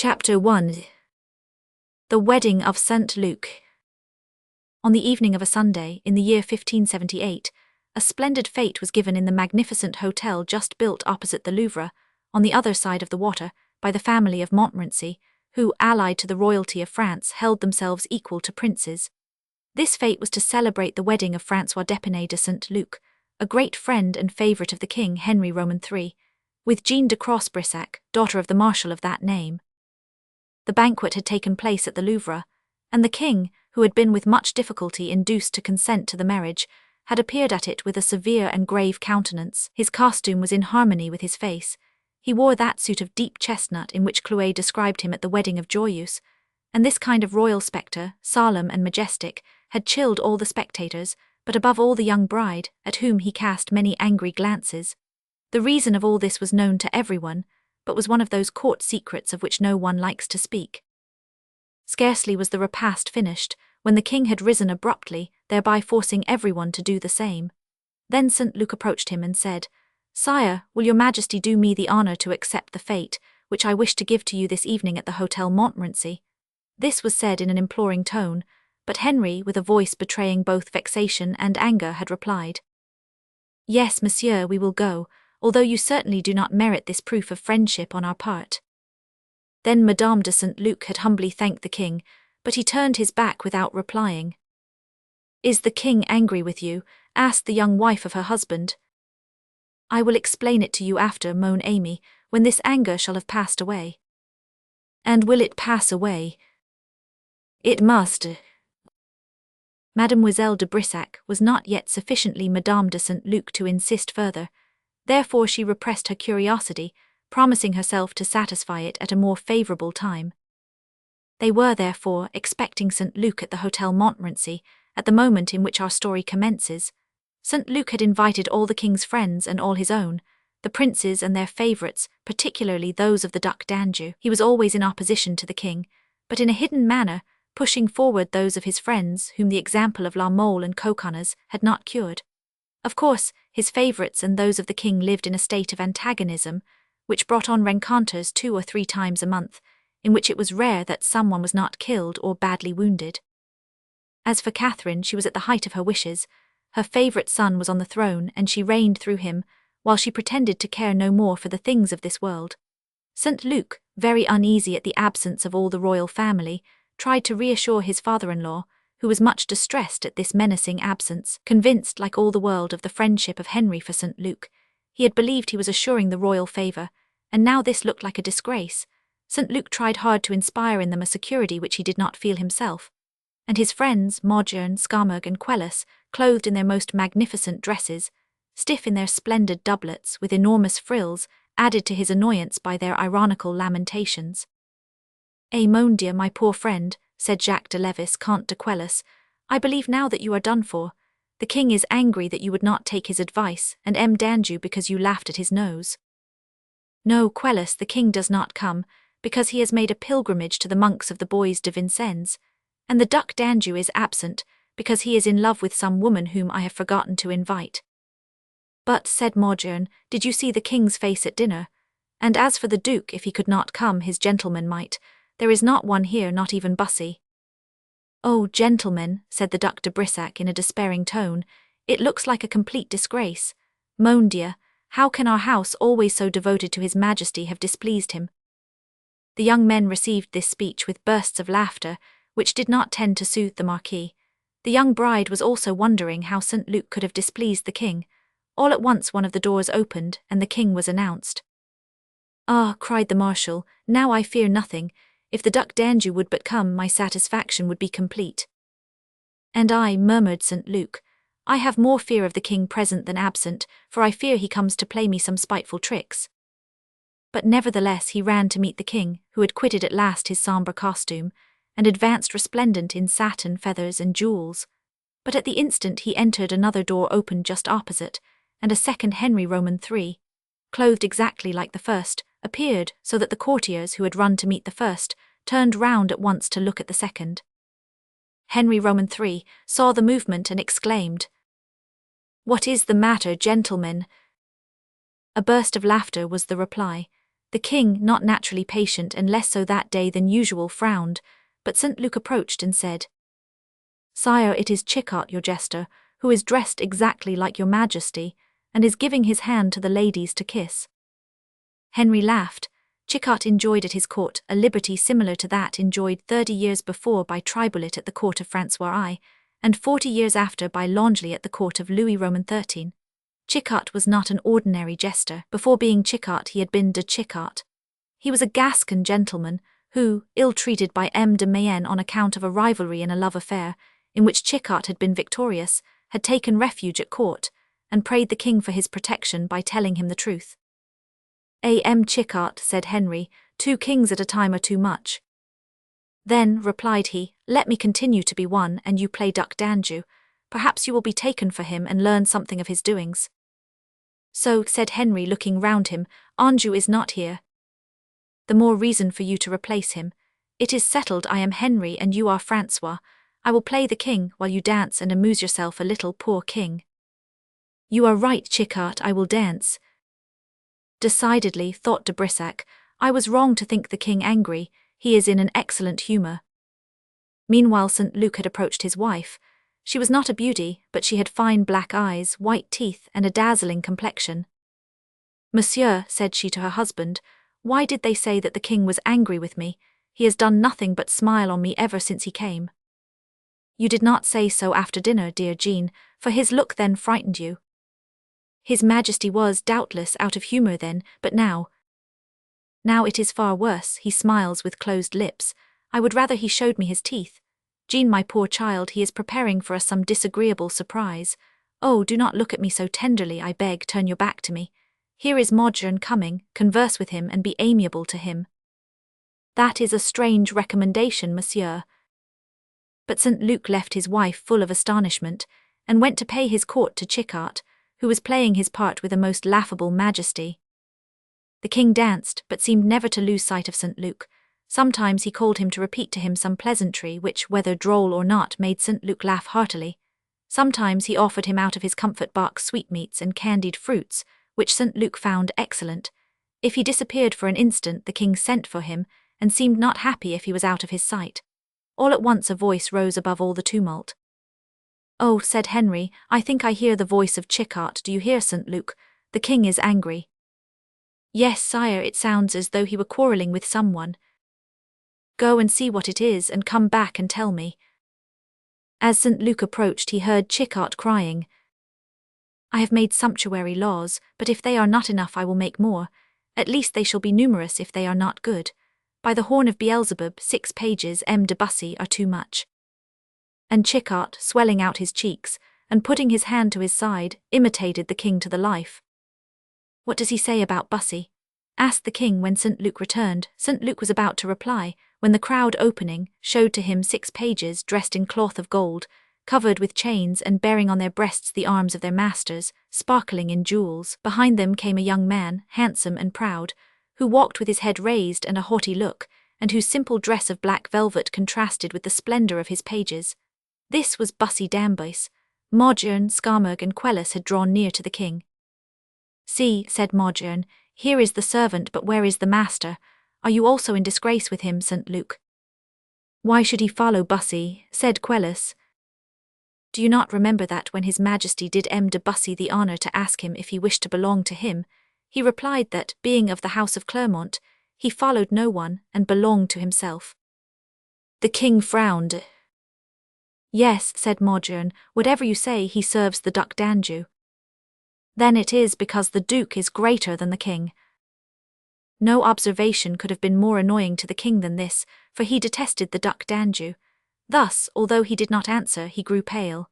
Chapter 1. The Wedding of St. Luc. On the evening of a Sunday, in the year 1578, a splendid fete was given in the magnificent hotel just built opposite the Louvre, on the other side of the water, by the family of Montmorency, who, allied to the royalty of France, held themselves equal to princes. This fete was to celebrate the wedding of François d'Épinay de St. Luc, a great friend and favourite of the king Henry Roman III, with Jeanne de Cross-Brissac, daughter of the marshal of that name. The banquet had taken place at the Louvre, and the king, who had been with much difficulty induced to consent to the marriage, had appeared at it with a severe and grave countenance. His costume was in harmony with his face. He wore that suit of deep chestnut in which Chloé described him at the wedding of Joyeuse, and this kind of royal spectre, solemn and majestic, had chilled all the spectators, but above all the young bride, at whom he cast many angry glances. The reason of all this was known to everyone, but was one of those court secrets of which no one likes to speak. Scarcely was the repast finished, when the king had risen abruptly, thereby forcing everyone to do the same. Then St. Luc approached him and said, "Sire, will your majesty do me the honour to accept the fete, which I wish to give to you this evening at the Hotel Montmorency?" This was said in an imploring tone, but Henry, with a voice betraying both vexation and anger, had replied, "Yes, monsieur, we will go, although you certainly do not merit this proof of friendship on our part." Then Madame de St. Luc had humbly thanked the king, but he turned his back without replying. "Is the king angry with you?" asked the young wife of her husband. "I will explain it to you after," moaned Amy, "when this anger shall have passed away." "And will it pass away?" "It must." Mademoiselle de Brissac was not yet sufficiently Madame de St. Luc to insist further. Therefore she repressed her curiosity, promising herself to satisfy it at a more favourable time. They were, therefore, expecting St. Luc at the Hotel Montmorency, at the moment in which our story commences. St. Luc had invited all the king's friends and all his own, the princes and their favourites, particularly those of the Duc d'Anjou. He was always in opposition to the king, but in a hidden manner, pushing forward those of his friends whom the example of La Mole and Coconnas had not cured. Of course, his favourites and those of the king lived in a state of antagonism, which brought on rencontres 2 or 3 times a month, in which it was rare that someone was not killed or badly wounded. As for Catherine, she was at the height of her wishes. Her favourite son was on the throne, and she reigned through him, while she pretended to care no more for the things of this world. St. Luc, very uneasy at the absence of all the royal family, tried to reassure his father-in-law, who was much distressed at this menacing absence. Convinced, like all the world, of the friendship of Henry for St. Luc, he had believed he was assuring the royal favour, and now this looked like a disgrace. St. Luc tried hard to inspire in them a security which he did not feel himself, and his friends, Maugiron, Scamargue and Quelus, clothed in their most magnificent dresses, stiff in their splendid doublets with enormous frills, added to his annoyance by their ironical lamentations. "Eh, mon Dieu, my poor friend," said Jacques de Levis, Comte de Quelus, "I believe now that you are done for. The king is angry that you would not take his advice, and M. d'Anjou because you laughed at his nose." "No, Quelus, the king does not come, because he has made a pilgrimage to the monks of the Bois de Vincennes, and the Duc d'Anjou is absent, because he is in love with some woman whom I have forgotten to invite." "But," said Maugiron, "did you see the king's face at dinner? And as for the duke, if he could not come, his gentleman might. There is not one here, not even Bussy." "Oh, gentlemen," said the Duc de Brissac in a despairing tone, "it looks like a complete disgrace. Mon Dieu, how can our house, always so devoted to his majesty, have displeased him?" The young men received this speech with bursts of laughter, which did not tend to soothe the Marquis. The young bride was also wondering how St. Luc could have displeased the king. All at once one of the doors opened, and the king was announced. "Ah," cried the marshal, "now I fear nothing. If the Duc d'Anjou would but come, my satisfaction would be complete." "And I," murmured St. Luc, "I have more fear of the king present than absent, for I fear he comes to play me some spiteful tricks." But nevertheless he ran to meet the king, who had quitted at last his sombre costume, and advanced resplendent in satin, feathers, and jewels. But at the instant he entered, another door opened just opposite, and a second Henry Roman III, clothed exactly like the first, appeared, so that the courtiers who had run to meet the first turned round at once to look at the second. Henry Roman III saw the movement and exclaimed, "What is the matter, gentlemen?" A burst of laughter was the reply. The king, not naturally patient and less so that day than usual, frowned, but St. Luc approached and said, "Sire, it is Chicot, your jester, who is dressed exactly like your majesty, and is giving his hand to the ladies to kiss." Henry laughed. Chicot enjoyed at his court a liberty similar to that enjoyed 30 years before by Triboulet at the court of Francois I, and 40 years after by Langely at the court of Louis Roman XIII. Chicot was not an ordinary jester. Before being Chicot, he had been de Chicot. He was a Gascon gentleman who, ill-treated by M. de Mayenne on account of a rivalry in a love affair, in which Chicot had been victorious, had taken refuge at court, and prayed the king for his protection by telling him the truth. "A. M. Chicot," said Henry, "2 kings at a time are too much." "Then," replied he, "let me continue to be one, and you play Duc d'Anjou. Perhaps you will be taken for him and learn something of his doings." "So," said Henry, looking round him, "Anjou is not here." "The more reason for you to replace him. It is settled. I am Henry and you are Francois. I will play the king while you dance and amuse yourself a little, poor king." "You are right, Chicot, I will dance." "Decidedly," thought de Brissac, "I was wrong to think the king angry. He is in an excellent humor." Meanwhile St. Luc had approached his wife. She was not a beauty, but she had fine black eyes, white teeth, and a dazzling complexion. "Monsieur," said she to her husband, "why did they say that the king was angry with me? He has done nothing but smile on me ever since he came." "You did not say so after dinner, dear Jean, for his look then frightened you." "His Majesty was, doubtless, out of humor then, but now it is far worse. He smiles with closed lips. I would rather he showed me his teeth. Jean, my poor child, he is preparing for us some disagreeable surprise. Oh, do not look at me so tenderly, I beg, turn your back to me. Here is Maugiron coming, converse with him and be amiable to him." "That is a strange recommendation, monsieur." But St. Luc left his wife full of astonishment, and went to pay his court to Chicot, who was playing his part with a most laughable majesty. The king danced, but seemed never to lose sight of St. Luc. Sometimes he called him to repeat to him some pleasantry which, whether droll or not, made St. Luc laugh heartily. Sometimes he offered him out of his comfort box sweetmeats and candied fruits, which St. Luc found excellent. If he disappeared for an instant, the king sent for him, and seemed not happy if he was out of his sight. All at once a voice rose above all the tumult. "Oh," said Henry, "I think I hear the voice of Chicot. Do you hear, St. Luc? The king is angry." "Yes, sire, it sounds as though he were quarreling with someone." "Go and see what it is, and come back and tell me." As St. Luc approached, he heard Chicot crying, "I have made sumptuary laws, but if they are not enough I will make more. At least they shall be numerous if they are not good. By the horn of Beelzebub, 6 pages M. de Bussy are too much." And Chicot, swelling out his cheeks, and putting his hand to his side, imitated the king to the life. "What does he say about Bussy?" asked the king when St. Luc returned. St. Luc was about to reply, when the crowd, opening, showed to him 6 pages dressed in cloth of gold, covered with chains and bearing on their breasts the arms of their masters, sparkling in jewels. Behind them came a young man, handsome and proud, who walked with his head raised and a haughty look, and whose simple dress of black velvet contrasted with the splendor of his pages. This was Bussy Dambus. Maugiron, Scamargue and Quelus had drawn near to the king. "See," said Maugiron, "here is the servant, but where is the master? Are you also in disgrace with him, St. Luc?" "Why should he follow Bussy?" said Quelus. "Do you not remember that when his majesty did M. de Bussy the honor to ask him if he wished to belong to him, he replied that, being of the house of Clermont, he followed no one and belonged to himself?" The king frowned. "Yes," said Maugiron, "whatever you say, he serves the Duc d'Anjou." "Then it is because the duke is greater than the king." No observation could have been more annoying to the king than this, for he detested the Duc d'Anjou. Thus, although he did not answer, he grew pale.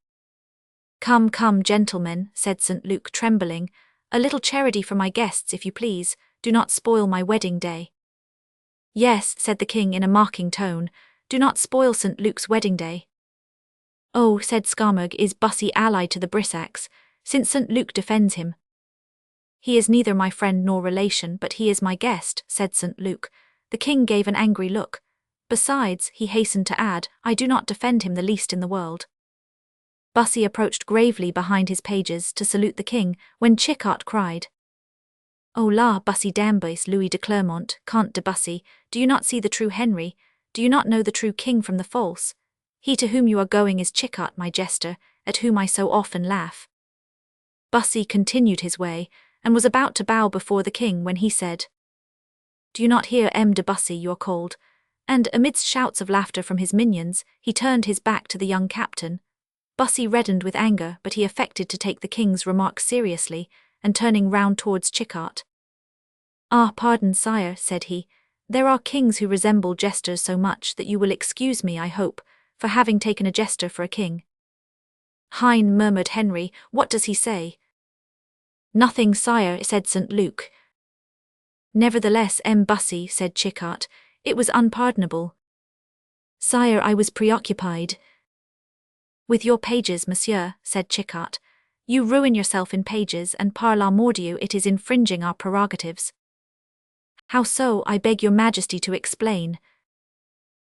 "Come, come, gentlemen," said St. Luc, trembling, "a little charity for my guests, if you please. Do not spoil my wedding day." "Yes," said the king in a mocking tone, "do not spoil St. Luc's wedding day." "Oh," said Scamargue, "is Bussy allied to the Brissacs, since St. Luc defends him?" "He is neither my friend nor relation, but he is my guest," said St. Luc. The king gave an angry look. "Besides," he hastened to add, "I do not defend him the least in the world." Bussy approached gravely behind his pages to salute the king, when Chicot cried, Oh la, Bussy d'Amboise, Louis de Clermont, Comte de Bussy, do you not see the true Henry? Do you not know the true king from the false? He to whom you are going is Chicot, my jester, at whom I so often laugh. Bussy continued his way, and was about to bow before the king when he said, Do you not hear, M. de Bussy, you're called? And, amidst shouts of laughter from his minions, he turned his back to the young captain. Bussy reddened with anger, but he affected to take the king's remark seriously, and turning round towards Chicot. Ah, pardon, sire, said he. There are kings who resemble jesters so much that you will excuse me, I hope, for having taken a jester for a king. Hein, murmured Henry, what does he say? Nothing, sire, said St. Luc. Nevertheless, M. Bussy, said Chicot, it was unpardonable. Sire, I was preoccupied. With your pages, monsieur, said Chicot. You ruin yourself in pages, and par la mordieu, it is infringing our prerogatives. How so, I beg your majesty to explain.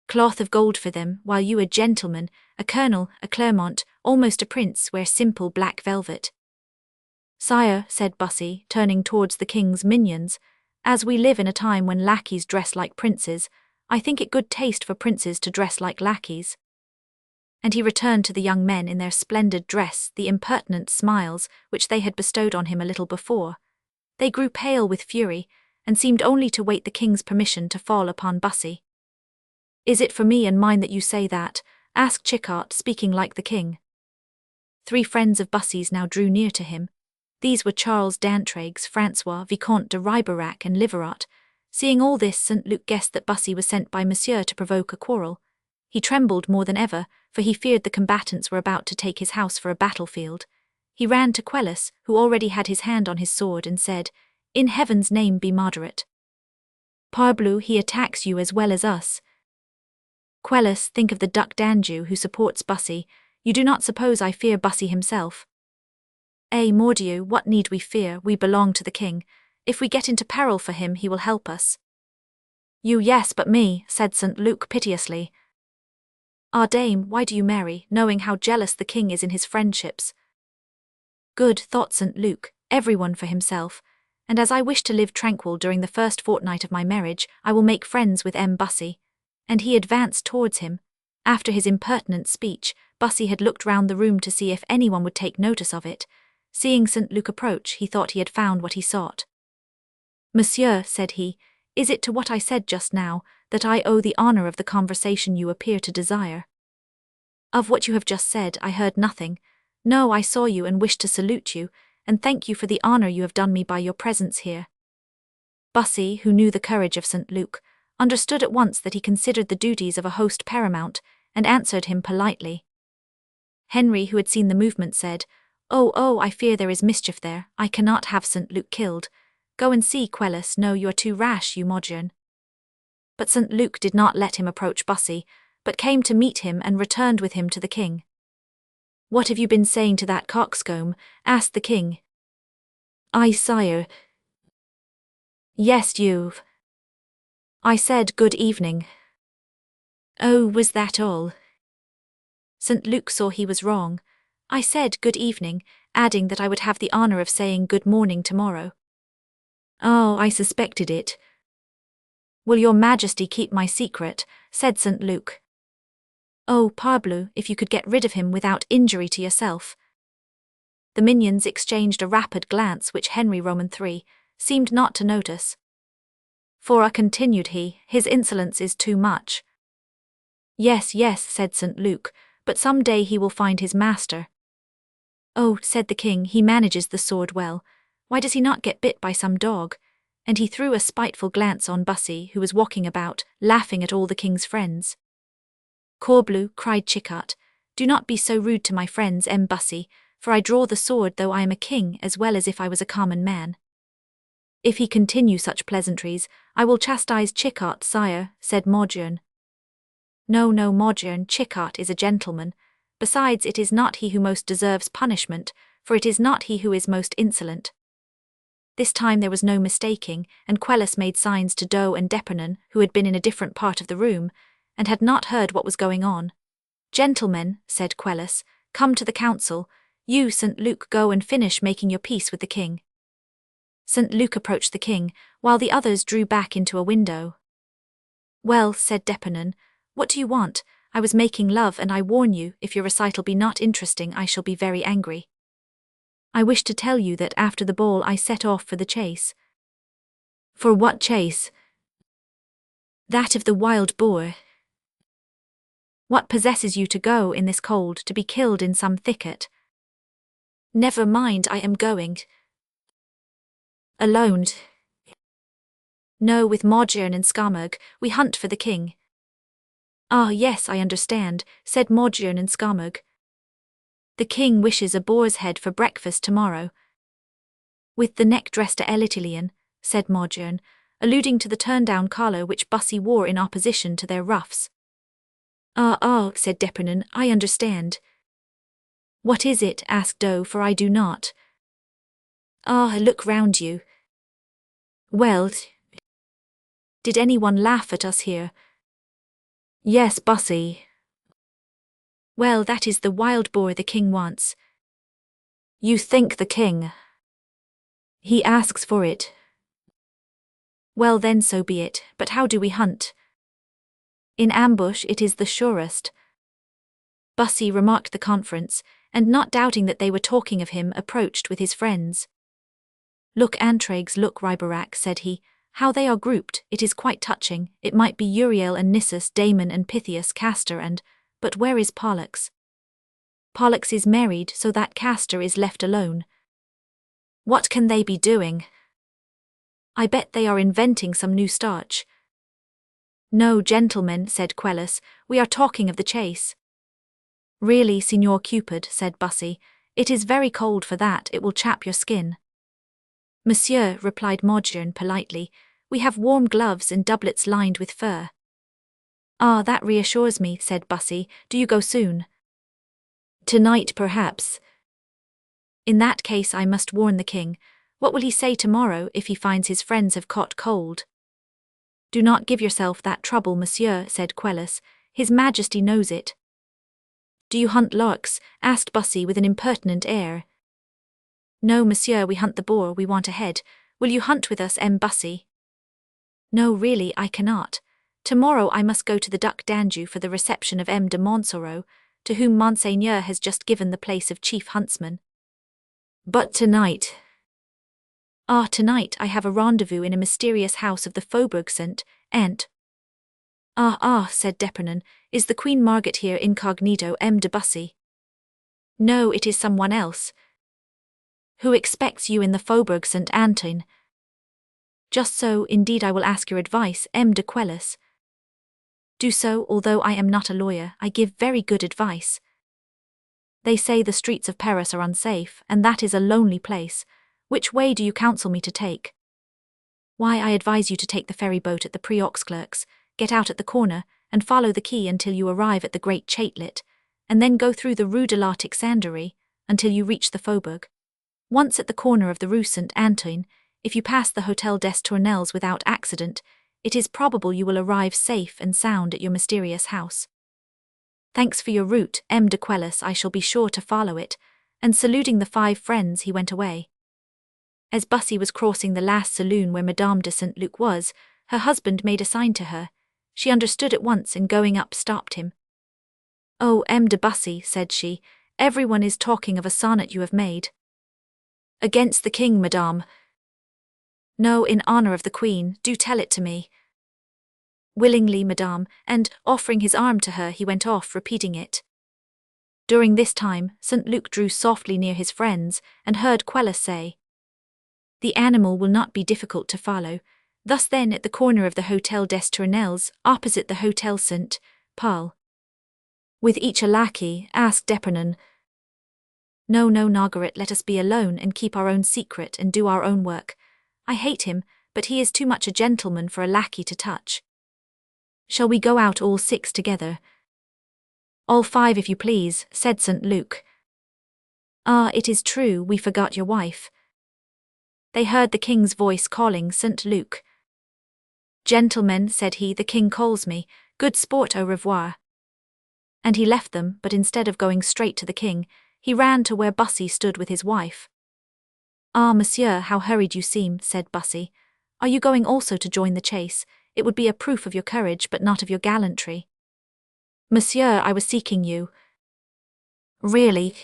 Cloth of gold for them, while you a gentleman, a colonel, a Clermont, almost a prince, wear simple black velvet. Sire, said Bussy, turning towards the king's minions, as we live in a time when lackeys dress like princes, I think it good taste for princes to dress like lackeys. And he returned to the young men in their splendid dress the impertinent smiles which they had bestowed on him a little before. They grew pale with fury, and seemed only to wait the king's permission to fall upon Bussy. Is it for me and mine that you say that? Asked Chicot, speaking like the king. 3 friends of Bussy's now drew near to him. These were Charles d'Antraigues, Francois, Vicomte de Riberac and Liverat. Seeing all this, St. Luc guessed that Bussy was sent by Monsieur to provoke a quarrel. He trembled more than ever, for he feared the combatants were about to take his house for a battlefield. He ran to Quelus, who already had his hand on his sword, and said, In heaven's name be moderate. Parbleu, he attacks you as well as us. Quelus, think of the Duc d'Anjou who supports Bussy. You do not suppose I fear Bussy himself? Mordieu, what need we fear? We belong to the king. If we get into peril for him, he will help us. You yes, but me, said St. Luc piteously. Ah, dame, why do you marry, knowing how jealous the king is in his friendships? Good, thought St. Luc, everyone for himself, and as I wish to live tranquil during the first fortnight of my marriage, I will make friends with M. Bussy. And he advanced towards him. After his impertinent speech, Bussy had looked round the room to see if anyone would take notice of it. Seeing St. Luc approach, he thought he had found what he sought. Monsieur, said he, is it to what I said just now, that I owe the honour of the conversation you appear to desire? Of what you have just said, I heard nothing. No, I saw you and wished to salute you, and thank you for the honour you have done me by your presence here. Bussy, who knew the courage of St. Luc, understood at once that he considered the duties of a host paramount, and answered him politely. Henry, who had seen the movement, said, Oh, I fear there is mischief there. I cannot have St. Luc killed. Go and see, Quelus. No, you are too rash, you Modern. But St. Luc did not let him approach Bussy, but came to meet him and returned with him to the king. What have you been saying to that coxcomb? Asked the king. I, sire. Yes, you've. I said good evening. Oh, was that all? St. Luc saw he was wrong. I said good evening, adding that I would have the honour of saying good morning tomorrow. Oh, I suspected it. Will your majesty keep my secret? Said St. Luc. Oh, parbleu, if you could get rid of him without injury to yourself. The minions exchanged a rapid glance which Henry Roman III seemed not to notice. For, continued he, his insolence is too much. Yes, said St. Luc, but some day he will find his master. Oh, said the king, he manages the sword well. Why does he not get bit by some dog? And he threw a spiteful glance on Bussy, who was walking about, laughing at all the king's friends. Corbleu, cried Chicot, do not be so rude to my friends, M. Bussy, for I draw the sword though I am a king as well as if I was a common man. If he continue such pleasantries, I will chastise Chicot, sire, said Modern. No, Modern, Chicot is a gentleman. Besides, it is not he who most deserves punishment, for it is not he who is most insolent. This time there was no mistaking, and Quelus made signs to D'O and D'Epernon, who had been in a different part of the room, and had not heard what was going on. Gentlemen, said Quelus, come to the council. You, St. Luc, go and finish making your peace with the king. St. Luc approached the king, while the others drew back into a window. Well, said d'Epernon, what do you want? I was making love, and I warn you, if your recital be not interesting I shall be very angry. I wish to tell you that after the ball I set off for the chase. For what chase? That of the wild boar. What possesses you to go in this cold, to be killed in some thicket? Never mind, I am going. Alone? No, with Modjern and Skamug, we hunt for the king. Ah yes, I understand, said Modjern and Skamug. The king wishes a boar's head for breakfast tomorrow. With the neck dressed to Elitilian, said Modjern, alluding to the turn-down collar which Bussy wore in opposition to their ruffs. Ah, said d'Epernon, I understand. What is it? Asked Doe, for I do not. Ah, look round you. Well, did anyone laugh at us here? Yes, Bussy. Well, that is the wild boar the king wants. You think the king? He asks for it. Well then, so be it, but how do we hunt? In ambush it is the surest. Bussy remarked the conference, and not doubting that they were talking of him, approached with his friends. Look, Antrags, look, Riberac, said he, how they are grouped, it is quite touching. It might be Uriel and Nissus, Damon and Pythias, Castor and... but where is Pollux? Pollux is married, so that Castor is left alone. What can they be doing? I bet they are inventing some new starch. No, gentlemen, said Quelus, we are talking of the chase. Really, Signor Cupid, said Bussy, it is very cold for that, it will chap your skin. Monsieur, replied Modjern politely, we have warm gloves and doublets lined with fur. Ah, that reassures me, said Bussy, do you go soon? Tonight, perhaps. In that case I must warn the king. What will he say tomorrow if he finds his friends have caught cold? Do not give yourself that trouble, monsieur, said Quelus, his majesty knows it. Do you hunt larks? Asked Bussy with an impertinent air. No, monsieur, we hunt the boar, we want a head. Will you hunt with us, Bussy? No, really, I cannot. Tomorrow I must go to the Duc d'Anjou for the reception of M. de Montsoreau, to whom Monseigneur has just given the place of chief huntsman. But tonight... Ah, tonight I have a rendezvous in a mysterious house of the Faubourg Saint-Ant. Ah, said d'Epernon, is the Queen Margaret here incognito, M. de Bussy? No, it is someone else. Who expects you in the Faubourg Saint-Antoine? Just so, indeed I will ask your advice, M. de Quelus. Do so, although I am not a lawyer, I give very good advice. They say the streets of Paris are unsafe, and that is a lonely place. Which way do you counsel me to take? Why, I advise you to take the ferry boat at the Preux-Clercs, get out at the corner, and follow the quay until you arrive at the Great Chatelet, and then go through the Rue de l'Artixanderie until you reach the Faubourg. Once at the corner of the Rue Saint-Antoine, if you pass the Hôtel des Tournelles without accident, it is probable you will arrive safe and sound at your mysterious house. Thanks for your route, M. de Quelus, I shall be sure to follow it, and saluting the 5 friends he went away. As Bussy was crossing the last saloon where Madame de St. Luc was, her husband made a sign to her. She understood at once and going up stopped him. Oh, M. de Bussy, said she, everyone is talking of a sonnet you have made. Against the king, madame. No, in honor of the queen, do tell it to me. Willingly, madame, and, offering his arm to her, he went off, repeating it. During this time, St. Luc drew softly near his friends, and heard Quelus say, The animal will not be difficult to follow. Thus then, at the corner of the Hôtel des Tournelles, opposite the Hôtel Saint-Paul. With each a lackey, asked d'Epernon. No, Nogaret, let us be alone and keep our own secret and do our own work. I hate him, but he is too much a gentleman for a lackey to touch. Shall we go out all 6 together? All 5 if you please, said St. Luc. Ah, it is true, we forgot your wife. They heard the king's voice calling St. Luc. Gentlemen, said he, the king calls me. Good sport, au revoir. And he left them, but instead of going straight to the king, he ran to where Bussy stood with his wife. Ah, monsieur, how hurried you seem, said Bussy. Are you going also to join the chase? It would be a proof of your courage, but not of your gallantry. Monsieur, I was seeking you. Really?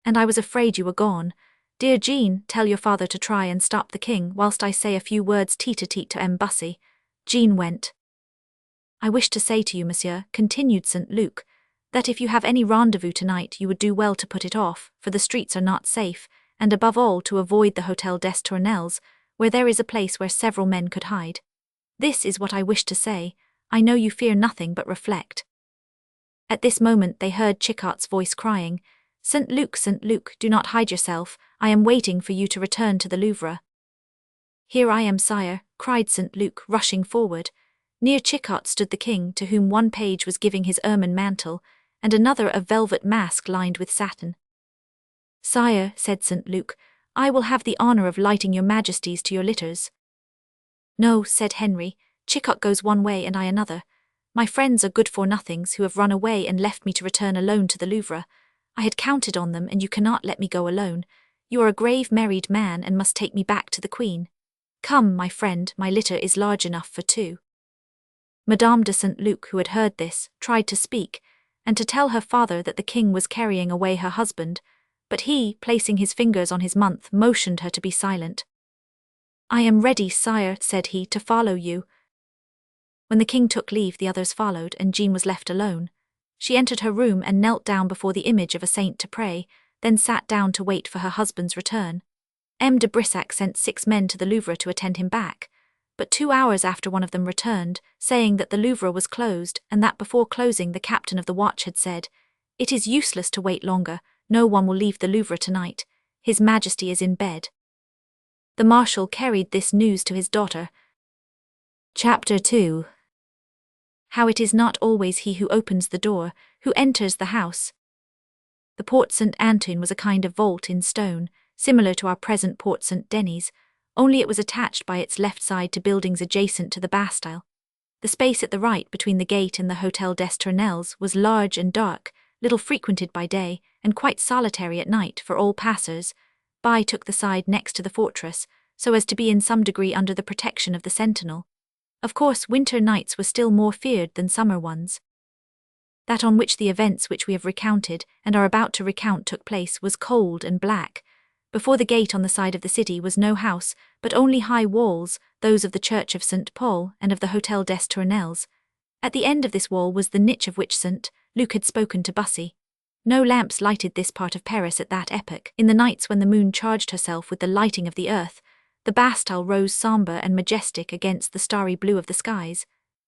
And I was afraid you were gone. Dear Jean, tell your father to try and stop the king whilst I say a few words tete-a-tete to M. Bussy. Jean went. I wish to say to you, monsieur, continued St. Luc, that if you have any rendezvous tonight you would do well to put it off, for the streets are not safe, and above all to avoid the Hôtel des Tournelles, where there is a place where several men could hide. This is what I wish to say. I know you fear nothing but reflect. At this moment they heard Chicot's voice crying, St. Luc, do not hide yourself, I am waiting for you to return to the Louvre. Here I am, sire, cried St. Luc, rushing forward. Near Chicot stood the king, to whom one page was giving his ermine mantle, and another a velvet mask lined with satin. Sire, said St. Luc, I will have the honour of lighting your majesties to your litters. No, said Henry, Chicot goes one way and I another. My friends are good-for-nothings who have run away and left me to return alone to the Louvre. I had counted on them, and you cannot let me go alone. You are a grave married man and must take me back to the Queen. Come, my friend, my litter is large enough for two. Madame de St. Luc, who had heard this, tried to speak, and to tell her father that the king was carrying away her husband, but he, placing his fingers on his month, motioned her to be silent. I am ready, sire, said he, to follow you. When the king took leave, the others followed, and Jean was left alone. She entered her room and knelt down before the image of a saint to pray, then sat down to wait for her husband's return. M. de Brissac sent 6 men to the Louvre to attend him back, but 2 hours after one of them returned, saying that the Louvre was closed, and that before closing the captain of the watch had said, It is useless to wait longer, no one will leave the Louvre tonight. His Majesty is in bed. The marshal carried this news to his daughter. Chapter 2. How it is not always he who opens the door, who enters the house. The Porte Saint-Antoine was a kind of vault in stone, similar to our present Porte Saint-Denis, only it was attached by its left side to buildings adjacent to the Bastille. The space at the right between the gate and the Hôtel des Tournelles was large and dark, little frequented by day, and quite solitary at night for all passers-by took the side next to the fortress, so as to be in some degree under the protection of the sentinel. Of course, winter nights were still more feared than summer ones. That on which the events which we have recounted and are about to recount took place was cold and black. Before the gate on the side of the city was no house, but only high walls, those of the Church of St. Paul and of the Hôtel des Tournelles. At the end of this wall was the niche of which St. Luc had spoken to Bussy. No lamps lighted this part of Paris at that epoch. In the nights when the moon charged herself with the lighting of the earth, the Bastille rose sombre and majestic against the starry blue of the skies,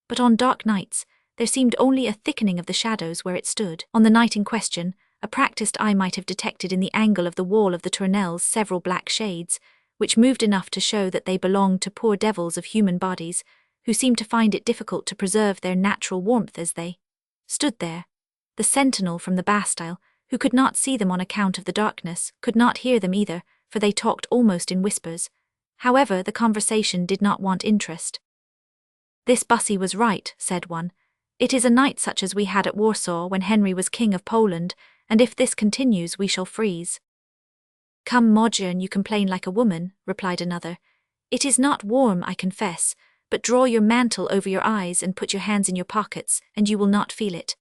but on dark nights there seemed only a thickening of the shadows where it stood. On the night in question, a practised eye might have detected in the angle of the wall of the Tournelles several black shades, which moved enough to show that they belonged to poor devils of human bodies, who seemed to find it difficult to preserve their natural warmth as they stood there. The sentinel from the Bastille, who could not see them on account of the darkness, could not hear them either, for they talked almost in whispers. However, the conversation did not want interest. This Bussy was right, said one. It is a night such as we had at Warsaw when Henry was King of Poland, and if this continues we shall freeze. Come, Modern, you complain like a woman, replied another. It is not warm, I confess, but draw your mantle over your eyes and put your hands in your pockets, and you will not feel it.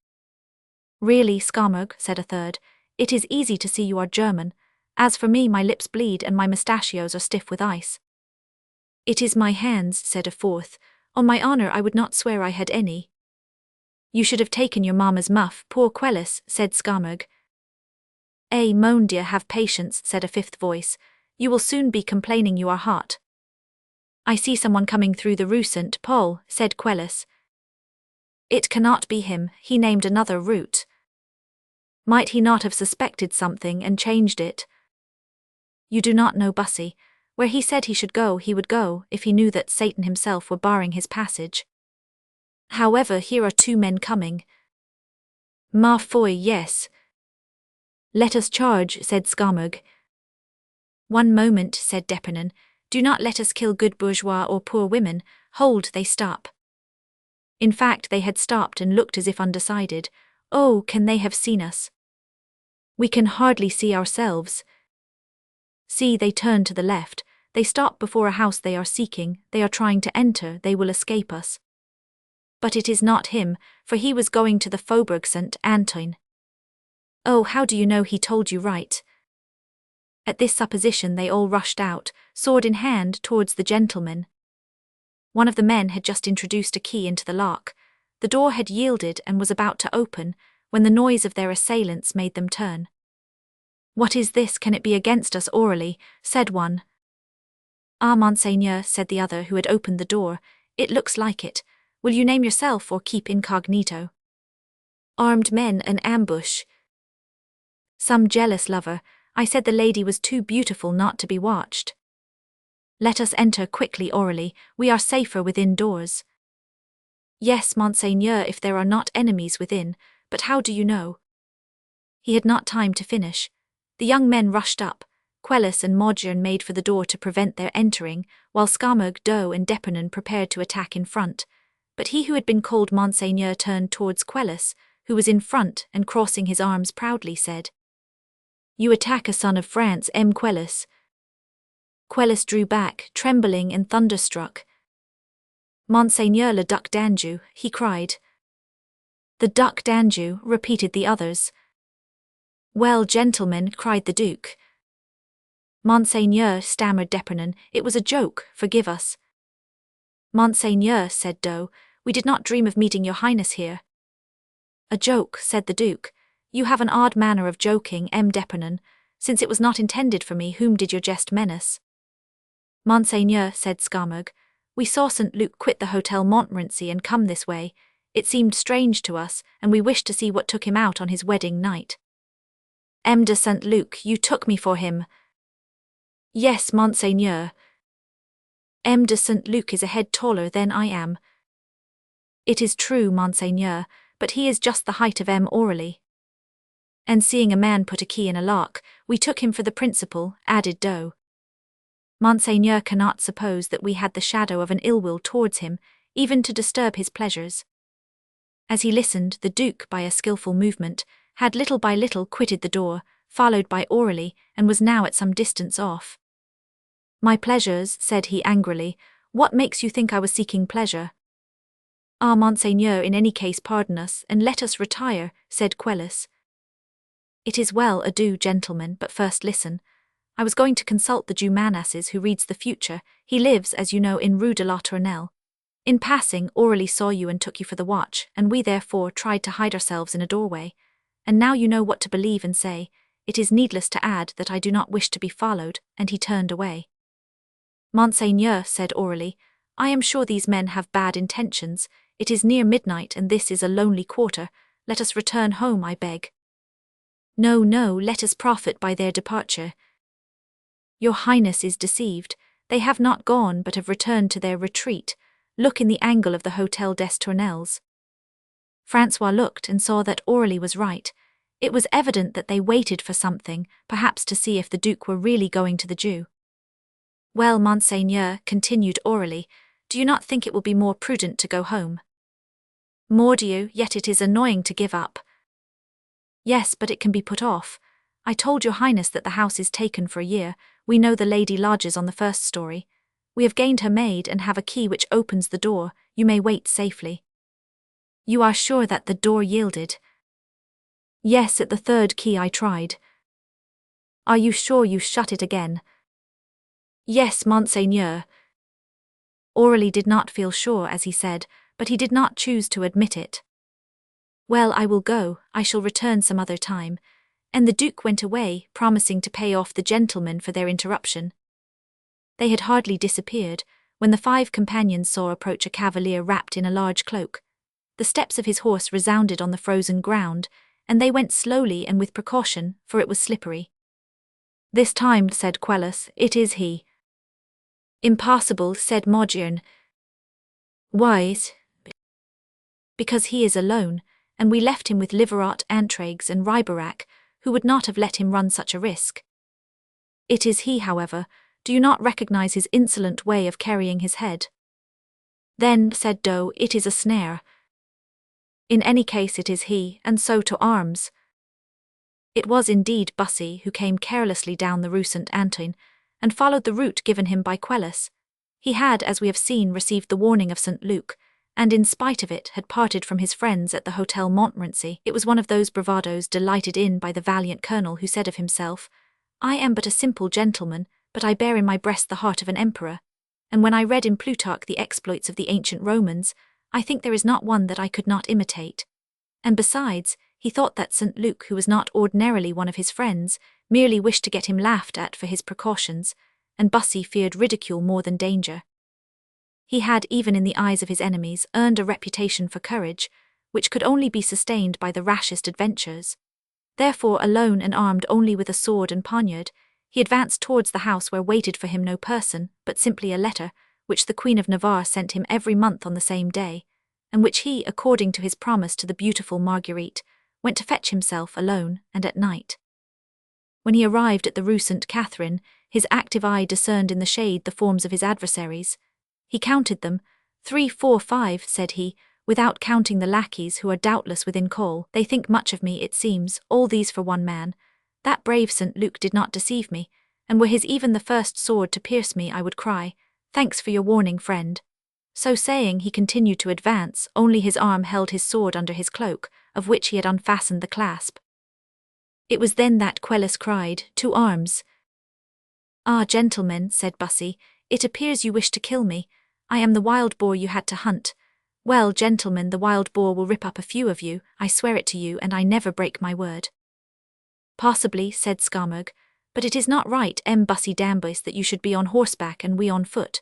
Really, Skarmug, said a third, it is easy to see you are German. As for me, my lips bleed and my mustachios are stiff with ice. It is my hands, said a fourth. On my honour I would not swear I had any. You should have taken your mamma's muff, poor Quelus, said Skarmug. Mon dear, have patience, said a fifth voice. You will soon be complaining you are hot. I see someone coming through the Rue St. Paul, said Quelus. It cannot be him, he named another route. Might he not have suspected something and changed it? You do not know Bussy. Where he said he should go, he would go, if he knew that Satan himself were barring his passage. However, here are 2 men coming. Ma foi, yes. Let us charge, said Skarmug. One moment, said d'Epernon. Do not let us kill good bourgeois or poor women. Hold, they stop. In fact, they had stopped and looked as if undecided. Oh, can they have seen us? We can hardly see ourselves. See, they turn to the left. They stop before a house they are seeking. They are trying to enter. They will escape us. But it is not him, for he was going to the Faubourg Saint Antoine. Oh, how do you know he told you right? At this supposition they all rushed out, sword in hand, towards the gentleman. One of the men had just introduced a key into the lock. The door had yielded and was about to open, when the noise of their assailants made them turn. What is this? Can it be against us orally? Said one. Ah, Monseigneur, said the other who had opened the door, it looks like it. Will you name yourself or keep incognito? Armed men, an ambush. Some jealous lover. I said the lady was too beautiful not to be watched. Let us enter quickly orally, we are safer within doors. Yes, Monseigneur, if there are not enemies within, but how do you know? He had not time to finish. The young men rushed up. Quelus and Maugiron made for the door to prevent their entering, while Scaramouche, Doe and D'Epernon prepared to attack in front. But he who had been called Monseigneur turned towards Quelus, who was in front, and crossing his arms proudly said, You attack a son of France, M. Quelus. Quelus drew back, trembling and thunderstruck. Monseigneur le Duc d'Anjou, he cried. The Duc d'Anjou, repeated the others. Well, gentlemen, cried the Duke. Monseigneur, stammered D'Epernon, it was a joke, forgive us. Monseigneur, said Doe, we did not dream of meeting your highness here. A joke, said the Duke. You have an odd manner of joking, M. D'Epernon. Since it was not intended for me, whom did your jest menace? Monseigneur, said Scaramouche, we saw St. Luc quit the Hotel Montmorency and come this way. It seemed strange to us, and we wished to see what took him out on his wedding night. M. de St. Luc, you took me for him. Yes, Monseigneur. M. de St. Luc is a head taller than I am. It is true, Monseigneur, but he is just the height of M. Aurelie. And seeing a man put a key in a lock, we took him for the principal, added Doe. Monseigneur cannot suppose that we had the shadow of an ill will towards him, even to disturb his pleasures. As he listened, the Duke, by a skilful movement, had little by little quitted the door, followed by Aurelie, and was now at some distance off. My pleasures, said he angrily, what makes you think I was seeking pleasure? Ah, Monseigneur, in any case pardon us, and let us retire, said Quelus. It is well, adieu, gentlemen, but first listen. I was going to consult the Jew Manasses who reads the future. He lives, as you know, in Rue de la Tournelle. In passing, Aurelie saw you and took you for the watch, and we therefore tried to hide ourselves in a doorway. And now you know what to believe and say. It is needless to add that I do not wish to be followed, and he turned away. Monseigneur, said Aurelie, I am sure these men have bad intentions. It is near midnight and this is a lonely quarter. Let us return home, I beg. No, no, let us profit by their departure. Your Highness is deceived. They have not gone but have returned to their retreat. Look in the angle of the Hotel des Tournelles. Francois looked and saw that Aurelie was right. It was evident that they waited for something, perhaps to see if the Duke were really going to the Jew. Well, Monseigneur, continued Aurelie, do you not think it will be more prudent to go home? Mordieu, yet it is annoying to give up. Yes, but it can be put off. I told your Highness that the house is taken for a year. We know the lady lodges on the first story. We have gained her maid and have a key which opens the door. You may wait safely. You are sure that the door yielded? Yes, at the third key I tried. Are you sure you shut it again? Yes, Monseigneur. Aurelie did not feel sure as he said, but he did not choose to admit it. Well, I will go, I shall return some other time. And the Duke went away, promising to pay off the gentlemen for their interruption. They had hardly disappeared, when the 5 companions saw approach a cavalier wrapped in a large cloak. The steps of his horse resounded on the frozen ground, and they went slowly and with precaution, for it was slippery. This time, said Quelus, it is he. Impossible, said Maugiron. Why? Because he is alone, and we left him with Livarot, Antragues and Riberac, who would not have let him run such a risk. It is he, however. Do you not recognize his insolent way of carrying his head? Then, said Doe, it is a snare. In any case it is he, and so to arms. It was indeed Bussy who came carelessly down the Rue St. Antoine, and followed the route given him by Quelus. He had, as we have seen, received the warning of St. Luc, and in spite of it had parted from his friends at the Hotel Montmorency. It was one of those bravadoes delighted in by the valiant colonel who said of himself, "I am but a simple gentleman, but I bear in my breast the heart of an emperor. And when I read in Plutarch the exploits of the ancient Romans, I think there is not one that I could not imitate." And besides, he thought that St. Luc, who was not ordinarily one of his friends, merely wished to get him laughed at for his precautions, and Bussy feared ridicule more than danger. He had, even in the eyes of his enemies, earned a reputation for courage, which could only be sustained by the rashest adventures. Therefore, alone and armed only with a sword and poniard, he advanced towards the house where waited for him no person, but simply a letter, which the Queen of Navarre sent him every month on the same day, and which he, according to his promise to the beautiful Marguerite, went to fetch himself alone and at night. When he arrived at the Rue St. Catherine, his active eye discerned in the shade the forms of his adversaries. He counted them. 3, 4, 5, said he, without counting the lackeys who are doubtless within call. They think much of me, it seems, all these for one man. That brave St. Luc did not deceive me, and were his even the first sword to pierce me, I would cry, "Thanks for your warning, friend." So saying, he continued to advance, only his arm held his sword under his cloak, of which he had unfastened the clasp. It was then that Quelus cried, "To arms!" "Ah, gentlemen," said Bussy, "it appears you wish to kill me. I am the wild boar you had to hunt. Well, gentlemen, the wild boar will rip up a few of you, I swear it to you, and I never break my word." "Possibly," said Scaramouche, "but it is not right, Bussy Dambus, that you should be on horseback and we on foot."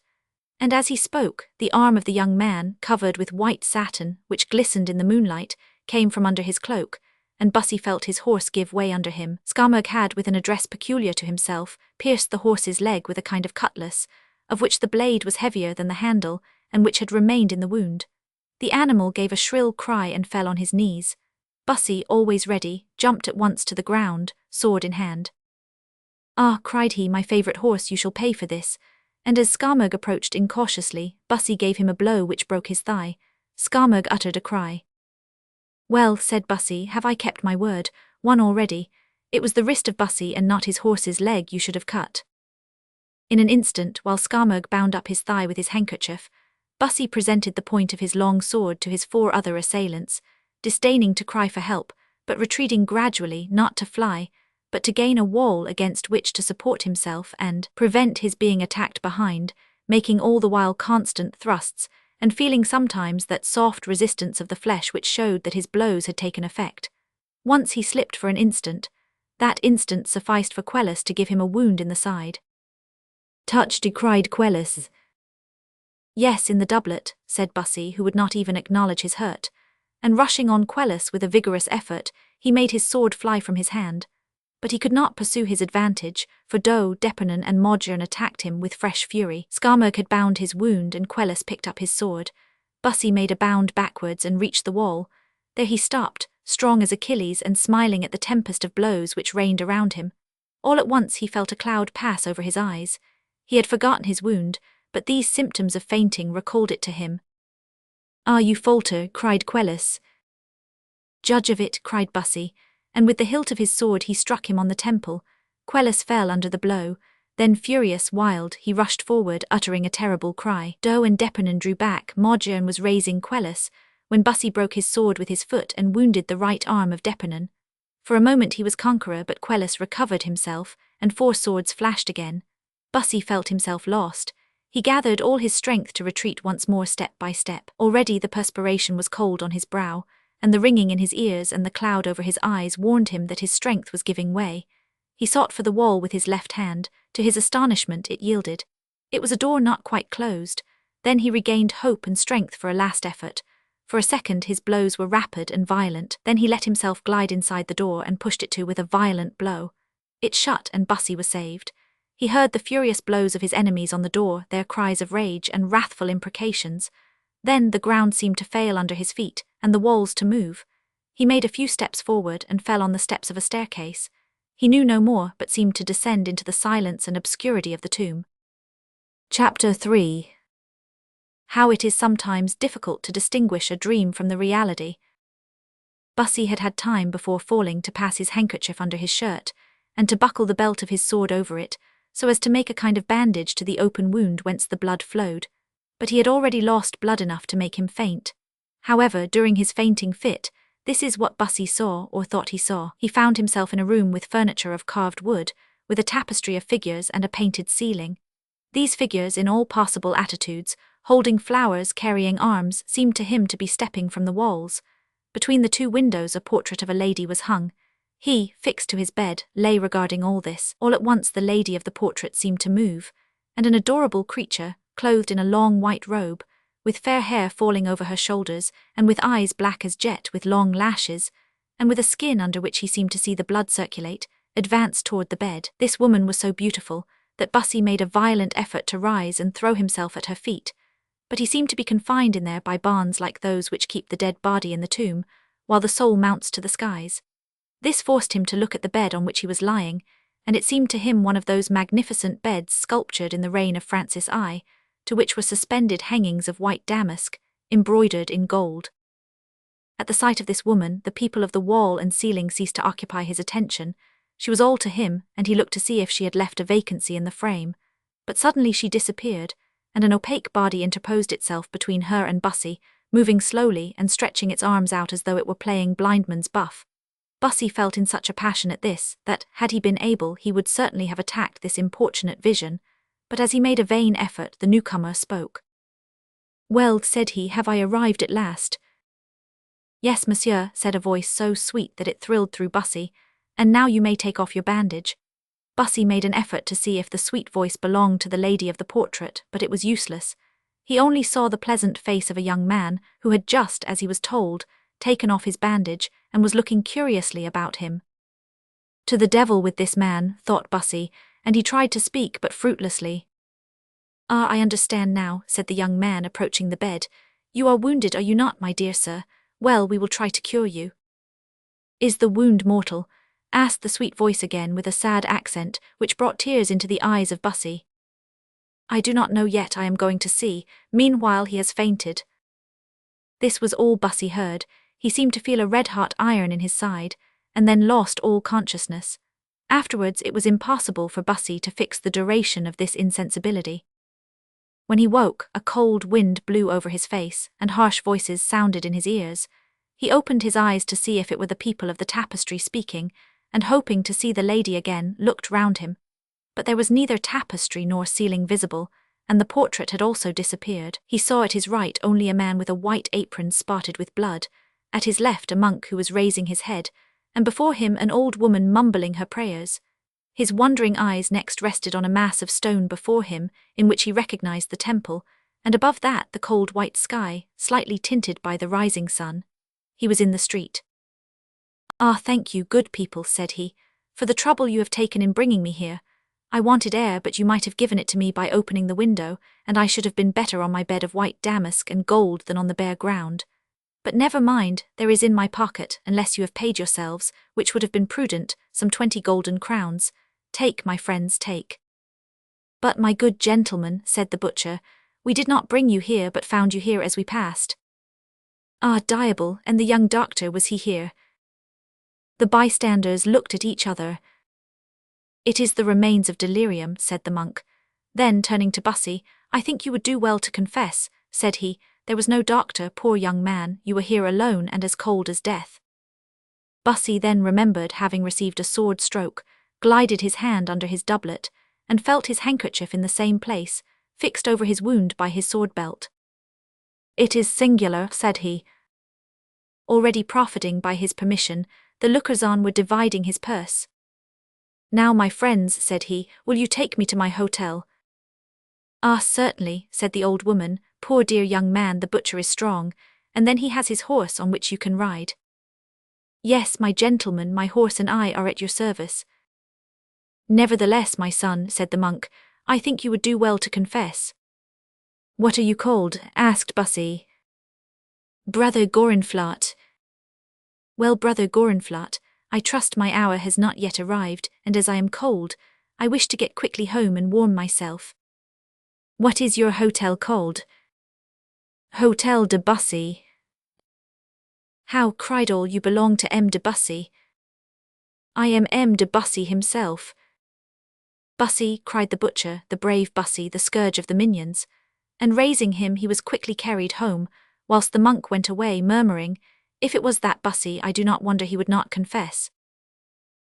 And as he spoke, the arm of the young man, covered with white satin, which glistened in the moonlight, came from under his cloak, and Bussy felt his horse give way under him. Scaramouche had, with an address peculiar to himself, pierced the horse's leg with a kind of cutlass, of which the blade was heavier than the handle, and which had remained in the wound. The animal gave a shrill cry and fell on his knees. Bussy, always ready, jumped at once to the ground, sword in hand. "Ah," cried he, "my favourite horse, you shall pay for this." And as Scaramouche approached incautiously, Bussy gave him a blow which broke his thigh. Scaramouche uttered a cry. "Well," said Bussy, "have I kept my word? One already. It was the wrist of Bussy and not his horse's leg you should have cut." In an instant, while Scaramouche bound up his thigh with his handkerchief, Bussy presented the point of his long sword to his 4 other assailants, disdaining to cry for help, but retreating gradually, not to fly, but to gain a wall against which to support himself and prevent his being attacked behind, making all the while constant thrusts, and feeling sometimes that soft resistance of the flesh which showed that his blows had taken effect. Once he slipped for an instant. That instant sufficed for Quelus to give him a wound in the side. "Touched," cried Quelus. "Yes, in the doublet," said Bussy, who would not even acknowledge his hurt. And rushing on Quelus with a vigorous effort, he made his sword fly from his hand. But he could not pursue his advantage, for Doe, D'Epernon and Maugiron attacked him with fresh fury. Scaramouche had bound his wound and Quelus picked up his sword. Bussy made a bound backwards and reached the wall. There he stopped, strong as Achilles and smiling at the tempest of blows which rained around him. All at once he felt a cloud pass over his eyes. He had forgotten his wound, but these symptoms of fainting recalled it to him. "Ah, you falter," cried Quelus. "Judge of it," cried Bussy, and with the hilt of his sword he struck him on the temple. Quelus fell under the blow. Then, furious, wild, he rushed forward, uttering a terrible cry. Doe and D'Epernon drew back. Maugiron was raising Quelus, when Bussy broke his sword with his foot and wounded the right arm of D'Epernon. For a moment he was conqueror, but Quelus recovered himself, and 4 swords flashed again. Bussy felt himself lost. He gathered all his strength to retreat once more step by step. Already the perspiration was cold on his brow, and the ringing in his ears and the cloud over his eyes warned him that his strength was giving way. He sought for the wall with his left hand. To his astonishment, it yielded. It was a door not quite closed. Then he regained hope and strength for a last effort. For a second his blows were rapid and violent. Then he let himself glide inside the door and pushed it to with a violent blow. It shut and Bussy was saved. He heard the furious blows of his enemies on the door, their cries of rage and wrathful imprecations. Then the ground seemed to fail under his feet, and the walls to move. He made a few steps forward and fell on the steps of a staircase. He knew no more, but seemed to descend into the silence and obscurity of the tomb. Chapter 3. How it is sometimes difficult to distinguish a dream from the reality. Bussy had had time before falling to pass his handkerchief under his shirt, and to buckle the belt of his sword over it, so as to make a kind of bandage to the open wound whence the blood flowed. But he had already lost blood enough to make him faint. However, during his fainting fit, this is what Bussy saw, or thought he saw. He found himself in a room with furniture of carved wood, with a tapestry of figures and a painted ceiling. These figures, in all possible attitudes, holding flowers, carrying arms, seemed to him to be stepping from the walls. Between the two windows a portrait of a lady was hung. He, fixed to his bed, lay regarding all this. All at once the lady of the portrait seemed to move, and an adorable creature, clothed in a long white robe, with fair hair falling over her shoulders, and with eyes black as jet with long lashes, and with a skin under which he seemed to see the blood circulate, advanced toward the bed. This woman was so beautiful that Bussy made a violent effort to rise and throw himself at her feet, but he seemed to be confined in there by bonds like those which keep the dead body in the tomb, while the soul mounts to the skies. This forced him to look at the bed on which he was lying, and it seemed to him one of those magnificent beds sculptured in the reign of Francis I, to which were suspended hangings of white damask, embroidered in gold. At the sight of this woman, the people of the wall and ceiling ceased to occupy his attention. She was all to him, and he looked to see if she had left a vacancy in the frame. But suddenly she disappeared, and an opaque body interposed itself between her and Bussy, moving slowly and stretching its arms out as though it were playing blindman's buff. Bussy felt in such a passion at this, that, had he been able, he would certainly have attacked this importunate vision, but as he made a vain effort, the newcomer spoke. "Well," said he, "have I arrived at last?" "Yes, monsieur," said a voice so sweet that it thrilled through Bussy, "and now you may take off your bandage." Bussy made an effort to see if the sweet voice belonged to the lady of the portrait, but it was useless. He only saw the pleasant face of a young man who had just, as he was told, taken off his bandage and was looking curiously about him. To the devil with this man, thought Bussy, and he tried to speak but fruitlessly. "Ah, I understand now," said the young man, approaching the bed. "You are wounded, are you not, my dear sir? Well, we will try to cure you." "Is the wound mortal?" asked the sweet voice again with a sad accent which brought tears into the eyes of Bussy. "I do not know yet, I am going to see. Meanwhile he has fainted." This was all Bussy heard. He seemed to feel a red-hot iron in his side, and then lost all consciousness. Afterwards it was impossible for Bussy to fix the duration of this insensibility. When he woke, a cold wind blew over his face, and harsh voices sounded in his ears. He opened his eyes to see if it were the people of the tapestry speaking, and hoping to see the lady again, looked round him. But there was neither tapestry nor ceiling visible, and the portrait had also disappeared. He saw at his right only a man with a white apron spotted with blood, at his left a monk who was raising his head, and before him an old woman mumbling her prayers. His wondering eyes next rested on a mass of stone before him, in which he recognized the temple, and above that the cold white sky, slightly tinted by the rising sun. He was in the street. "Ah, thank you, good people," said he, "for the trouble you have taken in bringing me here. I wanted air, but you might have given it to me by opening the window, and I should have been better on my bed of white damask and gold than on the bare ground. But never mind, there is in my pocket, unless you have paid yourselves, which would have been prudent, some 20 golden crowns. Take, my friends, take." "But, my good gentleman," said the butcher, "we did not bring you here but found you here as we passed." "Ah, diable, and the young doctor, was he here?" The bystanders looked at each other. "It is the remains of delirium," said the monk. Then, turning to Bussy, "I think you would do well to confess," said he. "There was no doctor, poor young man, you were here alone and as cold as death." Bussy then remembered having received a sword stroke, glided his hand under his doublet, and felt his handkerchief in the same place, fixed over his wound by his sword belt. "It is singular," said he. Already profiting by his permission, the lookers-on were dividing his purse. "Now, my friends," said he, "will you take me to my hotel?" "Ah, certainly," said the old woman. "Poor dear young man, the butcher is strong, and then he has his horse on which you can ride." "Yes, my gentleman, my horse and I are at your service." "Nevertheless, my son," said the monk, "I think you would do well to confess." "What are you called?" asked Bussy. "Brother Gorenflot." "Well, Brother Gorenflot, I trust my hour has not yet arrived, and as I am cold, I wish to get quickly home and warm myself." "What is your hotel called?" "Hotel de Bussy." How, cried all, you belong to M. de Bussy. I am M. de Bussy himself. Bussy, cried the butcher, the brave Bussy, the scourge of the minions, and raising him he was quickly carried home, whilst the monk went away, murmuring, if it was that Bussy, I do not wonder he would not confess.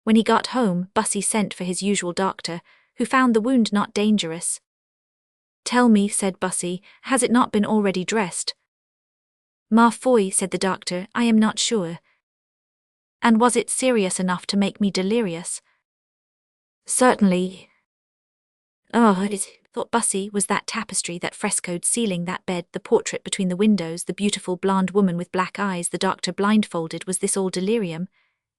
When he got home, Bussy sent for his usual doctor, who found the wound not dangerous. Tell me, said Bussy, has it not been already dressed? Ma foi, said the doctor, I am not sure. And was it serious enough to make me delirious? Certainly. Oh, it is, thought Bussy, was that tapestry, that frescoed ceiling, that bed, the portrait between the windows, the beautiful blonde woman with black eyes, the doctor blindfolded, was this all delirium?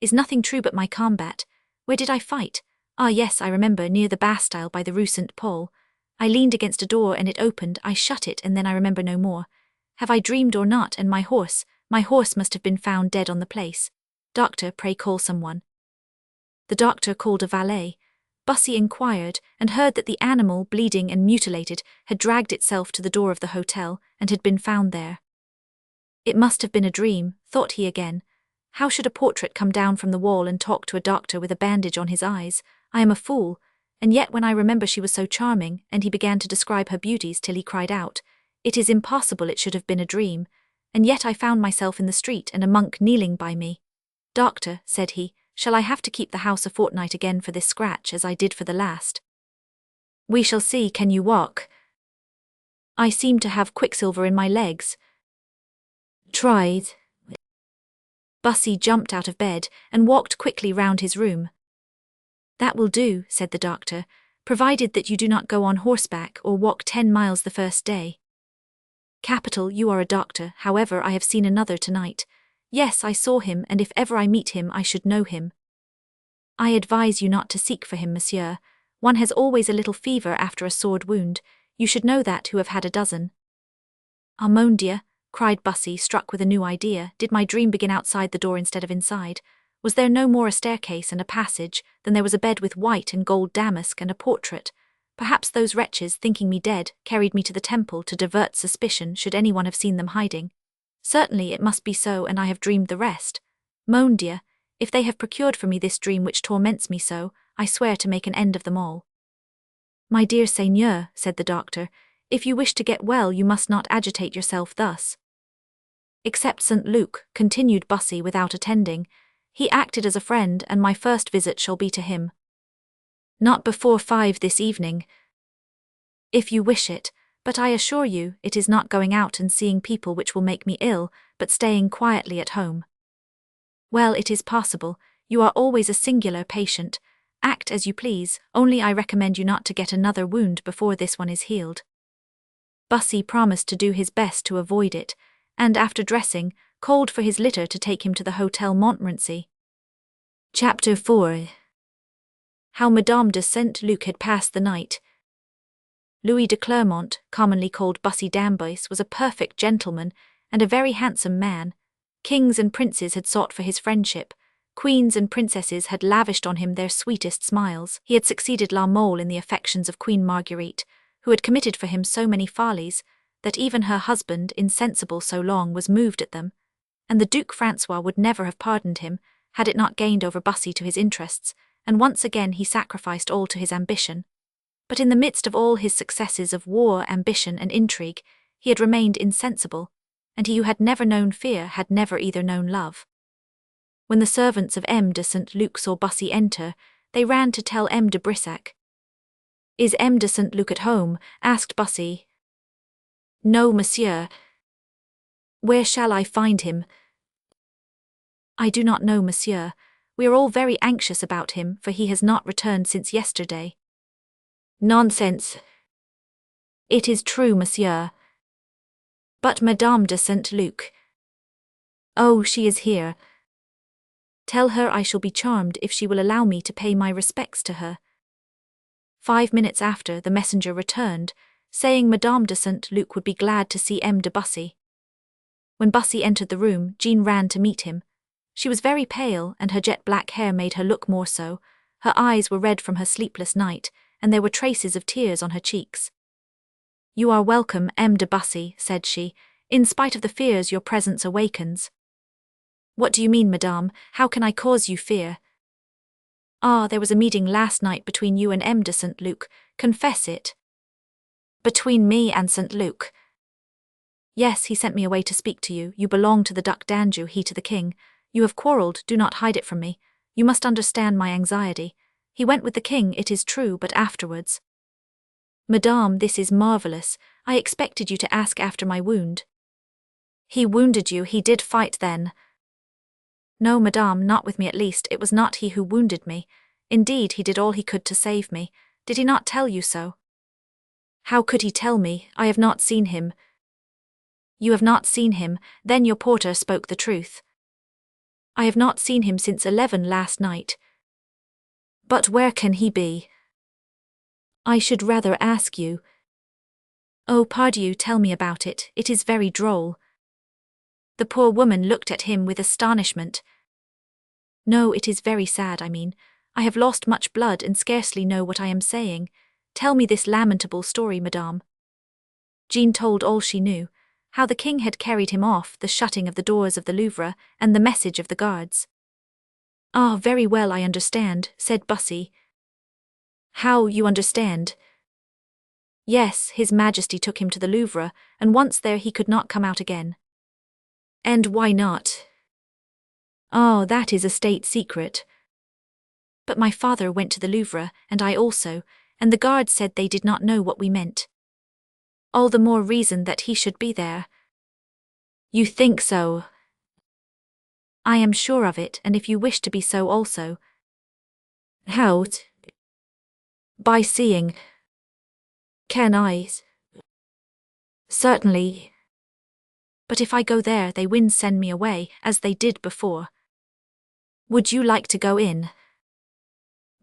Is nothing true but my combat? Where did I fight? Ah yes, I remember, near the Bastille by the Rue St. Paul. I leaned against a door and it opened, I shut it, and then I remember no more. Have I dreamed or not? And my horse must have been found dead on the place. Doctor, pray call someone. The doctor called a valet. Bussy inquired, and heard that the animal, bleeding and mutilated, had dragged itself to the door of the hotel, and had been found there. It must have been a dream, thought he again. How should a portrait come down from the wall and talk to a doctor with a bandage on his eyes? I am a fool. And yet when I remember she was so charming, and he began to describe her beauties till he cried out, it is impossible it should have been a dream, and yet I found myself in the street and a monk kneeling by me. Doctor, said he, shall I have to keep the house a fortnight again for this scratch, as I did for the last? We shall see. Can you walk? I seem to have quicksilver in my legs. Tried. Bussy jumped out of bed and walked quickly round his room. That will do, said the doctor, provided that you do not go on horseback or walk 10 miles the first day. Capital, you are a doctor. However, I have seen another tonight. Yes, I saw him, and if ever I meet him I should know him. I advise you not to seek for him, monsieur. One has always a little fever after a sword wound. You should know that who have had a dozen. Ah, mon Dieu, cried Bussy, struck with a new idea. Did my dream begin outside the door instead of inside? Was there no more a staircase and a passage than there was a bed with white and gold damask and a portrait? Perhaps those wretches, thinking me dead, carried me to the temple to divert suspicion should anyone have seen them hiding. Certainly it must be so, and I have dreamed the rest. Mon Dieu, if they have procured for me this dream which torments me so, I swear to make an end of them all. My dear seigneur, said the doctor, if you wish to get well you must not agitate yourself thus. Except St. Luc, continued Bussy without attending. He acted as a friend, and my first visit shall be to him. Not before 5 this evening. If you wish it, but I assure you, it is not going out and seeing people which will make me ill, but staying quietly at home. Well, it is possible. You are always a singular patient. Act as you please, only I recommend you not to get another wound before this one is healed. Bussy promised to do his best to avoid it, and after dressing, called for his litter to take him to the Hotel Montmorency. Chapter 4. How Madame de St. Luc had passed the night. Louis de Clermont, commonly called Bussy d'Amboise, was a perfect gentleman, and a very handsome man. Kings and princes had sought for his friendship. Queens and princesses had lavished on him their sweetest smiles. He had succeeded La Mole in the affections of Queen Marguerite, who had committed for him so many follies, that even her husband, insensible so long, was moved at them, and the Duke Francois would never have pardoned him, had it not gained over Bussy to his interests, and once again he sacrificed all to his ambition. But in the midst of all his successes of war, ambition, and intrigue, he had remained insensible, and he who had never known fear had never either known love. When the servants of M. de St. Luc saw Bussy enter, they ran to tell M. de Brissac. Is M. de St. Luc at home? Asked Bussy. No, monsieur. Where shall I find him? I do not know, monsieur. We are all very anxious about him, for he has not returned since yesterday. Nonsense. It is true, monsieur. But Madame de St. Luc. Oh, she is here. Tell her I shall be charmed if she will allow me to pay my respects to her. 5 minutes after, the messenger returned, saying Madame de St. Luc would be glad to see M. de Bussy. When Bussy entered the room, Jean ran to meet him. She was very pale, and her jet-black hair made her look more so. Her eyes were red from her sleepless night, and there were traces of tears on her cheeks. You are welcome, M. de Bussy, said she, in spite of the fears your presence awakens. What do you mean, madame? How can I cause you fear? Ah, there was a meeting last night between you and M. de St. Luc. Confess it. Between me and St. Luc? Yes, he sent me away to speak to you. You belong to the Duc d'Anjou, he to the king. You have quarrelled, do not hide it from me. You must understand my anxiety. He went with the king, it is true, but afterwards. Madame, this is marvellous. I expected you to ask after my wound. He wounded you, he did fight then. No, madame, not with me at least. It was not he who wounded me. Indeed, he did all he could to save me. Did he not tell you so? How could he tell me? I have not seen him. You have not seen him, then your porter spoke the truth. I have not seen him since 11 last night. But where can he be? I should rather ask you. Oh, pardieu, tell me about it, it is very droll. The poor woman looked at him with astonishment. No, it is very sad, I mean. I have lost much blood and scarcely know what I am saying. Tell me this lamentable story, madame. Jean told all she knew, how the king had carried him off, the shutting of the doors of the Louvre, and the message of the guards. Ah, very well, I understand, said Bussy. How, you understand? Yes, His Majesty took him to the Louvre, and once there he could not come out again. And why not? Oh, that is a state secret. But my father went to the Louvre, and I also, and the guards said they did not know what we meant. All the more reason that he should be there. You think so? I am sure of it, and if you wish to be so also. How? By seeing. Can I? Certainly. But if I go there, they will send me away, as they did before. Would you like to go in?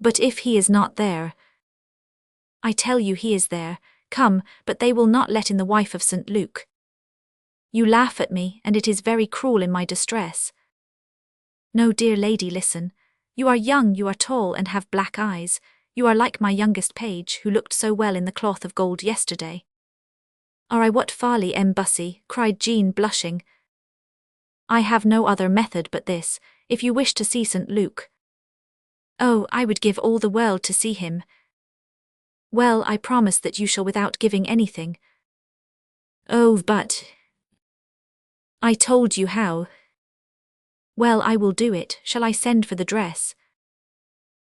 But if he is not there? I tell you he is there. Come, but they will not let in the wife of St. Luc. You laugh at me, and it is very cruel in my distress. No, dear lady, listen. You are young, you are tall, and have black eyes. You are like my youngest page, who looked so well in the cloth of gold yesterday. Are I what folly, M. Bussy, cried Jean, blushing. I have no other method but this, if you wish to see St. Luc. Oh, I would give all the world to see him. Well, I promise that you shall without giving anything. Oh, but... I told you how. Well, I will do it. Shall I send for the dress?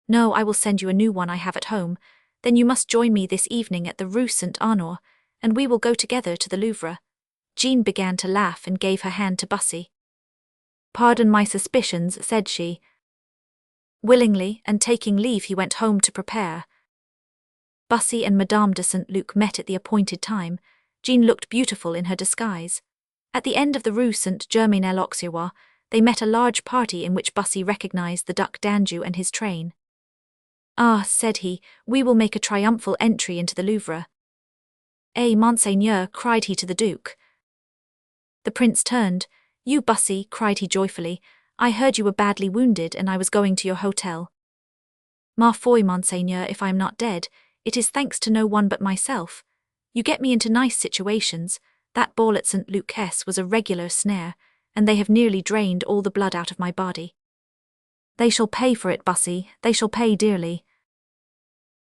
No, I will send you a new one I have at home. Then you must join me this evening at the Rue Saint-Honore, and we will go together to the Louvre. Jean began to laugh and gave her hand to Bussy. Pardon my suspicions, said she. Willingly, and taking leave he went home to prepare. Bussy and Madame de St. Luc met at the appointed time. Jean looked beautiful in her disguise. At the end of the Rue Saint-Germain-l'Auxerrois, they met a large party in which Bussy recognized the Duc d'Anjou and his train. Ah, said he, we will make a triumphal entry into the Louvre. Eh, Monseigneur, cried he to the Duke. The prince turned. You, Bussy, cried he joyfully, I heard you were badly wounded and I was going to your hotel. Ma foi, Monseigneur, if I am not dead, it is thanks to no one but myself. You get me into nice situations. That ball at St. Luc's was a regular snare, and they have nearly drained all the blood out of my body. They shall pay for it, Bussy, they shall pay dearly.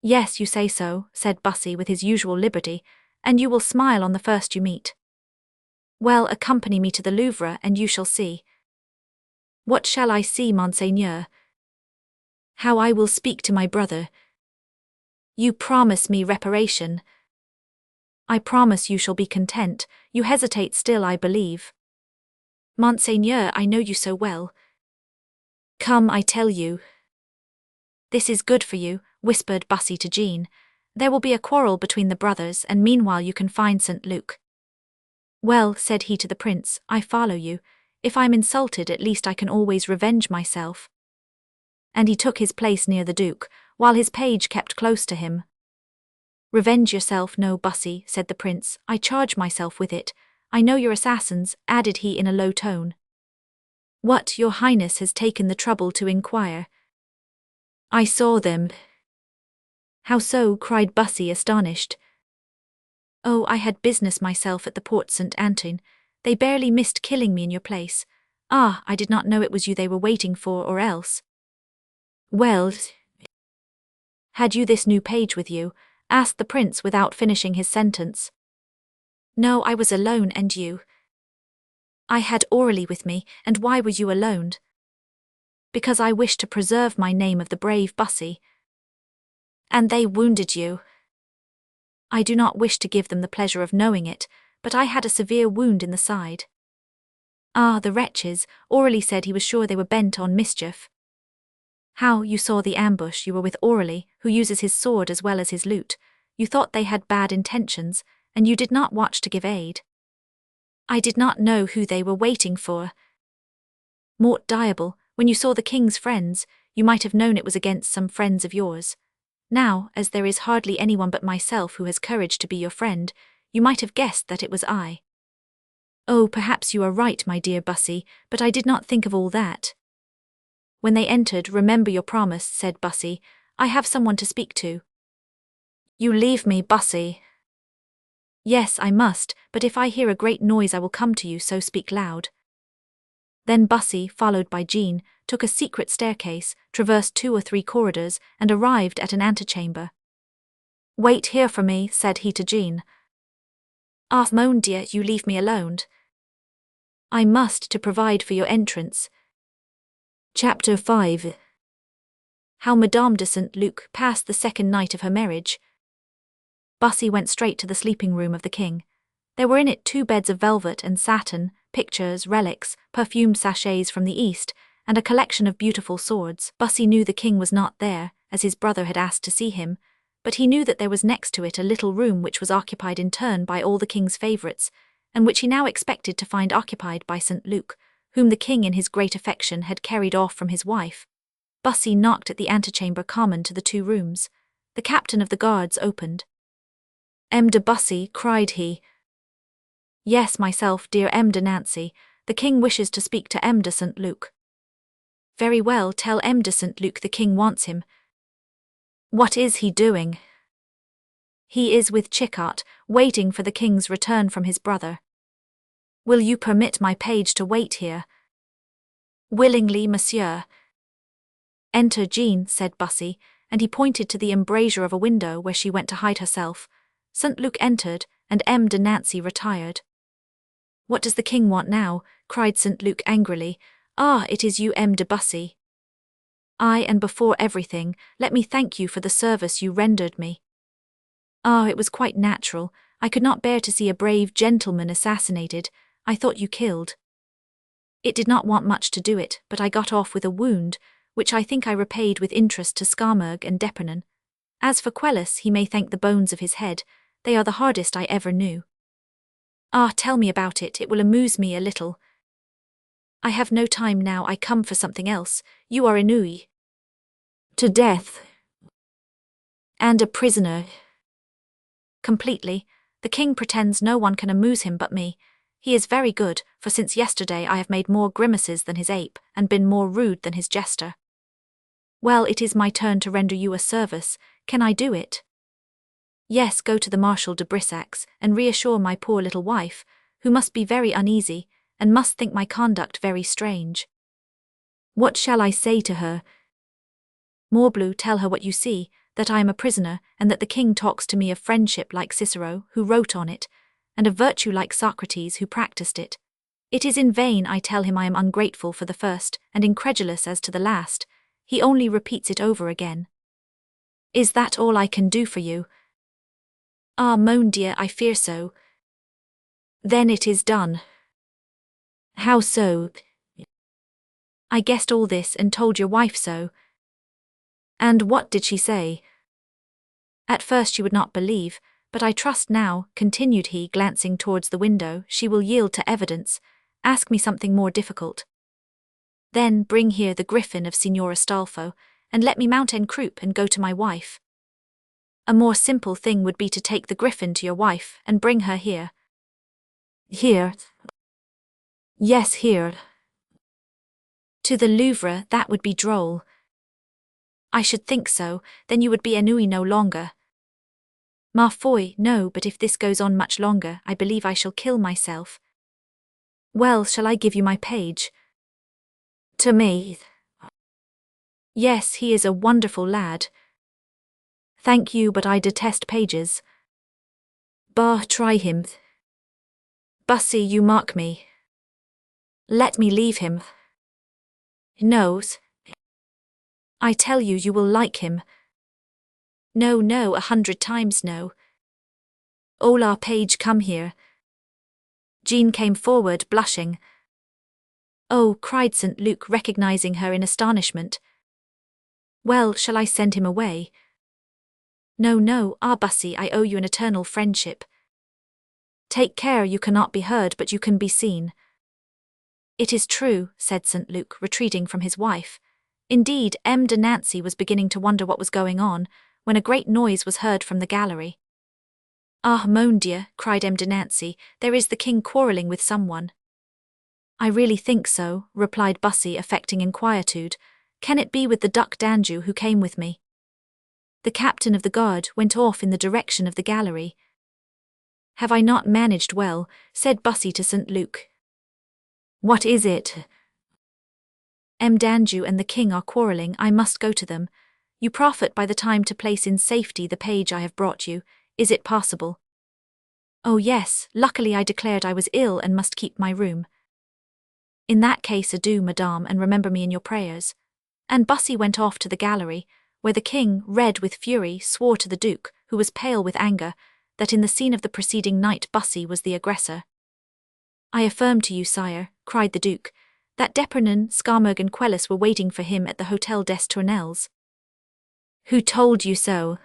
Yes, you say so, said Bussy with his usual liberty, and you will smile on the first you meet. Well, accompany me to the Louvre, and you shall see. What shall I see, Monseigneur? How I will speak to my brother. You promise me reparation. I promise you shall be content. You hesitate still, I believe. Monseigneur, I know you so well. Come, I tell you. This is good for you, whispered Bussy to Jean. There will be a quarrel between the brothers, and meanwhile you can find St. Luc. Well, said he to the prince, I follow you. If I'm insulted, at least I can always revenge myself. And he took his place near the Duke, while his page kept close to him. Revenge yourself, no, Bussy, said the prince, I charge myself with it. I know your assassins, added he in a low tone. What, your highness has taken the trouble to inquire? I saw them. How so? Cried Bussy, astonished. Oh, I had business myself at the Porte Saint-Antoine. They barely missed killing me in your place. Ah, I did not know it was you they were waiting for, or else. Well, had you this new page with you? Asked the prince without finishing his sentence. No, I was alone, and you? I had Aurelie with me, and why were you alone? Because I wished to preserve my name of the brave Bussy. And they wounded you. I do not wish to give them the pleasure of knowing it, but I had a severe wound in the side. Ah, the wretches, Aurelie said he was sure they were bent on mischief. How, you saw the ambush, you were with Aurelie, who uses his sword as well as his lute. You thought they had bad intentions, and you did not watch to give aid. I did not know who they were waiting for. Mort Diable, when you saw the king's friends, you might have known it was against some friends of yours. Now, as there is hardly anyone but myself who has courage to be your friend, you might have guessed that it was I. Oh, perhaps you are right, my dear Bussy, but I did not think of all that. When they entered, remember your promise, said Bussy. I have someone to speak to. You leave me, Bussy. Yes, I must, but if I hear a great noise I will come to you, so speak loud. Then Bussy, followed by Jean, took a secret staircase, traversed 2 or 3 corridors, and arrived at an antechamber. Wait here for me, said he to Jean. Ah, mon dear, you leave me alone. I must, to provide for your entrance. Chapter 5. How Madame de St-Luc passed the second night of her marriage. Bussy went straight to the sleeping room of the king. There were in it 2 beds of velvet and satin, pictures, relics, perfumed sachets from the East, and a collection of beautiful swords. Bussy knew the king was not there, as his brother had asked to see him, but he knew that there was next to it a little room which was occupied in turn by all the king's favourites, and which he now expected to find occupied by St-Luc, whom the king in his great affection had carried off from his wife. Bussy knocked at the antechamber common to the 2 rooms. The captain of the guards opened. M. de Bussy, cried he. Yes, myself, dear M. de Nancy. The king wishes to speak to M. de St-Luc. Very well, tell M. de St-Luc the king wants him. What is he doing? He is with Chicotte, waiting for the king's return from his brother. Will you permit my page to wait here? Willingly, monsieur. Enter Jean, said Bussy, and he pointed to the embrasure of a window where she went to hide herself. St-Luc entered, and M. de Nancy retired. What does the king want now? Cried St-Luc angrily. Ah, it is you, M. de Bussy. I, and before everything, let me thank you for the service you rendered me. Ah, it was quite natural. I could not bear to see a brave gentleman assassinated. I thought you killed. It did not want much to do it, but I got off with a wound, which I think I repaid with interest to Scamargue and D'Epernon. As for Quelus, he may thank the bones of his head. They are the hardest I ever knew. Ah, tell me about it, it will amuse me a little. I have no time now, I come for something else. You are ennuyé. To death. And a prisoner. Completely. The king pretends no one can amuse him but me. He is very good, for since yesterday I have made more grimaces than his ape, and been more rude than his jester. Well, it is my turn to render you a service. Can I do it? Yes, go to the Marshal de Brissac, and reassure my poor little wife, who must be very uneasy, and must think my conduct very strange. What shall I say to her? Morbleu, tell her what you see, that I am a prisoner, and that the king talks to me of friendship like Cicero, who wrote on it, and of virtue like Socrates, who practiced it. It is in vain I tell him I am ungrateful for the first, and incredulous as to the last. He only repeats it over again. Is that all I can do for you? Ah, mon dear, I fear so. Then it is done. How so? I guessed all this and told your wife so. And what did she say? At first she would not believe, but I trust now, continued he, glancing towards the window, she will yield to evidence. Ask me something more difficult. Then bring here the griffin of Signor Astolfo, and let me mount en croupe and go to my wife. A more simple thing would be to take the griffin to your wife and bring her here. Here? Yes, here. To the Louvre, that would be droll. I should think so, then you would be ennuyé no longer. Ma foi, no, but if this goes on much longer, I believe I shall kill myself. Well, shall I give you my page? To me. Yes, he is a wonderful lad. Thank you, but I detest pages. Bah, try him. Bussy, you mark me. Let me leave him. No. I tell you, you will like him. No, no, 100 times no. Ola, Page, come here. Jean came forward, blushing. Oh, cried St. Luke, recognizing her in astonishment. Well, shall I send him away? No, no, Bussy, I owe you an eternal friendship. Take care, you cannot be heard, but you can be seen. It is true, said St. Luke, retreating from his wife. Indeed, M. de Nancy was beginning to wonder what was going on, when a great noise was heard from the gallery. Ah, mon Dieu, cried M. de Nancy, there is the king quarrelling with someone. I really think so, replied Bussy, affecting inquietude. Can it be with the Duc d'Anjou who came with me? The captain of the guard went off in the direction of the gallery. Have I not managed well? Said Bussy to St. Luke. What is it? M. d'Anjou and the king are quarrelling, I must go to them. You profit by the time to place in safety the page I have brought you. Is it possible? Oh yes, luckily I declared I was ill and must keep my room. In that case adieu, madame, and remember me in your prayers. And Bussy went off to the gallery, where the king, red with fury, swore to the duke, who was pale with anger, that in the scene of the preceding night Bussy was the aggressor. I affirm to you, sire, cried the duke, that d'Epernon, Skarmogue and Quelus were waiting for him at the Hôtel des Tournelles. Who told you so?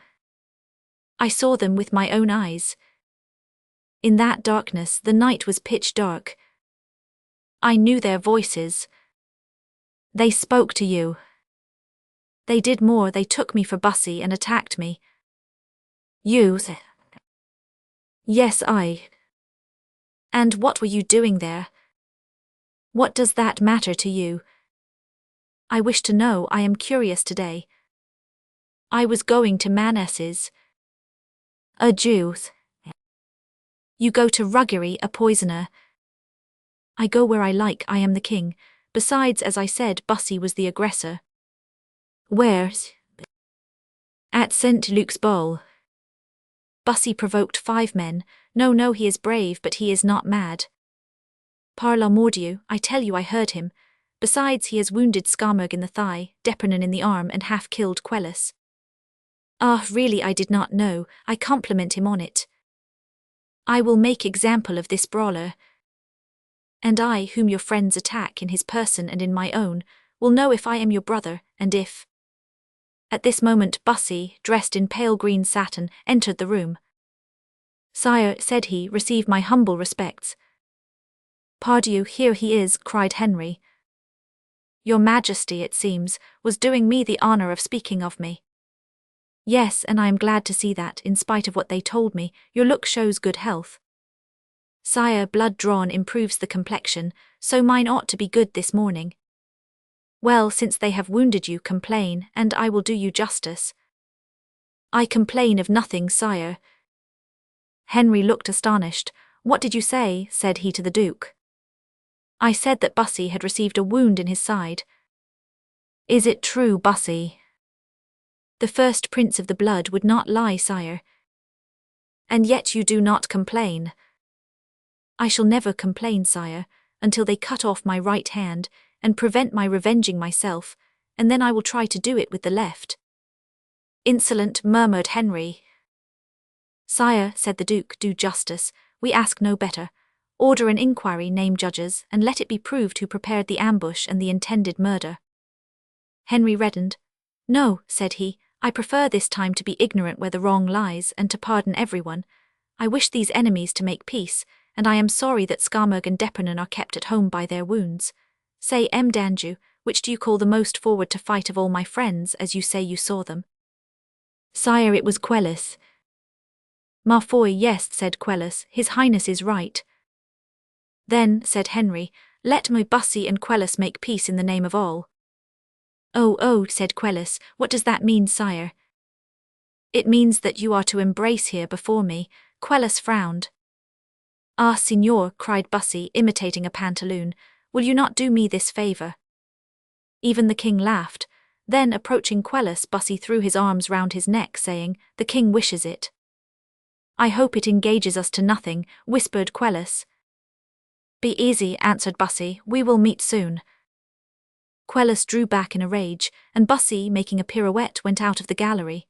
I saw them with my own eyes. In that darkness, the night was pitch dark. I knew their voices. They spoke to you. They did more, they took me for Bussy and attacked me. You? Yes, I. And what were you doing there? What does that matter to you? I wish to know, I am curious today. I was going to Maness's. A Jew. You go to Ruggery, a poisoner. I go where I like, I am the king. Besides, as I said, Bussy was the aggressor. Where? At St. Luke's ball. Bussy provoked 5 men. No, no, he is brave, but he is not mad. Par la Mordieu, I tell you I heard him. Besides, he has wounded Skarmogue in the thigh, d'Epernon in the arm, and half killed Quelus. Ah, really I did not know, I compliment him on it. I will make example of this brawler. And I, whom your friends attack in his person and in my own, will know if I am your brother, and if... At this moment Bussy, dressed in pale green satin, entered the room. Sire, said he, receive my humble respects. Pardieu, here he is, cried Henry. Your Majesty, it seems, was doing me the honour of speaking of me. Yes, and I am glad to see that, in spite of what they told me, your look shows good health. Sire, blood drawn improves the complexion, so mine ought to be good this morning. Well, since they have wounded you, complain, and I will do you justice. I complain of nothing, sire. Henry looked astonished. What did you say? Said he to the Duke. I said that Bussy had received a wound in his side. Is it true, Bussy? The first prince of the blood would not lie, sire. And yet you do not complain. I shall never complain, sire, until they cut off my right hand, and prevent my revenging myself, and then I will try to do it with the left. Insolent, murmured Henry. Sire, said the Duke, do justice, we ask no better. Order an inquiry, name judges, and let it be proved who prepared the ambush and the intended murder. Henry reddened. No, said he, I prefer this time to be ignorant where the wrong lies, and to pardon everyone. I wish these enemies to make peace, and I am sorry that Skarmogue and d'Epernon are kept at home by their wounds. Say, M. d'Anjou, which do you call the most forward to fight of all my friends, as you say you saw them? Sire, it was Quelus. Ma foi, yes, said Quelus, his highness is right. Then, said Henry, let my Bussy and Quelus make peace in the name of all. Oh, oh, said Quelus, what does that mean, sire? It means that you are to embrace here before me. Quelus frowned. Ah, signor, cried Bussy, imitating a pantaloon, will you not do me this favour? Even the king laughed. Then, approaching Quelus, Bussy threw his arms round his neck, saying, "The king wishes it." "I hope it engages us to nothing," whispered Quelus. "Be easy," answered Bussy, "we will meet soon." Quelus drew back in a rage, and Bussy, making a pirouette, went out of the gallery.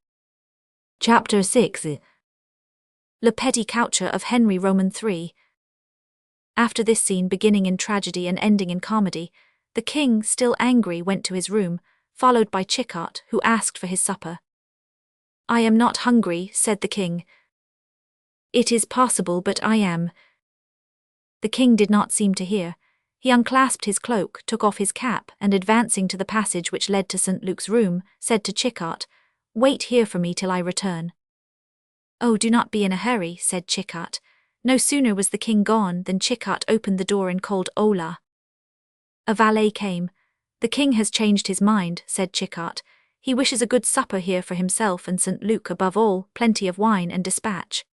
Chapter 6. Le Petit Coucher of Henry Roman III. After this scene, beginning in tragedy and ending in comedy, the king, still angry, went to his room, followed by Chicotte, who asked for his supper. "I am not hungry," said the king. "It is possible, but I am." The king did not seem to hear. He unclasped his cloak, took off his cap, and advancing to the passage which led to St. Luke's room, said to Chicotte, "Wait here for me till I return." "Oh, do not be in a hurry," said Chicotte. No sooner was the king gone than Chicotte opened the door and called Hola. A valet came. "The king has changed his mind," said Chicotte. "He wishes a good supper here for himself and St. Luke, above all, plenty of wine and dispatch."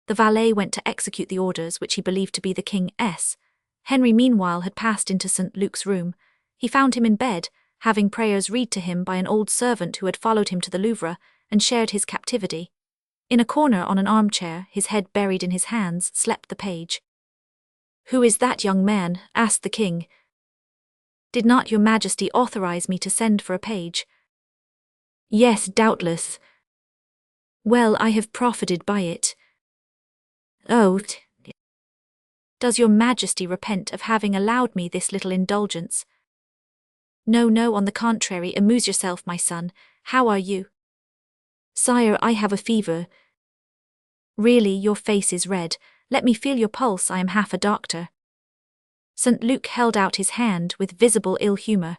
The valet went to execute the orders which he believed to be the king's. Henry meanwhile had passed into St. Luke's room. He found him in bed, having prayers read to him by an old servant who had followed him to the Louvre and shared his captivity. In a corner on an armchair, his head buried in his hands, slept the page. "Who is that young man?" asked the king. "Did not your majesty authorize me to send for a page?" "Yes, doubtless." "Well, I have profited by it." "Oh, does your majesty repent of having allowed me this little indulgence?" "No, no, on the contrary, amuse yourself, my son. How are you?" "Sire, I have a fever." "Really, your face is red. Let me feel your pulse, I am half a doctor." St. Luke held out his hand with visible ill humor.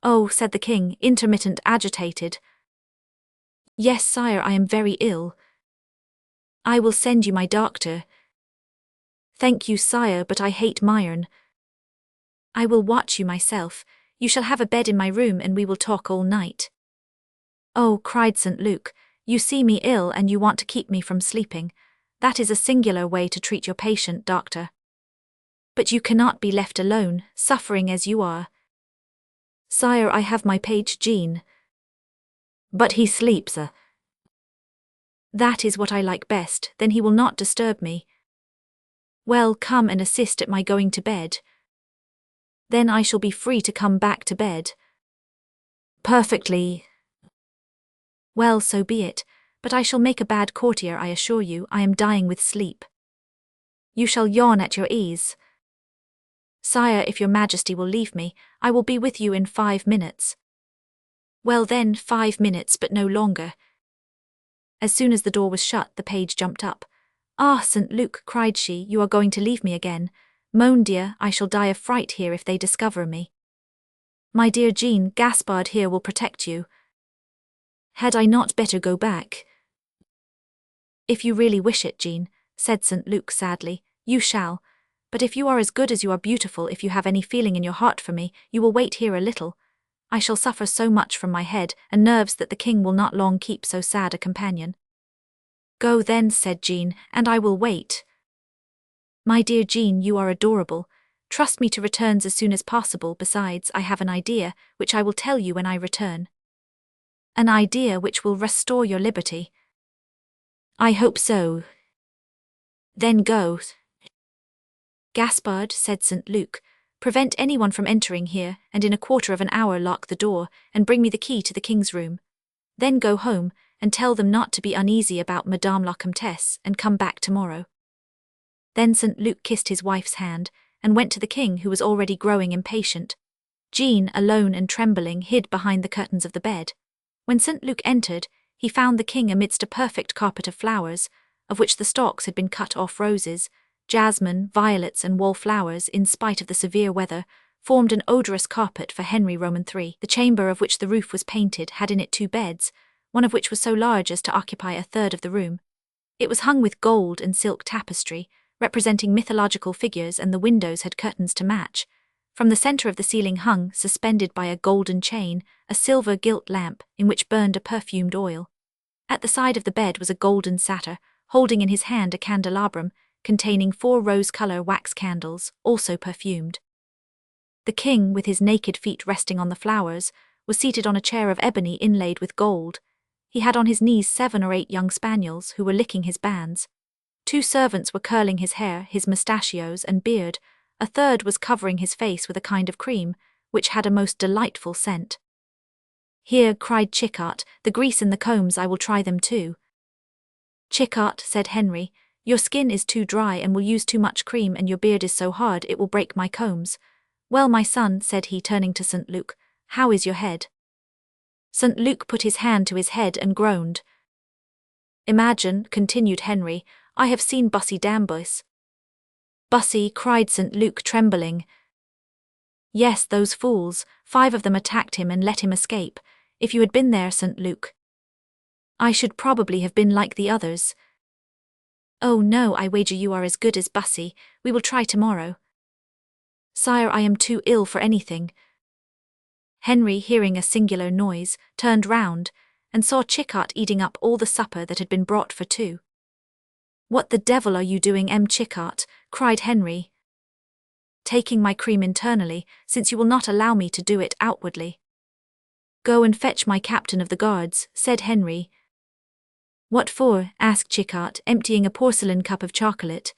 "Oh," said the king, intermittent, agitated. "Yes, sire, I am very ill." "I will send you my doctor." "Thank you, sire, but I hate Myron." "I will watch you myself. You shall have a bed in my room and we will talk all night." "Oh," cried St. Luke, "you see me ill and you want to keep me from sleeping. That is a singular way to treat your patient, doctor. But you cannot be left alone, suffering as you are." "Sire, I have my page Jean." "But he sleeps." "That is what I like best, then he will not disturb me." "Well, come and assist at my going to bed. Then I shall be free to come back to bed." "Perfectly." "Well, so be it, but I shall make a bad courtier, I assure you. I am dying with sleep." "You shall yawn at your ease." "Sire, if your majesty will leave me, I will be with you in 5 minutes." "Well then, 5 minutes, but no longer." As soon as the door was shut, the page jumped up. "Ah, St. Luke," cried she, "you are going to leave me again. Mon Dieu, I shall die of fright here if they discover me." "My dear Jean, Gaspard here will protect you." "Had I not better go back?" "If you really wish it, Jean," said St. Luke sadly, "you shall. But if you are as good as you are beautiful, if you have any feeling in your heart for me, you will wait here a little. I shall suffer so much from my head and nerves that the king will not long keep so sad a companion." "Go then," said Jean, "and I will wait." "My dear Jean, you are adorable. Trust me to returns as soon as possible. Besides, I have an idea, which I will tell you when I return." "An idea which will restore your liberty." "I hope so." "Then go." "Gaspard," said St. Luke, "prevent anyone from entering here, and in a quarter of an hour lock the door, and bring me the key to the king's room. Then go home, and tell them not to be uneasy about Madame la Comtesse, and come back tomorrow." Then St. Luke kissed his wife's hand, and went to the king, who was already growing impatient. Jean, alone and trembling, hid behind the curtains of the bed. When St. Luke entered, he found the king amidst a perfect carpet of flowers, of which the stalks had been cut off. Roses, jasmine, violets, and wallflowers, in spite of the severe weather, formed an odorous carpet for Henry Roman III. The chamber, of which the roof was painted, had in it 2 beds, one of which was so large as to occupy a third of the room. It was hung with gold and silk tapestry, representing mythological figures, and the windows had curtains to match. From the center of the ceiling hung, suspended by a golden chain, a silver gilt lamp, in which burned a perfumed oil. At the side of the bed was a golden satyr, holding in his hand a candelabrum, containing 4 rose-color wax candles, also perfumed. The king, with his naked feet resting on the flowers, was seated on a chair of ebony inlaid with gold. He had on his knees 7 or 8 young spaniels who were licking his bands. 2 servants were curling his hair, his mustachios and beard. A third was covering his face with a kind of cream, which had a most delightful scent. "Here," cried Chickart, "the grease and the combs, I will try them too." "Chickart," said Henry, "your skin is too dry and will use too much cream, and your beard is so hard it will break my combs." "Well, my son," said he, turning to St. Luke, "how is your head?" St. Luke put his hand to his head and groaned. "Imagine," continued Henry, "I have seen Bussy Damboise." "Bussy," cried St. Luke, trembling. "Yes, those fools, 5 of them attacked him and let him escape. If you had been there, St. Luke." "I should probably have been like the others." "Oh no, I wager you are as good as Bussy. We will try tomorrow." "Sire, I am too ill for anything." Henry, hearing a singular noise, turned round, and saw Chickart eating up all the supper that had been brought for 2. "What the devil are you doing, Chickart?" cried Henry. "Taking my cream internally, since you will not allow me to do it outwardly." "Go and fetch my captain of the guards," said Henry. "What for?" asked Chickart, emptying a porcelain cup of chocolate.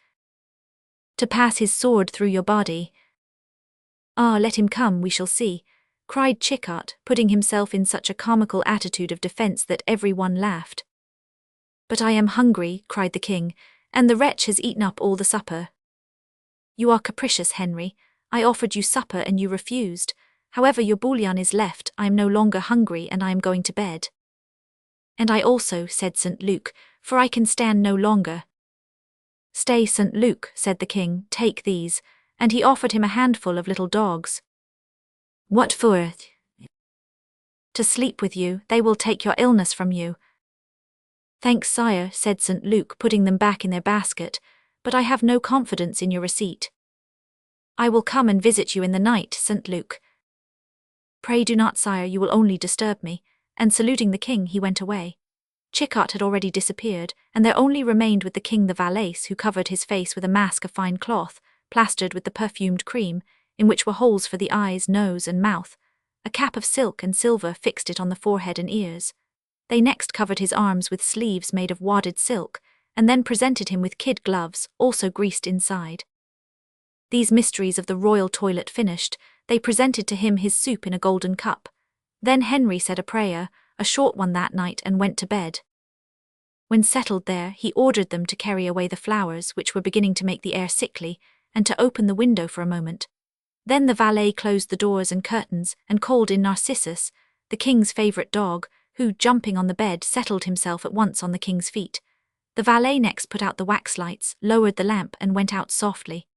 "To pass his sword through your body." "Ah, let him come, we shall see," cried Chickart, putting himself in such a comical attitude of defence that every one laughed. "But I am hungry," cried the king, "and the wretch has eaten up all the supper." "You are capricious, Henry. I offered you supper and you refused. However, your bouillon is left, I am no longer hungry and I am going to bed." "And I also," said St. Luke, "for I can stand no longer." "Stay, St. Luke," said the king, "take these," and he offered him a handful of little dogs. "What for?" "To sleep with you, they will take your illness from you." "Thanks, sire," said St. Luke, putting them back in their basket, "but I have no confidence in your receipt." "I will come and visit you in the night, St. Luke." "Pray do not, sire, you will only disturb me," and saluting the king he went away. Chickart had already disappeared, and there only remained with the king the valet who covered his face with a mask of fine cloth, plastered with the perfumed cream, in which were holes for the eyes, nose, and mouth. A cap of silk and silver fixed it on the forehead and ears. They next covered his arms with sleeves made of wadded silk, and then presented him with kid gloves, also greased inside. These mysteries of the royal toilet finished, they presented to him his soup in a golden cup. Then Henry said a prayer, a short one that night, and went to bed. When settled there, he ordered them to carry away the flowers, which were beginning to make the air sickly, and to open the window for a moment. Then the valet closed the doors and curtains and called in Narcissus, the king's favourite dog, who, jumping on the bed, settled himself at once on the king's feet. The valet next put out the wax lights, lowered the lamp, and went out softly.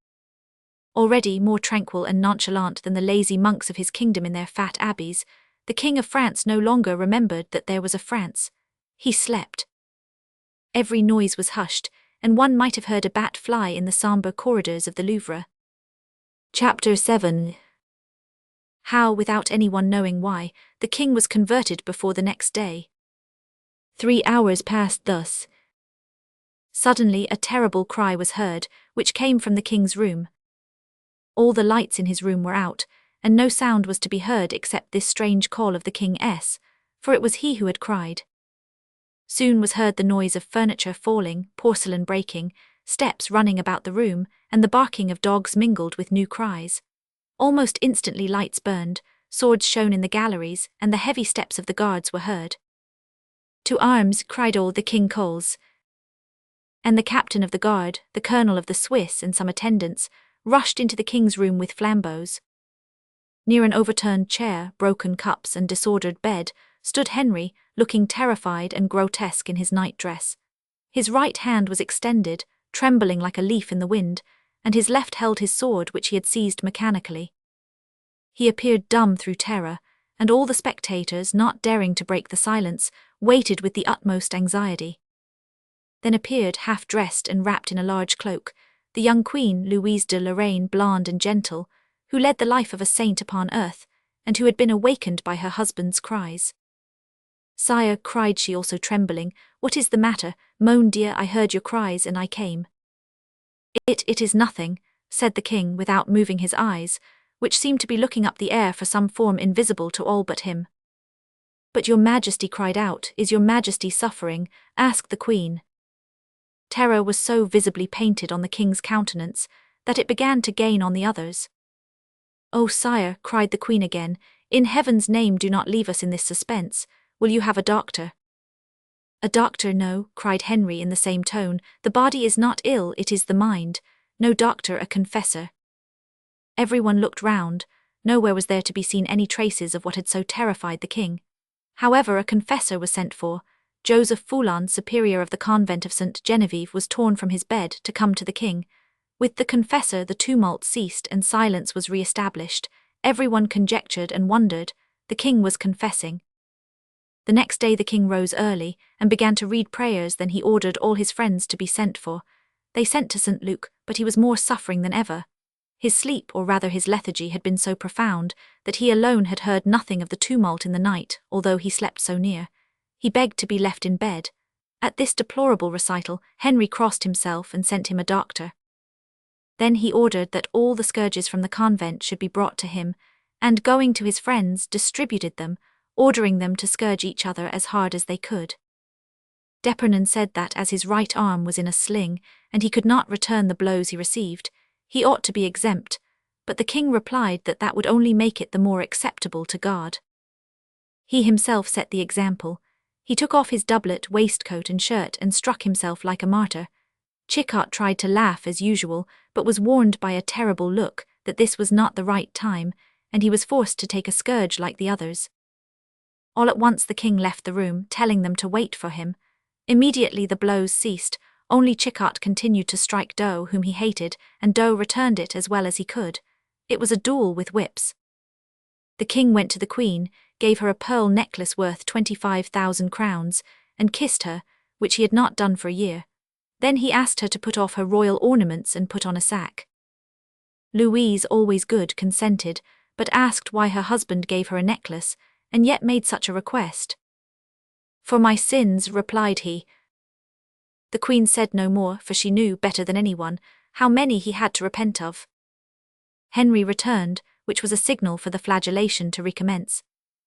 Already more tranquil and nonchalant than the lazy monks of his kingdom in their fat abbeys, the King of France no longer remembered that there was a France. He slept. Every noise was hushed, and one might have heard a bat fly in the sombre corridors of the Louvre. Chapter 7. How, without anyone knowing why, the king was converted before the next day. 3 hours passed thus. Suddenly a terrible cry was heard, which came from the king's room. All the lights in his room were out, and no sound was to be heard except this strange call of the King-S, for it was he who had cried. Soon was heard the noise of furniture falling, porcelain breaking, steps running about the room, and the barking of dogs mingled with new cries. Almost instantly lights burned, swords shone in the galleries, and the heavy steps of the guards were heard. "To arms!" cried all the king coles. And the captain of the guard, the colonel of the Swiss, and some attendants, rushed into the king's room with flambeaux. Near an overturned chair, broken cups, and disordered bed, stood Henry, looking terrified and grotesque in his night-dress. His right hand was extended, trembling like a leaf in the wind, and his left held his sword, which he had seized mechanically. He appeared dumb through terror, and all the spectators, not daring to break the silence, waited with the utmost anxiety. Then appeared, half-dressed and wrapped in a large cloak, the young queen, Louise de Lorraine, blonde and gentle, who led the life of a saint upon earth, and who had been awakened by her husband's cries. "Sire," cried she, also trembling, "what is the matter? Mon dear, I heard your cries and I came." It is nothing," said the king without moving his eyes, which seemed to be looking up the air for some form invisible to all but him. "But your Majesty," cried out, "is your Majesty suffering?" asked the Queen. Terror was so visibly painted on the king's countenance that it began to gain on the others. "Oh, sire," cried the Queen again, "in heaven's name do not leave us in this suspense. Will you have a doctor?" "A doctor, no," cried Henry in the same tone. "The body is not ill, it is the mind. No doctor, a confessor." Everyone looked round. Nowhere was there to be seen any traces of what had so terrified the king. However, a confessor was sent for. Joseph Foulon, superior of the convent of St. Genevieve, was torn from his bed to come to the king. With the confessor the tumult ceased and silence was re-established. Everyone conjectured and wondered. The king was confessing. The next day the king rose early and began to read prayers. Then he ordered all his friends to be sent for. They sent to St. Luke, but he was more suffering than ever. His sleep, or rather his lethargy, had been so profound that he alone had heard nothing of the tumult in the night, although he slept so near. He begged to be left in bed. At this deplorable recital, Henry crossed himself and sent him a doctor. Then he ordered that all the scourges from the convent should be brought to him, and going to his friends, distributed them, ordering them to scourge each other as hard as they could. D'Epernon said that as his right arm was in a sling, and he could not return the blows he received, he ought to be exempt, but the king replied that that would only make it the more acceptable to God. He himself set the example. He took off his doublet, waistcoat and shirt and struck himself like a martyr. Chicot tried to laugh as usual, but was warned by a terrible look that this was not the right time, and he was forced to take a scourge like the others. All at once the king left the room, telling them to wait for him. Immediately the blows ceased. Only Chicot continued to strike Doe, whom he hated, and Doe returned it as well as he could. It was a duel with whips. The king went to the queen, gave her a pearl necklace worth 25,000 crowns, and kissed her, which he had not done for a year. Then he asked her to put off her royal ornaments and put on a sack. Louise, always good, consented, but asked why her husband gave her a necklace, and yet made such a request. "For my sins," replied he. The queen said no more, for she knew, better than anyone, how many he had to repent of. Henry returned, which was a signal for the flagellation to recommence.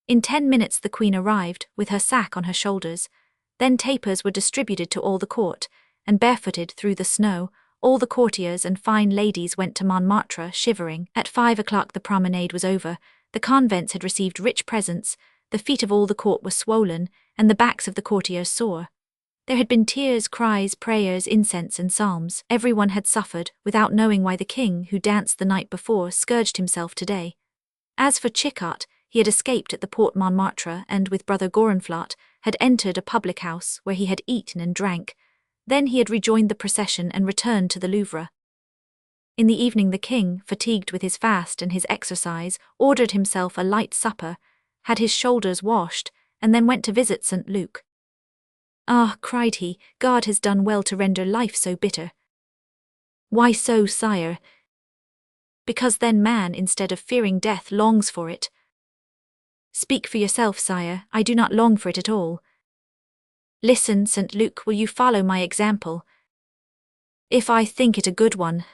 In 10 minutes the queen arrived, with her sack on her shoulders. Then tapers were distributed to all the court, and barefooted through the snow, all the courtiers and fine ladies went to Montmartre shivering. At 5 o'clock the promenade was over. The convents had received rich presents, the feet of all the court were swollen, and the backs of the courtiers sore. There had been tears, cries, prayers, incense and psalms. Everyone had suffered, without knowing why the king, who danced the night before, scourged himself today. As for Chicot, he had escaped at the Porte Montmartre and, with Brother Gorenflot, had entered a public house where he had eaten and drank. Then he had rejoined the procession and returned to the Louvre. In the evening the king, fatigued with his fast and his exercise, ordered himself a light supper, had his shoulders washed, and then went to visit St. Luke. "Ah," cried he, "God has done well to render life so bitter." "Why so, sire?" "Because then man, instead of fearing death, longs for it." "Speak for yourself, sire, I do not long for it at all." "Listen, St. Luke, will you follow my example?" "If I think it a good one."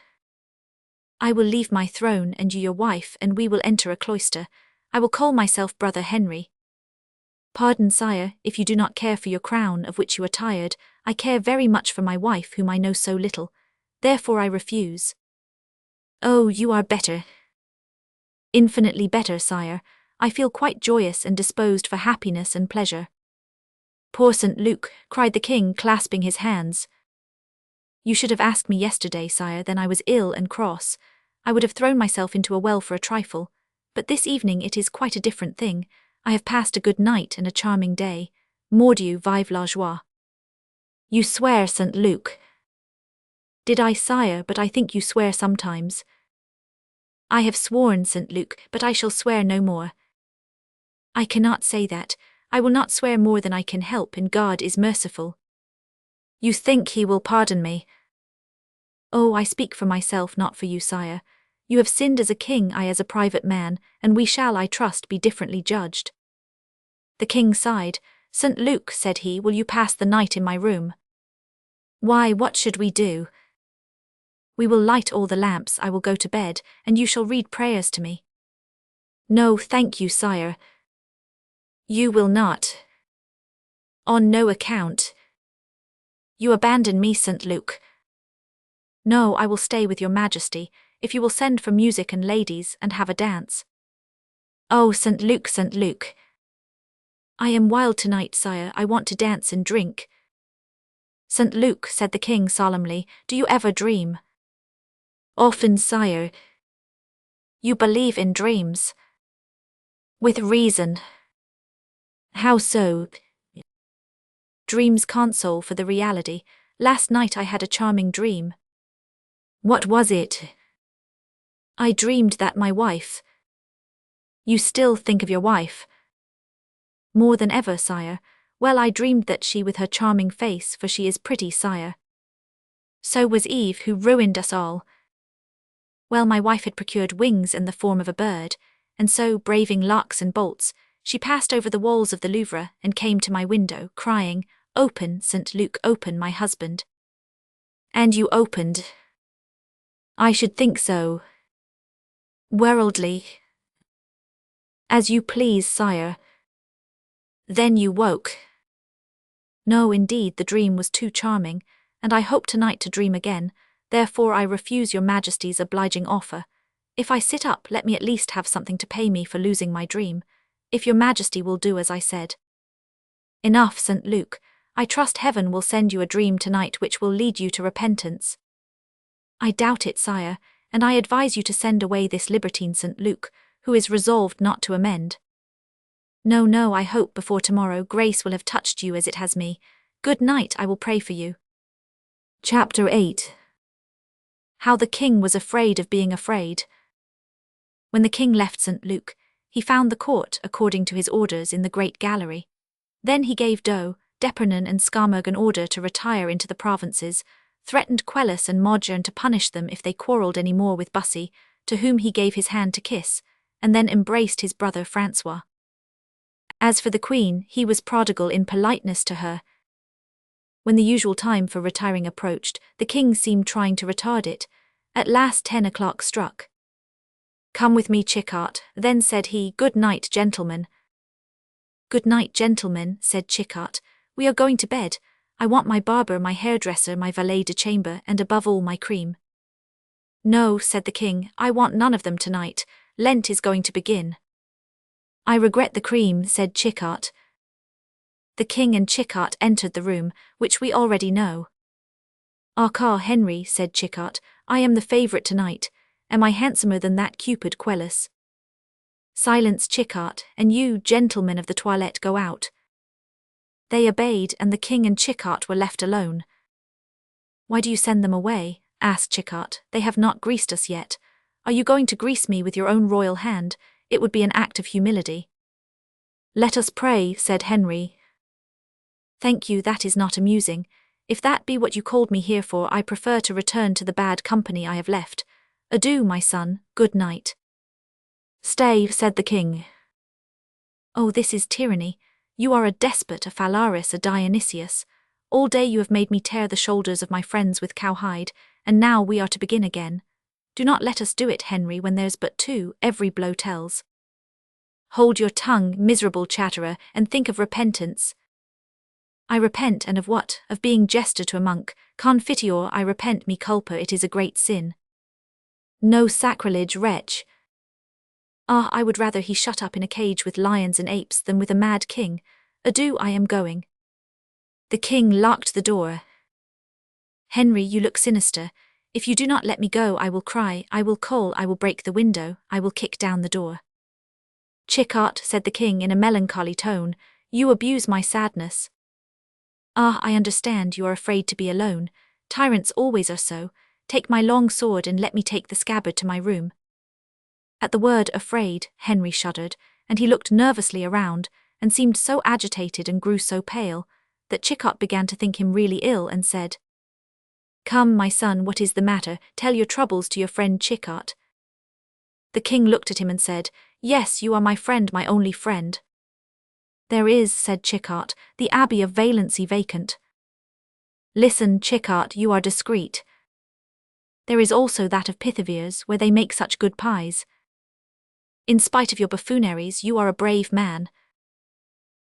"I will leave my throne and you your wife, and we will enter a cloister. I will call myself Brother Henry." "Pardon, sire, if you do not care for your crown, of which you are tired. I care very much for my wife, whom I know so little. Therefore I refuse." "Oh, you are better." "Infinitely better, sire. I feel quite joyous and disposed for happiness and pleasure." "Poor St. Luke," cried the king, clasping his hands. "You should have asked me yesterday, sire, then I was ill and cross. I would have thrown myself into a well for a trifle. But this evening it is quite a different thing. I have passed a good night and a charming day. Mordieu, vive la joie." "You swear, St. Luke." "Did I, sire? But I think you swear sometimes." "I have sworn, St. Luke, but I shall swear no more." "I cannot say that. I will not swear more than I can help, and God is merciful." "You think he will pardon me?" "Oh, I speak for myself, not for you, sire. You have sinned as a king, I as a private man, and we shall, I trust, be differently judged." The king sighed. "St. Luke," said he, "will you pass the night in my room?" "Why, what should we do?" "We will light all the lamps, I will go to bed, and you shall read prayers to me." No, thank you, sire. You will not. On no account. You abandon me, St. Luke. No, I will stay with your majesty, if you will send for music and ladies and have a dance. Oh, St. Luke, St. Luke. I am wild tonight, sire, I want to dance and drink. St. Luke, said the king solemnly, do you ever dream? Often, sire. You believe in dreams? With reason. How so? Dreams console for the reality. Last night I had a charming dream. What was it? I dreamed that my wife. You still think of your wife? More than ever, sire. Well, I dreamed that she with her charming face, for she is pretty, sire. So was Eve, who ruined us all. Well, my wife had procured wings in the form of a bird, and so, braving locks and bolts, she passed over the walls of the Louvre and came to my window, crying, Open, St. Luke, open, my husband. And you opened. I should think so. Worldly. As you please, sire. Then you woke. No, indeed, the dream was too charming, and I hope tonight to dream again, therefore I refuse your majesty's obliging offer. If I sit up, let me at least have something to pay me for losing my dream, if your majesty will do as I said. Enough, St. Luke, I trust heaven will send you a dream tonight which will lead you to repentance. I doubt it, sire, and I advise you to send away this libertine St. Luke, who is resolved not to amend. No, no, I hope before tomorrow grace will have touched you as it has me. Good night, I will pray for you. Chapter 8. How the king was afraid of being afraid. When the king left St. Luke, he found the court according to his orders in the great gallery. Then he gave Doe, D'Epernon and Skarmerg an order to retire into the provinces, threatened Quelus and Modron to punish them if they quarrelled any more with Bussy, to whom he gave his hand to kiss, and then embraced his brother Francois. As for the queen, he was prodigal in politeness to her. When the usual time for retiring approached, the king seemed trying to retard it. At last 10 o'clock struck. Come with me, Chickart, then said he, Good night, gentlemen. Good night, gentlemen, said Chickart. We are going to bed. I want my barber, my hairdresser, my valet de chamber, and above all my cream. No, said the king, I want none of them tonight. Lent is going to begin. I regret the cream, said Chickart. The king and Chickart entered the room, which we already know. Car Henry, said Chickart, I am the favourite tonight. Am I handsomer than that Cupid Quelus? Silence, Chickart, and you, gentlemen of the toilette, go out. They obeyed, and the king and Chickart were left alone. Why do you send them away? Asked Chickart. They have not greased us yet. Are you going to grease me with your own royal hand? It would be an act of humility. Let us pray, said Henry. Thank you, that is not amusing. If that be what you called me here for, I prefer to return to the bad company I have left. Adieu, my son, good night. Stay, said the king. Oh, this is tyranny. You are a despot, a Phalaris, a Dionysius. All day you have made me tear the shoulders of my friends with cowhide, and now we are to begin again. Do not let us do it, Henry, when there's but two, every blow tells. Hold your tongue, miserable chatterer, and think of repentance. I repent, and of what? Of being jester to a monk. Confiteor, I repent me culpa, it is a great sin. No sacrilege, wretch. Ah, I would rather he shut up in a cage with lions and apes than with a mad king. Adieu, I am going. The king locked the door. Henry, you look sinister. If you do not let me go, I will cry, I will call, I will break the window, I will kick down the door. Chickart, said the king in a melancholy tone, you abuse my sadness. Ah, I understand, you are afraid to be alone. Tyrants always are so. Take my long sword and let me take the scabbard to my room. At the word afraid, Henry shuddered, and he looked nervously around, and seemed so agitated and grew so pale, that Chickart began to think him really ill and said, Come, my son, what is the matter? Tell your troubles to your friend Chickart. The king looked at him and said, Yes, you are my friend, my only friend. There is, said Chickart, the Abbey of Valency vacant. Listen, Chickart, you are discreet. There is also that of Pithiviers, where they make such good pies. In spite of your buffooneries, you are a brave man.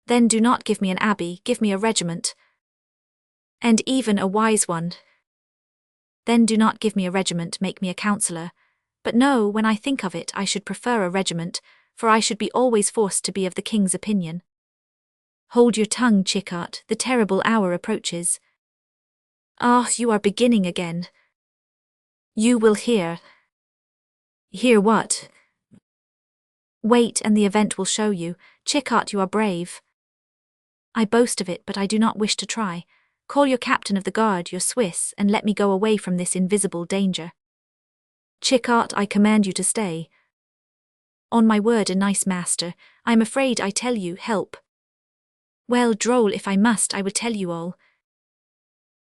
Then do not give me an abbey, give me a regiment. And even a wise one. Then do not give me a regiment, make me a counsellor. But no, when I think of it, I should prefer a regiment, for I should be always forced to be of the king's opinion. Hold your tongue, Chickart, the terrible hour approaches. Ah, you are beginning again. You will hear. Hear what? Wait, and the event will show you. Chickart, you are brave. I boast of it, but I do not wish to try. Call your captain of the guard, your Swiss, and let me go away from this invisible danger. Chickart, I command you to stay. On my word, a nice master, I am afraid I tell you, help. Well, droll, if I must, I would tell you all.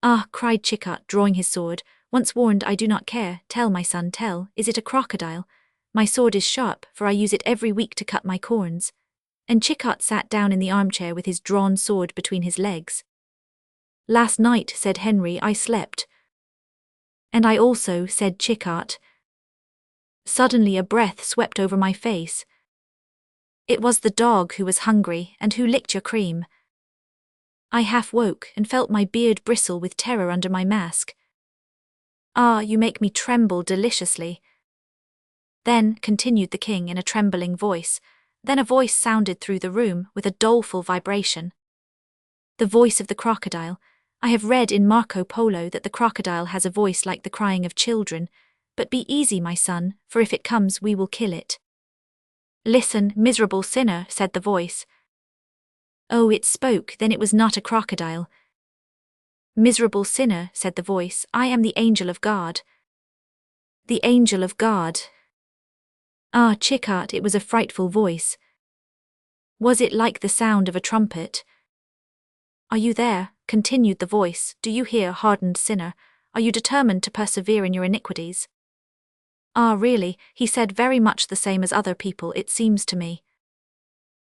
Ah, cried Chickart, drawing his sword, once warned I do not care, tell, my son, tell, is it a crocodile? My sword is sharp, for I use it every week to cut my corns. And Chickart sat down in the armchair with his drawn sword between his legs. Last night, said Henry, I slept. And I also, said Chickart. Suddenly a breath swept over my face. It was the dog who was hungry and who licked your cream. I half woke and felt my beard bristle with terror under my mask. Ah, you make me tremble deliciously. Then, continued the king in a trembling voice, then a voice sounded through the room with a doleful vibration. The voice of the crocodile. I have read in Marco Polo that the crocodile has a voice like the crying of children, but be easy, my son, for if it comes we will kill it. Listen, miserable sinner, said the voice. Oh, it spoke, then it was not a crocodile. Miserable sinner, said the voice, I am the angel of God. The angel of God. Ah, Chickart, it was a frightful voice. Was it like the sound of a trumpet? Are you there? Continued the voice. Do you hear, hardened sinner? Are you determined to persevere in your iniquities? Ah, really, he said, very much the same as other people, it seems to me.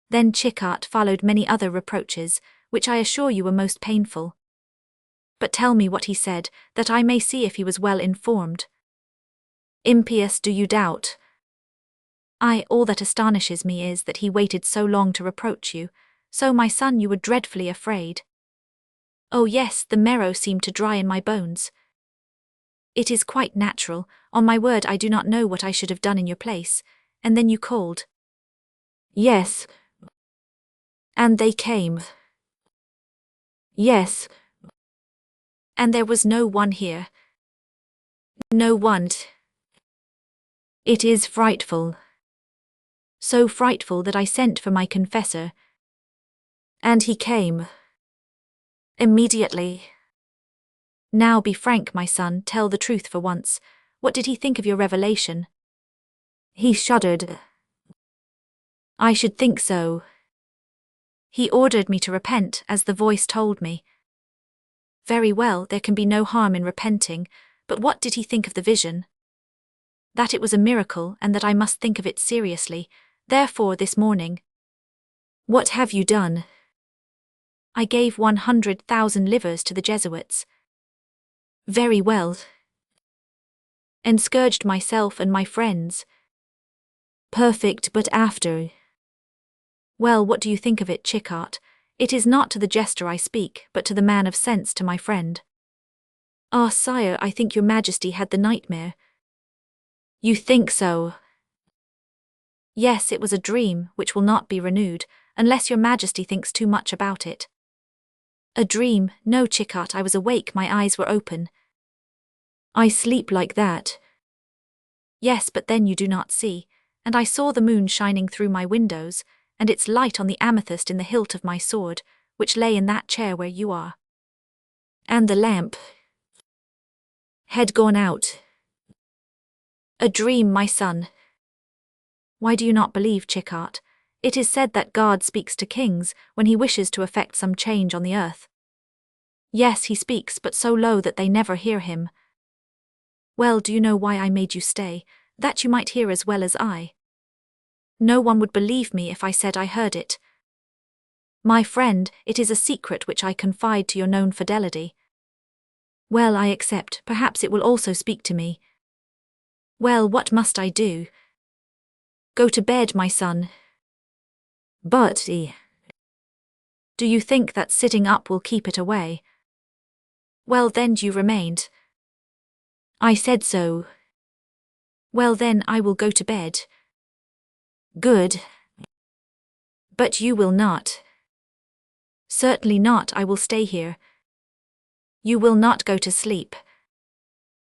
Then Chickart followed many other reproaches, which I assure you were most painful. But tell me what he said, that I may see if he was well informed. Impious, do you doubt? All that astonishes me is that he waited so long to reproach you. So, my son, you were dreadfully afraid. Oh yes, the marrow seemed to dry in my bones. It is quite natural, on my word I do not know what I should have done in your place, and then you called. Yes. And they came. Yes. And there was no one here. No one. It is frightful. So frightful that I sent for my confessor. And he came. Immediately. Now be frank, my son, tell the truth for once. What did he think of your revelation? He shuddered. I should think so. He ordered me to repent, as the voice told me. Very well, there can be no harm in repenting, but what did he think of the vision? That it was a miracle, and that I must think of it seriously. Therefore, this morning. What have you done? I gave 100,000 livres to the Jesuits. Very well. And scourged myself and my friends. Perfect, but after. Well, what do you think of it, Chickart? It is not to the jester I speak, but to the man of sense, to my friend. Ah, sire, I think your majesty had the nightmare. You think so? Yes, it was a dream, which will not be renewed, unless your majesty thinks too much about it. A dream? No, Chickart, I was awake, my eyes were open. I sleep like that. Yes, but then you do not see, and I saw the moon shining through my windows, and its light on the amethyst in the hilt of my sword, which lay in that chair where you are. And the lamp had gone out. A dream, my son. Why do you not believe, Chickart? It is said that God speaks to kings when he wishes to effect some change on the earth. Yes, he speaks, but so low that they never hear him. Well, do you know why I made you stay? That you might hear as well as I. No one would believe me if I said I heard it. My friend, it is a secret which I confide to your known fidelity. Well, I accept, perhaps it will also speak to me. Well, what must I do? Go to bed, my son. But, do you think that sitting up will keep it away? Well then you remained. I said so. Well then I will go to bed. Good. But you will not. Certainly not, I will stay here. You will not go to sleep.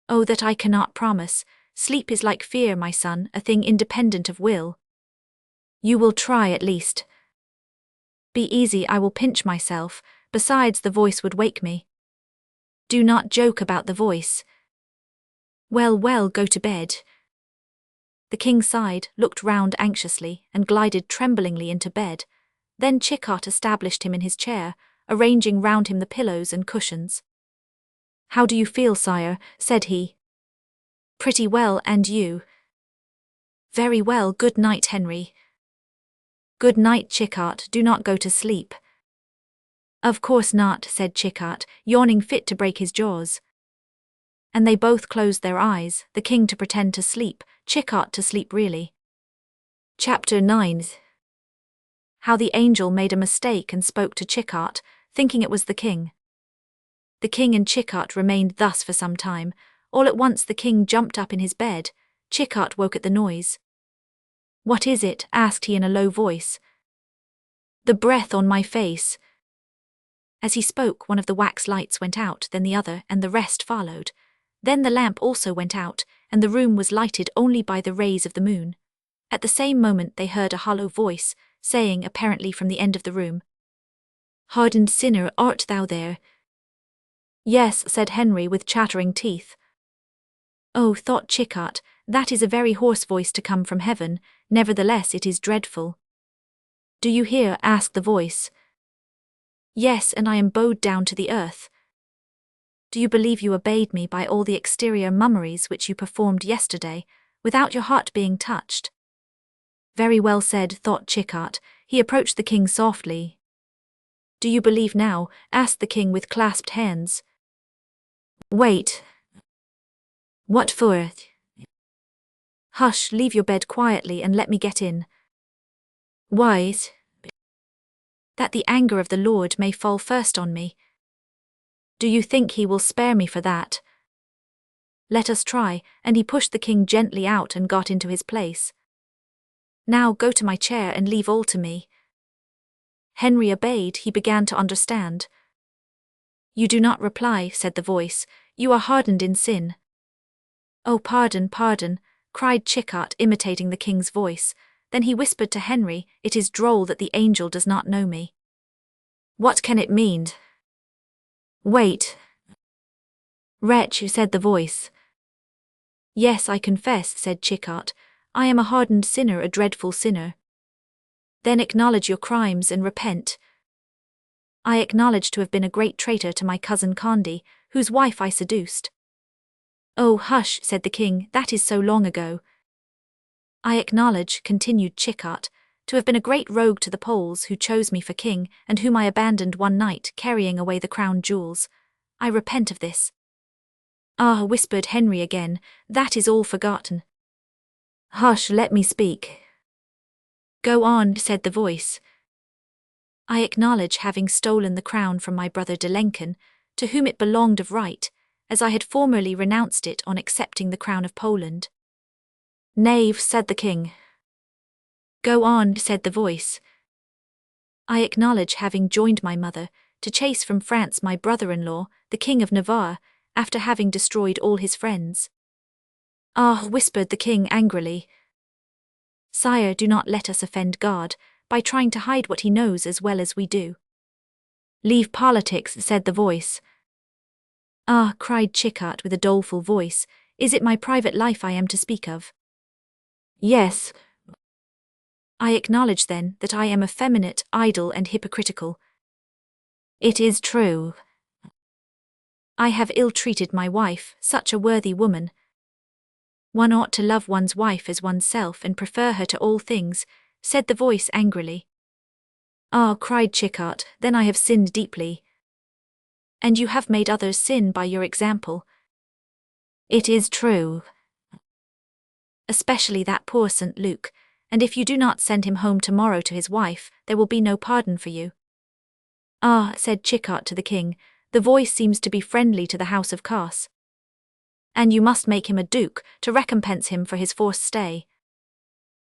Oh, that I cannot promise. Sleep is like fear, my son, a thing independent of will. You will try at least. Be easy, I will pinch myself, besides the voice would wake me. Do not joke about the voice. Well, well, go to bed. The king sighed, looked round anxiously, and glided tremblingly into bed. Then Chickart established him in his chair, arranging round him the pillows and cushions. How do you feel, sire? Said he. Pretty well, and you? Very well, good night, Henry. Good night, Chickart, do not go to sleep. Of course not, said Chickart, yawning fit to break his jaws. And they both closed their eyes, the king to pretend to sleep, Chickart to sleep really. Chapter 9. How the angel made a mistake and spoke to Chickart, thinking it was the king. The king and Chickart remained thus for some time. All at once the king jumped up in his bed. Chickart woke at the noise. What is it? Asked he in a low voice. The breath on my face. As he spoke, one of the wax lights went out, then the other, and the rest followed. Then the lamp also went out, and the room was lighted only by the rays of the moon. At the same moment they heard a hollow voice, saying, apparently from the end of the room, Hardened sinner, art thou there? Yes, said Henry with chattering teeth. Oh, thought Chickart, that is a very hoarse voice to come from heaven, nevertheless it is dreadful. Do you hear? Asked the voice. Yes, and I am bowed down to the earth. Do you believe you obeyed me by all the exterior mummeries which you performed yesterday, without your heart being touched? Very well said, thought Chickart. He approached the king softly. Do you believe now? Asked the king with clasped hands. Wait. What for? Hush, leave your bed quietly and let me get in. Why? That the anger of the Lord may fall first on me. Do you think he will spare me for that? Let us try, and he pushed the king gently out and got into his place. Now go to my chair and leave all to me. Henry obeyed, he began to understand. You do not reply, said the voice, you are hardened in sin. Oh, pardon, pardon, cried Chickart, imitating the king's voice. Then he whispered to Henry, it is droll that the angel does not know me. What can it mean? Wait. Wretch, said the voice. Yes, I confess, said Chickart, I am a hardened sinner, a dreadful sinner. Then acknowledge your crimes and repent. I acknowledge to have been a great traitor to my cousin Condi, whose wife I seduced. Oh, hush, said the king, that is so long ago. I acknowledge, continued Chickart, to have been a great rogue to the Poles who chose me for king and whom I abandoned one night, carrying away the crown jewels. I repent of this. Ah, whispered Henry again, that is all forgotten. Hush, let me speak. Go on, said the voice. I acknowledge having stolen the crown from my brother de Lenken, to whom it belonged of right, as I had formerly renounced it on accepting the crown of Poland. Knave, said the king. Go on, said the voice. I acknowledge having joined my mother to chase from France my brother-in-law, the king of Navarre, after having destroyed all his friends. Ah, whispered the king angrily. Sire, do not let us offend God by trying to hide what he knows as well as we do. Leave politics, said the voice. Ah, cried Chickart with a doleful voice, is it my private life I am to speak of? Yes. I acknowledge then that I am effeminate, idle and hypocritical. It is true. I have ill-treated my wife, such a worthy woman. One ought to love one's wife as oneself and prefer her to all things, said the voice angrily. Ah, cried Chickart, then I have sinned deeply. And you have made others sin by your example. It is true. Especially that poor St. Luke, and if you do not send him home tomorrow to his wife, there will be no pardon for you." "Ah," said Chicot to the king, "the voice seems to be friendly to the house of Cos. And you must make him a duke, to recompense him for his forced stay."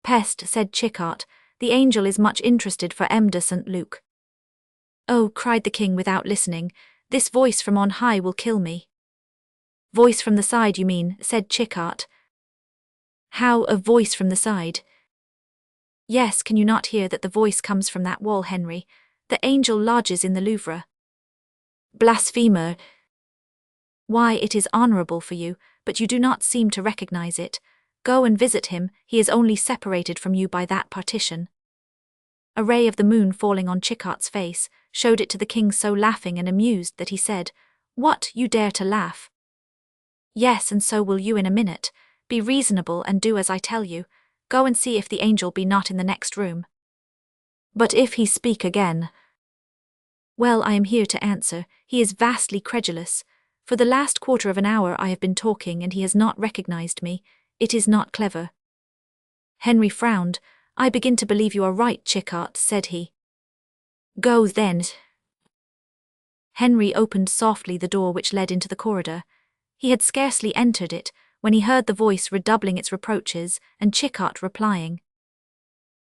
"Peste," said Chicot, "the angel is much interested for M. de St. Luc." "Oh," cried the king without listening, "this voice from on high will kill me." "Voice from the side, you mean," said Chicot. "How, a voice from the side?" "Yes, can you not hear that the voice comes from that wall, Henry? The angel lodges in the Louvre." "Blasphemer!" "Why, it is honorable for you, but you do not seem to recognize it. Go and visit him, he is only separated from you by that partition." A ray of the moon falling on Chicot's face showed it to the king so laughing and amused that he said, "What, you dare to laugh?" "Yes, and so will you in a minute. Be reasonable and do as I tell you. Go and see if the angel be not in the next room." "But if he speak again?" "Well, I am here to answer. He is vastly credulous. For the last quarter of an hour I have been talking and he has not recognized me. It is not clever." Henry frowned. "I begin to believe you are right, Chicot," said he. "Go then." Henry opened softly the door which led into the corridor. He had scarcely entered it when he heard the voice redoubling its reproaches and Chicot replying.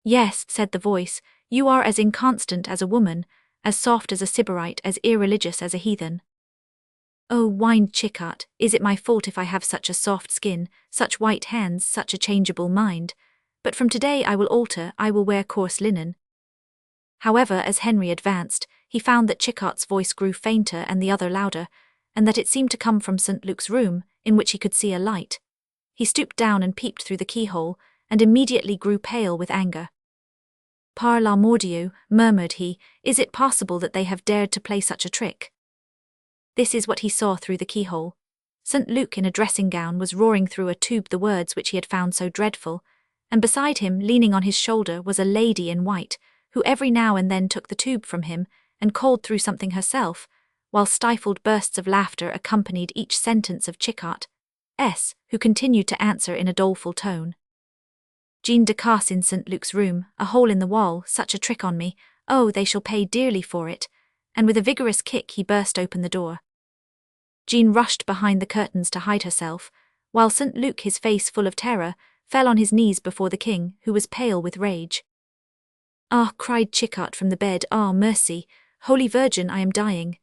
"Yes," said the voice, "you are as inconstant as a woman, as soft as a sybarite, as irreligious as a heathen." "Oh," whined Chicot, "is it my fault if I have such a soft skin, such white hands, such a changeable mind? But from today I will alter, I will wear coarse linen." However, as Henry advanced, he found that Chicot's voice grew fainter and the other louder, and that it seemed to come from St. Luc's room, in which he could see a light. He stooped down and peeped through the keyhole, and immediately grew pale with anger. "Par la mordieu," murmured he, "is it possible that they have dared to play such a trick?" This is what he saw through the keyhole. St. Luc in a dressing gown was roaring through a tube the words which he had found so dreadful, and beside him, leaning on his shoulder, was a lady in white, who every now and then took the tube from him and called through something herself, while stifled bursts of laughter accompanied each sentence of Chicot, who continued to answer in a doleful tone. "Jean de Cos in St. Luc's room, a hole in the wall, such a trick on me, oh, they shall pay dearly for it," and with a vigorous kick he burst open the door. Jean rushed behind the curtains to hide herself, while St. Luc, his face full of terror, fell on his knees before the king, who was pale with rage. "Ah," cried Chicot from the bed, "ah, mercy! Holy Virgin, I am dying."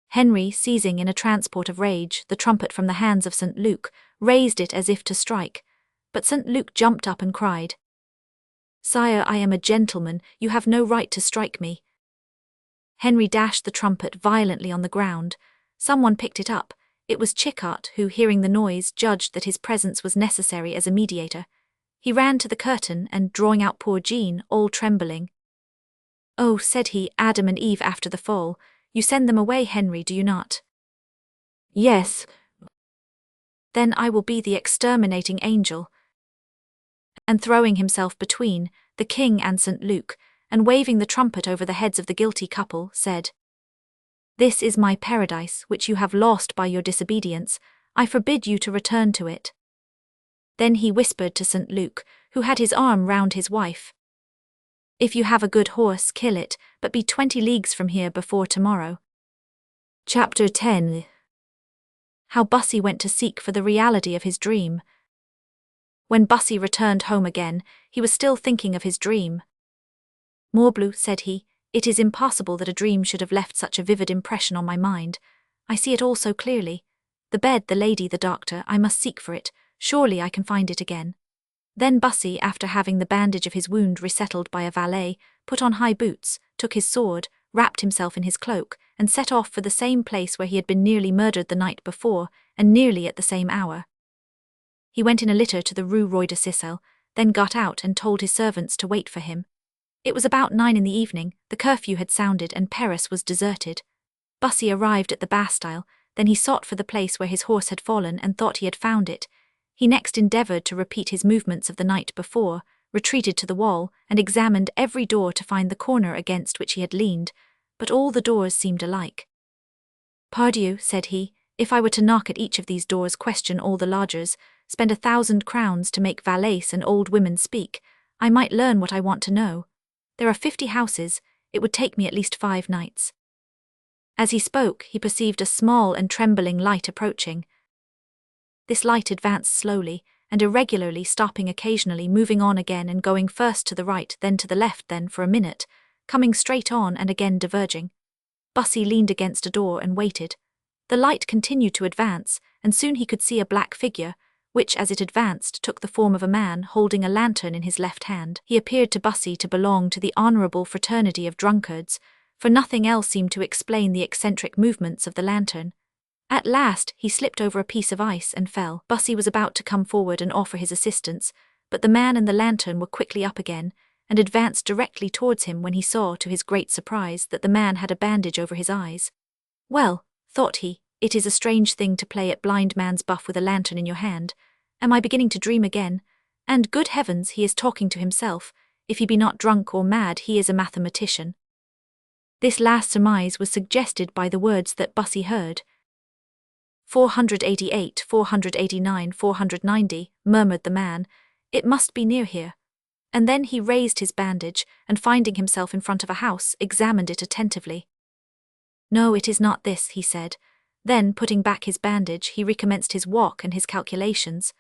Henry, seizing in a transport of rage the trumpet from the hands of St. Luc, raised it as if to strike, but St. Luc jumped up and cried, "Sire, I am a gentleman, you have no right to strike me." Henry dashed the trumpet violently on the ground. Someone picked it up. It was Chicot, who, hearing the noise, judged that his presence was necessary as a mediator. He ran to the curtain and, drawing out poor Jean, all trembling, "Oh," said he, "Adam and Eve after the fall. You send them away, Henry, do you not?" "Yes." "Then I will be the exterminating angel." And throwing himself between the king and St. Luc, and waving the trumpet over the heads of the guilty couple, said, "This is my paradise, which you have lost by your disobedience. I forbid you to return to it." Then he whispered to St. Luc, who had his arm round his wife, "If you have a good horse, kill it, but be 20 leagues from here before tomorrow." Chapter 10. How Bussy went to seek for the reality of his dream. When Bussy returned home again, he was still thinking of his dream. "Morbleu," said he, "it is impossible that a dream should have left such a vivid impression on my mind. I see it all so clearly. The bed, the lady, the doctor, I must seek for it. Surely I can find it again." Then Bussy, after having the bandage of his wound resettled by a valet, put on high boots, took his sword, wrapped himself in his cloak, and set off for the same place where he had been nearly murdered the night before, and nearly at the same hour. He went in a litter to the Rue Roy de Sicel, then got out and told his servants to wait for him. It was about 9 in the evening, the curfew had sounded and Paris was deserted. Bussy arrived at the Bastille, then he sought for the place where his horse had fallen and thought he had found it. He next endeavoured to repeat his movements of the night before, retreated to the wall, and examined every door to find the corner against which he had leaned, but all the doors seemed alike. "Pardieu," said he, "if I were to knock at each of these doors, question all the lodgers, spend 1,000 crowns to make valets and old women speak, I might learn what I want to know. There are 50 houses, it would take me at least 5 nights. As he spoke, he perceived a small and trembling light approaching. This light advanced slowly and irregularly, stopping occasionally, moving on again and going first to the right, then to the left, then for a minute, coming straight on and again diverging. Bussy leaned against a door and waited. The light continued to advance, and soon he could see a black figure, which, as it advanced, took the form of a man holding a lantern in his left hand. He appeared to Bussy to belong to the honourable fraternity of drunkards, for nothing else seemed to explain the eccentric movements of the lantern. At last, he slipped over a piece of ice and fell. Bussy was about to come forward and offer his assistance, but the man and the lantern were quickly up again, and advanced directly towards him when he saw, to his great surprise, that the man had a bandage over his eyes. Well, thought he, it is a strange thing to play at blind man's buff with a lantern in your hand. Am I beginning to dream again? And good heavens, he is talking to himself. If he be not drunk or mad, he is a mathematician. This last surmise was suggested by the words that Bussy heard. 488, 489, 490, murmured the man. It must be near here. And then he raised his bandage, and finding himself in front of a house, examined it attentively. No, it is not this, he said. Then, putting back his bandage, he recommenced his walk and his calculations.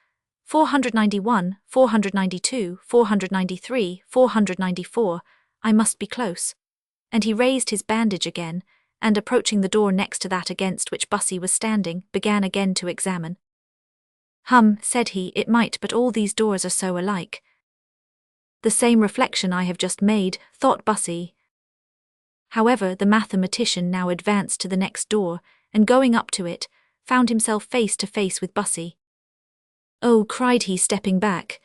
491, 492, 493, 494, I must be close. And he raised his bandage again, and approaching the door next to that against which Bussy was standing, began again to examine. Said he, it might, but all these doors are so alike. The same reflection I have just made, thought Bussy. However, the mathematician now advanced to the next door, and going up to it, found himself face to face with Bussy. Oh, cried he, stepping back.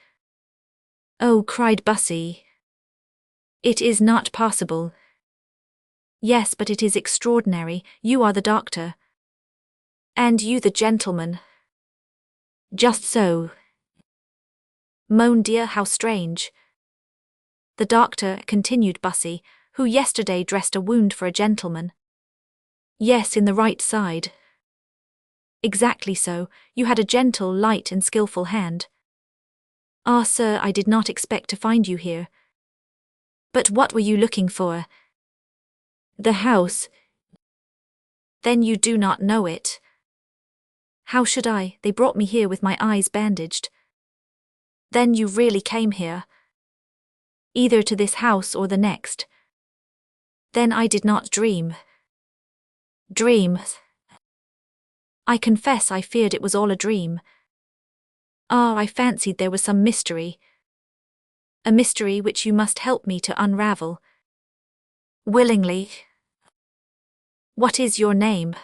Oh, cried Bussy. It is not possible. Yes, but it is extraordinary. You are the doctor. And you the gentleman. Just so. Mon Dieu, how strange. The doctor, continued Bussy, who yesterday dressed a wound for a gentleman. Yes, in the right side. Exactly so, you had a gentle, light and skilful hand. Ah, sir, I did not expect to find you here. But what were you looking for? The house. Then you do not know it. How should I? They brought me here with my eyes bandaged. Then you really came here? Either to this house or the next. Then I did not dream. Dream. I confess I feared it was all a dream. Ah, I fancied there was some mystery. A mystery which you must help me to unravel. Willingly. What is your name?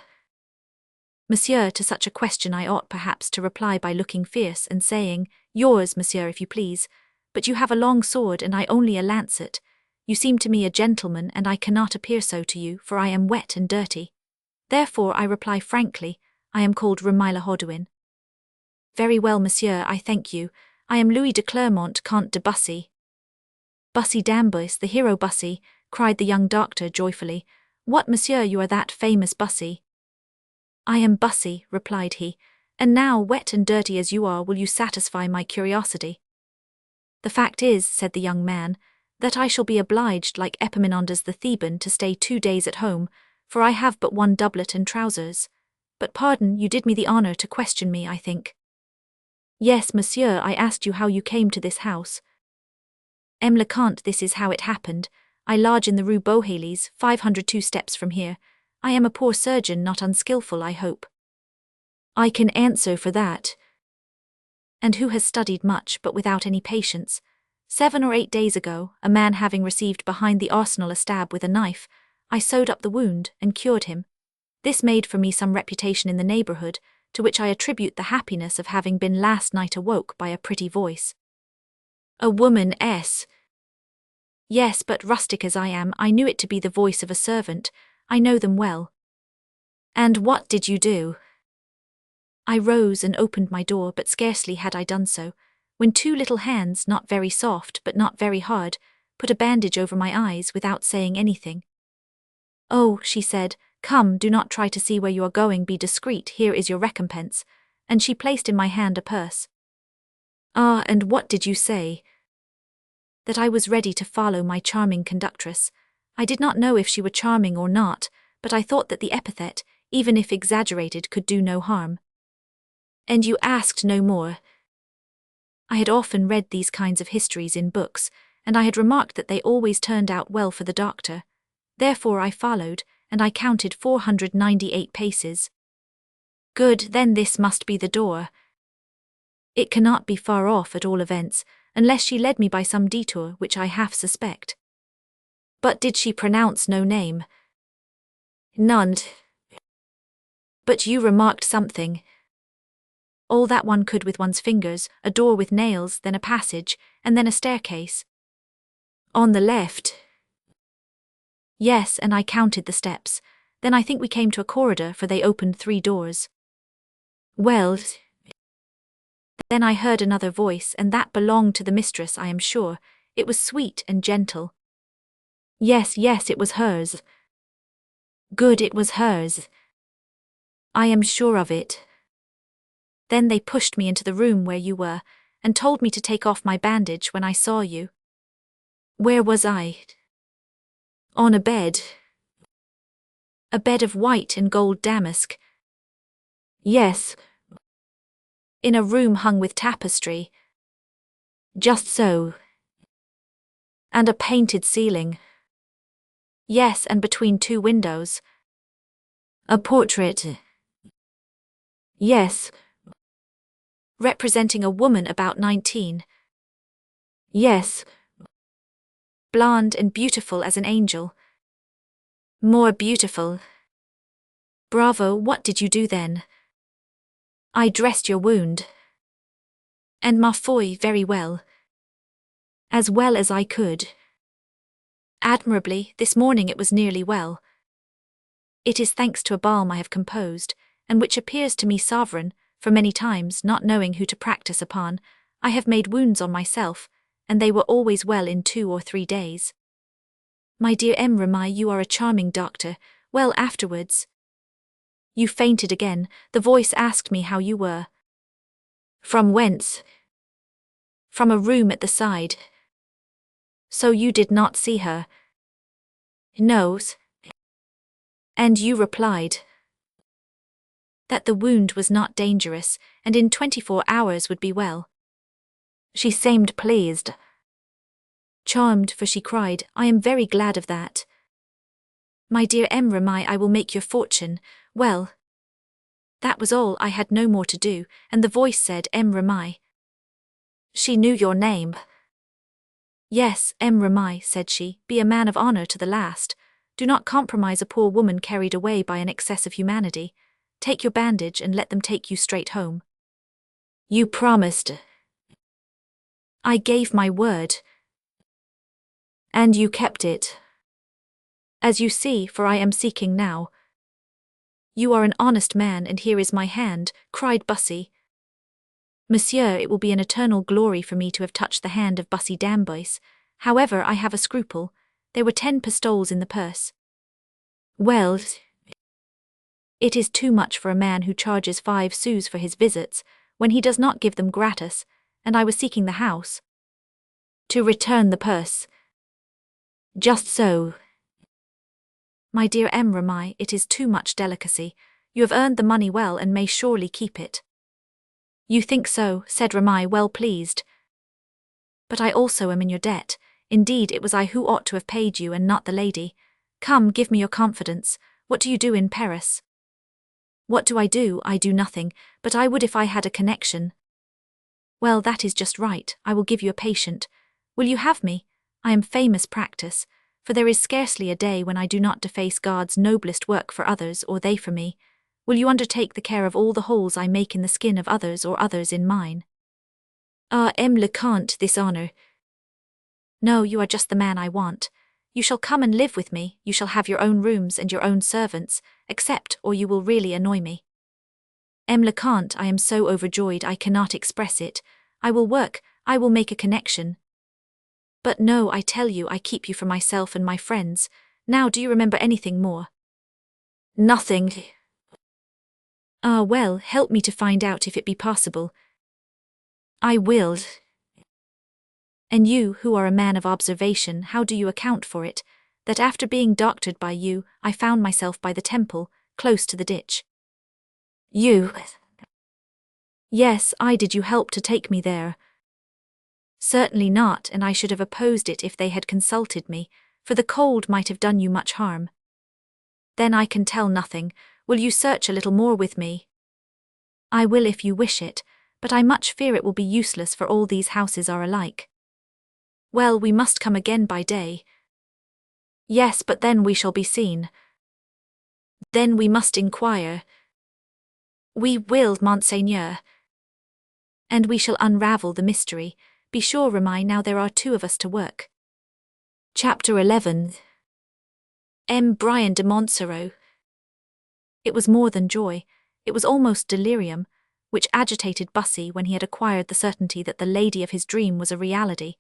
Monsieur, to such a question I ought perhaps to reply by looking fierce and saying, yours, monsieur, if you please, but you have a long sword and I only a lancet. You seem to me a gentleman and I cannot appear so to you, for I am wet and dirty. Therefore I reply frankly, I am called Romila Hoduin. Very well, monsieur, I thank you. I am Louis de Clermont, Comte de Bussy. Bussy Dambus, the hero Bussy, cried the young doctor joyfully. What, monsieur, you are that famous Bussy? I am Bussy, replied he, and now, wet and dirty as you are, will you satisfy my curiosity? The fact is, said the young man, that I shall be obliged, like Epaminondas the Theban, to stay 2 days at home, for I have but one doublet and trousers. But pardon, you did me the honour to question me, I think. Yes, monsieur, I asked you how you came to this house. Le Comte, this is how it happened. I lodge in the Rue Beauhalys, 502 steps from here. I am a poor surgeon, not unskilful, I hope. I can answer for that. And who has studied much, but without any patience. 7 or 8 days ago, a man having received behind the arsenal a stab with a knife, I sewed up the wound and cured him. This made for me some reputation in the neighbourhood, to which I attribute the happiness of having been last night awoke by a pretty voice. A woman s. Yes, but rustic as I am, I knew it to be the voice of a servant. I know them well. And what did you do? I rose and opened my door, but scarcely had I done so, when 2 little hands, not very soft but not very hard, put a bandage over my eyes without saying anything. Oh, she said, come, do not try to see where you are going, be discreet, here is your recompense, and she placed in my hand a purse. Ah, and what did you say? that I was ready to follow my charming conductress. I did not know if she were charming or not, but I thought that the epithet, even if exaggerated, could do no harm. And you asked no more? I had often read these kinds of histories in books, and I had remarked that they always turned out well for the doctor. Therefore I followed, and I counted 498 paces. Good, then this must be the door. It cannot be far off at all events, unless she led me by some detour which I half suspect. But did she pronounce no name? None. But you remarked something. All that one could with one's fingers, a door with nails, then a passage, and then a staircase. On the left. Yes, and I counted the steps. Then I think we came to a corridor, for they opened 3 doors. Well. Then I heard another voice, and that belonged to the mistress, I am sure. It was sweet and gentle. Yes, it was hers. Good, it was hers. I am sure of it. Then they pushed me into the room where you were, and told me to take off my bandage when I saw you. Where was I? On a bed. A bed of white and gold damask. Yes. In a room hung with tapestry. Just so. And a painted ceiling. Yes, and between 2 windows. A portrait. Yes. Representing a woman about 19. Yes. Blonde and beautiful as an angel. More beautiful. Bravo, what did you do then? I dressed your wound. And ma foi, very well. As well as I could. Admirably, this morning it was nearly well. It is thanks to a balm I have composed, and which appears to me sovereign, for many times, not knowing who to practice upon, I have made wounds on myself, and they were always well in 2 or 3 days. My dear M. Ramai, you are a charming doctor. Well, afterwards. You fainted again. The voice asked me how you were. From whence? From a room at the side. So you did not see her? No. And you replied that the wound was not dangerous, and in 24 hours would be well. She seemed pleased. Charmed, for she cried, I am very glad of that. My dear M. Ramai, I will make your fortune. Well. That was all. I had no more to do, and the voice said M. Ramai. She knew your name. Yes, M. Ramai, said she, be a man of honor to the last. Do not compromise a poor woman carried away by an excess of humanity. Take your bandage and let them take you straight home. You promised. I gave my word. And you kept it. As you see, for I am seeking now. You are an honest man, and here is my hand, cried Bussy. Monsieur, it will be an eternal glory for me to have touched the hand of Bussy Damboise. However, I have a scruple. There were 10 pistoles in the purse. Well, it is too much for a man who charges 5 sous for his visits, when he does not give them gratis, and I was seeking the house. To return the purse. Just so. My dear M. Ramai, it is too much delicacy. You have earned the money well and may surely keep it. You think so, said Ramai, well pleased. But I also am in your debt. Indeed, it was I who ought to have paid you and not the lady. Come, give me your confidence. What do you do in Paris? What do? I do nothing, but I would if I had a connection. Well, that is just right. I will give you a patient. Will you have me? I am famous practice, for there is scarcely a day when I do not deface God's noblest work for others or they for me. Will you undertake the care of all the holes I make in the skin of others or others in mine? Ah, M. le Comte, this honor. No, you are just the man I want. You shall come and live with me, you shall have your own rooms and your own servants, accept or you will really annoy me. M. le Comte, I am so overjoyed I cannot express it. I will work, I will make a connection. But no, I tell you, I keep you for myself and my friends. Now, do you remember anything more? Nothing. Ah, well, help me to find out if it be possible. I will. And you, who are a man of observation, how do you account for it, that after being doctored by you, I found myself by the temple, close to the ditch? You? Yes, I did. You help to take me there? Certainly not, and I should have opposed it if they had consulted me, for the cold might have done you much harm. Then I can tell nothing. Will you search a little more with me? I will if you wish it, but I much fear it will be useless, for all these houses are alike. Well, we must come again by day. Yes, but then we shall be seen. Then we must inquire. We will, Monseigneur. And we shall unravel the mystery. Be sure, Ramai, now there are 2 of us to work. Chapter 11. M. Brian de Montsoreau. It was more than joy, it was almost delirium, which agitated Bussy when he had acquired the certainty that the lady of his dream was a reality,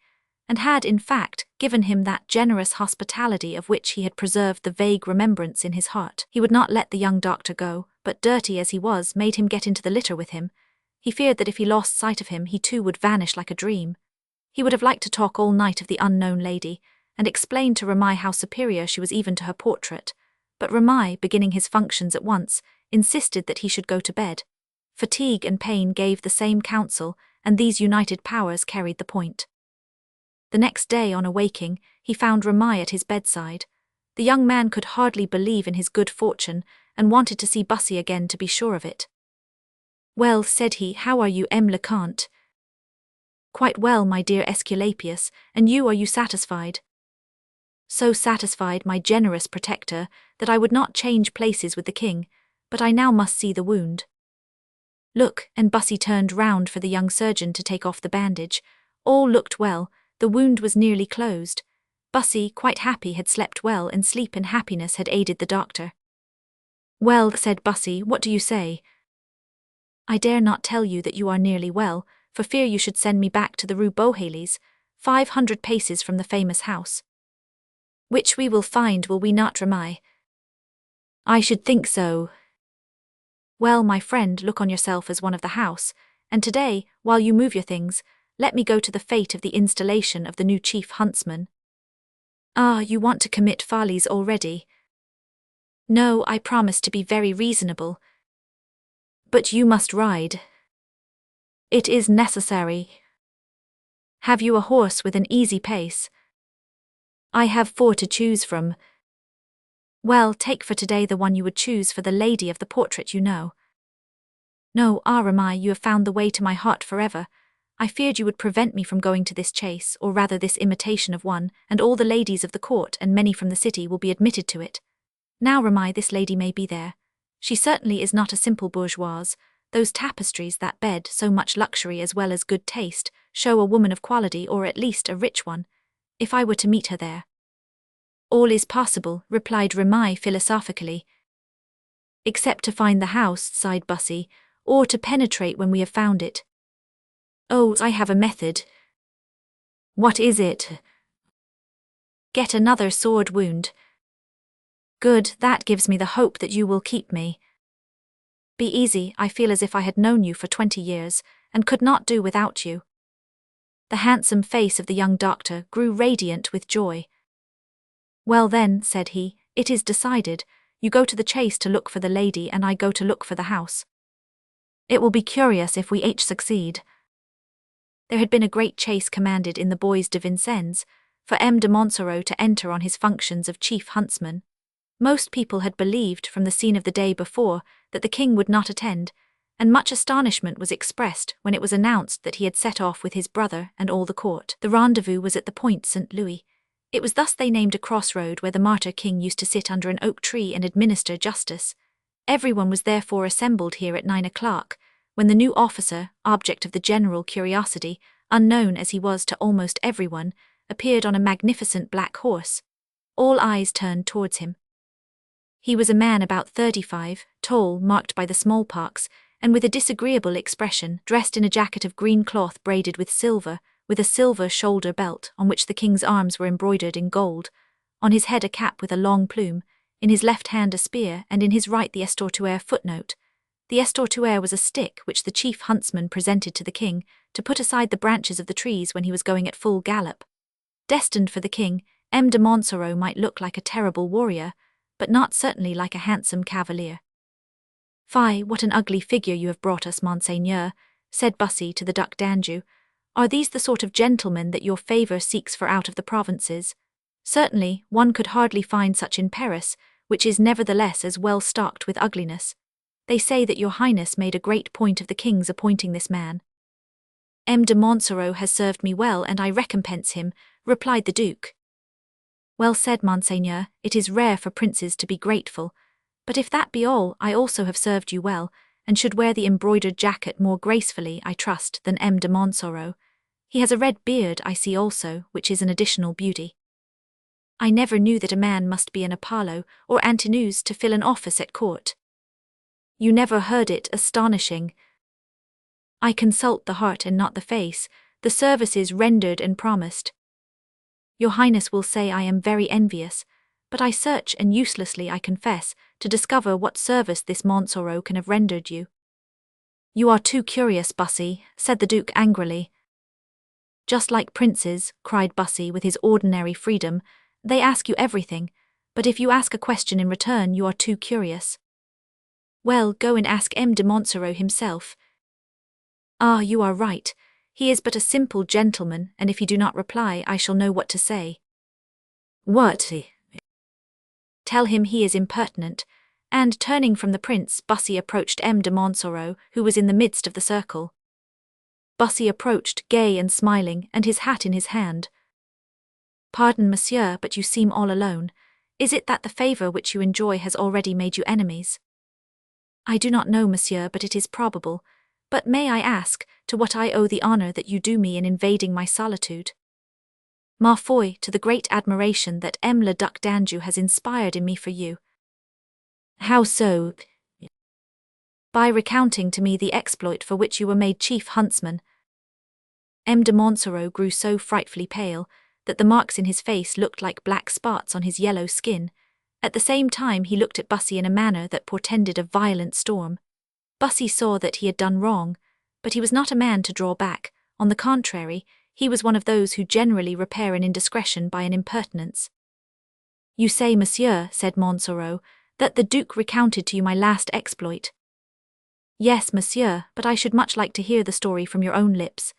and had, in fact, given him that generous hospitality of which he had preserved the vague remembrance in his heart. He would not let the young doctor go, but, dirty as he was, made him get into the litter with him. He feared that if he lost sight of him, he too would vanish like a dream. He would have liked to talk all night of the unknown lady, and explain to Ramai how superior she was even to her portrait, but Ramai, beginning his functions at once, insisted that he should go to bed. Fatigue and pain gave the same counsel, and these united powers carried the point. The next day, on awaking, he found Ramai at his bedside. The young man could hardly believe in his good fortune, and wanted to see Bussy again to be sure of it. Well, said he, how are you, M. le Comte? Quite well, my dear Esculapius, and you, are you satisfied? So satisfied, my generous protector, that I would not change places with the king, but I now must see the wound. Look, and Bussy turned round for the young surgeon to take off the bandage. All looked well, the wound was nearly closed. Bussy, quite happy, had slept well, and sleep and happiness had aided the doctor. Well, said Bussy, what do you say? I dare not tell you that you are nearly well, for fear you should send me back to the Rue Beauhalys, 500 paces from the famous house. Which we will find, will we not, Ramai? I should think so. Well, my friend, look on yourself as one of the house, and today, while you move your things, let me go to the fate of the installation of the new chief huntsman. Ah, you want to commit follies already. No, I promise to be very reasonable. But you must ride. It is necessary. Have you a horse with an easy pace? I have 4 to choose from. Well, take for today the one you would choose for the lady of the portrait you know. No, Ramai, you have found the way to my heart forever. I feared you would prevent me from going to this chase, or rather this imitation of one, and all the ladies of the court and many from the city will be admitted to it. Now, Ramai, this lady may be there. She certainly is not a simple bourgeoise. Those tapestries, that bed, so much luxury as well as good taste, show a woman of quality, or at least a rich one. If I were to meet her there. All is possible, replied Ramai philosophically. Except to find the house, sighed Bussy, or to penetrate when we have found it. Oh, I have a method. What is it? Get another sword wound. Good, that gives me the hope that you will keep me. Be easy, I feel as if I had known you for 20 years, and could not do without you. The handsome face of the young doctor grew radiant with joy. Well then, said he, it is decided. You go to the chase to look for the lady, and I go to look for the house. It will be curious if we each succeed. There had been a great chase commanded in the Bois de Vincennes, for M. de Montsoreau to enter on his functions of chief huntsman. Most people had believed from the scene of the day before that the king would not attend, and much astonishment was expressed when it was announced that he had set off with his brother and all the court. The rendezvous was at the Point St. Louis. It was thus they named a crossroad where the martyr king used to sit under an oak tree and administer justice. Everyone was therefore assembled here at 9 o'clock, when the new officer, object of the general curiosity, unknown as he was to almost everyone, appeared on a magnificent black horse. All eyes turned towards him. He was a man about 35, tall, marked by the smallpox, and with a disagreeable expression, dressed in a jacket of green cloth braided with silver, with a silver shoulder belt on which the king's arms were embroidered in gold, on his head a cap with a long plume, in his left hand a spear, and in his right the estortuaire footnote. The estortuaire was a stick which the chief huntsman presented to the king to put aside the branches of the trees when he was going at full gallop. Destined for the king, M. de Montsoreau might look like a terrible warrior, but not certainly like a handsome cavalier. "Fie, what an ugly figure you have brought us, Monseigneur," said Bussy to the Duc d'Anjou. "Are these the sort of gentlemen that your favour seeks for out of the provinces? Certainly, one could hardly find such in Paris, which is nevertheless as well stocked with ugliness. They say that your highness made a great point of the king's appointing this man." "M. de Montsoreau has served me well, and I recompense him," replied the duke. "Well said, Monseigneur, it is rare for princes to be grateful. But if that be all, I also have served you well, and should wear the embroidered jacket more gracefully, I trust, than M. de Montsoreau. He has a red beard, I see also, which is an additional beauty. I never knew that a man must be an Apollo or Antinous to fill an office at court." "You never heard it? Astonishing. I consult the heart and not the face, the services rendered and promised. Your highness will say I am very envious, but I search, and uselessly I confess, to discover what service this Montsoreau can have rendered you." "You are too curious, Bussy," said the duke angrily. "Just like princes," cried Bussy with his ordinary freedom, "they ask you everything, but if you ask a question in return you are too curious." "Well, go and ask M. de Montsoreau himself." "Ah, you are right. He is but a simple gentleman, and if he do not reply, I shall know what to say." "What?" "Tell him he is impertinent." And, turning from the prince, Bussy approached M. de Montsoreau, who was in the midst of the circle. Bussy approached, gay and smiling, and his hat in his hand. "Pardon, monsieur, but you seem all alone. Is it that the favour which you enjoy has already made you enemies?" "I do not know, monsieur, but it is probable. But may I ask, to what I owe the honour that you do me in invading my solitude?" "Ma foi, to the great admiration that M. le Duc d'Anjou has inspired in me for you." "How so?" "By recounting to me the exploit for which you were made chief huntsman." M. de Montsoreau grew so frightfully pale that the marks in his face looked like black spots on his yellow skin. At the same time he looked at Bussy in a manner that portended a violent storm. Bussy saw that he had done wrong, but he was not a man to draw back. On the contrary, he was one of those who generally repair an indiscretion by an impertinence. "You say, monsieur," said Montsoreau, "that the duke recounted to you my last exploit." "Yes, monsieur, but I should much like to hear the story from your own lips."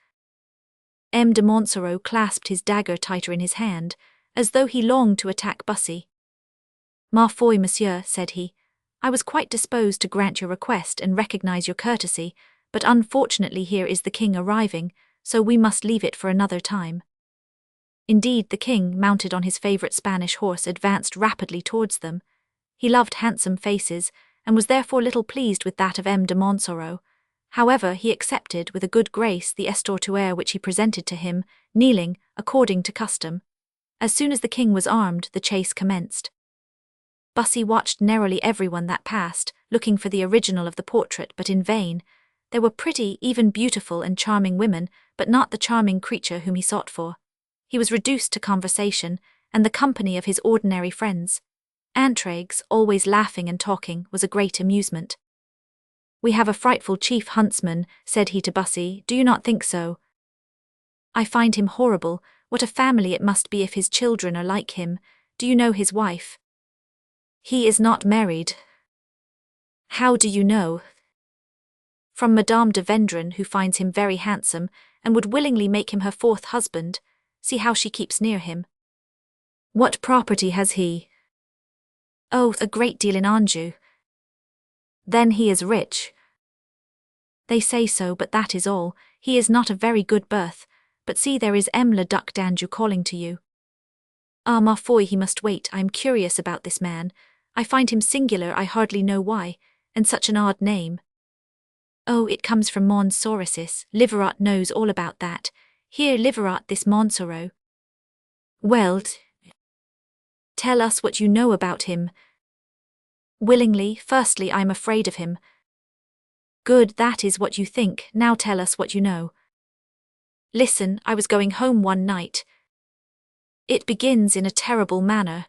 M. de Montsoreau clasped his dagger tighter in his hand, as though he longed to attack Bussy. "Ma foi, monsieur," said he, "I was quite disposed to grant your request and recognize your courtesy, but unfortunately here is the king arriving, so we must leave it for another time." Indeed, the king, mounted on his favourite Spanish horse, advanced rapidly towards them. He loved handsome faces, and was therefore little pleased with that of M. de Montsoreau. However, he accepted with a good grace the estortuaire which he presented to him, kneeling, according to custom. As soon as the king was armed, the chase commenced. Bussy watched narrowly everyone that passed, looking for the original of the portrait, but in vain. There were pretty, even beautiful and charming women, but not the charming creature whom he sought for. He was reduced to conversation, and the company of his ordinary friends. Antraigues, always laughing and talking, was a great amusement. "We have a frightful chief huntsman," said he to Bussy, "do you not think so?" "I find him horrible. What a family it must be if his children are like him. Do you know his wife?" "He is not married." "How do you know?" "From Madame de Vendron, who finds him very handsome, and would willingly make him her fourth husband. See how she keeps near him." "What property has he?" "Oh, a great deal in Anjou." "Then he is rich." "They say so, but that is all. He is not of very good birth. But see, there is M. le Duc d'Anjou calling to you." "Ah, ma foi, he must wait. I am curious about this man. I find him singular, I hardly know why, and such an odd name." "Oh, it comes from Mons Soricis. Liverat knows all about that. Here, Liverat, this Montsoreau." "Well, tell us what you know about him." "Willingly. Firstly, I am afraid of him." "Good, that is what you think. Now tell us what you know." "Listen, I was going home one night. It begins in a terrible manner."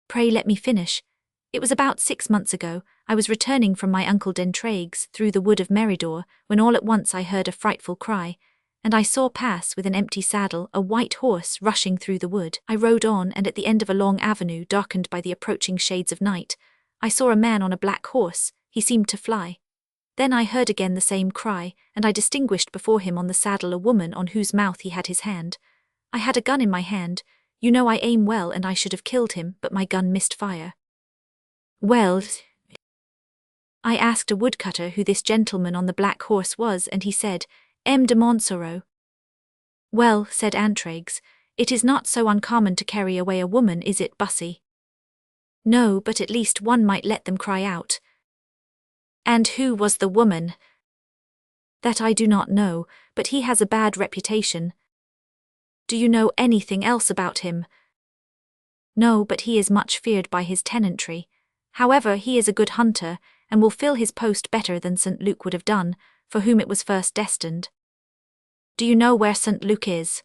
"Pray let me finish. It was about 6 months ago. I was returning from my uncle D'Entraigues through the wood of Meridor, when all at once I heard a frightful cry, and I saw pass with an empty saddle a white horse rushing through the wood. I rode on, and at the end of a long avenue darkened by the approaching shades of night, I saw a man on a black horse. He seemed to fly. Then I heard again the same cry, and I distinguished before him on the saddle a woman on whose mouth he had his hand. I had a gun in my hand. You know I aim well, and I should have killed him, but my gun missed fire. Well, I asked a woodcutter who this gentleman on the black horse was, and he said, M. de Montsoreau. Well, said Antraigues, it is not so uncommon to carry away a woman, is it, Bussy? No, but at least one might let them cry out. And who was the woman? That I do not know, but he has a bad reputation. Do you know anything else about him? No, but he is much feared by his tenantry. However, he is a good hunter, and will fill his post better than St. Luc would have done, for whom it was first destined. Do you know where St. Luc is?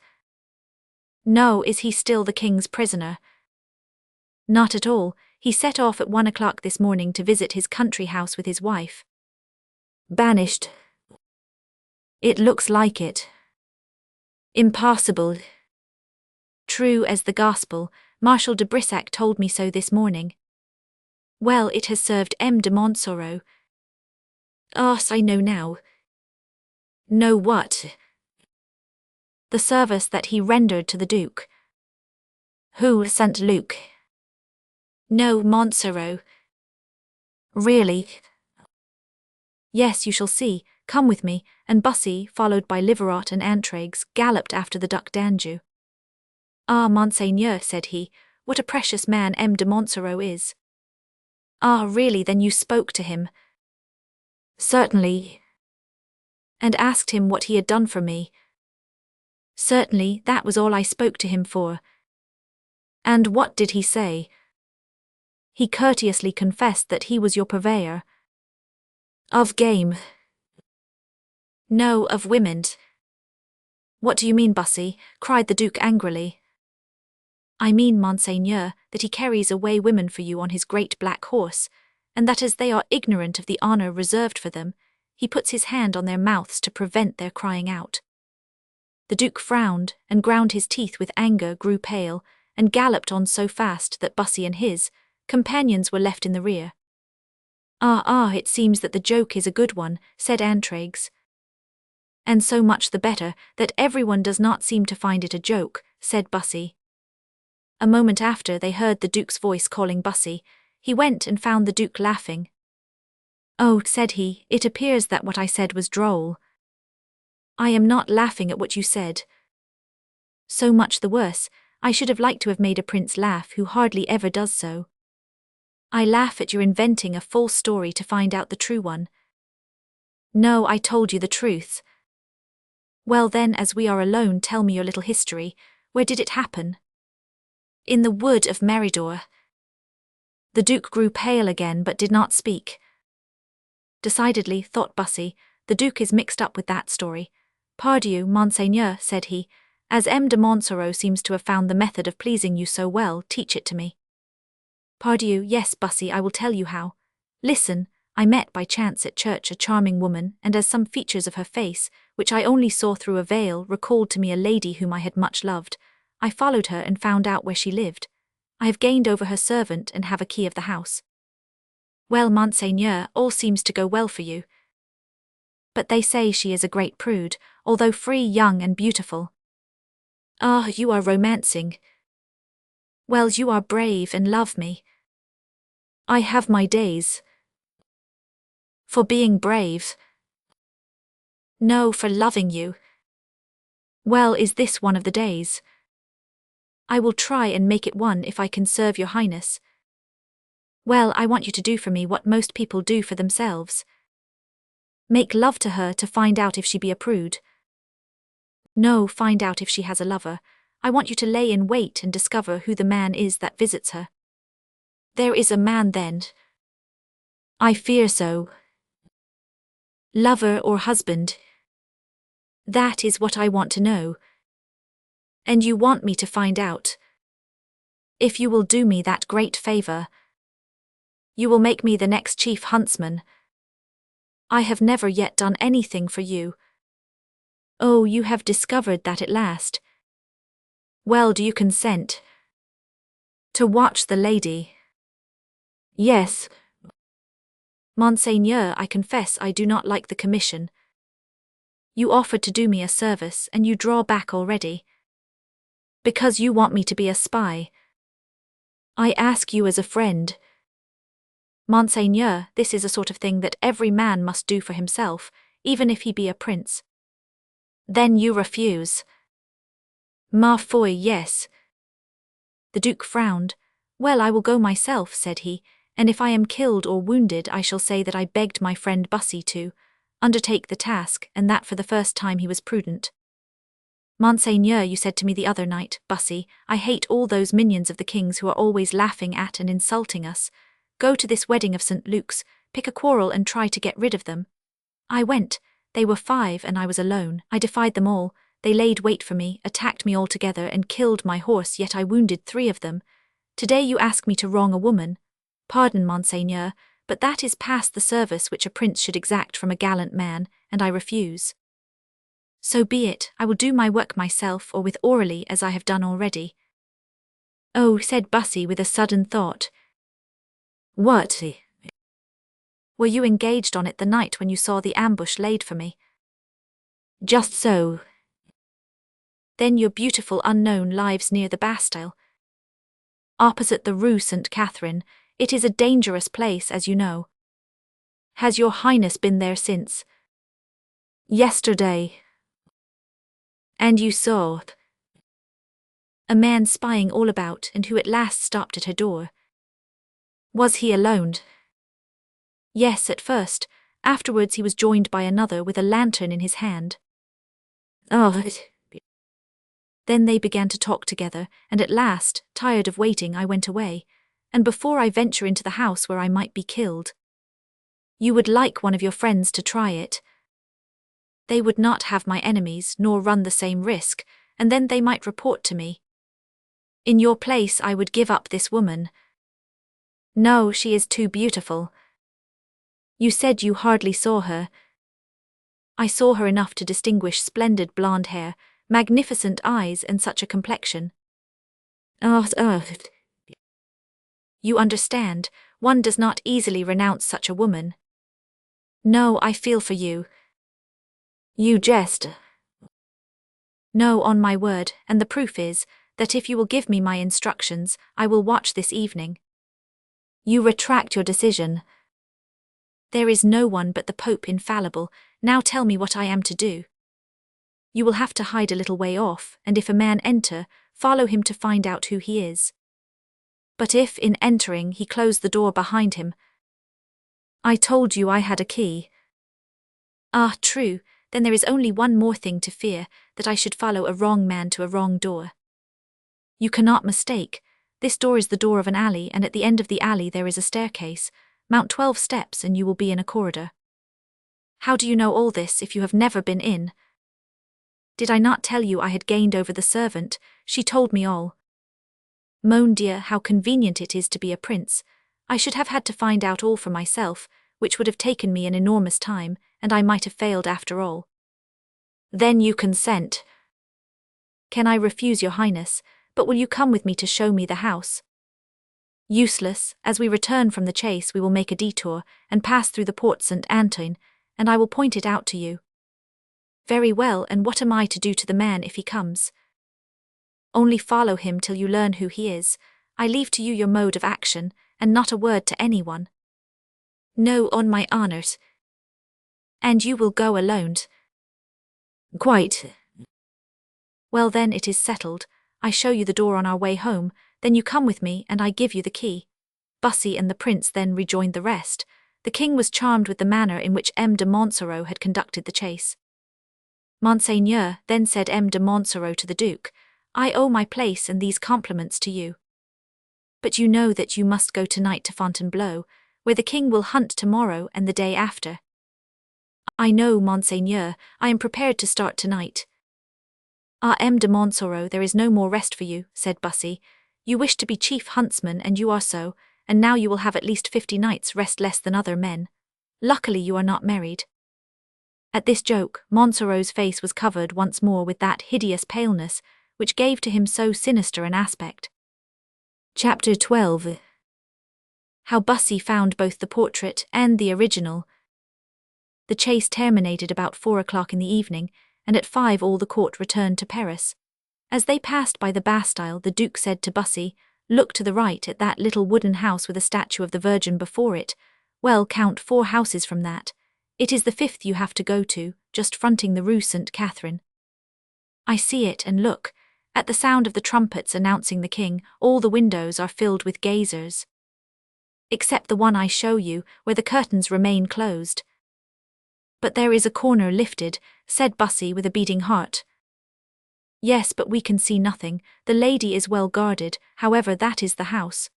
No, is he still the king's prisoner? Not at all. He set off at 1 o'clock this morning to visit his country house with his wife. Banished? It looks like it. Impossible. True as the gospel. Marshal de Brissac told me so this morning. Well, it has served M. de Montsoreau. I know now. Know what? The service that he rendered to the Duke. Who, St. Luc? No, Montsoreau. Really? Yes, you shall see. Come with me, and Bussy, followed by Livarot and Antraigues, galloped after the Duc d'Anjou. Ah, Monseigneur, said he, what a precious man M. de Montsoreau is. Ah, really, then you spoke to him? Certainly. And asked him what he had done for me? Certainly, that was all I spoke to him for. And what did he say? He courteously confessed that he was your purveyor. Of game? No, of women. What do you mean, Bussy? Cried the Duke angrily. I mean, Monseigneur, that he carries away women for you on his great black horse, and that as they are ignorant of the honour reserved for them, he puts his hand on their mouths to prevent their crying out. The Duke frowned, and ground his teeth with anger, grew pale, and galloped on so fast that Bussy and his companions were left in the rear. It seems that the joke is a good one, said Antraigues. And so much the better, that everyone does not seem to find it a joke, said Bussy. A moment after they heard the Duke's voice calling Bussy. He went and found the Duke laughing. Oh, said he, it appears that what I said was droll. I am not laughing at what you said. So much the worse. I should have liked to have made a prince laugh who hardly ever does so. I laugh at your inventing a false story to find out the true one. No, I told you the truth. Well then, as we are alone, tell me your little history. Where did it happen? In the wood of Meridor. The Duke grew pale again but did not speak. Decidedly, thought Bussy, the Duke is mixed up with that story. Pardieu, Monseigneur, said he, as M. de Montsoreau seems to have found the method of pleasing you so well, teach it to me. Pardieu, yes, Bussy, I will tell you how. Listen, I met by chance at church a charming woman, and as some features of her face, which I only saw through a veil, recalled to me a lady whom I had much loved, I followed her and found out where she lived. I have gained over her servant and have a key of the house. Well, Monseigneur, all seems to go well for you. But they say she is a great prude, although free, young and beautiful. You are romancing. Well, you are brave and love me. I have my days. For being brave? No, for loving you. Well, is this one of the days? I will try and make it one if I can serve your highness. Well, I want you to do for me what most people do for themselves. Make love to her to find out if she be a prude. No, find out if she has a lover. I want you to lay in wait and discover who the man is that visits her. There is a man then? I fear so. Lover or husband? That is what I want to know. And you want me to find out. If you will do me that great favor. You will make me the next chief huntsman. I have never yet done anything for you. Oh, you have discovered that at last. Well, do you consent to watch the lady? Yes. Monseigneur, I confess I do not like the commission. You offered to do me a service and you draw back already. Because you want me to be a spy. I ask you as a friend. Monseigneur, this is a sort of thing that every man must do for himself, even if he be a prince. Then you refuse? Ma foi, yes. The Duke frowned. Well, I will go myself, said he, and if I am killed or wounded I shall say that I begged my friend Bussy to undertake the task, and that for the first time he was prudent. Monseigneur, you said to me the other night, Bussy, I hate all those minions of the king's who are always laughing at and insulting us. Go to this wedding of St. Luke's, pick a quarrel and try to get rid of them. I went. They were 5 and I was alone. I defied them all. They laid wait for me, attacked me altogether and killed my horse, yet I wounded 3 of them. Today you ask me to wrong a woman. Pardon, Monseigneur, but that is past the service which a prince should exact from a gallant man, and I refuse. So be it, I will do my work myself or with Aurelie as I have done already. Oh, said Bussy with a sudden thought. What? Were you engaged on it the night when you saw the ambush laid for me? Just so. Then your beautiful unknown lives near the Bastille. Opposite the Rue St. Catherine. It is a dangerous place, as you know. Has your Highness been there since? Yesterday. And you saw a man spying all about and who at last stopped at her door. Was he alone? Yes, at first. Afterwards he was joined by another with a lantern in his hand. Oh. Then they began to talk together, and at last, tired of waiting, I went away, and before I venture into the house where I might be killed. You would like one of your friends to try it. They would not have my enemies, nor run the same risk, and then they might report to me. In your place I would give up this woman. No, she is too beautiful. You said you hardly saw her. I saw her enough to distinguish splendid blonde hair, magnificent eyes and such a complexion. You understand, one does not easily renounce such a woman. No, I feel for you. You jest. No, on my word, and the proof is, that if you will give me my instructions, I will watch this evening. You retract your decision. There is no one but the Pope infallible. Now tell me what I am to do. You will have to hide a little way off, and if a man enter, follow him to find out who he is. But if, in entering, he close the door behind him. I told you I had a key. Ah, true, then there is only one more thing to fear, that I should follow a wrong man to a wrong door. You cannot mistake. This door is the door of an alley, and at the end of the alley there is a staircase. Mount 12 steps and you will be in a corridor. How do you know all this if you have never been in? Did I not tell you I had gained over the servant? She told me all. Mon Dieu, how convenient it is to be a prince. I should have had to find out all for myself, which would have taken me an enormous time, and I might have failed after all. Then you consent. Can I refuse your Highness, but will you come with me to show me the house? Useless, as we return from the chase we will make a detour, and pass through the Porte St. Antoine, and I will point it out to you. Very well, and what am I to do to the man if he comes? Only follow him till you learn who he is. I leave to you your mode of action, and not a word to anyone. No, on my honours. And you will go alone? Quite. Well then, it is settled. I show you the door on our way home, then you come with me and I give you the key. Bussy and the prince then rejoined the rest. The king was charmed with the manner in which M. de Montsoreau had conducted the chase. Monseigneur, then said M. de Montsoreau to the Duke, I owe my place and these compliments to you. But you know that you must go tonight to Fontainebleau, where the king will hunt tomorrow and the day after. I know, Monseigneur, I am prepared to start tonight. Ah, M. de Montsoreau, there is no more rest for you, said Bussy. You wish to be chief huntsman and you are so, and now you will have at least 50 nights' rest less than other men. Luckily you are not married." At this joke, Montsoreau's face was covered once more with that hideous paleness which gave to him so sinister an aspect. Chapter 12. How Bussy found both the portrait and the original. The chase terminated about 4 o'clock in the evening, and at 5 all the court returned to Paris. As they passed by the Bastille, the Duke said to Bussy, "Look to the right at that little wooden house with a statue of the Virgin before it. Well, count 4 houses from that. It is the 5th you have to go to, just fronting the Rue Sainte Catherine." "I see it, and look. At the sound of the trumpets announcing the king, all the windows are filled with gazers. Except the one I show you, where the curtains remain closed." "But there is a corner lifted," said Bussy with a beating heart. "Yes, but we can see nothing. The lady is well guarded, however that is the house."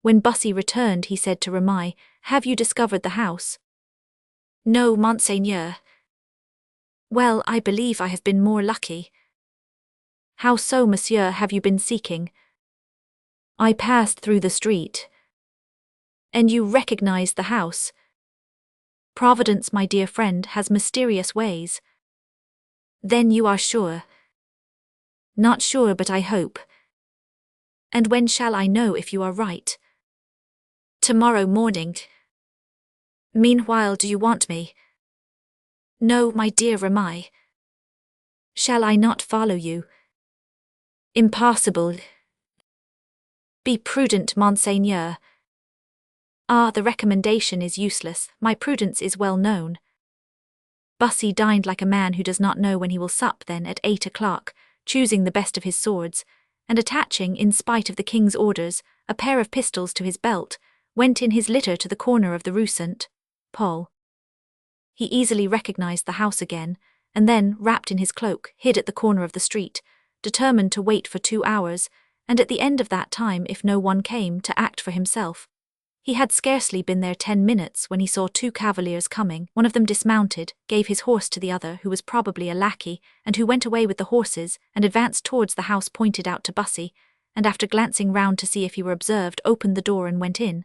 When Bussy returned he said to Ramay, "Have you discovered the house?" "No, Monseigneur." "Well, I believe I have been more lucky." "How so, monsieur, have you been seeking?" "I passed through the street." "And you recognized the house?" "Providence, my dear friend, has mysterious ways." "Then you are sure?" "Not sure, but I hope." "And when shall I know if you are right?" "Tomorrow morning." "Meanwhile, do you want me?" "No, my dear Ramay." "Shall I not follow you?" "Impossible." "Be prudent, Monseigneur." "Ah, the recommendation is useless, my prudence is well known." Bussy dined like a man who does not know when he will sup then at 8 o'clock, choosing the best of his swords, and attaching, in spite of the king's orders, a pair of pistols to his belt, went in his litter to the corner of the Rue Saint Paul. He easily recognized the house again, and then, wrapped in his cloak, hid at the corner of the street, determined to wait for 2 hours, and at the end of that time, if no one came, to act for himself. He had scarcely been there 10 minutes when he saw 2 cavaliers coming. One of them dismounted, gave his horse to the other, who was probably a lackey, and who went away with the horses, and advanced towards the house pointed out to Bussy, and after glancing round to see if he were observed, opened the door and went in.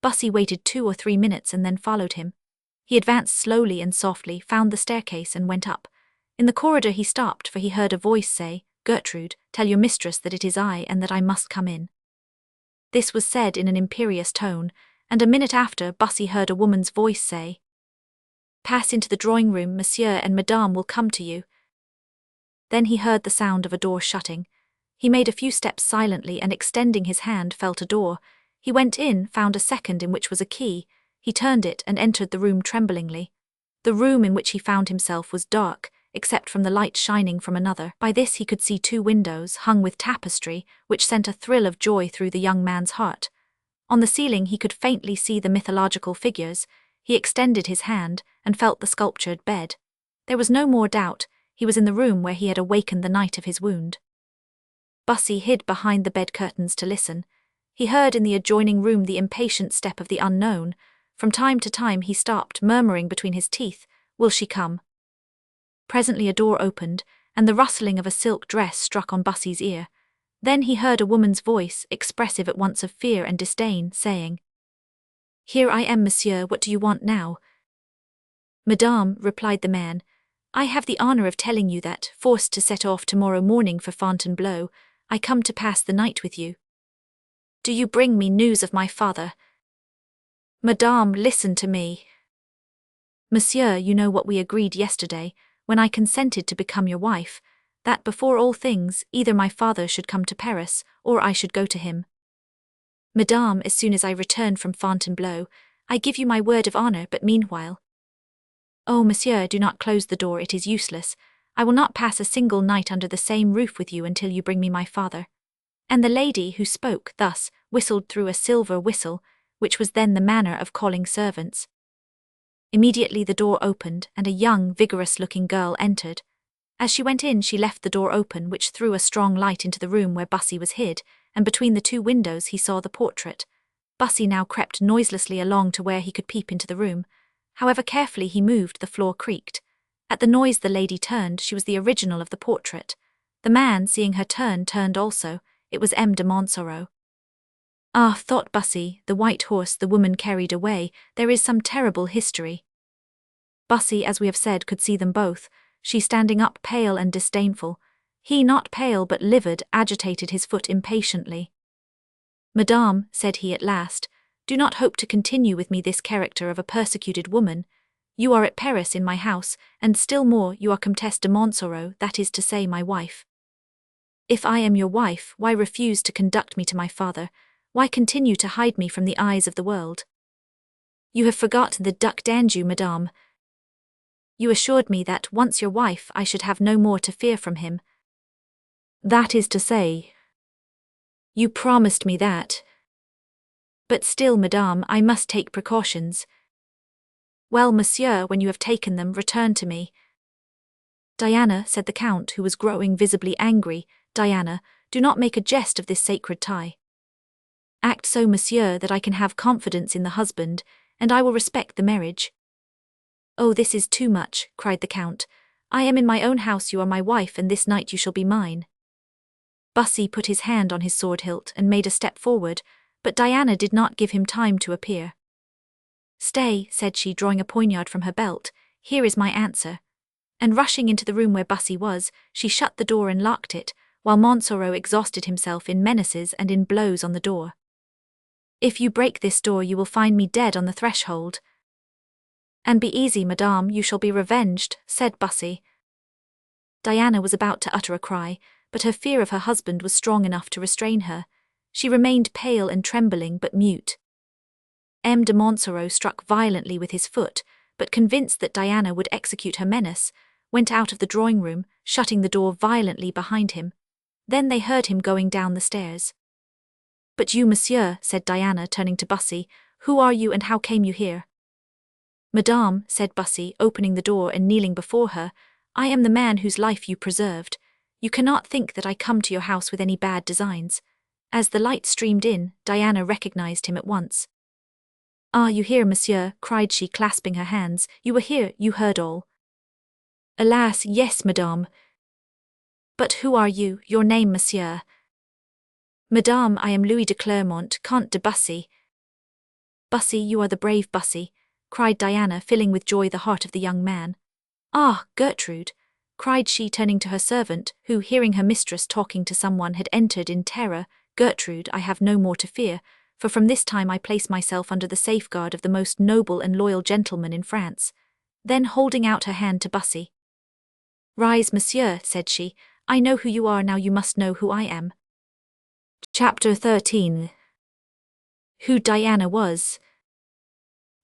Bussy waited 2 or 3 minutes and then followed him. He advanced slowly and softly, found the staircase and went up. In the corridor he stopped, for he heard a voice say, "Gertrude, tell your mistress that it is I and that I must come in." This was said in an imperious tone, and a minute after Bussy heard a woman's voice say, "Pass into the drawing-room, monsieur and madame will come to you." Then he heard the sound of a door shutting. He made a few steps silently and extending his hand felt a door. He went in, found a second in which was a key. He turned it and entered the room tremblingly. The room in which he found himself was dark, except from the light shining from another. By this he could see 2 windows hung with tapestry, which sent a thrill of joy through the young man's heart. On the ceiling he could faintly see the mythological figures. He extended his hand and felt the sculptured bed. There was no more doubt, he was in the room where he had awakened the night of his wound. Bussy hid behind the bed curtains to listen. He heard in the adjoining room the impatient step of the unknown. From time to time he stopped, murmuring between his teeth, "Will she come?" Presently a door opened, and the rustling of a silk dress struck on Bussy's ear. Then he heard a woman's voice, expressive at once of fear and disdain, saying, "Here I am, monsieur, what do you want now?" "Madame," replied the man, "I have the honor of telling you that, forced to set off tomorrow morning for Fontainebleau, I come to pass the night with you." "Do you bring me news of my father?" "Madame, listen to me." "Monsieur, you know what we agreed yesterday, when I consented to become your wife, that before all things, either my father should come to Paris, or I should go to him." "Madame, as soon as I return from Fontainebleau, I give you my word of honor, but meanwhile—" "Oh, monsieur, do not close the door, it is useless. I will not pass a single night under the same roof with you until you bring me my father." And the lady who spoke thus whistled through a silver whistle, which was then the manner of calling servants. Immediately the door opened, and a young, vigorous-looking girl entered. As she went in, she left the door open, which threw a strong light into the room where Bussy was hid, and between the 2 windows he saw the portrait. Bussy now crept noiselessly along to where he could peep into the room. However carefully he moved, the floor creaked. At the noise the lady turned. She was the original of the portrait. The man, seeing her turn, turned also. It was M. de Montsoreau. Ah, thought Bussy, the white horse the woman carried away, there is some terrible history. Bussy, as we have said, could see them both, she standing up pale and disdainful. He, not pale but livid, agitated his foot impatiently. Madame, said he at last, do not hope to continue with me this character of a persecuted woman. You are at Paris in my house, and still more, you are Comtesse de Montsoreau, that is to say, my wife. If I am your wife, why refuse to conduct me to my father? Why continue to hide me from the eyes of the world? You have forgotten the Duc d'Anjou, madame. You assured me that, once your wife, I should have no more to fear from him. That is to say, you promised me that. But still, madame, I must take precautions. Well, monsieur, when you have taken them, return to me. Diana, said the Count, who was growing visibly angry, Diana, do not make a jest of this sacred tie. Act so, monsieur, that I can have confidence in the husband, and I will respect the marriage. Oh, this is too much, cried the Count. I am in my own house, you are my wife, and this night you shall be mine. Bussy put his hand on his sword hilt and made a step forward, but Diana did not give him time to appear. Stay, said she, drawing a poignard from her belt, here is my answer. And rushing into the room where Bussy was, she shut the door and locked it, while Montsoreau exhausted himself in menaces and in blows on the door. If you break this door you will find me dead on the threshold. And be easy, madame, you shall be revenged, said Bussy. Diana was about to utter a cry, but her fear of her husband was strong enough to restrain her. She remained pale and trembling but mute. M. de Montsoreau struck violently with his foot, but convinced that Diana would execute her menace, went out of the drawing-room, shutting the door violently behind him. Then they heard him going down the stairs. But you, monsieur, said Diana, turning to Bussy, who are you and how came you here? Madame, said Bussy, opening the door and kneeling before her, I am the man whose life you preserved. You cannot think that I come to your house with any bad designs. As the light streamed in, Diana recognized him at once. Ah, you hear, monsieur, cried she, clasping her hands. You were here, you heard all. Alas, yes, madame. But who are you, your name, monsieur? Madame, I am Louis de Clermont, Comte de Bussy. Bussy, you are the brave Bussy, cried Diana, filling with joy the heart of the young man. Ah, Gertrude, cried she, turning to her servant, who, hearing her mistress talking to someone, had entered in terror. Gertrude, I have no more to fear, for from this time I place myself under the safeguard of the most noble and loyal gentleman in France. Then holding out her hand to Bussy. Rise, monsieur, said she, I know who you are, now you must know who I am. Chapter 13. Who Diana was.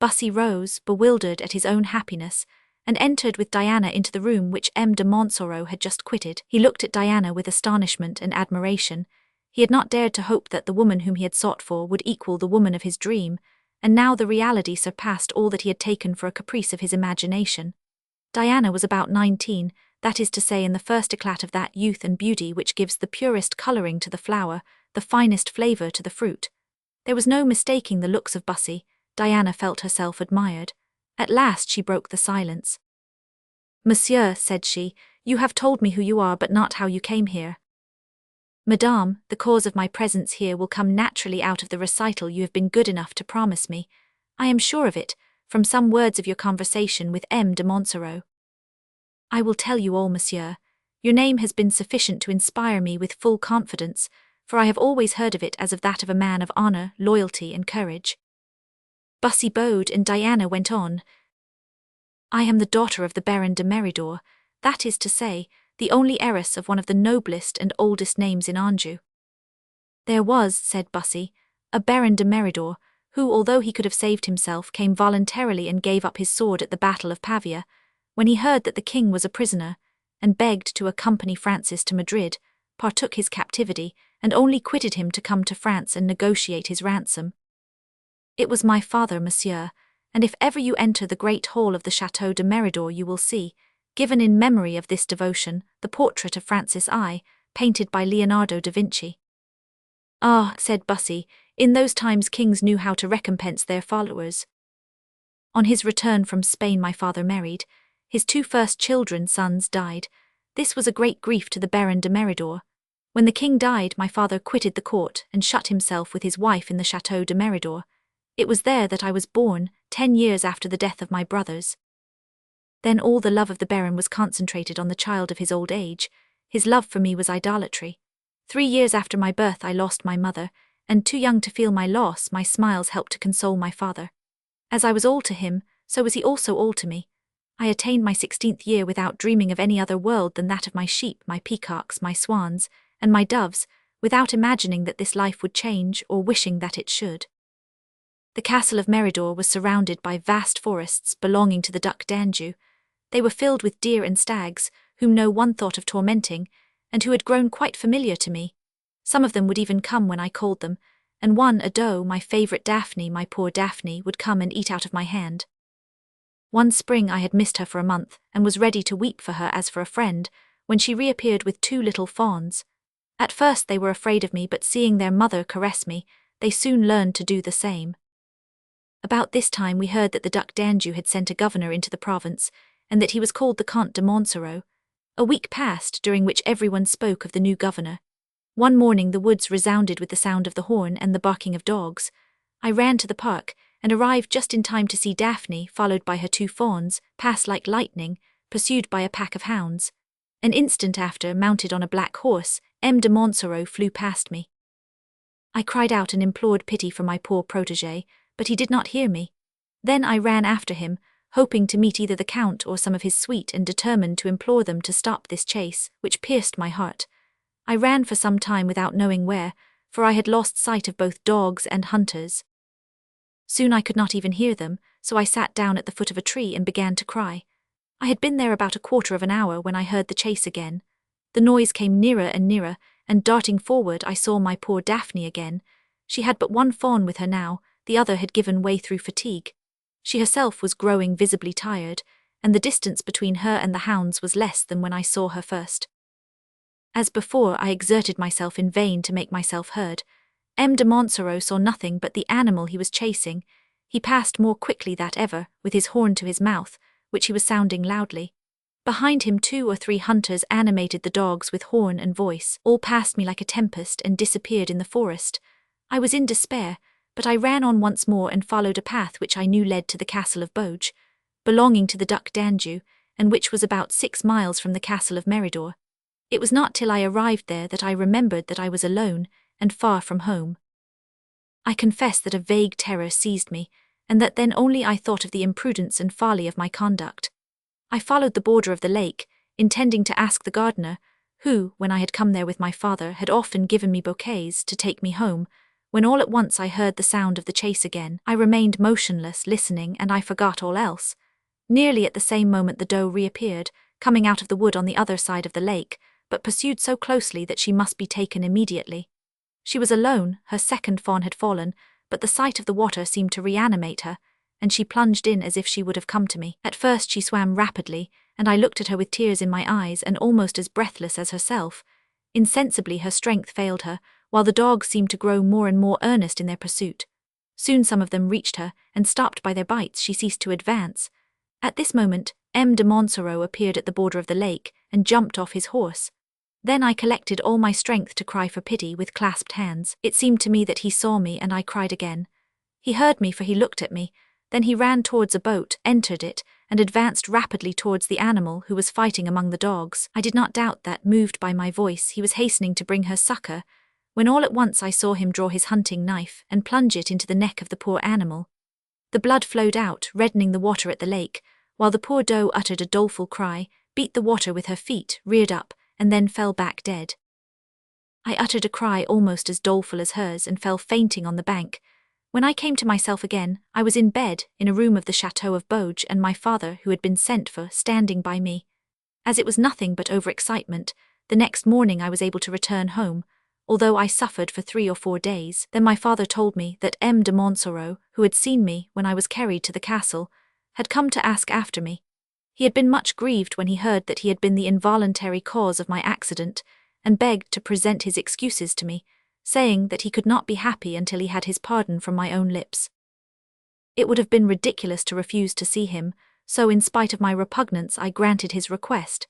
Bussy rose, bewildered at his own happiness, and entered with Diana into the room which M. de Montsoreau had just quitted. He looked at Diana with astonishment and admiration. He had not dared to hope that the woman whom he had sought for would equal the woman of his dream, and now the reality surpassed all that he had taken for a caprice of his imagination. Diana was about 19, that is to say, in the first eclat of that youth and beauty which gives the purest colouring to the flower, the finest flavour to the fruit. There was no mistaking the looks of Bussy. Diana felt herself admired. At last she broke the silence. Monsieur, said she, you have told me who you are, but not how you came here. Madame, the cause of my presence here will come naturally out of the recital you have been good enough to promise me. I am sure of it, from some words of your conversation with M. de Montsoreau. I will tell you all, monsieur. Your name has been sufficient to inspire me with full confidence, for I have always heard of it as of that of a man of honour, loyalty, and courage. Bussy bowed, and Diana went on. I am the daughter of the Baron de Meridor, that is to say, the only heiress of one of the noblest and oldest names in Anjou. There was, said Bussy, a Baron de Meridor, who, although he could have saved himself, came voluntarily and gave up his sword at the Battle of Pavia, when he heard that the king was a prisoner, and begged to accompany Francis to Madrid, partook his captivity, and only quitted him to come to France and negotiate his ransom. It was my father, monsieur, and if ever you enter the great hall of the Château de Meridor you will see, given in memory of this devotion, the portrait of Francis I, painted by Leonardo da Vinci. Ah, said Bussy, in those times kings knew how to recompense their followers. On his return from Spain my father married. His two first sons died. This was a great grief to the Baron de Meridor. When the king died, my father quitted the court and shut himself with his wife in the Château de Méridor. It was there that I was born, 10 years after the death of my brothers. Then all the love of the Baron was concentrated on the child of his old age. His love for me was idolatry. 3 years after my birth I lost my mother, and too young to feel my loss, my smiles helped to console my father. As I was all to him, so was he also all to me. I attained my 16th year without dreaming of any other world than that of my sheep, my peacocks, my swans, and my doves, without imagining that this life would change or wishing that it should. The castle of Méridor was surrounded by vast forests belonging to the Duc d'Anjou. They were filled with deer and stags, whom no one thought of tormenting, and who had grown quite familiar to me. Some of them would even come when I called them, and one, a doe, my favourite Daphne, my poor Daphne, would come and eat out of my hand. One spring I had missed her for a month, and was ready to weep for her as for a friend, when she reappeared with 2 little fawns. At first they were afraid of me, but seeing their mother caress me, they soon learned to do the same. About this time we heard that the Duc d'Anjou had sent a governor into the province, and that he was called the Comte de Montsoreau. A week passed, during which everyone spoke of the new governor. One morning the woods resounded with the sound of the horn and the barking of dogs. I ran to the park, and arrived just in time to see Daphne, followed by her 2 fawns, pass like lightning, pursued by a pack of hounds. An instant after, mounted on a black horse, M. de Montsoreau flew past me. I cried out and implored pity for my poor protégé, but he did not hear me. Then I ran after him, hoping to meet either the Count or some of his suite, and determined to implore them to stop this chase, which pierced my heart. I ran for some time without knowing where, for I had lost sight of both dogs and hunters. Soon I could not even hear them, so I sat down at the foot of a tree and began to cry. I had been there about a quarter of an hour when I heard the chase again. The noise came nearer and nearer, and darting forward I saw my poor Daphne again. She had but 1 fawn with her now, the other had given way through fatigue. She herself was growing visibly tired, and the distance between her and the hounds was less than when I saw her first. As before, I exerted myself in vain to make myself heard. M. de Montsoreau saw nothing but the animal he was chasing. He passed more quickly than ever, with his horn to his mouth, which he was sounding loudly. Behind him 2 or 3 hunters animated the dogs with horn and voice. All passed me like a tempest and disappeared in the forest. I was in despair, but I ran on once more and followed a path which I knew led to the castle of Bauge, belonging to the Duc d'Anjou, and which was about 6 miles from the castle of Méridor. It was not till I arrived there that I remembered that I was alone and far from home. I confess that a vague terror seized me, and that then only I thought of the imprudence and folly of my conduct. I followed the border of the lake, intending to ask the gardener, who, when I had come there with my father, had often given me bouquets, to take me home, when all at once I heard the sound of the chase again. I remained motionless, listening, and I forgot all else. Nearly at the same moment the doe reappeared, coming out of the wood on the other side of the lake, but pursued so closely that she must be taken immediately. She was alone, her 2nd fawn had fallen, but the sight of the water seemed to reanimate her, and she plunged in as if she would have come to me. At first she swam rapidly, and I looked at her with tears in my eyes and almost as breathless as herself. Insensibly her strength failed her, while the dogs seemed to grow more and more earnest in their pursuit. Soon some of them reached her, and stopped by their bites she ceased to advance. At this moment, M. de Montsoreau appeared at the border of the lake, and jumped off his horse. Then I collected all my strength to cry for pity with clasped hands. It seemed to me that he saw me, and I cried again. He heard me, for he looked at me. Then he ran towards a boat, entered it, and advanced rapidly towards the animal who was fighting among the dogs. I did not doubt that, moved by my voice, he was hastening to bring her succour, when all at once I saw him draw his hunting knife and plunge it into the neck of the poor animal. The blood flowed out, reddening the water at the lake, while the poor doe uttered a doleful cry, beat the water with her feet, reared up, and then fell back dead. I uttered a cry almost as doleful as hers and fell fainting on the bank. When I came to myself again, I was in bed, in a room of the Château of Bauge, and my father, who had been sent for, standing by me. As it was nothing but over-excitement, the next morning I was able to return home, although I suffered for 3 or 4 days. Then my father told me that M. de Montsoreau, who had seen me when I was carried to the castle, had come to ask after me. He had been much grieved when he heard that he had been the involuntary cause of my accident, and begged to present his excuses to me, saying that he could not be happy until he had his pardon from my own lips. It would have been ridiculous to refuse to see him, so in spite of my repugnance I granted his request.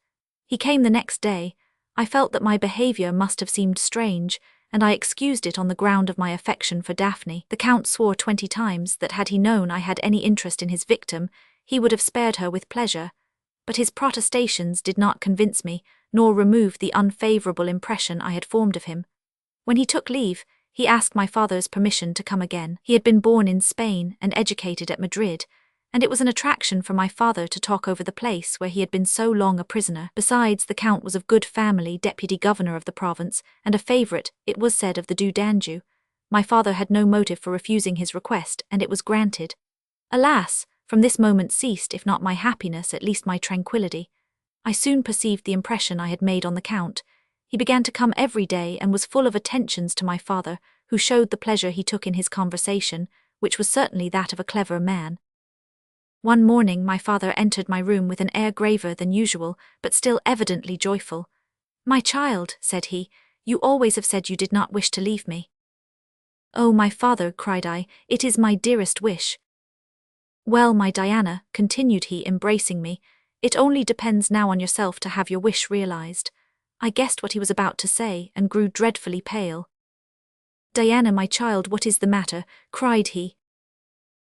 He came the next day. I felt that my behavior must have seemed strange, and I excused it on the ground of my affection for Daphne. The Count swore 20 times that had he known I had any interest in his victim, he would have spared her with pleasure, but his protestations did not convince me, nor remove the unfavorable impression I had formed of him. When he took leave, he asked my father's permission to come again. He had been born in Spain and educated at Madrid, and it was an attraction for my father to talk over the place where he had been so long a prisoner. Besides, the Count was of good family, deputy governor of the province, and a favourite, it was said, of the Du Danjou. My father had no motive for refusing his request, and it was granted. Alas, from this moment ceased, if not my happiness, at least my tranquillity. I soon perceived the impression I had made on the Count. He began to come every day and was full of attentions to my father, who showed the pleasure he took in his conversation, which was certainly that of a clever man. One morning my father entered my room with an air graver than usual, but still evidently joyful. "My child," said he, "you always have said you did not wish to leave me." "Oh, my father," cried I, "it is my dearest wish." "Well, my Diana," continued he, embracing me, "it only depends now on yourself to have your wish realized." I guessed what he was about to say, and grew dreadfully pale. "Diana, my child, what is the matter?" cried he.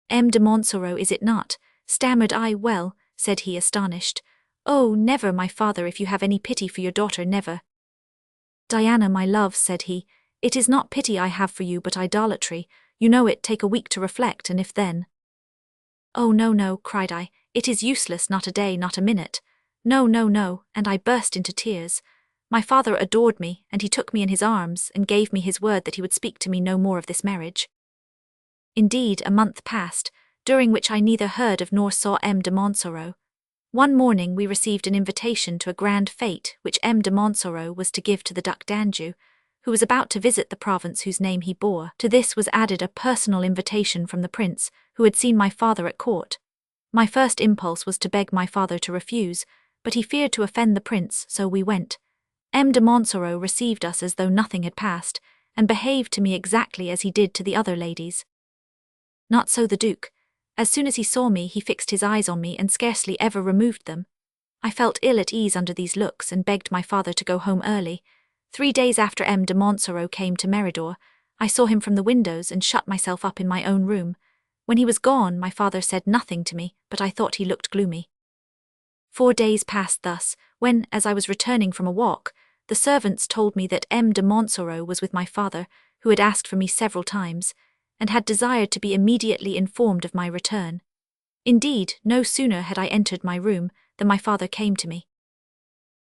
"M. de Montsoreau, is it not?" stammered I. "Well," said he, astonished. "Oh, never, my father, if you have any pity for your daughter, never." "Diana, my love," said he, "it is not pity I have for you, but idolatry. You know it, take a week to reflect, and if then—" "Oh, no, no," cried I, "it is useless, not a day, not a minute. No, no, no," and I burst into tears. My father adored me, and he took me in his arms, and gave me his word that he would speak to me no more of this marriage. Indeed, a month passed, during which I neither heard of nor saw M. de Montsoreau. One morning we received an invitation to a grand fete which M. de Montsoreau was to give to the Duc d'Anjou, who was about to visit the province whose name he bore. To this was added a personal invitation from the prince, who had seen my father at court. My first impulse was to beg my father to refuse, but he feared to offend the prince, so we went. M. de Montsoreau received us as though nothing had passed, and behaved to me exactly as he did to the other ladies. Not so the Duke. As soon as he saw me, he fixed his eyes on me and scarcely ever removed them. I felt ill at ease under these looks and begged my father to go home early. 3 days after M. de Montsoreau came to Meridor, I saw him from the windows and shut myself up in my own room. When he was gone, my father said nothing to me, but I thought he looked gloomy. 4 days passed thus, when, as I was returning from a walk, the servants told me that M. de Montsoreau was with my father, who had asked for me several times, and had desired to be immediately informed of my return. Indeed, no sooner had I entered my room than my father came to me.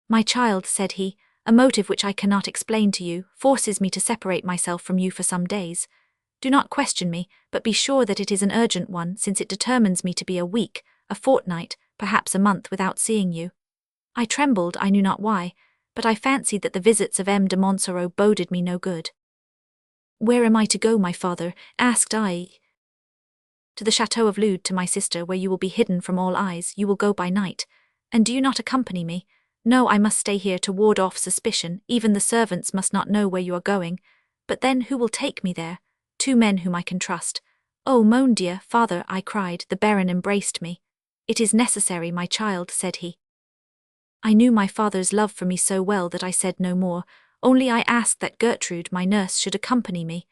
"My child," said he, "a motive which I cannot explain to you forces me to separate myself from you for some days. Do not question me, but be sure that it is an urgent one, since it determines me to be a week, a fortnight, perhaps a month without seeing you." I trembled, I knew not why, but I fancied that the visits of M. de Montsoreau boded me no good. "Where am I to go, my father?" asked I. "To the Chateau of Lude, to my sister, where you will be hidden from all eyes. You will go by night. And do you not accompany me?" "No, I must stay here to ward off suspicion. Even the servants must not know where you are going. But then who will take me there?" "2 men whom I can trust." "Oh, mon Dieu, father," I cried. The Baron embraced me. "It is necessary, my child," said he. I knew my father's love for me so well that I said no more, only I asked that Gertrude, my nurse, should accompany me.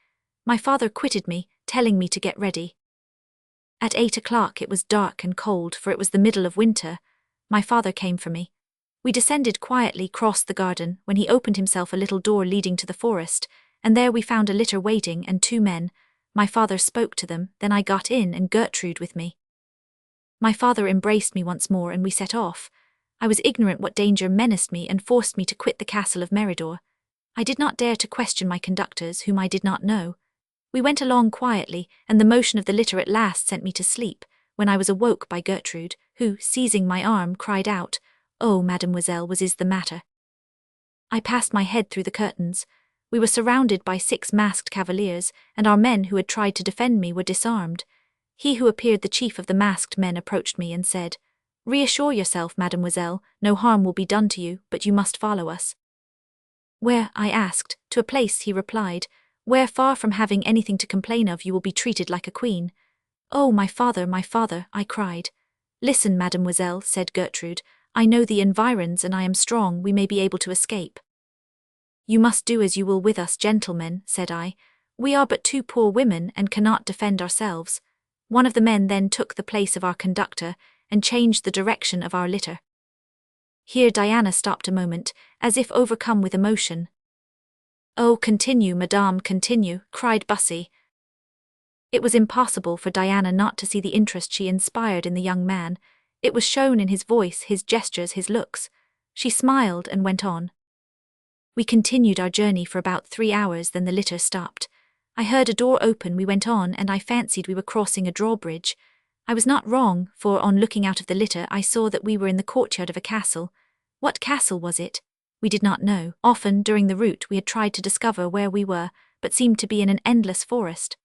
My father quitted me, telling me to get ready. At 8 o'clock it was dark and cold, for it was the middle of winter. My father came for me. We descended quietly, crossed the garden, when he opened himself a little door leading to the forest, and there we found a litter waiting and 2 men. My father spoke to them, then I got in and Gertrude with me. My father embraced me once more and we set off. I was ignorant what danger menaced me and forced me to quit the castle of Meridor. I did not dare to question my conductors, whom I did not know. We went along quietly, and the motion of the litter at last sent me to sleep, when I was awoke by Gertrude, who, seizing my arm, cried out, "Oh, mademoiselle, what is the matter?" I passed my head through the curtains. We were surrounded by 6 masked cavaliers, and our men who had tried to defend me were disarmed. He who appeared the chief of the masked men approached me and said, "Reassure yourself, mademoiselle, no harm will be done to you, but you must follow us." "Where?" I asked. "To a place," he replied, "where, far from having anything to complain of, you will be treated like a queen." "Oh, my father," I cried. "Listen, mademoiselle," said Gertrude. "I know the environs and I am strong, we may be able to escape." You must do as you will with us, gentlemen, said I. We are but two poor women and cannot defend ourselves. One of the men then took the place of our conductor and changed the direction of our litter. Here Diana stopped a moment, as if overcome with emotion. Oh, continue, madame, continue, cried Bussy. It was impossible for Diana not to see the interest she inspired in the young man. It was shown in his voice, his gestures, his looks. She smiled and went on. We continued our journey for about 3 hours, then the litter stopped. I heard a door open, we went on, and I fancied we were crossing a drawbridge. I was not wrong, for on looking out of the litter I saw that we were in the courtyard of a castle. What castle was it? We did not know. Often during the route we had tried to discover where we were, but seemed to be in an endless forest.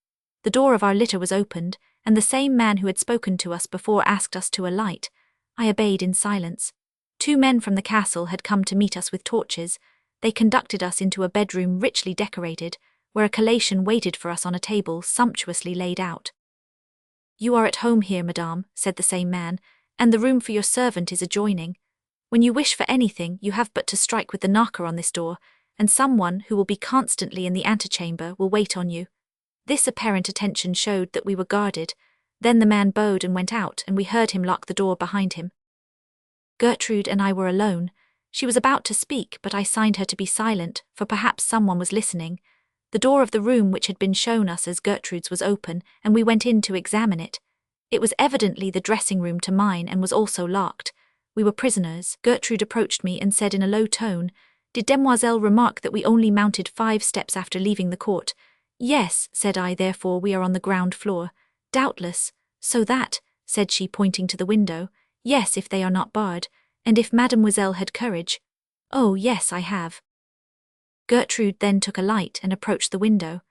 The door of our litter was opened, and the same man who had spoken to us before asked us to alight. I obeyed in silence. 2 men from the castle had come to meet us with torches. They conducted us into a bedroom richly decorated, where a collation waited for us on a table sumptuously laid out. You are at home here, madame, said the same man, and the room for your servant is adjoining. When you wish for anything, you have but to strike with the knocker on this door, and someone who will be constantly in the antechamber will wait on you. This apparent attention showed that we were guarded. Then the man bowed and went out, and we heard him lock the door behind him. Gertrude and I were alone. She was about to speak, but I signed her to be silent, for perhaps someone was listening. The door of the room which had been shown us as Gertrude's was open, and we went in to examine it. It was evidently the dressing room to mine and was also locked. We were prisoners. Gertrude approached me and said in a low tone, Did Demoiselle remark that we only mounted 5 steps after leaving the court? Yes, said I, therefore we are on the ground floor. Doubtless. So that, said she, pointing to the window, yes, if they are not barred, and if Mademoiselle had courage. Oh, yes, I have. Gertrude then took a light and approached the window.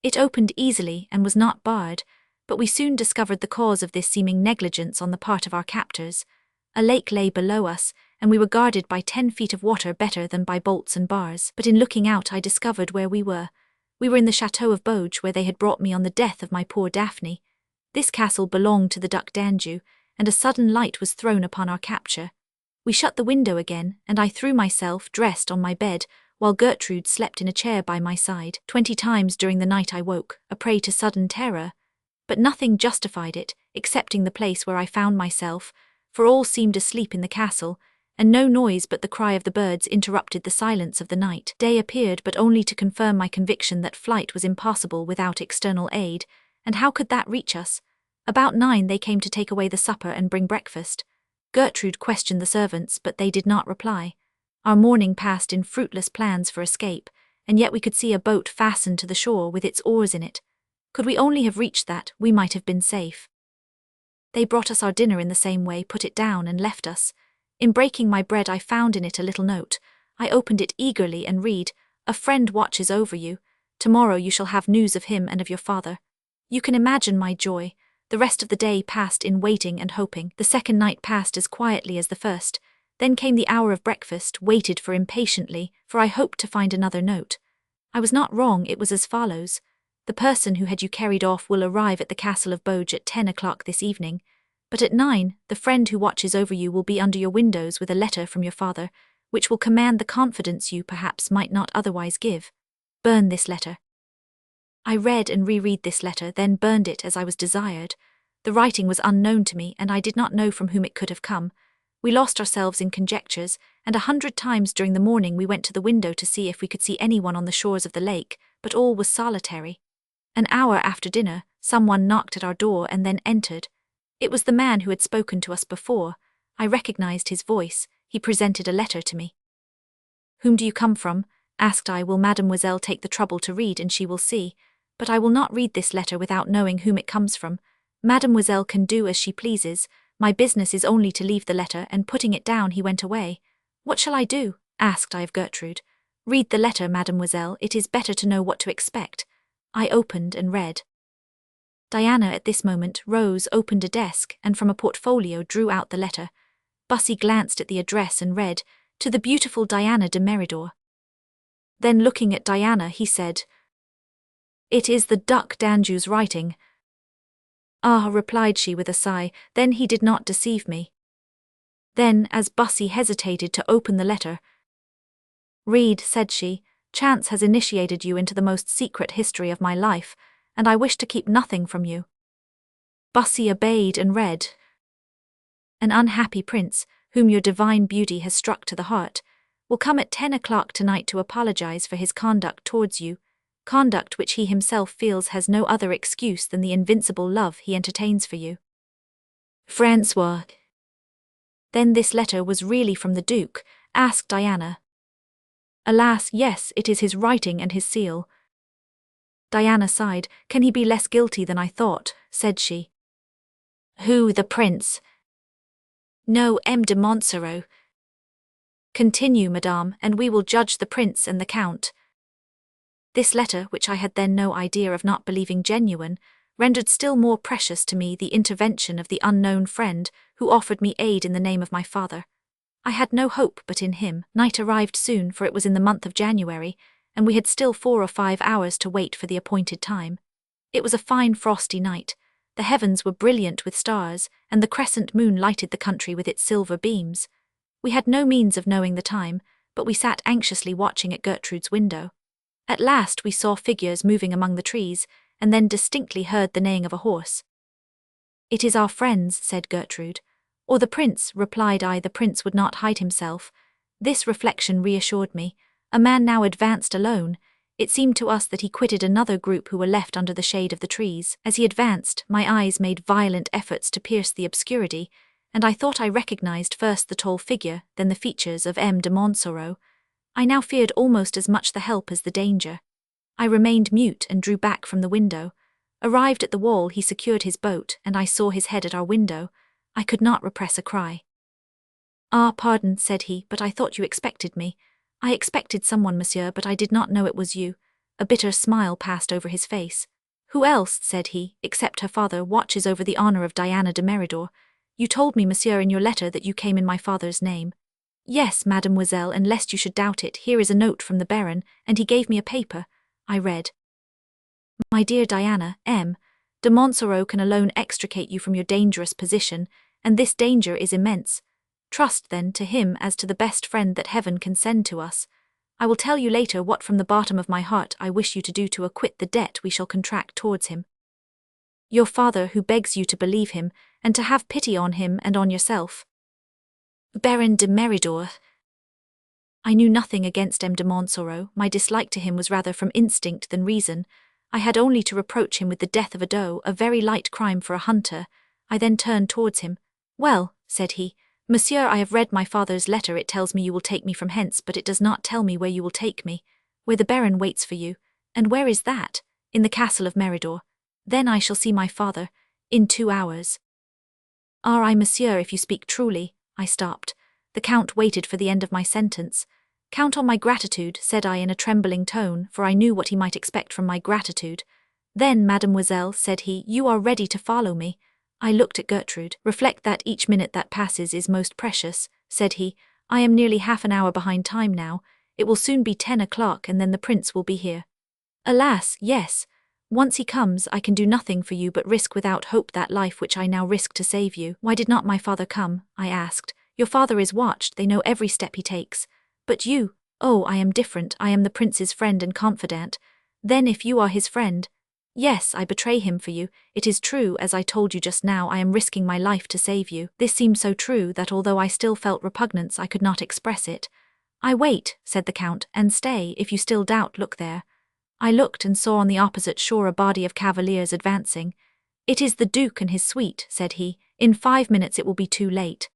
It opened easily and was not barred, but we soon discovered the cause of this seeming negligence on the part of our captors. A lake lay below us, and we were guarded by 10 feet of water better than by bolts and bars. But in looking out I discovered where we were. We were in the Chateau of Bauge, where they had brought me on the death of my poor Daphne. This castle belonged to the Duc d'Anjou, and a sudden light was thrown upon our capture. We shut the window again, and I threw myself, dressed, on my bed, while Gertrude slept in a chair by my side. 20 times during the night I woke, a prey to sudden terror. But nothing justified it, excepting the place where I found myself, for all seemed asleep in the castle, and no noise but the cry of the birds interrupted the silence of the night. Day appeared, but only to confirm my conviction that flight was impossible without external aid, and how could that reach us? About 9 they came to take away the supper and bring breakfast. Gertrude questioned the servants, but they did not reply. Our morning passed in fruitless plans for escape, and yet we could see a boat fastened to the shore with its oars in it. Could we only have reached that, we might have been safe. They brought us our dinner in the same way, put it down, and left us. In breaking my bread I found in it a little note. I opened it eagerly and read, A friend watches over you. Tomorrow you shall have news of him and of your father. You can imagine my joy. The rest of the day passed in waiting and hoping. The second night passed as quietly as the first. Then came the hour of breakfast, waited for impatiently, for I hoped to find another note. I was not wrong, it was as follows. The person who had you carried off will arrive at the castle of Bauge at 10 o'clock this evening. But at 9, the friend who watches over you will be under your windows with a letter from your father, which will command the confidence you perhaps might not otherwise give. Burn this letter. I read and reread this letter, then burned it as I was desired. The writing was unknown to me, and I did not know from whom it could have come. We lost ourselves in conjectures, and 100 times during the morning we went to the window to see if we could see anyone on the shores of the lake, but all was solitary. An hour after dinner, someone knocked at our door and then entered. It was the man who had spoken to us before. I recognized his voice. He presented a letter to me. Whom do you come from? Asked I. Will Mademoiselle take the trouble to read, and she will see. But I will not read this letter without knowing whom it comes from. Mademoiselle can do as she pleases. My business is only to leave the letter, and putting it down he went away. What shall I do? Asked I of Gertrude. Read the letter, mademoiselle, it is better to know what to expect. I opened and read. Diana at this moment rose, opened a desk, and from a portfolio drew out the letter. Bussy glanced at the address and read, To the beautiful Diana de Meridor. Then looking at Diana he said, It is the Duc d'Anjou's writing. Ah, replied she with a sigh, then he did not deceive me. Then, as Bussy hesitated to open the letter, Read, said she, Chance has initiated you into the most secret history of my life, and I wish to keep nothing from you." Bussy obeyed and read. "An unhappy prince, whom your divine beauty has struck to the heart, will come at 10 o'clock tonight to apologize for his conduct towards you, conduct which he himself feels has no other excuse than the invincible love he entertains for you. Francois." "Then this letter was really from the Duke?" asked Diana. "Alas, yes, it is his writing and his seal." Diana sighed. "Can he be less guilty than I thought?" said she. "Who, the prince?" "No, M. de Montsoreau." "Continue, madame, and we will judge the prince and the count." This letter, which I had then no idea of not believing genuine, rendered still more precious to me the intervention of the unknown friend who offered me aid in the name of my father. I had no hope but in him. Night arrived soon, for it was in the month of January, and we had still 4 or 5 hours to wait for the appointed time. It was a fine frosty night. The heavens were brilliant with stars, and the crescent moon lighted the country with its silver beams. We had no means of knowing the time, but we sat anxiously watching at Gertrude's window. At last we saw figures moving among the trees, and then distinctly heard the neighing of a horse. "It is our friends," said Gertrude. "Or the prince," replied I. The prince would not hide himself. This reflection reassured me. A man now advanced alone. It seemed to us that he quitted another group who were left under the shade of the trees. As he advanced, my eyes made violent efforts to pierce the obscurity, and I thought I recognized first the tall figure, then the features of M. de Montsoreau. I now feared almost as much the help as the danger. I remained mute and drew back from the window. Arrived at the wall, he secured his boat, and I saw his head at our window. I could not repress a cry. "Ah, pardon," said he, "but I thought you expected me." "I expected someone, monsieur, but I did not know it was you." A bitter smile passed over his face. "Who else," said he, "except her father, watches over the honor of Diana de Meridor? You told me, monsieur, in your letter that you came in my father's name." "Yes, mademoiselle, and lest you should doubt it, here is a note from the Baron, and he gave me a paper." I read. "My dear Diana, M. de Montsoreau can alone extricate you from your dangerous position, and this danger is immense. Trust, then, to him as to the best friend that heaven can send to us. I will tell you later what from the bottom of my heart I wish you to do to acquit the debt we shall contract towards him. Your father, who begs you to believe him, and to have pity on him and on yourself. Baron de Meridor." I knew nothing against M. de Montsoreau. My dislike to him was rather from instinct than reason. I had only to reproach him with the death of a doe, a very light crime for a hunter. I then turned towards him. "Well," said he, "monsieur, I have read my father's letter. It tells me you will take me from hence, but it does not tell me where you will take me." "Where the Baron waits for you." "And where is that?" "In the castle of Meridor." "Then I shall see my father." "In 2 hours." "Ah, I, monsieur, if you speak truly." I stopped. The Count waited for the end of my sentence. "Count on my gratitude," said I in a trembling tone, for I knew what he might expect from my gratitude. "Then, mademoiselle," said he, "you are ready to follow me." I looked at Gertrude. "Reflect that each minute that passes is most precious," said he. "I am nearly half an hour behind time now. It will soon be 10 o'clock, and then the prince will be here." "Alas, yes. Once he comes, I can do nothing for you but risk without hope that life which I now risk to save you." "Why did not my father come?" I asked. "Your father is watched, they know every step he takes." "But you—" "Oh, I am different. I am the prince's friend and confidant." "Then if you are his friend—" "Yes, I betray him for you. It is true, as I told you just now, I am risking my life to save you." This seemed so true that although I still felt repugnance, I could not express it. "I wait," said the Count, "and stay, if you still doubt, look there." I looked and saw on the opposite shore a body of cavaliers advancing. "It is the Duke and his suite," said he. "In 5 minutes it will be too late."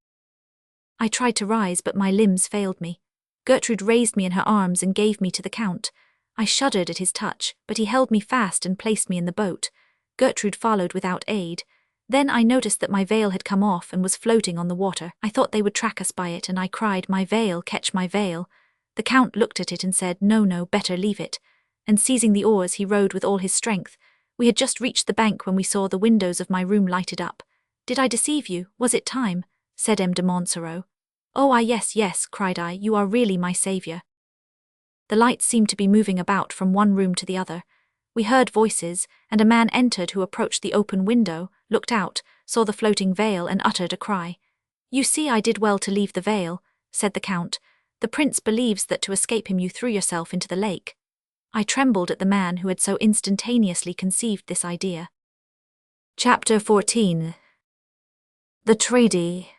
I tried to rise, but my limbs failed me. Gertrude raised me in her arms and gave me to the Count. I shuddered at his touch, but he held me fast and placed me in the boat. Gertrude followed without aid. Then I noticed that my veil had come off and was floating on the water. I thought they would track us by it, and I cried, "My veil, catch my veil." The Count looked at it and said, "No, better leave it." And seizing the oars, he rowed with all his strength. We had just reached the bank when we saw the windows of my room lighted up. "Did I deceive you? Was it time?" said M. de Montsoreau. "Oh, yes," cried I, "you are really my saviour." The lights seemed to be moving about from one room to the other. We heard voices, and a man entered who approached the open window, looked out, saw the floating veil, and uttered a cry. "You see I did well to leave the veil," said the Count. The prince believes that to escape him you threw yourself into the lake. I trembled at the man who had so instantaneously conceived this idea. Chapter 14. The Treaty.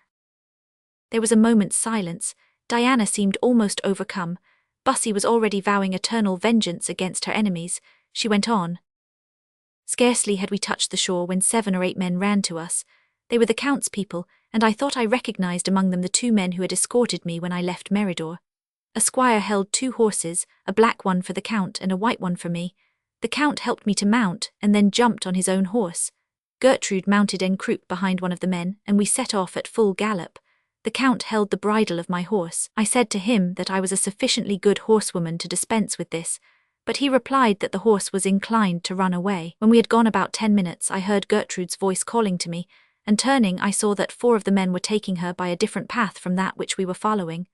There was a moment's silence. Diana seemed almost overcome. Bussy was already vowing eternal vengeance against her enemies. She went on. Scarcely had we touched the shore when 7 or 8 men ran to us. They were the Count's people, and I thought I recognized among them the 2 men who had escorted me when I left Meridor. A squire held 2 horses, a black one for the Count and a white one for me. The Count helped me to mount and then jumped on his own horse. Gertrude mounted en croupe behind one of the men, and we set off at full gallop. The Count held the bridle of my horse. I said to him that I was a sufficiently good horsewoman to dispense with this, but he replied that the horse was inclined to run away. When we had gone about 10 minutes, I heard Gertrude's voice calling to me, and turning I saw that 4 of the men were taking her by a different path from that which we were following.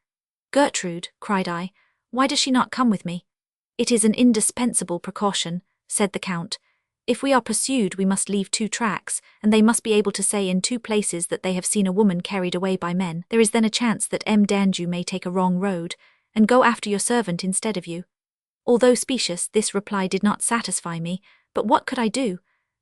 "Gertrude," cried I, "why does she not come with me?" "It is an indispensable precaution," said the Count. "If we are pursued we must leave 2 tracks, and they must be able to say in 2 places that they have seen a woman carried away by men. There is then a chance that M. Danjou may take a wrong road, and go after your servant instead of you." Although specious, this reply did not satisfy me, but what could I do?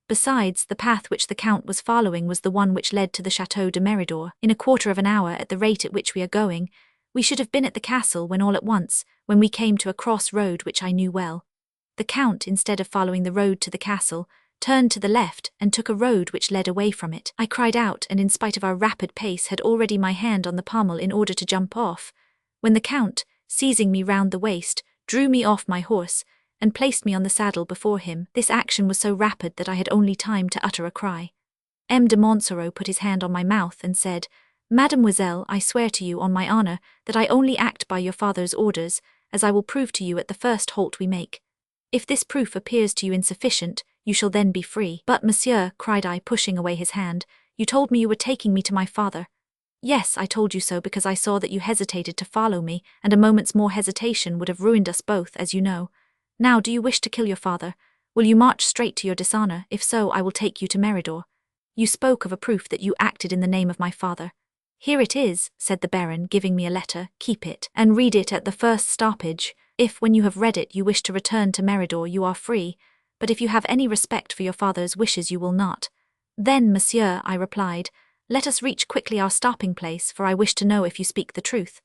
Besides, the path which the Count was following was the one which led to the Château de Meridor. In a quarter of an hour, at the rate at which we are going, we should have been at the castle when all at once, when we came to a cross road which I knew well, the Count, instead of following the road to the castle, turned to the left and took a road which led away from it. I cried out, and in spite of our rapid pace had already my hand on the pommel in order to jump off, when the Count, seizing me round the waist, drew me off my horse, and placed me on the saddle before him. This action was so rapid that I had only time to utter a cry. M. de Montsoreau put his hand on my mouth and said, "Mademoiselle, I swear to you on my honour that I only act by your father's orders, as I will prove to you at the first halt we make. If this proof appears to you insufficient, you shall then be free." "But, monsieur," cried I, pushing away his hand, "you told me you were taking me to my father." "Yes, I told you so because I saw that you hesitated to follow me, and a moment's more hesitation would have ruined us both, as you know. Now, do you wish to kill your father? Will you march straight to your dishonour? If so, I will take you to Meridor. You spoke of a proof that you acted in the name of my father." "Here it is," said the Baron, giving me a letter. "Keep it, and read it at the first stoppage. If, when you have read it, you wish to return to Meridor, you are free, but if you have any respect for your father's wishes, you will not." "Then, monsieur," I replied, "let us reach quickly our stopping place, for I wish to know if you speak the truth.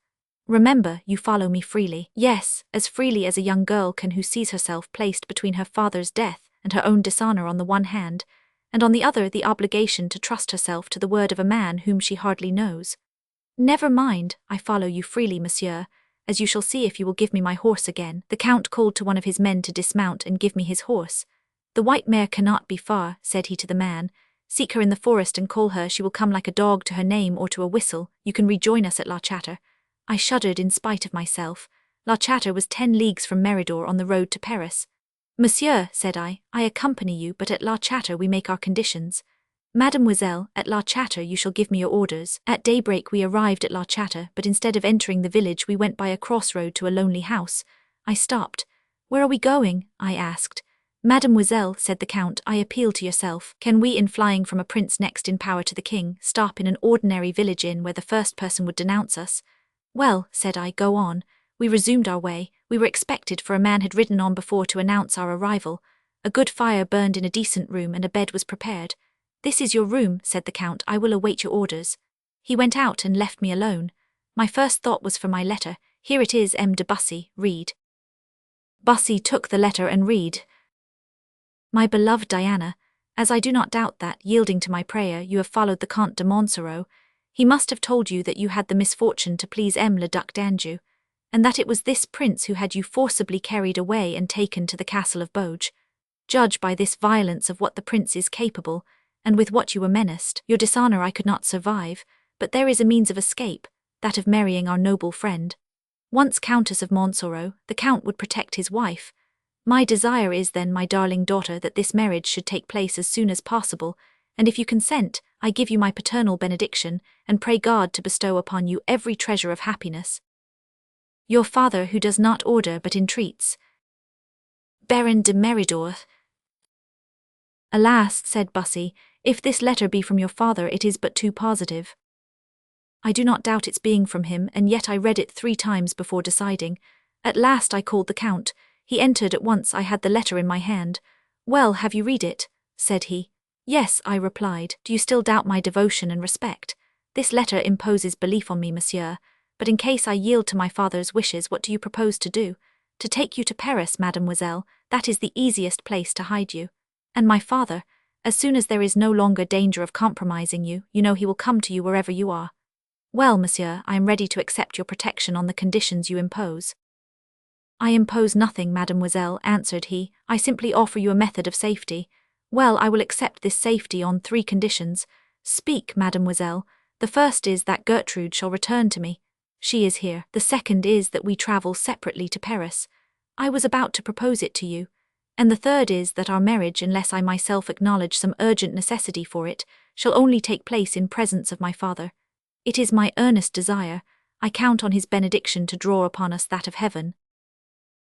Remember, you follow me freely." "Yes, as freely as a young girl can who sees herself placed between her father's death and her own dishonour on the one hand, and on the other the obligation to trust herself to the word of a man whom she hardly knows. Never mind, I follow you freely, monsieur, as you shall see if you will give me my horse again." The Count called to one of his men to dismount and give me his horse. "The white mare cannot be far," said he to the man. "Seek her in the forest and call her. She will come like a dog to her name or to a whistle. You can rejoin us at La Châtre." I shuddered in spite of myself. La Châtre was 10 leagues from Meridor on the road to Paris. "Monsieur," said I accompany you, but at La Châtre we make our conditions." "Mademoiselle, at La Châtre you shall give me your orders." At daybreak we arrived at La Châtre, but instead of entering the village we went by a crossroad to a lonely house. I stopped. "Where are we going?" I asked. "Mademoiselle," said the Count, "I appeal to yourself. Can we, in flying from a prince next in power to the king, stop in an ordinary village inn where the first person would denounce us?" "Well," said I, "go on." We resumed our way. We were expected, for a man had ridden on before to announce our arrival. A good fire burned in a decent room and a bed was prepared. "This is your room," said the Count. "I will await your orders." He went out and left me alone. My first thought was for my letter. "Here it is, M. de Bussy, read." Bussy took the letter and read. "My beloved Diana, as I do not doubt that, yielding to my prayer, you have followed the Comte de Montsoreau, he must have told you that you had the misfortune to please M. le Duc d'Anjou, and that it was this prince who had you forcibly carried away and taken to the castle of Beauge. Judge by this violence of what the prince is capable, and with what you were menaced. Your dishonour I could not survive, but there is a means of escape, that of marrying our noble friend. Once Countess of Montsoreau, the Count would protect his wife. My desire is then, my darling daughter, that this marriage should take place as soon as possible, and if you consent, I give you my paternal benediction, and pray God to bestow upon you every treasure of happiness. Your father, who does not order but entreats. Baron de Meridor. "Alas," said Bussy, "if this letter be from your father, it is but too positive." I do not doubt its being from him, and yet I read it 3 times before deciding. At last I called the Count. He entered at once. I had the letter in my hand. "Well, have you read it?" said he. "Yes," I replied. "Do you still doubt my devotion and respect? This letter imposes belief on me, monsieur, but in case I yield to my father's wishes, what do you propose to do?" "To take you to Paris, mademoiselle. That is the easiest place to hide you. And my father, as soon as there is no longer danger of compromising you, you know he will come to you wherever you are." "Well, monsieur, I am ready to accept your protection on the conditions you impose." "I impose nothing, mademoiselle," answered he. "I simply offer you a method of safety." "Well, I will accept this safety on 3 conditions." "Speak, mademoiselle." "The first is that Gertrude shall return to me." "She is here." "The second is that we travel separately to Paris." "I was about to propose it to you." "And the third is that our marriage, unless I myself acknowledge some urgent necessity for it, shall only take place in presence of my father. It is my earnest desire. I count on his benediction to draw upon us that of heaven."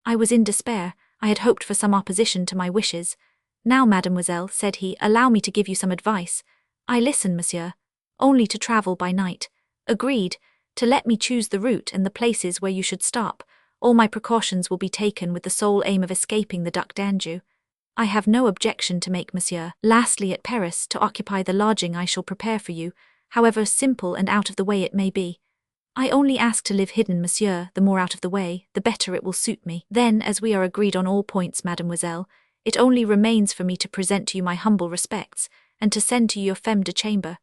I was in despair. I had hoped for some opposition to my wishes. "Now, mademoiselle," said he, "allow me to give you some advice." "I listen, monsieur." "Only to travel by night." "Agreed. To let me choose the route and the places where you should stop. All my precautions will be taken with the sole aim of escaping the Duc d'Anjou." "I have no objection to make, monsieur." "Lastly, at Paris, to occupy the lodging I shall prepare for you, however simple and out of the way it may be." "I only ask to live hidden, monsieur. The more out of the way, the better it will suit me." "Then, as we are agreed on all points, mademoiselle, it only remains for me to present to you my humble respects, and to send to you your femme de chambre."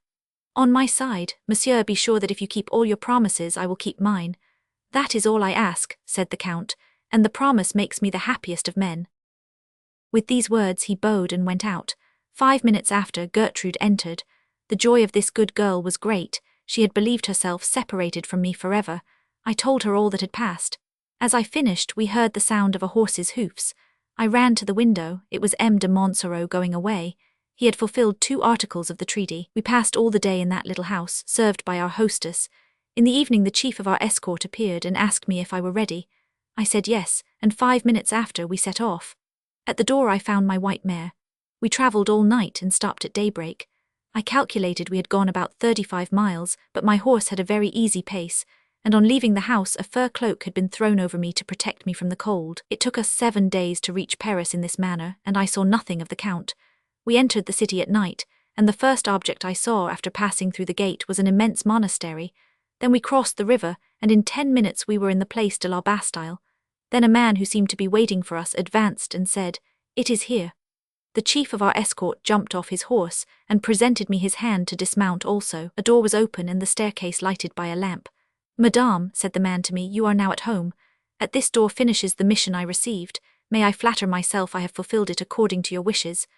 "On my side, monsieur, be sure that if you keep all your promises, I will keep mine." "That is all I ask," said the Count, "and the promise makes me the happiest of men." With these words he bowed and went out. 5 minutes after, Gertrude entered. The joy of this good girl was great. She had believed herself separated from me forever. I told her all that had passed. As I finished, we heard the sound of a horse's hoofs. I ran to the window. It was M. de Montsoreau going away. He had fulfilled 2 articles of the treaty. We passed all the day in that little house, served by our hostess. In the evening the chief of our escort appeared and asked me if I were ready. I said yes, and 5 minutes after we set off. At the door I found my white mare. We travelled all night and stopped at daybreak. I calculated we had gone about 35 miles, but my horse had a very easy pace, and on leaving the house a fur cloak had been thrown over me to protect me from the cold. It took us 7 days to reach Paris in this manner, and I saw nothing of the Count. We entered the city at night, and the first object I saw after passing through the gate was an immense monastery. Then we crossed the river, and in 10 minutes we were in the Place de la Bastille. Then a man who seemed to be waiting for us advanced and said, "It is here." The chief of our escort jumped off his horse and presented me his hand to dismount also. A door was open and the staircase lighted by a lamp. "Madame," said the man to me, "you are now at home. At this door finishes the mission I received. May I flatter myself I have fulfilled it according to your wishes?"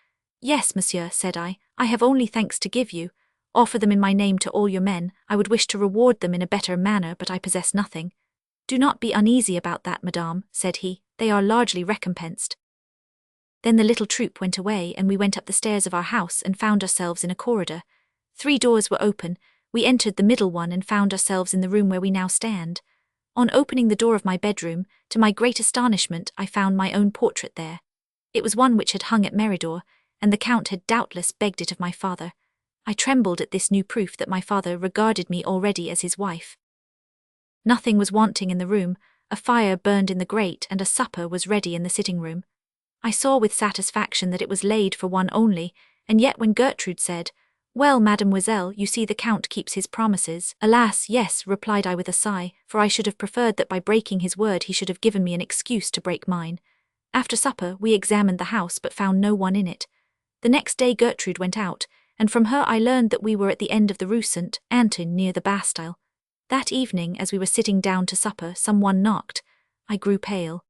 "Yes, monsieur," said I have only thanks to give you. Offer them in my name to all your men. I would wish to reward them in a better manner, but I possess nothing." "Do not be uneasy about that, madame," said he. "They are largely recompensed." Then the little troop went away, and we went up the stairs of our house and found ourselves in a corridor. 3 doors were open. We entered the middle one and found ourselves in the room where we now stand. On opening the door of my bedroom, to my great astonishment, I found my own portrait there. It was one which had hung at Meridor, and the Count had doubtless begged it of my father. I trembled at this new proof that my father regarded me already as his wife. Nothing was wanting in the room. A fire burned in the grate, and a supper was ready in the sitting-room. I saw with satisfaction that it was laid for one only, and yet when Gertrude said, "Well, mademoiselle, you see the Count keeps his promises." "Alas, yes," replied I with a sigh, for I should have preferred that by breaking his word he should have given me an excuse to break mine. After supper we examined the house but found no one in it. The next day Gertrude went out, and from her I learned that we were at the end of the Rue Saint-Antoine near the Bastille. That evening, as we were sitting down to supper, someone knocked. I grew pale.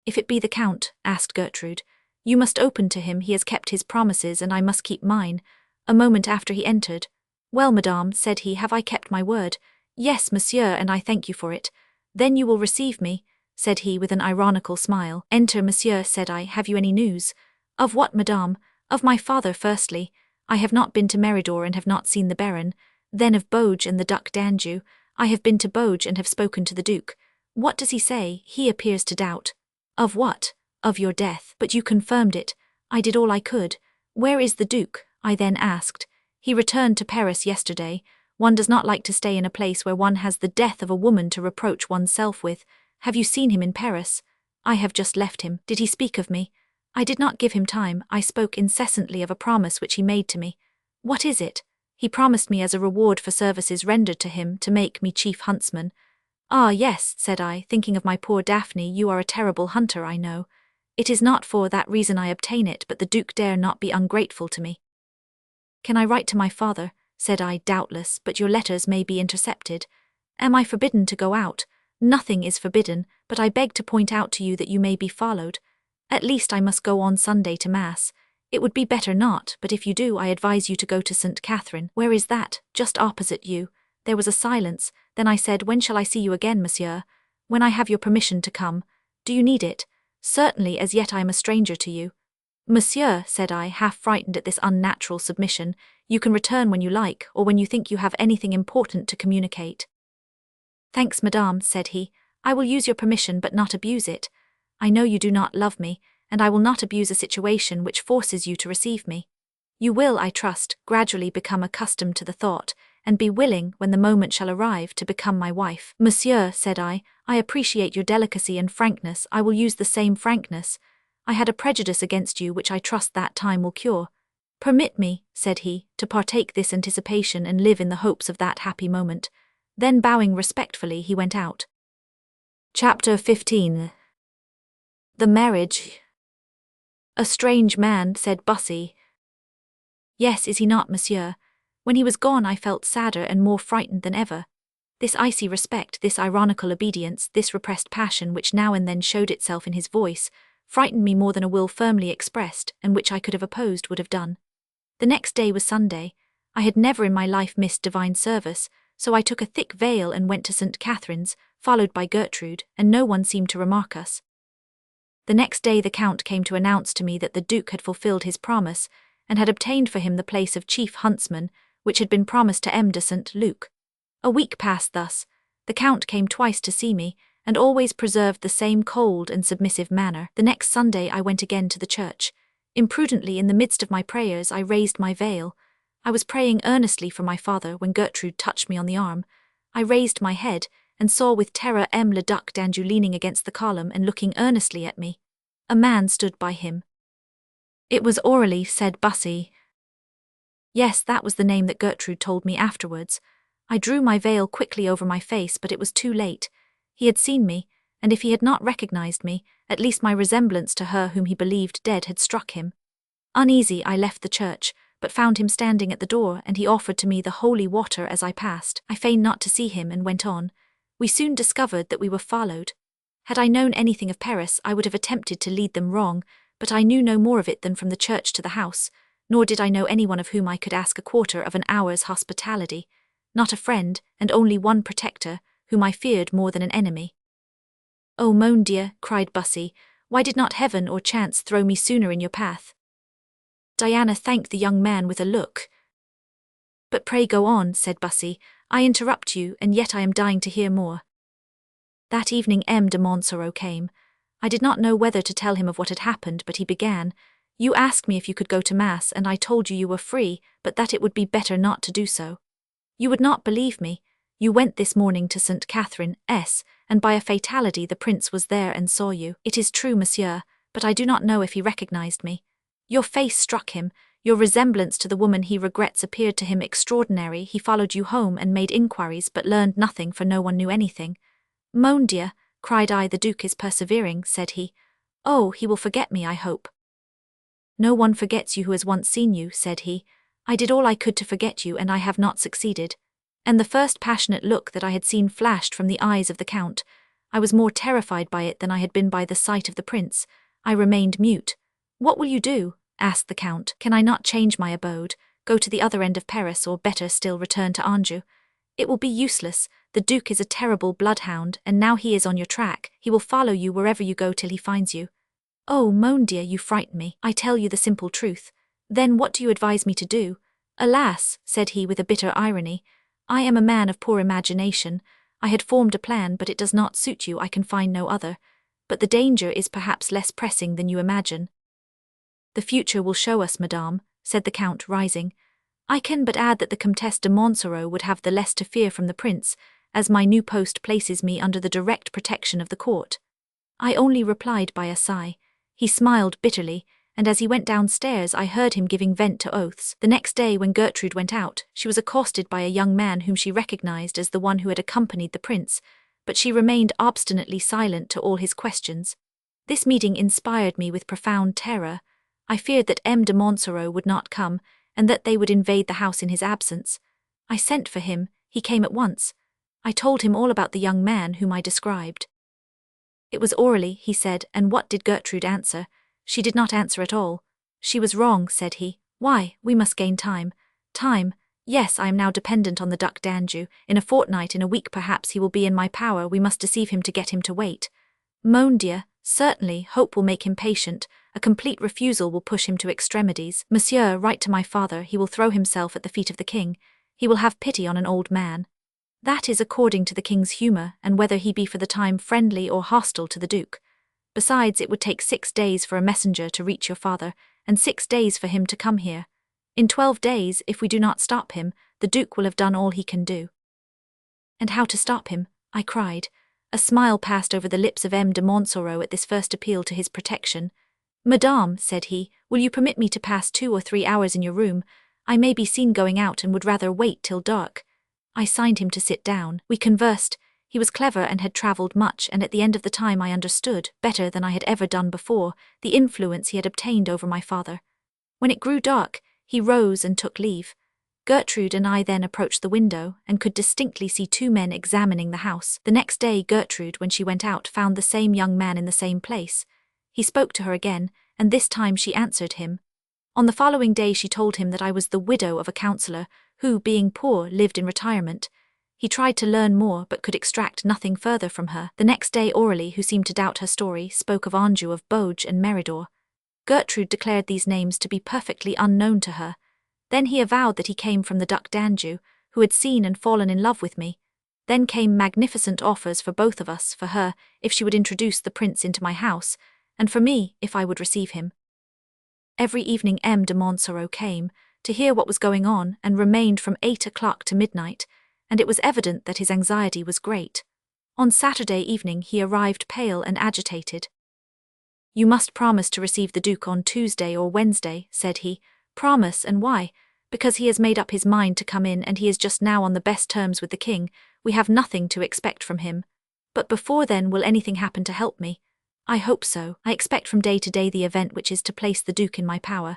"If it be the Count," asked Gertrude, "you must open to him. He has kept his promises, and I must keep mine." A moment after he entered. "Well, madame," said he, "have I kept my word?" "Yes, monsieur, and I thank you for it." "Then you will receive me?" said he with an ironical smile. "Enter, monsieur," said I. "Have you any news?" "Of what, madame?" "Of my father, firstly. I have not been to Meridor and have not seen the Baron. Then of Bouge and the Duc d'Anjou. I have been to Bouge and have spoken to the Duke." "What does he say?" "He appears to doubt." "Of what?" "Of your death." "But you confirmed it." "I did all I could." "Where is the Duke?" I then asked. "He returned to Paris yesterday." One does not like to stay in a place where one has the death of a woman to reproach oneself with. Have you seen him in Paris? I have just left him. Did he speak of me? I did not give him time. I spoke incessantly of a promise which he made to me. What is it? He promised me as a reward for services rendered to him to make me chief huntsman. Ah, yes, said I, thinking of my poor Daphne. You are a terrible hunter, I know. It is not for that reason I obtain it, but the Duke dare not be ungrateful to me. Can I write to my father? Said I, doubtless, but your letters may be intercepted. Am I forbidden to go out? Nothing is forbidden, but I beg to point out to you that you may be followed. At least I must go on Sunday to Mass. It would be better not, but if you do, I advise you to go to St. Catherine. Where is that? Just opposite you. There was a silence. Then I said, when shall I see you again, monsieur? When I have your permission to come. Do you need it? Certainly, as yet I am a stranger to you. Monsieur, said I, half frightened at this unnatural submission, you can return when you like, or when you think you have anything important to communicate. Thanks, madame, said he. I will use your permission but not abuse it. I know you do not love me, and I will not abuse a situation which forces you to receive me. You will, I trust, gradually become accustomed to the thought, and be willing, when the moment shall arrive, to become my wife. Monsieur, said I appreciate your delicacy and frankness. I will use the same frankness. I had a prejudice against you which I trust that time will cure. Permit me, said he, to partake this anticipation and live in the hopes of that happy moment. Then bowing respectfully, he went out. Chapter 15. The Marriage. A strange man, said Bussy. Yes, is he not, monsieur? When he was gone I felt sadder and more frightened than ever. This icy respect, this ironical obedience, this repressed passion which now and then showed itself in his voice, frightened me more than a will firmly expressed, and which I could have opposed, would have done. The next day was Sunday. I had never in my life missed divine service, so I took a thick veil and went to St. Catherine's, followed by Gertrude, and no one seemed to remark us. The next day the Count came to announce to me that the Duke had fulfilled his promise, and had obtained for him the place of chief huntsman, which had been promised to M. de St. Luc. A week passed thus. The Count came twice to see me, and always preserved the same cold and submissive manner. The next Sunday I went again to the church. Imprudently, in the midst of my prayers, I raised my veil. I was praying earnestly for my father when Gertrude touched me on the arm. I raised my head, and saw with terror M. le Duc d'Anjou leaning against the column and looking earnestly at me. A man stood by him. It was Aurélie, said Bussy. Yes, that was the name that Gertrude told me afterwards. I drew my veil quickly over my face, but it was too late. He had seen me, and if he had not recognized me, at least my resemblance to her whom he believed dead had struck him. Uneasy, I left the church, but found him standing at the door, and he offered to me the holy water as I passed. I feigned not to see him and went on. We soon discovered that we were followed. Had I known anything of Paris, I would have attempted to lead them wrong, but I knew no more of it than from the church to the house, nor did I know anyone of whom I could ask a quarter of an hour's hospitality. Not a friend, and only one protector, whom I feared more than an enemy. Oh, mon Dieu, cried Bussy, why did not heaven or chance throw me sooner in your path? Diana thanked the young man with a look. But pray go on, said Bussy. I interrupt you, and yet I am dying to hear more. That evening M. de Montsoreau came. I did not know whether to tell him of what had happened, but he began. You asked me if you could go to Mass, and I told you you were free, but that it would be better not to do so. You would not believe me. You went this morning to St. Catherine, and by a fatality the prince was there and saw you. It is true, monsieur, but I do not know if he recognized me. Your face struck him. Your resemblance to the woman he regrets appeared to him extraordinary. He followed you home and made inquiries, but learned nothing, for no one knew anything. Mon Dieu, cried I, the Duke is persevering, said he. Oh, he will forget me, I hope. No one forgets you who has once seen you, said he. I did all I could to forget you, and I have not succeeded. And the first passionate look that I had seen flashed from the eyes of the Count. I was more terrified by it than I had been by the sight of the prince. I remained mute. What will you do? Asked the Count. Can I not change my abode, go to the other end of Paris, or better still return to Anjou? It will be useless. The Duke is a terrible bloodhound, and now he is on your track, he will follow you wherever you go till he finds you. Oh, mon Dieu, you frighten me. I tell you the simple truth. Then what do you advise me to do? Alas, said he with a bitter irony, I am a man of poor imagination. I had formed a plan, but it does not suit you. I can find no other. But the danger is perhaps less pressing than you imagine. The future will show us, madame, said the Count, rising. I can but add that the Comtesse de Montsoreau would have the less to fear from the prince, as my new post places me under the direct protection of the court. I only replied by a sigh. He smiled bitterly, and as he went downstairs I heard him giving vent to oaths. The next day when Gertrude went out, she was accosted by a young man whom she recognized as the one who had accompanied the prince, but she remained obstinately silent to all his questions. This meeting inspired me with profound terror. I feared that M. de Montsoreau would not come, and that they would invade the house in his absence. I sent for him. He came at once. I told him all about the young man whom I described. It was Aurelie, he said, and what did Gertrude answer? She did not answer at all. She was wrong, said he. Why, we must gain time. Time? Yes, I am now dependent on the Duc d'Anjou. In a fortnight, in a week perhaps he will be in my power. We must deceive him to get him to wait. Mon Dieu, certainly, hope will make him patient. A complete refusal will push him to extremities. Monsieur, write to my father. He will throw himself at the feet of the king. He will have pity on an old man. That is according to the king's humour, and whether he be for the time friendly or hostile to the duke. Besides, it would take 6 days for a messenger to reach your father, and 6 days for him to come here. In 12 days, if we do not stop him, the duke will have done all he can do. And how to stop him? I cried. A smile passed over the lips of M. de Montsoreau at this first appeal to his protection. Madame, said he, will you permit me to pass 2 or 3 hours in your room? I may be seen going out and would rather wait till dark. I signed him to sit down. We conversed. He was clever and had travelled much, and at the end of the time I understood, better than I had ever done before, the influence he had obtained over my father. When it grew dark, he rose and took leave. Gertrude and I then approached the window, and could distinctly see 2 men examining the house. The next day Gertrude, when she went out, found the same young man in the same place. He spoke to her again, and this time she answered him. On the following day she told him that I was the widow of a councillor, who, being poor, lived in retirement. He tried to learn more, but could extract nothing further from her. The next day Aurelie, who seemed to doubt her story, spoke of Anjou, of Bouge and Meridor. Gertrude declared these names to be perfectly unknown to her. Then he avowed that he came from the Duc d'Anjou, who had seen and fallen in love with me. Then came magnificent offers for both of us, for her, if she would introduce the prince into my house, and for me, if I would receive him. Every evening M. de Montsoreau came, to hear what was going on, and remained from 8 o'clock to midnight, and it was evident that his anxiety was great. On Saturday evening he arrived pale and agitated. You must promise to receive the Duke on Tuesday or Wednesday, said he. Promise, and why? Because he has made up his mind to come in, and he is just now on the best terms with the king. We have nothing to expect from him. But before then, will anything happen to help me? I hope so. I expect from day to day the event which is to place the Duke in my power.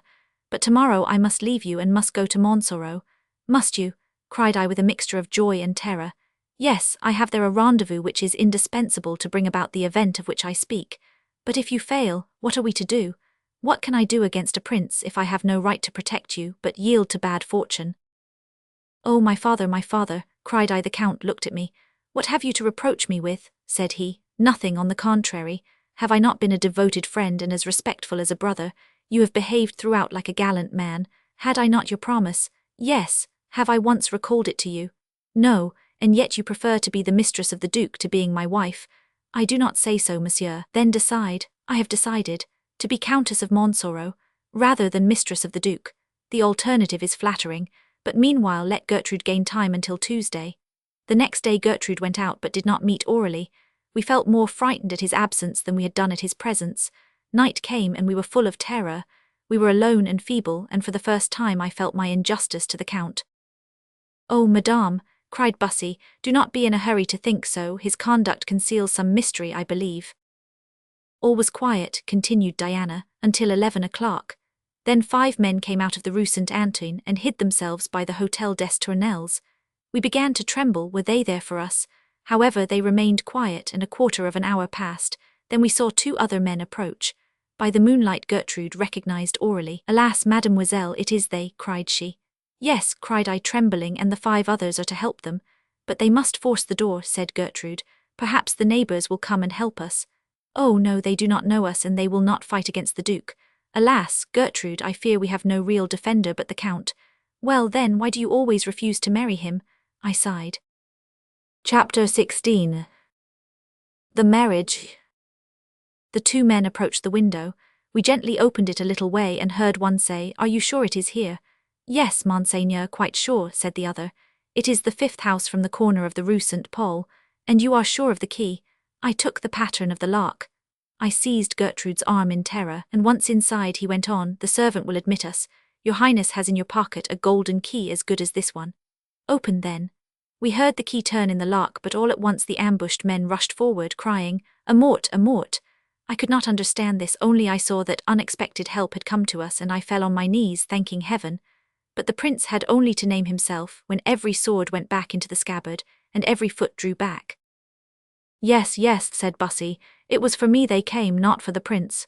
But tomorrow I must leave you and must go to Montsoreau. Must you? Cried I with a mixture of joy and terror. Yes, I have there a rendezvous which is indispensable to bring about the event of which I speak. But if you fail, what are we to do? What can I do against a prince if I have no right to protect you, but yield to bad fortune? Oh, my father, cried I. The Count looked at me. What have you to reproach me with? Said he. Nothing, on the contrary. Have I not been a devoted friend and as respectful as a brother? You have behaved throughout like a gallant man. Had I not your promise? Yes. Have I once recalled it to you? No, and yet you prefer to be the mistress of the Duke to being my wife. I do not say so, monsieur. Then decide. I have decided. To be Countess of Montsoreau, rather than mistress of the Duke. The alternative is flattering, but meanwhile let Gertrude gain time until Tuesday. The next day Gertrude went out but did not meet Aurelie. We felt more frightened at his absence than we had done at his presence. Night came and we were full of terror. We were alone and feeble, and for the first time I felt my injustice to the Count. Oh, madame, cried Bussy, do not be in a hurry to think so. His conduct conceals some mystery, I believe. All was quiet, continued Diana, until 11 o'clock. Then 5 men came out of the Rue Saint-Antoine and hid themselves by the Hôtel des Tournelles. We began to tremble. Were they there for us? However, they remained quiet, and a quarter of an hour passed. Then we saw 2 other men approach. By the moonlight Gertrude recognized Aurelie. Alas, mademoiselle, it is they, cried she. Yes, cried I, trembling, and the 5 others are to help them. But they must force the door, said Gertrude. Perhaps the neighbours will come and help us. Oh no, they do not know us, and they will not fight against the Duke. Alas, Gertrude, I fear we have no real defender but the Count. Well then, why do you always refuse to marry him? I sighed. Chapter 16. The Marriage. The 2 men approached the window. We gently opened it a little way and heard one say, Are you sure it is here? Yes, Monseigneur, quite sure, said the other. It is the 5th house from the corner of the Rue St. Paul, and you are sure of the key. I took the pattern of the lock. I seized Gertrude's arm in terror, and once inside he went on, the servant will admit us. Your Highness has in your pocket a golden key as good as this one. Open then. We heard the key turn in the lock, but all at once the ambushed men rushed forward, crying, "A mort, a mort!" I could not understand this, only I saw that unexpected help had come to us, and I fell on my knees, thanking heaven. But the prince had only to name himself, when every sword went back into the scabbard, and every foot drew back. Yes, yes, said Bussy, it was for me they came, not for the prince.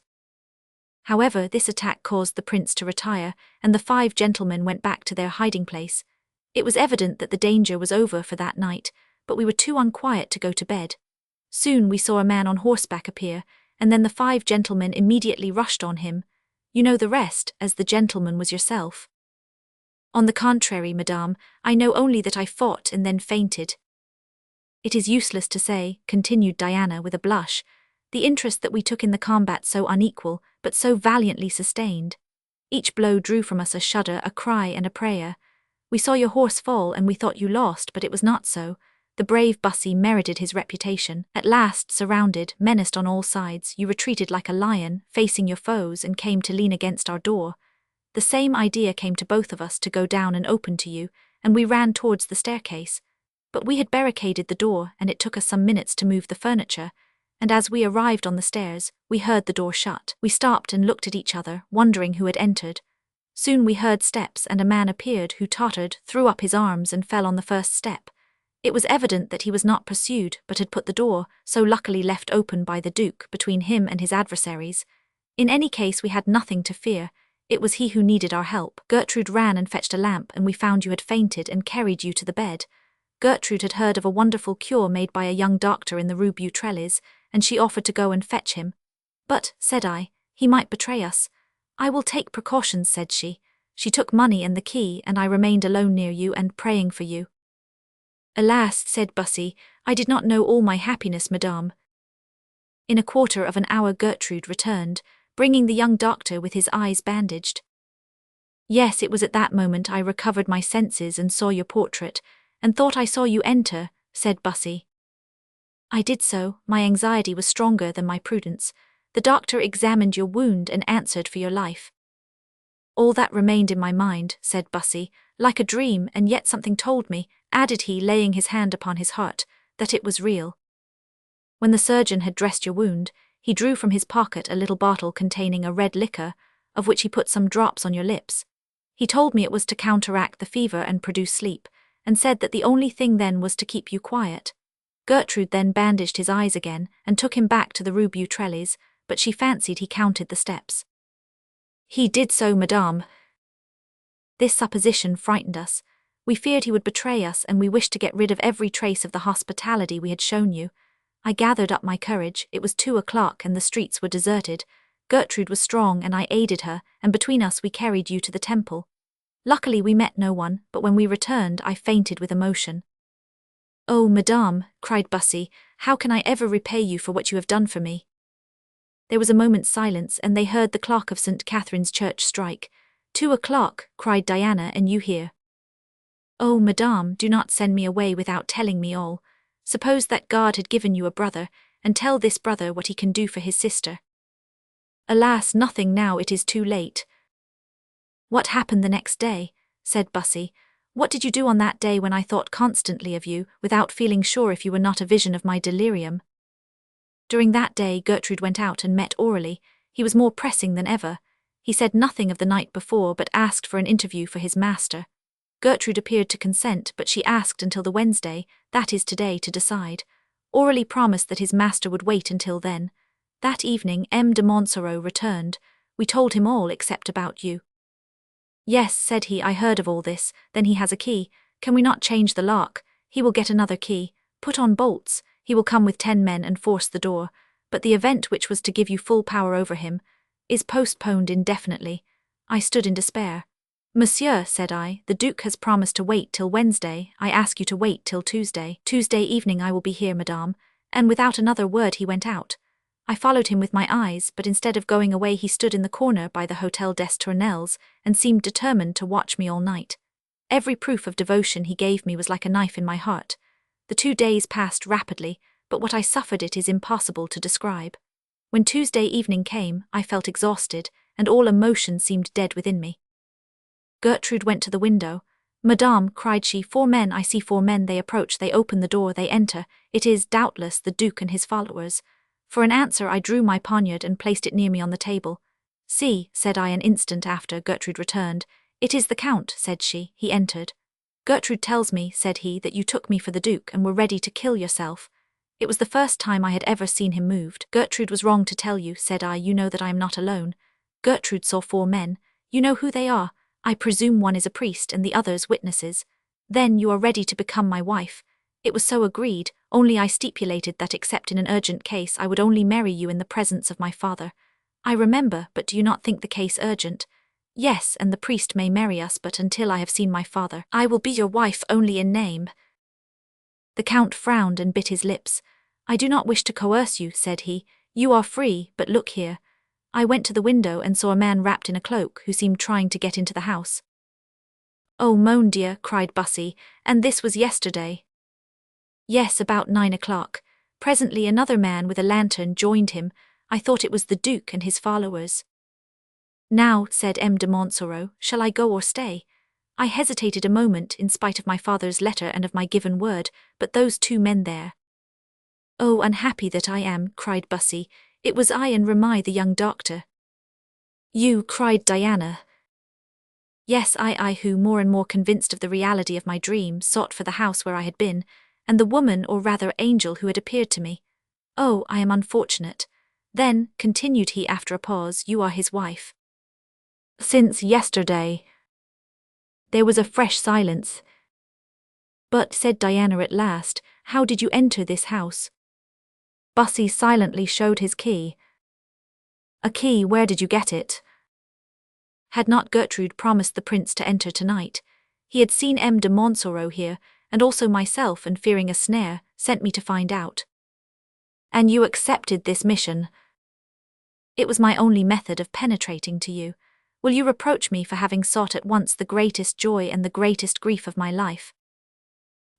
However, this attack caused the prince to retire, and the 5 gentlemen went back to their hiding place. It was evident that the danger was over for that night, but we were too unquiet to go to bed. Soon we saw a man on horseback appear, and then the 5 gentlemen immediately rushed on him. You know the rest, as the gentleman was yourself. On the contrary, madame, I know only that I fought and then fainted. It is useless to say, continued Diana with a blush, the interest that we took in the combat so unequal, but so valiantly sustained. Each blow drew from us a shudder, a cry, and a prayer. We saw your horse fall, and we thought you lost, but it was not so. The brave Bussy merited his reputation. At last, surrounded, menaced on all sides, you retreated like a lion, facing your foes, and came to lean against our door. The same idea came to both of us to go down and open to you, and we ran towards the staircase. But we had barricaded the door, and it took us some minutes to move the furniture, and as we arrived on the stairs, we heard the door shut. We stopped and looked at each other, wondering who had entered. Soon we heard steps, and a man appeared who tottered, threw up his arms, and fell on the first step. It was evident that he was not pursued, but had put the door, so luckily left open by the Duke, between him and his adversaries. In any case, we had nothing to fear. It was he who needed our help. Gertrude ran and fetched a lamp, and we found you had fainted and carried you to the bed. Gertrude had heard of a wonderful cure made by a young doctor in the Rue Beautrellis, and she offered to go and fetch him. But, said I, he might betray us. I will take precautions, said she. She took money and the key, and I remained alone near you and praying for you. Alas, said Bussy, I did not know all my happiness, madame. In a quarter of an hour Gertrude returned, bringing the young doctor with his eyes bandaged. Yes, it was at that moment I recovered my senses and saw your portrait, and thought I saw you enter, said Bussy. I did so. My anxiety was stronger than my prudence. The doctor examined your wound and answered for your life. All that remained in my mind, said Bussy, like a dream, and yet something told me, added he, laying his hand upon his heart, that it was real. When the surgeon had dressed your wound, he drew from his pocket a little bottle containing a red liquor, of which he put some drops on your lips. He told me it was to counteract the fever and produce sleep, and said that the only thing then was to keep you quiet. Gertrude then bandaged his eyes again, and took him back to the Rue Beautrellis, but she fancied he counted the steps. He did so, madame. This supposition frightened us. We feared he would betray us, and we wished to get rid of every trace of the hospitality we had shown you. I gathered up my courage. It was 2:00 and the streets were deserted. Gertrude was strong and I aided her, and between us we carried you to the temple. Luckily we met no one, but when we returned I fainted with emotion. Oh, madame, cried Bussy, how can I ever repay you for what you have done for me? There was a moment's silence, and they heard the clock of St. Catherine's Church strike. 2:00, cried Diana, and you here. Oh, madame, do not send me away without telling me all. Suppose that God had given you a brother, and tell this brother what he can do for his sister. Alas, nothing now, it is too late. What happened the next day? Said Bussy. What did you do on that day when I thought constantly of you, without feeling sure if you were not a vision of my delirium? During that day Gertrude went out and met Aurelie. He was more pressing than ever. He said nothing of the night before, but asked for an interview for his master. Gertrude appeared to consent, but she asked until the Wednesday, that is today, to decide. Aurelie promised that his master would wait until then. That evening M. de Montsoreau returned. We told him all except about you. Yes, said he, I heard of all this. Then he has a key. Can we not change the lock? He will get another key. Put on bolts. He will come with 10 men and force the door. But the event which was to give you full power over him is postponed indefinitely. I stood in despair. Monsieur, said I, the Duke has promised to wait till Wednesday. I ask you to wait till Tuesday. Tuesday evening I will be here, madame. And without another word he went out. I followed him with my eyes, but instead of going away he stood in the corner by the Hotel des Tournelles and seemed determined to watch me all night. Every proof of devotion he gave me was like a knife in my heart. The 2 days passed rapidly, but what I suffered it is impossible to describe. When Tuesday evening came, I felt exhausted, and all emotion seemed dead within me. Gertrude went to the window. "Madame," cried she, "4 men, I see 4 men, they approach, they open the door, they enter, it is, doubtless, the Duke and his followers." For an answer I drew my poniard and placed it near me on the table. "See," said I an instant after Gertrude returned. "It is the Count," said she. He entered. "Gertrude tells me," said he, "that you took me for the Duke and were ready to kill yourself." It was the first time I had ever seen him moved. "Gertrude was wrong to tell you," said I. "You know that I am not alone. Gertrude saw 4 men. You know who they are. I presume one is a priest and the others witnesses. Then you are ready to become my wife. It was so agreed, only I stipulated that except in an urgent case I would only marry you in the presence of my father. I remember, but do you not think the case urgent? Yes, and the priest may marry us, but until I have seen my father, I will be your wife only in name." The Count frowned and bit his lips. "I do not wish to coerce you," said he. "You are free, but look here." I went to the window and saw a man wrapped in a cloak who seemed trying to get into the house. "Oh, mon Dieu," cried Bussy, "and this was yesterday?" "Yes, about 9 o'clock. Presently another man with a lantern joined him. I thought it was the Duke and his followers." "Now," said M. de Montsoreau, "shall I go or stay?" I hesitated a moment in spite of my father's letter and of my given word, but those 2 men there. "Oh, unhappy that I am," cried Bussy. "It was I and Remy the young doctor." "You," cried Diana. "Yes, I who, more and more convinced of the reality of my dream, sought for the house where I had been, and the woman, or rather angel, who had appeared to me. Oh, I am unfortunate. Then," continued he after a pause, "you are his wife." "Since yesterday." There was a fresh silence. "But," said Diana at last, "how did you enter this house?" Bussy silently showed his key. "A key, where did you get it?" Had not Gertrude promised the prince to enter tonight? He had seen M. de Montsoreau here, and also myself, and fearing a snare, sent me to find out. "And you accepted this mission?" "It was my only method of penetrating to you. Will you reproach me for having sought at once the greatest joy and the greatest grief of my life?"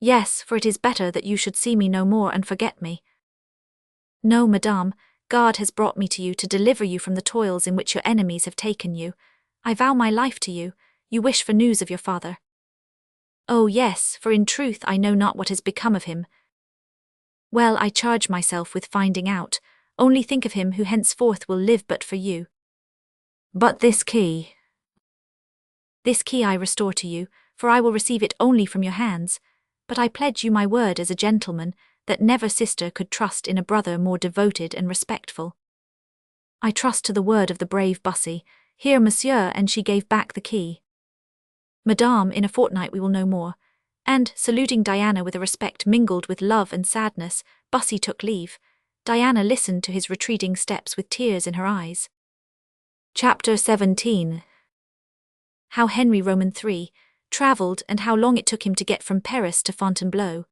"Yes, for it is better that you should see me no more and forget me." "No, madame, God has brought me to you to deliver you from the toils in which your enemies have taken you. I vow my life to you. You wish for news of your father." "Oh yes, for in truth I know not what has become of him." "Well, I charge myself with finding out. Only think of him who henceforth will live but for you." "But this key?" "This key I restore to you, for I will receive it only from your hands. But I pledge you my word as a gentleman, that never sister could trust in a brother more devoted and respectful." "I trust to the word of the brave Bussy. Here, monsieur," and she gave back the key. "Madame, in a fortnight we will know more." And, saluting Diana with a respect mingled with love and sadness, Bussy took leave. Diana listened to his retreating steps with tears in her eyes. Chapter 17. How Henry Roman III travelled, and how long it took him to get from Paris to Fontainebleau.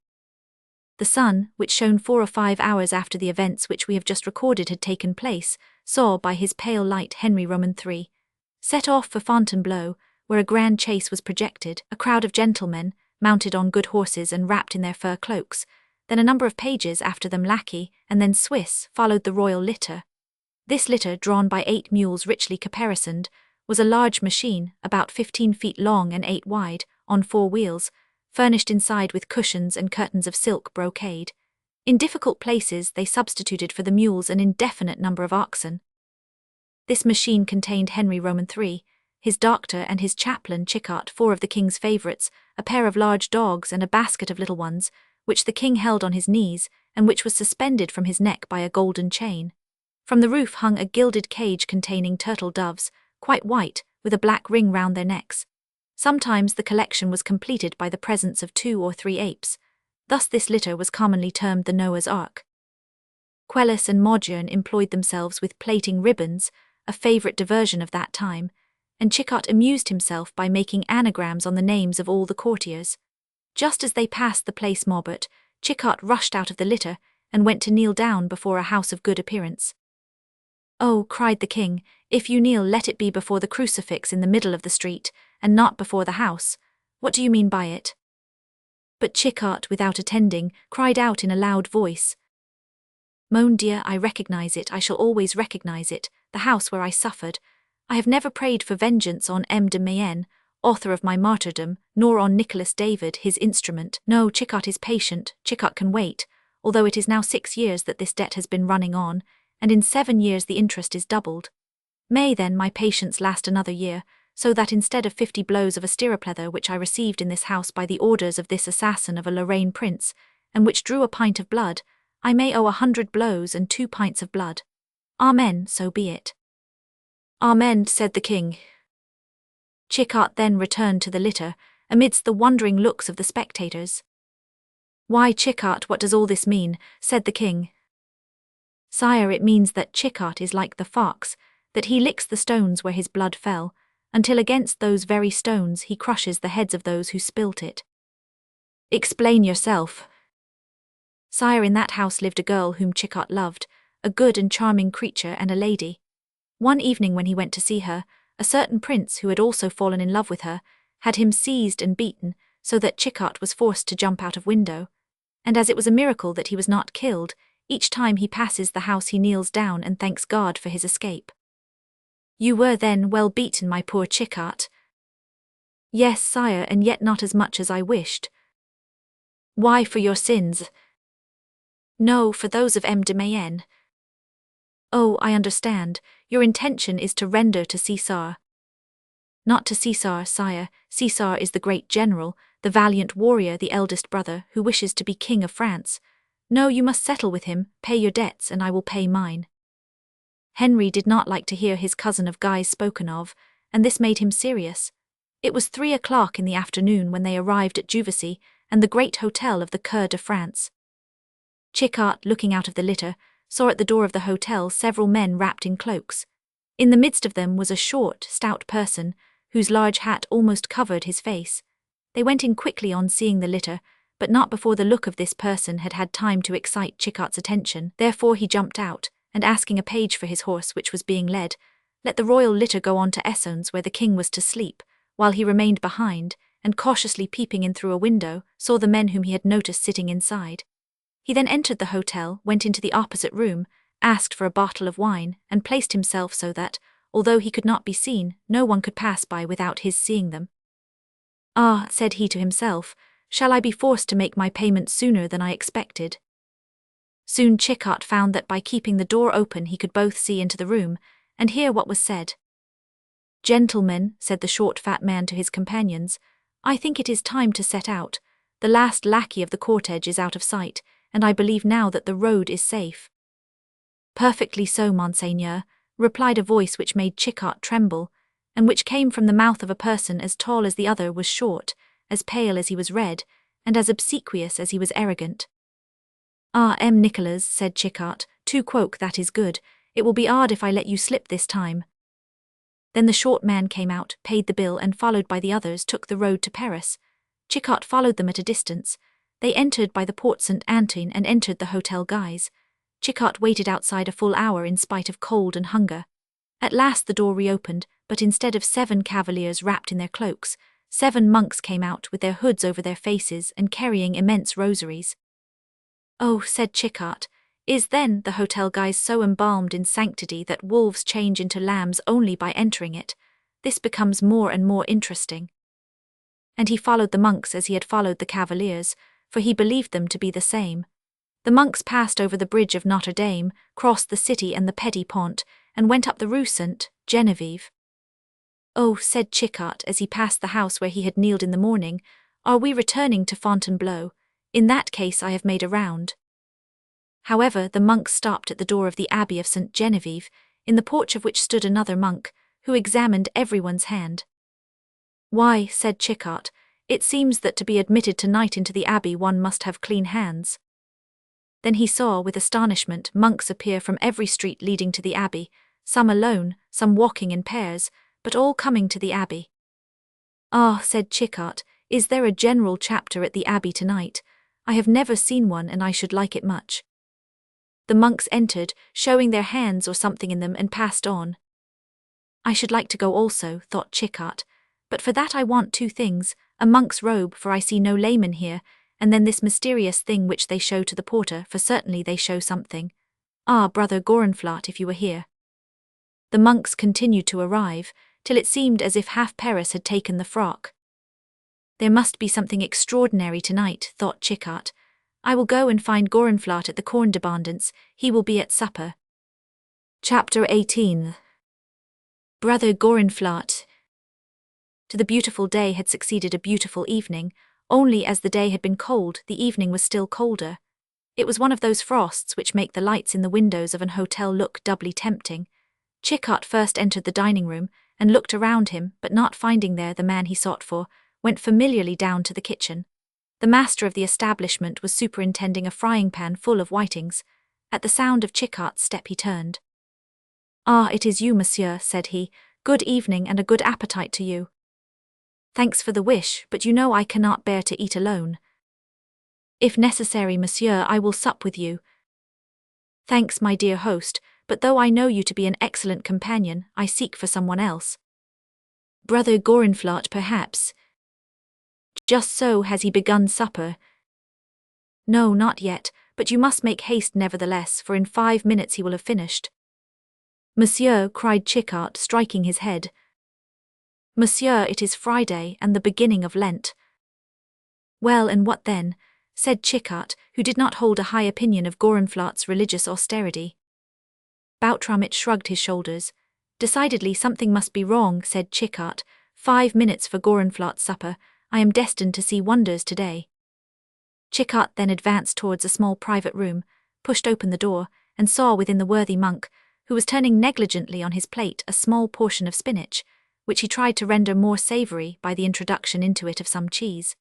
The sun, which shone 4 or 5 hours after the events which we have just recorded had taken place, saw by his pale light Henry Roman III set off for Fontainebleau, where a grand chase was projected, a crowd of gentlemen, mounted on good horses and wrapped in their fur cloaks, then a number of pages, after them lackey, and then Swiss, followed the royal litter. This litter, drawn by 8 mules richly caparisoned, was a large machine, about 15 feet long and 8 wide, on 4 wheels, furnished inside with cushions and curtains of silk brocade. In difficult places they substituted for the mules an indefinite number of oxen. This machine contained Henry Roman III, his doctor and his chaplain Chicot, 4 of the king's favourites, a pair of large dogs and a basket of little ones, which the king held on his knees, and which was suspended from his neck by a golden chain. From the roof hung a gilded cage containing turtle doves, quite white, with a black ring round their necks. Sometimes the collection was completed by the presence of 2 or 3 apes. Thus this litter was commonly termed the Noah's Ark. Quelus and Modern employed themselves with plaiting ribbons, a favourite diversion of that time, and Chicot amused himself by making anagrams on the names of all the courtiers. Just as they passed the Place Maubert, Chicot rushed out of the litter and went to kneel down before a house of good appearance. "Oh," cried the king, "if you kneel, let it be before the crucifix in the middle of the street, and not before the house. What do you mean by it?" But Chickart, without attending, cried out in a loud voice, "Mon Dieu, I recognize it, I shall always recognize it, the house where I suffered. I have never prayed for vengeance on M. de Mayenne, author of my martyrdom, nor on Nicholas David, his instrument. No, Chickart is patient, Chickart can wait, although it is now 6 years that this debt has been running on, and in 7 years the interest is doubled. May, then, my patience last another year, so that instead of 50 blows of a stirrup leather which I received in this house by the orders of this assassin of a Lorraine prince, and which drew a pint of blood, I may owe 100 blows and 2 pints of blood. Amen, so be it." "Amen," said the king. Chickart then returned to the litter, amidst the wondering looks of the spectators. "Why, Chickart, what does all this mean?" said the king. "Sire, it means that Chickart is like the fox, that he licks the stones where his blood fell, until against those very stones he crushes the heads of those who spilt it." "Explain yourself." "Sire, in that house lived a girl whom Chickart loved, a good and charming creature and a lady. One evening when he went to see her, a certain prince who had also fallen in love with her, had him seized and beaten, so that Chickart was forced to jump out of window. And as it was a miracle that he was not killed, each time he passes the house he kneels down and thanks God for his escape." "You were then well beaten, my poor Chickart?" "Yes, sire, and yet not as much as I wished." "Why, for your sins?" "No, for those of M. de Mayenne." "Oh, I understand. Your intention is to render to Cesar." "Not to Cesar, sire. Cesar is the great general, the valiant warrior, the eldest brother, who wishes to be king of France. No, you must settle with him, pay your debts, and I will pay mine." Henry did not like to hear his cousin of Guy's spoken of, and this made him serious. It was 3 o'clock in the afternoon when they arrived at Juvisy and the great hotel of the Coeur de France. Chickart, looking out of the litter, saw at the door of the hotel several men wrapped in cloaks. In the midst of them was a short, stout person, whose large hat almost covered his face. They went in quickly on seeing the litter, but not before the look of this person had had time to excite Chickart's attention. Therefore he jumped out, and asking a page for his horse which was being led, let the royal litter go on to Essons where the king was to sleep, while he remained behind, and cautiously peeping in through a window, saw the men whom he had noticed sitting inside. He then entered the hotel, went into the opposite room, asked for a bottle of wine, and placed himself so that, although he could not be seen, no one could pass by without his seeing them. "Ah," said he to himself, "shall I be forced to make my payment sooner than I expected?" Soon Chickart found that by keeping the door open he could both see into the room, and hear what was said. "Gentlemen," said the short fat man to his companions, "I think it is time to set out. The last lackey of the cortege is out of sight, and I believe now that the road is safe." "Perfectly so, Monseigneur," replied a voice which made Chickart tremble, and which came from the mouth of a person as tall as the other was short, as pale as he was red, and as obsequious as he was arrogant. "Ah, M. Nicholas," said Chickart, "tu quoque, that is good. It will be odd if I let you slip this time." Then the short man came out, paid the bill, and followed by the others took the road to Paris. Chickart followed them at a distance. They entered by the Porte Saint-Antoine and entered the Hotel Guise. Chickart waited outside a full hour in spite of cold and hunger. At last the door reopened, but instead of 7 cavaliers wrapped in their cloaks, 7 monks came out with their hoods over their faces and carrying immense rosaries. "Oh," said Chickart, "is then the Hotel Guise so embalmed in sanctity that wolves change into lambs only by entering it? This becomes more and more interesting." And he followed the monks as he had followed the cavaliers, for he believed them to be the same. The monks passed over the bridge of Notre Dame, crossed the city and the Petit Pont, and went up the Rue Sainte-Geneviève. "Oh," said Chickart as he passed the house where he had kneeled in the morning, "are we returning to Fontainebleau? In that case I have made a round." However, the monks stopped at the door of the Abbey of St. Geneviève, in the porch of which stood another monk, who examined everyone's hand. "Why," said Chickart, "it seems that to be admitted tonight into the abbey one must have clean hands." Then he saw, with astonishment, monks appear from every street leading to the abbey, some alone, some walking in pairs, but all coming to the abbey. "Ah," said Chickart, "is there a general chapter at the abbey tonight? I have never seen one and I should like it much." The monks entered, showing their hands or something in them, and passed on. I should like to go also, thought Chicot, but for that I want two things, a monk's robe, for I see no layman here, and then this mysterious thing which they show to the porter, for certainly they show something. Ah, Brother Gorenflot, if you were here. The monks continued to arrive, till it seemed as if half Paris had taken the frock. There must be something extraordinary tonight, thought Chicot. I will go and find Gorenflot at the corn d'abondance, he will be at supper. Chapter 18. Brother Gorenflot. To the beautiful day had succeeded a beautiful evening, only as the day had been cold, the evening was still colder. It was one of those frosts which make the lights in the windows of an hotel look doubly tempting. Chicot first entered the dining room, and looked around him, but not finding there the man he sought for, went familiarly down to the kitchen. The master of the establishment was superintending a frying pan full of whitings. At the sound of Chicot's step he turned. "Ah, it is you, monsieur," said he. "Good evening and a good appetite to you." "Thanks for the wish, but you know I cannot bear to eat alone." "If necessary, monsieur, I will sup with you." "Thanks, my dear host, but though I know you to be an excellent companion, I seek for someone else." "Brother Gorenflot, perhaps." "Just so, has he begun supper?" "No, not yet, but you must make haste nevertheless, for in 5 minutes he will have finished." "Monsieur," cried Chicot, striking his head. "Monsieur, it is Friday, and the beginning of Lent." "Well, and what then?" said Chicot, who did not hold a high opinion of Gorenflot's religious austerity. Boutramit shrugged his shoulders. "Decidedly something must be wrong," said Chicot. 5 minutes for Gorenflot's supper. I am destined to see wonders today." Chicot then advanced towards a small private room, pushed open the door, and saw within the worthy monk, who was turning negligently on his plate a small portion of spinach, which he tried to render more savoury by the introduction into it of some cheese.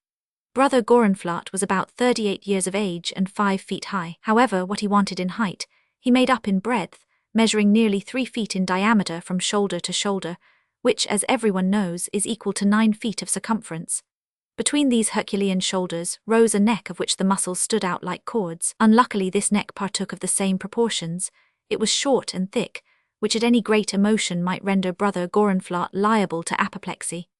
Brother Gorenflot was about 38 years of age and 5 feet high. However, what he wanted in height, he made up in breadth, measuring nearly 3 feet in diameter from shoulder to shoulder, which, as everyone knows, is equal to 9 feet of circumference. Between these Herculean shoulders rose a neck of which the muscles stood out like cords. Unluckily this neck partook of the same proportions. It was short and thick, which at any great emotion might render Brother Gorenflot liable to apoplexy.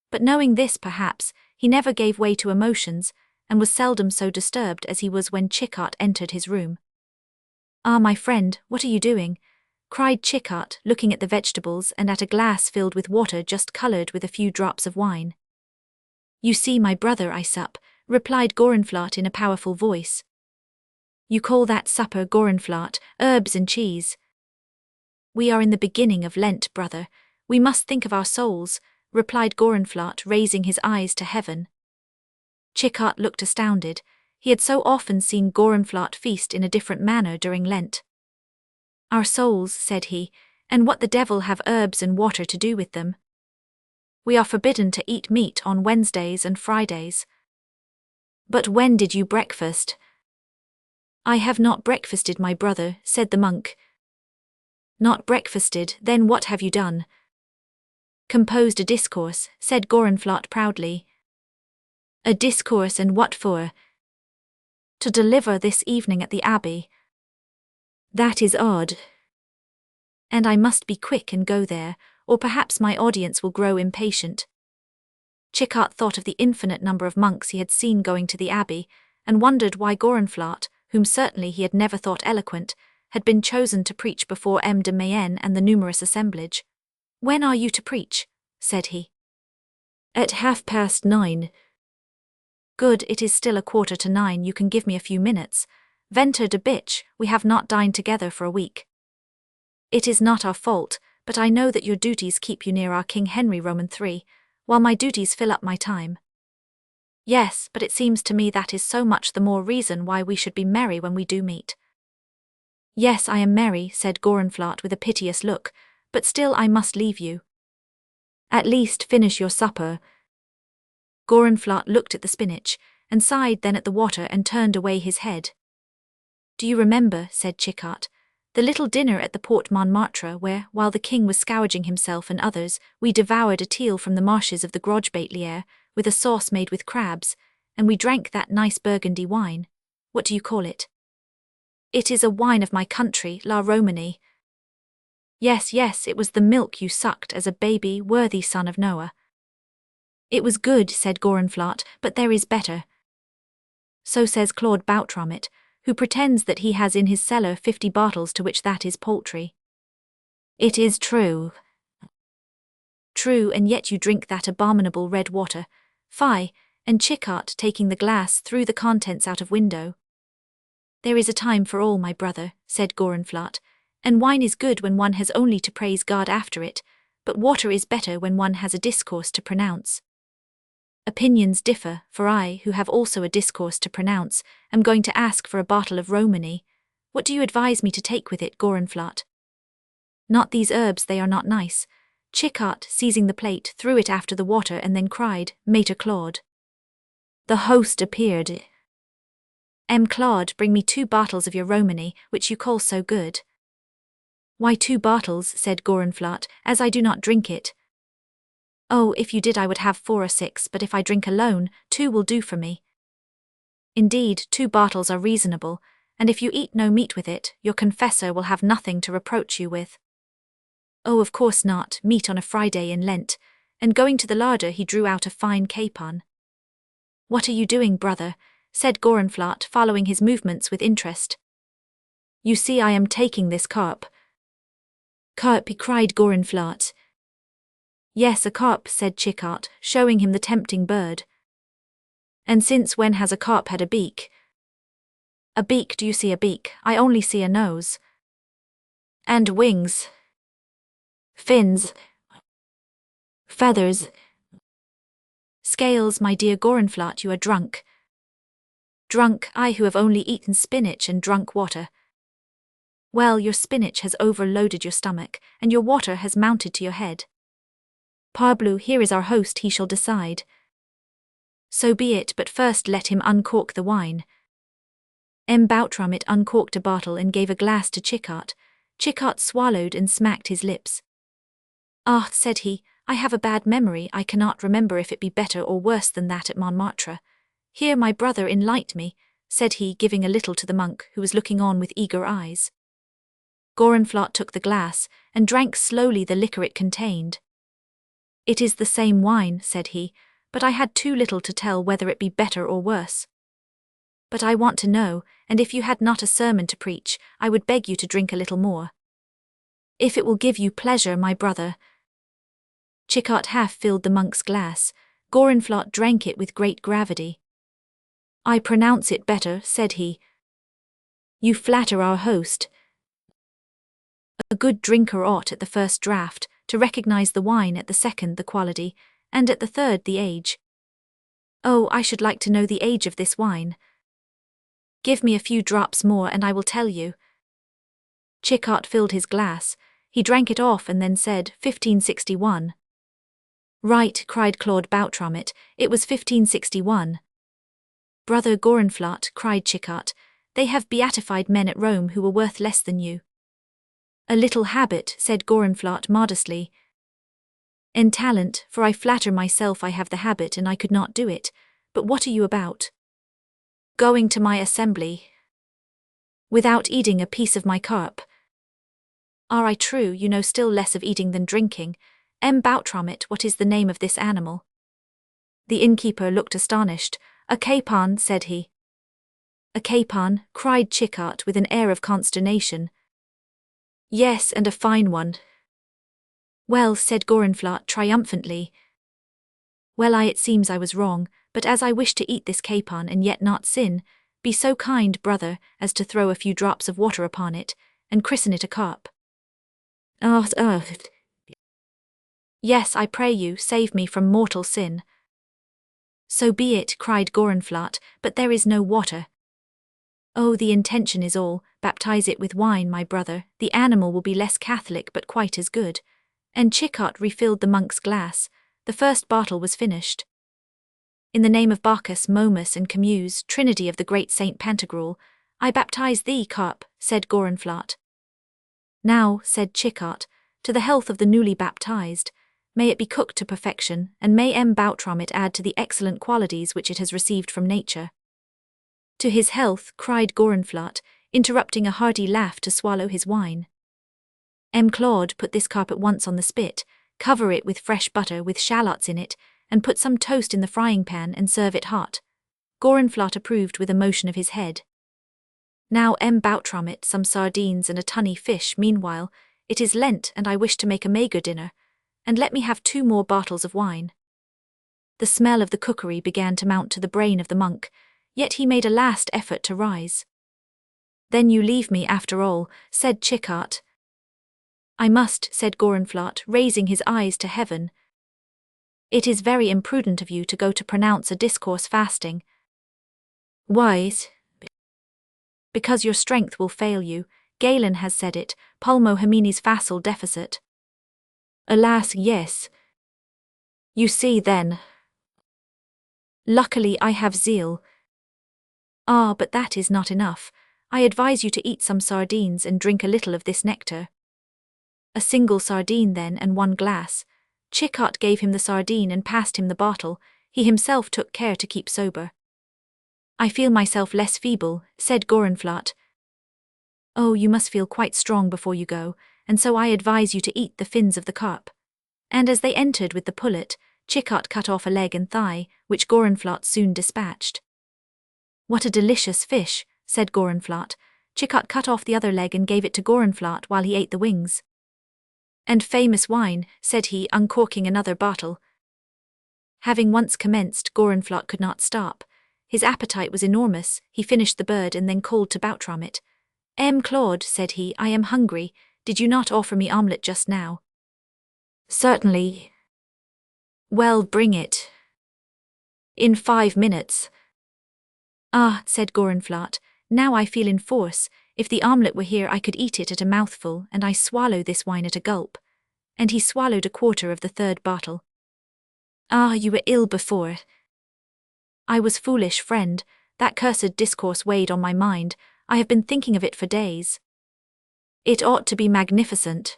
But knowing this perhaps, he never gave way to emotions, and was seldom so disturbed as he was when Chicot entered his room. "Ah, my friend, what are you doing?" cried Chicot, looking at the vegetables and at a glass filled with water just coloured with a few drops of wine. "You see, my brother, I sup," replied Gorenflot in a powerful voice. "You call that supper, Gorenflot, herbs and cheese?" "We are in the beginning of Lent, brother. We must think of our souls," replied Gorenflot, raising his eyes to heaven. Chicot looked astounded. He had so often seen Gorenflot feast in a different manner during Lent. "Our souls," said he, "and what the devil have herbs and water to do with them? We are forbidden to eat meat on Wednesdays and Fridays." "But when did you breakfast?" "I have not breakfasted, my brother," said the monk. "Not breakfasted, then what have you done?" "Composed a discourse," said Gorenflot proudly. "A discourse, and what for?" "To deliver this evening at the Abbey." "That is odd." "And I must be quick and go there, or perhaps my audience will grow impatient." Chicot thought of the infinite number of monks he had seen going to the Abbey, and wondered why Gorenflot, whom certainly he had never thought eloquent, had been chosen to preach before M. de Mayenne and the numerous assemblage. "When are you to preach?" said he. "At 9:30. "Good, it is still 8:45, you can give me a few minutes. Ventre de bitch, we have not dined together for a week." "It is not our fault, but I know that your duties keep you near our King Henry Roman III, while my duties fill up my time." "Yes, but it seems to me that is so much the more reason why we should be merry when we do meet." "Yes, I am merry," said Gorenflot with a piteous look, "but still I must leave you." "At least finish your supper." Gorenflot looked at the spinach, and sighed then at the water and turned away his head. "Do you remember," said Chicot, "the little dinner at the Porte Montmartre where, while the king was scourging himself and others, we devoured a teal from the marshes of the Grogebetliere, with a sauce made with crabs, and we drank that nice Burgundy wine? What do you call it?" It is a wine of my country, La Romany. Yes, yes, it was the milk you sucked as a baby, worthy son of Noah. It was good, said Gorenflot, but there is better. So says Claude Boutromet, who pretends that he has in his cellar 50 bottles, to which that is paltry. It is true. True, and yet you drink that abominable red water. Fie, and Chickart, taking the glass, threw the contents out of window. There is a time for all, my brother, said Gorenflot, and wine is good when one has only to praise God after it, but water is better when one has a discourse to pronounce. Opinions differ, for I, who have also a discourse to pronounce, am going to ask for a bottle of Romany. What do you advise me to take with it, Gorenflot? Not these herbs, they are not nice. Chickart, seizing the plate, threw it after the water and then cried, Maître Claude. The host appeared. Claude, bring me 2 bottles of your Romany, which you call so good. Why 2 bottles, said Gorenflot, as I do not drink it. Oh, if you did I would have 4 or 6, but if I drink alone, 2 will do for me. Indeed, 2 bottles are reasonable, and if you eat no meat with it, your confessor will have nothing to reproach you with. Oh, of course not, meat on a Friday in Lent, and going to the larder he drew out a fine capon. What are you doing, brother? Said Gorenflot, following his movements with interest. You see I am taking this carp. Carp, cried Gorenflot. Yes, a carp, said Chickart, showing him the tempting bird. And since when has a carp had a beak? A beak, do you see a beak? I only see a nose. And wings. Fins. Feathers. Scales, my dear Gorenflot, you are drunk. Drunk, I who have only eaten spinach and drunk water. Well, your spinach has overloaded your stomach, and your water has mounted to your head. Parbleu, here is our host, he shall decide. So be it, but first let him uncork the wine. Boutromet uncorked a bottle and gave a glass to Chickart. Chickart swallowed and smacked his lips. Ah, said he, I have a bad memory, I cannot remember if it be better or worse than that at Montmartre. Here my brother enlight me, said he, giving a little to the monk, who was looking on with eager eyes. Gorenflot took the glass, and drank slowly the liquor it contained. It is the same wine, said he, but I had too little to tell whether it be better or worse. But I want to know, and if you had not a sermon to preach, I would beg you to drink a little more. If it will give you pleasure, my brother. Chickart half filled the monk's glass. Gorenflot drank it with great gravity. I pronounce it better, said he. You flatter our host. A good drinker ought at the first draught to recognize the wine, at the second the quality, and at the third the age. Oh, I should like to know the age of this wine. Give me a few drops more and I will tell you. Chickart filled his glass. He drank it off and then said, 1561. Right, cried Claude Boutromet, it was 1561. Brother Gorenflot, cried Chickart, they have beatified men at Rome who were worth less than you. A little habit, said Gorenflot modestly. In talent, for I flatter myself I have the habit and I could not do it, but what are you about? Going to my assembly. Without eating a piece of my carp. Are I true, you know still less of eating than drinking. Boutromet, what is the name of this animal? The innkeeper looked astonished. A capon, said he. A capon, cried Chickart with an air of consternation. Yes, and a fine one. Well, said Gorenflot triumphantly. Well, it seems I was wrong, but as I wish to eat this capon and yet not sin, be so kind, brother, as to throw a few drops of water upon it, and christen it a carp. Yes, I pray you, save me from mortal sin. So be it, cried Gorenflot, but there is no water. Oh, the intention is all, baptize it with wine, my brother, the animal will be less Catholic but quite as good. And Chickart refilled the monk's glass. The first bottle was finished. In the name of Bacchus, Momus and Camus, Trinity of the great Saint Pantagruel, I baptize thee, carp, said Gorenflot. Now, said Chickart, to the health of the newly baptized, may it be cooked to perfection, and may Boutromet add to the excellent qualities which it has received from nature. To his health, cried Gorenflot, interrupting a hearty laugh to swallow his wine. Claude, put this carp at once on the spit, cover it with fresh butter with shallots in it, and put some toast in the frying pan and serve it hot. Gorenflot approved with a motion of his head. Now Boutram it some sardines and a tunny fish. Meanwhile, it is Lent and I wish to make a maigre dinner, and let me have 2 more bottles of wine. The smell of the cookery began to mount to the brain of the monk, yet he made a last effort to rise. Then you leave me after all, said Chichart. I must, said Gorenflot, raising his eyes to heaven. It is very imprudent of you to go to pronounce a discourse fasting. Why? Because your strength will fail you. Galen has said it, pulmo homines facile deficit. Alas, yes. You see then. Luckily I have zeal. Ah, but that is not enough. I advise you to eat some sardines and drink a little of this nectar. A single sardine then and 1 glass. Chichart gave him the sardine and passed him the bottle. He himself took care to keep sober. I feel myself less feeble, said Gorenflot. Oh, you must feel quite strong before you go, and so I advise you to eat the fins of the carp. And as they entered with the pullet, Chichart cut off a leg and thigh, which Gorenflot soon dispatched. What a delicious fish, said Gorenflot. Chichart cut off the other leg and gave it to Gorenflot while he ate the wings. And famous wine, said he, uncorking another bottle. Having once commenced, Gorenflot could not stop. His appetite was enormous. He finished the bird and then called to Boutram it. Claude, said he, I am hungry. Did you not offer me omelette just now? Certainly. Well, bring it. In 5 minutes. Ah, said Gorenflot, now I feel in force. If the omelette were here I could eat it at a mouthful, and I swallow this wine at a gulp. And he swallowed a quarter of the 3rd bottle. Ah, you were ill before. I was foolish, friend. That cursed discourse weighed on my mind. I have been thinking of it for days. It ought to be magnificent.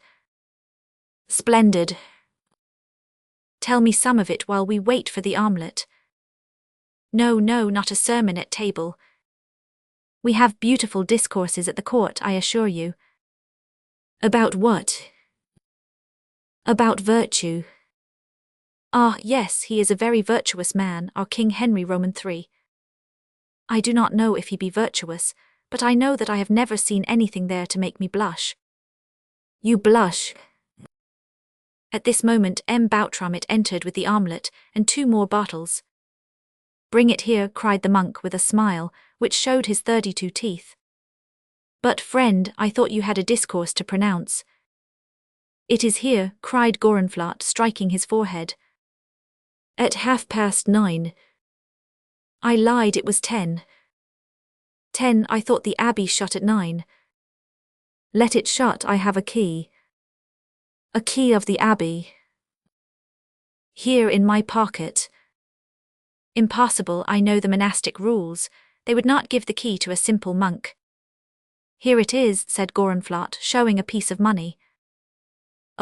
Splendid. Tell me some of it while we wait for the omelette. No, not a sermon at table. We have beautiful discourses at the court, I assure you. About what? About virtue. Ah, yes, he is a very virtuous man, our King Henry Roman III. I do not know if he be virtuous, but I know that I have never seen anything there to make me blush. You blush. At this moment Boutram it entered with the omelette and 2 more bottles. Bring it here, cried the monk with a smile, which showed his 32 teeth. But friend, I thought you had a discourse to pronounce. It is here, cried Gorenflot, striking his forehead. At 9:30. I lied, it was 10. 10, I thought the abbey shut at 9. Let it shut, I have a key. A key of the abbey. Here in my pocket. Impossible, I know the monastic rules. They would not give the key to a simple monk. Here it is, said Gorenflot, showing a piece of money.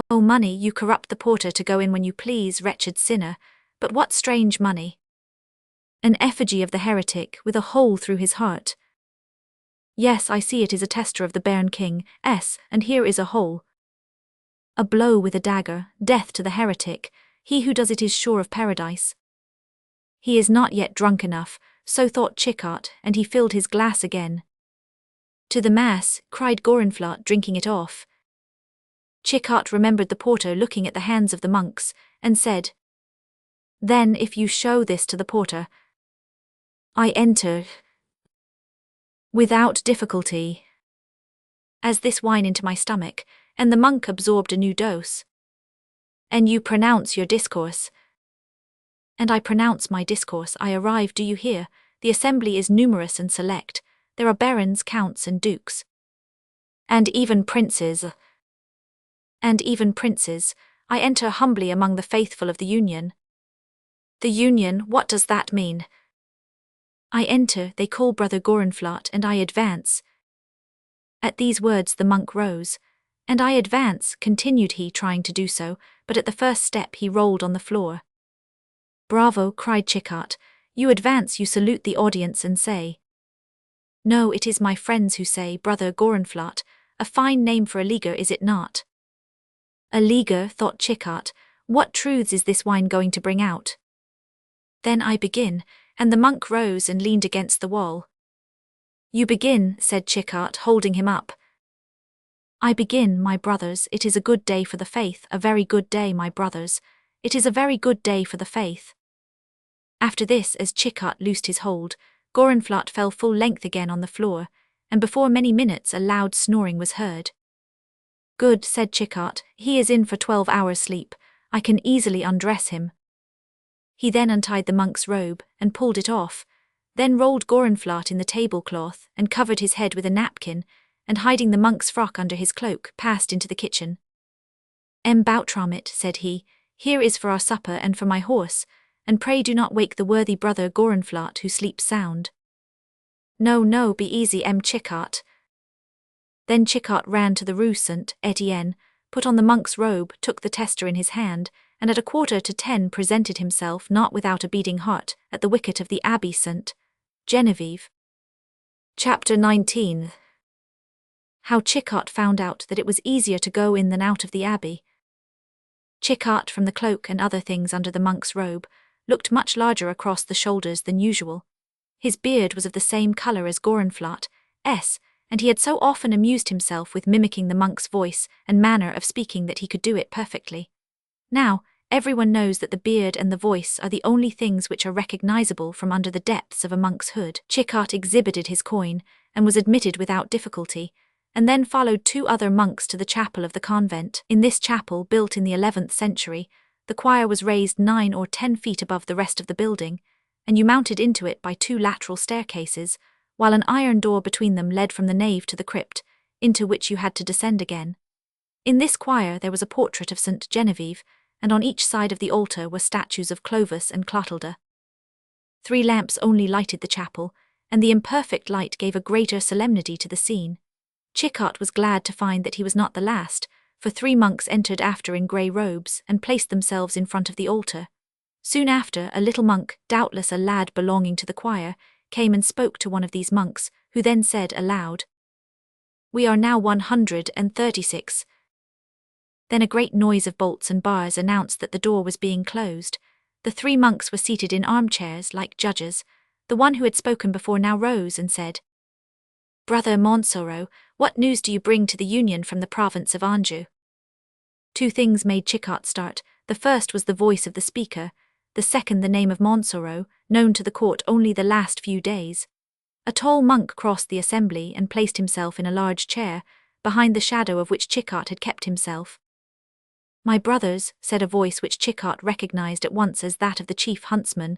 Oh, money, you corrupt the porter to go in when you please, wretched sinner. But what strange money. An effigy of the heretic, with a hole through his heart. Yes, I see it is a tester of the Bairn King, and here is a hole. A blow with a dagger, death to the heretic. He who does it is sure of paradise. He is not yet drunk enough, so thought Chichart, and he filled his glass again. To the mass, cried Gorenflot, drinking it off. Chichart remembered the porter looking at the hands of the monks, and said, Then, if you show this to the porter, I enter without difficulty, as this wine into my stomach, and the monk absorbed a new dose. And you pronounce your discourse. And I pronounce my discourse. I arrive, do you hear? The assembly is numerous and select. There are barons, counts, and dukes. And even princes. I enter humbly among the faithful of the Union. The Union, what does that mean? I enter, they call Brother Gorenflot, and I advance. At these words the monk rose. And I advance, continued he, trying to do so, but at the first step he rolled on the floor. Bravo, cried Chichart. You advance, you salute the audience and say, No, it is my friends who say, Brother Gorenflat, a fine name for a leaguer, is it not? A leaguer, thought Chickart, what truths is this wine going to bring out? Then I begin, and the monk rose and leaned against the wall. You begin, said Chickart, holding him up. I begin, my brothers, it is a good day for the faith, a very good day, my brothers, it is a very good day for the faith. After this, as Chickart loosed his hold, Gorenflat fell full length again on the floor, and before many minutes a loud snoring was heard. Good, said Chickart, he is in for 12 hours' sleep, I can easily undress him. He then untied the monk's robe, and pulled it off, then rolled Gorenflat in the tablecloth, and covered his head with a napkin, and hiding the monk's frock under his cloak, passed into the kitchen. Boutramit, said he, here is for our supper and for my horse, and pray do not wake the worthy brother Gorenflat, who sleeps sound. No, no, be easy, Chickart. Then Chickart ran to the Rue Saint-Étienne, put on the monk's robe, took the tester in his hand, and at 9:15 presented himself, not without a beating heart, at the wicket of the Abbey Sainte-Geneviève. Chapter 19. How Chickart found out that it was easier to go in than out of the abbey. Chickart, from the cloak and other things under the monk's robe, looked much larger across the shoulders than usual. His beard was of the same colour as Gorenflat's, and he had so often amused himself with mimicking the monk's voice and manner of speaking that he could do it perfectly. Now, everyone knows that the beard and the voice are the only things which are recognizable from under the depths of a monk's hood. Chickart exhibited his coin, and was admitted without difficulty, and then followed 2 other monks to the chapel of the convent. In this chapel, built in the 11th century, the choir was raised 9 or 10 feet above the rest of the building, and you mounted into it by 2 lateral staircases, while an iron door between them led from the nave to the crypt, into which you had to descend again. In this choir there was a portrait of St. Geneviève, and on each side of the altar were statues of Clovis and Clotilda. 3 lamps only lighted the chapel, and the imperfect light gave a greater solemnity to the scene. Chickart was glad to find that he was not the last, for 3 monks entered after in grey robes, and placed themselves in front of the altar. Soon after, a little monk, doubtless a lad belonging to the choir, came and spoke to one of these monks, who then said aloud, We are now 136. Then a great noise of bolts and bars announced that the door was being closed. The 3 monks were seated in armchairs like judges. The one who had spoken before now rose and said, Brother Montsoreau, what news do you bring to the Union from the province of Anjou? 2 things made Chickart start. The first was the voice of the speaker, the second the name of Montsoreau, known to the court only the last few days. A tall monk crossed the assembly and placed himself in a large chair, behind the shadow of which Chickart had kept himself. My brothers, said a voice which Chickart recognized at once as that of the chief huntsman,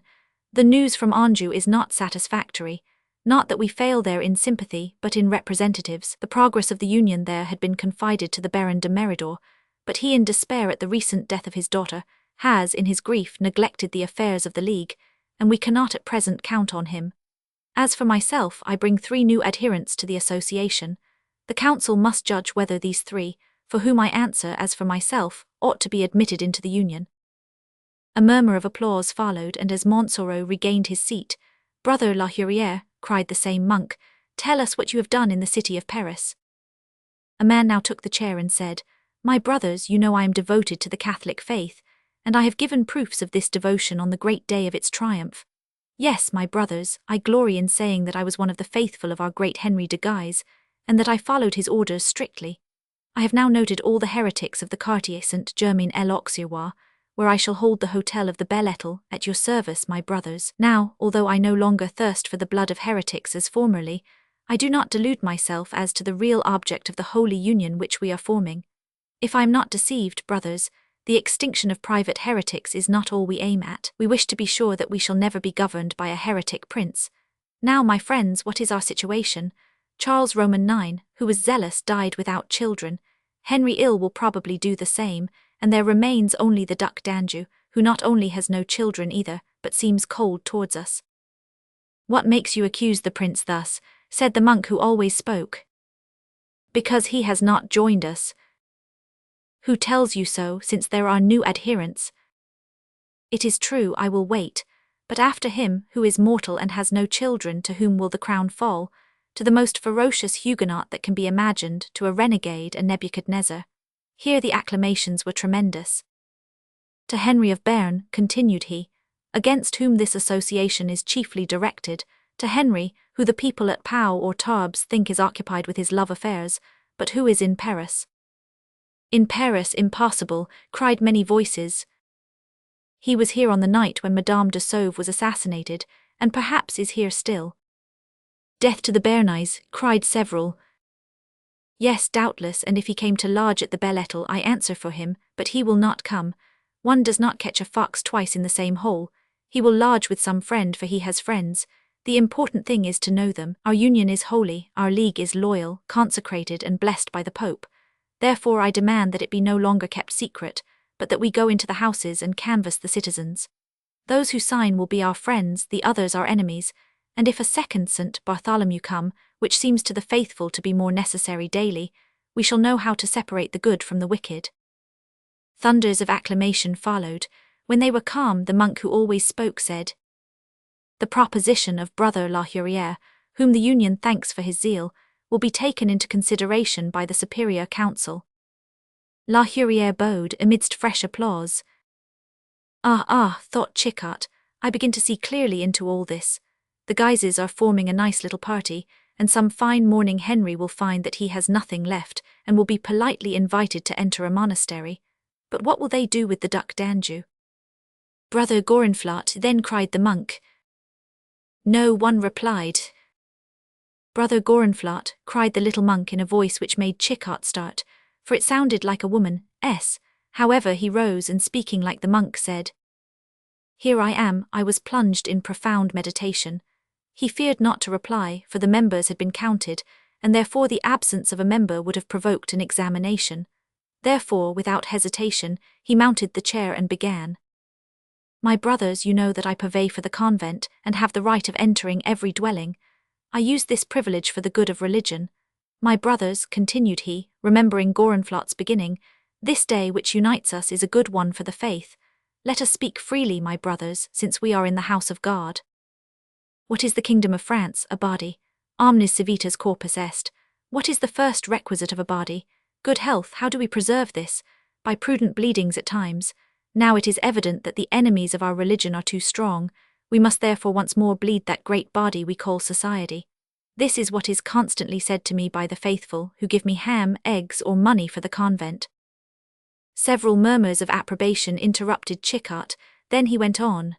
the news from Anjou is not satisfactory. Not that we fail there in sympathy, but in representatives. The progress of the Union there had been confided to the Baron de Meridor, but he, in despair at the recent death of his daughter, has, in his grief, neglected the affairs of the League, and we cannot at present count on him. As for myself, I bring 3 new adherents to the association. The council must judge whether these 3, for whom I answer as for myself, ought to be admitted into the Union. A murmur of applause followed, and as Montsoreau regained his seat, Brother La Hurière, cried the same monk, tell us what you have done in the city of Paris. A man now took the chair and said, My brothers, you know I am devoted to the Catholic faith, and I have given proofs of this devotion on the great day of its triumph. Yes, my brothers, I glory in saying that I was one of the faithful of our great Henry de Guise, and that I followed his orders strictly. I have now noted all the heretics of the Quartier Saint-Germain-l'Auxerrois, where I shall hold the Hotel of the Belle Étoile, at your service, my brothers. Now, although I no longer thirst for the blood of heretics as formerly, I do not delude myself as to the real object of the holy union which we are forming. If I am not deceived, brothers, the extinction of private heretics is not all we aim at. We wish to be sure that we shall never be governed by a heretic prince. Now, my friends, what is our situation? Charles Roman IX, who was zealous, died without children. Henry Ill will probably do the same, and there remains only the Duc d'Anjou, who not only has no children either, but seems cold towards us. What makes you accuse the prince thus? Said the monk who always spoke. Because he has not joined us. Who tells you so, since there are new adherents? It is true, I will wait, but after him, who is mortal and has no children, to whom will the crown fall? to the most ferocious Huguenot that can be imagined, to a renegade, a Nebuchadnezzar. Here the acclamations were tremendous. To Henry of Béarn, continued he, against whom this association is chiefly directed, to Henry, who the people at Pau or Tarbes think is occupied with his love affairs, but who is in Paris. In Paris, impossible, cried many voices. He was here on the night when Madame de Sauve was assassinated, and perhaps is here still. Death to the Béarnais, cried several. Yes, doubtless, and if he came to lodge at the Belle Étoile, I answer for him, but he will not come. One does not catch a fox twice in the same hole. He will lodge with some friend, for he has friends. The important thing is to know them. Our union is holy, our league is loyal, consecrated and blessed by the Pope. Therefore I demand that it be no longer kept secret, but that we go into the houses and canvass the citizens. Those who sign will be our friends, the others our enemies, and if a second St. Bartholomew come, which seems to the faithful to be more necessary daily, we shall know how to separate the good from the wicked. Thunders of acclamation followed. When they were calm, the monk who always spoke said, "The proposition of Brother La Hurière, whom the Union thanks for his zeal, will be taken into consideration by the Superior Council." La Hurière bowed amidst fresh applause. Thought Chichart, I begin to see clearly into all this. The Guises are forming a nice little party, and some fine morning Henry will find that he has nothing left, and will be politely invited to enter a monastery. But what will they do with the Duc d'Anjou? Brother Gorenflot, then cried the monk. No one replied. Brother Gorenflot, cried the little monk in a voice which made Chichart start, for it sounded like a woman's. However, he rose and, speaking like the monk, said, "Here I am." I was plunged in profound meditation. He feared not to reply, for the members had been counted, and therefore the absence of a member would have provoked an examination. Therefore, without hesitation, he mounted the chair and began. "My brothers, you know that I purvey for the convent, and have the right of entering every dwelling. I use this privilege for the good of religion. My brothers," continued he, remembering Gorenflot's beginning, "this day which unites us is a good one for the faith. Let us speak freely, my brothers, since we are in the house of God. What is the kingdom of France, a body? Omnis civitas corpus est. What is the first requisite of a body? Good health. How do we preserve this? By prudent bleedings at times. Now it is evident that the enemies of our religion are too strong. We must therefore once more bleed that great body we call society. This is what is constantly said to me by the faithful, who give me ham, eggs, or money for the convent." Several murmurs of approbation interrupted Chichart, then he went on.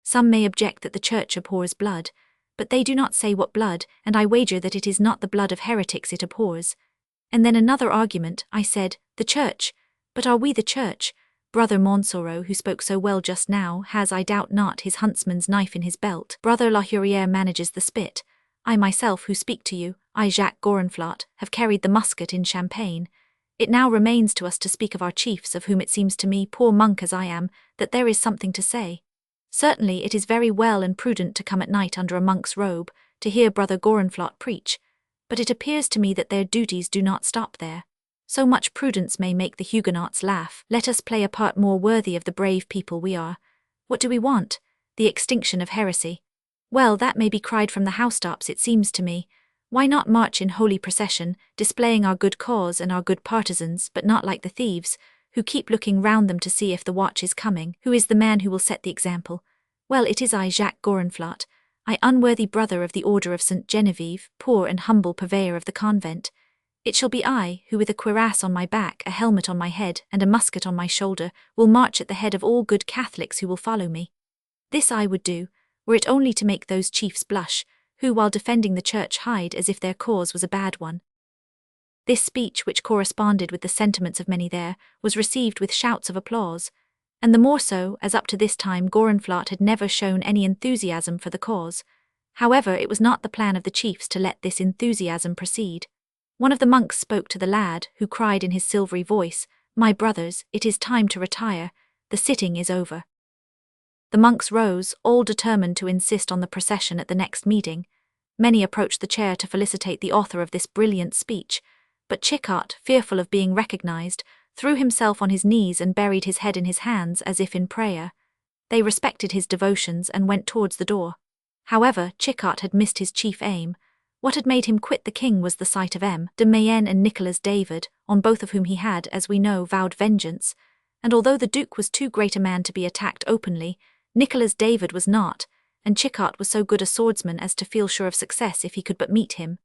"Some may object that the Church abhors blood, but they do not say what blood, and I wager that it is not the blood of heretics it abhors. And then another argument, I said, the Church. But are we the Church? Brother Montsoreau, who spoke so well just now, has, I doubt not, his huntsman's knife in his belt. Brother La Hurière manages the spit. I myself, who speak to you, I, Jacques Gorenflot, have carried the musket in Champagne. It now remains to us to speak of our chiefs, of whom it seems to me, poor monk as I am, that there is something to say. Certainly it is very well and prudent to come at night under a monk's robe, to hear Brother Gorenflot preach, but it appears to me that their duties do not stop there. So much prudence may make the Huguenots laugh. Let us play a part more worthy of the brave people we are. What do we want? The extinction of heresy. Well, that may be cried from the housetops, it seems to me. Why not march in holy procession, displaying our good cause and our good partisans, but not like the thieves, who keep looking round them to see if the watch is coming? Who is the man who will set the example? Well, it is I, Jacques Gorenflot, I, unworthy brother of the Order of St. Genevieve, poor and humble purveyor of the convent. It shall be I, who with a cuirass on my back, a helmet on my head, and a musket on my shoulder, will march at the head of all good Catholics who will follow me. This I would do, were it only to make those chiefs blush, who while defending the Church hide as if their cause was a bad one." This speech, which corresponded with the sentiments of many there, was received with shouts of applause, and the more so, as up to this time Gorenflot had never shown any enthusiasm for the cause. However, it was not the plan of the chiefs to let this enthusiasm proceed. One of the monks spoke to the lad, who cried in his silvery voice, "My brothers, it is time to retire. The sitting is over." The monks rose, all determined to insist on the procession at the next meeting. Many approached the chair to felicitate the author of this brilliant speech, but Chichart, fearful of being recognized, threw himself on his knees and buried his head in his hands as if in prayer. They respected his devotions and went towards the door. However, Chichart had missed his chief aim. What had made him quit the king was the sight of M. de Mayenne and Nicholas David, on both of whom he had, as we know, vowed vengeance, and although the Duke was too great a man to be attacked openly, Nicholas David was not, and Chicot was so good a swordsman as to feel sure of success if he could but meet him.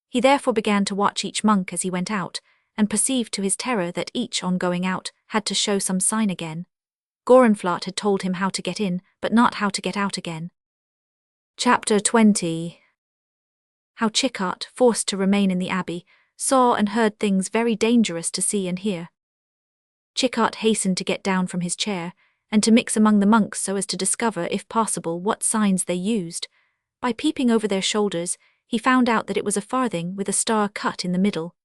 He therefore began to watch each monk as he went out, and perceived to his terror that each, on going out, had to show some sign again. Gorenflot had told him how to get in, but not how to get out again. Chapter 20. How Chicot, forced to remain in the abbey, saw and heard things very dangerous to see and hear. Chicot hastened to get down from his chair, and to mix among the monks so as to discover, if possible, what signs they used. By peeping over their shoulders, he found out that it was a farthing with a star cut in the middle.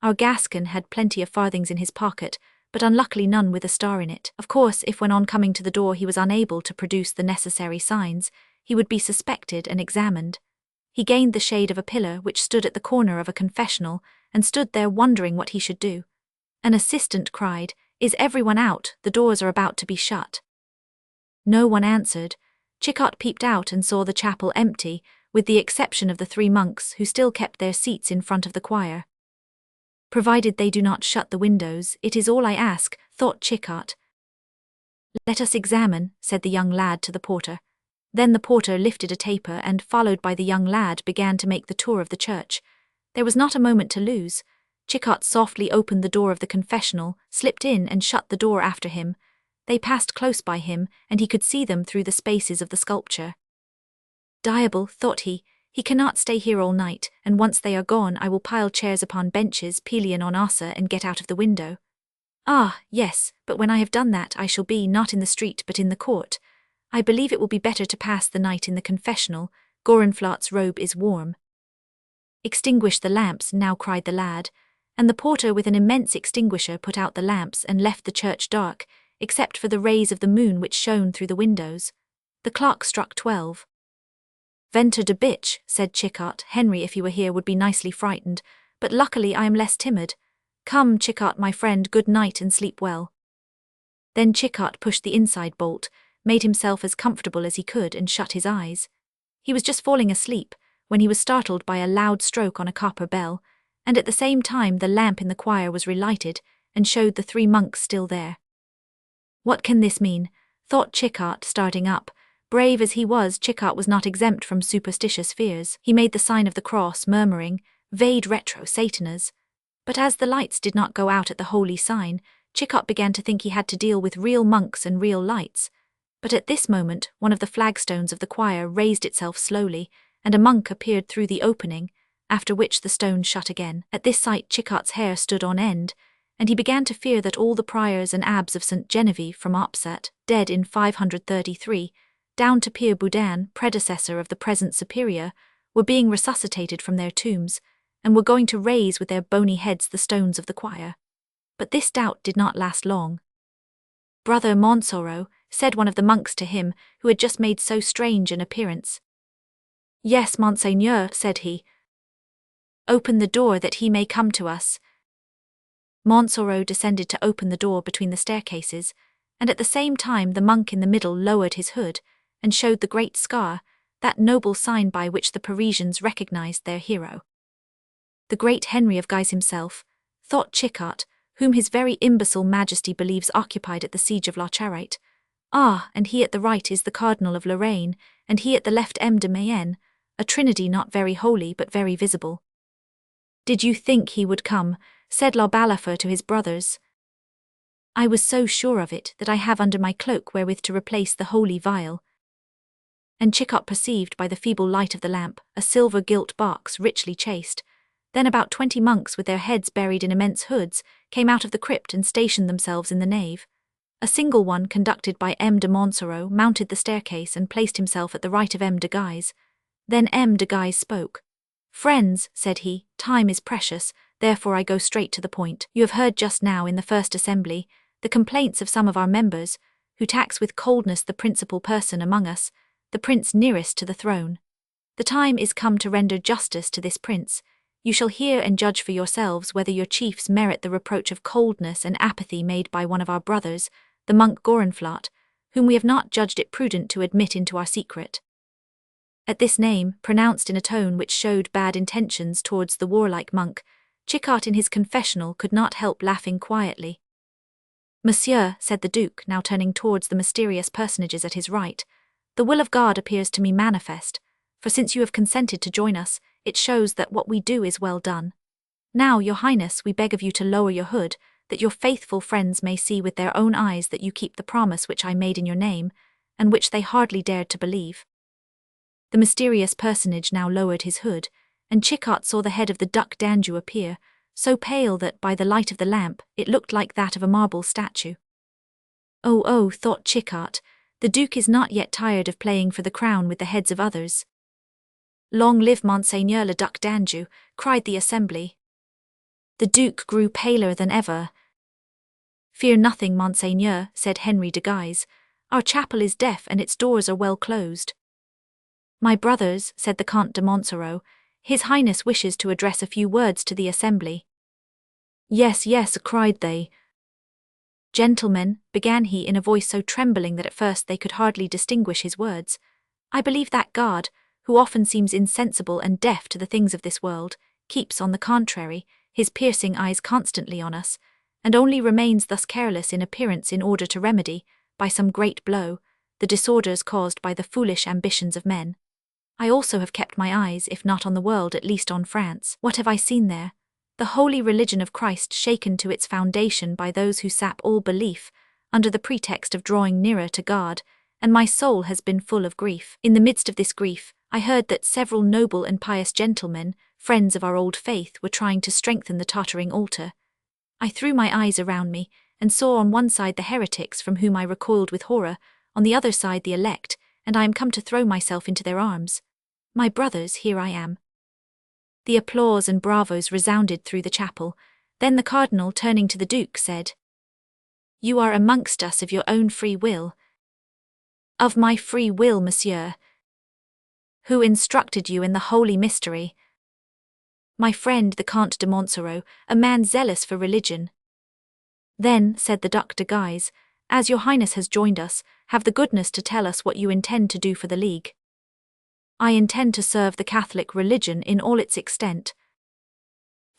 Our Gascon had plenty of farthings in his pocket, but unluckily none with a star in it. Of course, if when on coming to the door he was unable to produce the necessary signs, he would be suspected and examined. He gained the shade of a pillar which stood at the corner of a confessional, and stood there wondering what he should do. An assistant cried, "Is everyone out? The doors are about to be shut." No one answered. Chicot peeped out and saw the chapel empty, with the exception of the 3 monks who still kept their seats in front of the choir. "Provided they do not shut the windows, it is all I ask," thought Chicot. "Let us examine," said the young lad to the porter. Then the porter lifted a taper and, followed by the young lad, began to make the tour of the church. There was not a moment to lose. Chicot softly opened the door of the confessional, slipped in and shut the door after him. They passed close by him, and he could see them through the spaces of the sculpture. "Diable," thought he cannot stay here all night, and once they are gone I will pile chairs upon benches, pillion on assa, and get out of the window. Ah, yes, but when I have done that I shall be not in the street but in the court. I believe it will be better to pass the night in the confessional. Gorenflot's robe is warm." "Extinguish the lamps," now cried the lad, and the porter with an immense extinguisher put out the lamps and left the church dark, except for the rays of the moon which shone through the windows. The clock struck 12. "Ventre de bitch," said Chicot. "Henry, if he were here, would be nicely frightened, but luckily I am less timid. Come, Chicot, my friend, good night and sleep well." Then Chicot pushed the inside bolt, made himself as comfortable as he could, and shut his eyes. He was just falling asleep, when he was startled by a loud stroke on a copper bell, and at the same time the lamp in the choir was relighted, and showed the 3 monks still there. "What can this mean?" thought Chicot, starting up. Brave as he was, Chicot was not exempt from superstitious fears. He made the sign of the cross, murmuring, "Vade retro Satanas." But as the lights did not go out at the holy sign, Chicot began to think he had to deal with real monks and real lights. But at this moment, one of the flagstones of the choir raised itself slowly, and a monk appeared through the opening, after which the stone shut again. At this sight Chicot's hair stood on end, and he began to fear that all the priors and abbs of St. Genevieve from Opsat, dead in 533, down to Pierre Boudin, predecessor of the present superior, were being resuscitated from their tombs, and were going to raise with their bony heads the stones of the choir. But this doubt did not last long. "Brother Montsoreau," said one of the monks to him, who had just made so strange an appearance. "Yes, Monseigneur," said he. "Open the door that he may come to us." Montsoreau descended to open the door between the staircases, and at the same time the monk in the middle lowered his hood, and showed the great scar, that noble sign by which the Parisians recognized their hero. The great Henry of Guise himself, thought Chicot, whom his very imbecile majesty believes occupied at the siege of La Charite. Ah, and he at the right is the Cardinal of Lorraine, and he at the left M. de Mayenne, a trinity not very holy but very visible. "Did you think he would come?" said La Balafre to his brothers. "I was so sure of it that I have under my cloak wherewith to replace the holy vial." And Chicot perceived by the feeble light of the lamp a silver gilt box richly chased. Then about 20 monks with their heads buried in immense hoods came out of the crypt and stationed themselves in the nave. A single one, conducted by M. de Montsoreau, mounted the staircase and placed himself at the right of M. de Guise. Then M. de Guise spoke. "Friends," said he, "time is precious, therefore I go straight to the point. You have heard just now in the first assembly the complaints of some of our members, who tax with coldness the principal person among us, the prince nearest to the throne. The time is come to render justice to this prince. You shall hear and judge for yourselves whether your chiefs merit the reproach of coldness and apathy made by one of our brothers, the monk Gorenflot, whom we have not judged it prudent to admit into our secret." At this name, pronounced in a tone which showed bad intentions towards the warlike monk, Chichart in his confessional could not help laughing quietly. "Monsieur," said the Duke, now turning towards the mysterious personages at his right, "the will of God appears to me manifest, for since you have consented to join us, it shows that what we do is well done. Now, your Highness, we beg of you to lower your hood, that your faithful friends may see with their own eyes that you keep the promise which I made in your name, and which they hardly dared to believe." The mysterious personage now lowered his hood, and Chichart saw the head of the Duc d'Anjou appear, so pale that by the light of the lamp it looked like that of a marble statue. "Oh, oh," thought Chichart, "the Duke is not yet tired of playing for the crown with the heads of others." "Long live Monseigneur le Duc d'Anjou," cried the assembly. The Duke grew paler than ever. "Fear nothing, Monseigneur," said Henry de Guise. "Our chapel is deaf and its doors are well closed." "My brothers," said the Comte de Montsoreau, "His Highness wishes to address a few words to the assembly." "Yes, yes," cried they. "Gentlemen," began he in a voice so trembling that at first they could hardly distinguish his words, "I believe that God, who often seems insensible and deaf to the things of this world, keeps, on the contrary, his piercing eyes constantly on us, and only remains thus careless in appearance in order to remedy, by some great blow, the disorders caused by the foolish ambitions of men. I also have kept my eyes, if not on the world, at least on France. What have I seen there? The holy religion of Christ shaken to its foundation by those who sap all belief, under the pretext of drawing nearer to God, and my soul has been full of grief. In the midst of this grief, I heard that several noble and pious gentlemen, friends of our old faith, were trying to strengthen the tottering altar. I threw my eyes around me, and saw on one side the heretics from whom I recoiled with horror, on the other side the elect, and I am come to throw myself into their arms. My brothers, here I am." The applause and bravos resounded through the chapel. Then the cardinal, turning to the Duke, said, "You are amongst us of your own free will." "Of my free will, monsieur." "Who instructed you in the holy mystery?" "My friend the Comte de Montsoreau, a man zealous for religion." "Then," said the Duc de Guise, "as your Highness has joined us, have the goodness to tell us what you intend to do for the League." "I intend to serve the Catholic religion in all its extent."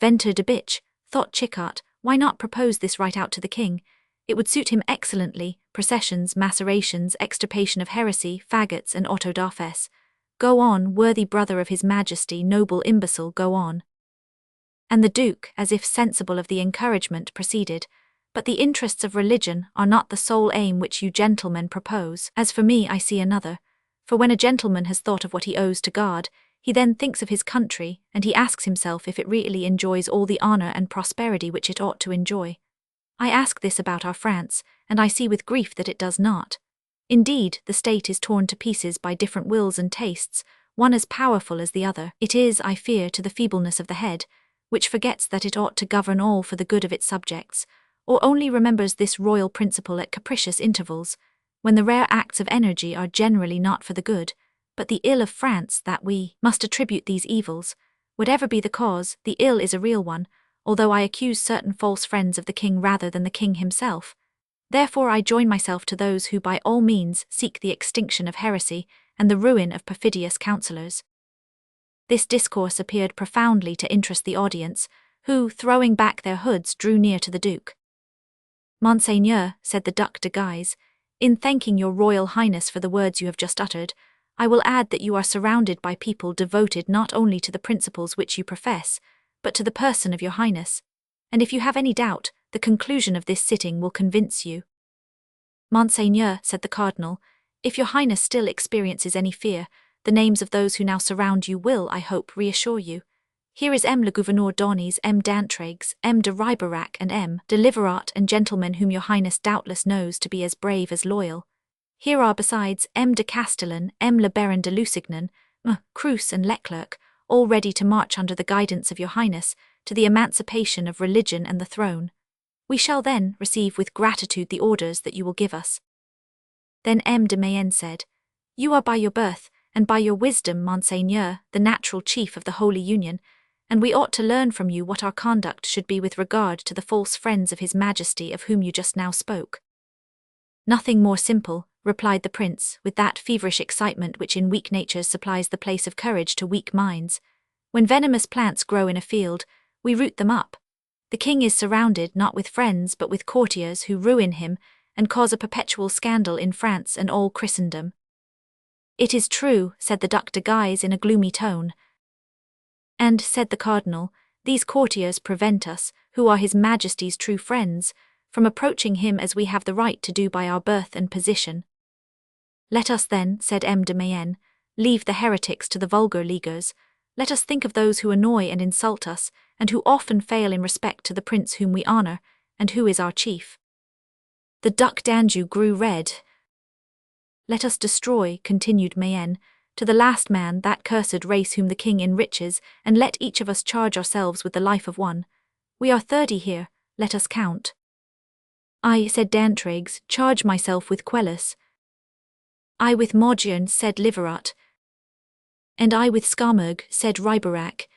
"Ventre de bitch," thought Chichart, "why not propose this right out to the king? It would suit him excellently, processions, macerations, extirpation of heresy, faggots and auto da fes. Go on, worthy brother of his majesty, noble imbecile, go on." And the Duke, as if sensible of the encouragement, proceeded, "But the interests of religion are not the sole aim which you gentlemen propose. As for me, I see another. For when a gentleman has thought of what he owes to God, he then thinks of his country, and he asks himself if it really enjoys all the honor and prosperity which it ought to enjoy. I ask this about our France, and I see with grief that it does not. Indeed, the state is torn to pieces by different wills and tastes, one as powerful as the other. It is, I fear, to the feebleness of the head, which forgets that it ought to govern all for the good of its subjects, or only remembers this royal principle at capricious intervals, when the rare acts of energy are generally not for the good, but the ill of France, that we must attribute these evils. Whatever be the cause, the ill is a real one, although I accuse certain false friends of the king rather than the king himself. Therefore I join myself to those who by all means seek the extinction of heresy and the ruin of perfidious counsellors." This discourse appeared profoundly to interest the audience, who, throwing back their hoods, drew near to the Duke. "Monseigneur," said the Duc de Guise, "in thanking your Royal Highness for the words you have just uttered, I will add that you are surrounded by people devoted not only to the principles which you profess, but to the person of your Highness, and if you have any doubt, the conclusion of this sitting will convince you." "Monseigneur," said the Cardinal, "if your Highness still experiences any fear, the names of those who now surround you will, I hope, reassure you. Here is M. le Gouverneur d'Aunis, M. d'Antraigues, M. de Riberac, and M. de Liverat, and gentlemen whom your Highness doubtless knows to be as brave as loyal. Here are besides M. de Castellan, M. le Baron de Lusignan, Cruz and Leclerc, all ready to march under the guidance of your Highness to the emancipation of religion and the throne. We shall then receive with gratitude the orders that you will give us." Then M. de Mayenne said, "You are by your birth, and by your wisdom, Monseigneur, the natural chief of the Holy Union, and we ought to learn from you what our conduct should be with regard to the false friends of His Majesty of whom you just now spoke." "Nothing more simple," replied the prince, with that feverish excitement which in weak natures supplies the place of courage to weak minds. When venomous plants grow in a field, we root them up. The king is surrounded not with friends but with courtiers who ruin him and cause a perpetual scandal in France and all Christendom. It is true, said the Duc de Guise in a gloomy tone. And, said the cardinal, these courtiers prevent us, who are his majesty's true friends, from approaching him as we have the right to do by our birth and position. Let us then, said M. de Mayenne, leave the heretics to the vulgar leaguers. Let us think of those who annoy and insult us, and who often fail in respect to the prince whom we honor, and who is our chief. The Duc d'Anjou grew red. Let us destroy, continued Mayenne, to the last man that cursed race whom the king enriches, and let each of us charge ourselves with the life of one. We are 30 here, let us count. I, said D'Entraigues, charge myself with Quelus. I with Maugiron, said Liverat. And I with Scamergue, said Riberac.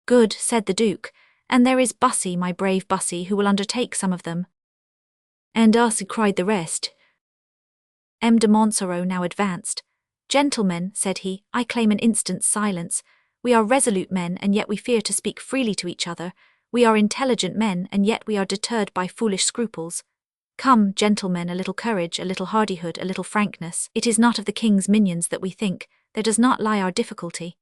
Good, said the Duke, and there is Bussy, my brave Bussy, who will undertake some of them. And us, cried the rest. M. de Montsoreau now advanced. Gentlemen, said he, I claim an instant's silence. We are resolute men, and yet we fear to speak freely to each other. We are intelligent men, and yet we are deterred by foolish scruples. Come, gentlemen, a little courage, a little hardihood, a little frankness. It is not of the king's minions that we think, there does not lie our difficulty.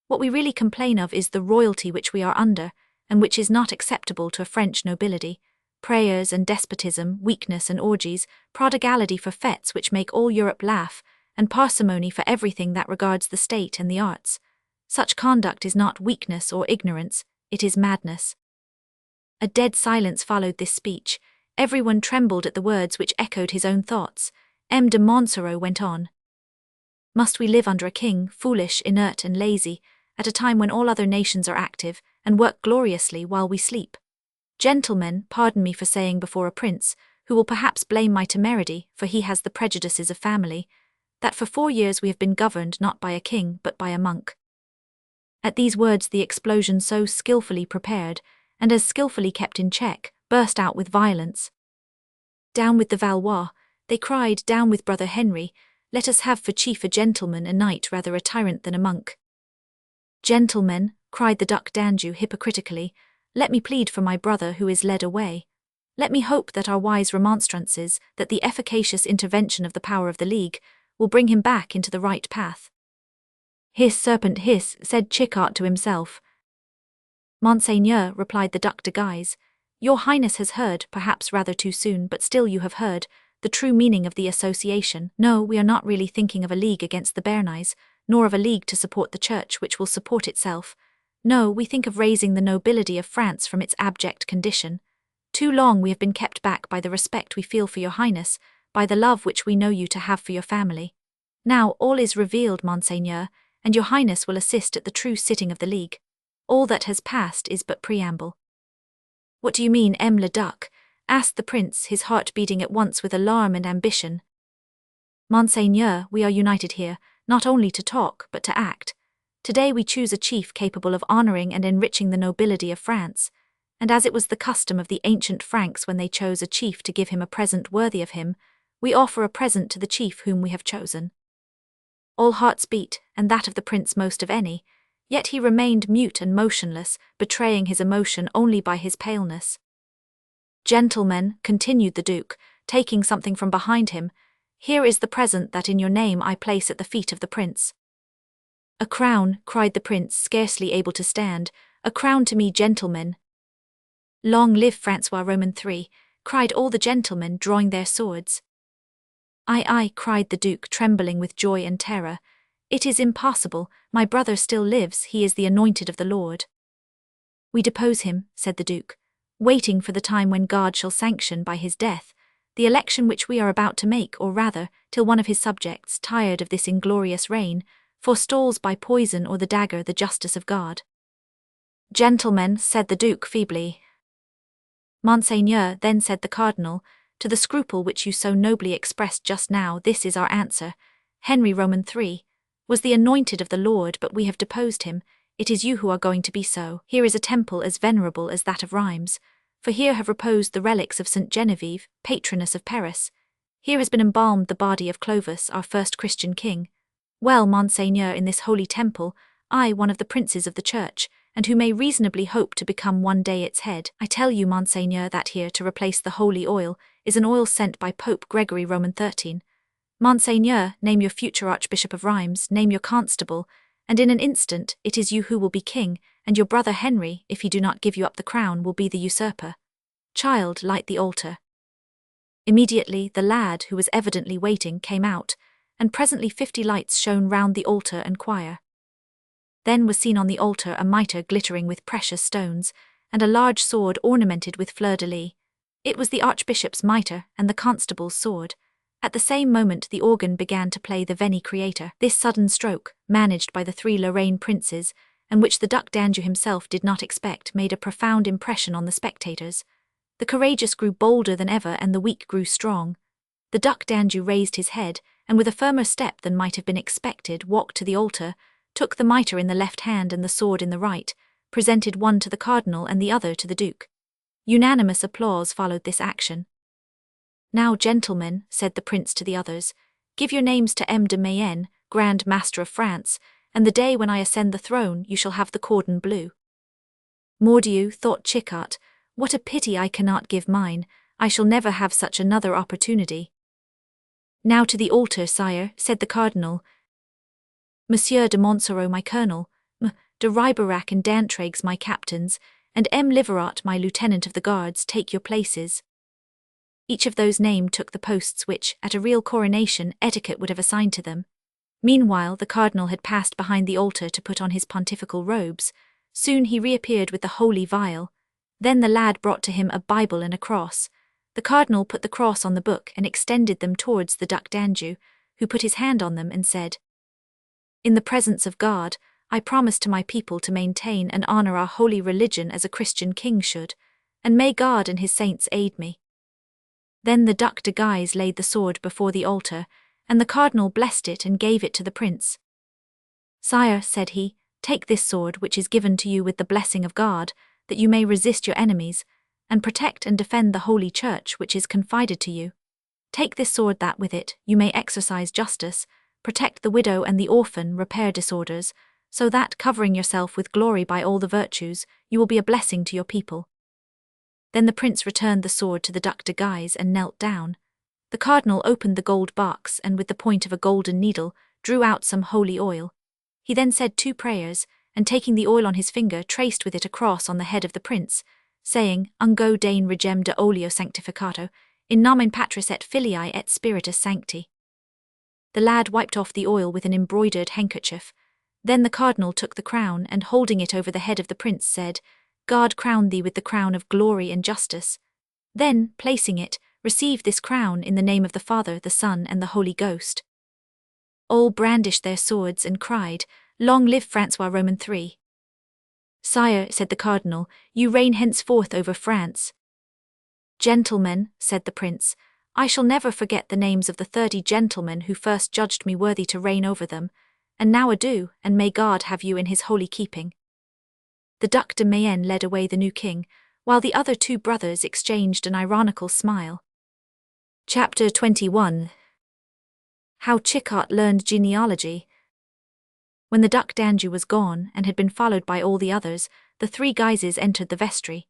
What we really complain of is the royalty which we are under, and which is not acceptable to a French nobility. Prayers and despotism, weakness and orgies, prodigality for fetes which make all Europe laugh, and parsimony for everything that regards the state and the arts. Such conduct is not weakness or ignorance, it is madness. A dead silence followed this speech. Everyone trembled at the words which echoed his own thoughts. M. de Montsoreau went on. Must we live under a king, foolish, inert and lazy, at a time when all other nations are active, and work gloriously while we sleep? Gentlemen, pardon me for saying before a prince, who will perhaps blame my temerity, for he has the prejudices of family, that for 4 years we have been governed not by a king but by a monk. At these words the explosion so skillfully prepared, and as skillfully kept in check, burst out with violence. Down with the Valois, they cried, down with Brother Henry, let us have for chief a gentleman, a knight, rather a tyrant than a monk. Gentlemen, cried the Duc d'Anjou hypocritically, let me plead for my brother who is led away. Let me hope that our wise remonstrances, that the efficacious intervention of the power of the League, will bring him back into the right path. Hiss, serpent, hiss, said Chichart to himself. Monseigneur, replied the Duc de Guise, your Highness has heard, perhaps rather too soon, but still you have heard, the true meaning of the association. No, we are not really thinking of a league against the Béarnais, nor of a league to support the Church which will support itself. No, we think of raising the nobility of France from its abject condition. Too long we have been kept back by the respect we feel for your Highness, by the love which we know you to have for your family. Now all is revealed, Monseigneur, and your Highness will assist at the true sitting of the League. All that has passed is but preamble. What do you mean, M. le Duc? Asked the prince, his heart beating at once with alarm and ambition. Monseigneur, we are united here, not only to talk, but to act. Today we choose a chief capable of honoring and enriching the nobility of France, and as it was the custom of the ancient Franks when they chose a chief to give him a present worthy of him, we offer a present to the chief whom we have chosen. All hearts beat, and that of the prince most of any, yet he remained mute and motionless, betraying his emotion only by his paleness. Gentlemen, continued the Duke, taking something from behind him, here is the present that in your name I place at the feet of the prince. A crown, cried the prince, scarcely able to stand, a crown to me, gentlemen. Long live Francois Roman III, cried all the gentlemen, drawing their swords. Aye, cried the Duke, trembling with joy and terror. It is impossible, my brother still lives, he is the anointed of the Lord. We depose him, said the Duke, waiting for the time when God shall sanction by his death the election which we are about to make, or rather, till one of his subjects, tired of this inglorious reign, forestalls by poison or the dagger the justice of God. Gentlemen, said the Duke feebly. Monseigneur, then said the Cardinal, to the scruple which you so nobly expressed just now, this is our answer. Henry Roman III was the anointed of the Lord, but we have deposed him. It is you who are going to be so. Here is a temple as venerable as that of Rheims, for here have reposed the relics of St. Genevieve, patroness of Paris. Here has been embalmed the body of Clovis, our first Christian king. Well, Monseigneur, in this holy temple, I, one of the princes of the church, and who may reasonably hope to become one day its head, I tell you, Monseigneur, that here, to replace the holy oil, is an oil sent by Pope Gregory Roman XIII. Monseigneur, name your future Archbishop of Rheims, name your constable, and in an instant it is you who will be king, and your brother Henry, if he do not give you up the crown, will be the usurper. Child, light the altar. Immediately the lad, who was evidently waiting, came out, and presently 50 lights shone round the altar and choir. Then was seen on the altar a mitre glittering with precious stones, and a large sword ornamented with fleur-de-lis. It was the Archbishop's mitre and the constable's sword. At the same moment the organ began to play the Veni Creator. This sudden stroke, managed by the 3 Lorraine princes, and which the Duc d'Anjou himself did not expect, made a profound impression on the spectators. The courageous grew bolder than ever, and the weak grew strong. The Duc d'Anjou raised his head, and with a firmer step than might have been expected, walked to the altar, took the mitre in the left hand and the sword in the right, presented one to the cardinal and the other to the duke. Unanimous applause followed this action. Now, gentlemen, said the prince to the others, give your names to M. de Mayenne, Grand Master of France, and the day when I ascend the throne you shall have the cordon bleu. Mordieu, thought Chichart, what a pity I cannot give mine, I shall never have such another opportunity. Now to the altar, sire, said the cardinal. Monsieur de Montsoreau my colonel, M. de Riberac and d'Antraigues my captains, and M. Liverat my lieutenant of the guards, take your places. Each of those named took the posts which, at a real coronation, etiquette would have assigned to them. Meanwhile the cardinal had passed behind the altar to put on his pontifical robes. Soon he reappeared with the holy vial. Then the lad brought to him a Bible and a cross. The cardinal put the cross on the book and extended them towards the Duc d'Anjou, who put his hand on them and said, In the presence of God, I promise to my people to maintain and honor our holy religion as a Christian king should, and may God and his saints aid me. Then the Duc de Guise laid the sword before the altar, and the cardinal blessed it and gave it to the prince. Sire, said he, take this sword which is given to you with the blessing of God, that you may resist your enemies, and protect and defend the holy church which is confided to you. Take this sword that with it you may exercise justice, protect the widow and the orphan, repair disorders, so that, covering yourself with glory by all the virtues, you will be a blessing to your people. Then the prince returned the sword to the Duc de Guise and knelt down. The cardinal opened the gold box and with the point of a golden needle drew out some holy oil. He then said 2 prayers, and taking the oil on his finger traced with it a cross on the head of the prince, saying, Ungo Dane regem de oleo sanctificato, in nomen Patris et Filii et Spiritus Sancti. The lad wiped off the oil with an embroidered handkerchief. Then the cardinal took the crown and holding it over the head of the prince said, God crown thee with the crown of glory and justice. Then, placing it, receive this crown in the name of the Father, the Son, and the Holy Ghost. All brandished their swords and cried, Long live Francois Roman III. Sire, said the cardinal, you reign henceforth over France. Gentlemen, said the prince, I shall never forget the names of the 30 gentlemen who first judged me worthy to reign over them, and now adieu, and may God have you in his holy keeping. The Duc de Mayenne led away the new king, while the other 2 brothers exchanged an ironical smile. Chapter 21. How Chichart learned genealogy. When the Duc d'Anjou was gone and had been followed by all the others, the 3 Guises entered the vestry.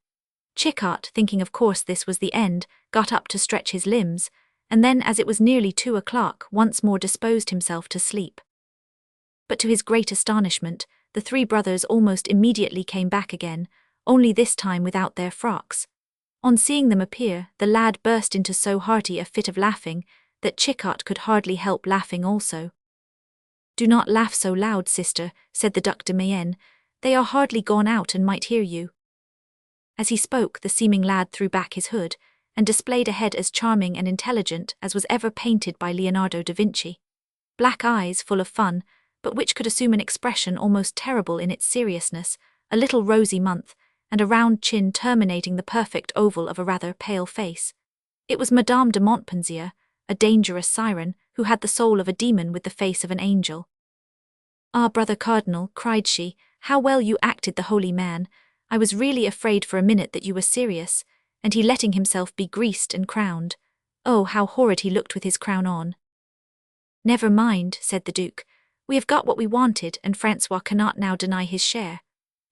Chichart, thinking of course this was the end, got up to stretch his limbs, and then as it was nearly 2 o'clock once more disposed himself to sleep. But to his great astonishment, the 3 brothers almost immediately came back again, only this time without their frocks. On seeing them appear, the lad burst into so hearty a fit of laughing that Chichart could hardly help laughing also. Do not laugh so loud, sister, said the Duc de Mayenne, they are hardly gone out and might hear you. As he spoke, the seeming lad threw back his hood, and displayed a head as charming and intelligent as was ever painted by Leonardo da Vinci. Black eyes, full of fun, but which could assume an expression almost terrible in its seriousness, a little rosy mouth, and a round chin terminating the perfect oval of a rather pale face. It was Madame de Montpensier, a dangerous siren, who had the soul of a demon with the face of an angel. Ah, brother cardinal, cried she, how well you acted the holy man. I was really afraid for a minute that you were serious, and he letting himself be greased and crowned. Oh, how horrid he looked with his crown on. Never mind, said the Duke. We have got what we wanted, and Francois cannot now deny his share.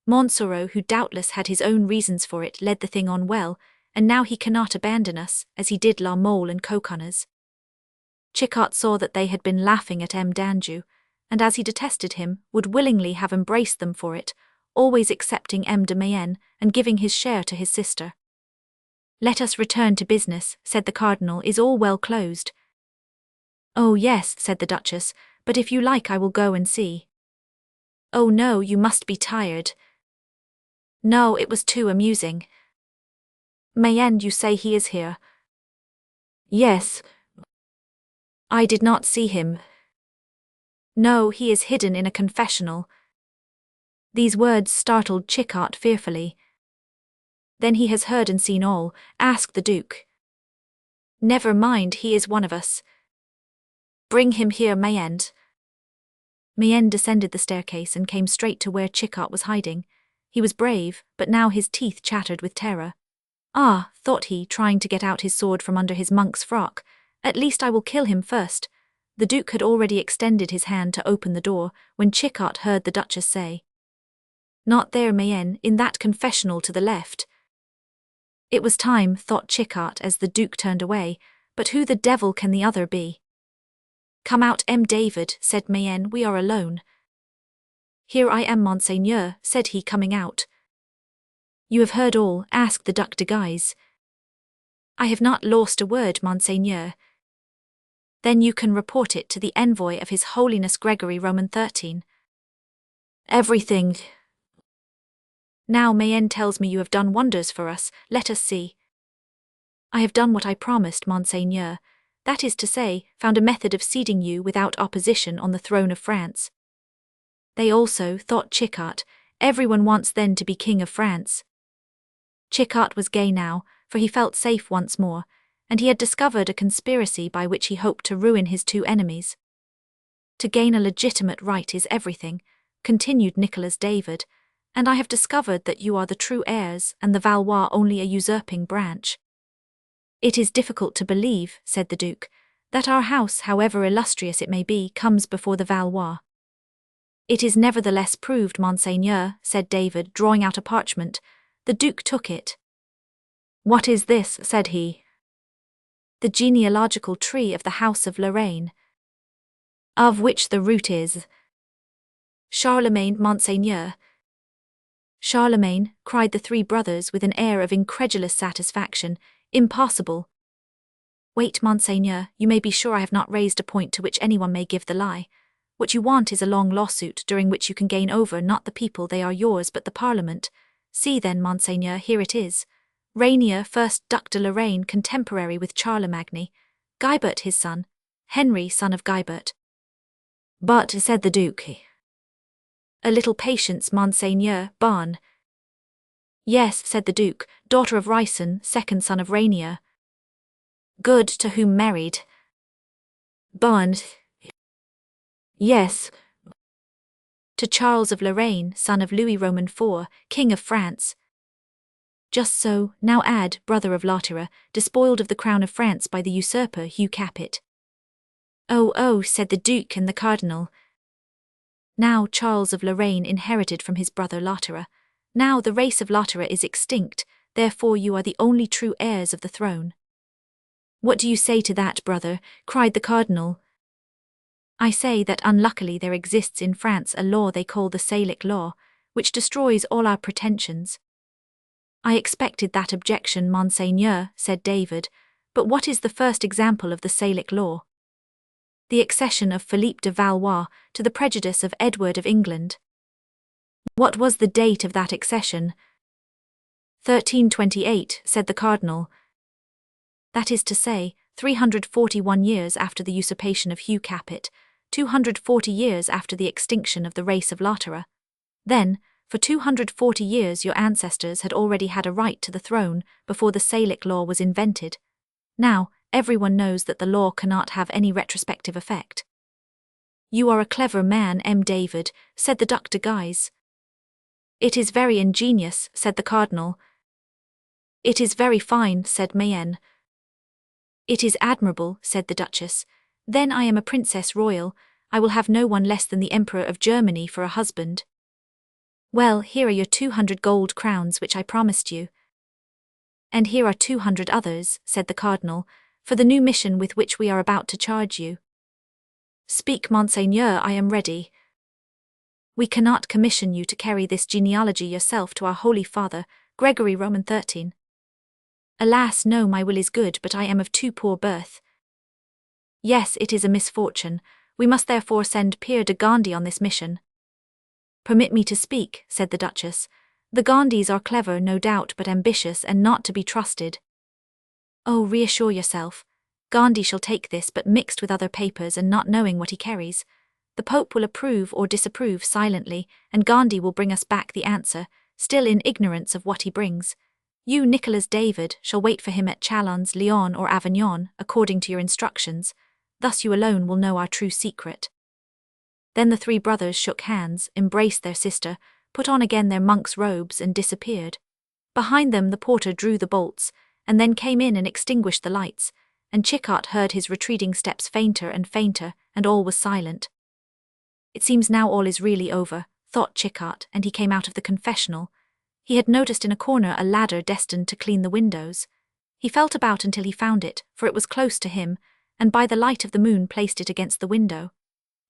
Montsoreau, who doubtless had his own reasons for it, led the thing on well, and now he cannot abandon us, as he did La Mole and Coconnas. Chichart saw that they had been laughing at M. Danjou, and as he detested him, would willingly have embraced them for it, always excepting M. de Mayenne and giving his share to his sister. Let us return to business, said the Cardinal. Is all well closed? Oh yes, said the Duchess, but if you like I will go and see. Oh no, you must be tired. No, it was too amusing. Mayenne, you say he is here? Yes. I did not see him. No, he is hidden in a confessional. These words startled Chichart fearfully. Then he has heard and seen all, asked the Duke. Never mind, he is one of us. Bring him here, Mayenne. Mayenne descended the staircase and came straight to where Chichart was hiding. He was brave, but now his teeth chattered with terror. Ah, thought he, trying to get out his sword from under his monk's frock, at least I will kill him first. The Duke had already extended his hand to open the door, when Chichart heard the Duchess say, Not there, Mayenne, in that confessional to the left. It was time, thought Chichart as the Duke turned away, but who the devil can the other be? Come out, M. David, said Mayenne, we are alone. Here I am, Monseigneur, said he, coming out. You have heard all, asked the Duc de Guise. I have not lost a word, Monseigneur. Then you can report it to the envoy of His Holiness Gregory Roman XIII. Everything. Now Mayenne tells me you have done wonders for us, let us see. I have done what I promised, Monseigneur, that is to say, found a method of seating you without opposition on the throne of France. They also, thought Chichart, everyone wants then to be King of France. Chichart was gay now, for he felt safe once more, and he had discovered a conspiracy by which he hoped to ruin his two enemies. To gain a legitimate right is everything, continued Nicholas David, and I have discovered that you are the true heirs and the Valois only a usurping branch. It is difficult to believe, said the Duke, that our house, however illustrious it may be, comes before the Valois. It is nevertheless proved, Monseigneur, said David, drawing out a parchment. The Duke took it. What is this, said he. The genealogical tree of the House of Lorraine. Of which the root is Charlemagne, Monseigneur. Charlemagne, cried the three brothers with an air of incredulous satisfaction. Impossible. Wait, Monseigneur, you may be sure I have not raised a point to which anyone may give the lie. What you want is a long lawsuit, during which you can gain over not the people they are yours but the Parliament. See then, Monseigneur, here it is. Rainier, first Duc de Lorraine, contemporary with Charlemagne. Guibert his son. Henry, son of Guibert. But, said the Duke. A little patience, Monseigneur, Barn. Yes, said the Duke, daughter of Ricin, second son of Rainier. Good, to whom married? Barn. Yes. To Charles of Lorraine, son of Louis Roman IV, King of France. Just so, now add, brother of Lothaire, despoiled of the crown of France by the usurper Hugh Capet. Oh, said the Duke and the Cardinal. Now Charles of Lorraine inherited from his brother Lothaire. Now the race of Lothaire is extinct, therefore you are the only true heirs of the throne. What do you say to that, brother? Cried the Cardinal. I say that unluckily there exists in France a law they call the Salic law, which destroys all our pretensions. I expected that objection, Monseigneur, said David, but what is the first example of the Salic law? The accession of Philippe de Valois to the prejudice of Edward of England. What was the date of that accession? 1328, said the Cardinal. That is to say, 341 years after the usurpation of Hugh Capet, 240 years after the extinction of the race of Lothaire. Then, for 240 years your ancestors had already had a right to the throne before the Salic law was invented. Now, everyone knows that the law cannot have any retrospective effect. You are a clever man, M. David, said the Duc de Guise. It is very ingenious, said the Cardinal. It is very fine, said Mayenne. "It is admirable," said the Duchess. "Then I am a princess royal. I will have no one less than the Emperor of Germany for a husband." "Well, here are your 200 gold crowns which I promised you." "And here are 200 others," said the cardinal, "for the new mission with which we are about to charge you." "Speak, Monseigneur, I am ready." "We cannot commission you to carry this genealogy yourself to our Holy Father, Gregory Roman 13. "Alas, no, my will is good, but I am of too poor birth." "Yes, it is a misfortune. We must therefore send Pierre de Gondi on this mission." "Permit me to speak," said the Duchess. "The Gondis are clever, no doubt, but ambitious and not to be trusted." "Oh, reassure yourself. Gondi shall take this, but mixed with other papers and not knowing what he carries. The Pope will approve or disapprove silently, and Gondi will bring us back the answer, still in ignorance of what he brings. You, Nicholas David, shall wait for him at Chalons, Lyon, or Avignon, according to your instructions. Thus you alone will know our true secret." Then the three brothers shook hands, embraced their sister, put on again their monks' robes, and disappeared. Behind them the porter drew the bolts, and then came in and extinguished the lights, and Chichot heard his retreating steps fainter and fainter, and all was silent. It seems now all is really over, thought Chichot, and he came out of the confessional. He had noticed in a corner a ladder destined to clean the windows. He felt about until he found it, for it was close to him, and by the light of the moon placed it against the window.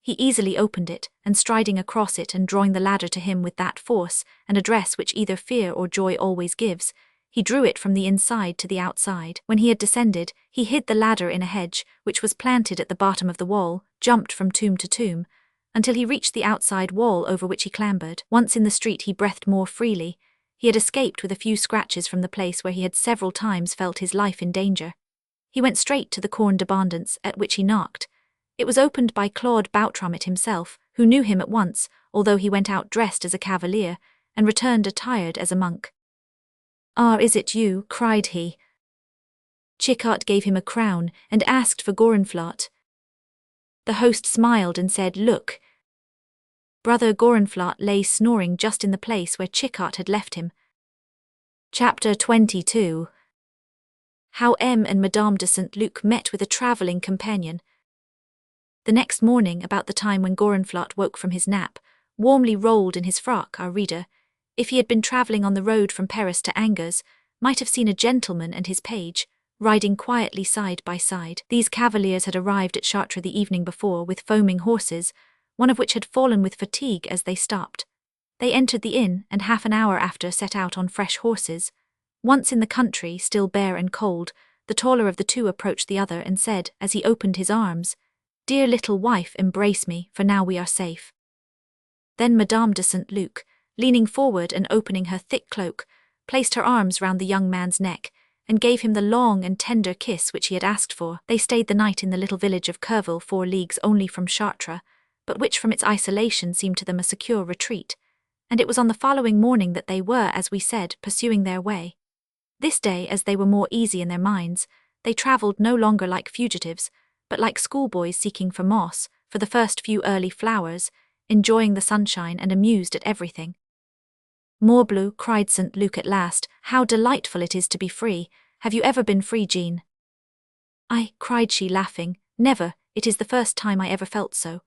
He easily opened it, and striding across it and drawing the ladder to him with that force and address which either fear or joy always gives, he drew it from the inside to the outside. When he had descended, he hid the ladder in a hedge, which was planted at the bottom of the wall, jumped from tomb to tomb, until he reached the outside wall over which he clambered. Once in the street he breathed more freely. He had escaped with a few scratches from the place where he had several times felt his life in danger. He went straight to the corne d'abondance, at which he knocked. It was opened by Claude Boutromet himself, who knew him at once, although he went out dressed as a cavalier, and returned attired as a monk. "Ah, is it you?" cried he. Chichot gave him a crown, and asked for Gorenflot. The host smiled and said, "Look." Brother Gorenflot lay snoring just in the place where Chichot had left him. Chapter 22. How M. and Madame de Saint-Luc met with a travelling companion. The next morning, about the time when Gorenflot woke from his nap, warmly rolled in his frock, our reader, if he had been travelling on the road from Paris to Angers, might have seen a gentleman and his page, riding quietly side by side. These cavaliers had arrived at Chartres the evening before with foaming horses, one of which had fallen with fatigue as they stopped. They entered the inn, and half an hour after set out on fresh horses. Once in the country, still bare and cold, the taller of the two approached the other and said, as he opened his arms, "Dear little wife, embrace me, for now we are safe." Then Madame de Saint-Luc, leaning forward and opening her thick cloak, placed her arms round the young man's neck, and gave him the long and tender kiss which he had asked for. They stayed the night in the little village of Querville, 4 leagues only from Chartres, but which from its isolation seemed to them a secure retreat, and it was on the following morning that they were, as we said, pursuing their way. This day, as they were more easy in their minds, they travelled no longer like fugitives, but like schoolboys seeking for moss, for the first few early flowers, enjoying the sunshine and amused at everything. "Morbleu," cried Saint-Luc at last, "how delightful it is to be free. Have you ever been free, Jean?" "I," cried she, laughing, "never. It is the first time I ever felt so.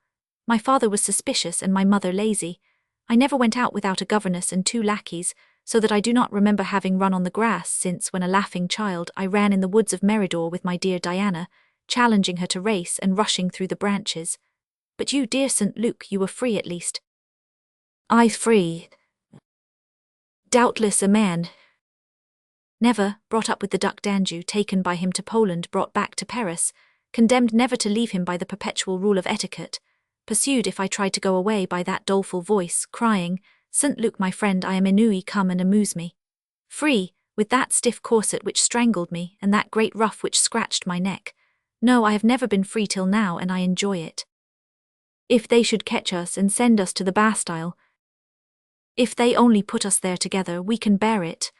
My father was suspicious and my mother lazy. I never went out without a governess and 2 lackeys, so that I do not remember having run on the grass since, when a laughing child, I ran in the woods of Meridor with my dear Diana, challenging her to race and rushing through the branches. But you, dear Saint-Luc, you were free at least." "I free? Doubtless a man. Never, brought up with the Duc d'Anjou, taken by him to Poland, brought back to Paris, condemned never to leave him by the perpetual rule of etiquette, pursued if I tried to go away by that doleful voice, crying, 'Saint-Luc, my friend, I am ennuyé, come and amuse me.' Free, with that stiff corset which strangled me, and that great ruff which scratched my neck. No, I have never been free till now, and I enjoy it. If they should catch us and send us to the Bastille, if they only put us there together, we can bear it."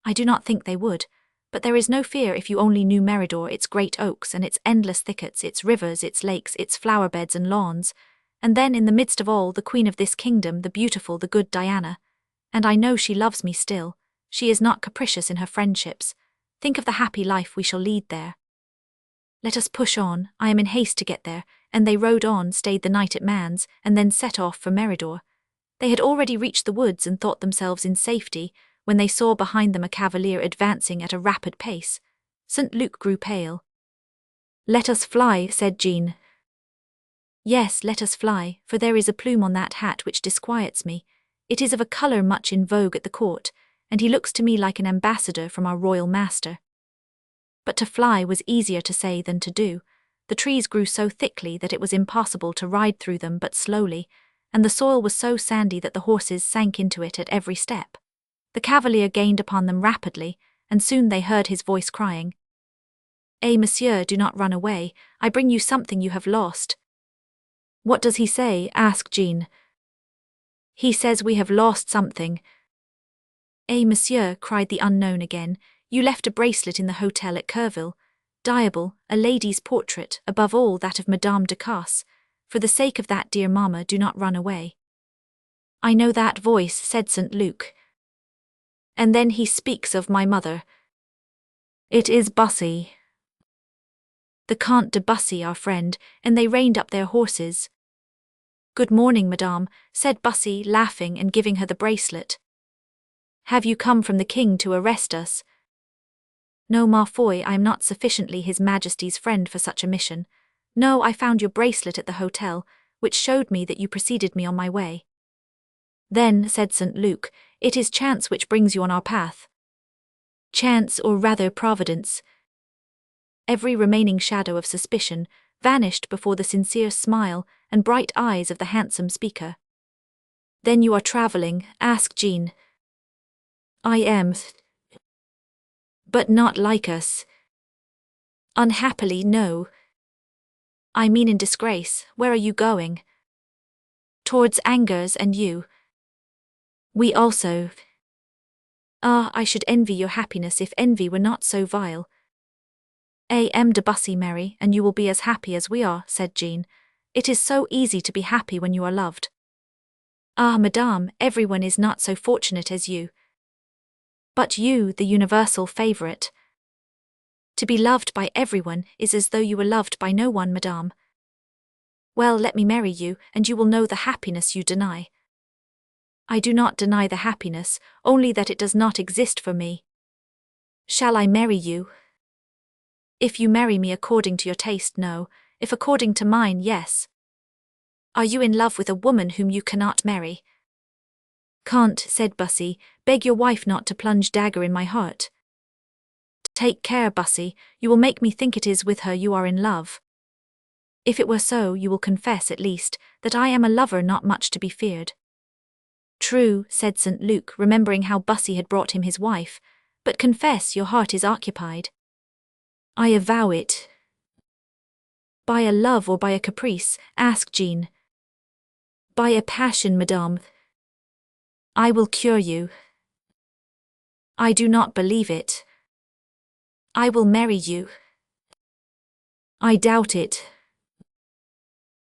"I do not think they would, but there is no fear if you only knew Meridor, its great oaks and its endless thickets, its rivers, its lakes, its flower beds and lawns, and then in the midst of all the queen of this kingdom, the beautiful, the good Diana. And I know she loves me still. She is not capricious in her friendships. Think of the happy life we shall lead there. Let us push on, I am in haste to get there, and they rode on, stayed the night at Mans, and then set off for Meridor. They had already reached the woods and thought themselves in safety, when they saw behind them a cavalier advancing at a rapid pace. St. Luc grew pale. "Let us fly," said Jean. "Yes, let us fly, for there is a plume on that hat which disquiets me. It is of a colour much in vogue at the court, and he looks to me like an ambassador from our royal master." But to fly was easier to say than to do. The trees grew so thickly that it was impossible to ride through them but slowly, and the soil was so sandy that the horses sank into it at every step. The cavalier gained upon them rapidly, and soon they heard his voice crying, "Eh, monsieur, do not run away, I bring you something you have lost." "What does he say?" asked Jean. "He says we have lost something." "Eh, monsieur," cried the unknown again, "you left a bracelet in the hotel at Kerville. Diable, a lady's portrait, above all that of Madame de Casse. For the sake of that dear mamma, do not run away." "I know that voice," said St. Luc. "And then he speaks of my mother. It is Bussy." "The Comte de Bussy, our friend," and they reined up their horses. "Good morning, madame," said Bussy, laughing and giving her the bracelet. "Have you come from the king to arrest us?" "No, ma foi, I am not sufficiently His Majesty's friend for such a mission. No, I found your bracelet at the hotel, which showed me that you preceded me on my way." "Then," said St. Luc, "it is chance which brings you on our path." Chance, or rather Providence. Every remaining shadow of suspicion vanished before the sincere smile and bright eyes of the handsome speaker. "Then you are travelling?" asked Jean. "I am. But not like us." "Unhappily, no." "I mean in disgrace. Where are you going?" "Towards Angers, and you?" "We also." "Ah, I should envy your happiness if envy were not so vile." "A.M. de Bussy marry, and you will be as happy as we are," said Jean. "It is so easy to be happy when you are loved." "Ah, madame, everyone is not so fortunate as you." "But you, the universal favourite." "To be loved by everyone is as though you were loved by no one, madame." "Well, let me marry you, and you will know the happiness you deny." "I do not deny the happiness, only that it does not exist for me." "Shall I marry you?" "If you marry me according to your taste, no. If according to mine, yes." "Are you in love with a woman whom you cannot marry?" "Can't," said Bussy. "Beg your wife not to plunge dagger in my heart." "Take care, Bussy, you will make me think it is with her you are in love." "If it were so, you will confess, at least, that I am a lover not much to be feared." "True," said St. Luc, remembering how Bussy had brought him his wife, "but confess your heart is occupied." "I avow it." "By a love or by a caprice?" asked Jean. "By a passion, madame." "I will cure you." "I do not believe it." "I will marry you." "I doubt it."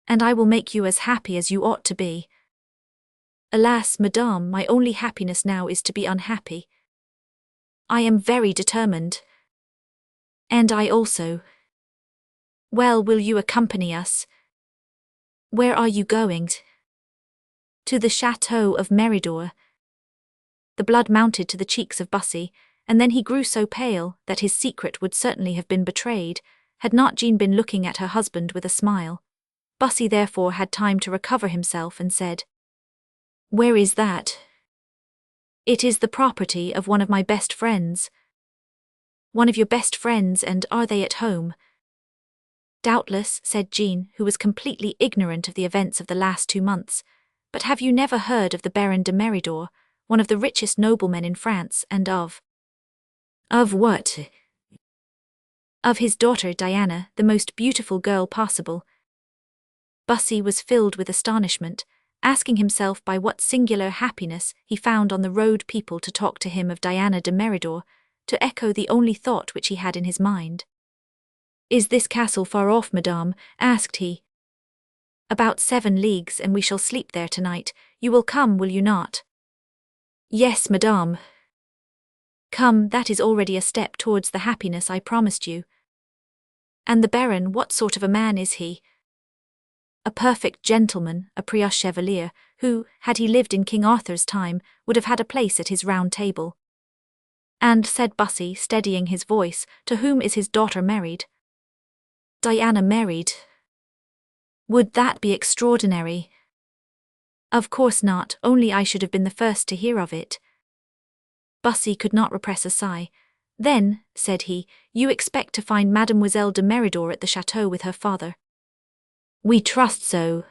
"And I will make you as happy as you ought to be." "Alas, madame, my only happiness now is to be unhappy." "I am very determined." "And I also." "Well, will you accompany us?" "Where are you going?" "To the chateau of Meridor." The blood mounted to the cheeks of Bussy, and then he grew so pale that his secret would certainly have been betrayed, had not Jean been looking at her husband with a smile. Bussy therefore had time to recover himself and said, "Where is that?" "It is the property of one of my best friends." "One of your best friends, and are they at home?" "Doubtless," said Jean, who was completely ignorant of the events of the last 2 months. "But have you never heard of the Baron de Meridor, one of the richest noblemen in France, and of—" "Of what?" "Of his daughter Diana, the most beautiful girl possible." Bussy was filled with astonishment, asking himself by what singular happiness he found on the road people to talk to him of Diana de Meridor, to echo the only thought which he had in his mind. "Is this castle far off, madame?" asked he. "About 7 leagues, and we shall sleep there tonight. You will come, will you not?" "Yes, madame." "Come, that is already a step towards the happiness I promised you." And the Baron, what sort of a man is he? A perfect gentleman, a Prius Chevalier, who, had he lived in King Arthur's time, would have had a place at his round table. And, said Bussy, steadying his voice, to whom is his daughter married? Diana married. Would that be extraordinary? Of course not, only I should have been the first to hear of it. Bussy could not repress a sigh. Then, said he, you expect to find Mademoiselle de Meridor at the chateau with her father. We trust so.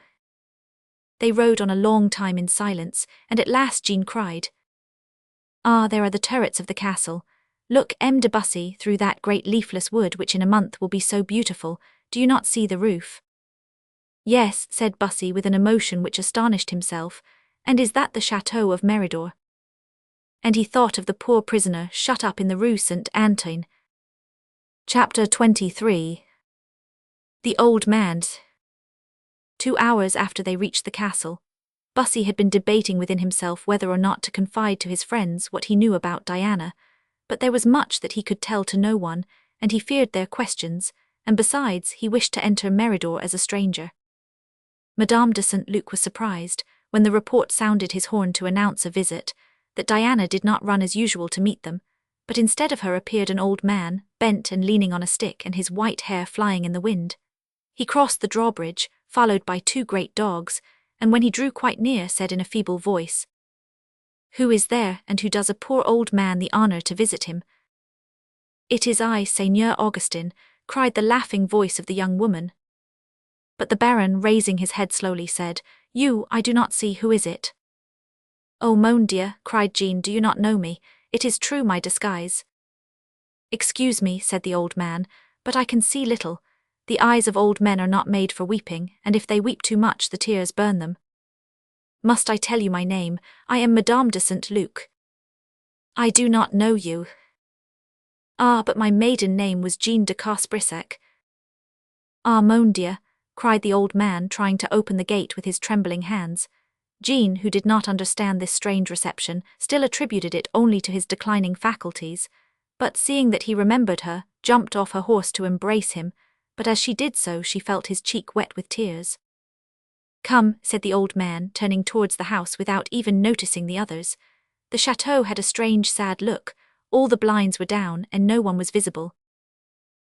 They rode on a long time in silence, and at last Jean cried, Ah, there are the turrets of the castle. Look, M. de Bussy, through that great leafless wood which in a month will be so beautiful, do you not see the roof? Yes, said Bussy with an emotion which astonished himself, and is that the chateau of Meridor? And he thought of the poor prisoner shut up in the Rue Saint-Antoine. Chapter 23. The Old Man's. 2 hours after they reached the castle, Bussy had been debating within himself whether or not to confide to his friends what he knew about Diana, but there was much that he could tell to no one, and he feared their questions, and besides, he wished to enter Meridor as a stranger. Madame de St-Luc was surprised, when the report sounded his horn to announce a visit, that Diana did not run as usual to meet them, but instead of her appeared an old man, bent and leaning on a stick and his white hair flying in the wind. He crossed the drawbridge, followed by 2 great dogs, and when he drew quite near said in a feeble voice, Who is there, and who does a poor old man the honour to visit him? It is I, Seigneur Augustin, cried the laughing voice of the young woman. But the Baron, raising his head slowly, said, You, I do not see, who is it? Oh, mon Dieu, cried Jean, do you not know me? It is true my disguise. Excuse me, said the old man, but I can see little. The eyes of old men are not made for weeping, and if they weep too much the tears burn them. Must I tell you my name? I am Madame de St-Luc. I do not know you. Ah, but my maiden name was Jean de Casse-Brissac. Ah, mon Dieu, cried the old man, trying to open the gate with his trembling hands. Jean, who did not understand this strange reception, still attributed it only to his declining faculties, but seeing that he remembered her, jumped off her horse to embrace him, but as she did so she felt his cheek wet with tears. Come, said the old man, turning towards the house without even noticing the others. The chateau had a strange sad look, all the blinds were down and no one was visible.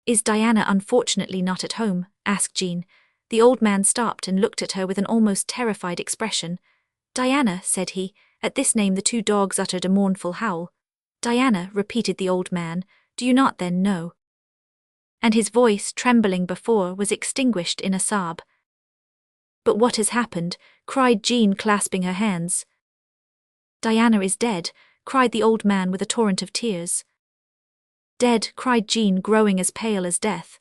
Is Diana unfortunately not at home? Asked Jean. The old man stopped and looked at her with an almost terrified expression. Diana, said he. At this name the 2 dogs uttered a mournful howl. Diana, repeated the old man, do you not then know? And his voice, trembling before, was extinguished in a sob. But what has happened? Cried Jean, clasping her hands. Diana is dead, cried the old man with a torrent of tears. Dead, cried Jean, growing as pale as death.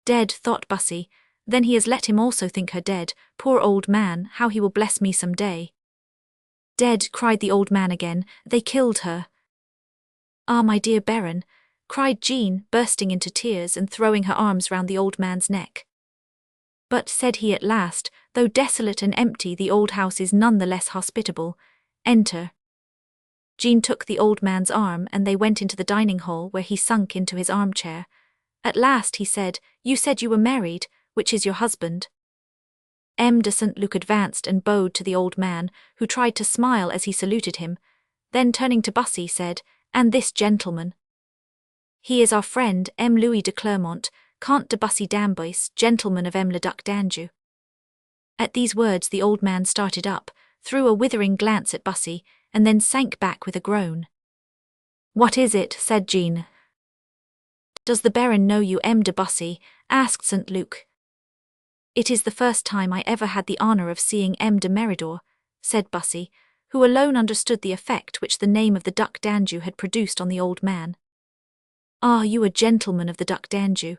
Dead, thought Bussy. Then he has let him also think her dead. Poor old man, how he will bless me some day. Dead, cried the old man again, they killed her. Ah, my dear Baron, cried Jean, bursting into tears and throwing her arms round the old man's neck. But, said he at last, though desolate and empty, the old house is none the less hospitable. Enter. Jean took the old man's arm and they went into the dining hall where he sunk into his armchair. At last he said, You said you were married. Which is your husband? M. de St-Luc advanced and bowed to the old man, who tried to smile as he saluted him. Then turning to Bussy said, And this gentleman? He is our friend, M. Louis de Clermont, Comte de Bussy d'Amboise, gentleman of M. le Duc d'Anjou. At these words the old man started up, threw a withering glance at Bussy, and then sank back with a groan. What is it? Said Jean. Does the Baron know you, M. de Bussy? Asked St-Luc. It is the first time I ever had the honour of seeing M. de Meridor, said Bussy, who alone understood the effect which the name of the Duc d'Anjou had produced on the old man. Ah, you are gentleman of the Duc d'Anjou,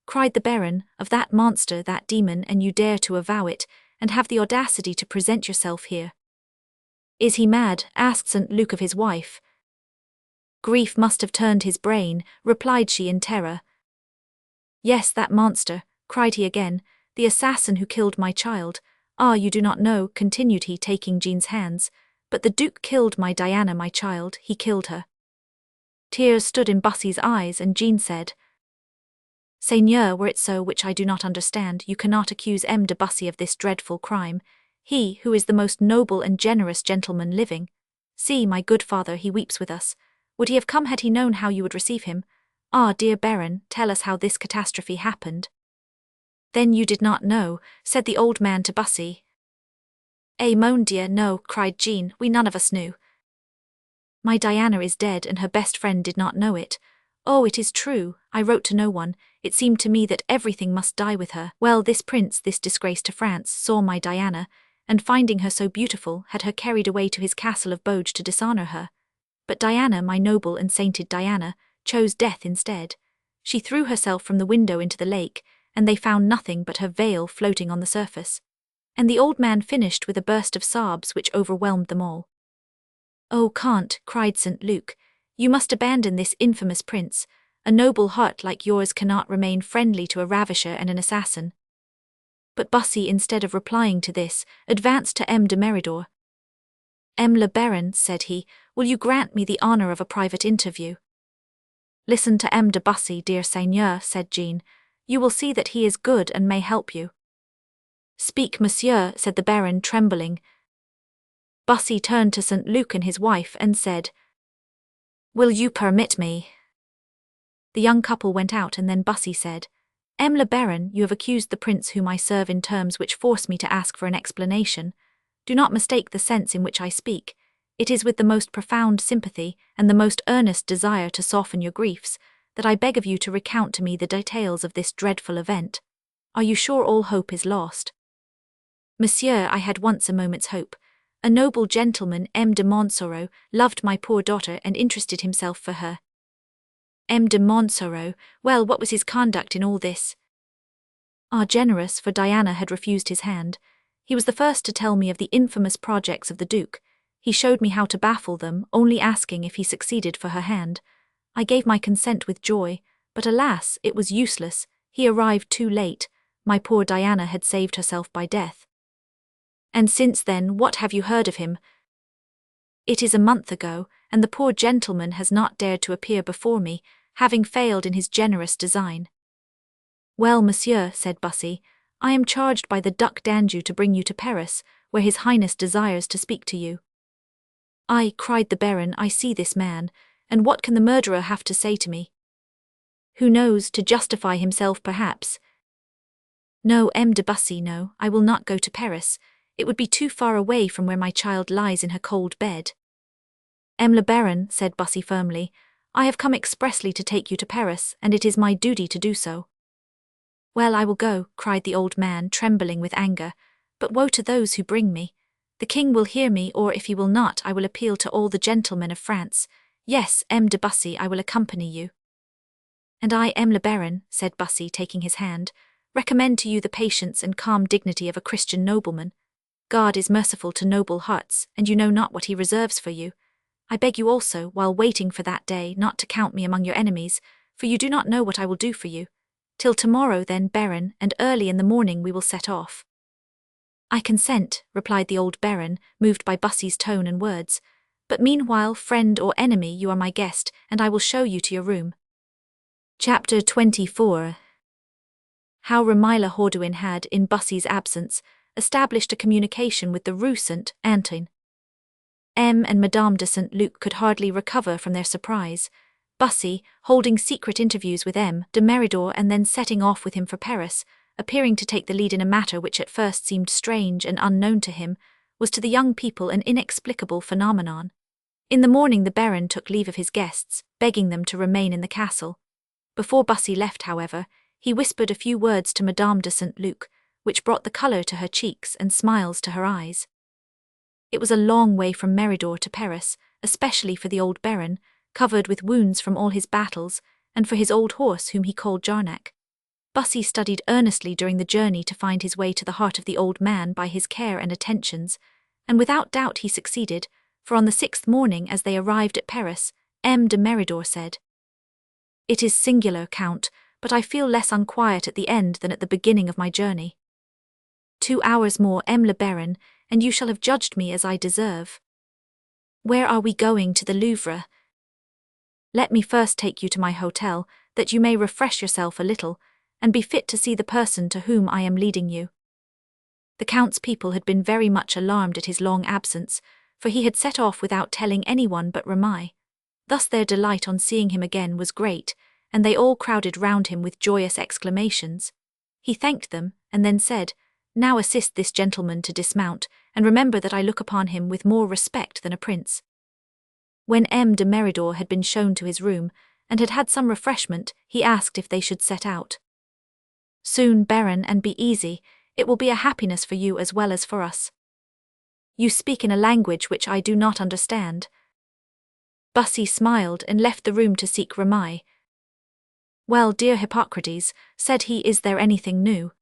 cried the Baron, of that monster, that demon, and you dare to avow it, and have the audacity to present yourself here. Is he mad? Asked St-Luc of his wife. Grief must have turned his brain, replied she in terror. Yes, that monster, cried he again, the assassin who killed my child. Ah, you do not know, continued he, taking Jean's hands, but the Duke killed my Diana, my child, he killed her. Tears stood in Bussy's eyes and Jean said, Seigneur, were it so, which I do not understand, you cannot accuse M. de Bussy of this dreadful crime, he who is the most noble and generous gentleman living. See, my good father, he weeps with us. Would he have come had he known how you would receive him? Ah, dear Baron, tell us how this catastrophe happened. Then you did not know, said the old man to Bussy. Eh, mon dear, no, cried Jean, we none of us knew. My Diana is dead and her best friend did not know it. Oh, it is true, I wrote to no one, it seemed to me that everything must die with her. Well, this prince, this disgrace to France, saw my Diana, and finding her so beautiful, had her carried away to his castle of Boge to dishonor her. But Diana, my noble and sainted Diana, chose death instead. She threw herself from the window into the lake, and they found nothing but her veil floating on the surface. And the old man finished with a burst of sobs which overwhelmed them all. Oh, Count, cried St. Luc, you must abandon this infamous prince. A noble heart like yours cannot remain friendly to a ravisher and an assassin. But Bussy, instead of replying to this, advanced to M. de Meridor. M. le Baron, said he, will you grant me the honor of a private interview? Listen to M. de Bussy, dear Seigneur, said Jean. You will see that he is good and may help you. Speak, monsieur, said the Baron, trembling. Bussy turned to St. Luc and his wife and said, Will you permit me? The young couple went out, and then Bussy said, M. le Baron, you have accused the prince whom I serve in terms which force me to ask for an explanation. Do not mistake the sense in which I speak. It is with the most profound sympathy and the most earnest desire to soften your griefs that I beg of you to recount to me the details of this dreadful event. Are you sure all hope is lost? Monsieur, I had once a moment's hope. A noble gentleman, M. de Montsoreau, loved my poor daughter and interested himself for her. M. de Montsoreau, well, what was his conduct in all this? Ah, generous, for Diana had refused his hand. He was the first to tell me of the infamous projects of the Duke. He showed me how to baffle them, only asking if he succeeded for her hand. I gave my consent with joy, but alas, it was useless. He arrived too late. My poor Diana had saved herself by death. And since then, what have you heard of him? It is a month ago, and the poor gentleman has not dared to appear before me, having failed in his generous design. Well, monsieur, said Bussy, I am charged by the Duc d'Anjou to bring you to Paris, where his Highness desires to speak to you. I, cried the Baron, I see this man, and what can the murderer have to say to me? Who knows, to justify himself perhaps. No, M. de Bussy, no, I will not go to Paris. It would be too far away from where my child lies in her cold bed. M. le Baron, said Bussy firmly, I have come expressly to take you to Paris, and it is my duty to do so. Well, I will go, cried the old man, trembling with anger, but woe to those who bring me. The king will hear me, or if he will not, I will appeal to all the gentlemen of France. Yes, M. de Bussy, I will accompany you. And I, M. le Baron, said Bussy, taking his hand, recommend to you the patience and calm dignity of a Christian nobleman. God is merciful to noble hearts, and you know not what he reserves for you. I beg you also, while waiting for that day, not to count me among your enemies, for you do not know what I will do for you. Till tomorrow, then, Baron, and early in the morning we will set off. I consent, replied the old Baron, moved by Bussy's tone and words. But meanwhile, friend or enemy, you are my guest, and I will show you to your room. Chapter 24. How Ramila Hordouin had, in Bussy's absence, established a communication with the Rue Saint-Antoine. M. and Madame de St. Luc could hardly recover from their surprise. Bussy, holding secret interviews with M. de Meridor and then setting off with him for Paris, appearing to take the lead in a matter which at first seemed strange and unknown to him, was to the young people an inexplicable phenomenon. In the morning the Baron took leave of his guests, begging them to remain in the castle. Before Bussy left, however, he whispered a few words to Madame de St. Luc, which brought the colour to her cheeks and smiles to her eyes. It was a long way from Meridor to Paris, especially for the old Baron, covered with wounds from all his battles, and for his old horse whom he called Jarnac. Bussy studied earnestly during the journey to find his way to the heart of the old man by his care and attentions, and without doubt he succeeded, for on the 6th morning as they arrived at Paris, M. de Meridor said, It is singular, Count, but I feel less unquiet at the end than at the beginning of my journey. 2 hours more, M. le Baron, and you shall have judged me as I deserve. Where are we going? To the Louvre? Let me first take you to my hotel, that you may refresh yourself a little, and be fit to see the person to whom I am leading you." The Count's people had been very much alarmed at his long absence, for he had set off without telling anyone but Ramai. Thus their delight on seeing him again was great, and they all crowded round him with joyous exclamations. He thanked them, and then said, "Now assist this gentleman to dismount, and remember that I look upon him with more respect than a prince." When M. de Meridor had been shown to his room, and had had some refreshment, he asked if they should set out. "Soon, Baron, and be easy. It will be a happiness for you as well as for us." "You speak in a language which I do not understand." Bussy smiled and left the room to seek Ramai. "Well, dear Hippocrates," said he, "is there anything new?"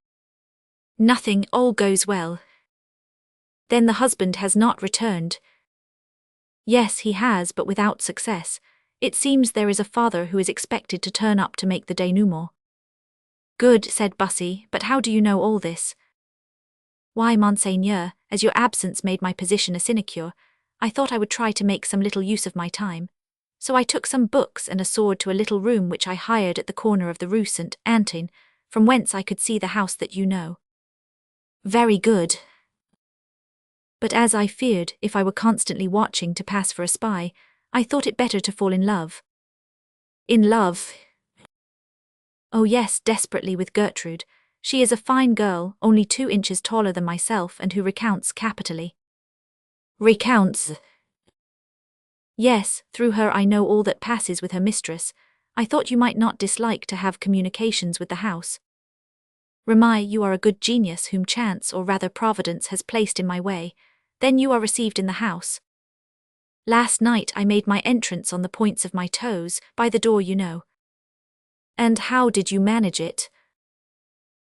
"Nothing, all goes well." "Then the husband has not returned?" "Yes, he has, but without success. It seems there is a father who is expected to turn up to make the denouement." "Good," said Bussy, "but how do you know all this?" "Why, Monseigneur, as your absence made my position a sinecure, I thought I would try to make some little use of my time. So I took some books and a sword to a little room which I hired at the corner of the Rue Saint Antoine, from whence I could see the house that you know." "Very good. But as I feared, if I were constantly watching to pass for a spy, I thought it better to fall in love." "In love?" "Oh yes, desperately, with Gertrude. She is a fine girl, only 2 inches taller than myself, and who recounts capitally." "Recounts?" "Yes, through her I know all that passes with her mistress. I thought you might not dislike to have communications with the house. Ramai, you are a good genius whom chance, or rather Providence, has placed in my way. Then you are received in the house. Last night I made my entrance on the points of my toes, by the door you know." "And how did you manage it?"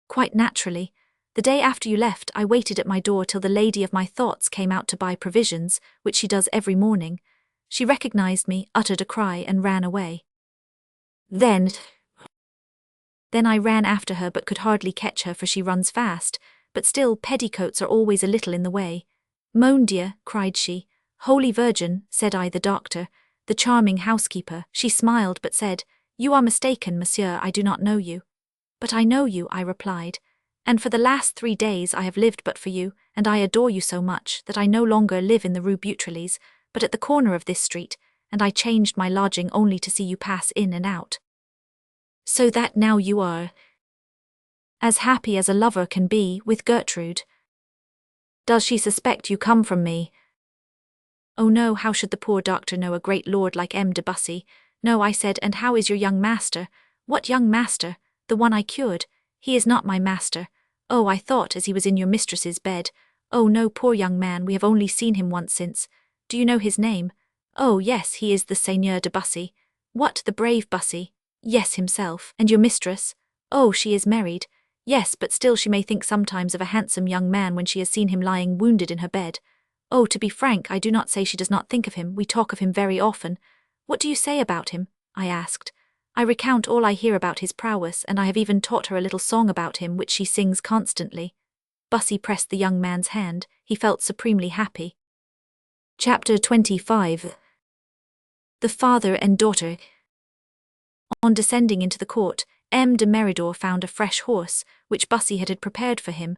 "Quite naturally. The day after you left I waited at my door till the lady of my thoughts came out to buy provisions, which she does every morning. She recognized me, uttered a cry, and ran away. Then I ran after her but could hardly catch her, for she runs fast, but still petticoats are always a little in the way. 'Mon Dieu,' cried she. 'Holy Virgin,' said I, 'the doctor, the charming housekeeper.' She smiled but said, 'You are mistaken, monsieur, I do not know you.' 'But I know you,' I replied, 'and for the last 3 days I have lived but for you, and I adore you so much that I no longer live in the Rue Beautreillis, but at the corner of this street, and I changed my lodging only to see you pass in and out. So that now you are as happy as a lover can be with Gertrude.' 'Does she suspect you come from me?' 'Oh no, how should the poor doctor know a great lord like M. de Bussy? No,' I said, 'and how is your young master?' 'What young master?' 'The one I cured. He is not my master.' 'Oh, I thought as he was in your mistress's bed.' 'Oh no, poor young man, we have only seen him once since.' 'Do you know his name?' 'Oh yes, he is the Seigneur de Bussy.' 'What, the brave Bussy?' 'Yes, himself.' 'And your mistress?' 'Oh, she is married.' 'Yes, but still she may think sometimes of a handsome young man when she has seen him lying wounded in her bed.' 'Oh, to be frank, I do not say she does not think of him, we talk of him very often.' 'What do you say about him?' I asked. 'I recount all I hear about his prowess, and I have even taught her a little song about him which she sings constantly.' Bussy pressed the young man's hand. He felt supremely happy. Chapter 25. The father and daughter. On descending into the court, M. de Meridor found a fresh horse, which Bussy had prepared for him.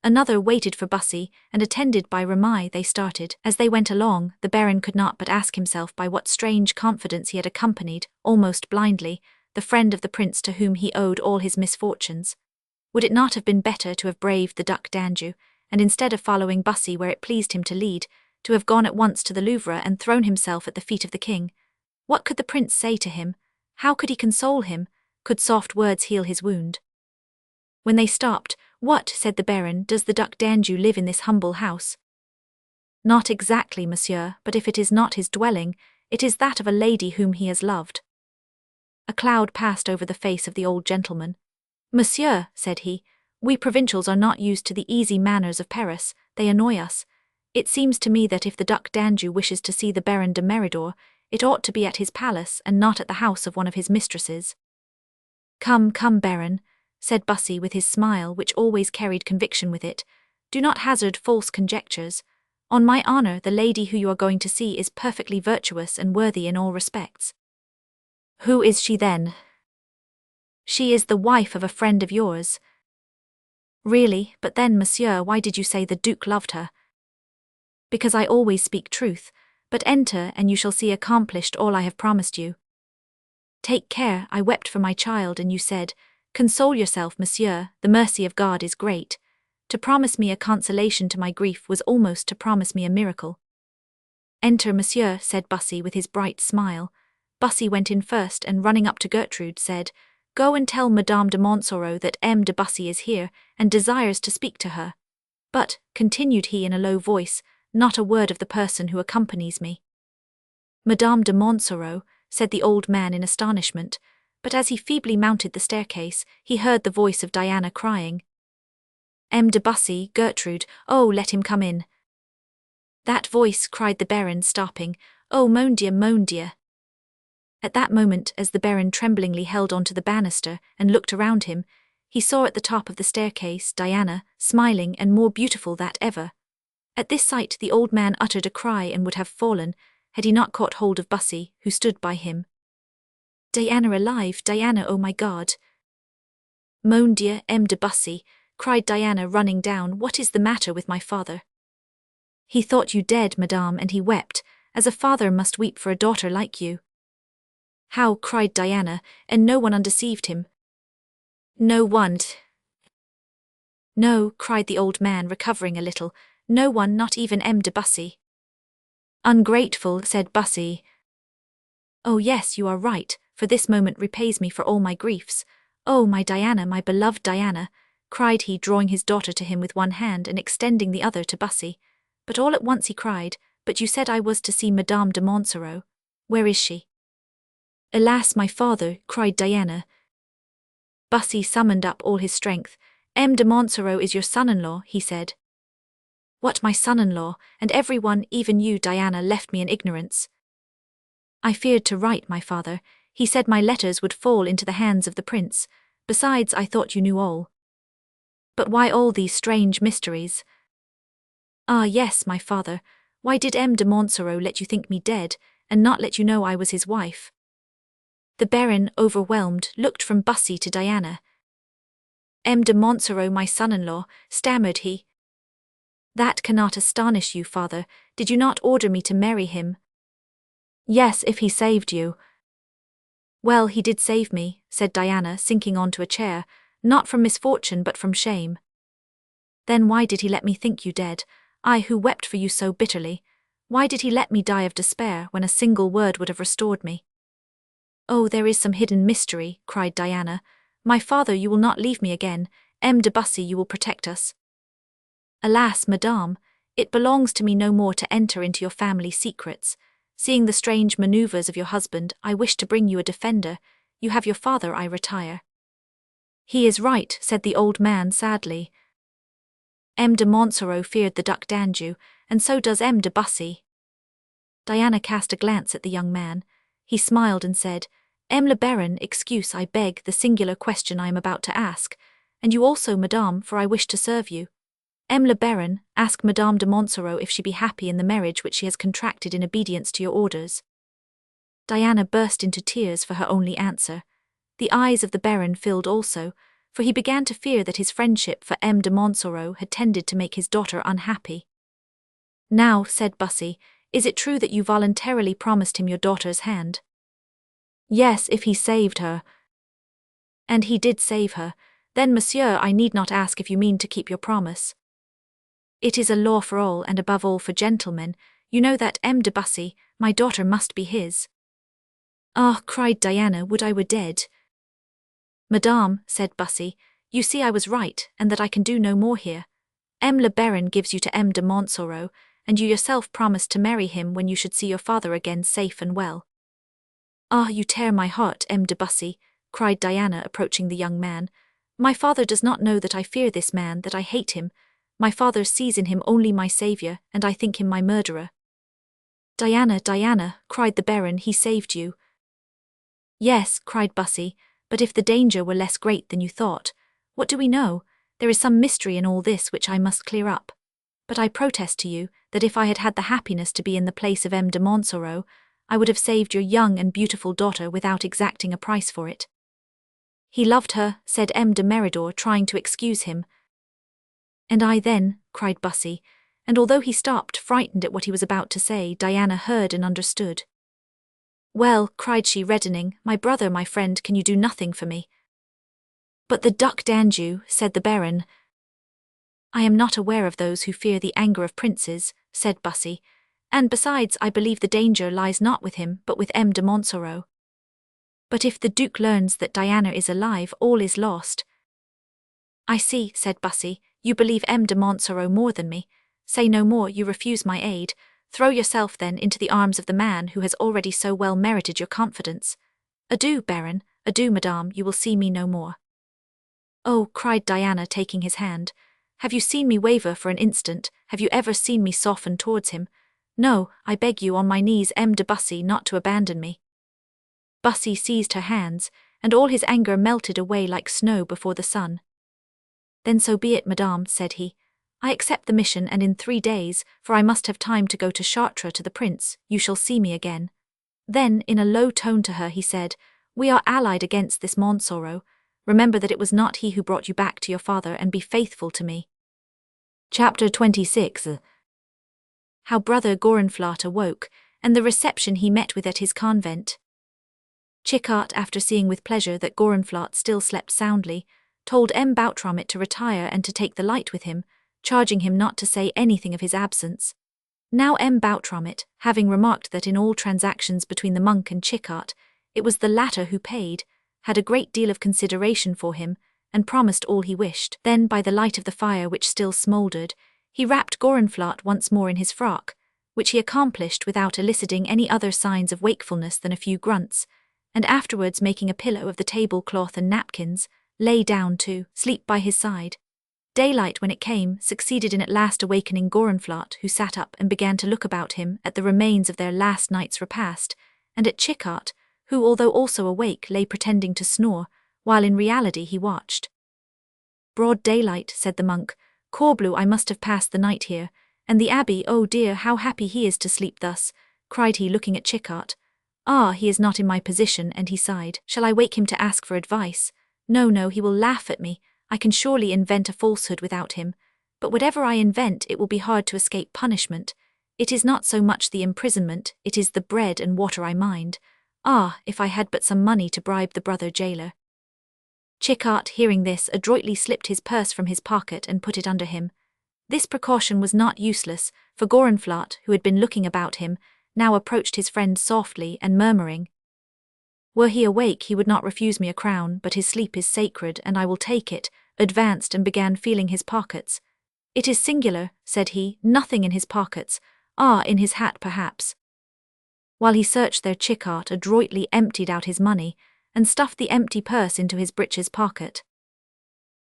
Another waited for Bussy, and attended by Ramai they started. As they went along, the Baron could not but ask himself by what strange confidence he had accompanied, almost blindly, the friend of the prince to whom he owed all his misfortunes. Would it not have been better to have braved the Duc d'Anjou, and instead of following Bussy where it pleased him to lead, to have gone at once to the Louvre and thrown himself at the feet of the king? What could the prince say to him? How could he console him? Could soft words heal his wound? When they stopped, "What," said the Baron, "does the Duc d'Anjou live in this humble house?" "Not exactly, monsieur, but if it is not his dwelling, it is that of a lady whom he has loved." A cloud passed over the face of the old gentleman. "Monsieur," said he, "we provincials are not used to the easy manners of Paris, they annoy us. It seems to me that if the Duc d'Anjou wishes to see the Baron de Meridor, it ought to be at his palace and not at the house of one of his mistresses." "Come, come, Baron," said Bussy with his smile, which always carried conviction with it, "do not hazard false conjectures. On my honour, the lady who you are going to see is perfectly virtuous and worthy in all respects." "Who is she then?" She is the wife of a friend of yours. Really, but then, monsieur, why did you say the Duke loved her? Because I always speak truth, but enter and you shall see accomplished all I have promised you. Take care, I wept for my child and you said, console yourself, monsieur, the mercy of God is great. To promise me a consolation to my grief was almost to promise me a miracle. Enter, monsieur, said Bussy with his bright smile. Bussy went in first and running up to Gertrude said, Go and tell Madame de Montsoreau that M. de Bussy is here and desires to speak to her. But, continued he in a low voice, not a word of the person who accompanies me. Madame de Montsoreau, said the old man in astonishment, but as he feebly mounted the staircase, he heard the voice of Diana crying, M. de Bussy, Gertrude, oh, let him come in. That voice, cried the Baron, stopping, oh, mon Dieu, mon Dieu. At that moment, as the Baron tremblingly held on to the banister and looked around him, he saw at the top of the staircase Diana, smiling and more beautiful than ever. At this sight the old man uttered a cry and would have fallen, had he not caught hold of Bussy, who stood by him. Diana alive, Diana, oh my God! Mon Dieu, M. de Bussy, cried Diana, running down, what is the matter with my father? He thought you dead, madame, and he wept, as a father must weep for a daughter like you. How, cried Diana, and no one undeceived him? No one. No, cried the old man, recovering a little, no one, not even M. de Bussy. Ungrateful, said Bussy. Oh yes, you are right, for this moment repays me for all my griefs. Oh, my Diana, my beloved Diana, cried he, drawing his daughter to him with one hand and extending the other to Bussy. But all at once he cried, but you said I was to see Madame de Montsoreau. Where is she? Alas, my father, cried Diana. Bussy summoned up all his strength. M. de Montsoreau is your son-in-law, he said. What, my son-in-law, and everyone, even you, Diana, left me in ignorance. I feared to write, my father. He said my letters would fall into the hands of the prince. Besides, I thought you knew all. But why all these strange mysteries? Ah, yes, my father. Why did M. de Montsoreau let you think me dead, and not let you know I was his wife? The Baron, overwhelmed, looked from Bussy to Diana. M. de Montsoreau, my son-in-law, stammered he. That cannot astonish you, father. Did you not order me to marry him? Yes, if he saved you. Well, he did save me, said Diana, sinking onto a chair, not from misfortune but from shame. Then why did he let me think you dead, I who wept for you so bitterly? Why did he let me die of despair when a single word would have restored me? Oh, there is some hidden mystery, cried Diana. My father, you will not leave me again. M. de Bussy, you will protect us. Alas, madame, it belongs to me no more to enter into your family secrets. Seeing the strange manoeuvres of your husband, I wish to bring you a defender. You have your father, I retire. He is right, said the old man sadly. M. de Montsoreau feared the Duc d'Anjou, and so does M. de Bussy. Diana cast a glance at the young man. He smiled and said, M. le Baron, excuse, I beg, the singular question I am about to ask, and you also, madame, for I wish to serve you. M. le Baron, ask Madame de Montsoreau if she be happy in the marriage which she has contracted in obedience to your orders. Diana burst into tears for her only answer. The eyes of the Baron filled also, for he began to fear that his friendship for M. de Montsoreau had tended to make his daughter unhappy. Now, said Bussy, is it true that you voluntarily promised him your daughter's hand? Yes, if he saved her. And he did save her. Then, monsieur, I need not ask if you mean to keep your promise. It is a law for all, and above all for gentlemen. You know that M. de Bussy, my daughter, must be his. Ah, cried Diana, would I were dead. Madame, said Bussy, you see I was right, and that I can do no more here. M. le Baron gives you to M. de Montsoreau, and you yourself promised to marry him when you should see your father again safe and well. Ah, you tear my heart, M. de Bussy, cried Diana, approaching the young man. My father does not know that I fear this man, that I hate him. My father sees in him only my saviour, and I think him my murderer. Diana, Diana, cried the Baron, he saved you. Yes, cried Bussy, but if the danger were less great than you thought, what do we know? There is some mystery in all this which I must clear up. But I protest to you that if I had had the happiness to be in the place of M. de Montsoreau, I would have saved your young and beautiful daughter without exacting a price for it. He loved her, said M. de Meridor, trying to excuse him. And I then, cried Bussy, and although he stopped, frightened at what he was about to say, Diana heard and understood. Well, cried she, reddening, my brother, my friend, can you do nothing for me? But the Duc d'Anjou, said the Baron. I am not aware of those who fear the anger of princes, said Bussy, and besides, I believe the danger lies not with him, but with M. de Montsoreau. But if the Duke learns that Diana is alive, all is lost. I see, said Bussy, you believe M. de Montsoreau more than me. Say no more, you refuse my aid. Throw yourself, then, into the arms of the man who has already so well merited your confidence. Adieu, Baron, adieu, madame, you will see me no more. Oh, cried Diana, taking his hand, have you seen me waver for an instant? Have you ever seen me soften towards him? No, I beg you on my knees, M. de Bussy, not to abandon me. Bussy seized her hands, and all his anger melted away like snow before the sun. Then so be it, madame, said he. I accept the mission, and in 3 days, for I must have time to go to Chartres to the prince, you shall see me again. Then, in a low tone to her, he said, we are allied against this Montsoreau. Remember that it was not he who brought you back to your father, and be faithful to me. Chapter 26. How Brother Gorenflot awoke, and the reception he met with at his convent. Chichart, after seeing with pleasure that Gorenflot still slept soundly, told M. Boutromet to retire and to take the light with him, charging him not to say anything of his absence. Now M. Boutromet, having remarked that in all transactions between the monk and Chichart, it was the latter who paid, had a great deal of consideration for him, and promised all he wished. Then, by the light of the fire which still smouldered, he wrapped Gorenflot once more in his frock, which he accomplished without eliciting any other signs of wakefulness than a few grunts, and afterwards, making a pillow of the tablecloth and napkins, lay down to sleep by his side. Daylight, when it came, succeeded in at last awakening Gorenflot, who sat up and began to look about him at the remains of their last night's repast, and at Chichart, who, although also awake, lay pretending to snore, while in reality he watched. Broad daylight, said the monk. Corbleu, I must have passed the night here, and the abbé, oh dear, how happy he is to sleep thus, cried he, looking at Chichart. Ah, he is not in my position, and he sighed. Shall I wake him to ask for advice? No, no, he will laugh at me. I can surely invent a falsehood without him. But whatever I invent, it will be hard to escape punishment. It is not so much the imprisonment, it is the bread and water I mind. Ah, if I had but some money to bribe the brother jailer. Chichart, hearing this, adroitly slipped his purse from his pocket and put it under him. This precaution was not useless, for Gorenflot, who had been looking about him, now approached his friend softly and murmuring, were he awake he would not refuse me a crown, but his sleep is sacred, and I will take it, advanced and began feeling his pockets. It is singular, said he, nothing in his pockets. Ah, in his hat perhaps. While he searched there, Chichart adroitly emptied out his money, and stuffed the empty purse into his breeches pocket.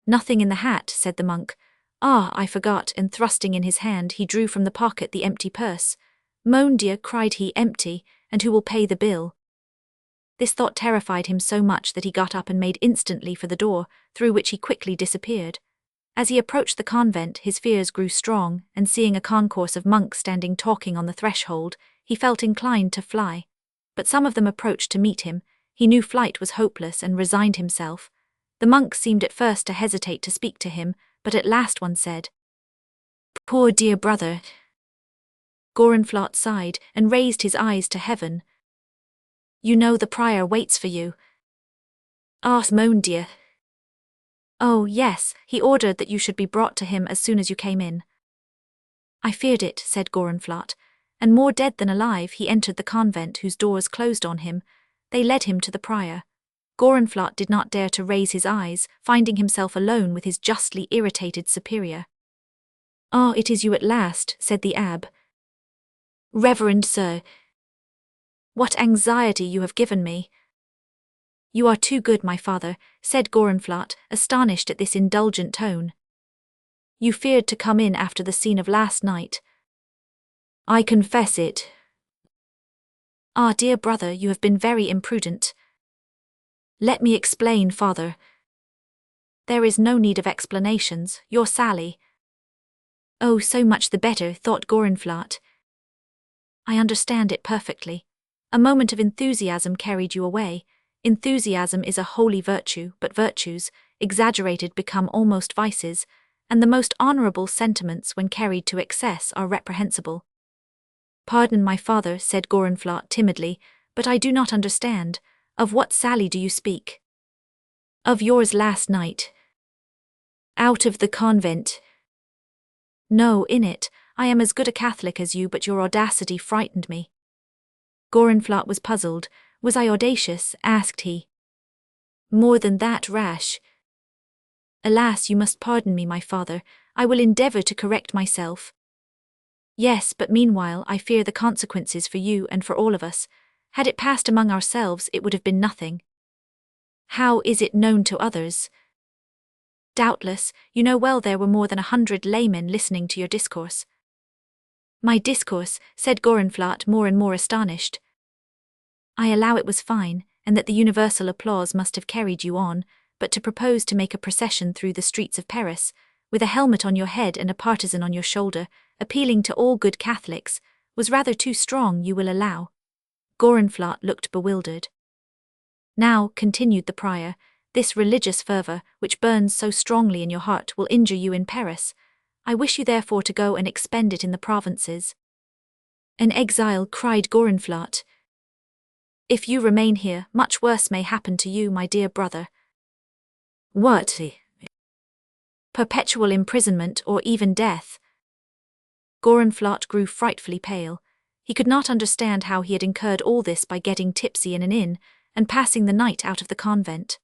Nothing in the hat, said the monk. Ah, I forgot, and thrusting in his hand, he drew from the pocket the empty purse. Mon Dieu, cried he, empty, and who will pay the bill? This thought terrified him so much that he got up and made instantly for the door, through which he quickly disappeared. As he approached the convent, his fears grew strong, and seeing a concourse of monks standing talking on the threshold, he felt inclined to fly. But some of them approached to meet him. He knew flight was hopeless and resigned himself. The monks seemed at first to hesitate to speak to him, but at last one said, Poor dear brother. Gorenflot sighed and raised his eyes to heaven. You know the prior waits for you. Ah, mon Dieu. Oh, yes, he ordered that you should be brought to him as soon as you came in. I feared it, said Gorenflot, and more dead than alive he entered the convent whose doors closed on him. They led him to the prior. Gorenflot did not dare to raise his eyes, finding himself alone with his justly irritated superior. Ah, it is you at last, said the abbé. Reverend sir, what anxiety you have given me. You are too good, my father, said Gorenflot, astonished at this indulgent tone. You feared to come in after the scene of last night. I confess it. Ah, dear brother, you have been very imprudent. Let me explain, father. There is no need of explanations, your Sally. Oh, so much the better, thought Gorenflot. I understand it perfectly. A moment of enthusiasm carried you away. Enthusiasm is a holy virtue, but virtues, exaggerated, become almost vices, and the most honourable sentiments when carried to excess are reprehensible. Pardon, my father, said Gorenflot timidly, but I do not understand. Of what sally do you speak? Of yours last night. Out of the convent. No, in it. I am as good a Catholic as you, but your audacity frightened me. Gorenflot was puzzled. Was I audacious? Asked he. More than that, rash. Alas, you must pardon me, my father. I will endeavour to correct myself. Yes, but meanwhile I fear the consequences for you and for all of us. Had it passed among ourselves, it would have been nothing. How is it known to others? Doubtless, you know well there were more than 100 laymen listening to your discourse. My discourse, said Gorenflot, more and more astonished. I allow it was fine, and that the universal applause must have carried you on, but to propose to make a procession through the streets of Paris, with a helmet on your head and a partisan on your shoulder, appealing to all good Catholics, was rather too strong, you will allow. Gorenflot looked bewildered. Now, continued the prior, this religious fervour, which burns so strongly in your heart, will injure you in Paris. I wish you therefore to go and expend it in the provinces. An exile, cried Gorenflot. If you remain here, much worse may happen to you, my dear brother. What? Perpetual imprisonment or even death. Gorenflot grew frightfully pale. He could not understand how he had incurred all this by getting tipsy in an inn, and passing the night out of the convent.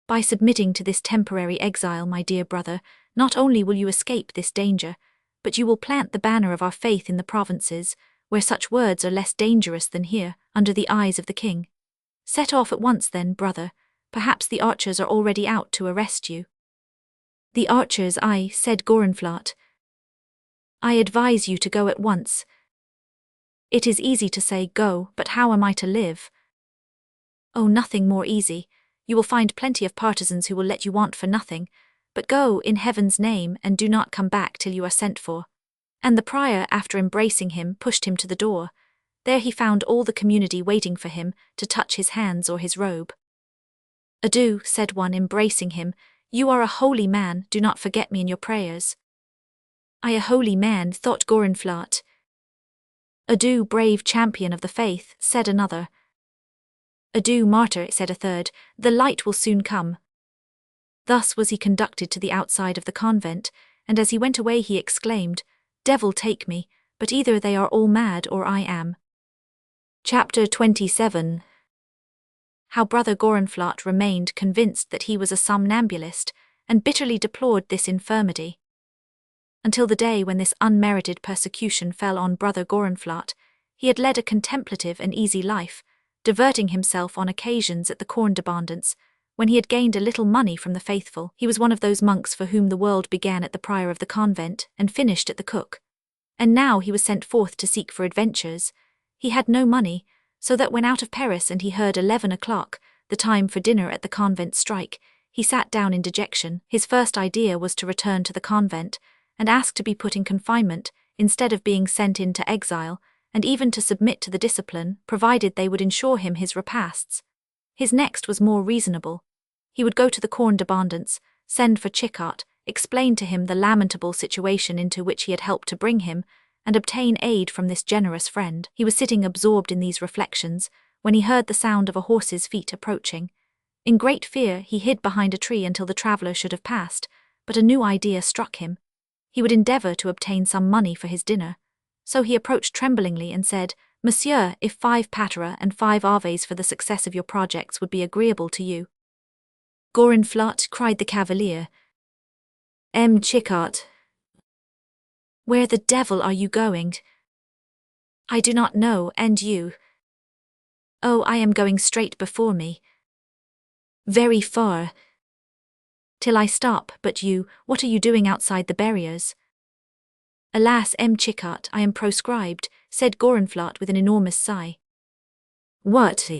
By submitting to this temporary exile, my dear brother, not only will you escape this danger, but you will plant the banner of our faith in the provinces, where such words are less dangerous than here, under the eyes of the king. Set off at once then, brother. Perhaps the archers are already out to arrest you. The archers, said Gorenflot. I advise you to go at once. It is easy to say go, but how am I to live? Oh, nothing more easy. You will find plenty of partisans who will let you want for nothing, but go in heaven's name and do not come back till you are sent for. And the prior, after embracing him, pushed him to the door. There he found all the community waiting for him to touch his hands or his robe. Adieu, said one, embracing him. You are a holy man, do not forget me in your prayers. I a holy man, thought Gorenflot. Adieu, brave champion of the faith, said another. Adieu, martyr, said a third, the light will soon come. Thus was he conducted to the outside of the convent, and as he went away he exclaimed, Devil take me, but either they are all mad or I am. Chapter 27. How Brother Gorenflot remained convinced that he was a somnambulist, and bitterly deplored this infirmity. Until the day when this unmerited persecution fell on Brother Gorenflot, he had led a contemplative and easy life, diverting himself on occasions at the corn debandance. When he had gained a little money from the faithful, he was one of those monks for whom the world began at the prior of the convent and finished at the cook. And now he was sent forth to seek for adventures. He had no money, so that when out of Paris and he heard 11 o'clock, the time for dinner at the convent, strike, he sat down in dejection. His first idea was to return to the convent, and ask to be put in confinement, instead of being sent into exile, and even to submit to the discipline, provided they would ensure him his repasts. His next was more reasonable. He would go to the corn debandance, send for Chickart, explain to him the lamentable situation into which he had helped to bring him, and obtain aid from this generous friend. He was sitting absorbed in these reflections, when he heard the sound of a horse's feet approaching. In great fear he hid behind a tree until the traveller should have passed, but a new idea struck him. He would endeavour to obtain some money for his dinner. So he approached tremblingly and said, Monsieur, if 5 patera and 5 aves for the success of your projects would be agreeable to you. Gorenflot, cried the cavalier. Chickart. Where the devil are you going? I do not know, and you? Oh, I am going straight before me. Very far. Till I stop, but you, what are you doing outside the barriers? Alas, Chickart, I am proscribed, said Gorenflot with an enormous sigh. What?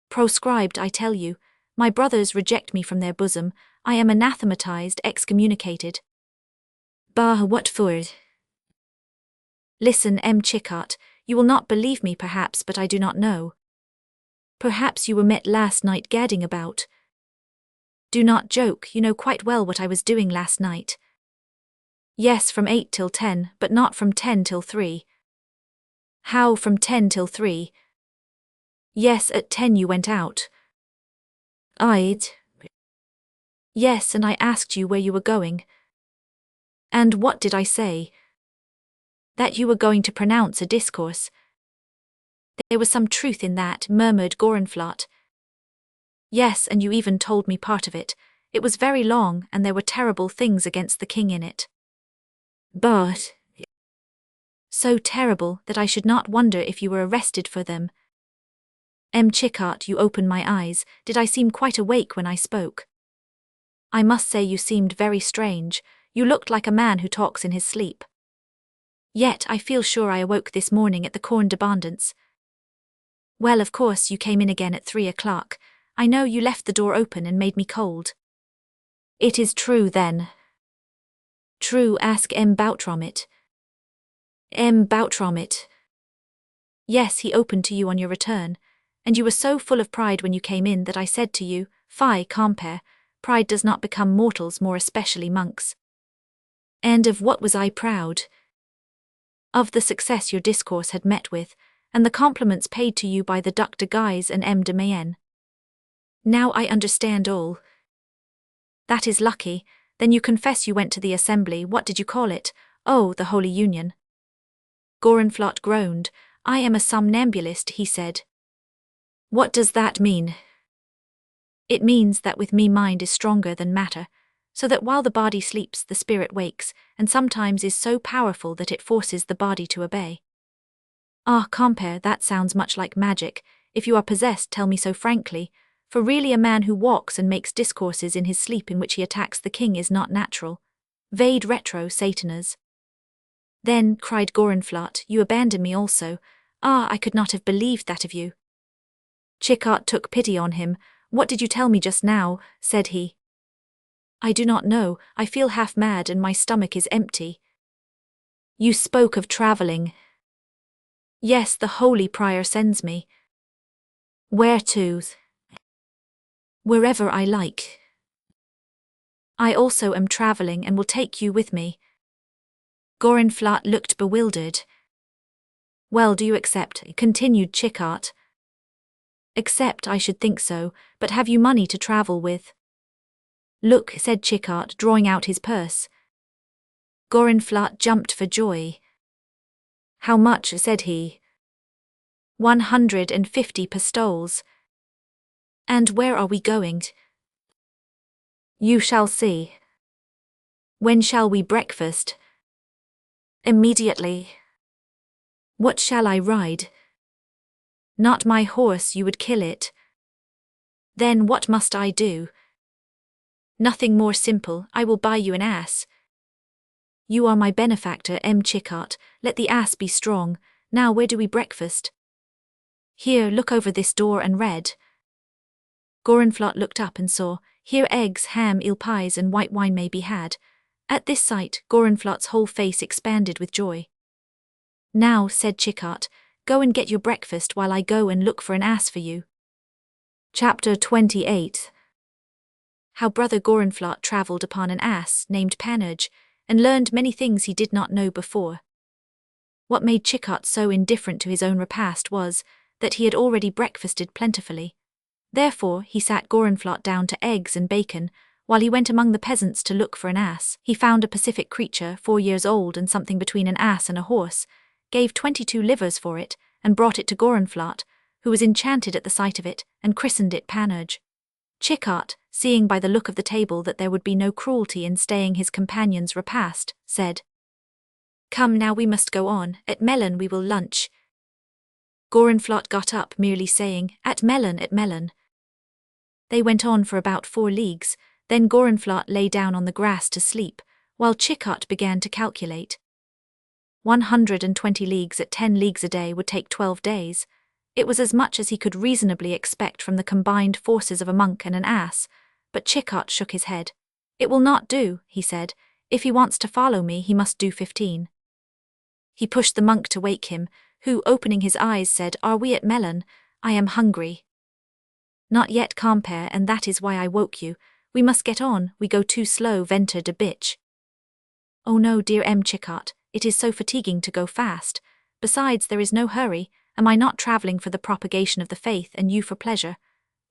Proscribed, I tell you. My brothers reject me from their bosom. I am anathematized, excommunicated. Bah, what for? Listen, Chickart, you will not believe me perhaps, but I do not know. Perhaps you were met last night gadding about. Do not joke, you know quite well what I was doing last night. Yes, from 8 till 10, but not from 10 till 3. How from 10 till 3? Yes, at 10 you went out. Yes, and I asked you where you were going. And what did I say? That you were going to pronounce a discourse. There was some truth in that, murmured Gorenflot. Yes, and you even told me part of it. It was very long, and there were terrible things against the king in it. But so terrible that I should not wonder if you were arrested for them. Chichart, you opened my eyes. Did I seem quite awake when I spoke? I must say you seemed very strange. You looked like a man who talks in his sleep. Yet I feel sure I awoke this morning at the Corne d'Abondance. Well, of course you came in again at 3 o'clock. I know you left the door open and made me cold. It is true then. True, ask Boutromit. Boutromit. Yes, he opened to you on your return, and you were so full of pride when you came in that I said to you, Fie, compere, pride does not become mortals, more especially monks. And of what was I proud? Of the success your discourse had met with, and the compliments paid to you by the Duc de Guise and M. de Mayenne. Now I understand all. That is lucky. Then you confess you went to the assembly, what did you call it? Oh, the Holy Union. Gorenflot groaned. I am a somnambulist, he said. What does that mean? It means that with me mind is stronger than matter, so that while the body sleeps the spirit wakes, and sometimes is so powerful that it forces the body to obey. Ah, compere, that sounds much like magic. If you are possessed, tell me so frankly, for really a man who walks and makes discourses in his sleep in which he attacks the king is not natural. Vade retro, Satanas. Then, cried Gorenflot, you abandon me also. Ah, I could not have believed that of you. Chichart took pity on him. What did you tell me just now? Said he. I do not know, I feel half mad and my stomach is empty. You spoke of travelling. Yes, the holy prior sends me. Where to? Wherever I like. I also am travelling and will take you with me. Gorenflot looked bewildered. Well, do you accept? Continued Chichart. Accept, I should think so, but have you money to travel with? Look, said Chichart, drawing out his purse. Gorenflot jumped for joy. How much? Said he. 150 pistoles. And where are we going? You shall see. When shall we breakfast? Immediately. What shall I ride? Not my horse, you would kill it. Then what must I do? Nothing more simple, I will buy you an ass. You are my benefactor, Chichart, let the ass be strong. Now where do we breakfast? Here, look over this door and read. Gorenflot looked up and saw, here eggs, ham, eel pies and white wine may be had. At this sight, Gorenflot's whole face expanded with joy. Now, said Chichart, go and get your breakfast while I go and look for an ass for you. Chapter 28. How Brother Gorenflot travelled upon an ass named Panurge, and learned many things he did not know before. What made Chichart so indifferent to his own repast was, that he had already breakfasted plentifully. Therefore he sat Gorenflot down to eggs and bacon, while he went among the peasants to look for an ass. He found a pacific creature, 4 years old and something between an ass and a horse, gave 22 livres for it, and brought it to Gorenflot, who was enchanted at the sight of it, and christened it Panurge. Chichart, seeing by the look of the table that there would be no cruelty in staying his companion's repast, said, Come now, we must go on, at Melun we will lunch. Gorenflot got up, merely saying, At Melun, at Melun. They went on for about 4 leagues, then Gorenflot lay down on the grass to sleep, while Chichart began to calculate. 120 leagues at 10 leagues a day would take 12 days. It was as much as he could reasonably expect from the combined forces of a monk and an ass, but Chichart shook his head. It will not do, he said. If he wants to follow me, he must do 15. He pushed the monk to wake him, who, opening his eyes, said, Are we at Melun? I am hungry. Not yet, compere, and that is why I woke you. We must get on, we go too slow, ventured the bitch. Oh no, dear Chicot, it is so fatiguing to go fast. Besides, there is no hurry. Am I not traveling for the propagation of the faith and you for pleasure?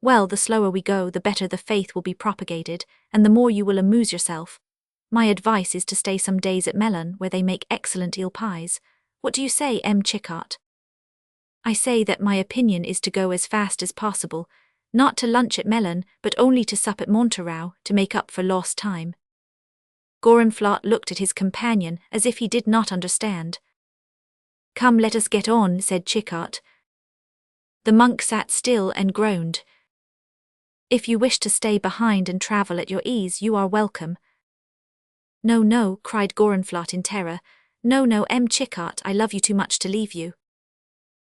Well, the slower we go, the better the faith will be propagated, and the more you will amuse yourself. My advice is to stay some days at Melun, where they make excellent eel pies. What do you say, Chicot? I say that my opinion is to go as fast as possible, not to lunch at Melun, but only to sup at Monterau, to make up for lost time. Gorenflot looked at his companion as if he did not understand. Come, let us get on, said Chicot. The monk sat still and groaned. If you wish to stay behind and travel at your ease, you are welcome. No, no, cried Gorenflot in terror. No, no, Chicot, I love you too much to leave you.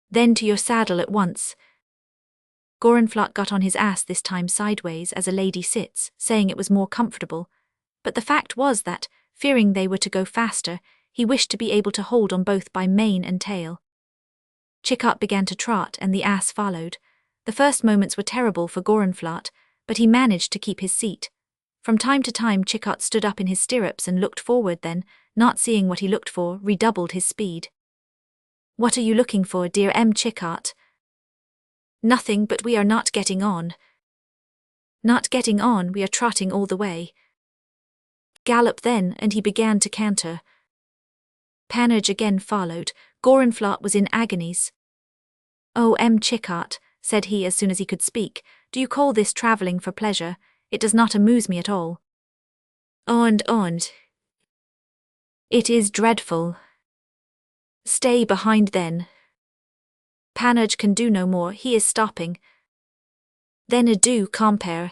Then to your saddle at once. Gorenflot got on his ass, this time sideways as a lady sits, saying it was more comfortable. But the fact was that, fearing they were to go faster, he wished to be able to hold on both by mane and tail. Chicot began to trot and the ass followed. The first moments were terrible for Gorenflot, but he managed to keep his seat. From time to time Chicot stood up in his stirrups and looked forward, then, not seeing what he looked for, redoubled his speed. What are you looking for, dear Chicot? Nothing, but we are not getting on. Not getting on, we are trotting all the way. Gallop then, and he began to canter. Panurge again followed. Gorenflot was in agonies. Oh, Chicot, said he as soon as he could speak, do you call this travelling for pleasure? It does not amuse me at all. And. It is dreadful. Stay behind then. Panurge can do no more, he is stopping. Then adieu, compere.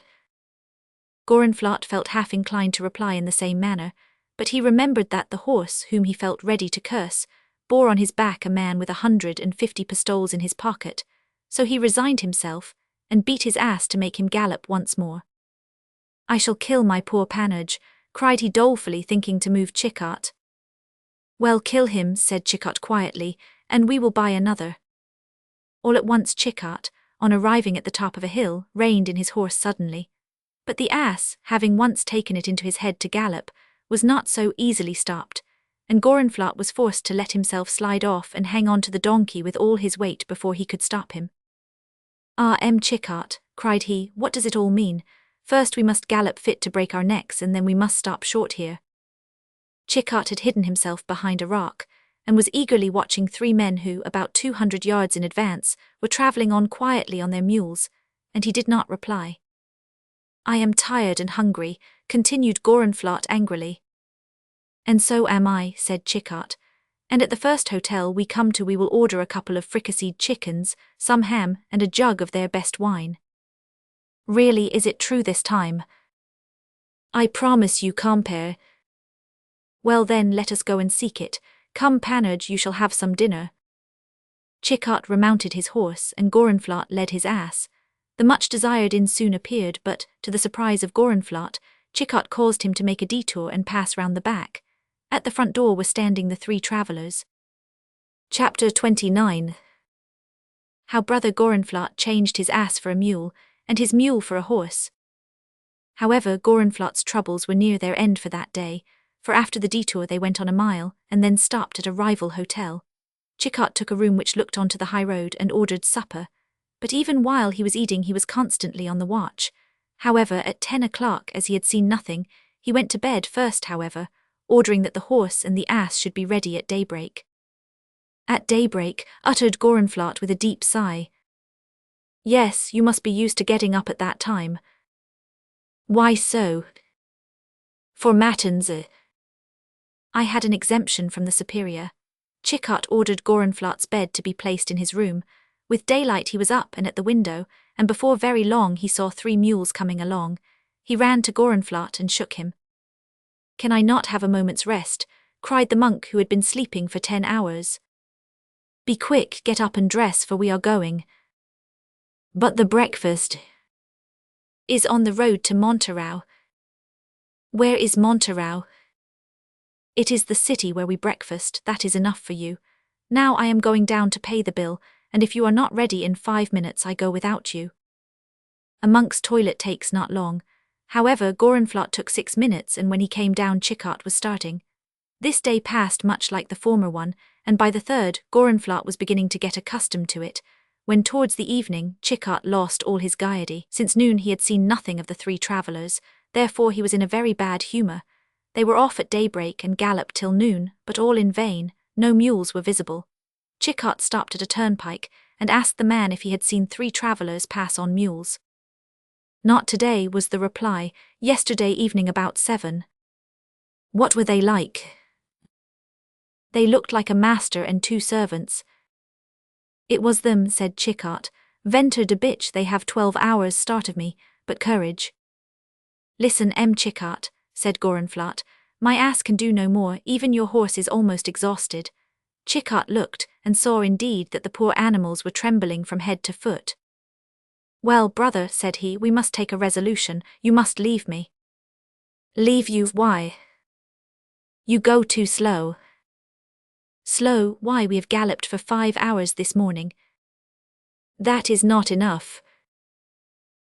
Gorenflot felt half inclined to reply in the same manner, but he remembered that the horse, whom he felt ready to curse, bore on his back a man with 150 pistoles in his pocket, so he resigned himself, and beat his ass to make him gallop once more. I shall kill my poor Panurge, cried he dolefully, thinking to move Chicot. Well, kill him, said Chicot quietly, and we will buy another. All at once Chicot, on arriving at the top of a hill, reined in his horse suddenly. But the ass, having once taken it into his head to gallop, was not so easily stopped, and Gorenflot was forced to let himself slide off and hang on to the donkey with all his weight before he could stop him. Ah, Chicot, cried he, what does it all mean? First we must gallop fit to break our necks, and then we must stop short here. Chicot had hidden himself behind a rock, and was eagerly watching three men who, about 200 yards in advance, were travelling on quietly on their mules, and he did not reply. I am tired and hungry, continued Gorenflot angrily. And so am I, said Chicot, and at the first hotel we come to we will order a couple of fricasseed chickens, some ham, and a jug of their best wine. Really, is it true this time? I promise you, compere. Well then, let us go and seek it. Come, Panurge, you shall have some dinner. Chicot remounted his horse, and Gorenflot led his ass. The much-desired inn soon appeared, but, to the surprise of Gorenflot, Chicot caused him to make a detour and pass round the back. At the front door were standing the three travellers. Chapter 29. How Brother Gorenflot changed his ass for a mule, and his mule for a horse. However, Gorenflot's troubles were near their end for that day, for after the detour they went on a mile, and then stopped at a rival hotel. Chicot took a room which looked onto the high road and ordered supper, but even while he was eating he was constantly on the watch. However, at 10 o'clock, as he had seen nothing, he went to bed first, however, ordering that the horse and the ass should be ready at daybreak. At daybreak, uttered Gorenflot with a deep sigh. Yes, you must be used to getting up at that time. Why so? For matins. I had an exemption from the superior. Chicot ordered Gorenflot's bed to be placed in his room. With daylight he was up and at the window, and before very long he saw three mules coming along. He ran to Gorenflot and shook him. Can I not have a moment's rest? Cried the monk who had been sleeping for 10 hours. Be quick, get up and dress, for we are going. But the breakfast is on the road to Monterau. Where is Monterau? It is the city where we breakfast, that is enough for you. Now I am going down to pay the bill, and if you are not ready in 5 minutes I go without you. A monk's toilet takes not long. However, Gorenflot took 6 minutes, and when he came down Chicot was starting. This day passed much like the former one, and by the third, Gorenflot was beginning to get accustomed to it, when towards the evening Chicot lost all his gaiety. Since noon he had seen nothing of the 3 travellers, therefore he was in a very bad humour. They were off at daybreak and galloped till noon, but all in vain, no mules were visible. Chicot stopped at a turnpike, and asked the man if he had seen 3 travellers pass on mules. Not today, was the reply, yesterday evening about 7. What were they like? They looked like a master and 2 servants. It was them, said Chicot. Ventre de bitch, they have 12 hours start of me, but courage. Listen, Chicot, said Gorenflot, my ass can do no more, even your horse is almost exhausted. Chicot looked, and saw indeed that the poor animals were trembling from head to foot. Well, brother, said he, we must take a resolution, you must leave me. Leave you, why? You go too slow. Slow, why, we have galloped for 5 hours this morning. That is not enough.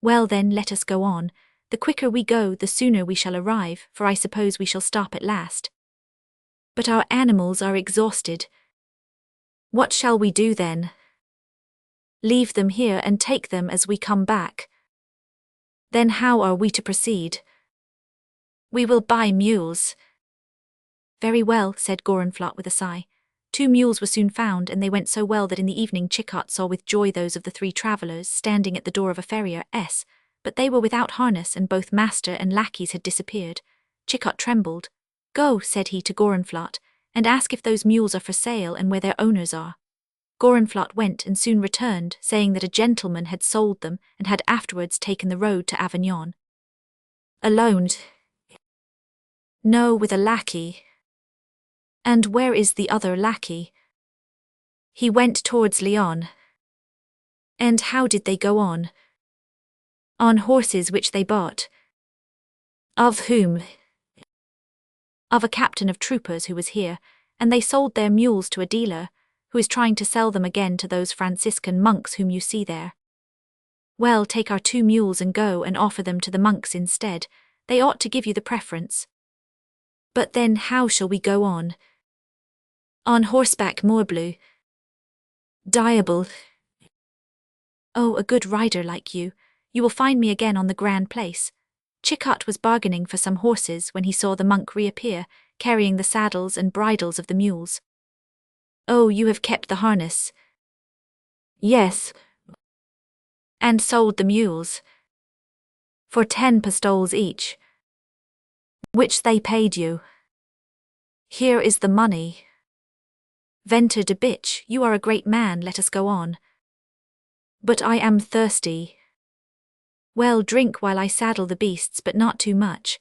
Well then, let us go on. The quicker we go, the sooner we shall arrive, for I suppose we shall stop at last. But our animals are exhausted. What shall we do then? Leave them here and take them as we come back. Then how are we to proceed? We will buy mules. Very well, said Gorenflot with a sigh. 2 mules were soon found, and they went so well that in the evening Chicot saw with joy those of the 3 travellers standing at the door of a farrier's, but they were without harness, and both master and lackeys had disappeared. Chicot trembled. Go, said he to Gorenflot, and ask if those mules are for sale and where their owners are. Gorenflot went and soon returned, saying that a gentleman had sold them and had afterwards taken the road to Avignon. Alone? No, with a lackey. And where is the other lackey? He went towards Lyon. And how did they go on? On horses which they bought. Of whom? Of a captain of troopers who was here, and they sold their mules to a dealer, who is trying to sell them again to those Franciscan monks whom you see there. Well, take our 2 mules and go and offer them to the monks instead. They ought to give you the preference. But then how shall we go on? On horseback, morbleu. Diable. Oh, a good rider like you. You will find me again on the Grand Place. Chicot was bargaining for some horses when he saw the monk reappear, carrying the saddles and bridles of the mules. Oh, you have kept the harness. Yes. And sold the mules. For 10 pistoles each. Which they paid you. Here is the money. Ventre de bitch, you are a great man, let us go on. But I am thirsty. Well, drink while I saddle the beasts, but not too much.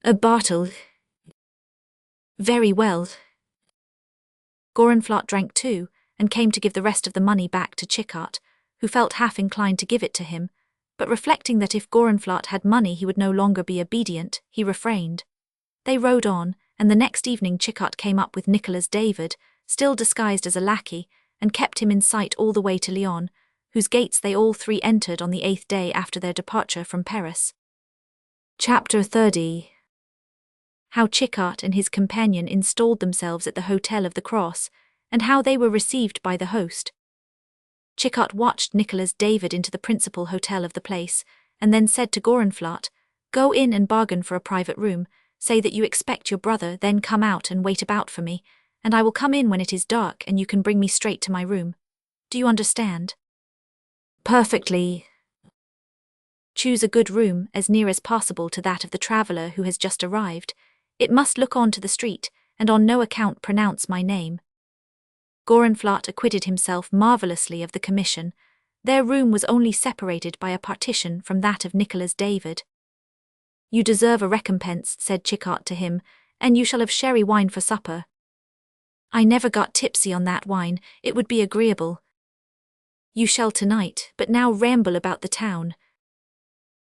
A bottle. Very well. Gorenflot drank too, and came to give the rest of the money back to Chicot, who felt half inclined to give it to him, but reflecting that if Gorenflot had money he would no longer be obedient, he refrained. They rode on, and the next evening Chicot came up with Nicholas David, still disguised as a lackey, and kept him in sight all the way to Lyon, whose gates they all 3 entered on the 8th day after their departure from Paris. Chapter 30. How Chicot and his companion installed themselves at the Hotel of the Cross, and how they were received by the host. Chicot watched Nicholas David into the principal hotel of the place, and then said to Gorenflot, Go in and bargain for a private room, say that you expect your brother, then come out and wait about for me, and I will come in when it is dark and you can bring me straight to my room. Do you understand? Perfectly. Choose a good room, as near as possible to that of the traveller who has just arrived. It must look on to the street, and on no account pronounce my name. Gorenflot acquitted himself marvellously of the commission. Their room was only separated by a partition from that of Nicholas David. You deserve a recompense, said Chicot to him, and you shall have sherry wine for supper. I never got tipsy on that wine, it would be agreeable. You shall tonight, but now ramble about the town.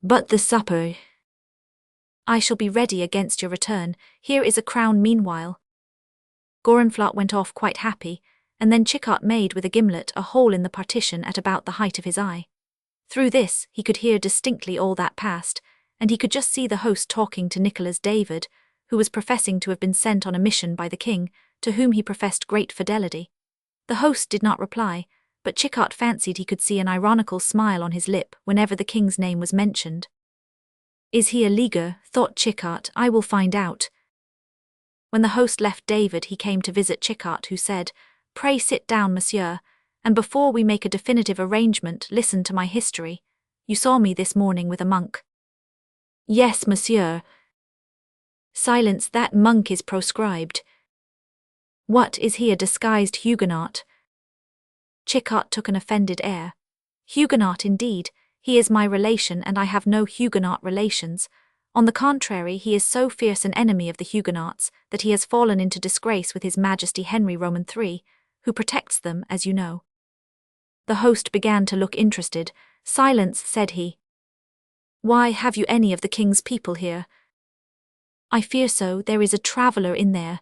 But the supper. I shall be ready against your return, here is a crown meanwhile. Gorenflot went off quite happy, and then Chicot made with a gimlet a hole in the partition at about the height of his eye. Through this, he could hear distinctly all that passed, and he could just see the host talking to Nicholas David, who was professing to have been sent on a mission by the king, to whom he professed great fidelity. The host did not reply, but Chickart fancied he could see an ironical smile on his lip whenever the king's name was mentioned. Is he a leaguer? Thought Chickart. I will find out. When the host left David, he came to visit Chickart, who said, Pray sit down, monsieur, and before we make a definitive arrangement, listen to my history. You saw me this morning with a monk. Yes, monsieur. Silence, that monk is proscribed. What, is he a disguised Huguenot? Chickart took an offended air. Huguenot indeed, he is my relation and I have no Huguenot relations. On the contrary, he is so fierce an enemy of the Huguenots that he has fallen into disgrace with His Majesty Henry Roman III, who protects them, as you know. The host began to look interested. Silence, said he. Why, have you any of the king's people here? I fear so, there is a traveller in there.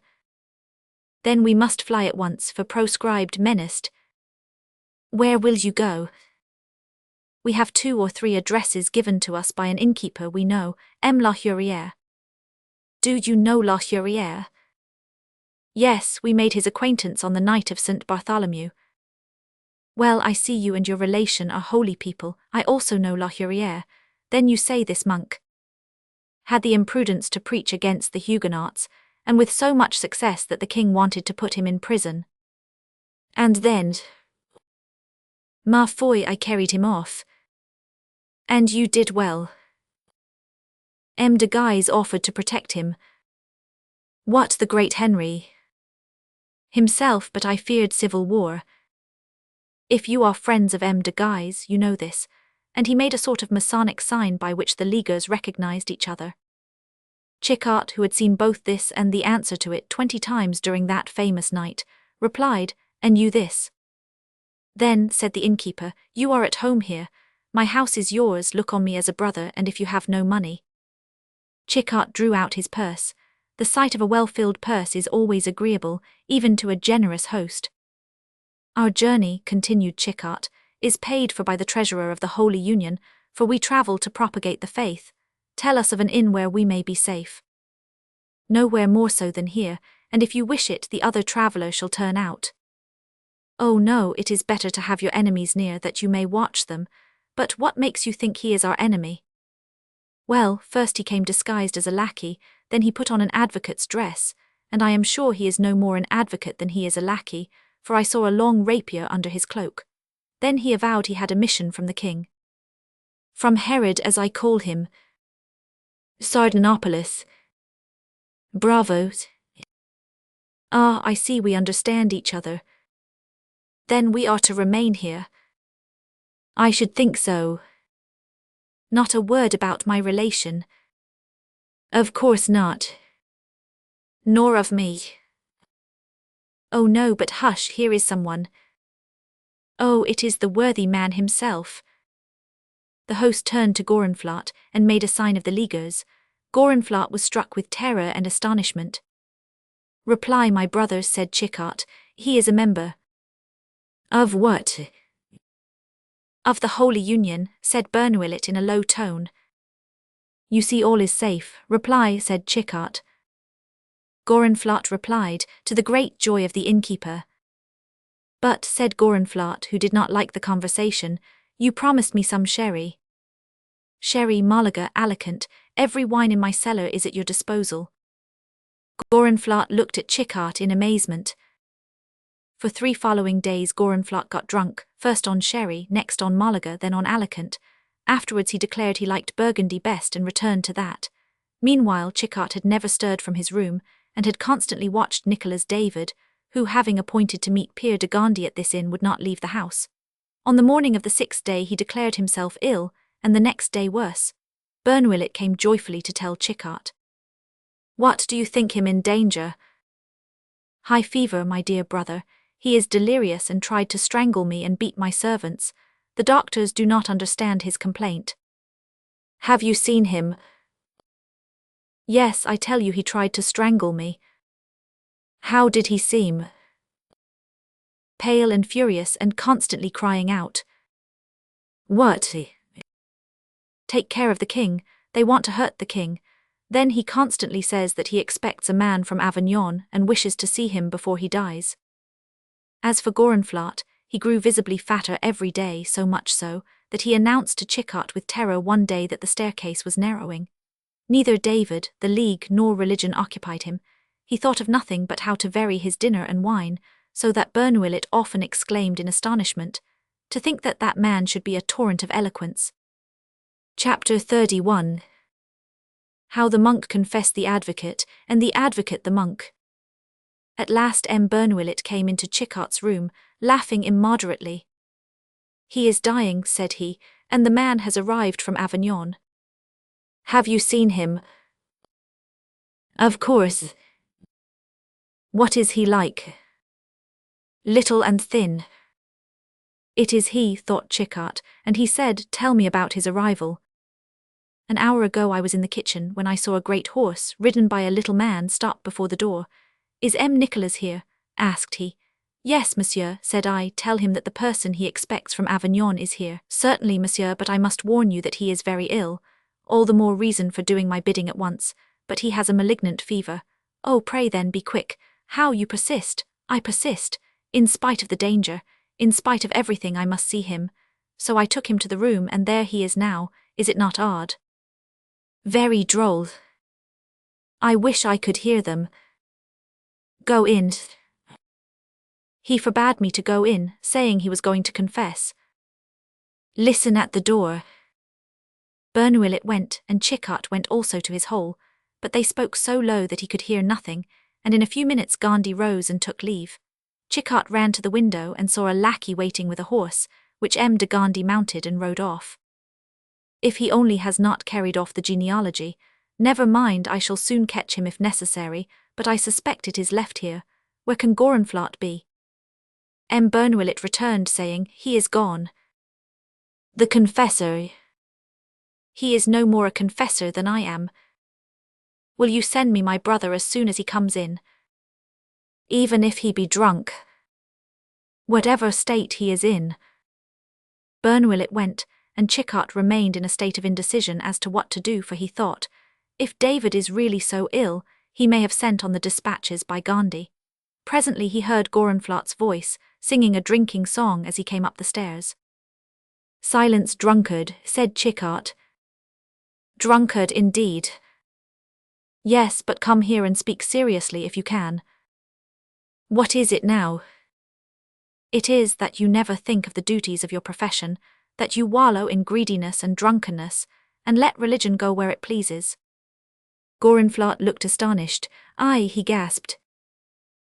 Then we must fly at once, for proscribed menaced. Where will you go? We have 2 or 3 addresses given to us by an innkeeper we know, M. La Hurière. Do you know La Hurière? Yes, we made his acquaintance on the night of St. Bartholomew. Well, I see you and your relation are holy people. I also know La Hurière. Then you say this monk had the imprudence to preach against the Huguenots, and with so much success that the king wanted to put him in prison. And then, ma foi, I carried him off. And you did well. M. de Guise offered to protect him. What, the great Henry? Himself, but I feared civil war. If you are friends of M. de Guise, you know this, and he made a sort of Masonic sign by which the leaguers recognized each other. Chickart, who had seen both this and the answer to it 20 times during that famous night, replied, And you this? Then, said the innkeeper, you are at home here. My house is yours, look on me as a brother, and if you have no money. Chickart drew out his purse. The sight of a well-filled purse is always agreeable, even to a generous host. Our journey, continued Chickart, is paid for by the treasurer of the Holy Union, for we travel to propagate the faith. Tell us of an inn where we may be safe. Nowhere more so than here, and if you wish it, the other traveller shall turn out. Oh no, it is better to have your enemies near that you may watch them, but what makes you think he is our enemy? Well, first he came disguised as a lackey, then he put on an advocate's dress, and I am sure he is no more an advocate than he is a lackey, for I saw a long rapier under his cloak. Then he avowed he had a mission from the king. From Herod, as I call him. Sardanapalus. Bravo. Ah, I see we understand each other. Then we are to remain here. I should think so. Not a word about my relation. Of course not. Nor of me. Oh no, but hush, here is someone. Oh, it is the worthy man himself. The host turned to Gorenflot and made a sign of the leaguers. Gorenflot was struck with terror and astonishment. Reply, my brother, said Chickart. He is a member. Of what? Of the Holy Union, said Bernuillet in a low tone. You see all is safe, reply, said Chickart. Gorenflot replied, to the great joy of the innkeeper. But, said Gorenflot, who did not like the conversation, you promised me some sherry. Sherry, Malaga, Alicant, every wine in my cellar is at your disposal. Gorenflot looked at Chickart in amazement. For 3 following days Gorenflot got drunk, first on sherry, next on Malaga, then on Alicant. Afterwards he declared he liked Burgundy best and returned to that. Meanwhile Chickart had never stirred from his room, and had constantly watched Nicholas David, who, having appointed to meet Pierre de Gondy at this inn, would not leave the house. On the morning of the 6th day he declared himself ill, and the next day worse. Bernuillet came joyfully to tell Chickart. What, do you think him in danger? High fever, my dear brother. He is delirious and tried to strangle me and beat my servants. The doctors do not understand his complaint. Have you seen him? Yes, I tell you he tried to strangle me. How did he seem? Pale and furious and constantly crying out. What? Take care of the king, they want to hurt the king. Then he constantly says that he expects a man from Avignon and wishes to see him before he dies. As for Gorenflot, he grew visibly fatter every day, so much so that he announced to Chicot with terror one day that the staircase was narrowing. Neither David, the League, nor religion occupied him. He thought of nothing but how to vary his dinner and wine, so that Bernuillet often exclaimed in astonishment, "To think that that man should be a torrent of eloquence." Chapter 31. How the monk confessed the advocate, and the advocate the monk. At last Bernuillet came into Chicot's room, laughing immoderately. "He is dying," said he, "and the man has arrived from Avignon." "Have you seen him?" "Of course." "What is he like?" "Little and thin." "It is he," thought Chicot, and he said, "Tell me about his arrival." "An hour ago I was in the kitchen when I saw a great horse, ridden by a little man, stop before the door. 'Is Nicolas here?' asked he. 'Yes, monsieur,' said I. 'Tell him that the person he expects from Avignon is here.' 'Certainly, monsieur, but I must warn you that he is very ill.' 'All the more reason for doing my bidding at once. But he has a malignant fever.' 'Oh, pray then, be quick.' 'How you persist!' 'I persist. In spite of the danger, in spite of everything, I must see him.' So I took him to the room, and there he is now. Is it not odd?" "Very droll. I wish I could hear them." "Go in." "He forbade me to go in, saying he was going to confess." "Listen at the door." Bernuillet went, and Chicot went also to his hole, but they spoke so low that he could hear nothing, and in a few minutes Gondy rose and took leave. Chicot ran to the window and saw a lackey waiting with a horse, which de Gondy mounted and rode off. "If he only has not carried off the genealogy, never mind, I shall soon catch him if necessary, but I suspect it is left here. Where can Gorenflot be?" Bernuillet returned, saying, "He is gone." "The confessor." "He is no more a confessor than I am." "Will you send me my brother as soon as he comes in?" "Even if he be drunk." "Whatever state he is in." Bernuillet went, and Chicot remained in a state of indecision as to what to do, for he thought, if David is really so ill, he may have sent on the dispatches by Gondy. Presently he heard Gorenflot's voice, singing a drinking song as he came up the stairs. "Silence, drunkard," said Chicot. "Drunkard indeed." "Yes, but come here and speak seriously if you can." "What is it now?" "It is that you never think of the duties of your profession, that you wallow in greediness and drunkenness, and let religion go where it pleases." Gorenflot looked astonished. "Aye," he gasped.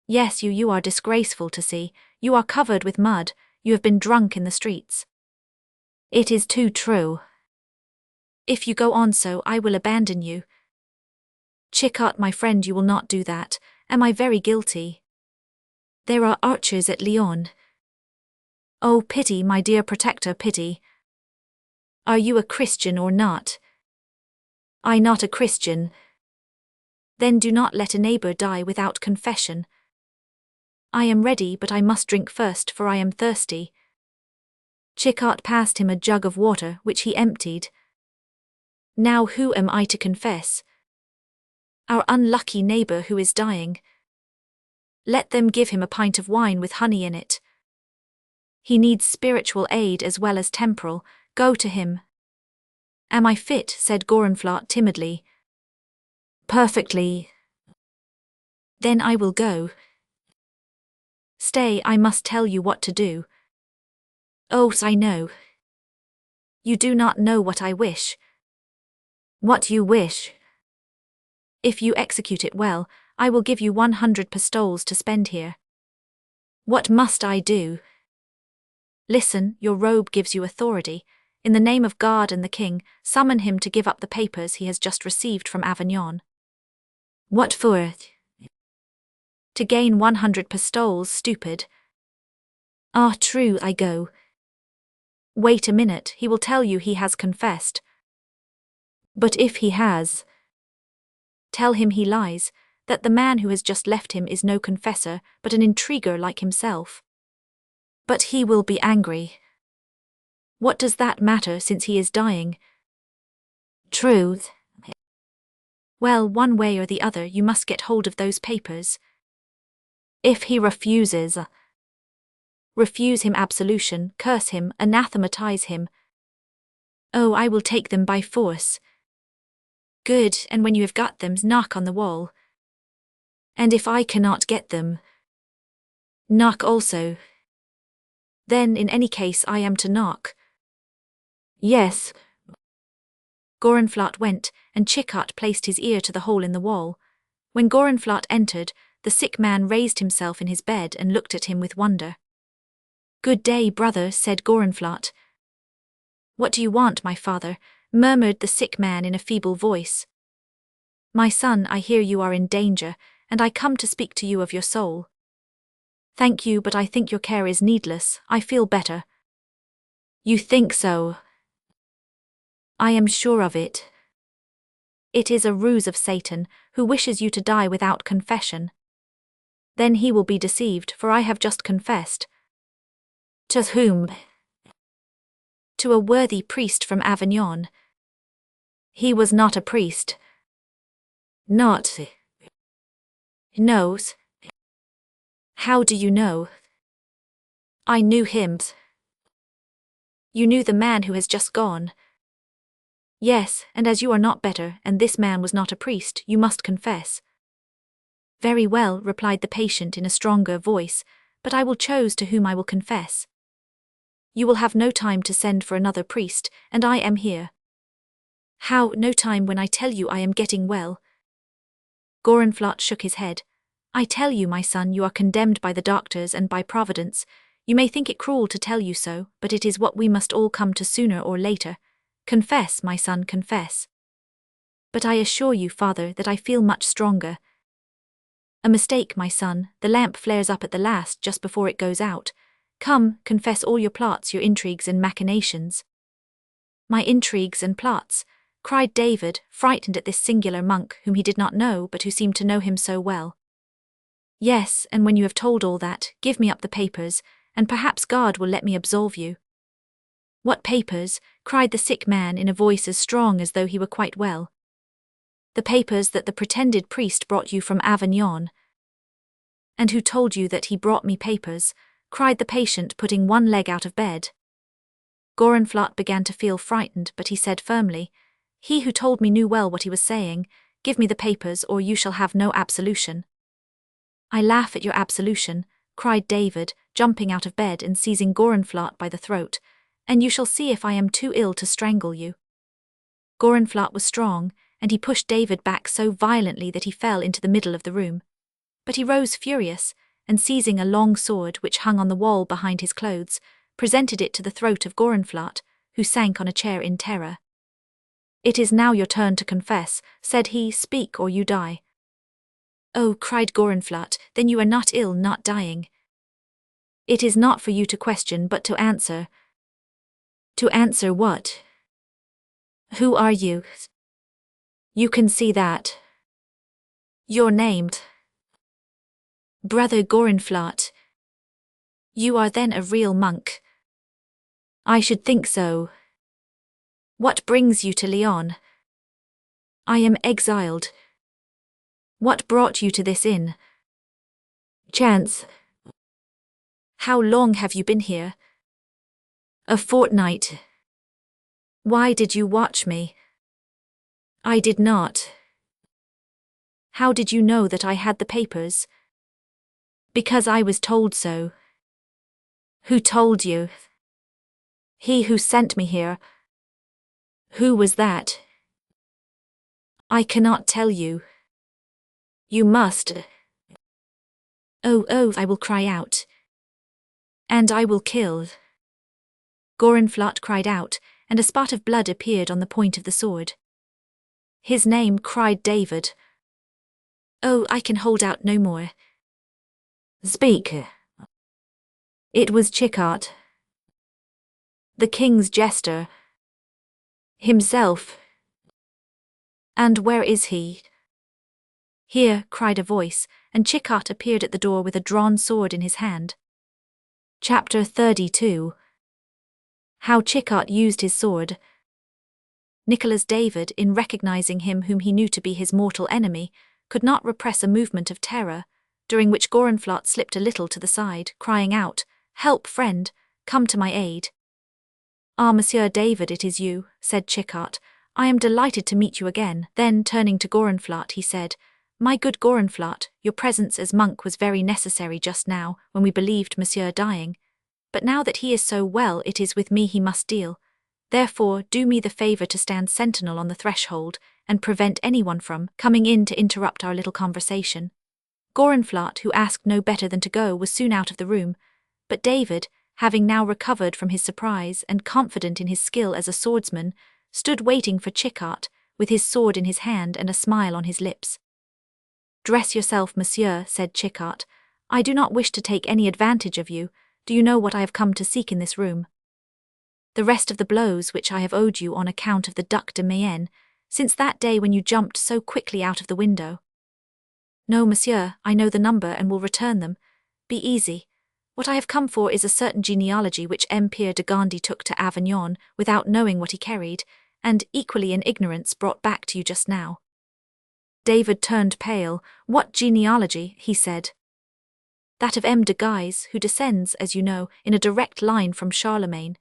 "Yes, you are disgraceful to see. You are covered with mud, you have been drunk in the streets." "It is too true." "If you go on so, I will abandon you." "Chicot, my friend, you will not do that. Am I very guilty?" "There are archers at Lyon." "Oh, pity, my dear protector, pity." "Are you a Christian or not?" "I not a Christian." "Then do not let a neighbor die without confession." "I am ready, but I must drink first, for I am thirsty." Chicot passed him a jug of water, which he emptied. "Now who am I to confess?" "Our unlucky neighbor who is dying." "Let them give him a pint of wine with honey in it." "He needs spiritual aid as well as temporal. Go to him." "Am I fit?" said Gorenflot timidly. "Perfectly." "Then I will go." "Stay, I must tell you what to do." "Oh, I know." "You do not know what I wish." "What you wish?" "If you execute it well, I will give you 100 pistoles to spend here." "What must I do?" "Listen, your robe gives you authority. In the name of God and the king, summon him to give up the papers he has just received from Avignon." "What for?" "To gain 100 pistoles, stupid." "Ah, true, I go." "Wait a minute, he will tell you he has confessed." "But if he has?" "Tell him he lies, that the man who has just left him is no confessor, but an intriguer like himself." "But he will be angry." "What does that matter, since he is dying?" Truth. Well, one way or the other you must get hold of those papers. If he refuses, refuse him absolution, curse him, anathematize him. Oh, I will take them by force. Good, and when you have got them, knock on the wall. And if I cannot get them, knock also. Then in any case I am to knock. Yes. Gorenflot went, and Chicot placed his ear to the hole in the wall. When Gorenflot entered, the sick man raised himself in his bed and looked at him with wonder. Good day, brother, said Gorenflot. What do you want, my father? Murmured the sick man in a feeble voice. My son, I hear you are in danger, and I come to speak to you of your soul. Thank you, but I think your care is needless. I feel better. You think so? I am sure of it. It is a ruse of Satan, who wishes you to die without confession. Then he will be deceived, for I have just confessed. To whom? To a worthy priest from Avignon. He was not a priest. Not. Knows. How do you know? I knew him. You knew the man who has just gone. Yes, and as you are not better, and this man was not a priest, you must confess. Very well, replied the patient in a stronger voice, but I will choose to whom I will confess. You will have no time to send for another priest, and I am here. How, no time when I tell you I am getting well? Gorenflot shook his head. I tell you, my son, you are condemned by the doctors and by Providence. You may think it cruel to tell you so, but it is what we must all come to sooner or later. Confess, my son, confess. But I assure you, father, that I feel much stronger. A mistake, my son, the lamp flares up at the last just before it goes out. Come, confess all your plots, your intrigues and machinations. My intrigues and plots, cried David, frightened at this singular monk whom he did not know but who seemed to know him so well. Yes, and when you have told all that, give me up the papers, and perhaps God will let me absolve you. What papers? Cried the sick man in a voice as strong as though he were quite well. The papers that the pretended priest brought you from Avignon. And who told you that he brought me papers? Cried the patient, putting one leg out of bed. Gorenflot began to feel frightened, but he said firmly, He who told me knew well what he was saying. Give me the papers, or you shall have no absolution. I laugh at your absolution, cried David, jumping out of bed and seizing Gorenflot by the throat, and you shall see if I am too ill to strangle you. Gorenflot was strong, and he pushed David back so violently that he fell into the middle of the room. But he rose furious, and seizing a long sword which hung on the wall behind his clothes, presented it to the throat of Gorenflot, who sank on a chair in terror. It is now your turn to confess, said he, speak or you die. Oh, cried Gorenflot, then you are not ill, not dying. It is not for you to question but to answer. To answer what? Who are you? You can see that. You're named. Brother Gorenflot. You are then a real monk. I should think so. What brings you to Lyon? I am exiled. What brought you to this inn? Chance. How long have you been here? A fortnight. Why did you watch me? I did not. How did you know that I had the papers? Because I was told so. Who told you? He who sent me here. Who was that? I cannot tell you. You must. Oh, I will cry out. And I will kill. Gorenflot cried out, and a spot of blood appeared on the point of the sword. His name, cried David. Oh, I can hold out no more. Speak. It was Chicot. The king's jester. Himself. And where is he? Here, cried a voice, and Chicot appeared at the door with a drawn sword in his hand. Chapter 32. How Chicot used his sword. Nicholas David, in recognizing him whom he knew to be his mortal enemy, could not repress a movement of terror, during which Gorenflot slipped a little to the side, crying out, "Help, friend, come to my aid." "Ah, Monsieur David, it is you," said Chichart. "I am delighted to meet you again." Then, turning to Gorenflot, he said, "My good Gorenflot, your presence as monk was very necessary just now, when we believed Monsieur dying. But now that he is so well, it is with me he must deal. Therefore, do me the favor to stand sentinel on the threshold, and prevent anyone from coming in to interrupt our little conversation." Gorenflot, who asked no better than to go, was soon out of the room, but David, having now recovered from his surprise and confident in his skill as a swordsman, stood waiting for Chichart, with his sword in his hand and a smile on his lips. "Dress yourself, monsieur," said Chichart. "I do not wish to take any advantage of you. Do you know what I have come to seek in this room? The rest of the blows which I have owed you on account of the Duc de Mayenne, since that day when you jumped so quickly out of the window." "No, monsieur, I know the number and will return them. Be easy. What I have come for is a certain genealogy which Empire de Gondi took to Avignon without knowing what he carried, and, equally in ignorance, brought back to you just now." David turned pale. "What genealogy?" he said. "That of M. de Guise, who descends, as you know, in a direct line from Charlemagne."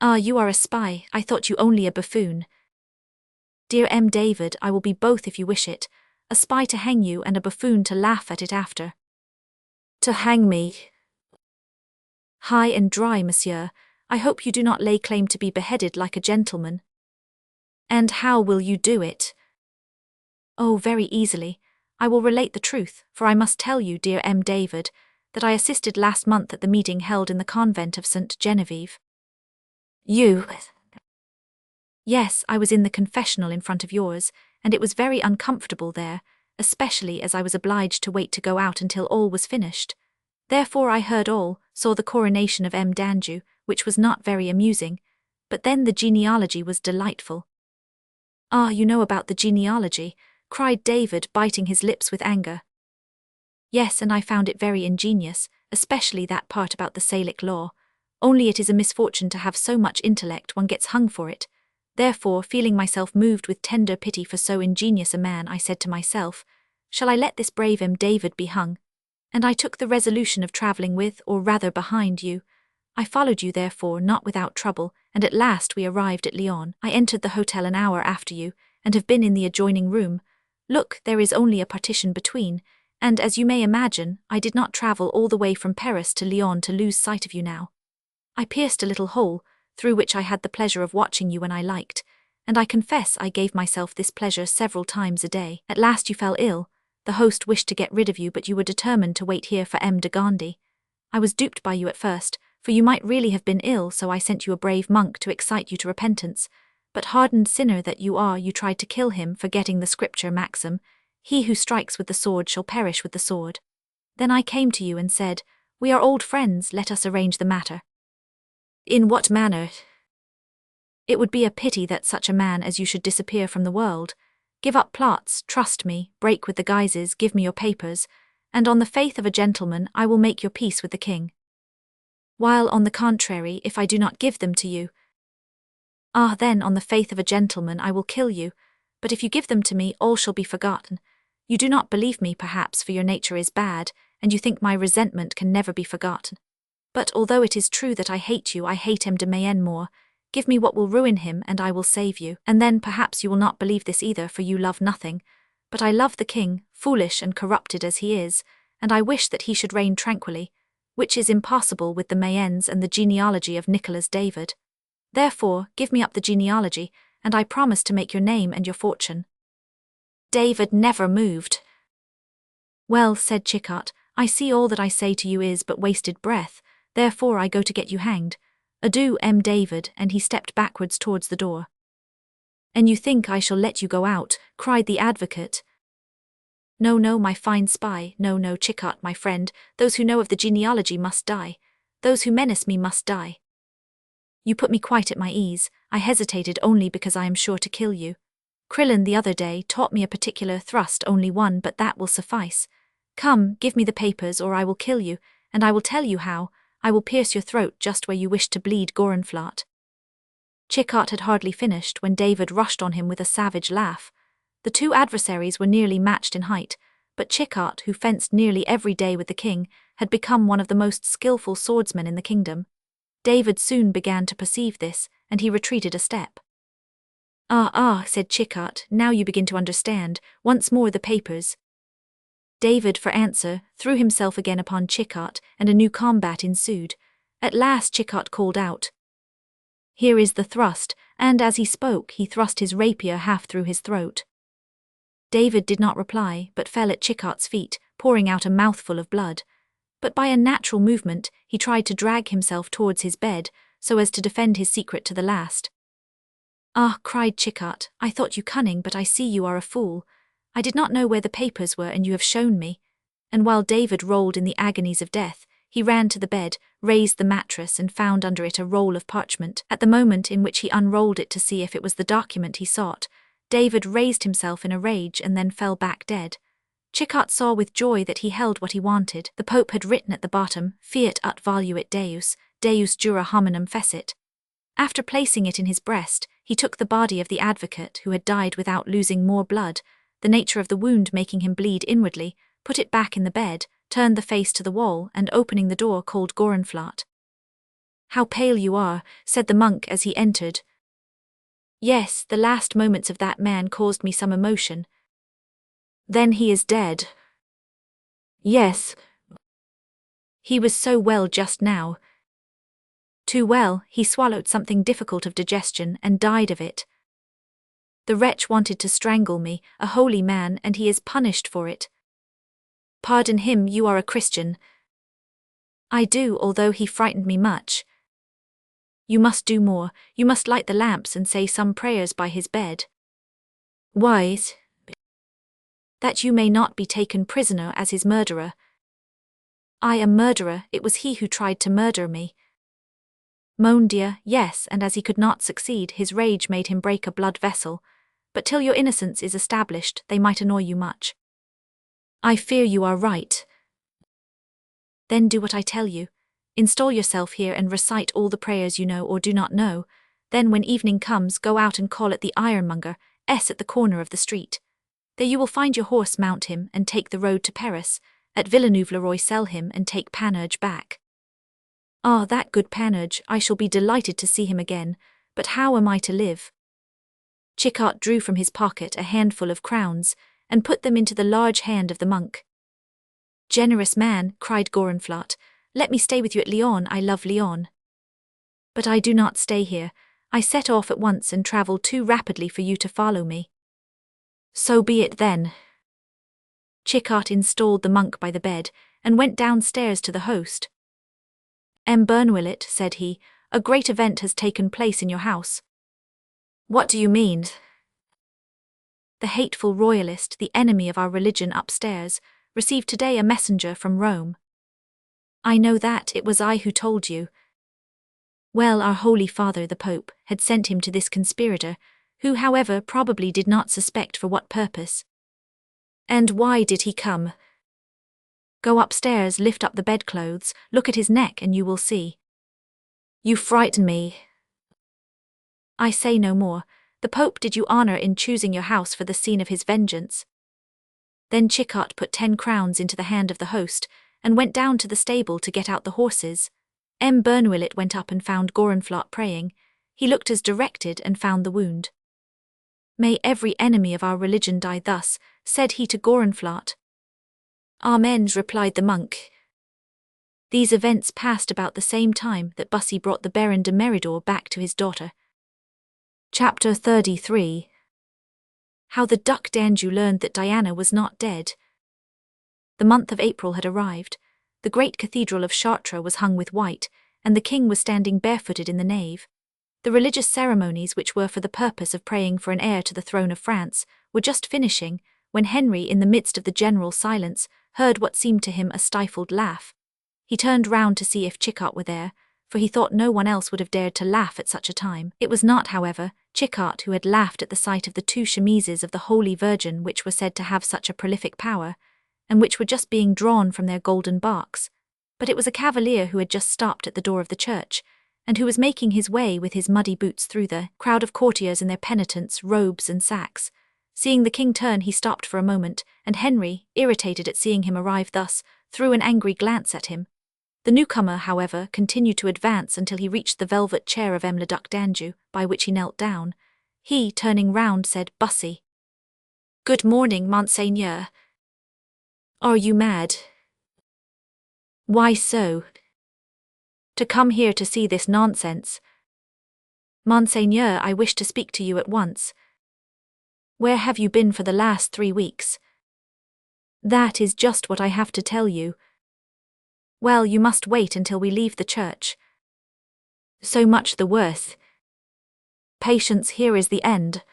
"Ah, you are a spy. I thought you only a buffoon." "Dear M. David, I will be both if you wish it, a spy to hang you and a buffoon to laugh at it after." "To hang me?" "High and dry, monsieur. I hope you do not lay claim to be beheaded like a gentleman." "And how will you do it?" "Oh, very easily. I will relate the truth, for I must tell you, dear M. David, that I assisted last month at the meeting held in the convent of St. Genevieve." "You?" "Yes, I was in the confessional in front of yours, and it was very uncomfortable there, especially as I was obliged to wait to go out until all was finished. Therefore I heard all, saw the coronation of M. Danjou, which was not very amusing, but then the genealogy was delightful." "Ah, you know about the genealogy," cried David, biting his lips with anger. "Yes, and I found it very ingenious, especially that part about the Salic law. Only it is a misfortune to have so much intellect, one gets hung for it. Therefore, feeling myself moved with tender pity for so ingenious a man, I said to myself, shall I let this brave M. David be hung? And I took the resolution of travelling with, or rather behind you. I followed you, therefore, not without trouble, and at last we arrived at Lyons. I entered the hotel an hour after you, and have been in the adjoining room. Look, there is only a partition between, and as you may imagine, I did not travel all the way from Paris to Lyons to lose sight of you now. I pierced a little hole, through which I had the pleasure of watching you when I liked, and I confess I gave myself this pleasure several times a day. At last you fell ill. The host wished to get rid of you, but you were determined to wait here for M. de Gondi. I was duped by you at first, for you might really have been ill, so I sent you a brave monk to excite you to repentance. But hardened sinner that you are, you tried to kill him, forgetting the scripture maxim, he who strikes with the sword shall perish with the sword. Then I came to you and said, we are old friends, let us arrange the matter. In what manner? It would be a pity that such a man as you should disappear from the world. Give up plots, trust me, break with the Guises, give me your papers, and on the faith of a gentleman I will make your peace with the king. While, on the contrary, if I do not give them to you, then, on the faith of a gentleman, I will kill you, but if you give them to me, all shall be forgotten. You do not believe me, perhaps, for your nature is bad, and you think my resentment can never be forgotten. But although it is true that I hate you, I hate M. de Mayenne more. Give me what will ruin him, and I will save you. And then perhaps you will not believe this either, for you love nothing. But I love the king, foolish and corrupted as he is, and I wish that he should reign tranquilly, which is impossible with the Mayennes and the genealogy of Nicholas David. Therefore, give me up the genealogy, and I promise to make your name and your fortune." David never moved. "Well," said Chichart, "I see all that I say to you is but wasted breath, therefore I go to get you hanged. Adieu, M. David," and he stepped backwards towards the door. "And you think I shall let you go out?" cried the advocate. "No, no, my fine spy, no, no, Chichart, my friend, those who know of the genealogy must die. Those who menace me must die. You put me quite at my ease. I hesitated only because I am sure to kill you. Crillon the other day taught me a particular thrust, only one, but that will suffice. Come, give me the papers or I will kill you, and I will tell you how. I will pierce your throat just where you wish to bleed, Gorenflot." Chicot had hardly finished when David rushed on him with a savage laugh. The two adversaries were nearly matched in height, but Chicot, who fenced nearly every day with the king, had become one of the most skillful swordsmen in the kingdom. David soon began to perceive this, and he retreated a step. "Ah," said Chicot, "now you begin to understand. Once more the papers." David, for answer, threw himself again upon Chicot, and a new combat ensued. At last Chicot called out, "Here is the thrust," and as he spoke he thrust his rapier half through his throat. David did not reply, but fell at Chicot's feet, pouring out a mouthful of blood. But by a natural movement he tried to drag himself towards his bed, so as to defend his secret to the last. "Ah," cried Chicot, "I thought you cunning, but I see you are a fool. I did not know where the papers were, and you have shown me." And while David rolled in the agonies of death, he ran to the bed, raised the mattress, and found under it a roll of parchment. At the moment in which he unrolled it to see if it was the document he sought, David raised himself in a rage and then fell back dead. Chicot saw with joy that he held what he wanted. The Pope had written at the bottom, "Fiat ut voluit Deus, Deus jura hominum fecit." After placing it in his breast, he took the body of the advocate who had died without losing more blood, the nature of the wound making him bleed inwardly, put it back in the bed, turned the face to the wall, and opening the door called Gorenflot. "How pale you are," said the monk as he entered. "Yes, the last moments of that man caused me some emotion." "Then he is dead?" "Yes." "He was so well just now." "Too well, he swallowed something difficult of digestion and died of it." "The wretch wanted to strangle me, a holy man, and he is punished for it." "Pardon him, you are a Christian." "I do, although he frightened me much." "You must do more, you must light the lamps and say some prayers by his bed." "Why?" "That you may not be taken prisoner as his murderer." "I am murderer, it was he who tried to murder me." "Mon Dieu, yes, and as he could not succeed, his rage made him break a blood vessel. But till your innocence is established, they might annoy you much." "I fear you are right." "Then do what I tell you. Install yourself here and recite all the prayers you know or do not know. Then when evening comes, go out and call at the ironmonger, at the corner of the street. There you will find your horse, mount him, and take the road to Paris. At Villeneuve-le-Roi sell him and take Panurge back." "Ah, that good Panurge, I shall be delighted to see him again, but how am I to live?" Chicot drew from his pocket a handful of crowns, and put them into the large hand of the monk. "Generous man," cried Gorenflot, "let me stay with you at Lyon, I love Lyon." "But I do not stay here, I set off at once and travel too rapidly for you to follow me." "So be it then." Chicot installed the monk by the bed, and went downstairs to the host. "Bernouillet," said he, "a great event has taken place in your house." "What do you mean?" "The hateful royalist, the enemy of our religion upstairs, received today a messenger from Rome." "I know that, it was I who told you." "Well, our Holy Father, the Pope, had sent him to this conspirator, who, however, probably did not suspect for what purpose." "And why did he come?" "Go upstairs, lift up the bedclothes, look at his neck, and you will see." "You frighten me." "I say no more. The Pope did you honor in choosing your house for the scene of his vengeance." Then Chicot put 10 crowns into the hand of the host, and went down to the stable to get out the horses. Bernouillet went up and found Gorenflot praying. He looked as directed and found the wound. "May every enemy of our religion die thus," said he to Gorenflot. "Amen," replied the monk. These events passed about the same time that Bussy brought the Baron de Meridor back to his daughter. Chapter 33. How the Duc d'Anjou learned that Diana was not dead. The month of April had arrived. The great cathedral of Chartres was hung with white, and the king was standing barefooted in the nave. The religious ceremonies, which were for the purpose of praying for an heir to the throne of France, were just finishing, when Henry, in the midst of the general silence, heard what seemed to him a stifled laugh. He turned round to see if Chicot were there, for he thought no one else would have dared to laugh at such a time. It was not, however, Chicot who had laughed at the sight of the 2 chemises of the Holy Virgin, which were said to have such a prolific power, and which were just being drawn from their golden barks, but it was a cavalier who had just stopped at the door of the church, and who was making his way with his muddy boots through the crowd of courtiers in their penitents, robes and sacks. Seeing the king turn, he stopped for a moment, and Henry, irritated at seeing him arrive thus, threw an angry glance at him. The newcomer, however, continued to advance until he reached the velvet chair of M. le Duc d'Anjou, by which he knelt down. He, turning round, said, "Bussy." "Good morning, Monseigneur." "Are you mad?" "Why so?" "To come here to see this nonsense." "Monseigneur, I wish to speak to you at once." "Where have you been for the last 3 weeks?" "That is just what I have to tell you." "Well, you must wait until we leave the church." "So much the worse." "Patience, here is the end."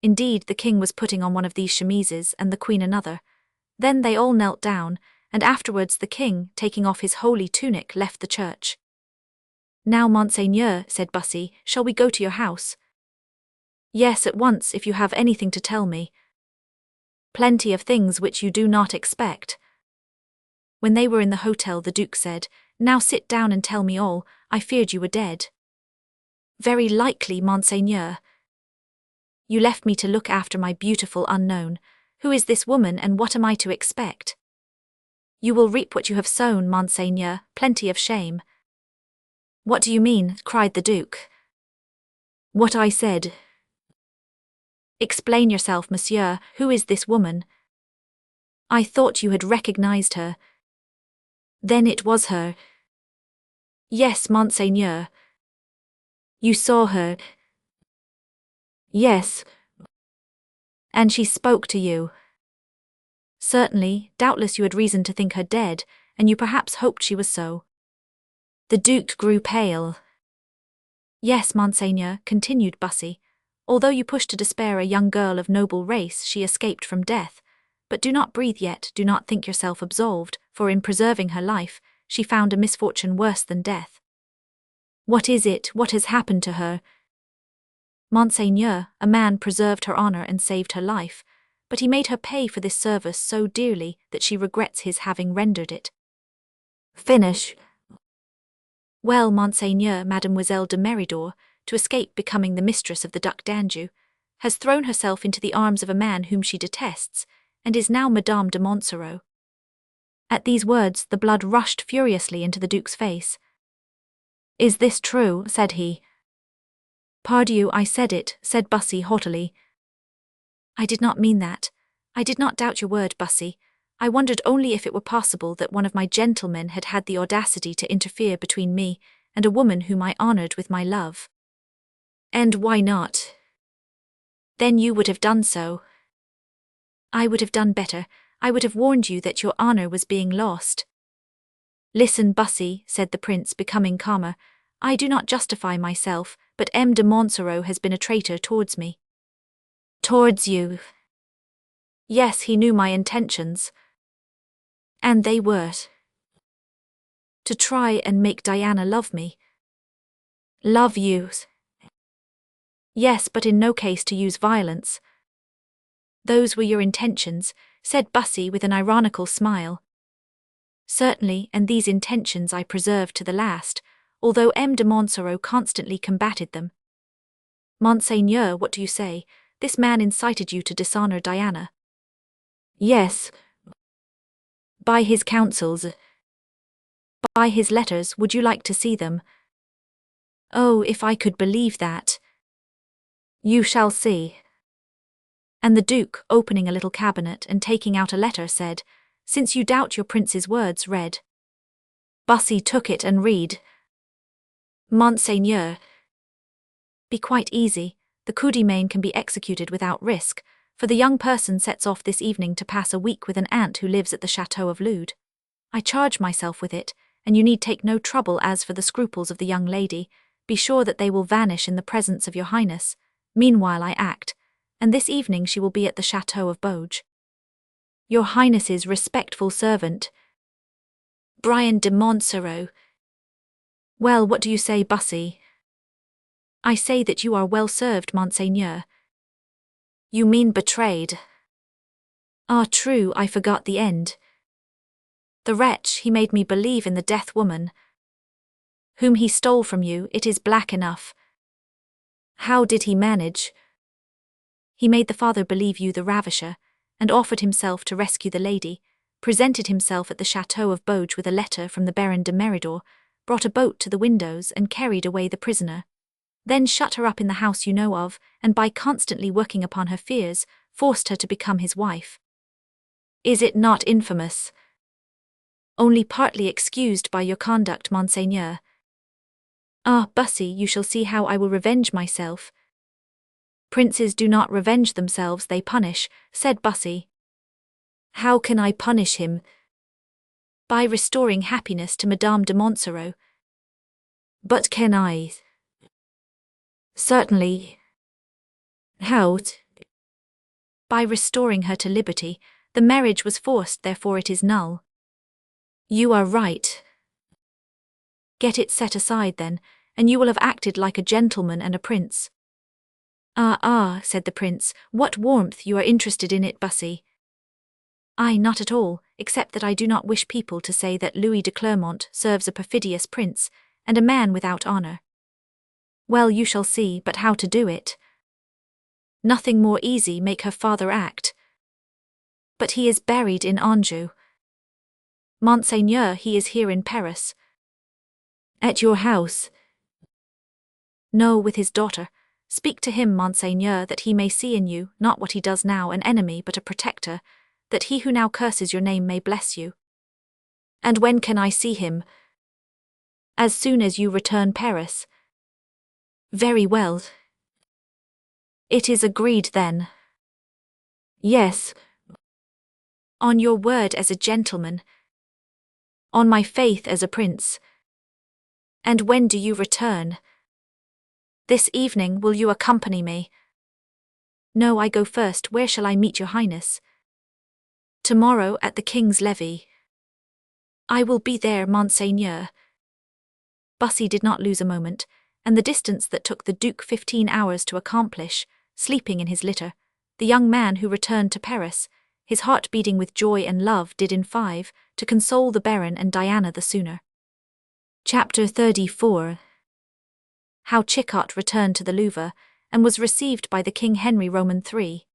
Indeed, the king was putting on one of these chemises and the queen another. Then they all knelt down, and afterwards the king, taking off his holy tunic, left the church. "Now, Monseigneur," said Bussy, "shall we go to your house?" "Yes, at once, if you have anything to tell me." "Plenty of things which you do not expect." When they were in the hotel, the Duke said, "Now sit down and tell me all. I feared you were dead." "Very likely, Monseigneur." "You left me to look after my beautiful unknown. Who is this woman, and what am I to expect?" "You will reap what you have sown, Monseigneur, plenty of shame." "What do you mean?" cried the Duke. "What I said." "Explain yourself, monsieur. Who is this woman?" "I thought you had recognized her." "Then it was her." "Yes, Monseigneur." "You saw her?" "Yes." "And she spoke to you?" "Certainly. Doubtless you had reason to think her dead, and you perhaps hoped she was so." The Duke grew pale. "Yes, Monseigneur," continued Bussy. "Although you pushed to despair a young girl of noble race, she escaped from death. But do not breathe yet, do not think yourself absolved, for in preserving her life, she found a misfortune worse than death." "What is it? What has happened to her?" "Monseigneur, a man preserved her honor and saved her life, but he made her pay for this service so dearly that she regrets his having rendered it." "Finish." "Well, Monseigneur, Mademoiselle de Meridor, to escape becoming the mistress of the Duc d'Anjou, has thrown herself into the arms of a man whom she detests, and is now Madame de Montsoreau." At these words, the blood rushed furiously into the Duke's face. "Is this true?" said he. "Pardieu, I said it," said Bussy haughtily. "I did not mean that. I did not doubt your word, Bussy. I wondered only if it were possible that one of my gentlemen had had the audacity to interfere between me and a woman whom I honored with my love." "And why not?" "Then you would have done so." "I would have done better. I would have warned you that your honor was being lost." "Listen, Bussy," said the prince, becoming calmer. "I do not justify myself, but M. de Montsoreau has been a traitor towards me." "Towards you?" "Yes, he knew my intentions." "And they were?" "To try and make Diana love me." "Love you?" "Yes, but in no case to use violence." "Those were your intentions," said Bussy with an ironical smile. "Certainly, and these intentions I preserved to the last, although M. de Montsoreau constantly combated them." "Monseigneur, what do you say? This man incited you to dishonor Diana." "Yes." "By his counsels?" "By his letters. Would you like to see them?" "Oh, if I could believe that." "You shall see." And the Duke, opening a little cabinet and taking out a letter, said, "Since you doubt your prince's words, read." Bussy took it and read. "Monseigneur." "Be quite easy. The coup de main can be executed without risk, for the young person sets off this evening to pass a week with an aunt who lives at the Chateau of Lude. I charge myself with it, and you need take no trouble as for the scruples of the young lady. Be sure that they will vanish in the presence of your Highness. Meanwhile I act, and this evening she will be at the Chateau of Beauge. Your Highness's respectful servant, Brian de Montsoreau." "Well, what do you say, Bussy?" "I say that you are well served, Monseigneur." "You mean betrayed." "Ah, true, I forgot the end. The wretch, he made me believe in the death woman." whom he stole from you, it is black enough. How did he manage? He made the father believe you the ravisher, and offered himself to rescue the lady, presented himself at the chateau of Bauge with a letter from the Baron de Meridor, brought a boat to the windows and carried away the prisoner. Then shut her up in the house you know of, and by constantly working upon her fears, forced her to become his wife. Is it not infamous? Only partly excused by your conduct, Monseigneur. Ah, Bussy, you shall see how I will revenge myself. Princes do not revenge themselves, they punish, said Bussy. How can I punish him? By restoring happiness to Madame de Montsoreau. But can I? Certainly. How? By restoring her to liberty. The marriage was forced, therefore it is null. You are right. Get it set aside then, and you will have acted like a gentleman and a prince. Ah, said the prince, what warmth you are interested in it, Bussy. I not at all, except that I do not wish people to say that Louis de Clermont serves a perfidious prince, and a man without honour. Well, you shall see, but how to do it? Nothing more easy, make her father act. But he is buried in Anjou. Monseigneur, he is here in Paris. At your house? No, with his daughter. Speak to him, Monseigneur, that he may see in you, not what he does now, an enemy but a protector, that he who now curses your name may bless you. And when can I see him? As soon as you return Paris. Very well. It is agreed then. Yes. On your word as a gentleman. On my faith as a prince. And when do you return? This evening. Will you accompany me? No, I go first. Where shall I meet your highness? Tomorrow at the king's levee. I will be there, Monseigneur. Bussy did not lose a moment, and the distance that took the Duke 15 hours to accomplish, sleeping in his litter, the young man who returned to Paris, his heart beating with joy and love, did in 5, to console the Baron and Diana the sooner. Chapter 34. How Chicot returned to the Louvre, and was received by the King Henry Roman III.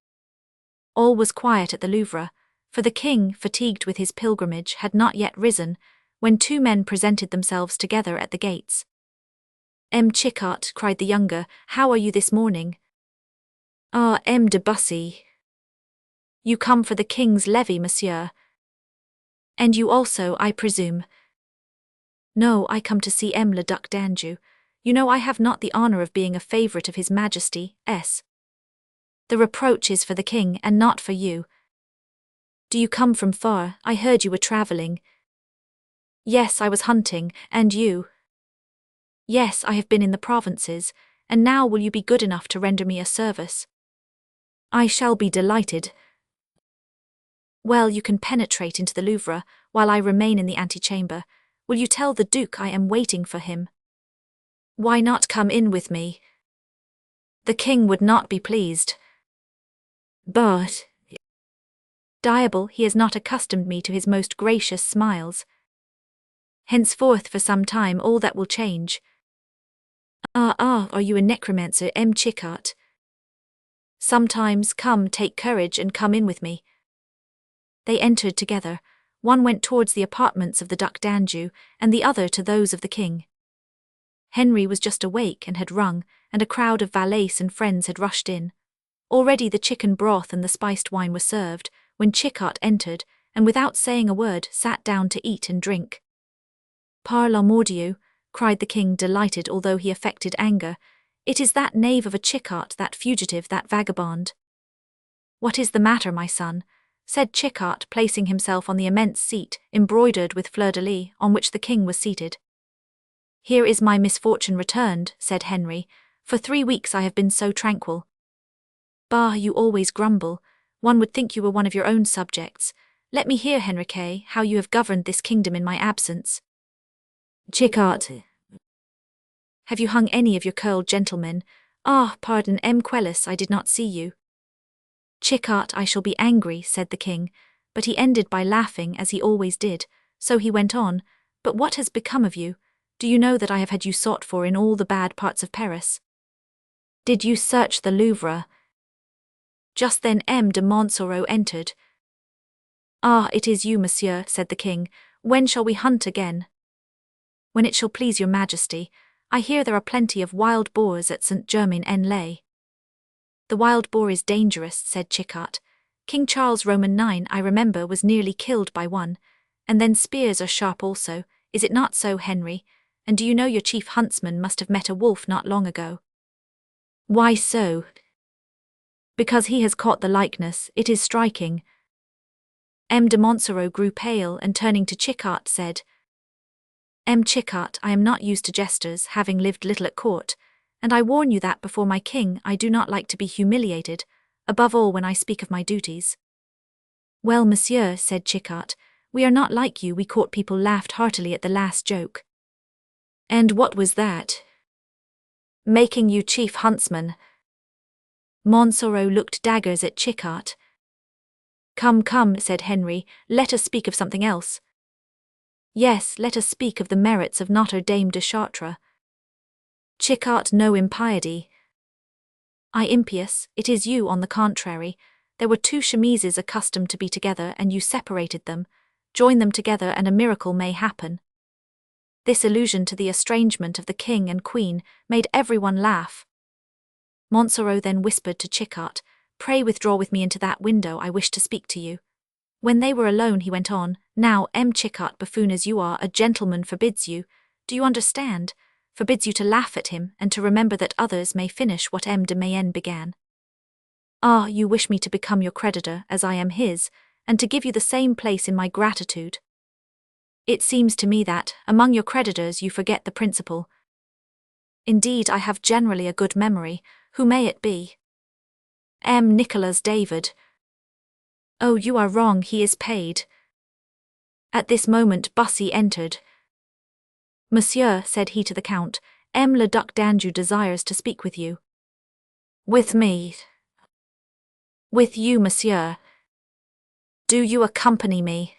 All was quiet at the Louvre, for the king, fatigued with his pilgrimage, had not yet risen, when 2 men presented themselves together at the gates. M. Chicot, cried the younger, how are you this morning? Ah, M. de Bussy. You come for the king's levee, monsieur. And you also, I presume. No, I come to see M. le Duc d'Anjou. You know I have not the honour of being a favourite of his Majesty, S. The reproach is for the king, and not for you. Do you come from far? I heard you were travelling. Yes, I was hunting, and you? Yes, I have been in the provinces, and now will you be good enough to render me a service? I shall be delighted. Well, you can penetrate into the Louvre, while I remain in the antechamber. Will you tell the Duke I am waiting for him? Why not come in with me? The king would not be pleased. But Diable, he has not accustomed me to his most gracious smiles. Henceforth for some time all that will change. Are you a necromancer, M. Chicot? Sometimes. Come, take courage and come in with me. They entered together. One went towards the apartments of the Duc d'Anjou, and the other to those of the king. Henry was just awake and had rung, and a crowd of valets and friends had rushed in. Already the chicken broth and the spiced wine were served, when Chicot entered, and without saying a word sat down to eat and drink. Par la Mordieu, cried the king, delighted although he affected anger, it is that knave of a Chicot, that fugitive, that vagabond. What is the matter, my son? Said Chicot, placing himself on the immense seat, embroidered with fleur-de-lis, on which the king was seated. Here is my misfortune returned, said Henry. For 3 weeks I have been so tranquil. Bah, you always grumble. One would think you were one of your own subjects. Let me hear, Henrique, how you have governed this kingdom in my absence. Chicot. Have you hung any of your curled gentlemen? Ah, pardon, M. Quelus, I did not see you. Chicot, I shall be angry, said the king, but he ended by laughing as he always did, so he went on, but what has become of you? Do you know that I have had you sought for in all the bad parts of Paris? Did you search the Louvre? Just then M. de Montsoreau entered. Ah, it is you, monsieur, said the king. When shall we hunt again? When it shall please your majesty. I hear there are plenty of wild boars at Saint-Germain-en-Laye. The wild boar is dangerous, said Chickart. King Charles Roman IX, I remember, was nearly killed by one. And then spears are sharp also, is it not so, Henry? And do you know your chief huntsman must have met a wolf not long ago? Why so? Because he has caught the likeness, it is striking. M. de Montsoreau grew pale and turning to Chickart said, M. Chickart, I am not used to jesters, having lived little at court, and I warn you that before my king I do not like to be humiliated, above all when I speak of my duties. Well, monsieur, said Chickart, we are not like you, we court people laughed heartily at the last joke. And what was that? Making you chief huntsman. Montsoreau looked daggers at Chickart. Come, come, said Henry, let us speak of something else. Yes, let us speak of the merits of Notre Dame de Chartres. Chickart, no impiety. I impious, it is you, on the contrary. There were two chemises accustomed to be together, and you separated them. Join them together, and a miracle may happen. This allusion to the estrangement of the king and queen made everyone laugh. Montsoreau then whispered to Chickart, Pray withdraw with me into that window, I wish to speak to you. When they were alone he went on, Now, M. Chickart, buffoon as you are, a gentleman forbids you, do you understand? Forbids you to laugh at him, and to remember that others may finish what M. de Mayenne began. Ah, you wish me to become your creditor, as I am his, and to give you the same place in my gratitude. It seems to me that, among your creditors, you forget the principal. Indeed, I have generally a good memory. Who may it be? M. Nicholas David. Oh, you are wrong, he is paid. At this moment Bussy entered. Monsieur, said he to the Count, M. le Duc d'Anjou desires to speak with you. With me? With you, monsieur. Do you accompany me?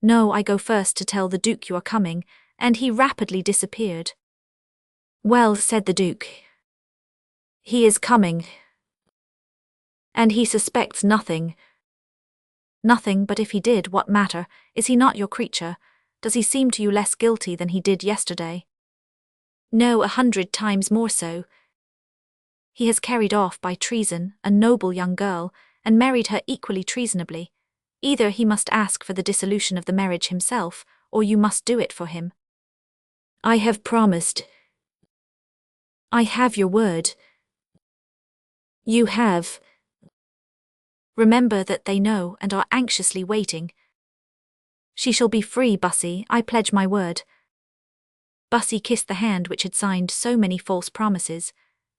No, I go first to tell the Duke you are coming, and he rapidly disappeared. Well, said the Duke. He is coming. And he suspects nothing. Nothing, but if he did, what matter? Is he not your creature? Does he seem to you less guilty than he did yesterday? No, 100 times more so. He has carried off by treason a noble young girl, and married her equally treasonably. Either he must ask for the dissolution of the marriage himself, or you must do it for him. I have promised. I have your word. You have. Remember that they know and are anxiously waiting. She shall be free, Bussy, I pledge my word. Bussy kissed the hand which had signed so many false promises.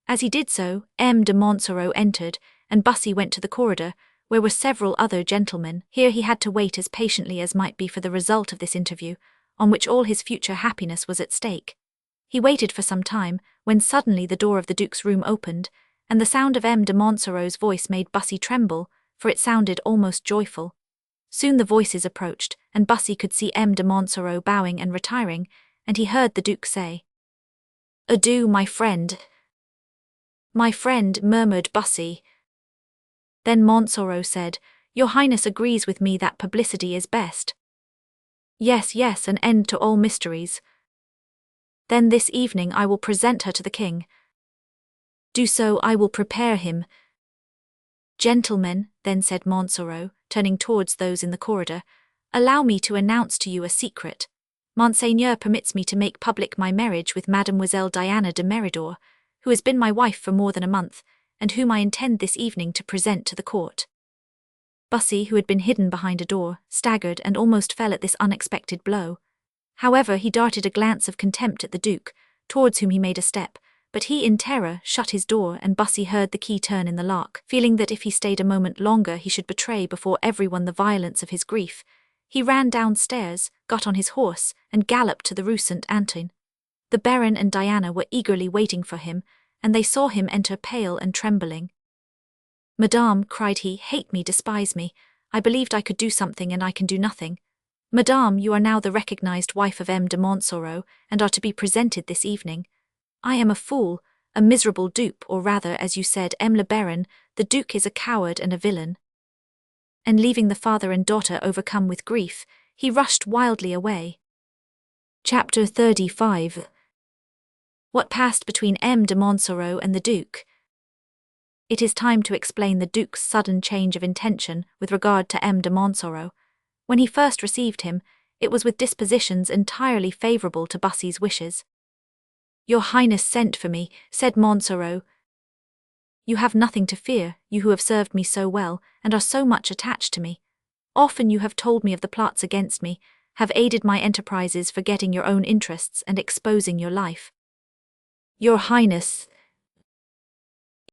As he did so, M. de Montsoreau entered, and Bussy went to the corridor, where were several other gentlemen. Here he had to wait as patiently as might be for the result of this interview, on which all his future happiness was at stake. He waited for some time, when suddenly the door of the Duke's room opened, and the sound of M. de Montsoreau's voice made Bussy tremble, for it sounded almost joyful. Soon the voices approached, and Bussy could see M. de Montsoreau bowing and retiring, and he heard the Duke say, Adieu, my friend. My friend, murmured Bussy. Then Montsoreau said, Your Highness agrees with me that publicity is best. Yes, yes, an end to all mysteries. Then this evening I will present her to the king. Do so, I will prepare him. Gentlemen, then said Montsoreau, turning towards those in the corridor, allow me to announce to you a secret. Monseigneur permits me to make public my marriage with Mademoiselle Diana de Meridor, who has been my wife for more than a month, and whom I intend this evening to present to the court. Bussy, who had been hidden behind a door, staggered and almost fell at this unexpected blow. However, he darted a glance of contempt at the Duke, towards whom he made a step, but he in terror shut his door, and Bussy heard the key turn in the lock. Feeling that if he stayed a moment longer he should betray before everyone the violence of his grief, he ran downstairs, got on his horse, and galloped to the Rue Saint-Antoine. The Baron and Diana were eagerly waiting for him, and they saw him enter pale and trembling. Madame, cried he, hate me, despise me. I believed I could do something, and I can do nothing. Madame, you are now the recognized wife of M. de Montsoreau, and are to be presented this evening. I am a fool, a miserable dupe, or rather, as you said, M. le Baron, the Duke is a coward and a villain. And leaving the father and daughter overcome with grief, he rushed wildly away. Chapter 35. What passed between M. de Montsoreau and the Duke? It is time to explain the Duke's sudden change of intention with regard to M. de Montsoreau. When he first received him, it was with dispositions entirely favourable to Bussy's wishes. "Your Highness sent for me," said Montsoreau. "You have nothing to fear, you who have served me so well, and are so much attached to me. Often you have told me of the plots against me, have aided my enterprises, forgetting your own interests and exposing your life. Your Highness,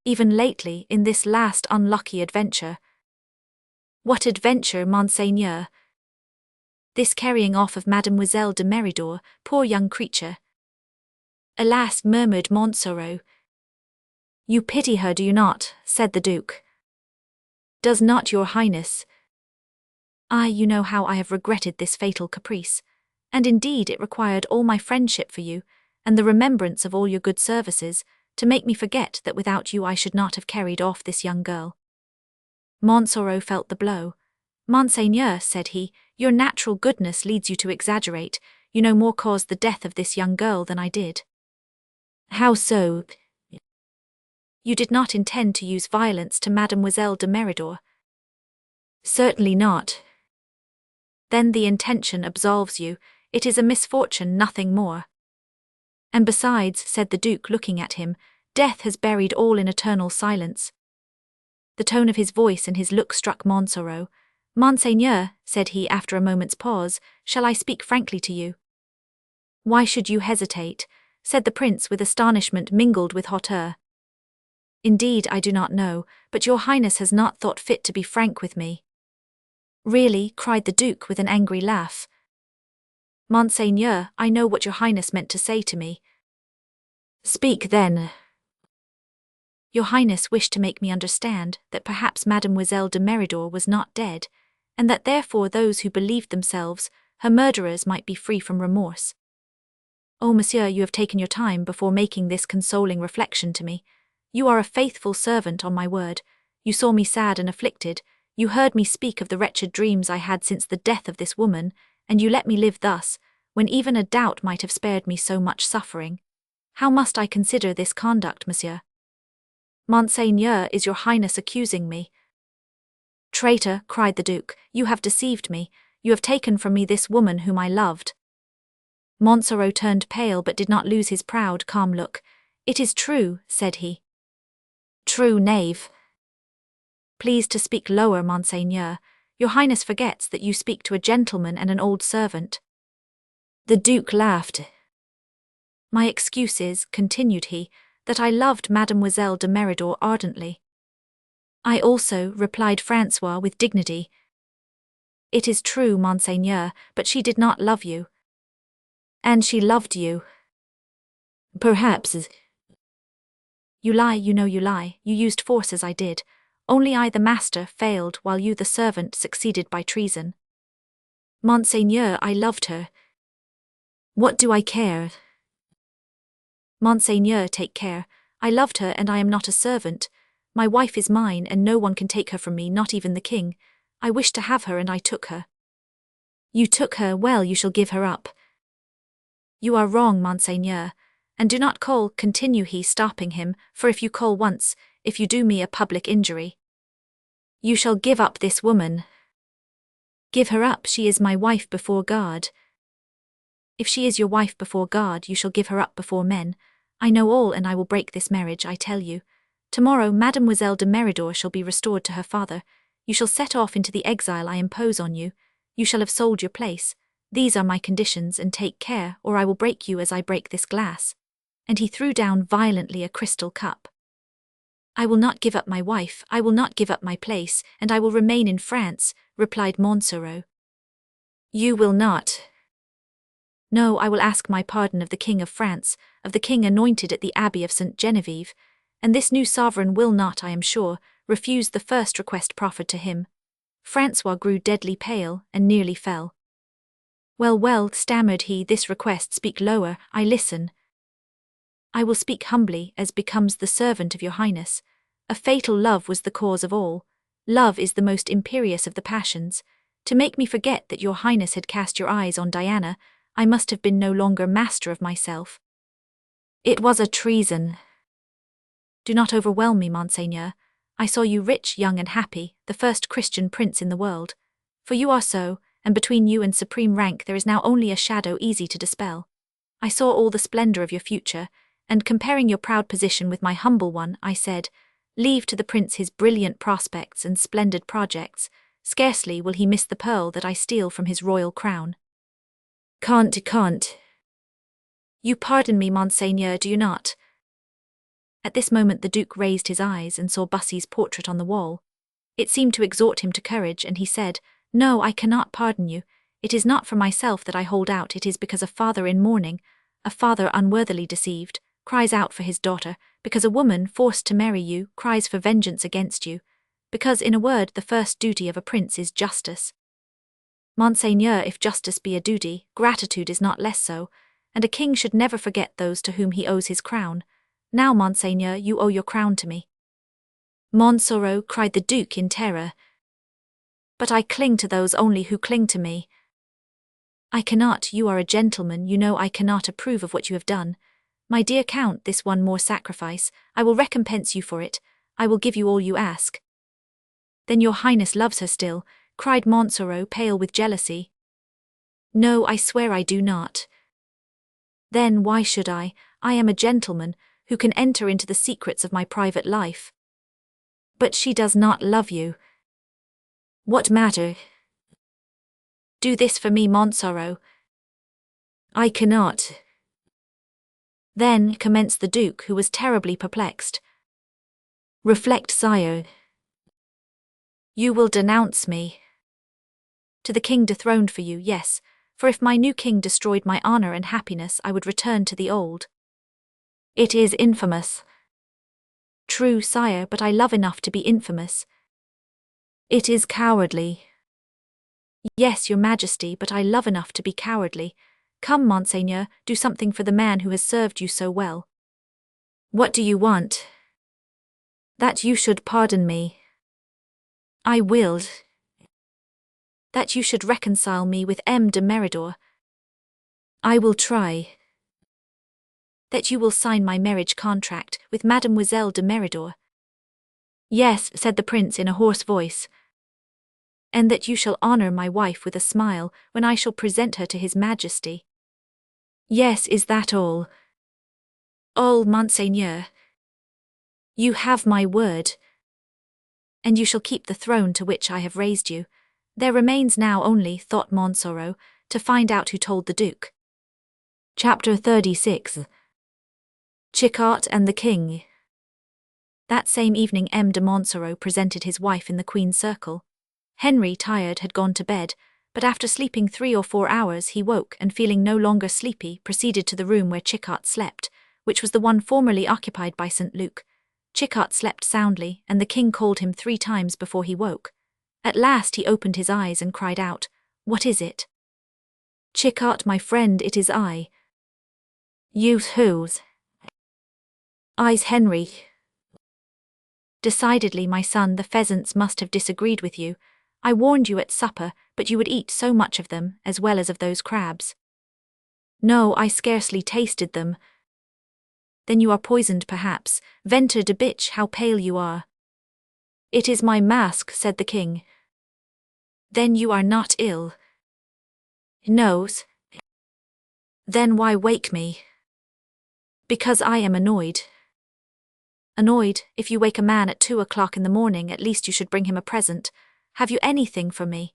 even lately, in this last unlucky adventure." "What adventure, Monseigneur?" "This carrying off of Mademoiselle de Meridor, poor young creature." "Alas," murmured Montsoreau. "You pity her, do you not?" said the Duke. "Does not your Highness?" You know how I have regretted this fatal caprice, and indeed it required all my friendship for you, and the remembrance of all your good services, to make me forget that without you I should not have carried off this young girl." Montsoreau felt the blow. "Monseigneur," said he, "your natural goodness leads you to exaggerate. You no more caused the death of this young girl than I did." "How so?" "You did not intend to use violence to Mademoiselle de Meridor." "Certainly not." "Then the intention absolves you. It is a misfortune, nothing more." "And besides," said the Duke, looking at him, "death has buried all in eternal silence." The tone of his voice and his look struck Montsoreau. "Monseigneur," said he after a moment's pause, "shall I speak frankly to you?" "Why should you hesitate?" said the prince with astonishment mingled with hauteur. "Indeed, I do not know, but your Highness has not thought fit to be frank with me." "Really?" cried the Duke with an angry laugh. "Monseigneur, I know what your Highness meant to say to me." "Speak then." "Your Highness wished to make me understand that perhaps Mademoiselle de Meridor was not dead, and that therefore those who believed themselves her murderers might be free from remorse." "Oh, monsieur, you have taken your time before making this consoling reflection to me. You are a faithful servant, on my word. You saw me sad and afflicted, you heard me speak of the wretched dreams I had since the death of this woman, and you let me live thus, when even a doubt might have spared me so much suffering. How must I consider this conduct, monsieur?" "Monseigneur, is your Highness accusing me?" "Traitor," cried the Duke, "you have deceived me. You have taken from me this woman whom I loved." Montsoreau turned pale but did not lose his proud, calm look. "It is true," said he. "True, knave." "Please to speak lower, Monseigneur. Your Highness forgets that you speak to a gentleman and an old servant." The Duke laughed. "My excuse is," continued he, "that I loved Mademoiselle de Meridor ardently." "I also," replied Francois with dignity. "It is true, Monseigneur, but she did not love you." "And she loved you." "Perhaps." "You lie, you know you lie. You used force as I did. Only I, the master, failed, while you, the servant, succeeded by treason." "Monseigneur, I loved her." "What do I care?" "Monseigneur, take care. I loved her, and I am not a servant. My wife is mine, and no one can take her from me, not even the king. I wished to have her, and I took her." "You took her, well, you shall give her up." "You are wrong, Monseigneur. And do not call," continue he, stopping him, "for if you call once, if you do me a public injury. You shall give up this woman." "Give her up, she is my wife before God." "If she is your wife before God, you shall give her up before men. I know all, and I will break this marriage, I tell you. Tomorrow Mademoiselle de Meridor shall be restored to her father. You shall set off into the exile I impose on you. You shall have sold your place. These are my conditions, and take care, or I will break you as I break this glass." And he threw down violently a crystal cup. "I will not give up my wife, I will not give up my place, and I will remain in France," replied Montsoreau. "You will not." "No, I will ask my pardon of the King of France, of the king anointed at the Abbey of St. Genevieve, and this new sovereign will not, I am sure, refuse the first request proffered to him." Francois grew deadly pale and nearly fell. Well, well, stammered he, this request, speak lower, I listen. I will speak humbly, as becomes the servant of your highness. A fatal love was the cause of all. Love is the most imperious of the passions. To make me forget that your highness had cast your eyes on Diana, I must have been no longer master of myself. It was a treason. Do not overwhelm me, Monseigneur. I saw you rich, young and happy, the first Christian prince in the world. For you are so, and between you and supreme rank there is now only a shadow easy to dispel. I saw all the splendor of your future, and comparing your proud position with my humble one, I said, leave to the prince his brilliant prospects and splendid projects. Scarcely will he miss the pearl that I steal from his royal crown. Can't. You pardon me, Monseigneur, do you not? At this moment the Duke raised his eyes and saw Bussy's portrait on the wall. It seemed to exhort him to courage, and he said, No, I cannot pardon you. It is not for myself that I hold out, it is because a father in mourning, a father unworthily deceived, cries out for his daughter, because a woman forced to marry you cries for vengeance against you, because, in a word, the first duty of a prince is justice. Monseigneur, if justice be a duty, gratitude is not less so, and a king should never forget those to whom he owes his crown. Now, Monseigneur, you owe your crown to me. Montsoreau, cried the Duke in terror. But I cling to those only who cling to me. I cannot, you are a gentleman, you know I cannot approve of what you have done. My dear Count, this one more sacrifice, I will recompense you for it, I will give you all you ask. Then your highness loves her still, cried Montsoreau, pale with jealousy. No, I swear I do not. Then why should I am a gentleman, who can enter into the secrets of my private life. But she does not love you. What matter? Do this for me, Montsoreau. I cannot. Then commenced the Duke, who was terribly perplexed. Reflect, sire. You will denounce me. To the king dethroned for you, yes, for if my new king destroyed my honor and happiness, I would return to the old. It is infamous. True, sire, but I love enough to be infamous. It is cowardly. Yes, your majesty, but I love enough to be cowardly. Come, Monseigneur, do something for the man who has served you so well. What do you want? That you should pardon me. I will. That you should reconcile me with M. de Meridor. I will try. That you will sign my marriage contract with Mademoiselle de Meridor. Yes, said the prince in a hoarse voice. And that you shall honor my wife with a smile when I shall present her to his majesty. Yes, is that all? All, Monseigneur. You have my word. And you shall keep the throne to which I have raised you. There remains now only, thought Montsoreau, to find out who told the Duke. Chapter 36. Chichart and the King. That same evening M. de Montsoreau presented his wife in the Queen's circle. Henry, tired, had gone to bed, but after sleeping 3 or 4 hours he woke and, feeling no longer sleepy, proceeded to the room where Chichart slept, which was the one formerly occupied by St. Luc. Chichart slept soundly, and the king called him 3 times before he woke. At last he opened his eyes and cried out, "What is it?" "Chichart, my friend, it is I." "You whose?" "I's Henry." "Decidedly, my son, the pheasants must have disagreed with you. I warned you at supper, but you would eat so much of them, as well as of those crabs." "No, I scarcely tasted them." "Then you are poisoned, perhaps. Ventre de bitch, how pale you are." "It is my mask," said the king. "Then you are not ill." "No." "Then why wake me?" "Because I am annoyed." "Annoyed? If you wake a man at 2 o'clock in the morning, at least you should bring him a present. Have you anything for me?"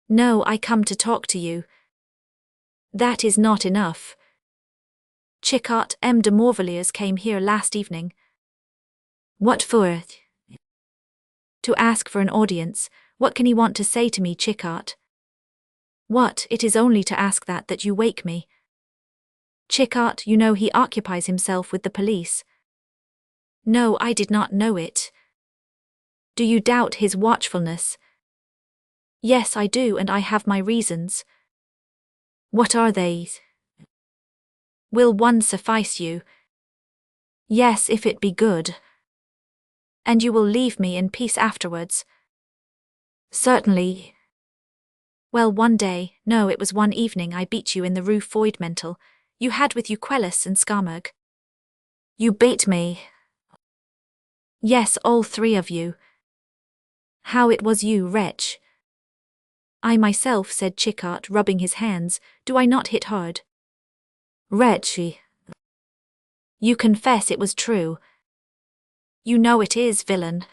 "No, I come to talk to you." "That is not enough." "Chichart, M. de Morvilliers came here last evening." "What for?" "To ask for an audience. What can he want to say to me, Chichart?" "What, it is only to ask that you wake me." "Chichart, you know he occupies himself with the police." "No, I did not know it." "Do you doubt his watchfulness?" "Yes, I do, and I have my reasons." What are they? Will one suffice you? Yes, if it be good. And you will leave me in peace afterwards? Certainly. Well, one day, no, it was one evening I beat you in the Rue Foidmental. You had with you Quelus and Scarmag. You beat me. Yes, all three of you. How it was you, wretch. I myself, said Chickart, rubbing his hands, do I not hit hard? Wretchy. You confess it was true. You know it is, villain.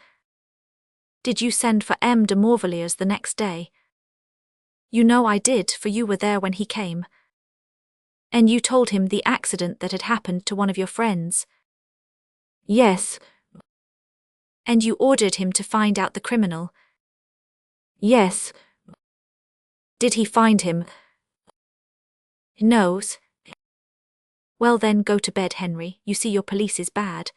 Did you send for M. de Morvilliers the next day? You know I did, for you were there when he came. And you told him the accident that had happened to one of your friends. Yes. And you ordered him to find out the criminal. Yes. Did he find him? No. Well then, go to bed, Henry, you see your police is bad.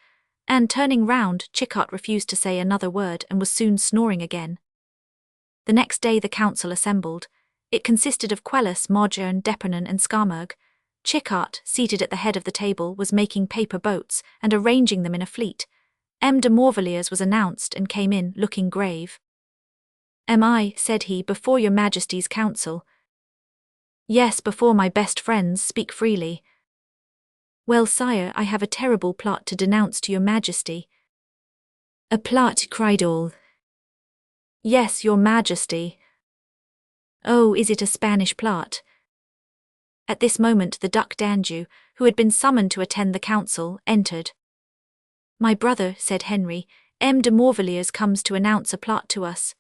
And turning round, Chickart refused to say another word and was soon snoring again. The next day the council assembled. It consisted of Quelus, Modgern, Depernon and Scarmag. Chickart, seated at the head of the table, was making paper boats and arranging them in a fleet. M. de Morvilliers was announced and came in, looking grave. Am I, said he, before your Majesty's council? Yes, before my best friends, speak freely. Well, sire, I have a terrible plot to denounce to your Majesty. A plot, cried all. Yes, your Majesty. Oh, is it a Spanish plot? At this moment the Duc d'Anjou, who had been summoned to attend the council, entered. My brother, said Henry, M. de Morvilliers comes to announce a plot to us.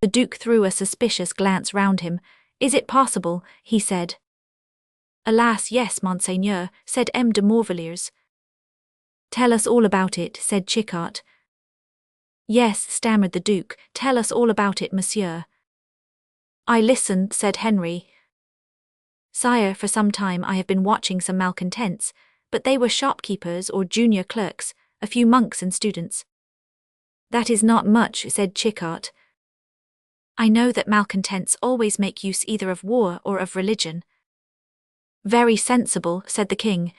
The Duke threw a suspicious glance round him. Is it possible? He said. Alas, yes, Monseigneur, said M. de Morvilliers. Tell us all about it, said Chickart. Yes, stammered the Duke, tell us all about it, monsieur. I listened, said Henry. Sire, for some time I have been watching some malcontents, but they were shopkeepers or junior clerks, a few monks and students. That is not much, said Chickart. I know that malcontents always make use either of war or of religion. Very sensible, said the king.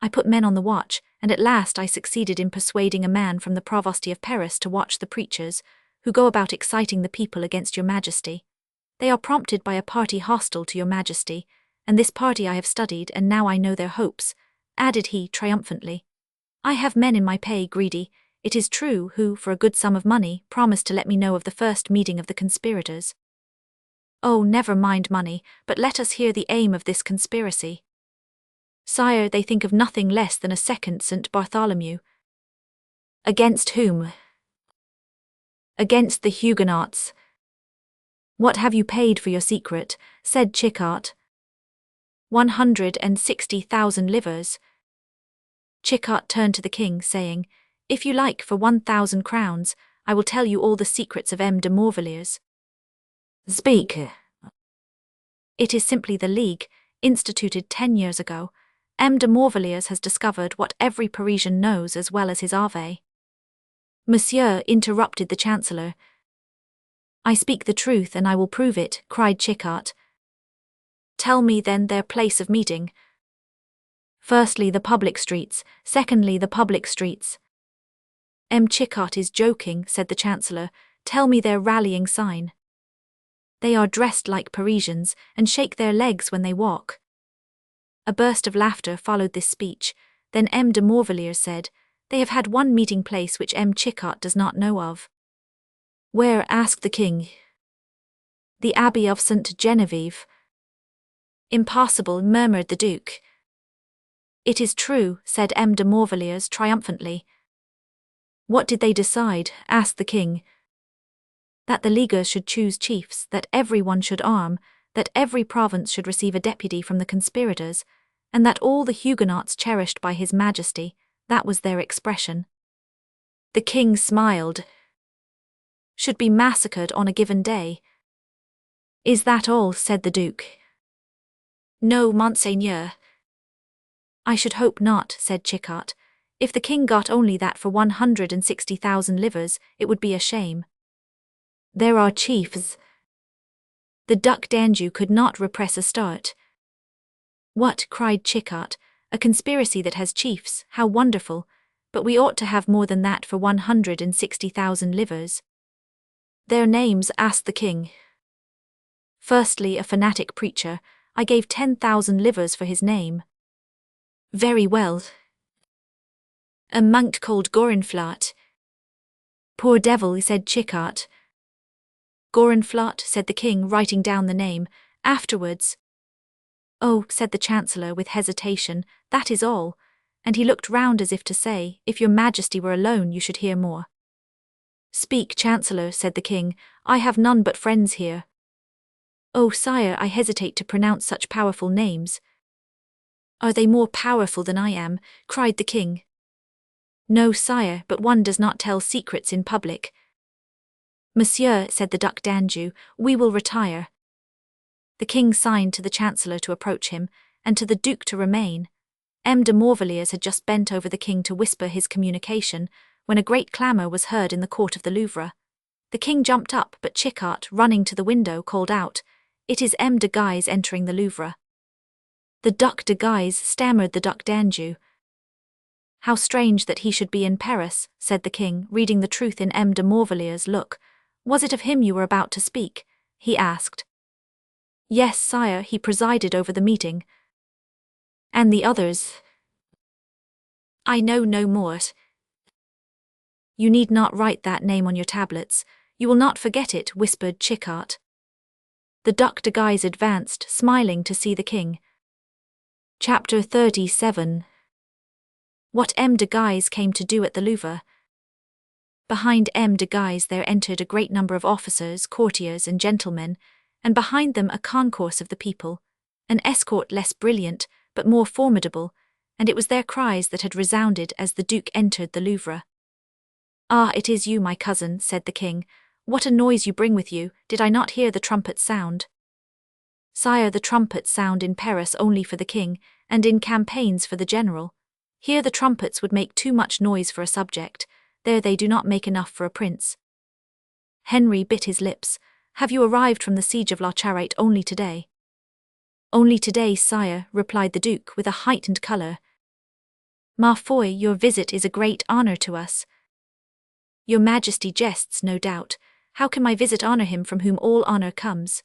I put men on the watch, and at last I succeeded in persuading a man from the Provosty of Paris to watch the preachers, who go about exciting the people against your Majesty. They are prompted by a party hostile to your Majesty, and this party I have studied, and now I know their hopes, added he triumphantly. I have men in my pay, greedy, it is true, who, for a good sum of money, promised to let me know of the first meeting of the conspirators. Oh, never mind money, but let us hear the aim of this conspiracy. Sire, they think of nothing less than a second St. Bartholomew. Against whom? Against the Huguenots. What have you paid for your secret? Said Chickart. 160,000 livres. Chickart turned to the king, saying, If you like, for 1,000 crowns, I will tell you all the secrets of M. de Morvilliers. Speak. It is simply the League, instituted 10 years ago. M. de Morvilliers has discovered what every Parisian knows as well as his Ave. Monsieur, interrupted the Chancellor. I speak the truth and I will prove it, cried Chickart. Tell me then their place of meeting. Firstly the public streets, secondly the public streets. M. Chickart is joking, said the Chancellor. Tell me their rallying sign. They are dressed like Parisians, and shake their legs when they walk. A burst of laughter followed this speech. Then M. de Morvilliers said, They have had one meeting place which M. Chickart does not know of. Where? Asked the king. The Abbey of St. Genevieve. Impossible, murmured the Duke. It is true, said M. de Morvilliers triumphantly. What did they decide? Asked the king. That the Leaguers should choose chiefs, that everyone should arm, that every province should receive a deputy from the conspirators, and that all the Huguenots cherished by His Majesty, that was their expression. The king smiled. Should be massacred on a given day. Is that all? Said the Duke. No, Monseigneur. I should hope not, said Chickart. If the king got only that for 160,000 livres, it would be a shame. There are chiefs. The Duc d'Anjou could not repress a start. "What?" cried Chickart. "A conspiracy that has chiefs, how wonderful! But we ought to have more than that for 160,000 livres." "Their names?" asked the king. "Firstly, a fanatic preacher. I gave 10,000 livres for his name." "Very well." "A monk called Gorenflot." "Poor devil," said Chickart. "Gorenflot," said the king, writing down the name. "Afterwards—" "Oh," said the chancellor with hesitation, "that is all." And he looked round as if to say, "If your majesty were alone you should hear more." "Speak, chancellor," said the king, "I have none but friends here." "Oh, sire, I hesitate to pronounce such powerful names." "Are they more powerful than I am?" cried the king. "No, sire, but one does not tell secrets in public." "Monsieur," said the Duc d'Anjou, "we will retire." The king signed to the chancellor to approach him, and to the duke to remain. M. de Morvilliers had just bent over the king to whisper his communication, when a great clamour was heard in the court of the Louvre. The king jumped up, but Chickart, running to the window, called out, "It is M. de Guise entering the Louvre." "The Duc de Guise," stammered the Duc d'Anjou. "How strange that he should be in Paris," said the king, reading the truth in M. de Morvilliers' look. "Was it of him you were about to speak?" he asked. "Yes, sire, he presided over the meeting." "And the others?" "I know no more." "You need not write that name on your tablets. You will not forget it," whispered Chickart. The Duc de Guise advanced, smiling to see the king. Chapter 37. What M. de Guise came to do at the Louvre. Behind M. de Guise there entered a great number of officers, courtiers, and gentlemen, and behind them a concourse of the people, an escort less brilliant, but more formidable, and it was their cries that had resounded as the Duke entered the Louvre. "Ah, it is you, my cousin," said the king. "What a noise you bring with you, did I not hear the trumpets sound?" "Sire, the trumpets sound in Paris only for the king, and in campaigns for the general. Here the trumpets would make too much noise for a subject, there they do not make enough for a prince." Henry bit his lips. "Have you arrived from the siege of La Charrette only today?" "Only today, sire," replied the duke with a heightened colour. "Ma foi, your visit is a great honour to us." "Your majesty jests, no doubt. How can my visit honour him from whom all honour comes?"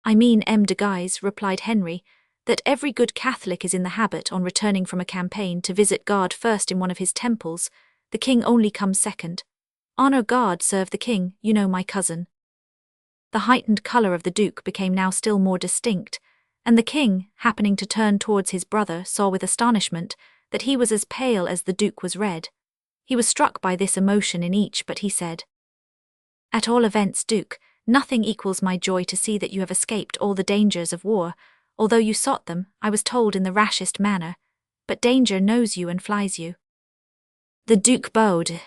"I mean, M. de Guise," replied Henry, "that every good Catholic is in the habit, on returning from a campaign, to visit God first in one of his temples. The king only comes second. Honour God, serve the king, you know, my cousin." The heightened colour of the duke became now still more distinct, and the king, happening to turn towards his brother, saw with astonishment that he was as pale as the duke was red. He was struck by this emotion in each, but he said, "At all events, Duke, nothing equals my joy to see that you have escaped all the dangers of war, although you sought them, I was told, in the rashest manner. But danger knows you and flies you." The duke bowed.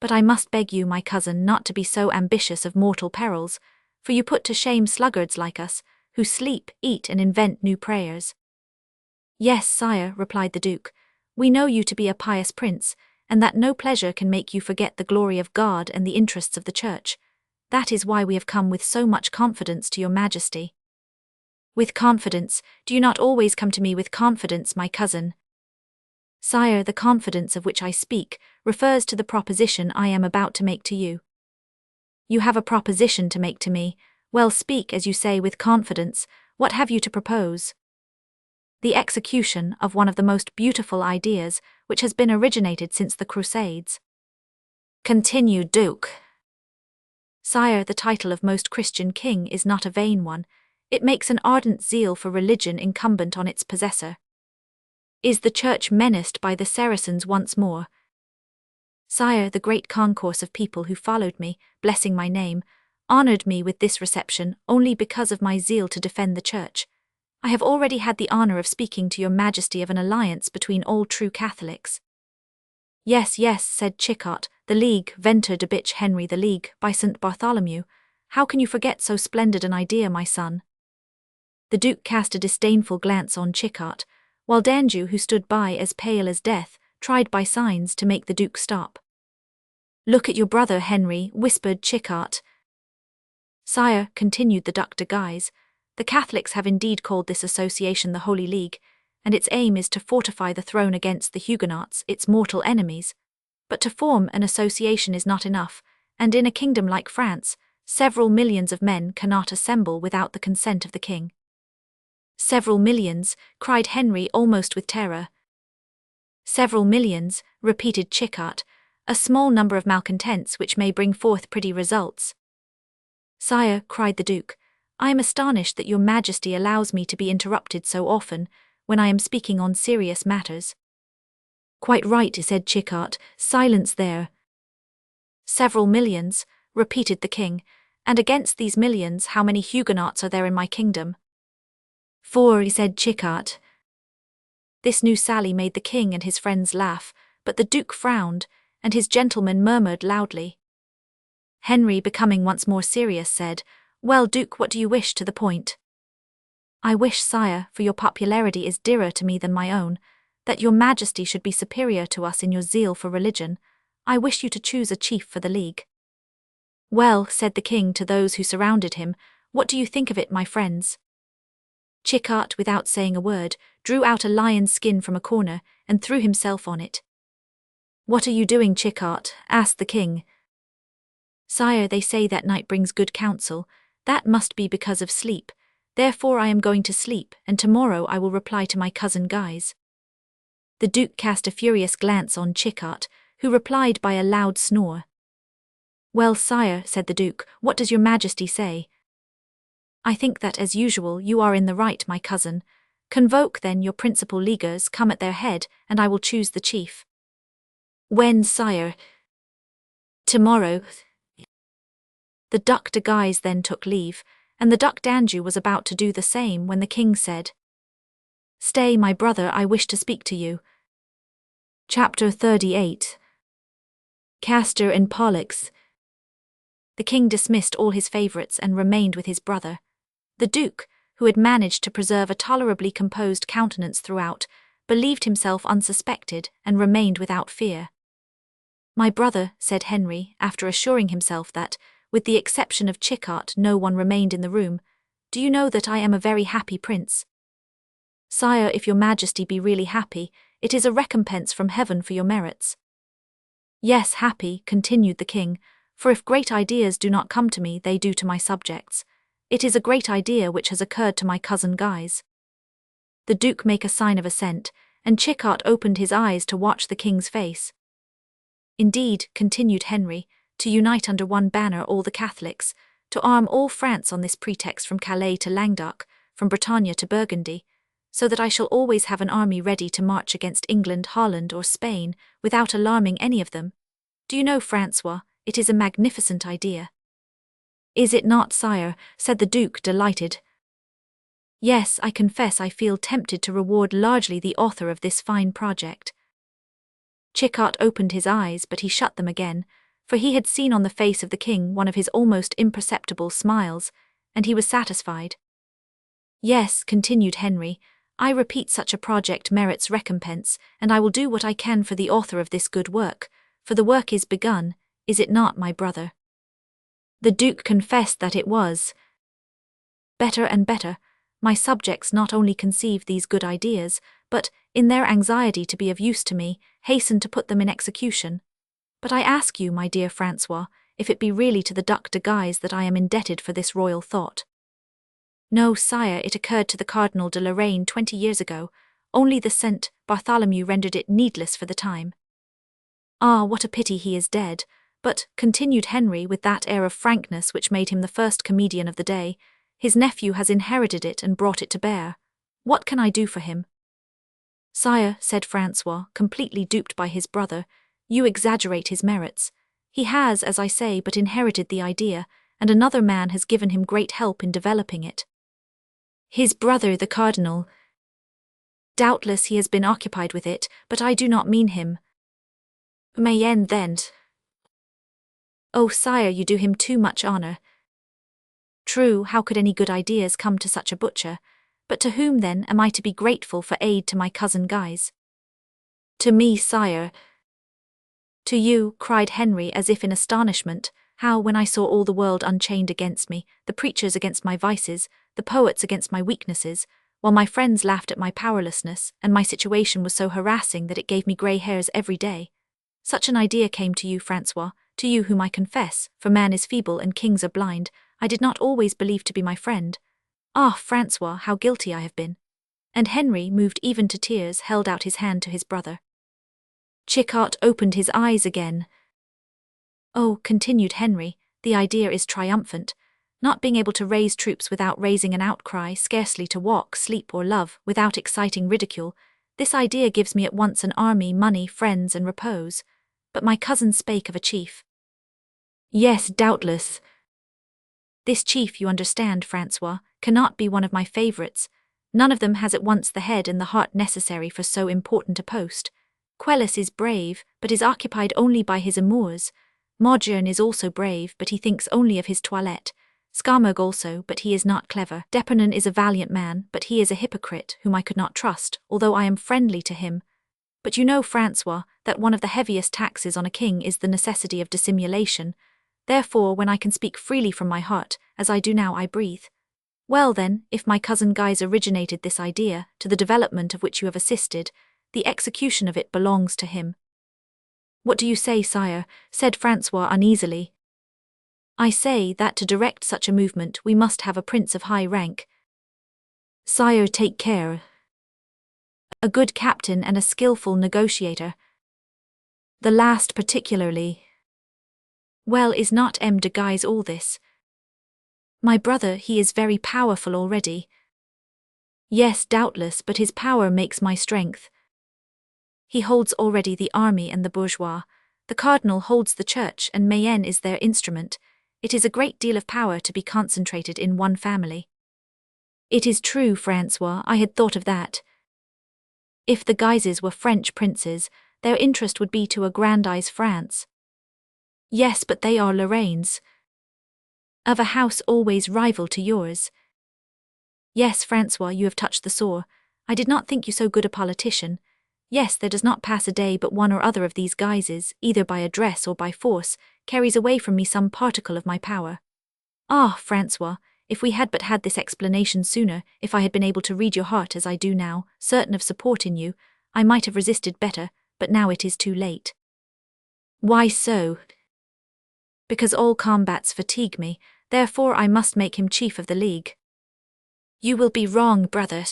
"But I must beg you, my cousin, not to be so ambitious of mortal perils, for you put to shame sluggards like us, who sleep, eat, and invent new prayers." "Yes, sire," replied the duke, "we know you to be a pious prince, and that no pleasure can make you forget the glory of God and the interests of the Church. That is why we have come with so much confidence to your majesty." "With confidence? Do you not always come to me with confidence, my cousin?" "Sire, the confidence of which I speak refers to the proposition I am about to make to you." "You have a proposition to make to me. Well, speak, as you say, with confidence. What have you to propose?" "The execution of one of the most beautiful ideas which has been originated since the Crusades." "Continue, Duke." "Sire, the title of Most Christian King is not a vain one. It makes an ardent zeal for religion incumbent on its possessor. Is the Church menaced by the Saracens once more?" "Sire, the great concourse of people who followed me, blessing my name, honoured me with this reception only because of my zeal to defend the Church. I have already had the honour of speaking to your majesty of an alliance between all true Catholics." "Yes, yes," said Chickart, "the League, Ventre de Bitch Henry, the League, by St. Bartholomew. How can you forget so splendid an idea, my son?" The duke cast a disdainful glance on Chickart, while D'Anjou, who stood by as pale as death, tried by signs to make the duke stop. "Look at your brother, Henry," whispered Chickart. Sire, continued the Duc de Guise, the Catholics have indeed called this association the Holy League, and its aim is to fortify the throne against the Huguenots, its mortal enemies. But to form an association is not enough, and in a kingdom like France, several millions of men cannot assemble without the consent of the king. Several millions, cried Henry almost with terror. Several millions, repeated Chichart, a small number of malcontents which may bring forth pretty results. Sire, cried the Duke, I am astonished that your Majesty allows me to be interrupted so often, when I am speaking on serious matters. Quite right, said Chichart, silence there. Several millions, repeated the king, and against these millions how many Huguenots are there in my kingdom? 4, said Chichart. This new sally made the king and his friends laugh, but the Duke frowned, and his gentlemen murmured loudly. Henry, becoming once more serious, said, Well, Duke, what do you wish to the point? I wish, sire, for your popularity is dearer to me than my own, that your Majesty should be superior to us in your zeal for religion. I wish you to choose a chief for the League. Well, said the king to those who surrounded him, what do you think of it, my friends? Chichart, without saying a word, drew out a lion's skin from a corner, and threw himself on it. What are you doing, Chichart? Asked the king. Sire, they say that night brings good counsel. That must be because of sleep. Therefore I am going to sleep, and tomorrow I will reply to my cousin Guise. The Duke cast a furious glance on Chichart, who replied by a loud snore. Well, sire, said the Duke, what does your Majesty say? I think that, as usual, you are in the right, my cousin. Convoke, then, your principal leaguers, come at their head, and I will choose the chief. When, sire? Tomorrow. The Duc de Guise then took leave, and the Duc d'Anjou was about to do the same when the king said, Stay, my brother, I wish to speak to you. Chapter 38. Castor and Pollux. The king dismissed all his favourites and remained with his brother. The Duke, who had managed to preserve a tolerably composed countenance throughout, believed himself unsuspected and remained without fear. My brother, said Henry, after assuring himself that, with the exception of Chichart, no one remained in the room, do you know that I am a very happy prince? Sire, if your Majesty be really happy, it is a recompense from heaven for your merits. Yes, happy, continued the king, for if great ideas do not come to me, they do to my subjects. It is a great idea which has occurred to my cousin Guise. The Duke made a sign of assent, and Chichart opened his eyes to watch the king's face. Indeed, continued Henry, to unite under one banner all the Catholics, to arm all France on this pretext from Calais to Languedoc, from Bretagne to Burgundy, so that I shall always have an army ready to march against England, Holland, or Spain, without alarming any of them. Do you know, Francois, it is a magnificent idea. Is it not, sire? Said the Duke, delighted. Yes, I confess I feel tempted to reward largely the author of this fine project. Chichart opened his eyes, but he shut them again, for he had seen on the face of the king one of his almost imperceptible smiles, and he was satisfied. Yes, continued Henry, I repeat, such a project merits recompense, and I will do what I can for the author of this good work, for the work is begun, is it not, my brother? The Duke confessed that it was. Better and better, my subjects not only conceive these good ideas, but, in their anxiety to be of use to me, hasten to put them in execution. But I ask you, my dear Francois, if it be really to the Duc de Guise that I am indebted for this royal thought. No, sire, it occurred to the Cardinal de Lorraine 20 years ago, only the Saint Bartholomew rendered it needless for the time. Ah, what a pity he is dead, but, continued Henry with that air of frankness which made him the first comedian of the day, his nephew has inherited it and brought it to bear. What can I do for him? Sire, said Francois, completely duped by his brother, you exaggerate his merits. He has, as I say, but inherited the idea, and another man has given him great help in developing it. His brother, the Cardinal. Doubtless he has been occupied with it, but I do not mean him. Mayenne, then. Oh, sire, you do him too much honor. True, how could any good ideas come to such a butcher? But to whom, then, am I to be grateful for aid to my cousin Guise? To me, sire. To you, cried Henry as if in astonishment, how, when I saw all the world unchained against me, the preachers against my vices, the poets against my weaknesses, while my friends laughed at my powerlessness, and my situation was so harassing that it gave me grey hairs every day. Such an idea came to you, Francois, to you whom I confess, for man is feeble and kings are blind, I did not always believe to be my friend. Ah, Francois, how guilty I have been. And Henry, moved even to tears, held out his hand to his brother. Chichart opened his eyes again. Oh, continued Henry, the idea is triumphant. Not being able to raise troops without raising an outcry, scarcely to walk, sleep, or love, without exciting ridicule, this idea gives me at once an army, money, friends, and repose. But my cousin spake of a chief. Yes, doubtless. This chief, you understand, Francois, cannot be one of my favourites. None of them has at once the head and the heart necessary for so important a post. Quelus is brave, but is occupied only by his amours. Maugiron is also brave, but he thinks only of his toilette. Scaramouche also, but he is not clever. D'Epernon is a valiant man, but he is a hypocrite, whom I could not trust, although I am friendly to him. But you know, Francois, that one of the heaviest taxes on a king is the necessity of dissimulation. Therefore, when I can speak freely from my heart, as I do now, I breathe. Well then, if my cousin Guise originated this idea, to the development of which you have assisted, the execution of it belongs to him. What do you say, sire? Said Francois uneasily. I say that to direct such a movement we must have a prince of high rank. Sire, take care. A good captain and a skillful negotiator. The last particularly. Well, is not M. de Guise all this? My brother, he is very powerful already. Yes, doubtless, but his power makes my strength. He holds already the army and the bourgeois. The cardinal holds the church, and Mayenne is their instrument. It is a great deal of power to be concentrated in one family. It is true, Francois, I had thought of that. If the Guises were French princes, their interest would be to aggrandize France. Yes, but they are Lorraines. Of a house always rival to yours. Yes, Francois, you have touched the sore. I did not think you so good a politician. Yes, there does not pass a day but one or other of these Guises, either by address or by force, carries away from me some particle of my power. Ah, Francois, if we had but had this explanation sooner, if I had been able to read your heart as I do now, certain of support in you, I might have resisted better, but now it is too late. Why so? Because all combats fatigue me, therefore I must make him chief of the League. You will be wrong, brother.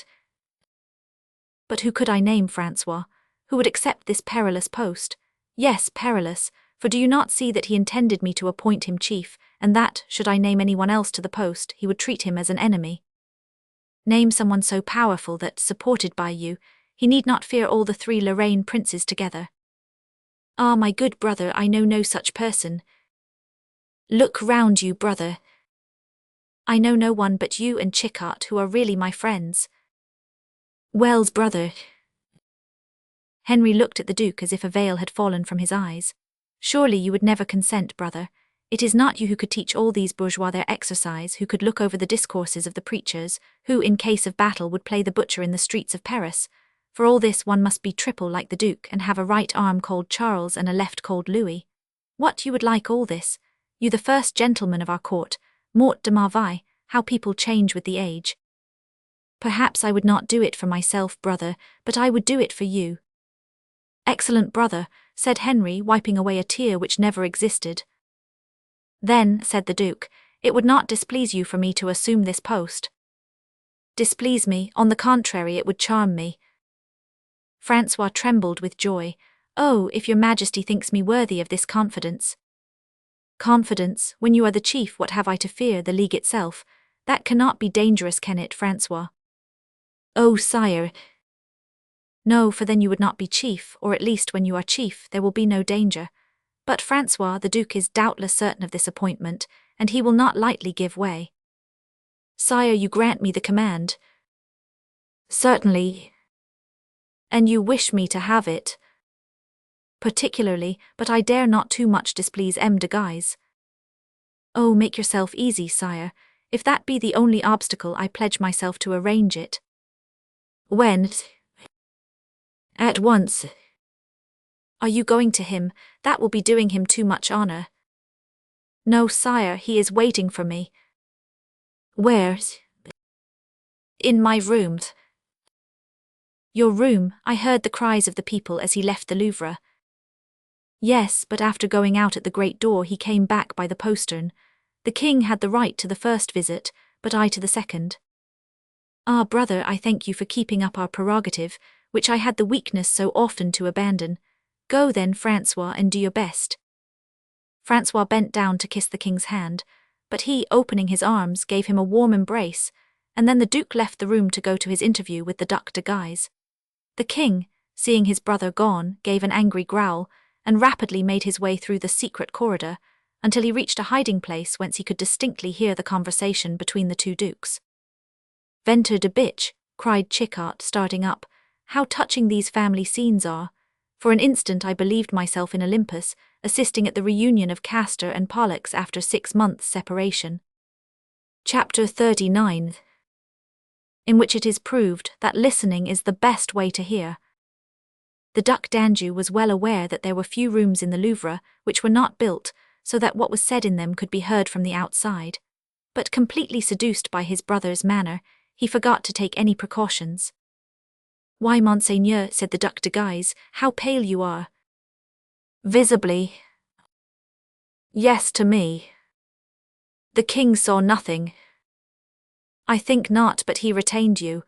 But who could I name, Francois? Who would accept this perilous post? Yes, perilous, for do you not see that he intended me to appoint him chief, and that, should I name anyone else to the post, he would treat him as an enemy? Name someone so powerful that, supported by you, he need not fear all the 3 Lorraine princes together. Ah, my good brother, I know no such person. Look round you, brother. I know no one but you and Chichart who are really my friends. Wells, brother. Henry looked at the Duke as if a veil had fallen from his eyes. Surely you would never consent, brother. It is not you who could teach all these bourgeois their exercise, who could look over the discourses of the preachers, who, in case of battle, would play the butcher in the streets of Paris. For all this one must be triple like the Duke and have a right arm called Charles and a left called Louis. What, you would like all this? You the first gentleman of our court, Mort de Marvaille, how people change with the age. Perhaps I would not do it for myself, brother, but I would do it for you. Excellent brother, said Henry, wiping away a tear which never existed. Then, said the Duke, it would not displease you for me to assume this post. Displease me, on the contrary, it would charm me. Francois trembled with joy. Oh, if your Majesty thinks me worthy of this confidence. Confidence, when you are the chief, what have I to fear? The League itself. That cannot be dangerous, can it, Francois? Oh, sire. No, for then you would not be chief, or at least when you are chief, there will be no danger. But Francois, the Duke is doubtless certain of this appointment, and he will not lightly give way. Sire, you grant me the command. Certainly. And you wish me to have it? Particularly, but I dare not too much displease M. de Guise. Oh, make yourself easy, sire. If that be the only obstacle, I pledge myself to arrange it. When? At once. Are you going to him? That will be doing him too much honor. No, sire, he is waiting for me. Where's? In my room. Your room, I heard the cries of the people as he left the Louvre. Yes, but after going out at the great door he came back by the postern. The king had the right to the first visit, but I to the second. Ah, brother, I thank you for keeping up our prerogative, which I had the weakness so often to abandon. Go then, Francois, and do your best. Francois bent down to kiss the king's hand, but he, opening his arms, gave him a warm embrace, and then the duke left the room to go to his interview with the Duc de Guise. The king, seeing his brother gone, gave an angry growl, and rapidly made his way through the secret corridor, until he reached a hiding place whence he could distinctly hear the conversation between the two dukes. Ventre de bitch, cried Chickart, starting up, how touching these family scenes are. For an instant I believed myself in Olympus, assisting at the reunion of Castor and Pollux after 6 months' separation. Chapter 39, in which it is proved that listening is the best way to hear. The Duc d'Anjou was well aware that there were few rooms in the Louvre which were not built so that what was said in them could be heard from the outside. But completely seduced by his brother's manner, he forgot to take any precautions. Why, Monseigneur, said the Duc de Guise, how pale you are. Visibly. Yes, to me. The king saw nothing. I think not, but he retained you.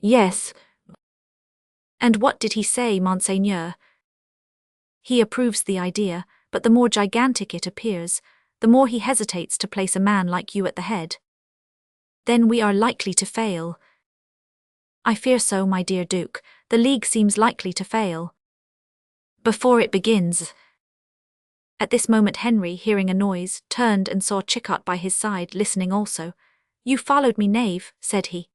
Yes. And what did he say, Monseigneur? He approves the idea, but the more gigantic it appears, the more he hesitates to place a man like you at the head. Then we are likely to fail. I fear so, my dear Duke. The League seems likely to fail. Before it begins. At this moment Henry, hearing a noise, turned and saw Chickart by his side, listening also. You followed me, knave, said he.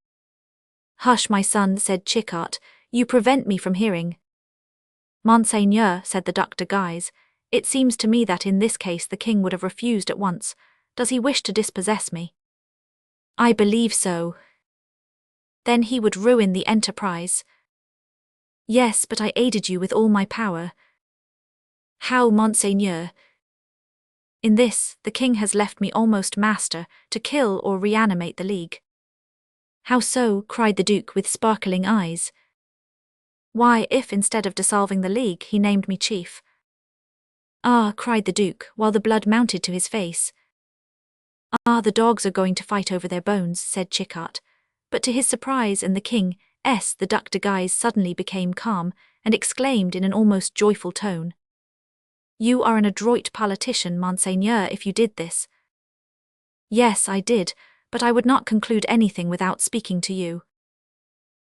Hush, my son, said Chickart, you prevent me from hearing. Monseigneur, said the Duc de Guise, it seems to me that in this case the king would have refused at once. Does he wish to dispossess me? I believe so. Then he would ruin the enterprise. Yes, but I aided you with all my power. How, Monseigneur? In this, the king has left me almost master, to kill or reanimate the League. How so? Cried the Duke with sparkling eyes. Why, if instead of dissolving the League he named me chief. Ah, cried the Duke, while the blood mounted to his face. Ah, the dogs are going to fight over their bones, said Chickart. But to his surprise and the king's, the Duc de Guise suddenly became calm, and exclaimed in an almost joyful tone. You are an adroit politician, Monseigneur, if you did this. Yes, I did, but I would not conclude anything without speaking to you.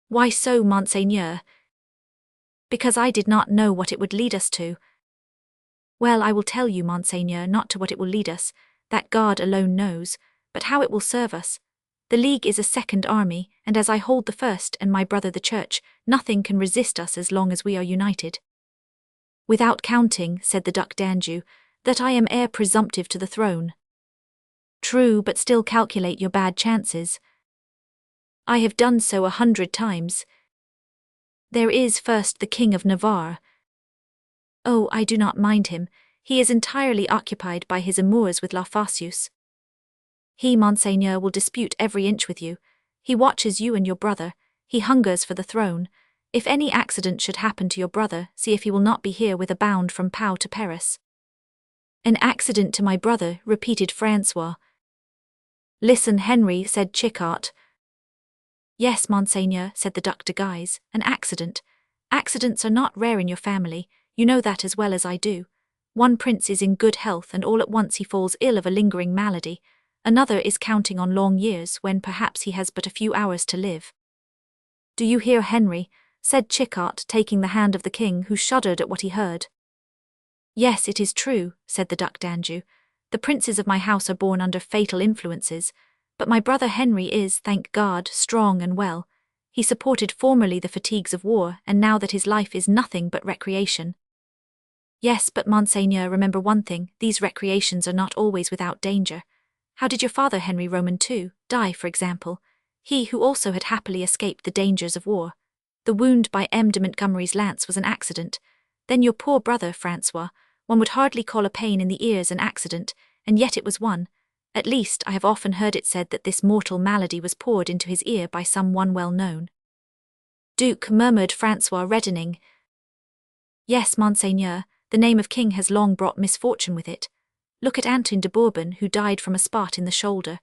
Why so, Monseigneur? Because I did not know what it would lead us to. Well, I will tell you, Monseigneur, not to what it will lead us, that God alone knows, but how it will serve us. The League is a second army, and as I hold the first and my brother the Church, nothing can resist us as long as we are united. Without counting, said the Duc d'Anjou, that I am heir presumptive to the throne. True, but still calculate your bad chances. I have done so 100 times. There is first the King of Navarre. Oh, I do not mind him. He is entirely occupied by his amours with La Fosseuse. He, Monseigneur, will dispute every inch with you. He watches you and your brother. He hungers for the throne. If any accident should happen to your brother, see if he will not be here with a bound from Pau to Paris. An accident to my brother, repeated Francois. Listen, Henry, said Chickart. Yes, Monseigneur, said the Duc de Guise, an accident. Accidents are not rare in your family, you know that as well as I do. One prince is in good health and all at once he falls ill of a lingering malady. Another is counting on long years when perhaps he has but a few hours to live. Do you hear, Henry? Said Chickart, taking the hand of the king, who shuddered at what he heard. Yes, it is true, said the Duc d'Anjou. The princes of my house are born under fatal influences, but my brother Henry is, thank God, strong and well. He supported formerly the fatigues of war, and now that his life is nothing but recreation. Yes, but Monseigneur, remember one thing, these recreations are not always without danger. How did your father, Henry Roman II, die, for example? He who also had happily escaped the dangers of war. The wound by M. de Montgomery's lance was an accident. Then your poor brother, Francois, one would hardly call a pain in the ears an accident. and yet it was one. At least, I have often heard it said that this mortal malady was poured into his ear by some one well known. Duke, murmured Francois, reddening. Yes, Monseigneur, the name of king has long brought misfortune with it. Look at Antoine de Bourbon, who died from a spot in the shoulder.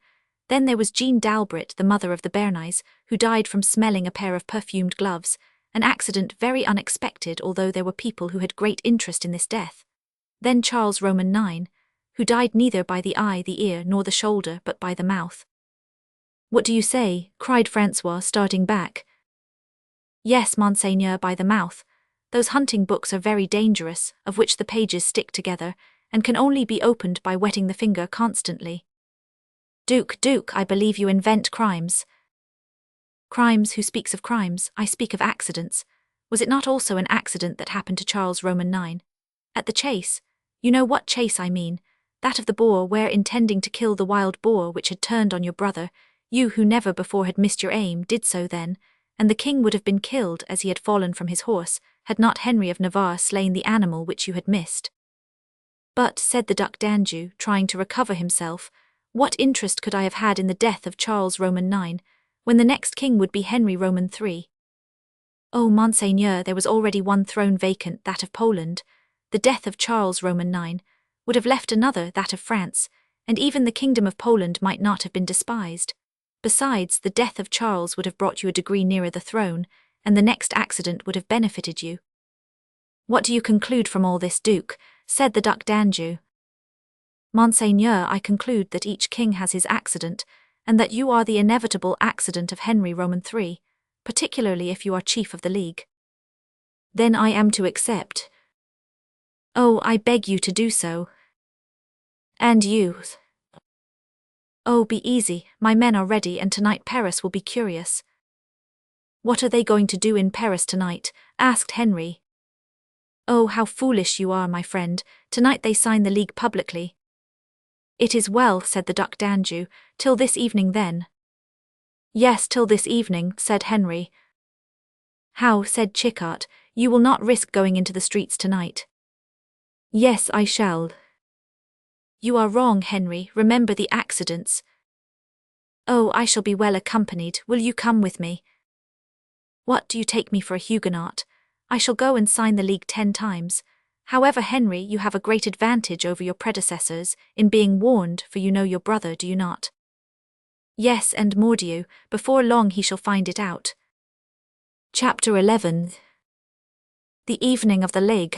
Then there was Jeanne d'Albret, the mother of the Bernays, who died from smelling a pair of perfumed gloves, an accident very unexpected, although there were people who had great interest in this death. Then Charles Roman IX, who died neither by the eye, the ear, nor the shoulder, but by the mouth. What do you say? Cried Francois, starting back. Yes, Monseigneur, by the mouth. Those hunting books are very dangerous, of which the pages stick together, and can only be opened by wetting the finger constantly. Duke, I believe you invent crimes. Crimes? Who speaks of crimes? I speak of accidents. Was it not also an accident that happened to Charles Roman IX? At the chase? You know what chase I mean, that of the boar, where, intending to kill the wild boar which had turned on your brother, you who never before had missed your aim did so then, and the king would have been killed as he had fallen from his horse, had not Henry of Navarre slain the animal which you had missed. But, said the Duc d'Anjou, trying to recover himself, what interest could I have had in the death of Charles Roman IX, when the next king would be Henry Roman III? Oh, Monseigneur, there was already one throne vacant, that of Poland. The death of Charles Roman IX would have left another, that of France, and even the kingdom of Poland might not have been despised. Besides, the death of Charles would have brought you a degree nearer the throne, and the next accident would have benefited you. What do you conclude from all this, Duke? Said the Duc d'Anjou. Monseigneur, I conclude that each king has his accident, and that you are the inevitable accident of Henry Roman III, particularly if you are chief of the League. Then I am to accept. Oh, I beg you to do so. And you? Oh, be easy, my men are ready, and tonight Paris will be curious. What are they going to do in Paris tonight? Asked Henry. Oh, how foolish you are, my friend. Tonight they sign the League publicly. It is well, said the Duc d'Anjou. Till this evening then. Yes, till this evening, said Henry. How, said Chichart, you will not risk going into the streets tonight? Yes, I shall. You are wrong, Henry, remember the accidents. Oh, I shall be well accompanied, will you come with me? What, do you take me for a Huguenot? I shall go and sign the League 10 times. However, Henry, you have a great advantage over your predecessors, in being warned, for you know your brother, do you not? Yes, and mordieu, before long he shall find it out. Chapter 11. The evening of the Ligue.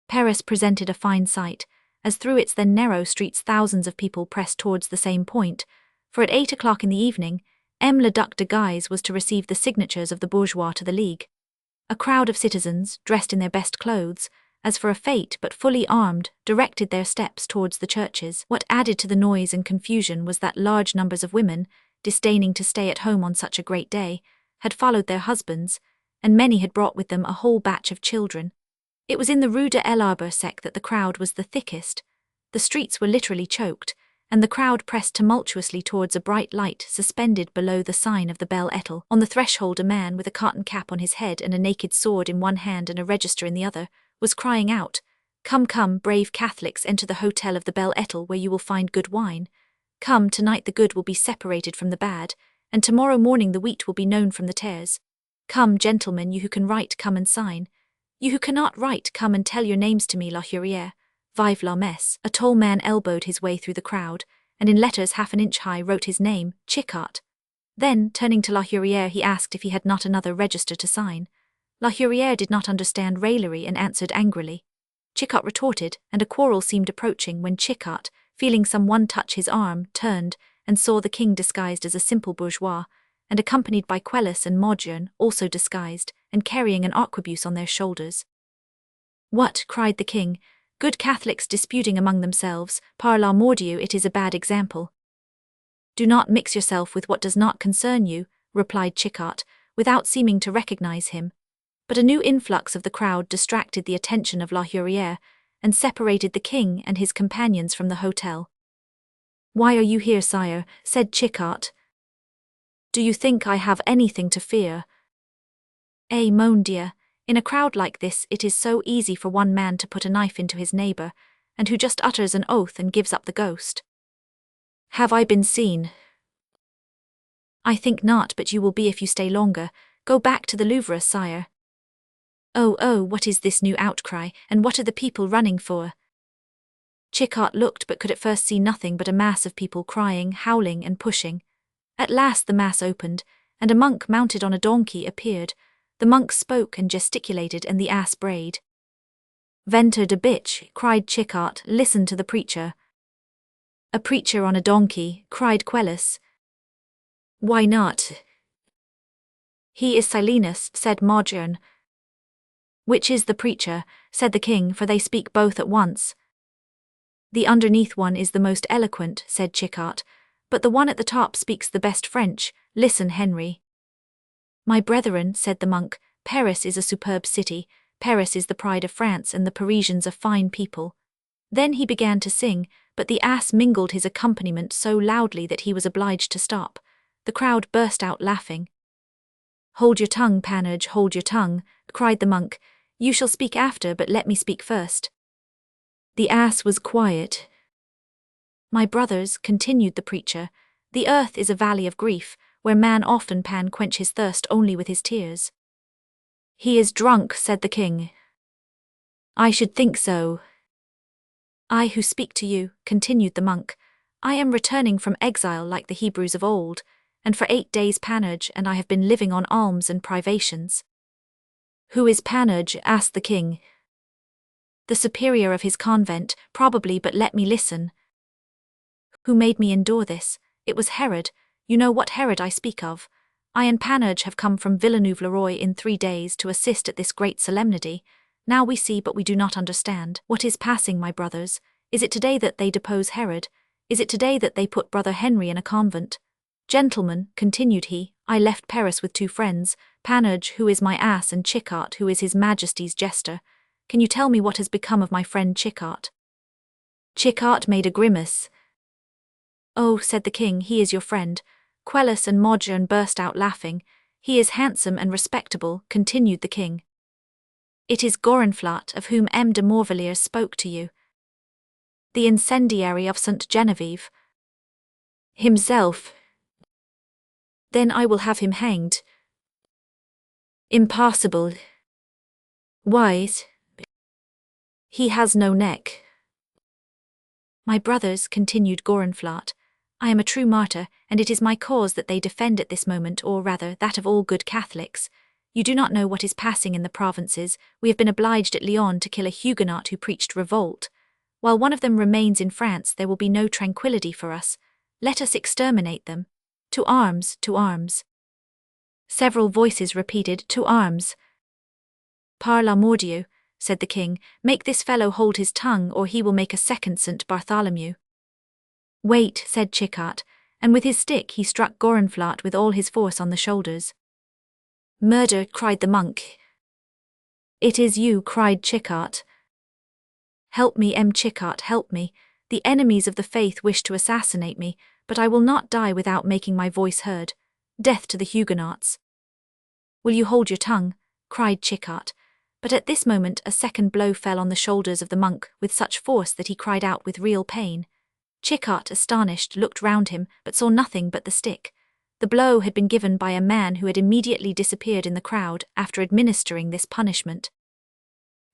Paris presented a fine sight, as through its then narrow streets thousands of people pressed towards the same point, for at 8 o'clock in the evening, M. le Duc de Guise was to receive the signatures of the bourgeois to the League. A crowd of citizens, dressed in their best clothes, as for a fete but fully armed, directed their steps towards the churches. What added to the noise and confusion was that large numbers of women, disdaining to stay at home on such a great day, had followed their husbands, and many had brought with them a whole batch of children. It was in the Rue de l'Arbre Sec that the crowd was the thickest. The streets were literally choked, and the crowd pressed tumultuously towards a bright light suspended below the sign of the Belle Etoile. On the threshold a man with a cotton cap on his head and a naked sword in one hand and a register in the other, was crying out, "Come, come, brave Catholics, enter the hotel of the Belle Etoile where you will find good wine. Come, tonight the good will be separated from the bad, and tomorrow morning the wheat will be known from the tares. Come, gentlemen, you who can write, come and sign. You who cannot write, come and tell your names to me, La Hurière. Vive la messe." A tall man elbowed his way through the crowd, and in letters half an inch high wrote his name, Chichart. Then, turning to La Hurière, he asked if he had not another register to sign. La Hurière did not understand raillery and answered angrily. Chichart retorted, and a quarrel seemed approaching when Chichart, feeling someone touch his arm, turned, and saw the king disguised as a simple bourgeois, and accompanied by Quelus and Maugiron, also disguised, and carrying an arquebuse on their shoulders. "What?" cried the king. "Good Catholics disputing among themselves, par la mordieu, it is a bad example." "Do not mix yourself with what does not concern you," replied Chichart, without seeming to recognize him. But a new influx of the crowd distracted the attention of La Hurière, and separated the king and his companions from the hotel. "Why are you here, sire?" said Chichart. "Do you think I have anything to fear?" "Eh, mon Dieu, in a crowd like this it is so easy for one man to put a knife into his neighbor, and who just utters an oath and gives up the ghost. Have I been seen? I think not, but you will be if you stay longer. Go back to the Louvre, sire. Oh, what is this new outcry, and what are the people running for? Chickart looked but could at first see nothing but a mass of people crying, howling and pushing. At last the mass opened, and a monk mounted on a donkey appeared. The monk spoke and gesticulated, and the ass brayed. Ventre de bitch, cried Chickart, listen to the preacher. A preacher on a donkey, cried Quelus. Why not? He is Silenus, said Modern. Which is the preacher, said the king, for they speak both at once. The underneath one is the most eloquent, said Chickart, but the one at the top speaks the best French. Listen, Henry. My brethren, said the monk, Paris is a superb city. Paris is the pride of France, and the Parisians are fine people. Then he began to sing, but the ass mingled his accompaniment so loudly that he was obliged to stop. The crowd burst out laughing. Hold your tongue, Panurge, hold your tongue, cried the monk. You shall speak after, but let me speak first. The ass was quiet. My brothers, continued the preacher, the earth is a valley of grief, where man often can quench his thirst only with his tears. He is drunk, said the king. I should think so. I who speak to you, continued the monk, I am returning from exile like the Hebrews of old, and for 8 days Panurge and I have been living on alms and privations. Who is Panurge? Asked the king. The superior of his convent, probably, but let me listen. Who made me endure this? It was Herod. You know what Herod I speak of. I and Panurge have come from Villeneuve-le-Roi in 3 days to assist at this great solemnity. Now we see, but we do not understand. What is passing, my brothers? Is it today that they depose Herod? Is it today that they put Brother Henry in a convent? Gentlemen, continued he, I left Paris with 2 friends, Panurge, who is my ass, and Chickart, who is his Majesty's jester. Can you tell me what has become of my friend Chickart? Chickart made a grimace. Oh, said the king, he is your friend. Quelus and Modern burst out laughing. He is handsome and respectable, continued the king. It is Gorenflat, of whom M. de Morvilliers spoke to you. The incendiary of St. Genevieve. Himself. Then I will have him hanged. Impossible. Why? He has no neck. My brothers, continued Gorenflat, I am a true martyr, and it is my cause that they defend at this moment, or rather, that of all good Catholics. You do not know what is passing in the provinces. We have been obliged at Lyon to kill a Huguenot who preached revolt. While one of them remains in France, there will be no tranquillity for us. Let us exterminate them. To arms, to arms. Several voices repeated, to arms. Par la Mordieu, said the king, make this fellow hold his tongue, or he will make a second St. Bartholomew. Wait, said Chickart, and with his stick he struck Gorenflat with all his force on the shoulders. Murder, cried the monk. It is you, cried Chickart. Help me, M. Chickart, help me. The enemies of the faith wish to assassinate me, but I will not die without making my voice heard. Death to the Huguenots. Will you hold your tongue? Cried Chickart. But at this moment a second blow fell on the shoulders of the monk with such force that he cried out with real pain. Chickart, astonished, looked round him, but saw nothing but the stick. The blow had been given by a man who had immediately disappeared in the crowd after administering this punishment.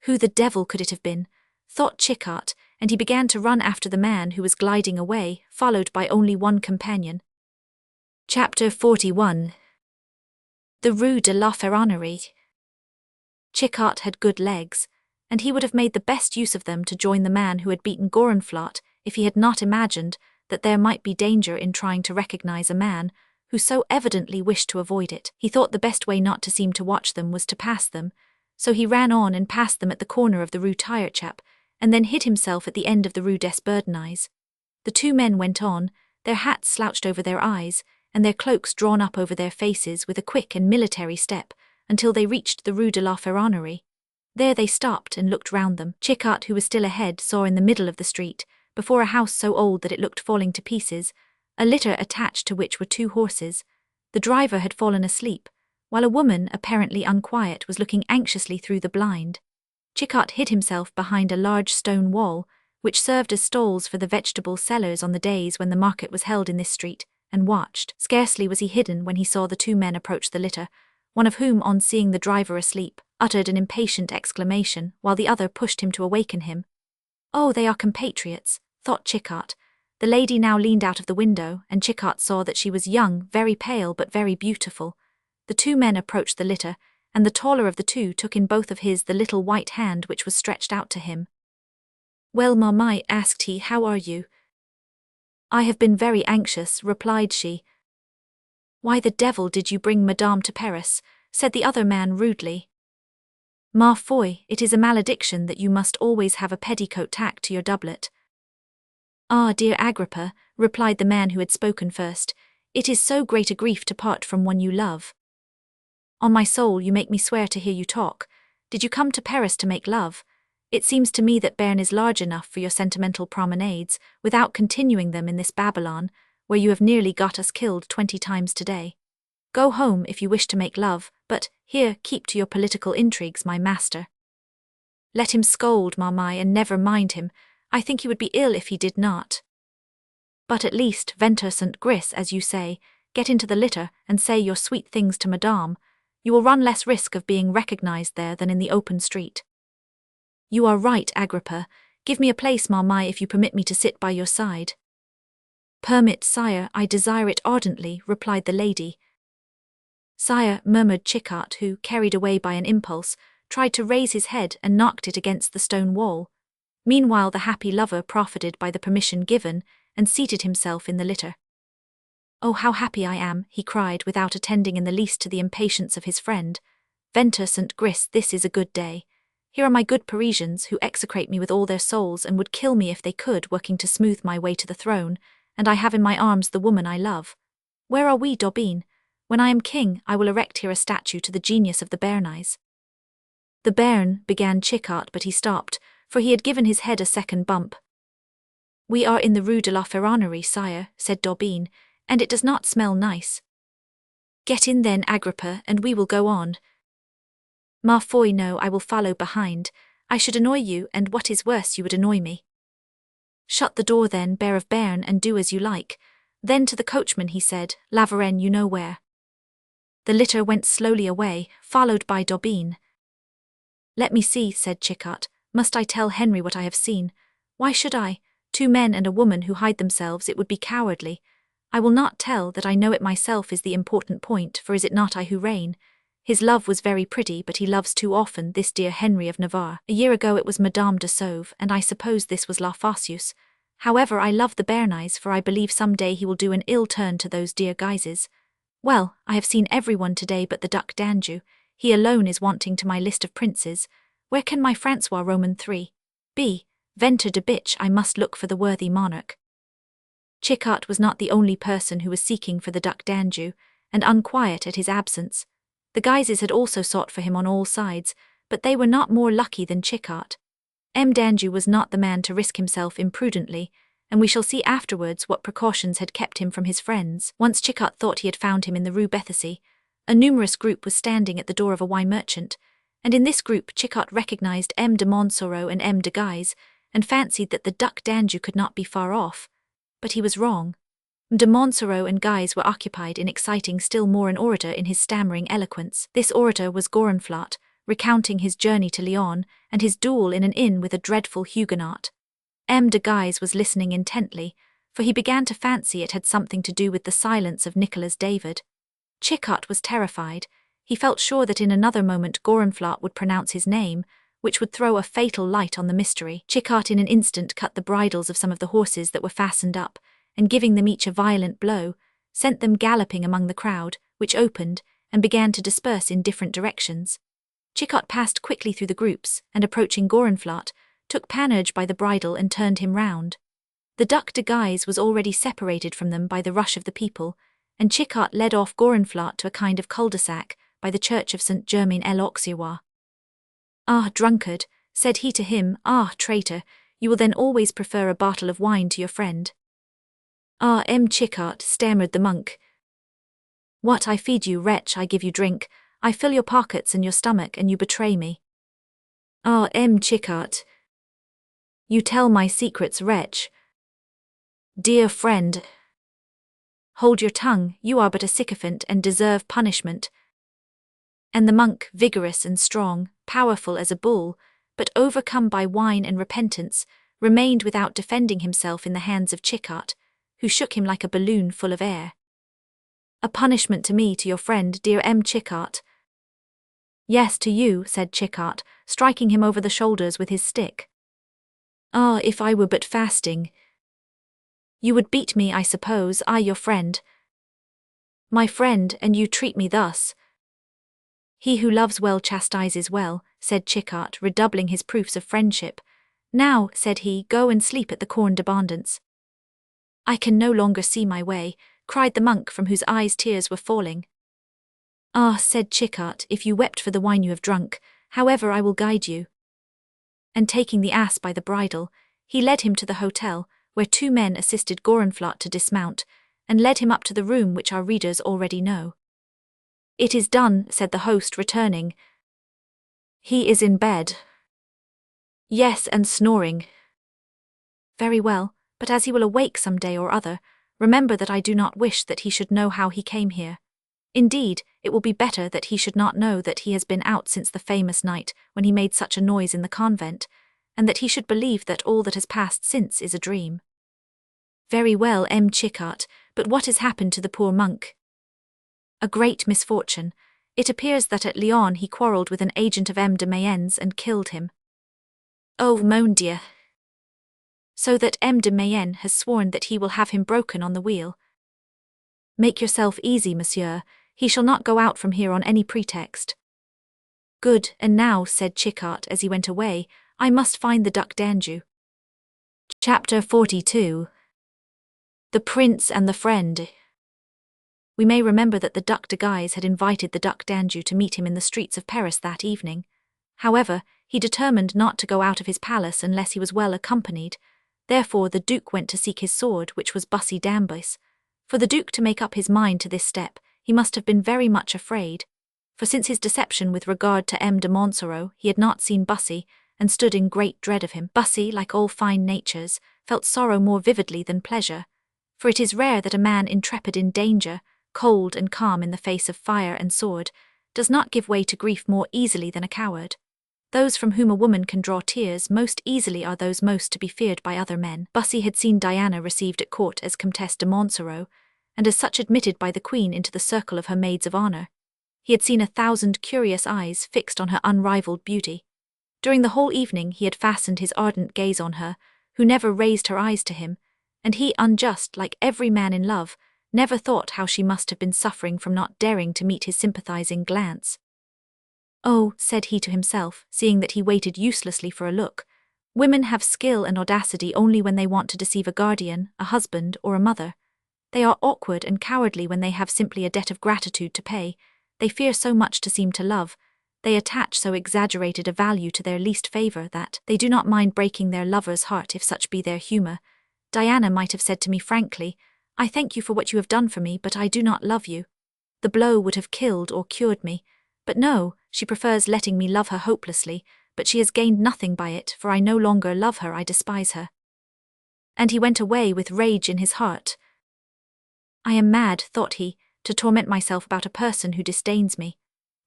Who the devil could it have been? Thought Chickart, and he began to run after the man who was gliding away, followed by only one companion. Chapter 41. The Rue de la Ferronnerie. Chickart had good legs, and he would have made the best use of them to join the man who had beaten Gorenflat if he had not imagined that there might be danger in trying to recognize a man who so evidently wished to avoid it. He thought the best way not to seem to watch them was to pass them, so he ran on and passed them at the corner of the Rue Tirechap, and then hid himself at the end of the Rue des Bourdonnais. The 2 men went on, their hats slouched over their eyes, and their cloaks drawn up over their faces with a quick and military step, until they reached the Rue de la Ferronnerie. There they stopped and looked round them. Chickart, who was still ahead, saw in the middle of the street, before a house so old that it looked falling to pieces, a litter attached to which were 2 horses. The driver had fallen asleep, while a woman, apparently unquiet, was looking anxiously through the blind. Chickart hid himself behind a large stone wall, which served as stalls for the vegetable sellers on the days when the market was held in this street, and watched. Scarcely was he hidden when he saw the two men approach the litter, one of whom, on seeing the driver asleep, uttered an impatient exclamation, while the other pushed him to awaken him. "Oh, they are compatriots," thought Chickart. The lady now leaned out of the window, and Chickart saw that she was young, very pale but very beautiful. The two men approached the litter, and the taller of the two took in both of his the little white hand which was stretched out to him. "Well, Marmite," asked he, "how are you?" "I have been very anxious," replied she. "Why the devil did you bring Madame to Paris?" said the other man rudely. "Ma foi, it is a malediction that you must always have a petticoat tacked to your doublet." "Ah, dear Agrippa," replied the man who had spoken first, "it is so great a grief to part from one you love." "On my soul, you make me swear to hear you talk. Did you come to Paris to make love? It seems to me that Berne is large enough for your sentimental promenades, without continuing them in this Babylon, where you have nearly got us killed 20 times today. Go home if you wish to make love, but, here, keep to your political intrigues, my master." "Let him scold, Marmite, and never mind him. I think he would be ill if he did not. But at least, Ventre St. Gris, as you say, get into the litter, and say your sweet things to Madame. You will run less risk of being recognized there than in the open street." "You are right, Agrippa. Give me a place, Marmite, if you permit me to sit by your side." "Permit, sire, I desire it ardently," replied the lady. "Sire," murmured Chickart, who, carried away by an impulse, tried to raise his head and knocked it against the stone wall. Meanwhile the happy lover profited by the permission given, and seated himself in the litter. "Oh, how happy I am," he cried, without attending in the least to the impatience of his friend. "Ventre St. Gris, this is a good day. Here are my good Parisians, who execrate me with all their souls and would kill me if they could, working to smooth my way to the throne, and I have in my arms the woman I love. Where are we, D'Aubigne? When I am king, I will erect here a statue to the genius of the Bernese." "The Bern," began Chickart, but he stopped, for he had given his head a second bump. "We are in the Rue de la Ferronnerie, sire," said D'Aubigne, "and it does not smell nice." "Get in then, Agrippa, and we will go on." "Ma foi, no, I will follow behind. I should annoy you, and what is worse, you would annoy me." "Shut the door then, Bear of Berne, and do as you like." Then to the coachman he said, "La Varenne, you know where." The litter went slowly away, followed by D'Aubigne. "Let me see," said Chickart. "Must I tell Henry what I have seen? Why should I? 2 men and a woman who hide themselves, it would be cowardly. I will not tell that I know it myself is the important point, for is it not I who reign? His love was very pretty, but he loves too often, this dear Henry of Navarre. A year ago it was Madame de Sauve, and I suppose this was La Fosseuse. However, I love the Bernese, for I believe some day he will do an ill turn to those dear Guises. Well, I have seen everyone today but the Duc d'Anjou. He alone is wanting to my list of princes. Where can my Francois Roman III be? Ventre de bitch, I must look for the worthy monarch." Chickart was not the only person who was seeking for the Duc d'Anjou, and unquiet at his absence. The Guises had also sought for him on all sides, but they were not more lucky than Chickart. D'Anjou was not the man to risk himself imprudently, and we shall see afterwards what precautions had kept him from his friends. Once Chickart thought he had found him in the Rue Bethisy. A numerous group was standing at the door of a wine merchant, and in this group Chickart recognized M. de Montsoreau and M. de Guise, and fancied that the Duc d'Anjou could not be far off. But he was wrong. De Montsoreau and Guise were occupied in exciting still more an orator in his stammering eloquence. This orator was Gorenflot, recounting his journey to Lyon and his duel in an inn with a dreadful Huguenot. M. de Guise was listening intently, for he began to fancy it had something to do with the silence of Nicholas David. Chickart was terrified. He felt sure that in another moment Gorenflot would pronounce his name, which would throw a fatal light on the mystery. Chickart in an instant cut the bridles of some of the horses that were fastened up, and giving them each a violent blow, sent them galloping among the crowd, which opened, and began to disperse in different directions. Chickart passed quickly through the groups, and approaching Gorenflot, took Panurge by the bridle and turned him round. The Duc de Guise was already separated from them by the rush of the people, and Chickart led off Gorenflot to a kind of cul-de-sac by the church of St. Germain-l'Auxerrois. "Ah, drunkard," said he to him, "ah, traitor, you will then always prefer a bottle of wine to your friend." "Ah, M. Chickart," stammered the monk. "What, I feed you, wretch, I give you drink, I fill your pockets and your stomach, and you betray me." "Ah, M. Chickart, You tell my secrets, wretch. Dear friend. Hold your tongue, you are but a sycophant and deserve punishment. And the monk, vigorous and strong, powerful as a bull, but overcome by wine and repentance, remained without defending himself in the hands of Chickart, who shook him like a balloon full of air. A punishment to me, to your friend, dear M. Chickart. Yes, to you, said Chickart, striking him over the shoulders with his stick. Ah, if I were but fasting. You would beat me, I suppose, I your friend. My friend, and you treat me thus. He who loves well chastises well, said Chickart, redoubling his proofs of friendship. Now, said he, go and sleep at the Corne d'Abondance. I can no longer see my way, cried the monk from whose eyes tears were falling. Ah, said Chickart, if you wept for the wine you have drunk, however I will guide you. And taking the ass by the bridle, he led him to the hotel, where 2 men assisted Gorenflot to dismount, and led him up to the room which our readers already know. It is done, said the host, returning. He is in bed. Yes, and snoring. Very well, but as he will awake some day or other, remember that I do not wish that he should know how he came here. Indeed, it will be better that he should not know that he has been out since the famous night when he made such a noise in the convent, and that he should believe that all that has passed since is a dream. Very well, M. Chickart, but what has happened to the poor monk? A great misfortune. It appears that at Lyon he quarrelled with an agent of M. de Mayenne's and killed him. Oh, mon Dieu! So that M. de Mayenne has sworn that he will have him broken on the wheel. Make yourself easy, monsieur, he shall not go out from here on any pretext. Good, and now, said Chickart as he went away, I must find the Duc d'Anjou. Chapter 42. The Prince and the Friend. We may remember that the Duc de Guise had invited the Duc d'Anjou to meet him in the streets of Paris that evening. However, he determined not to go out of his palace unless he was well accompanied. Therefore the Duke went to seek his sword, which was Bussy d'Ambus. For the Duke to make up his mind to this step, he must have been very much afraid. For since his deception with regard to M. de Montsoreau, he had not seen Bussy, and stood in great dread of him. Bussy, like all fine natures, felt sorrow more vividly than pleasure. For it is rare that a man intrepid in danger, cold and calm in the face of fire and sword, does not give way to grief more easily than a coward. Those from whom a woman can draw tears most easily are those most to be feared by other men. Bussy had seen Diana received at court as Comtesse de Montsoreau, and as such admitted by the Queen into the circle of her maids of honour. He had seen 1,000 curious eyes fixed on her unrivalled beauty. During the whole evening he had fastened his ardent gaze on her, who never raised her eyes to him, and he, unjust like every man in love, never thought how she must have been suffering from not daring to meet his sympathizing glance. Oh, said he to himself, seeing that he waited uselessly for a look, women have skill and audacity only when they want to deceive a guardian, a husband, or a mother. They are awkward and cowardly when they have simply a debt of gratitude to pay. They fear so much to seem to love. They attach so exaggerated a value to their least favour that they do not mind breaking their lover's heart if such be their humour. Diana might have said to me frankly, I thank you for what you have done for me, but I do not love you. The blow would have killed or cured me. But no, she prefers letting me love her hopelessly, but she has gained nothing by it, for I no longer love her, I despise her. And he went away with rage in his heart. I am mad, thought he, to torment myself about a person who disdains me.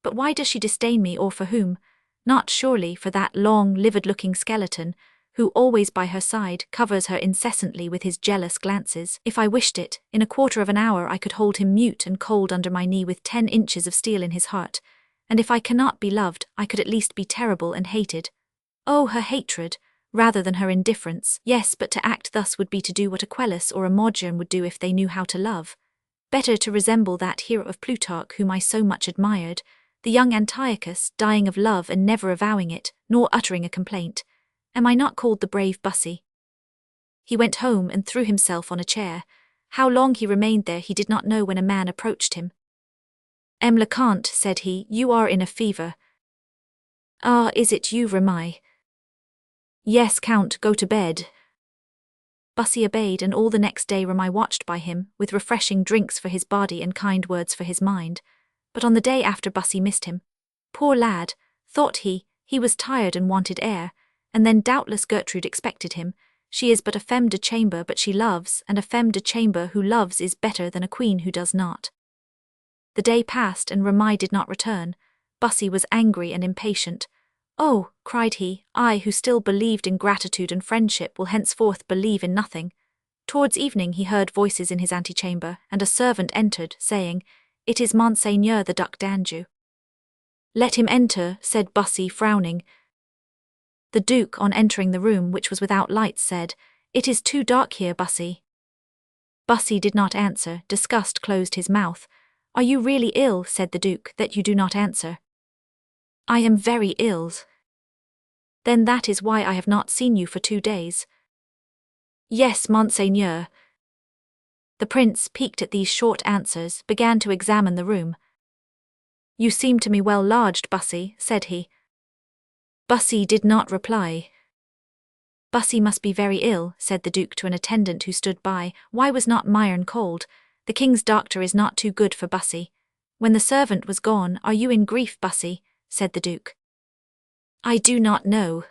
But why does she disdain me, or for whom? Not surely for that long, livid-looking skeleton, who always by her side covers her incessantly with his jealous glances. If I wished it, in a quarter of an hour I could hold him mute and cold under my knee with 10 inches of steel in his heart. And if I cannot be loved, I could at least be terrible and hated. Oh, her hatred, rather than her indifference. Yes, but to act thus would be to do what a Quelus or a Modern would do if they knew how to love. Better to resemble that hero of Plutarch whom I so much admired, the young Antiochus, dying of love and never avowing it, nor uttering a complaint. Am I not called the brave Bussy? He went home and threw himself on a chair. How long he remained there he did not know when a man approached him. M. le Comte, said he, you are in a fever. Ah, is it you, Remy? Yes, Count, go to bed. Bussy obeyed, and all the next day Remy watched by him, with refreshing drinks for his body and kind words for his mind. But on the day after Bussy missed him. Poor lad, thought he was tired and wanted air, and then doubtless Gertrude expected him. She is but a femme de chamber, but she loves, and a femme de chamber who loves is better than a queen who does not. The day passed and Ramai did not return. Bussy was angry and impatient. "Oh," cried he, "I who still believed in gratitude and friendship will henceforth believe in nothing." Towards evening he heard voices in his antechamber, and a servant entered, saying, "It is Monseigneur the Duc d'Anjou." "Let him enter," said Bussy, frowning. The Duke, on entering the room, which was without lights, said, "It is too dark here, Bussy." Bussy did not answer. Disgust closed his mouth. "Are you really ill," said the Duke, "that you do not answer?" "I am very ill." "Then that is why I have not seen you for 2 days." "Yes, Monseigneur." The prince, piqued at these short answers, began to examine the room. "You seem to me well lodged, Bussy," said he. Bussy did not reply. "Bussy must be very ill," said the Duke to an attendant who stood by. "Why was not Myron called? The king's doctor is not too good for Bussy." When the servant was gone, "Are you in grief, Bussy?" said the Duke. "I do not know."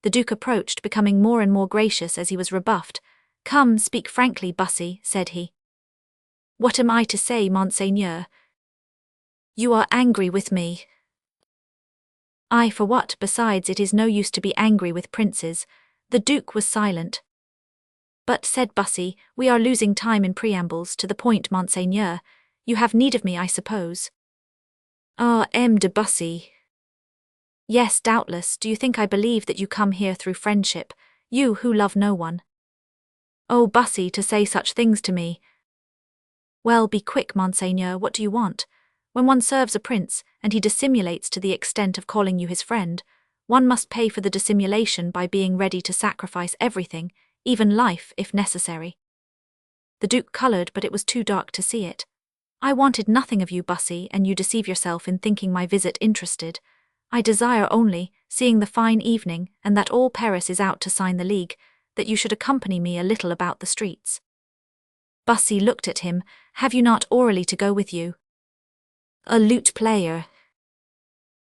The Duke approached, becoming more and more gracious as he was rebuffed. "Come, speak frankly, Bussy," said he. "What am I to say, Monseigneur?" "You are angry with me." "I for what? Besides, it is no use to be angry with princes." The Duke was silent. "But," said Bussy, "we are losing time in preambles. To the point, Monseigneur. You have need of me, I suppose." "Ah, M. de Bussy." "Yes, doubtless. Do you think I believe that you come here through friendship, you who love no one?" "Oh, Bussy, to say such things to me." "Well, be quick, Monseigneur, what do you want? When one serves a prince, and he dissimulates to the extent of calling you his friend, one must pay for the dissimulation by being ready to sacrifice everything, even life, if necessary." The Duke coloured, but it was too dark to see it. "I wanted nothing of you, Bussy, and you deceive yourself in thinking my visit interested. I desire only, seeing the fine evening, and that all Paris is out to sign the league, that you should accompany me a little about the streets." Bussy looked at him. "Have you not Aurelie to go with you?" "A lute player."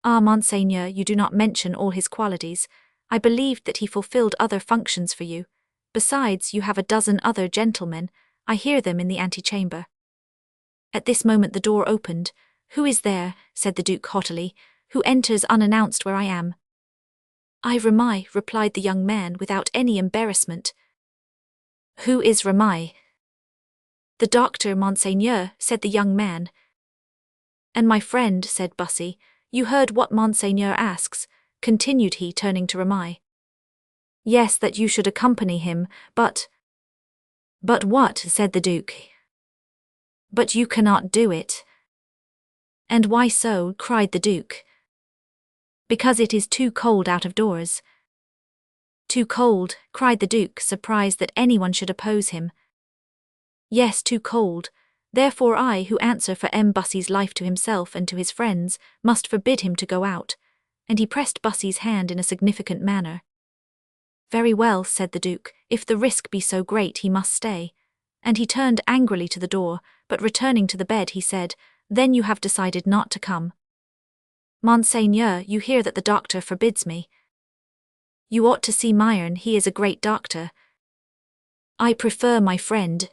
"Ah, Monseigneur, you do not mention all his qualities. I believed that he fulfilled other functions for you. Besides, you have a dozen other gentlemen. I hear them in the antechamber." At this moment the door opened. "Who is there?" said the Duke haughtily. "Who enters unannounced where I am?" "I, Ramai," replied the young man without any embarrassment. "Who is Ramai?" "The doctor, Monseigneur," said the young man. "And my friend," said Bussy. "You heard what Monseigneur asks," continued he, turning to Ramai. "Yes, that you should accompany him, but—" "But what?" said the Duke. "But you cannot do it." "And why so?" cried the Duke. "Because it is too cold out of doors." "Too cold?" cried the Duke, surprised that anyone should oppose him. "Yes, too cold. Therefore I, who answer for M. Bussy's life to himself and to his friends, must forbid him to go out." And he pressed Bussy's hand in a significant manner. "Very well," said the Duke, "if the risk be so great he must stay." And he turned angrily to the door, but returning to the bed he said, "Then you have decided not to come?" "Monseigneur, you hear that the doctor forbids me." "You ought to see Myron, he is a great doctor." "I prefer my friend."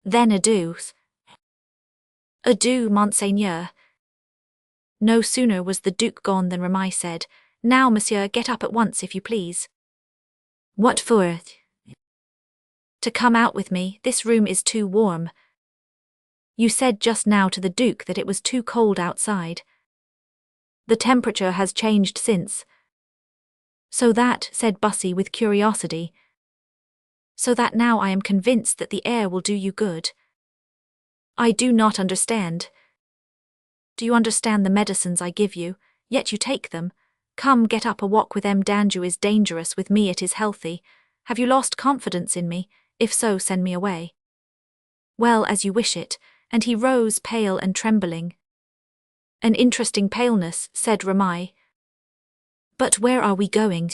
"Then adieu." "Adieu, Monseigneur." No sooner was the Duke gone than Ramai said, "Now, monsieur, get up at once if you please." "What for?" "To come out with me, this room is too warm." "You said just now to the Duke that it was too cold outside." "The temperature has changed since." "So that," said Bussy with curiosity. "So that now I am convinced that the air will do you good." "I do not understand." "Do you understand the medicines I give you? Yet you take them. Come, get up, a walk with M. d'Anjou is dangerous, with me it is healthy. Have you lost confidence in me? If so, send me away." "Well, as you wish it," and he rose pale and trembling. "An interesting paleness," said Ramai. "But where are we going?"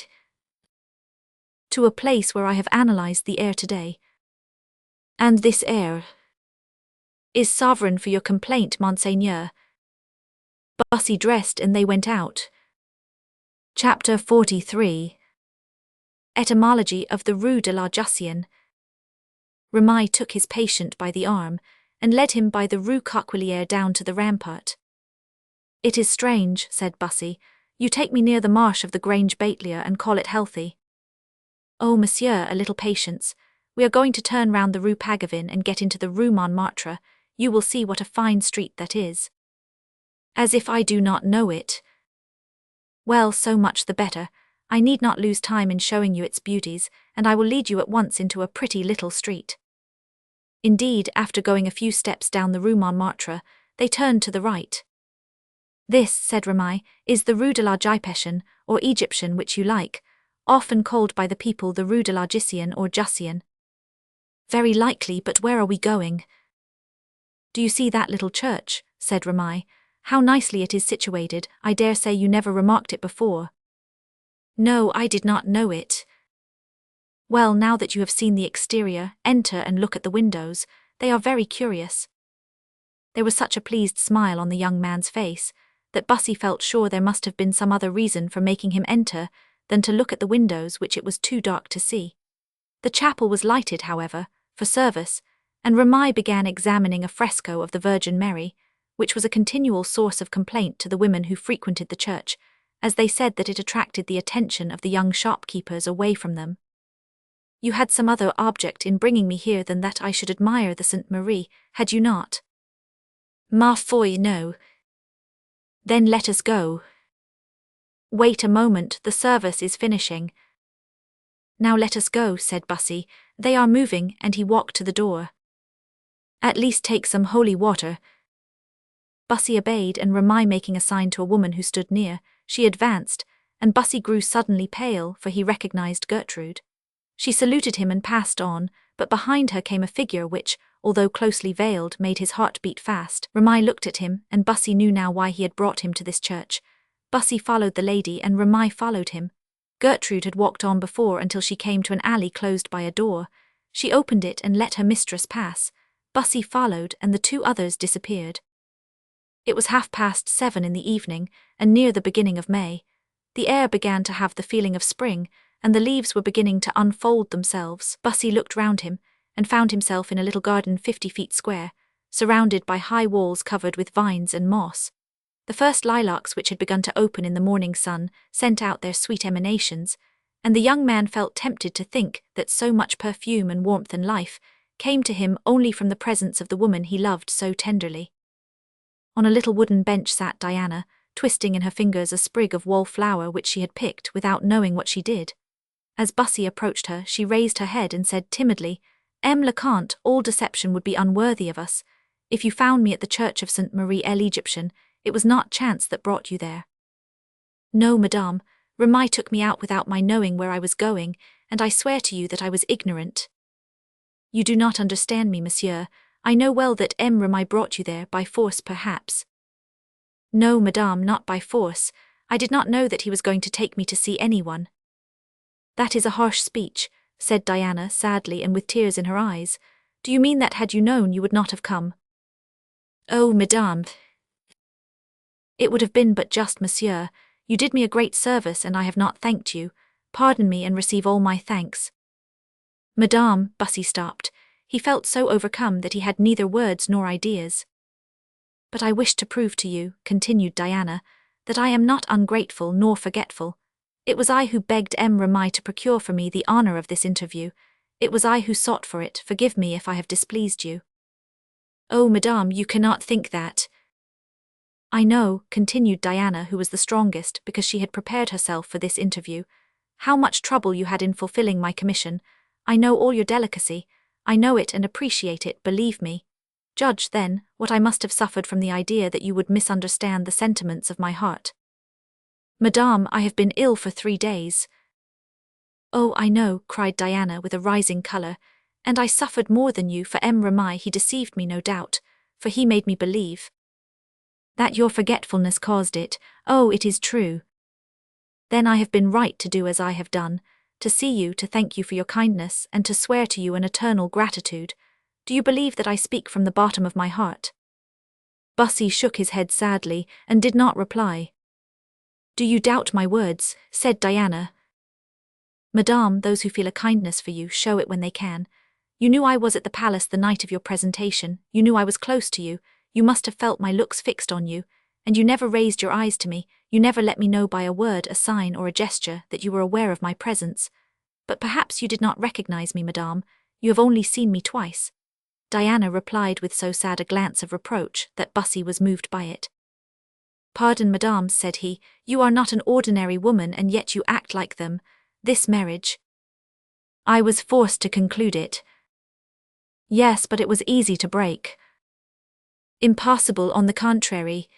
"To a place where I have analyzed the air today." "And this air is sovereign for your complaint, Monseigneur." Bussy dressed and they went out. Chapter 43. Etymology of the Rue de la Jussienne. Ramai took his patient by the arm and led him by the Rue Coquillière down to the rampart. "It is strange," said Bussy. "You take me near the marsh of the Grange Baitlieu and call it healthy." "Oh, monsieur, a little patience. We are going to turn round the Rue Pagavin and get into the Rue Montmartre. You will see what a fine street that is." "As if I do not know it." "Well, so much the better. I need not lose time in showing you its beauties, and I will lead you at once into a pretty little street." Indeed, after going a few steps down the Rue Montmartre, they turned to the right. "This," said Ramai, "is the Rue de la Gypetienne, or Egyptian, which you like, often called by the people the Rue de la Gissienne or Jussienne." "Very likely, but where are we going?" "Do you see that little church?" said Ramai. "How nicely it is situated. I dare say you never remarked it before." "No, I did not know it." "Well, now that you have seen the exterior, enter and look at the windows. They are very curious." There was such a pleased smile on the young man's face that Bussy felt sure there must have been some other reason for making him enter than to look at the windows which it was too dark to see. The chapel was lighted, however, for service, and Ramai began examining a fresco of the Virgin Mary, which was a continual source of complaint to the women who frequented the church, as they said that it attracted the attention of the young shopkeepers away from them. "You had some other object in bringing me here than that I should admire the Sainte Marie, had you not?" "Ma foi, no." "Then let us go." "Wait a moment, the service is finishing." "Now let us go," said Bussy. "They are moving," and he walked to the door. "At least take some holy water." Bussy obeyed, and Ramai making a sign to a woman who stood near, she advanced, and Bussy grew suddenly pale, for he recognized Gertrude. She saluted him and passed on, but behind her came a figure which, although closely veiled, made his heart beat fast. Ramai looked at him, and Bussy knew now why he had brought him to this church. Bussy followed the lady, and Ramai followed him. Gertrude had walked on before until she came to an alley closed by a door. She opened it and let her mistress pass. Bussy followed, and the two others disappeared. It was 7:30 in the evening, and near the beginning of May. The air began to have the feeling of spring, and the leaves were beginning to unfold themselves. Bussy looked round him, and found himself in a little garden 50 feet square, surrounded by high walls covered with vines and moss. The first lilacs which had begun to open in the morning sun sent out their sweet emanations, and the young man felt tempted to think that so much perfume and warmth and life came to him only from the presence of the woman he loved so tenderly. On a little wooden bench sat Diana, twisting in her fingers a sprig of wallflower which she had picked without knowing what she did. As Bussy approached her, she raised her head and said timidly, "M. le Comte, all deception would be unworthy of us. If you found me at the church of Sainte Marie l'Egyptienne, it was not chance that brought you there." "No, madame. Ramai took me out without my knowing where I was going, and I swear to you that I was ignorant." "You do not understand me, monsieur. I know well that M. Ramai brought you there, by force perhaps." "No, madame, not by force. I did not know that he was going to take me to see anyone." "That is a harsh speech," said Diana sadly and with tears in her eyes. "Do you mean that had you known you would not have come?" "Oh, madame, it would have been but just, monsieur. You did me a great service and I have not thanked you. Pardon me and receive all my thanks." "Madame," Bussy stopped. He felt so overcome that he had neither words nor ideas. "But I wish to prove to you," continued Diana, "that I am not ungrateful nor forgetful. It was I who begged M. Ramai to procure for me the honor of this interview. It was I who sought for it. Forgive me if I have displeased you." "Oh, madame, you cannot think that." "I know," continued Diana, who was the strongest because she had prepared herself for this interview, "how much trouble you had in fulfilling my commission. I know all your delicacy. I know it and appreciate it, believe me. Judge, then, what I must have suffered from the idea that you would misunderstand the sentiments of my heart." "Madame, I have been ill for 3 days." "Oh, I know," cried Diana with a rising colour, "and I suffered more than you, for M. Ramai he deceived me no doubt, for he made me believe that your forgetfulness caused it. Oh, it is true. Then I have been right to do as I have done, to see you, to thank you for your kindness, and to swear to you an eternal gratitude. Do you believe that I speak from the bottom of my heart?" Bussy shook his head sadly, and did not reply. Do you doubt my words? Said Diana. Madame, those who feel a kindness for you show it when they can. You knew I was at the palace the night of your presentation, you knew I was close to you, you must have felt my looks fixed on you, and you never raised your eyes to me, you never let me know by a word, a sign, or a gesture that you were aware of my presence. But perhaps you did not recognize me, madame, you have only seen me twice. Diana replied with so sad a glance of reproach that Bussy was moved by it. Pardon, madame, said he, you are not an ordinary woman and yet you act like them. This marriage. I was forced to conclude it. Yes, but it was easy to break. Impossible, on the contrary.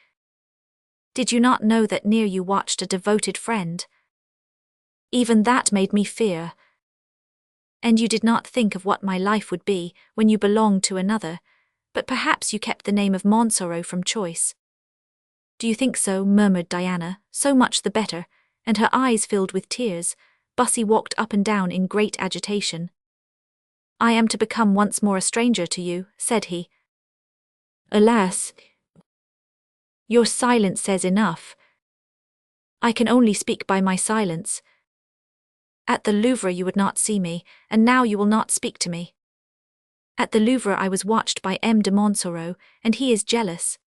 Did you not know that near you watched a devoted friend? Even that made me fear. And you did not think of what my life would be when you belonged to another, but perhaps you kept the name of Montsoreau from choice. Do you think so? Murmured Diana, so much the better, and her eyes filled with tears. Bussy walked up and down in great agitation. I am to become once more a stranger to you, said he. Alas! Your silence says enough. I can only speak by my silence. At the Louvre you would not see me, and now you will not speak to me. At the Louvre I was watched by M. de Montsoreau, and he is jealous.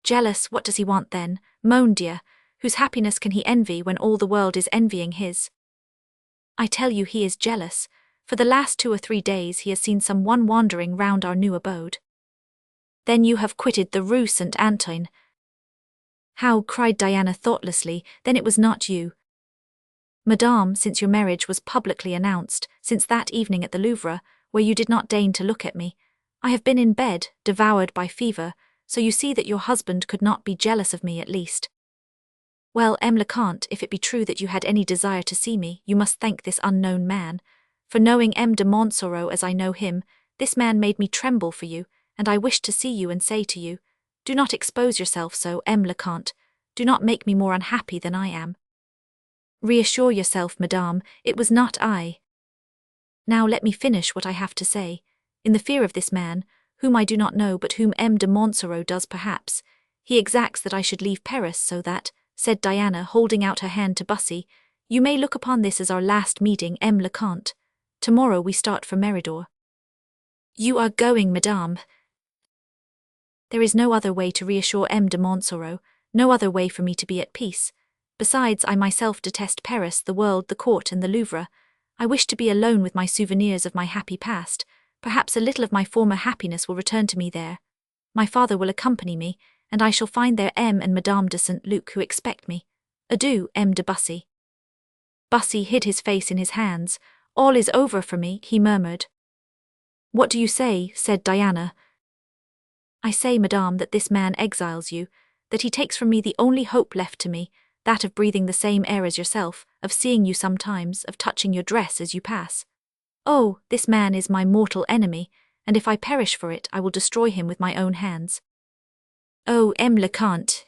Jealous, what does he want then, mon Dieu, whose happiness can he envy when all the world is envying his? I tell you he is jealous. For the last 2 or 3 days he has seen some one wandering round our new abode. Then you have quitted the Rue Saint-Antoine. How? Cried Diana thoughtlessly, then it was not you. Madame, since your marriage was publicly announced, since that evening at the Louvre, where you did not deign to look at me, I have been in bed, devoured by fever, so you see that your husband could not be jealous of me at least. Well, M. le Comte, if it be true that you had any desire to see me, you must thank this unknown man. For knowing M. de Montsoreau as I know him, this man made me tremble for you, and I wished to see you and say to you, do not expose yourself so, M. le Comte, do not make me more unhappy than I am. Reassure yourself, madame, it was not I. Now let me finish what I have to say. In the fear of this man, whom I do not know but whom M. de Montsoreau does perhaps, he exacts that I should leave Paris so that, said Diana, holding out her hand to Bussy, you may look upon this as our last meeting, M. le Comte. Tomorrow we start for Meridor. You are going, madame. There is no other way to reassure M. de Montsoreau, no other way for me to be at peace. Besides, I myself detest Paris, the world, the court, and the Louvre. I wish to be alone with my souvenirs of my happy past. Perhaps a little of my former happiness will return to me there. My father will accompany me, and I shall find there M. and Madame de Saint-Luc who expect me. Adieu, M. de Bussy. Bussy hid his face in his hands. All is over for me, he murmured. What do you say? Said Diana. I say, madame, that this man exiles you, that he takes from me the only hope left to me, that of breathing the same air as yourself, of seeing you sometimes, of touching your dress as you pass. Oh, this man is my mortal enemy, and if I perish for it, I will destroy him with my own hands. Oh, M. le Comte!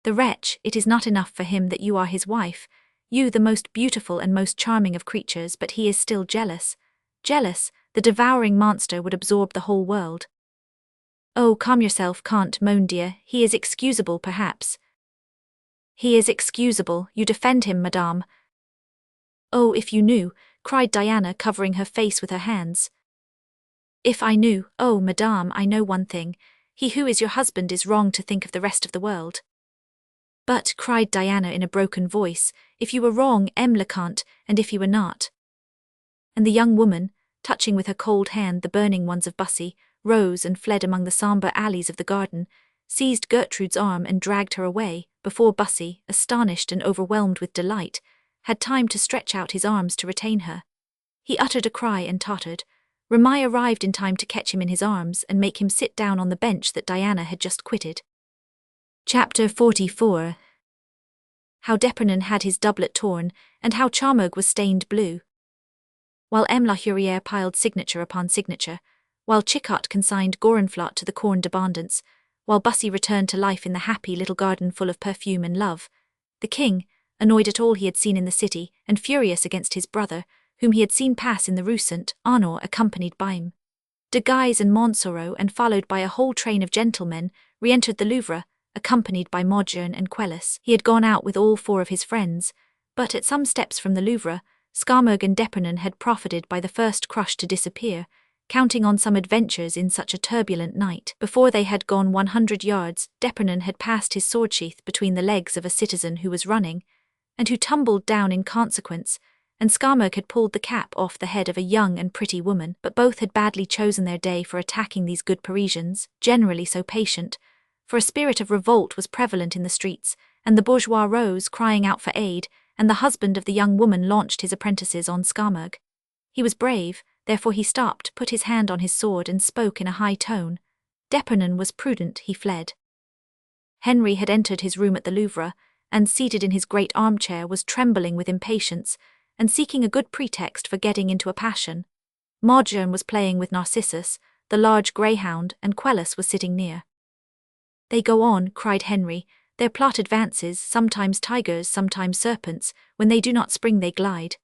The wretch, it is not enough for him that you are his wife, you the most beautiful and most charming of creatures, but he is still jealous. Jealous, the devouring monster would absorb the whole world. Oh, calm yourself, Comte, mon Dieu, he is excusable perhaps. He is excusable, you defend him, madame. Oh, if you knew, cried Diana, covering her face with her hands. If I knew, oh, madame, I know one thing, he who is your husband is wrong to think of the rest of the world. But, cried Diana in a broken voice, if you were wrong, M. le Comte, and if he were not. And the young woman, touching with her cold hand the burning ones of Bussy, rose and fled among the sombre alleys of the garden, seized Gertrude's arm and dragged her away, before Bussy, astonished and overwhelmed with delight, had time to stretch out his arms to retain her. He uttered a cry and tottered. Ramai arrived in time to catch him in his arms and make him sit down on the bench that Diana had just quitted. Chapter 44. How D'Epernon had his doublet torn, and how Charmog was stained blue. While M. la Hurière piled signature upon signature, while Chicot consigned Gorenflot to the corn d'abondance, while Bussy returned to life in the happy little garden full of perfume and love, the king, annoyed at all he had seen in the city, and furious against his brother, whom he had seen pass in the Rue Saint-Honore accompanied by M. de Guise and Montsoreau and followed by a whole train of gentlemen, re-entered the Louvre, accompanied by Modern and Quelus. He had gone out with all 4 of his friends, but at some steps from the Louvre, Skarmug and Depernon had profited by the first crush to disappear, counting on some adventures in such a turbulent night. Before they had gone 100 yards, Depernon had passed his sword sheath between the legs of a citizen who was running, and who tumbled down in consequence, and Skarmug had pulled the cap off the head of a young and pretty woman, but both had badly chosen their day for attacking these good Parisians, generally so patient, for a spirit of revolt was prevalent in the streets, and the bourgeois rose, crying out for aid, and the husband of the young woman launched his apprentices on Skarmug. He was brave, therefore he stopped, put his hand on his sword, and spoke in a high tone. Depernon was prudent, he fled. Henry had entered his room at the Louvre, and seated in his great armchair was trembling with impatience, and seeking a good pretext for getting into a passion. Modern was playing with Narcissus, the large greyhound, and Quelus was sitting near. "They go on," cried Henry, "their plot advances, sometimes tigers, sometimes serpents, when they do not spring they glide."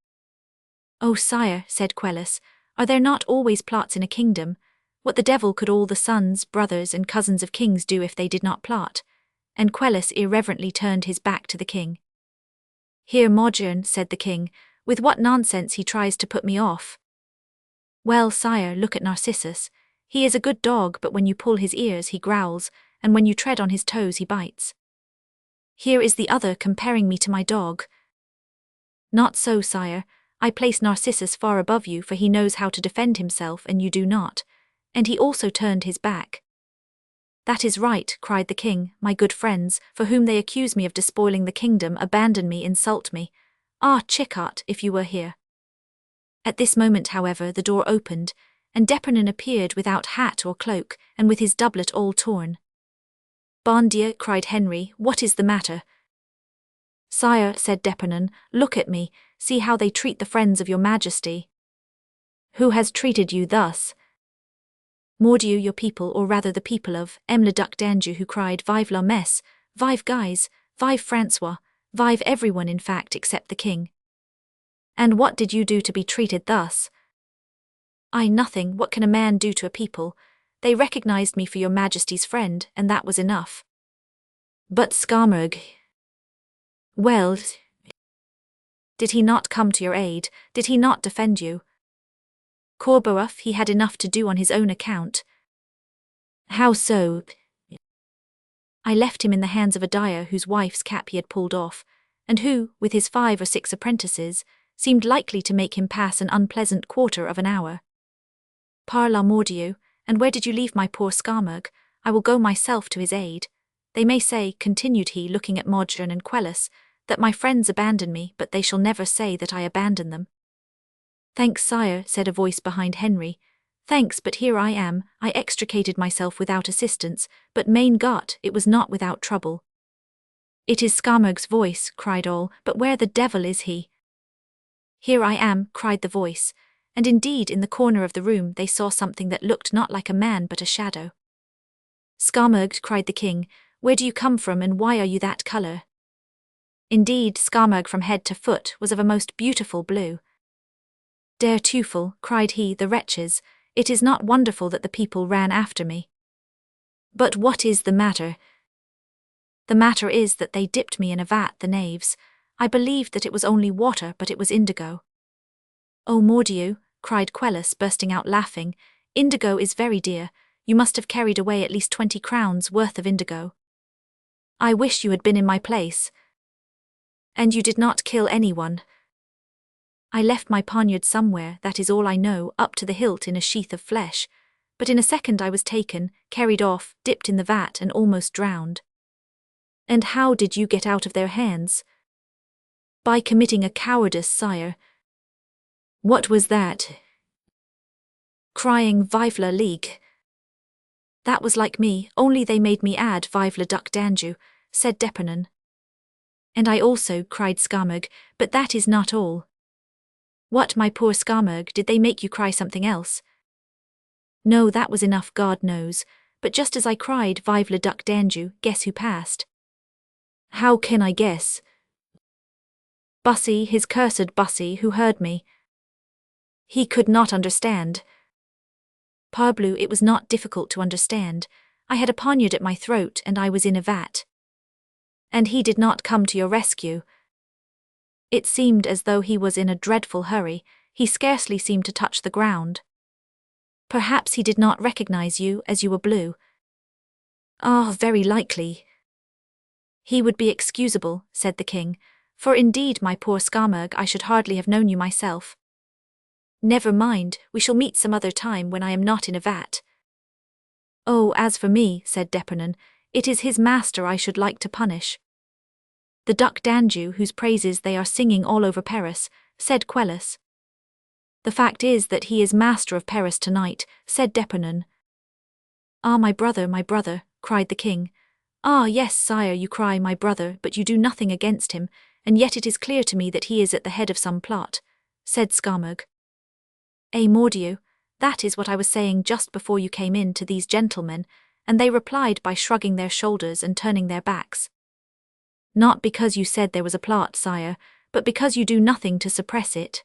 "Oh, sire," said Quelus, "are there not always plots in a kingdom? What the devil could all the sons, brothers, and cousins of kings do if they did not plot?" And Quelus irreverently turned his back to the king. "Here, Modern," said the king, "with what nonsense he tries to put me off." "Well, sire, look at Narcissus. He is a good dog, but when you pull his ears he growls, and when you tread on his toes he bites. Here is the other comparing me to my dog." "Not so, sire. I place Narcissus far above you, for he knows how to defend himself and you do not, and he also turned his back." "That is right," cried the king. "My good friends, for whom they accuse me of despoiling the kingdom, abandon me, insult me. Ah, Chicot, if you were here." At this moment, however, the door opened, and Depernon appeared without hat or cloak, and with his doublet all torn. "Bon Dieu," cried Henry, "what is the matter?" "Sire," said Depernon, "look at me, see how they treat the friends of your majesty." "Who has treated you thus?" "Mordieu, your people, or rather the people of M-le-Duc d'Anjou, who cried, 'Vive la messe, vive Guise, vive Francois, vive everyone in fact except the king.'" "And what did you do to be treated thus?" "I nothing. What can a man do to a people? They recognized me for your majesty's friend, and that was enough." "But Skarmug—" "Well, did he not come to your aid? Did he not defend you?" "Corboeuf, he had enough to do on his own account." "How so?" "I left him in the hands of a dyer whose wife's cap he had pulled off, and who, with his 5 or 6 apprentices, seemed likely to make him pass an unpleasant quarter of an hour." "Par la Mordieu, and where did you leave my poor Skarmug? I will go myself to his aid. They may say," continued he, looking at Modern and Quelus, "that my friends abandon me, but they shall never say that I abandon them." "Thanks, sire," said a voice behind Henry. "Thanks, but here I am. I extricated myself without assistance, but mein Gott, it was not without trouble." "It is Skarmug's voice," cried all, "but where the devil is he?" "Here I am," cried the voice, and indeed in the corner of the room they saw something that looked not like a man but a shadow. "Skarmug," cried the king, "where do you come from and why are you that colour?" Indeed, Skarmug from head to foot was of a most beautiful blue. "Der Teufel," cried he, "the wretches, it is not wonderful that the people ran after me." "But what is the matter?" "The matter is that they dipped me in a vat, the knaves. I believed that it was only water, but it was indigo." "Oh, Mordieu," cried Quelus, bursting out laughing, "indigo is very dear. You must have carried away at least 20 crowns worth of indigo. I wish you had been in my place." "And you did not kill anyone?" "I left my poniard somewhere, that is all I know, up to the hilt in a sheath of flesh. But in a second I was taken, carried off, dipped in the vat and almost drowned." "And how did you get out of their hands?" "By committing a cowardice, sire." "What was that?" "Crying Vive la Ligue." "That was like me, only they made me add Vive le Duc d'Anjou," said Depernon. "And I also," cried Skarmug, "but that is not all." "What, my poor Skarmug, did they make you cry something else?" "No, that was enough, God knows, but just as I cried Vive le Duc d'Anjou, guess who passed?" "How can I guess?" "Bussy, his cursed Bussy, who heard me. He could not understand." "Parbleu, it was not difficult to understand. I had a poniard at my throat and I was in a vat. And he did not come to your rescue. It seemed as though he was in a dreadful hurry. He scarcely seemed to touch the ground. Perhaps he did not recognize you, as you were blue. Ah, very likely. He would be excusable, said the king, for indeed, my poor Skarmurg, I should hardly have known you myself. Never mind, we shall meet some other time when I am not in a vat. Oh, as for me, said Depernon, it is his master I should like to punish. The Duc d'Anjou, whose praises they are singing all over Paris, said Quelus. The fact is that he is master of Paris tonight, said Depernon. Ah, my brother, cried the king. Ah, yes, sire, you cry my brother, but you do nothing against him, and yet it is clear to me that he is at the head of some plot, said Skarmurg. Eh, mordieu, that is what I was saying just before you came in to these gentlemen, and they replied by shrugging their shoulders and turning their backs. Not because you said there was a plot, sire, but because you do nothing to suppress it.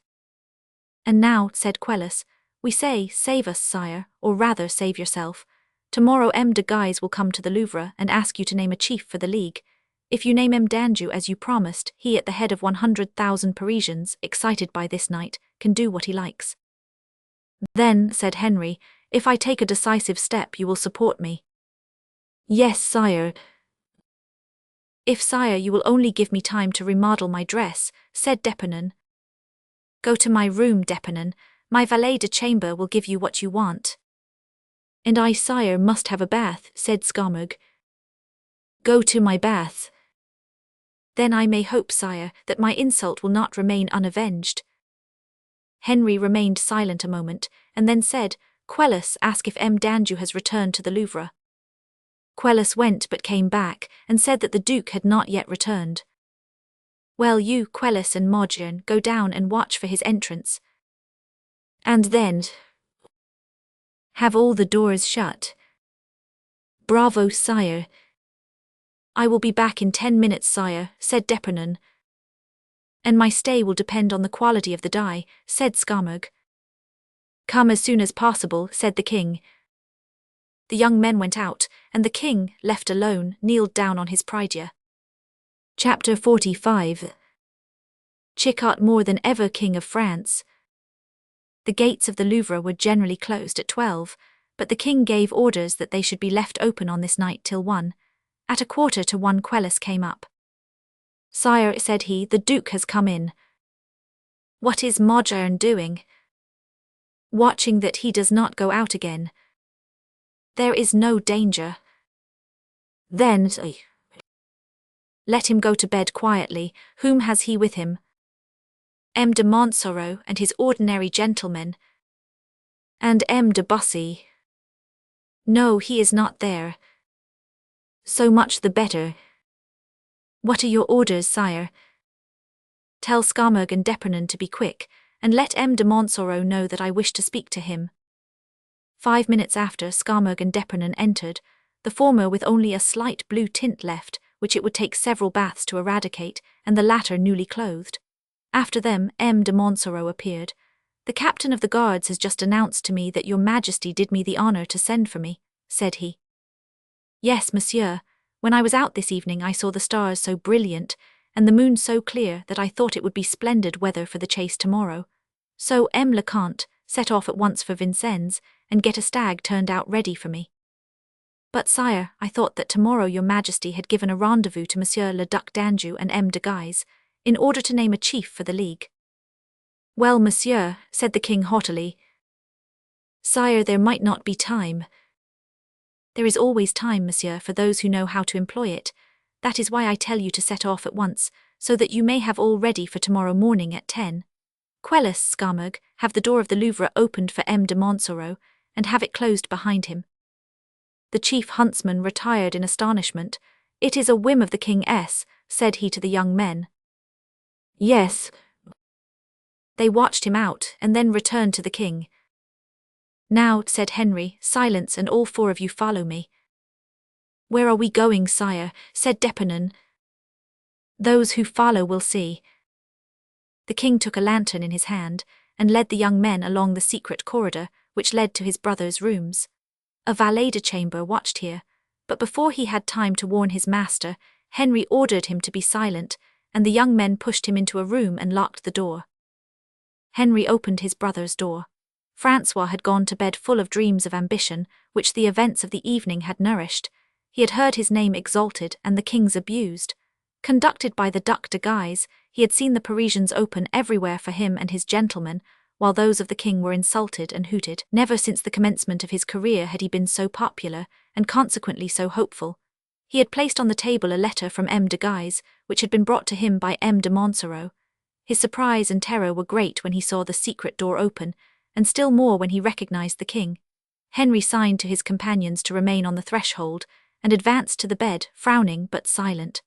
And now, said Quelus, we say, save us, sire, or rather save yourself. Tomorrow M. de Guise will come to the Louvre and ask you to name a chief for the League. If you name M. d'Anjou as you promised, he at the head of 100,000 Parisians, excited by this night, can do what he likes. Then, said Henry, if I take a decisive step you will support me. Yes, sire. If, sire, you will only give me time to remodel my dress, said Depernon. Go to my room, Depernon. My valet de chamber will give you what you want. And I, sire, must have a bath, said Skarmurg. Go to my bath. Then I may hope, sire, that my insult will not remain unavenged. Henry remained silent a moment, and then said, Quelus, ask if M. d'Anjou has returned to the Louvre. Quelus went but came back, and said that the Duke had not yet returned. Well, you, Quelus and Modern, go down and watch for his entrance. And then have all the doors shut. Bravo, sire. I will be back in 10 minutes, sire, said Depernon. And my stay will depend on the quality of the dye, said Skarmurg. Come as soon as possible, said the king. The young men went out, and the king, left alone, kneeled down on his prie-dieu. Chapter 45. Chicot more than ever King of France. The gates of the Louvre were generally closed at 12, but the king gave orders that they should be left open on this night till 1. At 1:45 Quelus came up. Sire, said he, the Duke has come in. What is Modern doing? Watching that he does not go out again. There is no danger. Then, let him go to bed quietly. Whom has he with him? M. de Montsoreau and his ordinary gentlemen. And M. de Bussy. No, he is not there. So much the better. What are your orders, sire? Tell Skarmurg and Depernon to be quick, and let M. de Montsoreau know that I wish to speak to him. 5 minutes after, Skarmurg and Depernon entered, the former with only a slight blue tint left, which it would take several baths to eradicate, and the latter newly clothed. After them, M. de Montsoreau appeared. The captain of the guards has just announced to me that your majesty did me the honour to send for me, said he. Yes, monsieur. When I was out this evening I saw the stars so brilliant, and the moon so clear that I thought it would be splendid weather for the chase tomorrow. So M. le Comte set off at once for Vincennes, and get a stag turned out ready for me. But sire, I thought that tomorrow your majesty had given a rendezvous to Monsieur le Duc d'Anjou and M. de Guise, in order to name a chief for the League. Well, monsieur, said the king haughtily. Sire, there might not be time. There is always time, monsieur, for those who know how to employ it. That is why I tell you to set off at once, so that you may have all ready for tomorrow morning at 10. Quelus, Skarmurg, have the door of the Louvre opened for M. de Montsoreau, and have it closed behind him. The chief huntsman retired in astonishment. It is a whim of the king's, said he to the young men. Yes. They watched him out, and then returned to the king. Now, said Henry, silence and all 4 of you follow me. Where are we going, sire? Said Depernon. Those who follow will see. The king took a lantern in his hand, and led the young men along the secret corridor, which led to his brother's rooms. A valet de chamber watched here, But before he had time to warn his master, Henry ordered him to be silent, and the young men pushed him into a room and locked the door. Henry opened his brother's door. Francois had gone to bed full of dreams of ambition, which the events of the evening had nourished. He had heard his name exalted and the king's abused. Conducted by the Duc de Guise, he had seen the Parisians open everywhere for him and his gentlemen, while those of the king were insulted and hooted. Never since the commencement of his career had he been so popular, and consequently so hopeful. He had placed on the table a letter from M. de Guise, which had been brought to him by M. de Montsoreau. His surprise and terror were great when he saw the secret door open, and still more when he recognized the king. Henry signed to his companions to remain on the threshold, and advanced to the bed, frowning but silent.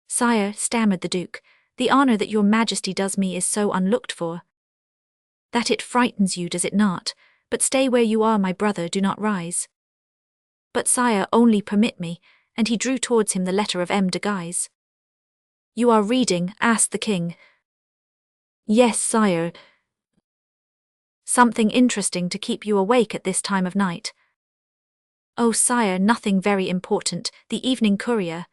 "Sire," stammered the Duke, "the honor that your Majesty does me is so unlooked for, that it frightens you, does it not? But stay where you are, my brother, do not rise." "But sire, only permit me," and he drew towards him the letter of M. de Guise. "You are reading?" asked the king. "Yes, sire." "Something interesting to keep you awake at this time of night?" "Oh, sire, nothing very important, the Evening Courier."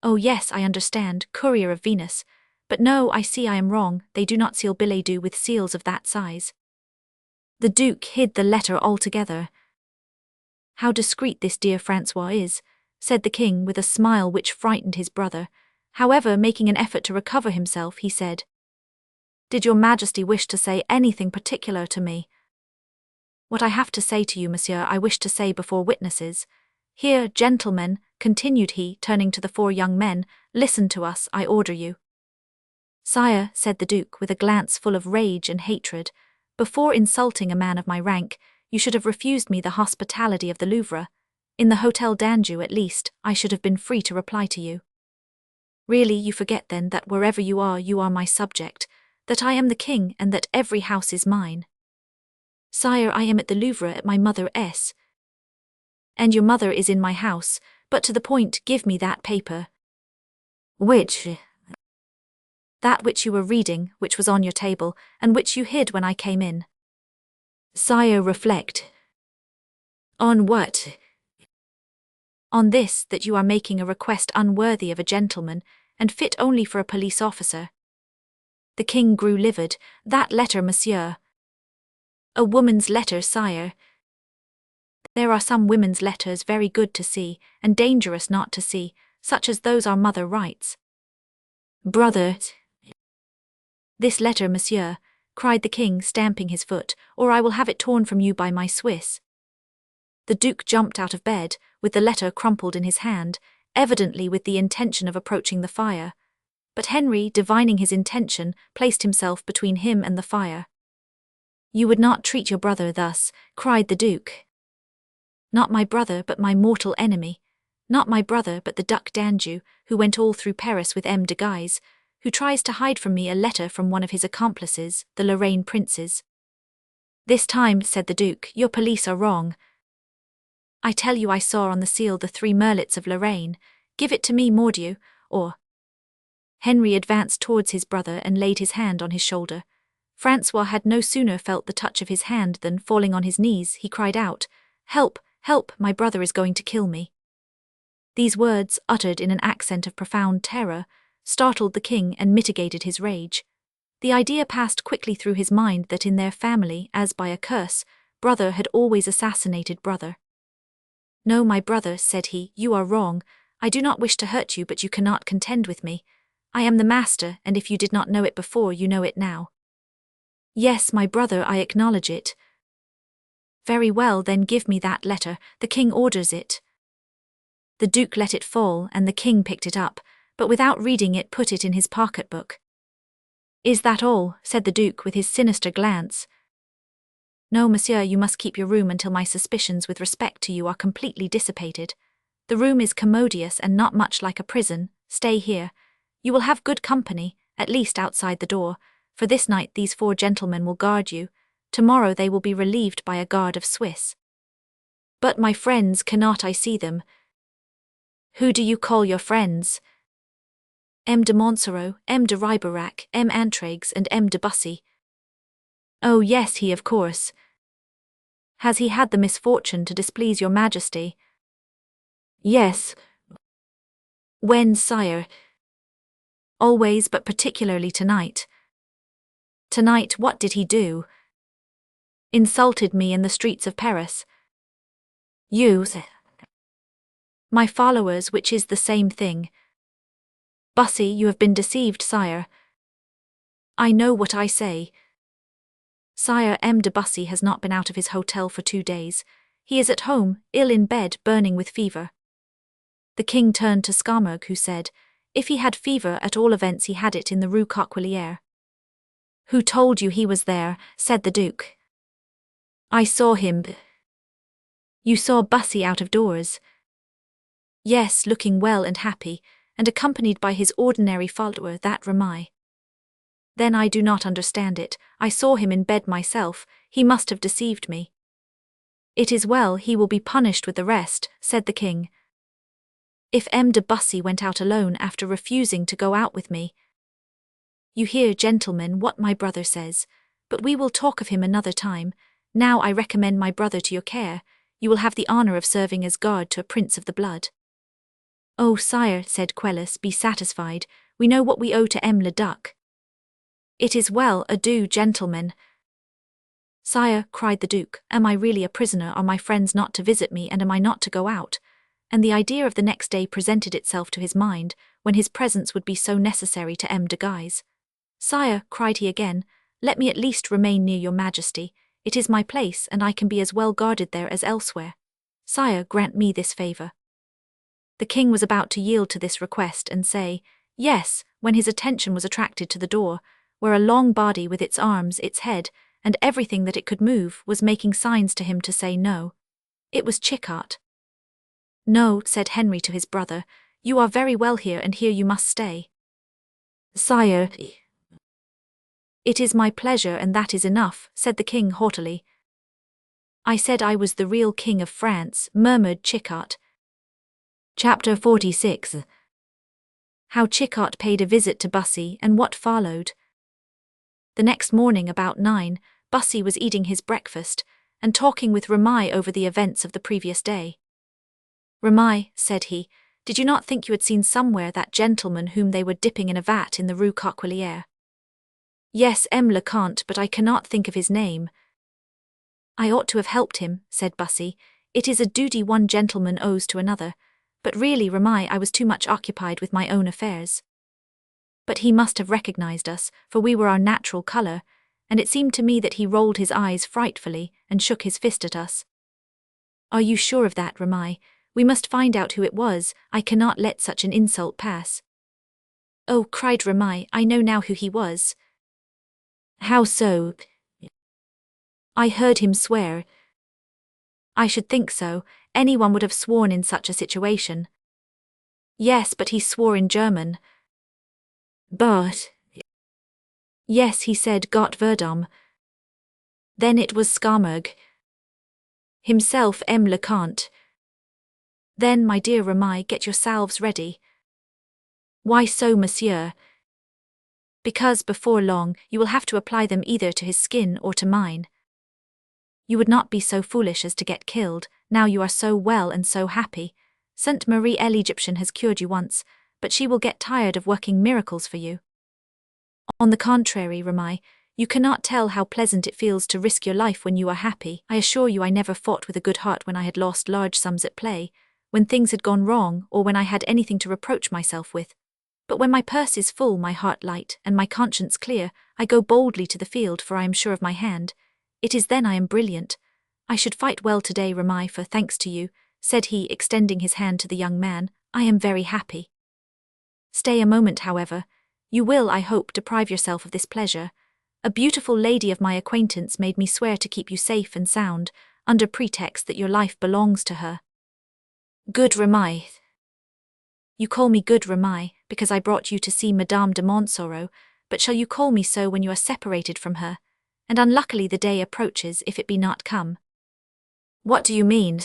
"Oh yes, I understand, Courier of Venus. But no, I see I am wrong, they do not seal billets doux with seals of that size." The Duke hid the letter altogether. "How discreet this dear Francois is," said the king with a smile which frightened his brother. However, making an effort to recover himself, he said, "Did your Majesty wish to say anything particular to me?" "What I have to say to you, monsieur, I wish to say before witnesses. Here, gentlemen," continued he, turning to the 4 young men, "listen to us, I order you." "Sire," said the Duke with a glance full of rage and hatred, "before insulting a man of my rank, you should have refused me the hospitality of the Louvre. In the Hôtel d'Anjou, at least, I should have been free to reply to you. Really, you forget then that wherever you are my subject, that I am the king and that every house is mine." "Sire, I am at the Louvre at my mother S. And your mother is in my house, but to the point, give me that paper." "Which?" "That which you were reading, which was on your table, and which you hid when I came in." "Sire, reflect." "On what?" "On this, that you are making a request unworthy of a gentleman, and fit only for a police officer." The king grew livid. "That letter, monsieur." "A woman's letter, sire." "There are some women's letters very good to see, and dangerous not to see, such as those our mother writes." "Brother." "This letter, monsieur," cried the king, stamping his foot, "or I will have it torn from you by my Swiss." The Duke jumped out of bed, with the letter crumpled in his hand, evidently with the intention of approaching the fire. But Henry, divining his intention, placed himself between him and the fire. "You would not treat your brother thus," cried the Duke. "Not my brother, but my mortal enemy. Not my brother, but the Duc d'Anjou, who went all through Paris with M. de Guise, who tries to hide from me a letter from one of his accomplices, the Lorraine princes." "This time," said the Duke, "your police are wrong. I tell you I saw on the seal the 3 merlets of Lorraine. Give it to me, mordieu, or—" Henry advanced towards his brother and laid his hand on his shoulder. Francois had no sooner felt the touch of his hand than, falling on his knees, he cried out, "Help, help, my brother is going to kill me." These words, uttered in an accent of profound terror, startled the king and mitigated his rage. The idea passed quickly through his mind that in their family, as by a curse, brother had always assassinated brother. "No, my brother," said he, "you are wrong. I do not wish to hurt you, but you cannot contend with me. I am the master, and if you did not know it before, you know it now." "Yes, my brother, I acknowledge it." "Very well, then give me that letter, the king orders it." The Duke let it fall, and the king picked it up, but without reading it put it in his pocket-book. "Is that all?" said the Duke with his sinister glance. "No, monsieur, you must keep your room until my suspicions with respect to you are completely dissipated. The room is commodious and not much like a prison. Stay here. You will have good company, at least outside the door, for this night these 4 gentlemen will guard you. Tomorrow they will be relieved by a guard of Swiss." "But my friends, cannot I see them?" "Who do you call your friends?" "M. de Montsoreau, M. de Riberac, M. Antraigues, and M. de Bussy." "Oh yes, he of course. Has he had the misfortune to displease your Majesty?" Yes. When, sire? Always, but particularly tonight. Tonight, what did he do? Insulted me in the streets of Paris. You, my followers, which is the same thing. Bussy, you have been deceived, sire. I know what I say. Sire, M. de Bussy has not been out of his hotel for 2 days. He is at home, ill in bed, burning with fever. The king turned to Skarmurg, who said, if he had fever, at all events he had it in the Rue Coquelier. Who told you he was there? Said the duke. I saw him. You saw Bussy out of doors? Yes, looking well and happy, and accompanied by his ordinary follower, that Ramai. Then I do not understand it. I saw him in bed myself. He must have deceived me. It is well, he will be punished with the rest, said the king. If M. de Bussy went out alone after refusing to go out with me. You hear, gentlemen, what my brother says, but we will talk of him another time. Now I recommend my brother to your care. You will have the honor of serving as guard to a prince of the blood. Oh, sire, said Quelus, be satisfied. We know what we owe to M. le Duc. It is well, adieu, gentlemen. Sire, cried the duke, am I really a prisoner? Are my friends not to visit me, and am I not to go out? And the idea of the next day presented itself to his mind, when his presence would be so necessary to M. de Guise. Sire, cried he again, let me at least remain near your majesty. It is my place, and I can be as well guarded there as elsewhere. Sire, grant me this favour. The king was about to yield to this request and say, yes, when his attention was attracted to the door, where a long body with its arms, its head, and everything that it could move was making signs to him to say no. It was Chickart. No, said Henry to his brother, you are very well here, and here you must stay. Sire, it is my pleasure, and that is enough, said the king haughtily. I said I was the real king of France, murmured Chickart. Chapter 46. How Chickart paid a visit to Bussy, and what followed. The next morning about 9, Bussy was eating his breakfast, and talking with Ramai over the events of the previous day. Ramai, said he, did you not think you had seen somewhere that gentleman whom they were dipping in a vat in the Rue Coquelier? Yes, M. le Comte, but I cannot think of his name. I ought to have helped him, said Bussy. It is a duty one gentleman owes to another, but really, Ramai, I was too much occupied with my own affairs. But he must have recognized us, for we were our natural colour, and it seemed to me that he rolled his eyes frightfully and shook his fist at us. Are you sure of that, Ramai? We must find out who it was. I cannot let such an insult pass. Oh, cried Ramai, I know now who he was. How so? I heard him swear. I should think so. Anyone would have sworn in such a situation. Yes, but he swore in German. But... Yes, he said Gott verdam. Then it was Skarmurg. Himself, M. le Comte. Then, my dear Ramai, get your salves ready. Why so, monsieur? Because before long you will have to apply them either to his skin or to mine. You would not be so foolish as to get killed, now you are so well and so happy. Sainte Marie l'Egyptian has cured you once, but she will get tired of working miracles for you. On the contrary, Ramai, you cannot tell how pleasant it feels to risk your life when you are happy. I assure you I never fought with a good heart when I had lost large sums at play, when things had gone wrong, or when I had anything to reproach myself with. But when my purse is full, my heart light, and my conscience clear, I go boldly to the field, for I am sure of my hand. It is then I am brilliant. I should fight well today, Ramai, for thanks to you, said he, extending his hand to the young man, I am very happy. Stay a moment, however. You will, I hope, deprive yourself of this pleasure. A beautiful lady of my acquaintance made me swear to keep you safe and sound, under pretext that your life belongs to her. Good Ramai. You call me good Ramai, because I brought you to see Madame de Montsoreau, but shall you call me so when you are separated from her? And unluckily the day approaches, if it be not come. What do you mean?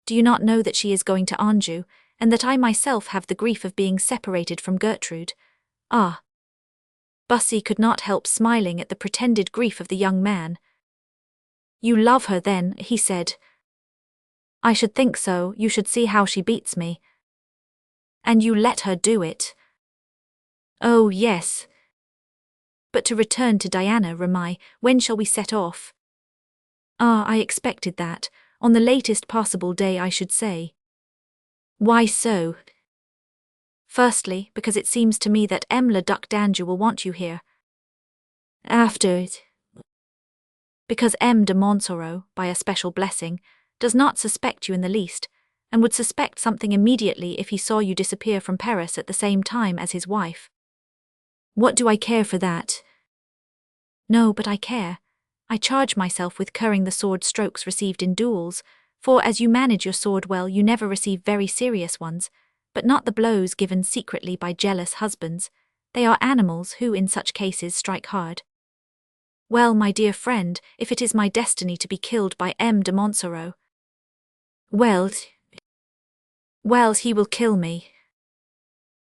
Do you not know that she is going to Anjou, and that I myself have the grief of being separated from Gertrude? Ah! Bussy could not help smiling at the pretended grief of the young man. You love her then, he said. I should think so, you should see how she beats me. And you let her do it? Oh, yes. But to return to Diana, Ramai, when shall we set off? Ah, I expected that. On the latest possible day, I should say. Why so? Firstly, because it seems to me that Le Duc d'Anjou will want you here. After it. Because M. de Montsoreau, by a special blessing, does not suspect you in the least, and would suspect something immediately if he saw you disappear from Paris at the same time as his wife. What do I care for that? No, but I care. I charge myself with curring the sword strokes received in duels, for as you manage your sword well, you never receive very serious ones, but not the blows given secretly by jealous husbands. They are animals who in such cases strike hard. Well, my dear friend, if it is my destiny to be killed by M. de Montsoreau, well, he will kill me.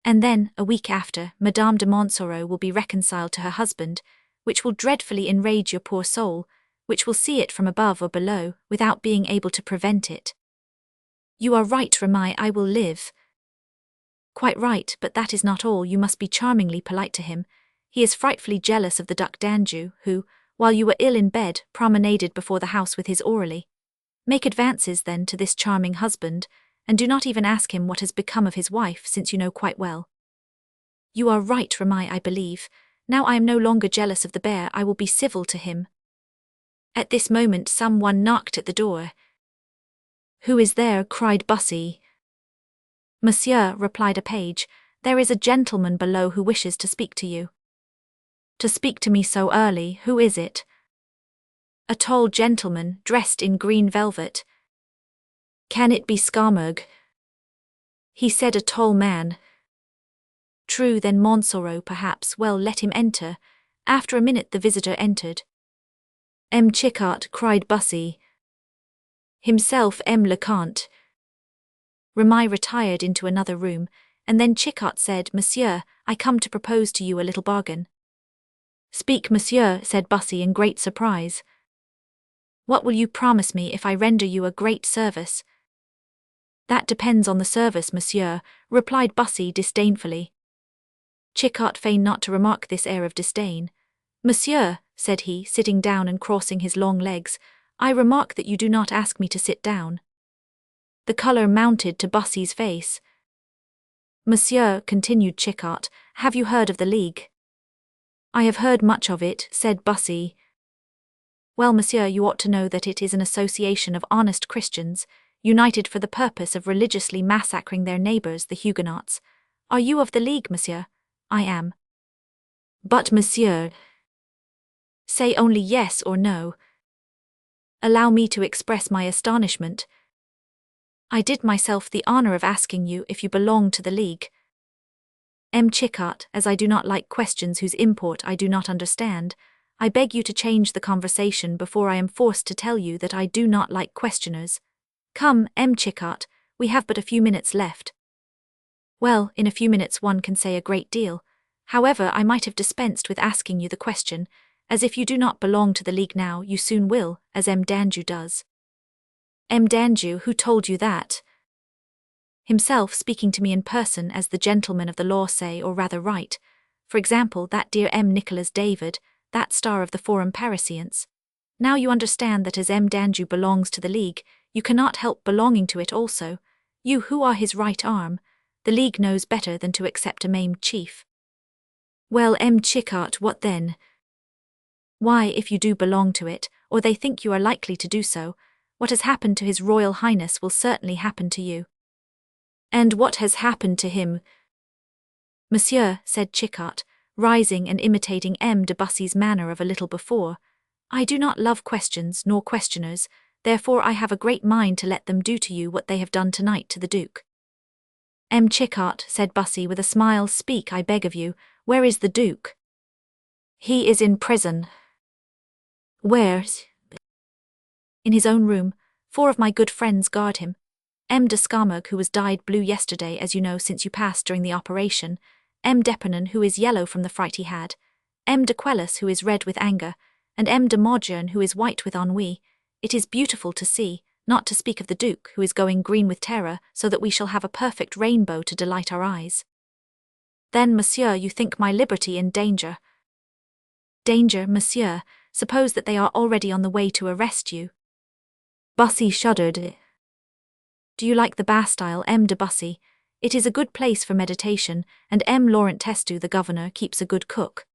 And then, a week after, Madame de Montsoreau will be reconciled to her husband, which will dreadfully enrage your poor soul, which will see it from above or below, without being able to prevent it. You are right, Ramai, I will live. Quite right, but that is not all, you must be charmingly polite to him. He is frightfully jealous of the Duc d'Anjou, who, while you were ill in bed, promenaded before the house with his orderly. Make advances, then, to this charming husband, and do not even ask him what has become of his wife, since you know quite well. You are right, Ramai, I believe. Now I am no longer jealous of the bear, I will be civil to him. At this moment someone knocked at the door. Who is there? Cried Bussy. Monsieur, replied a page, there is a gentleman below who wishes to speak to you. To speak to me so early, who is it? A tall gentleman, dressed in green velvet. Can it be Scaramouche? He said a tall man. True, then Montsoreau perhaps, well, let him enter. After a minute the visitor entered. M. Chickart, cried Bussy. Himself M. Lecomte. Ramai retired into another room, and then Chickart said, Monsieur, I come to propose to you a little bargain. Speak, Monsieur, said Bussy in great surprise. What will you promise me if I render you a great service? That depends on the service, Monsieur, replied Bussy disdainfully. Chickart feigned not to remark this air of disdain. Monsieur, said he, sitting down and crossing his long legs, I remark that you do not ask me to sit down. The colour mounted to Bussy's face. Monsieur, continued Chickart, have you heard of the League? I have heard much of it, said Bussy. Well, Monsieur, you ought to know that it is an association of honest Christians, united for the purpose of religiously massacring their neighbours, the Huguenots. Are you of the League, Monsieur? I am. But, Monsieur, say only yes or no. Allow me to express my astonishment. I did myself the honour of asking you if you belong to the League. M. Chickart, as I do not like questions whose import I do not understand, I beg you to change the conversation before I am forced to tell you that I do not like questioners. Come, M. Chickart, we have but a few minutes left. Well, in a few minutes one can say a great deal. However, I might have dispensed with asking you the question, as if you do not belong to the League now, you soon will, as M. d'Anjou does. M. d'Anjou, who told you that? Himself, speaking to me in person, as the gentlemen of the law say, or rather write. For example, that dear M. Nicholas David, that star of the Forum Parisiense. Now you understand that as M. d'Anjou belongs to the League, you cannot help belonging to it also. You who are his right arm, the League knows better than to accept a maimed chief. Well, M. Chickart, what then? Why, if you do belong to it, or they think you are likely to do so, what has happened to His Royal Highness will certainly happen to you. And what has happened to him? Monsieur, said Chickart, rising and imitating M. de Bussy's manner of a little before, I do not love questions nor questioners, therefore I have a great mind to let them do to you what they have done tonight to the Duke. M. Chickart, said Bussy with a smile, speak, I beg of you, where is the Duke? He is in prison. Where? In his own room. 4 of my good friends guard him. M. de Scaramouche, who was dyed blue yesterday, as you know, since you passed during the operation, M. d'Epernon, who is yellow from the fright he had, M. de Quelus, who is red with anger, and M. de Modern, who is white with ennui. It is beautiful to see, not to speak of the Duke, who is going green with terror, so that we shall have a perfect rainbow to delight our eyes. Then, monsieur, you think my liberty in danger. Danger, monsieur? Suppose that they are already on the way to arrest you. Bussy shuddered. Do you like the Bastille, M. de Bussy? It is a good place for meditation, and M. Laurent Testu, the governor, keeps a good cook.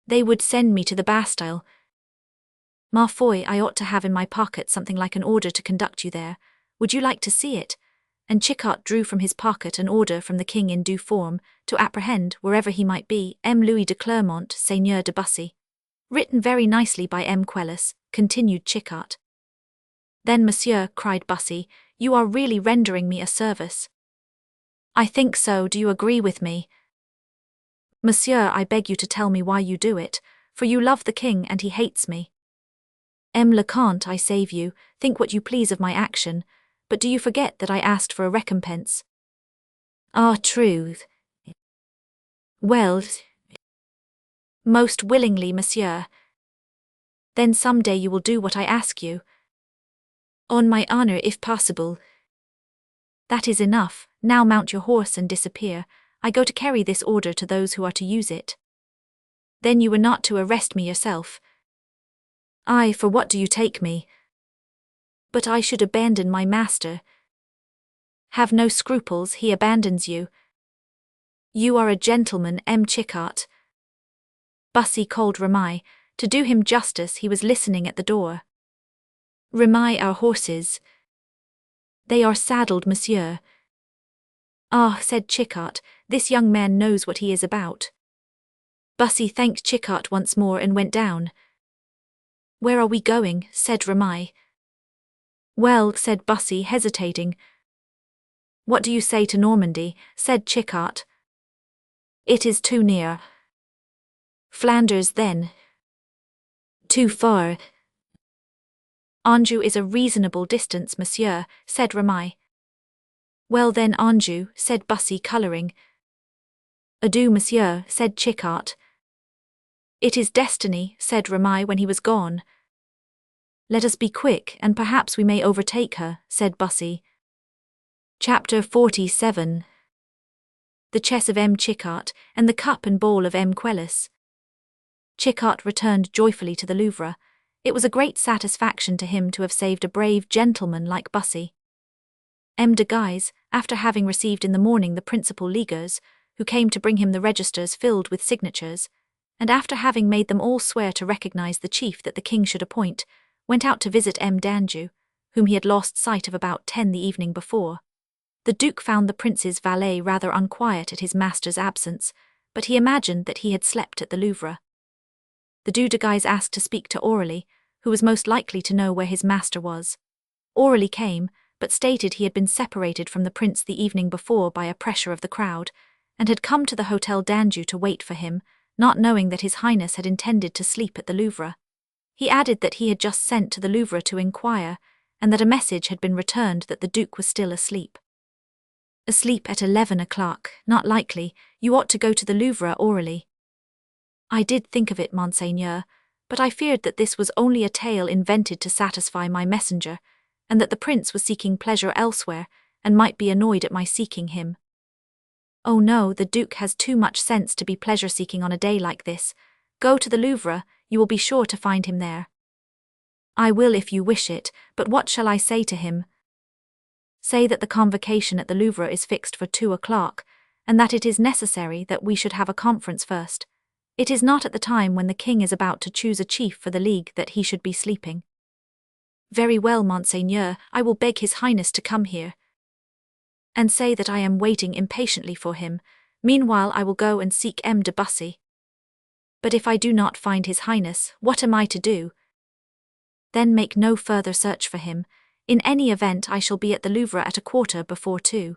They would send me to the Bastille. Ma foi, I ought to have in my pocket something like an order to conduct you there. Would you like to see it? And Chicotte drew from his pocket an order from the king in due form, to apprehend, wherever he might be, M. Louis de Clermont, Seigneur de Bussy. Written very nicely by M. Quelus, continued Chicotte. Then, monsieur, cried Bussy, you are really rendering me a service. I think so, do you agree with me? Monsieur, I beg you to tell me why you do it, for you love the king and he hates me. M. le Comte, I save you, think what you please of my action, but do you forget that I asked for a recompense? Ah, true. Well, most willingly, monsieur. Then some day you will do what I ask you. On my honor, if possible. That is enough, now mount your horse and disappear. I go to carry this order to those who are to use it. Then you were not to arrest me yourself. I, for what do you take me? But I should abandon my master. Have no scruples, he abandons you. You are a gentleman, M. Chicotte. Bussy called Remy. To do him justice, he was listening at the door. Remy, our horses. They are saddled, monsieur. Ah, said Chicotte, this young man knows what he is about. Bussy thanked Chicotte once more and went down. Where are we going? Said Remy. Well, said Bussy, hesitating. What do you say to Normandy? Said Chicotte. It is too near. Flanders, then. Too far. Anjou is a reasonable distance, monsieur, said Remy. Well then, Anjou, said Bussy, colouring. Adieu, monsieur, said Chicotte. It is destiny, said Remy when he was gone. Let us be quick, and perhaps we may overtake her, said Bussy. Chapter 47. The chess of M. Chicotte, and the cup and bowl of M. Quelus. Chicotte returned joyfully to the Louvre. It was a great satisfaction to him to have saved a brave gentleman like Bussy. M. de Guise, after having received in the morning the principal leaguers, who came to bring him the registers filled with signatures, and after having made them all swear to recognize the chief that the king should appoint, went out to visit M. d'Anjou, whom he had lost sight of about 10 the evening before. The Duke found the prince's valet rather unquiet at his master's absence, but he imagined that he had slept at the Louvre. The Duc de Guise asked to speak to Aurélie, who was most likely to know where his master was. Aurélie came, but stated he had been separated from the prince the evening before by a pressure of the crowd, and had come to the Hôtel d'Anjou to wait for him, not knowing that His Highness had intended to sleep at the Louvre. He added that he had just sent to the Louvre to inquire, and that a message had been returned that the Duke was still asleep. Asleep at 11 o'clock, not likely. You ought to go to the Louvre, Aurélie. I did think of it, monseigneur, but I feared that this was only a tale invented to satisfy my messenger, and that the prince was seeking pleasure elsewhere, and might be annoyed at my seeking him. Oh no, the Duke has too much sense to be pleasure-seeking on a day like this. Go to the Louvre, you will be sure to find him there. I will if you wish it, but what shall I say to him? Say that the convocation at the Louvre is fixed for 2 o'clock, and that it is necessary that we should have a conference first. It is not at the time when the king is about to choose a chief for the League that he should be sleeping. Very well, monseigneur, I will beg His Highness to come here. And say that I am waiting impatiently for him. Meanwhile I will go and seek M. de Bussy. But if I do not find His Highness, what am I to do? Then make no further search for him. In any event I shall be at the Louvre at 2:15.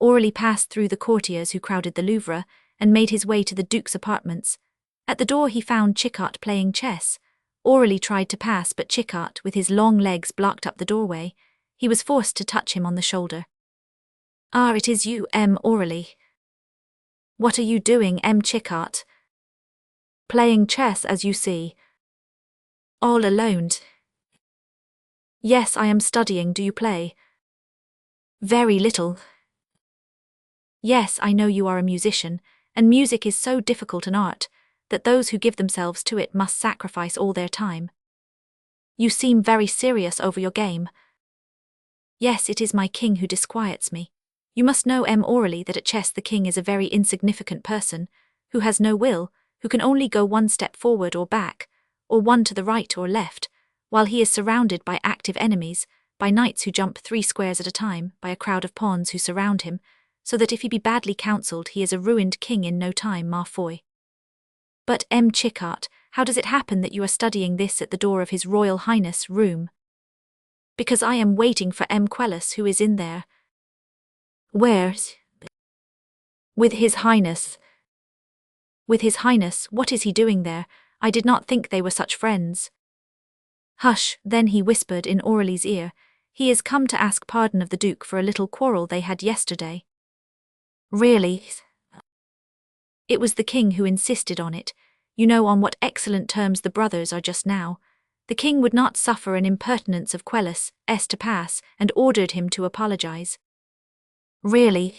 Aurélie passed through the courtiers who crowded the Louvre, and made his way to the Duke's apartments. At the door he found Chicotte playing chess. Aurélie tried to pass, but Chicotte, with his long legs, blocked up the doorway. He was forced to touch him on the shoulder. Ah, it is you, M. Aurélie. What are you doing, M. Chicotte? Playing chess, as you see. All alone. Yes, I am studying. Do you play? Very little. Yes, I know you are a musician, and music is so difficult an art that those who give themselves to it must sacrifice all their time. You seem very serious over your game. Yes, it is my king who disquiets me. You must know, Orally, that at chess the king is a very insignificant person, who has no will, who can only go one step forward or back, or one to the right or left, while he is surrounded by active enemies, by knights who jump 3 squares at a time, by a crowd of pawns who surround him, so that if he be badly counselled he is a ruined king in no time, ma foi. But Chickart, how does it happen that you are studying this at the door of His Royal Highness' room? Because I am waiting for Quelus, who is in there. Where's? With His Highness. With His Highness, what is he doing there? I did not think they were such friends. Hush, then he whispered in Aurelie's ear. He is come to ask pardon of the Duke for a little quarrel they had yesterday. Really? It was the king who insisted on it. You know on what excellent terms the brothers are just now. The king would not suffer an impertinence of Quelus to pass, and ordered him to apologize. Really?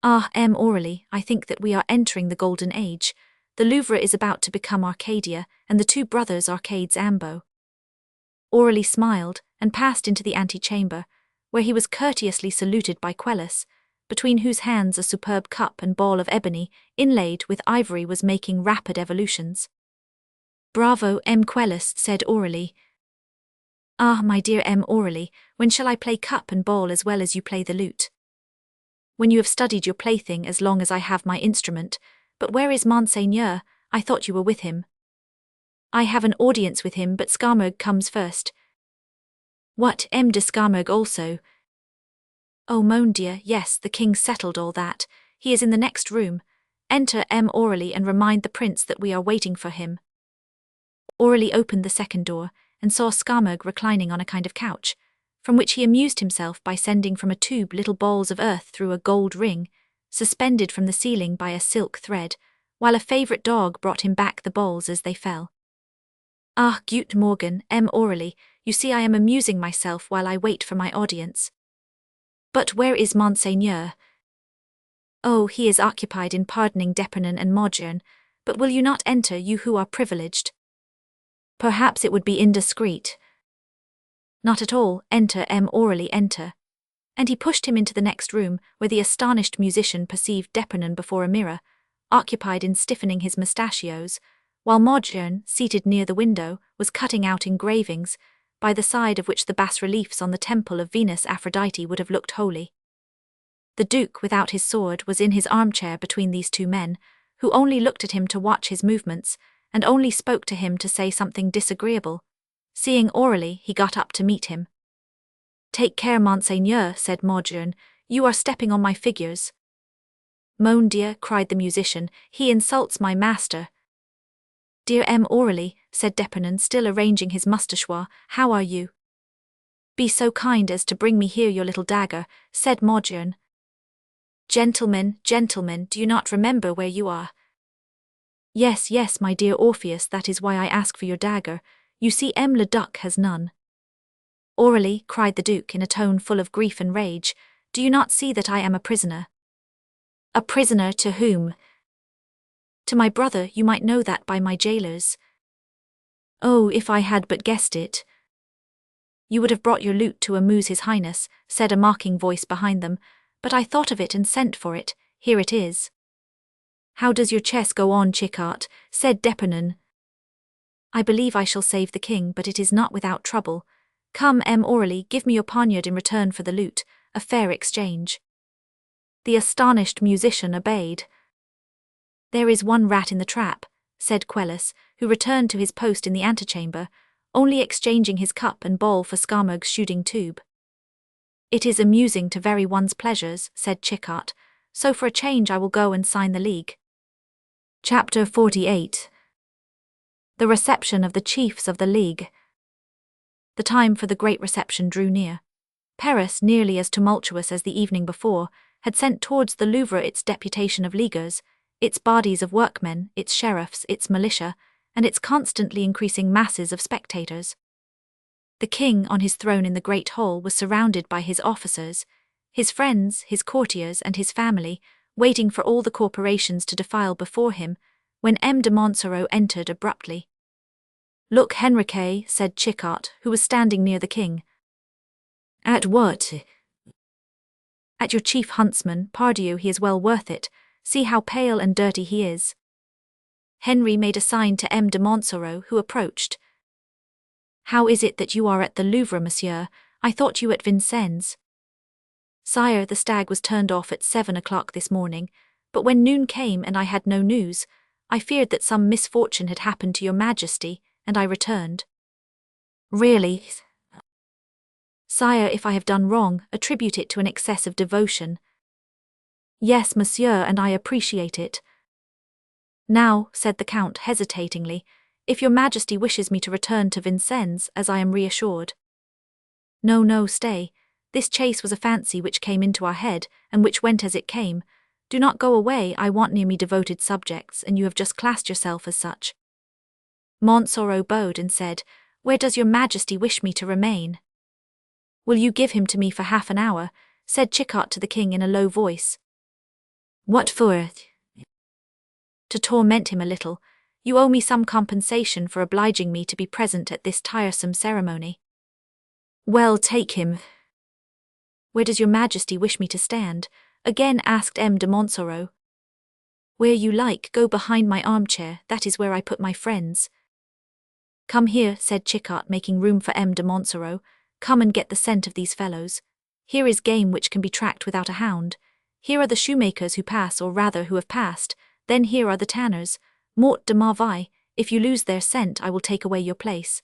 Ah, Aurelie, I think that we are entering the Golden Age. The Louvre is about to become Arcadia, and the two brothers Arcades Ambo. Aurelie smiled, and passed into the antechamber, where he was courteously saluted by Quelus, between whose hands a superb cup and ball of ebony, inlaid with ivory, was making rapid evolutions. Bravo, Quelus, said Aurelie. Ah, my dear Aurelie, when shall I play cup and ball as well as you play the lute? When you have studied your plaything as long as I have my instrument. But where is Monseigneur? I thought you were with him. I have an audience with him, but Skarmogue comes first. What, de Skarmogue also? Oh, mon dear, yes, the king settled all that. He is in the next room. Enter, Aurelie, and remind the prince that we are waiting for him. Aurelie opened the second door, and saw Skarmogue reclining on a kind of couch, from which he amused himself by sending from a tube little balls of earth through a gold ring, suspended from the ceiling by a silk thread, while a favourite dog brought him back the balls as they fell. Ah, Gut Morgen, Aurelie, you see I am amusing myself while I wait for my audience. But where is Monseigneur? Oh, he is occupied in pardoning D'Epernon and Modern, but will you not enter, you who are privileged? Perhaps it would be indiscreet. Not at all, enter, Aurelie, enter. And he pushed him into the next room, where the astonished musician perceived D'Epernon before a mirror, occupied in stiffening his mustachios, while Modern, seated near the window, was cutting out engravings, by the side of which the bas-reliefs on the temple of Venus Aphrodite would have looked holy. The Duke, without his sword, was in his armchair between these two men, who only looked at him to watch his movements, and only spoke to him to say something disagreeable. Seeing Aurelie, he got up to meet him. Take care, Monseigneur, said Modern, you are stepping on my figures. Mon dear, cried the musician, he insults my master. Dear Aurelie, said D'Epernon, still arranging his moustachoir, how are you? Be so kind as to bring me here your little dagger, said Modern. Gentlemen, gentlemen, do you not remember where you are? Yes, yes, my dear Orpheus, that is why I ask for your dagger. You see Le Duc has none. Aurelie, cried the Duke in a tone full of grief and rage, do you not see that I am a prisoner? A prisoner to whom? To my brother, you might know that by my jailers. Oh, if I had but guessed it. You would have brought your lute to amuse His Highness, said a mocking voice behind them, but I thought of it and sent for it, here it is. How does your chess go on, Chickart? Said D'Epernon. I believe I shall save the king, but it is not without trouble. Come, Aurelie, give me your poniard in return for the lute, a fair exchange. The astonished musician obeyed. There is one rat in the trap, said Quelus, who returned to his post in the antechamber, only exchanging his cup and ball for Skarmogue's shooting tube. It is amusing to vary one's pleasures, said Chickart, so for a change I will go and sign the league. Chapter 48. The reception of the chiefs of the League. The time for the great reception drew near. Paris, nearly as tumultuous as the evening before, had sent towards the Louvre its deputation of leaguers, its bodies of workmen, its sheriffs, its militia, and its constantly increasing masses of spectators. The king, on his throne in the great hall, was surrounded by his officers, his friends, his courtiers, and his family, waiting for all the corporations to defile before him, when M. de Montsoreau entered abruptly. "Look, Henrique," said Chichart, who was standing near the king. "At what?" "At your chief huntsman, Pardieu. He is well worth it. See how pale and dirty he is." Henry made a sign to M. de Montsoreau, who approached. "How is it that you are at the Louvre, monsieur? I thought you at Vincennes." "Sire, the stag was turned off at 7 o'clock this morning, but when noon came and I had no news, I feared that some misfortune had happened to your majesty, and I returned." "Really?" "Sire, if I have done wrong, attribute it to an excess of devotion." "Yes, monsieur, and I appreciate it." "Now," said the count hesitatingly, "if your majesty wishes me to return to Vincennes, as I am reassured." "No, no, stay. This chase was a fancy which came into our head, and which went as it came. Do not go away. I want near me devoted subjects, and you have just classed yourself as such." Montsoreau bowed and said, "Where does your majesty wish me to remain?" "Will you give him to me for half an hour?" said Chichart to the king in a low voice. "What for?" "To torment him a little. You owe me some compensation for obliging me to be present at this tiresome ceremony." "Well, take him." "Where does your majesty wish me to stand?" again asked M. de Montsoreau. "Where you like. Go behind my armchair. That is where I put my friends." "Come here," said Chichart, making room for M. de Montsoreau. "Come and get the scent of these fellows. Here is game which can be tracked without a hound. Here are the shoemakers who pass, or rather who have passed. Then here are the tanners. Mort de Marvaille, if you lose their scent I will take away your place."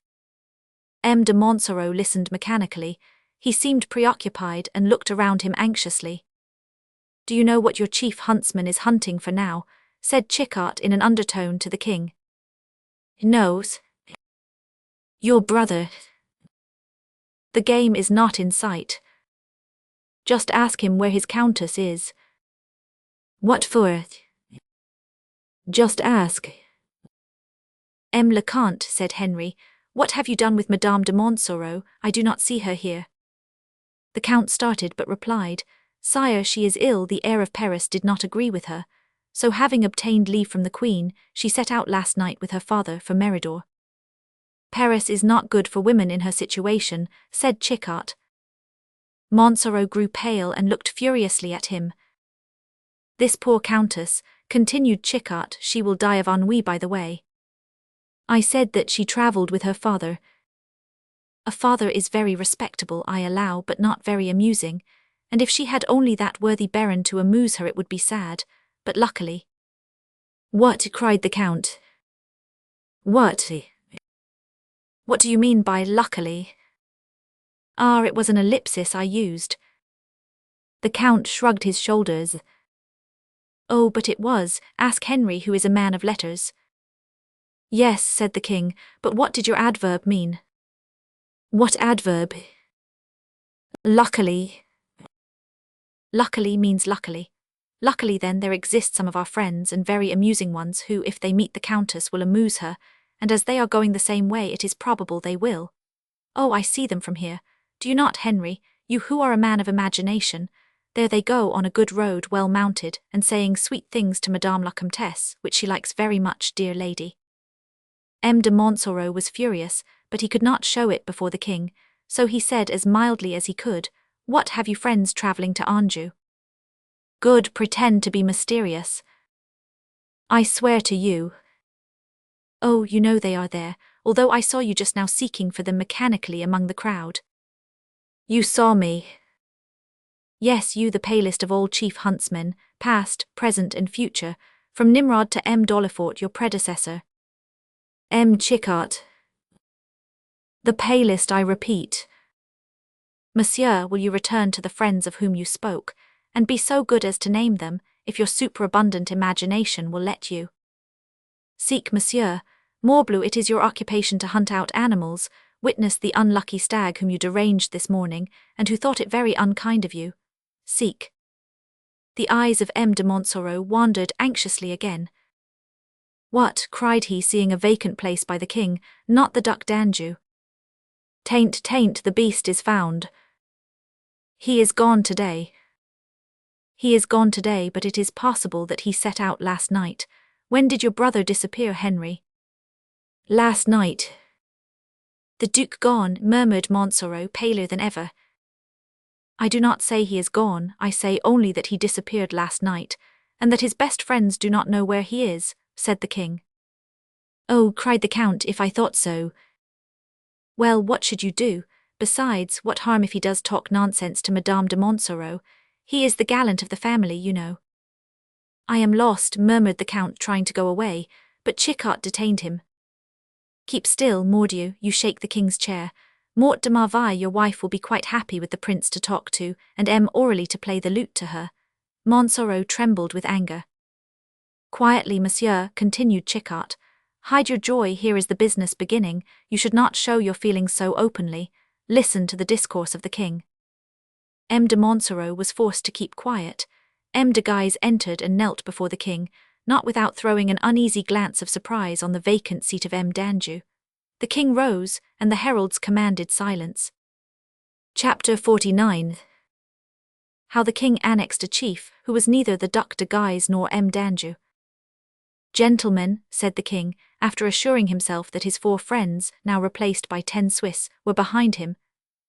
M. de Montsoreau listened mechanically. He seemed preoccupied and looked around him anxiously. "Do you know what your chief huntsman is hunting for now?" said Chichart in an undertone to the king. "No." "Your brother." "The game is not in sight. Just ask him where his countess is." "What for?" "Just ask." "M. le Comte," said Henry, "what have you done with Madame de Montsoreau? I do not see her here." The count started but replied, "Sire, she is ill. The heir of Paris did not agree with her. So having obtained leave from the queen, she set out last night with her father for Meridor." "Paris is not good for women in her situation," said Chichart. Montsoreau grew pale and looked furiously at him. "This poor countess," continued Chichart, "she will die of ennui by the way." "I said that she travelled with her father." "A father is very respectable, I allow, but not very amusing, and if she had only that worthy baron to amuse her it would be sad, but luckily—" "What?" cried the count. "What? What do you mean by luckily?" "Ah, it was an ellipsis I used." The count shrugged his shoulders. "Oh, but it was. Ask Henry, who is a man of letters." "Yes," said the king, "but what did your adverb mean?" "What adverb?" "Luckily." "Luckily means luckily. Luckily then there exist some of our friends, and very amusing ones, who, if they meet the countess, will amuse her, and as they are going the same way it is probable they will. Oh, I see them from here. Do you not, Henry, you who are a man of imagination? There they go on a good road, well mounted, and saying sweet things to Madame la Comtesse, which she likes very much, dear lady." M. de Montsoreau was furious, but he could not show it before the king, so he said as mildly as he could, "What, have you friends travelling to Anjou?" "Good, pretend to be mysterious." "I swear to you." "Oh, you know they are there, although I saw you just now seeking for them mechanically among the crowd." "You saw me?" "Yes, you, the palest of all chief huntsmen, past, present and future, from Nimrod to M. d'Olefort, your predecessor." "M. Chichart." "The palest, I repeat." "Monsieur, will you return to the friends of whom you spoke, and be so good as to name them, if your superabundant imagination will let you?" "Seek, monsieur. Morbleu, it is your occupation to hunt out animals. Witness the unlucky stag whom you deranged this morning, and who thought it very unkind of you. Seek." The eyes of M. de Montsoreau wandered anxiously again. "What?" cried he, seeing a vacant place by the king, "not the Duc d'Anjou?" Taint, the beast is found. He is gone today. He is gone today, but it is possible that he set out last night. When did your brother disappear, Henry? Last night. The Duke gone, murmured Montsoreau, paler than ever. I do not say he is gone, I say only that he disappeared last night, and that his best friends do not know where he is, said the king. Oh, cried the Count, if I thought so. Well, what should you do? Besides, what harm if he does talk nonsense to Madame de Montsoreau? He is the gallant of the family, you know. I am lost, murmured the Count, trying to go away, but Chicotte detained him. Keep still, Mordieu, you shake the king's chair. Morte de Marvaille, your wife, will be quite happy with the prince to talk to, and M. Aurélie to play the lute to her. Montsoreau trembled with anger. Quietly, monsieur, continued Chicotte. Hide your joy, here is the business beginning. You should not show your feelings so openly. Listen to the discourse of the king. M. de Montsoreau was forced to keep quiet. M. de Guise entered and knelt before the king, not without throwing an uneasy glance of surprise on the vacant seat of M. d'Anjou. The king rose, and the heralds commanded silence. Chapter 49. How the king annexed a chief, who was neither the Duc de Guise nor M. d'Anjou. Gentlemen, said the king, after assuring himself that his 4 friends, now replaced by 10 Swiss, were behind him.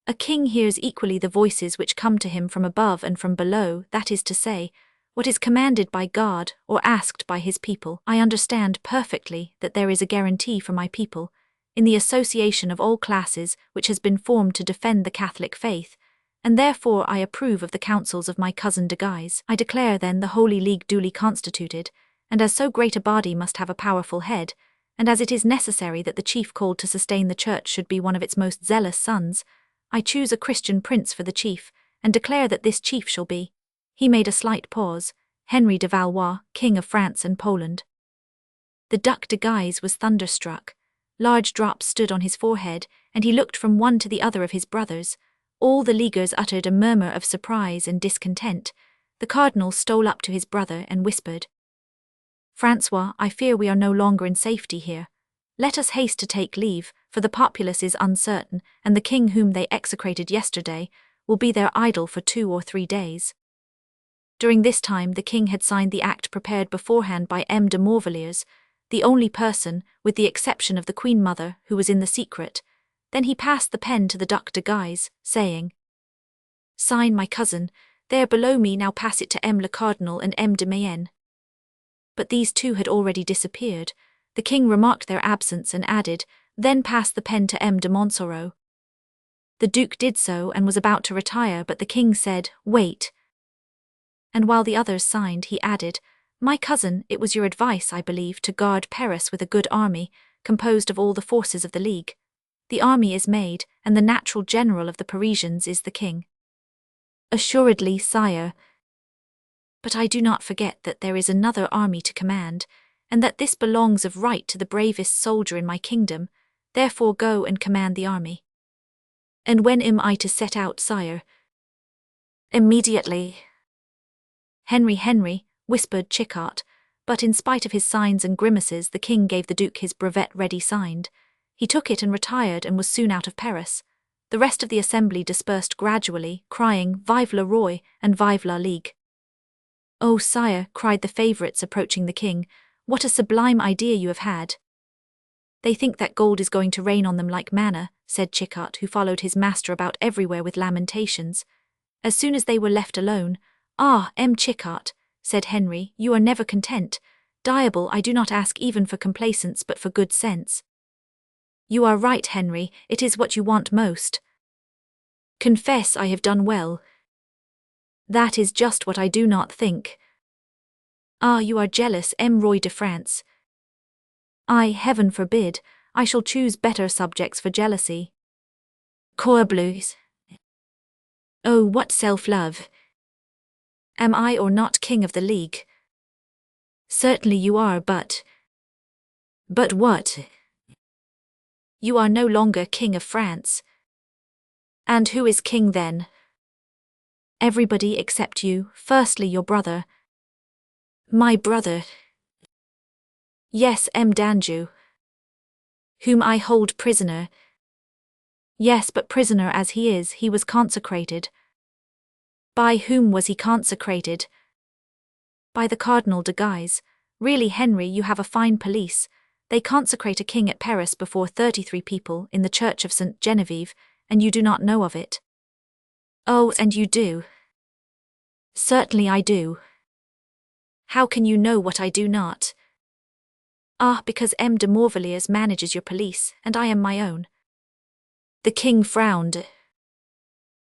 A king hears equally the voices which come to him from above and from below, that is to say, what is commanded by God or asked by his people. I understand perfectly that there is a guarantee for my people, in the association of all classes which has been formed to defend the Catholic faith, and therefore I approve of the counsels of my cousin de Guise. I declare then the Holy League duly constituted, and as so great a body must have a powerful head, and as it is necessary that the chief called to sustain the church should be one of its most zealous sons, I choose a Christian prince for the chief, and declare that this chief shall be. He made a slight pause, Henry de Valois, King of France and Poland. The Duc de Guise was thunderstruck. Large drops stood on his forehead, and he looked from one to the other of his brothers. All the Leaguers uttered a murmur of surprise and discontent. The cardinal stole up to his brother and whispered, Francois, I fear we are no longer in safety here. Let us haste to take leave, for the populace is uncertain, and the king whom they execrated yesterday will be their idol for 2 or 3 days. During this time the king had signed the act prepared beforehand by M. de Morvilliers, the only person, with the exception of the Queen Mother, who was in the secret. Then he passed the pen to the Duc de Guise, saying, Sign, my cousin, there below me, now pass it to M. le Cardinal and M. de Mayenne. But these 2 had already disappeared. The king remarked their absence and added, Then pass the pen to M. de Montsoreau. The duke did so and was about to retire, but the king said, Wait. And while the others signed, he added, My cousin, it was your advice, I believe, to guard Paris with a good army, composed of all the forces of the League. The army is made, and the natural general of the Parisians is the king. Assuredly, sire. But I do not forget that there is another army to command, and that this belongs of right to the bravest soldier in my kingdom. Therefore go and command the army. And when am I to set out, sire? Immediately. Henry, whispered Chicotte, but in spite of his signs and grimaces the king gave the duke his brevet ready signed. He took it and retired and was soon out of Paris. The rest of the assembly dispersed gradually, crying, Vive le Roi, and Vive la Ligue. Oh, sire, cried the favourites approaching the king, what a sublime idea you have had. They think that gold is going to rain on them like manna, said Chicotte, who followed his master about everywhere with lamentations. As soon as they were left alone, Ah, M. Chicotte, said Henry, you are never content. Diable, I do not ask even for complaisance but for good sense. You are right, Henry, it is what you want most. Confess I have done well. That is just what I do not think. Ah, you are jealous, M. Roy de France. I, heaven forbid, I shall choose better subjects for jealousy. Corbleu. Oh, what self-love! Am I or not king of the League? Certainly you are, but... But what? You are no longer king of France. And who is king then? Everybody except you, firstly your brother. My brother? Yes, M. d'Anjou. Whom I hold prisoner. Yes, but prisoner as he is, he was consecrated. By whom was he consecrated? By the Cardinal de Guise. Really, Henry, you have a fine police. They consecrate a king at Paris before 33 people in the Church of St. Genevieve, and you do not know of it. Oh, and you do. Certainly I do. How can you know what I do not? Ah, because M. de Morvilliers manages your police, and I am my own. The king frowned.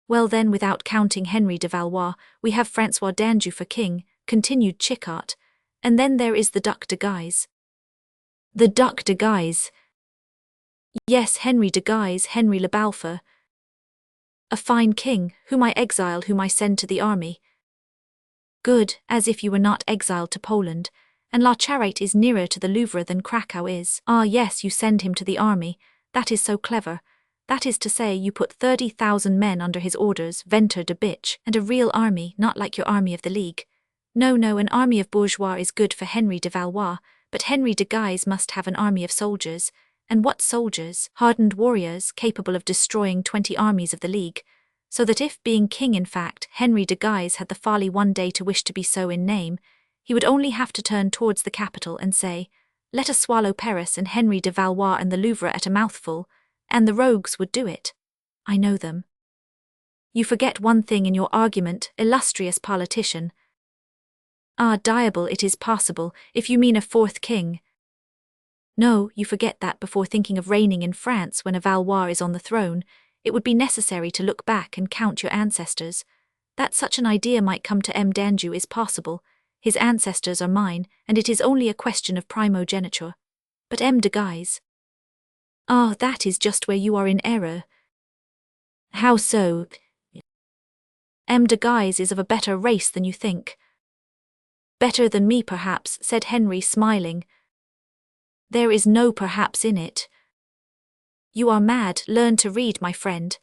Well then, without counting Henry de Valois, we have François d'Anjou for king, continued Chickart, and then there is the Duc de Guise. The Duc de Guise. Yes, Henry de Guise, Henry le Balfour. A fine king, whom I exile, whom I send to the army. Good, as if you were not exiled to Poland, and La Charite is nearer to the Louvre than Krakow is. Ah yes, you send him to the army, that is so clever. That is to say, you put 30,000 men under his orders, ventre de bitch, and a real army, not like your army of the League. No, an army of bourgeois is good for Henry de Valois, but Henry de Guise must have an army of soldiers. And what soldiers? Hardened warriors, capable of destroying 20 armies of the League. So that if, being king in fact, Henry de Guise had the folly one day to wish to be so in name, he would only have to turn towards the capital and say, "Let us swallow Paris and Henry de Valois and the Louvre at a mouthful," and the rogues would do it. I know them. You forget one thing in your argument, illustrious politician. Ah, diable, it is possible, if you mean a fourth king. No, you forget that before thinking of reigning in France when a Valois is on the throne, it would be necessary to look back and count your ancestors. That such an idea might come to M. d'Anjou is possible. His ancestors are mine, and it is only a question of primogeniture. But M. de Guise. Ah, that is just where you are in error. How so? M. de Guise is of a better race than you think. Better than me, perhaps, said Henry, smiling. There is no perhaps in it. You are mad, learn to read, my friend.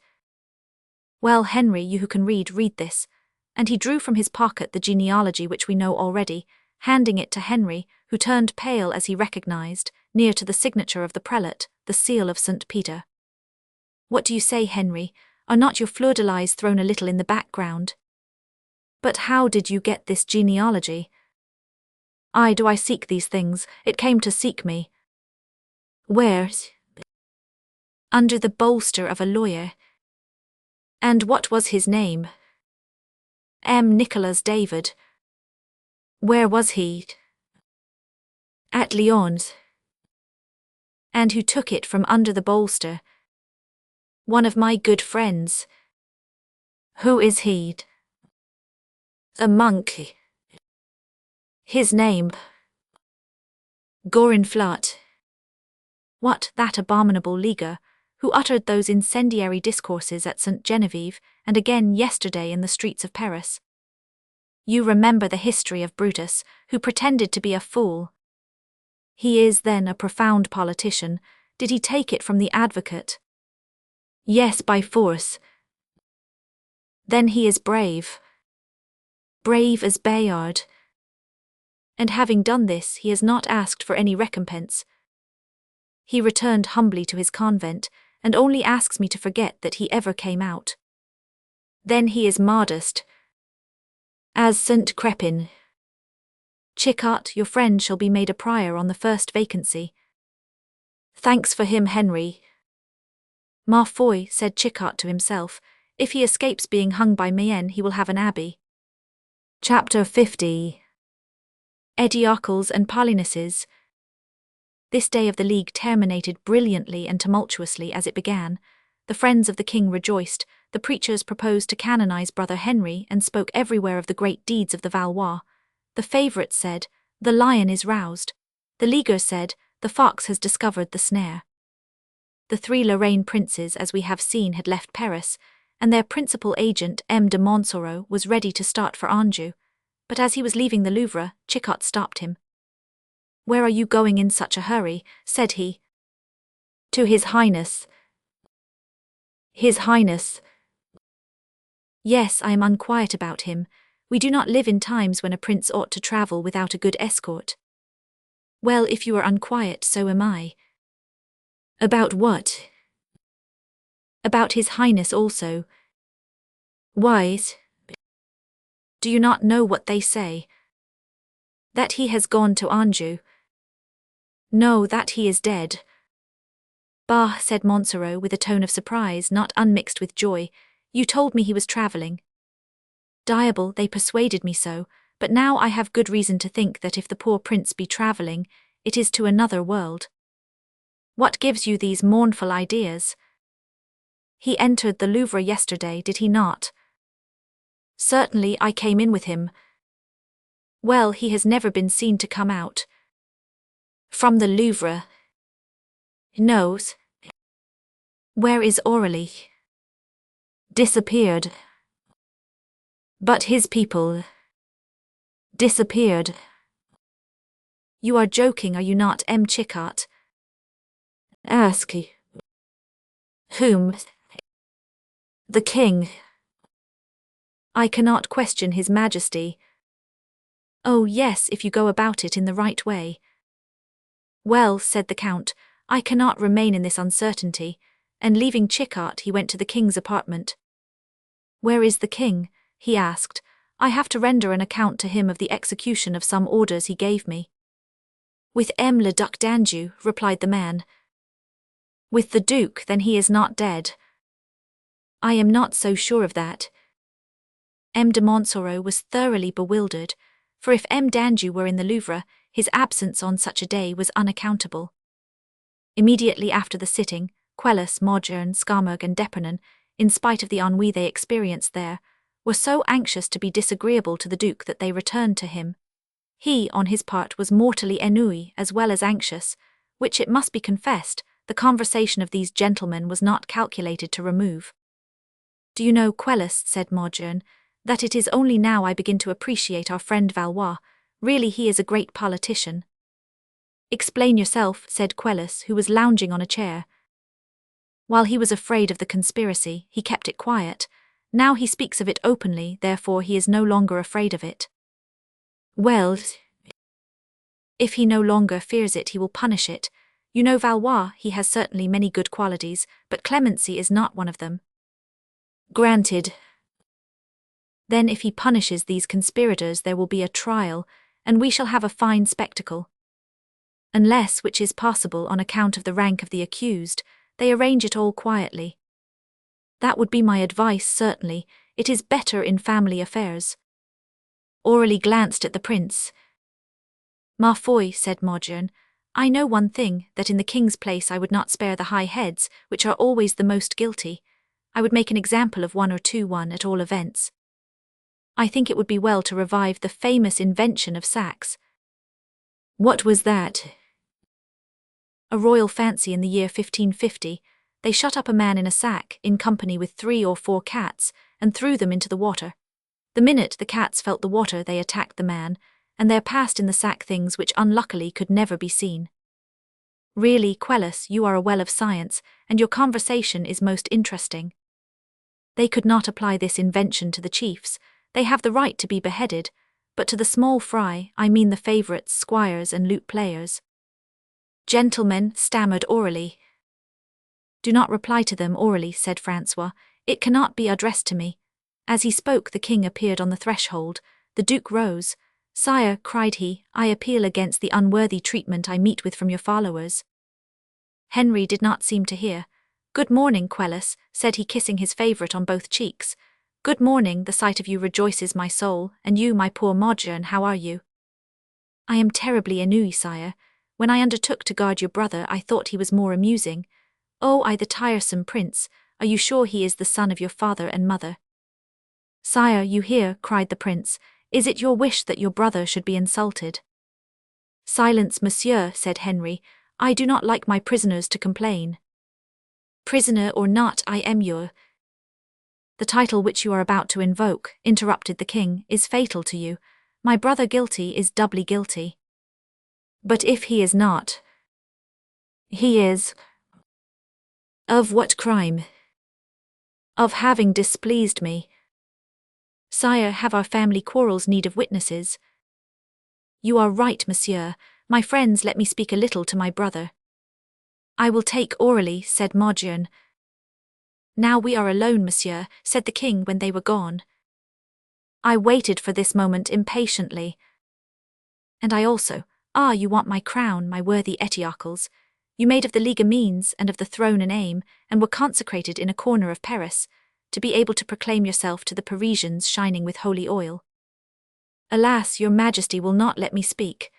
Well, Henry, you who can read this. And he drew from his pocket the genealogy which we know already, handing it to Henry, who turned pale as he recognized, near to the signature of the prelate, the seal of St. Peter. What do you say, Henry? Are not your fleur-de-lis thrown a little in the background? But how did you get this genealogy? I seek these things, it came to seek me. Where? Under the bolster of a lawyer. And what was his name? M. Nicholas David. Where was he? At Lyons. And who took it from under the bolster? One of my good friends. Who is he? A monk. His name? Gorenflot. What, that abominable leaguer, who uttered those incendiary discourses at St. Genevieve, and again yesterday in the streets of Paris? You remember the history of Brutus, who pretended to be a fool. He is, then, a profound politician. Did he take it from the advocate? Yes, by force. Then he is brave. Brave as Bayard. And having done this, he has not asked for any recompense. He returned humbly to his convent, and only asks me to forget that he ever came out. Then he is modest. As St. Crepin. Chickart, your friend shall be made a prior on the first vacancy. Thanks for him, Henry. Ma foi, said Chickart to himself, if he escapes being hung by Mayenne he will have an abbey. Chapter 50. Ediacles and Paulinuses. This day of the League terminated brilliantly and tumultuously as it began. The friends of the king rejoiced, the preachers proposed to canonize Brother Henry and spoke everywhere of the great deeds of the Valois. The favourites said, "The lion is roused." The leaguers said, "The fox has discovered the snare." The 3 Lorraine princes, as we have seen, had left Paris, and their principal agent, M. de Montsoreau, was ready to start for Anjou. But as he was leaving the Louvre, Chickart stopped him. "Where are you going in such a hurry?" said he. "To His Highness." His Highness. Yes, I am unquiet about him. We do not live in times when a prince ought to travel without a good escort. Well, if you are unquiet, so am I. About what? About his Highness also. Why? Do you not know what they say? That he has gone to Anjou. No, that he is dead. Bah, said Montsoreau with a tone of surprise not unmixed with joy. You told me he was travelling. Diable, they persuaded me so, but now I have good reason to think that if the poor prince be travelling, it is to another world. What gives you these mournful ideas? He entered the Louvre yesterday, did he not? Certainly, I came in with him. Well, he has never been seen to come out. From the Louvre? No. Where is Aurélie? Disappeared. But his people disappeared. You are joking, are you not, M. Chickart? Ask. Whom? The king. I cannot question his majesty. Oh yes, if you go about it in the right way. Well, said the count, I cannot remain in this uncertainty, and leaving Chickart he went to the king's apartment. Where is the king? He asked. I have to render an account to him of the execution of some orders he gave me. With M. le Duc d'Anjou, replied the man. With the Duke, then he is not dead. I am not so sure of that. M. de Montsoreau was thoroughly bewildered, for if M. d'Anjou were in the Louvre, his absence on such a day was unaccountable. Immediately after the sitting, Quelus, Maugiron, Scaramouche and d'Epernon, in spite of the ennui they experienced there, were so anxious to be disagreeable to the Duke that they returned to him. He, on his part, was mortally ennuyé as well as anxious, which, it must be confessed, the conversation of these gentlemen was not calculated to remove. Do you know, Quelus, said Maugiron, that it is only now I begin to appreciate our friend Valois. Really he is a great politician. Explain yourself, said Quelus, who was lounging on a chair. While he was afraid of the conspiracy, he kept it quiet. Now he speaks of it openly, therefore he is no longer afraid of it. Well, if he no longer fears it, he will punish it. You know Valois, he has certainly many good qualities, but clemency is not one of them. Granted. Then if he punishes these conspirators there will be a trial, and we shall have a fine spectacle. Unless, which is possible on account of the rank of the accused, they arrange it all quietly. That would be my advice, certainly. It is better in family affairs. Aurélie glanced at the prince. Ma foi, said Maugiron, I know one thing, that in the king's place I would not spare the high heads, which are always the most guilty. I would make an example of one or two at all events. I think it would be well to revive the famous invention of sacks. What was that? A royal fancy in the year 1550. They shut up a man in a sack, in company with 3 or 4 cats, and threw them into the water. The minute the cats felt the water they attacked the man, and there passed in the sack things which unluckily could never be seen. Really, Quelus, you are a well of science, and your conversation is most interesting. They could not apply this invention to the chiefs. They have the right to be beheaded, but to the small fry, I mean the favourites, squires and lute players. Gentlemen, stammered Aurélie. Do not reply to them, Aurélie, said Francois. It cannot be addressed to me. As he spoke, the king appeared on the threshold. The Duke rose. Sire, cried he, I appeal against the unworthy treatment I meet with from your followers. Henry did not seem to hear. Good morning, Quelus, said he, kissing his favourite on both cheeks. Good morning, the sight of you rejoices my soul, and you, my poor Maugiron, how are you? I am terribly ennuyé, sire. When I undertook to guard your brother, I thought he was more amusing. Oh, I the tiresome prince, are you sure he is the son of your father and mother? Sire, you hear, cried the prince. Is it your wish that your brother should be insulted? Silence, monsieur, said Henry. I do not like my prisoners to complain. Prisoner or not, I am your. The title which you are about to invoke, interrupted the king, is fatal to you. My brother guilty is doubly guilty. But if he is not? He is. Of what crime? Of having displeased me. Sire, have our family quarrels need of witnesses? You are right, monsieur. My friends, let me speak a little to my brother. I will take Aurélie, said Maugiron. Now we are alone, monsieur, said the king when they were gone. I waited for this moment impatiently. And I also. Ah, you want my crown, my worthy Eteocles. You made of the Ligue means and of the throne an aim, and were consecrated in a corner of Paris, to be able to proclaim yourself to the Parisians shining with holy oil. Alas, your majesty will not let me speak.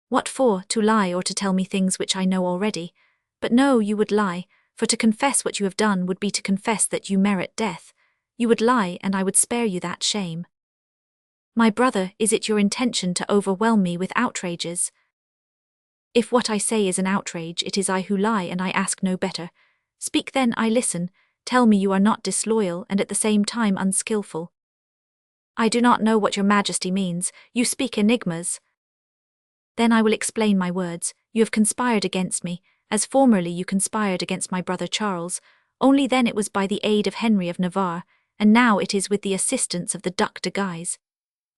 What for, to lie or to tell me things which I know already? But no, you would lie, for to confess what you have done would be to confess that you merit death. You would lie, and I would spare you that shame. My brother, is it your intention to overwhelm me with outrages? If what I say is an outrage, it is I who lie, and I ask no better. Speak then, I listen. Tell me you are not disloyal and at the same time unskillful. I do not know what your majesty means. You speak enigmas. Then I will explain my words. You have conspired against me, as formerly you conspired against my brother Charles, only then it was by the aid of Henry of Navarre, and now it is with the assistance of the Duc de Guise.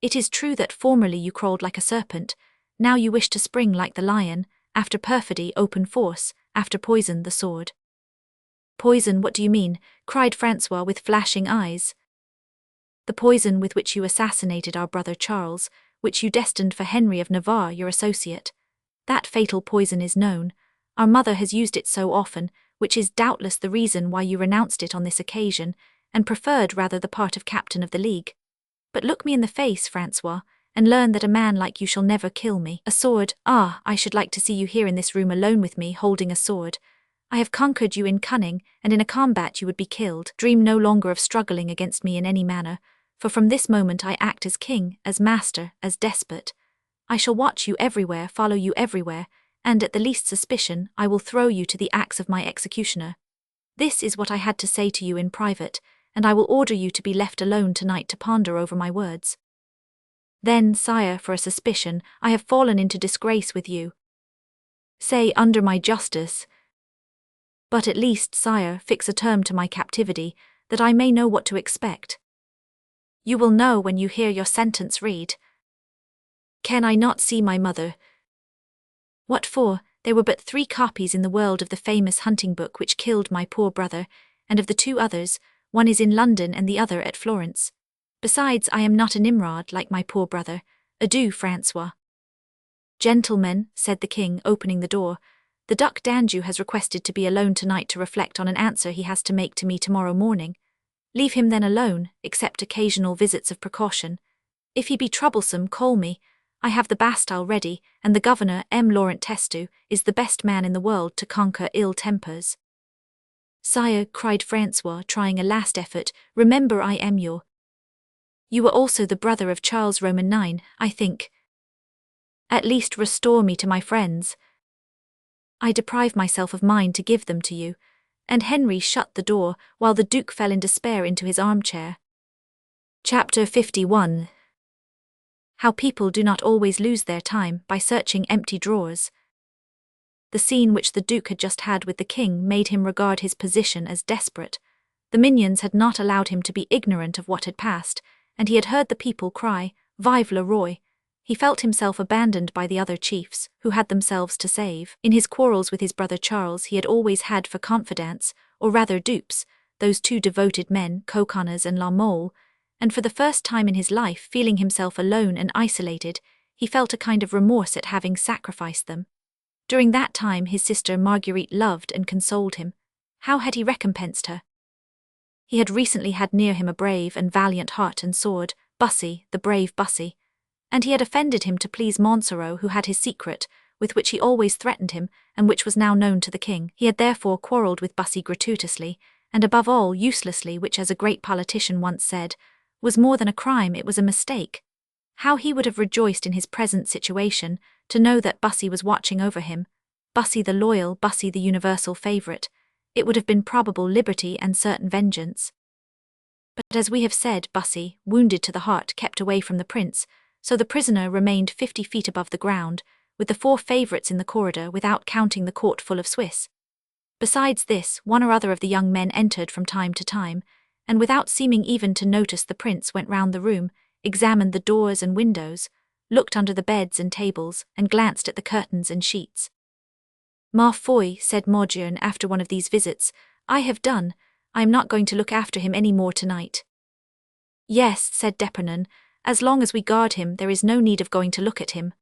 It is true that formerly you crawled like a serpent, now you wish to spring like the lion, after perfidy open force, after poison the sword. Poison, what do you mean? Cried Francois with flashing eyes. The poison with which you assassinated our brother Charles, which you destined for Henry of Navarre, your associate. That fatal poison is known. Our mother has used it so often, which is doubtless the reason why you renounced it on this occasion, and preferred rather the part of captain of the League. But look me in the face, Francois, and learn that a man like you shall never kill me. A sword, ah, I should like to see you here in this room alone with me, holding a sword. I have conquered you in cunning, and in a combat you would be killed. Dream no longer of struggling against me in any manner, for from this moment I act as king, as master, as despot. I shall watch you everywhere, follow you everywhere, and at the least suspicion, I will throw you to the axe of my executioner. This is what I had to say to you in private, and I will order you to be left alone tonight to ponder over my words. Then, sire, for a suspicion, I have fallen into disgrace with you. Say, under my justice. But at least, sire, fix a term to my captivity, that I may know what to expect. You will know when you hear your sentence read. Can I not see my mother? What for? There were but 3 copies in the world of the famous hunting book which killed my poor brother, and of the 2 others, one is in London and the other at Florence. Besides, I am not a Nimrod like my poor brother. Adieu, Francois. Gentlemen, said the king, opening the door, the Duc d'Anjou has requested to be alone tonight to reflect on an answer he has to make to me tomorrow morning. Leave him then alone, except occasional visits of precaution. If he be troublesome, call me. I have the Bastille ready, and the governor, M. Laurent Testu, is the best man in the world to conquer ill tempers. Sire, cried Francois, trying a last effort, remember I am your. You were also the brother of Charles Roman IX, I think. At least restore me to my friends. I deprive myself of mine to give them to you. And Henry shut the door, while the Duke fell in despair into his armchair. Chapter 51. How people do not always lose their time by searching empty drawers. The scene which the Duke had just had with the king made him regard his position as desperate. The minions had not allowed him to be ignorant of what had passed, and he had heard the people cry, "Vive le roi!" He felt himself abandoned by the other chiefs, who had themselves to save. In his quarrels with his brother Charles he had always had for confidants, or rather dupes, those 2 devoted men, Coconnas and La Mole, and for the first time in his life, feeling himself alone and isolated, he felt a kind of remorse at having sacrificed them. During that time his sister Marguerite loved and consoled him. How had he recompensed her? He had recently had near him a brave and valiant heart and sword, Bussy, the brave Bussy, and he had offended him to please Montsoreau, who had his secret, with which he always threatened him, and which was now known to the king. He had therefore quarrelled with Bussy gratuitously, and above all uselessly, which, as a great politician once said, was more than a crime, it was a mistake. How he would have rejoiced in his present situation, to know that Bussy was watching over him, Bussy the loyal, Bussy the universal favourite. It would have been probable liberty and certain vengeance. But as we have said, Bussy, wounded to the heart, kept away from the prince, so the prisoner remained 50 feet above the ground, with the 4 favourites in the corridor without counting the court full of Swiss. Besides this, one or other of the young men entered from time to time, and without seeming even to notice the prince went round the room, examined the doors and windows, looked under the beds and tables, and glanced at the curtains and sheets. "Ma foi," said Maugiron after one of these visits, "I have done. I am not going to look after him any more tonight. Yes, said d'Epernon, as long as we guard him there is no need of going to look at him.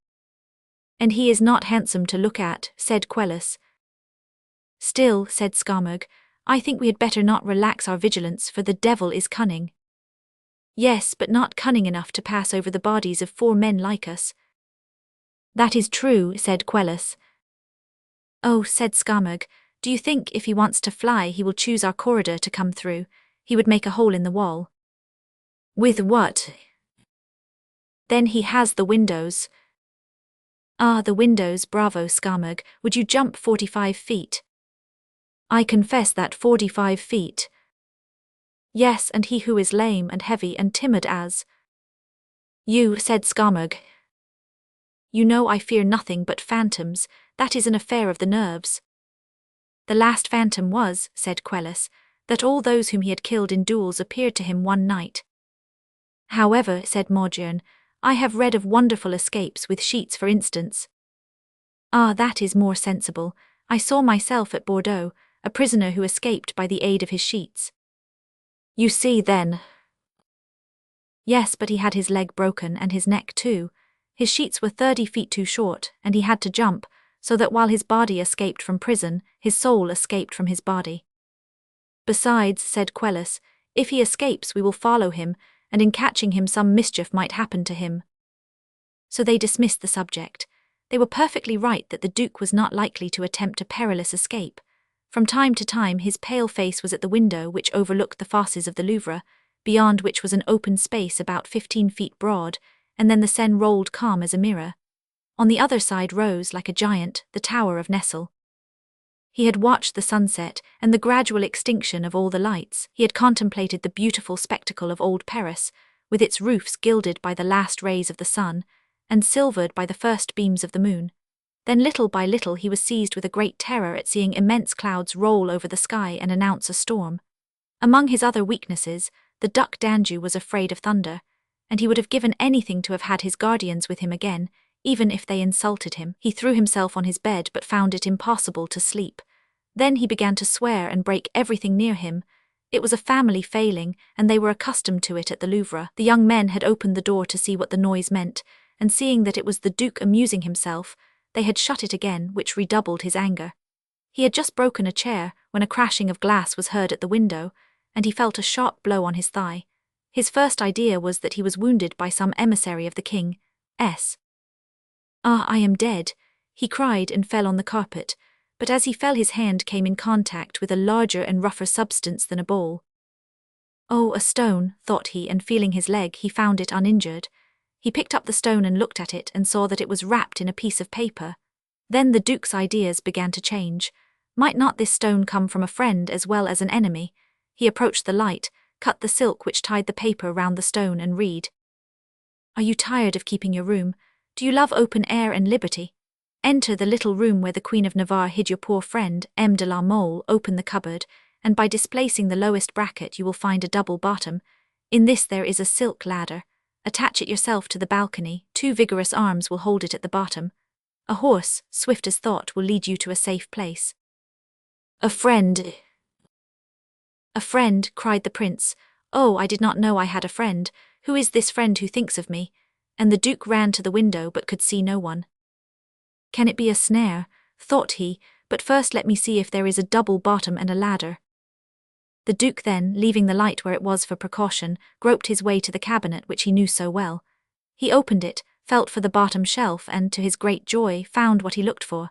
And he is not handsome to look at, said Quelus. Still, said Skarmag, I think we had better not relax our vigilance, for the devil is cunning. Yes, but not cunning enough to pass over the bodies of 4 men like us. That is true, said Quelus. Oh, said Skarmag, do you think if he wants to fly he will choose our corridor to come through? He would make a hole in the wall. With what? Then he has the windows. Ah, the windows, bravo Skarmag, would you jump 45 feet? I confess that 45 feet. Yes, and he who is lame and heavy and timid as you, said Skarmag. You know I fear nothing but phantoms, that is an affair of the nerves. The last phantom was, said Quelus, that all those whom he had killed in duels appeared to him one night. However, said Morgion, I have read of wonderful escapes with sheets, for instance. Ah, that is more sensible. I saw myself at Bordeaux, a prisoner who escaped by the aid of his sheets. You see, then. Yes, but he had his leg broken and his neck too. His sheets were 30 feet too short, and he had to jump, so that while his body escaped from prison, his soul escaped from his body. Besides, said Quelus, if he escapes we will follow him, and in catching him some mischief might happen to him. So they dismissed the subject. They were perfectly right that the Duke was not likely to attempt a perilous escape. From time to time his pale face was at the window which overlooked the fasces of the Louvre, beyond which was an open space about 15 feet broad, and then the Seine rolled calm as a mirror. On the other side rose, like a giant, the Tower of Nesle. He had watched the sunset and the gradual extinction of all the lights. He had contemplated the beautiful spectacle of old Paris, with its roofs gilded by the last rays of the sun, and silvered by the first beams of the moon. Then little by little he was seized with a great terror at seeing immense clouds roll over the sky and announce a storm. Among his other weaknesses, the Duc d'Anjou was afraid of thunder, and he would have given anything to have had his guardians with him again, even if they insulted him. He threw himself on his bed but found it impossible to sleep. Then he began to swear and break everything near him. It was a family failing, and they were accustomed to it at the Louvre. The young men had opened the door to see what the noise meant, and seeing that it was the Duke amusing himself, they had shut it again, which redoubled his anger. He had just broken a chair, when a crashing of glass was heard at the window, and he felt a sharp blow on his thigh. His first idea was that he was wounded by some emissary of the king. Ah, I am dead, he cried and fell on the carpet, but as he fell his hand came in contact with a larger and rougher substance than a ball. Oh, a stone, thought he, and feeling his leg he found it uninjured. He picked up the stone and looked at it and saw that it was wrapped in a piece of paper. Then the Duke's ideas began to change. Might not this stone come from a friend as well as an enemy? He approached the light, cut the silk which tied the paper round the stone and read. Are you tired of keeping your room? Do you love open air and liberty? Enter the little room where the Queen of Navarre hid your poor friend, M. de la Mole. Open the cupboard, and by displacing the lowest bracket you will find a double bottom. In this there is a silk ladder. Attach it yourself to the balcony, 2 vigorous arms will hold it at the bottom. A horse, swift as thought, will lead you to a safe place. A friend! A friend, cried the prince. Oh, I did not know I had a friend. Who is this friend who thinks of me? And the Duke ran to the window but could see no one. Can it be a snare? Thought he, but first let me see if there is a double bottom and a ladder. The Duke then, leaving the light where it was for precaution, groped his way to the cabinet which he knew so well. He opened it, felt for the bottom shelf, and, to his great joy, found what he looked for.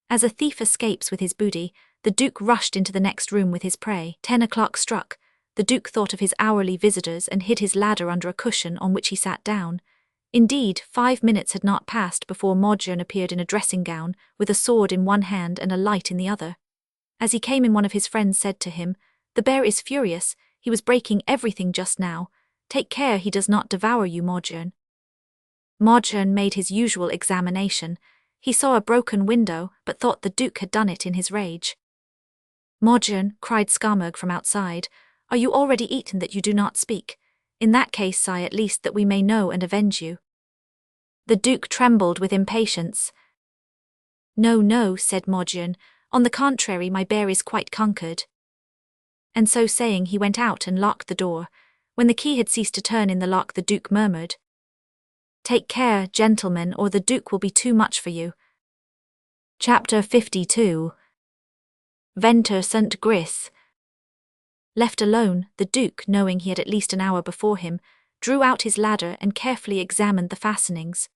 As a thief escapes with his booty, the Duke rushed into the next room with his prey. 10 o'clock struck. The Duke thought of his hourly visitors and hid his ladder under a cushion on which he sat down. Indeed, 5 minutes had not passed before Morgion appeared in a dressing gown, with a sword in one hand and a light in the other. As he came in, one of his friends said to him, The bear is furious, he was breaking everything just now. Take care he does not devour you, Morgion. Morgion made his usual examination. He saw a broken window, but thought the Duke had done it in his rage. Morgion, cried Skarmag from outside, are you already eaten that you do not speak? In that case, sigh at least that we may know and avenge you. The Duke trembled with impatience. No, no, said Morgion, on the contrary my bear is quite conquered. And so saying, he went out and locked the door. When the key had ceased to turn in the lock, the Duke murmured, "Take care, gentlemen, or the Duke will be too much for you." Chapter 52. Ventre St. Gris. Left alone, the Duke, knowing he had at least an hour before him, drew out his ladder and carefully examined the fastenings.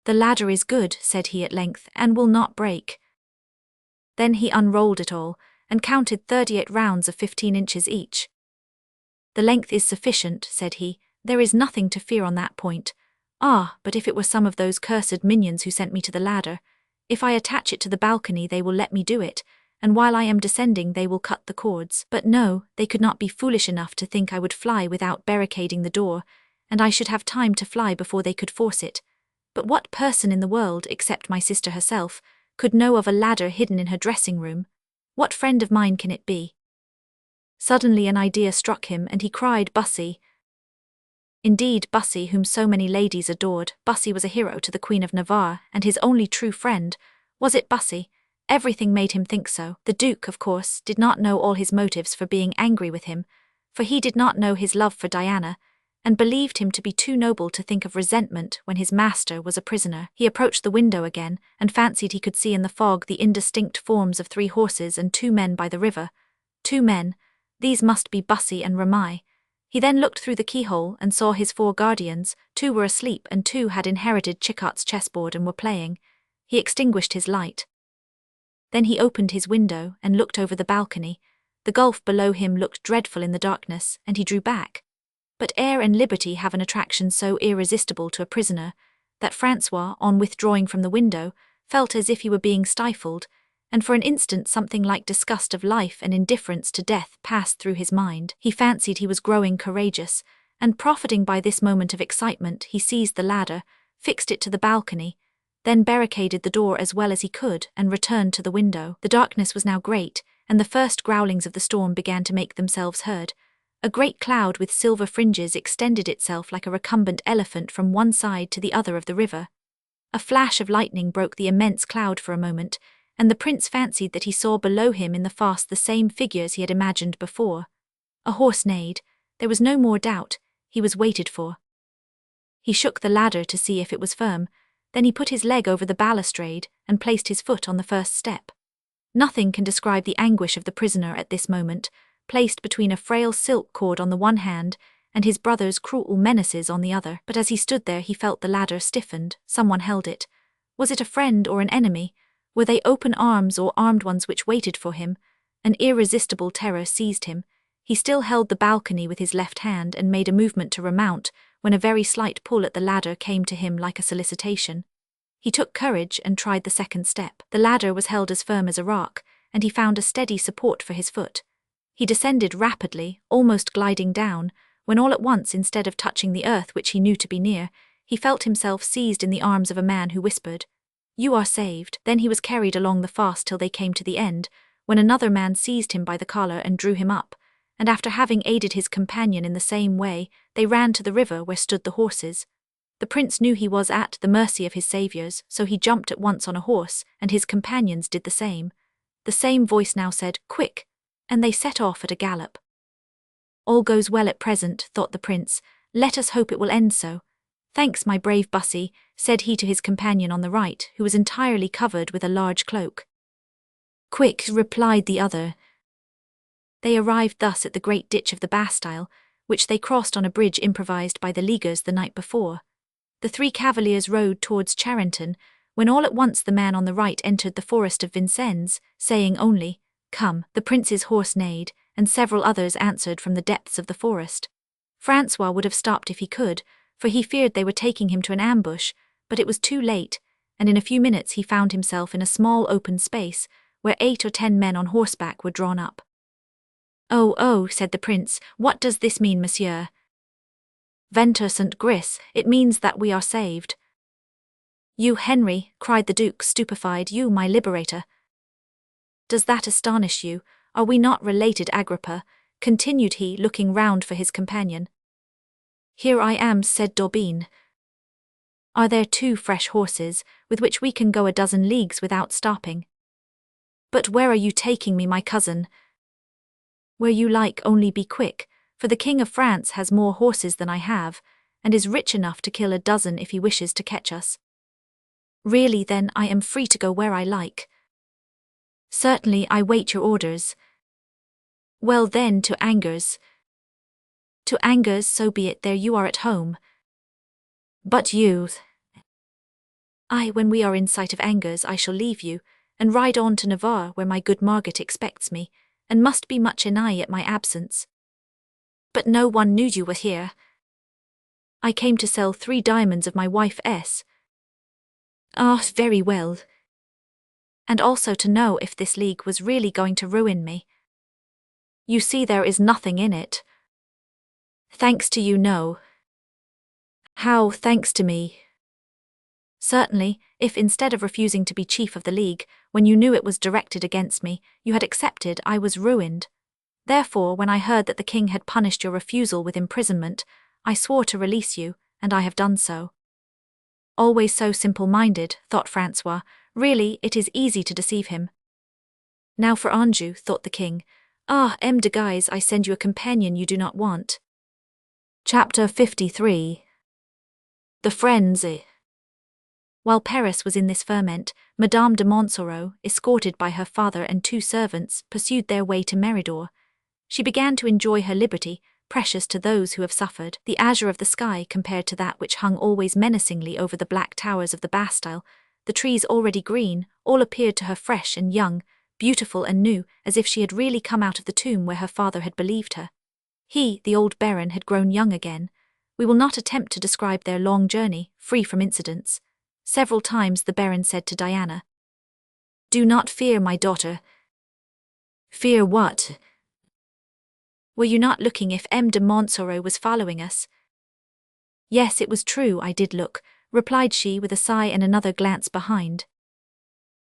"The ladder is good," said he at length, "and will not break." Then he unrolled it all, and counted 38 rounds of 15 inches each. "The length is sufficient," said he, "there is nothing to fear on that point. Ah, but if it were some of those cursed minions who sent me to the ladder, if I attach it to the balcony they will let me do it, and while I am descending they will cut the cords. But no, they could not be foolish enough to think I would fly without barricading the door, and I should have time to fly before they could force it. But what person in the world, except my sister herself, could know of a ladder hidden in her dressing room? What friend of mine can it be?" Suddenly an idea struck him, and he cried, "Bussy!" Indeed, Bussy, whom so many ladies adored, Bussy was a hero to the Queen of Navarre, and his only true friend. Was it Bussy? Everything made him think so. The Duke, of course, did not know all his motives for being angry with him, for he did not know his love for Diana, and believed him to be too noble to think of resentment when his master was a prisoner. He approached the window again, and fancied he could see in the fog the indistinct forms of 3 horses and 2 men by the river. 2 men. These must be Bussy and Ramai. He then looked through the keyhole and saw his 4 guardians. 2 were asleep and 2 had inherited Chicot's chessboard and were playing. He extinguished his light. Then he opened his window and looked over the balcony. The gulf below him looked dreadful in the darkness, and he drew back. But air and liberty have an attraction so irresistible to a prisoner that Francois, on withdrawing from the window, felt as if he were being stifled, and for an instant something like disgust of life and indifference to death passed through his mind. He fancied he was growing courageous, and profiting by this moment of excitement, he seized the ladder, fixed it to the balcony, then barricaded the door as well as he could and returned to the window. The darkness was now great, and the first growlings of the storm began to make themselves heard. A great cloud with silver fringes extended itself like a recumbent elephant from one side to the other of the river. A flash of lightning broke the immense cloud for a moment, and the prince fancied that he saw below him in the fast the same figures he had imagined before. A horse neighed. There was no more doubt. He was waited for. He shook the ladder to see if it was firm. Then he put his leg over the balustrade and placed his foot on the first step. Nothing can describe the anguish of the prisoner at this moment, placed between a frail silk cord on the one hand and his brother's cruel menaces on the other. But as he stood there he felt the ladder stiffened. Someone held it. Was it a friend or an enemy? Were they open arms or armed ones which waited for him? An irresistible terror seized him. He still held the balcony with his left hand and made a movement to remount, when a very slight pull at the ladder came to him like a solicitation. He took courage and tried the second step. The ladder was held as firm as a rock, and he found a steady support for his foot. He descended rapidly, almost gliding down, when all at once, instead of touching the earth which he knew to be near, he felt himself seized in the arms of a man who whispered, "You are saved." Then he was carried along the fast till they came to the end, when another man seized him by the collar and drew him up, and after having aided his companion in the same way, they ran to the river where stood the horses. The prince knew he was at the mercy of his saviours, so he jumped at once on a horse, and his companions did the same. The same voice now said, "Quick!" and they set off at a gallop. "All goes well at present," thought the prince. "Let us hope it will end so." "Thanks, my brave Bussy," said he to his companion on the right, who was entirely covered with a large cloak. "Quick," replied the other. They arrived thus at the great ditch of the Bastille, which they crossed on a bridge improvised by the Leaguers the night before. The 3 cavaliers rode towards Charenton, when all at once the man on the right entered the forest of Vincennes, saying only, "Come." The prince's horse neighed, and several others answered from the depths of the forest. Francois would have stopped if he could, for he feared they were taking him to an ambush, but it was too late, and in a few minutes he found himself in a small open space, where 8 or 10 men on horseback were drawn up. "Oh, oh," said the prince, "what does this mean, monsieur?" "Ventre St. Gris, it means that we are saved." "You, Henry," cried the duke, stupefied, "you, my liberator." "Does that astonish you? Are we not related, Agrippa?" continued he, looking round for his companion. "Here I am," said D'Aubigne. "Are there 2 fresh horses, with which we can go a dozen leagues without stopping?" "But where are you taking me, my cousin?" Where you like, only be quick, for the King of France has more horses than I have, and is rich enough to kill a dozen if he wishes to catch us. Really, then, I am free to go where I like. Certainly, I wait your orders. Well then, to Angers. To Angers, so be it, there you are at home. But you... when we are in sight of Angers I shall leave you, and ride on to Navarre where my good Margaret expects me, and must be much annoyed at my absence. But no one knew you were here. I came to sell 3 diamonds of my wife S. Ah, very well. And also to know if this league was really going to ruin me. You see, there is nothing in it. Thanks to you, no. How, thanks to me? Certainly, if instead of refusing to be chief of the league, when you knew it was directed against me, you had accepted, I was ruined. Therefore, when I heard that the king had punished your refusal with imprisonment, I swore to release you, and I have done so. Always so simple-minded, thought Francois. Really, it is easy to deceive him. Now for Anjou, thought the king. Ah, M. de Guise, I send you a companion you do not want. Chapter 53. The Friends. While Paris was in this ferment, Madame de Montsoreau, escorted by her father and 2 servants, pursued their way to Meridor. She began to enjoy her liberty, precious to those who have suffered. The azure of the sky compared to that which hung always menacingly over the black towers of the Bastille, the trees already green, all appeared to her fresh and young, beautiful and new, as if she had really come out of the tomb where her father had believed her. He, the old baron, had grown young again. We will not attempt to describe their long journey, free from incidents. Several times the baron said to Diana, "Do not fear, my daughter." "Fear what?" "Were you not looking if M. de Montsoreau was following us?" "Yes, it was true, I did look," replied she with a sigh and another glance behind.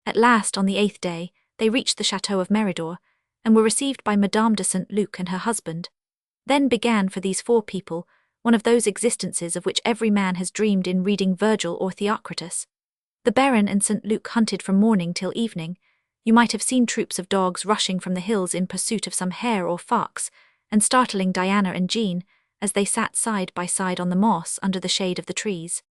At last, on the 8th day, they reached the chateau of Meridor, and were received by Madame de St. Luc and her husband. Then began for these 4 people one of those existences of which every man has dreamed in reading Virgil or Theocritus. The Baron and St. Luc hunted from morning till evening. You might have seen troops of dogs rushing from the hills in pursuit of some hare or fox, and startling Diana and Jean as they sat side by side on the moss under the shade of the trees.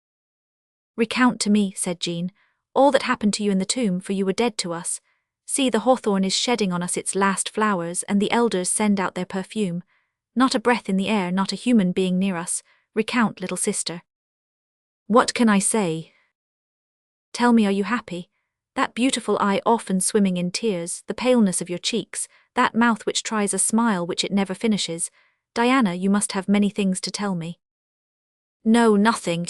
"Recount to me," said Jean, "all that happened to you in the tomb, for you were dead to us. See, the hawthorn is shedding on us its last flowers, and the elders send out their perfume. Not a breath in the air, not a human being near us. Recount, little sister." "What can I say?" "Tell me, are you happy? That beautiful eye often swimming in tears, the paleness of your cheeks, that mouth which tries a smile which it never finishes. Diana, you must have many things to tell me." "No, nothing."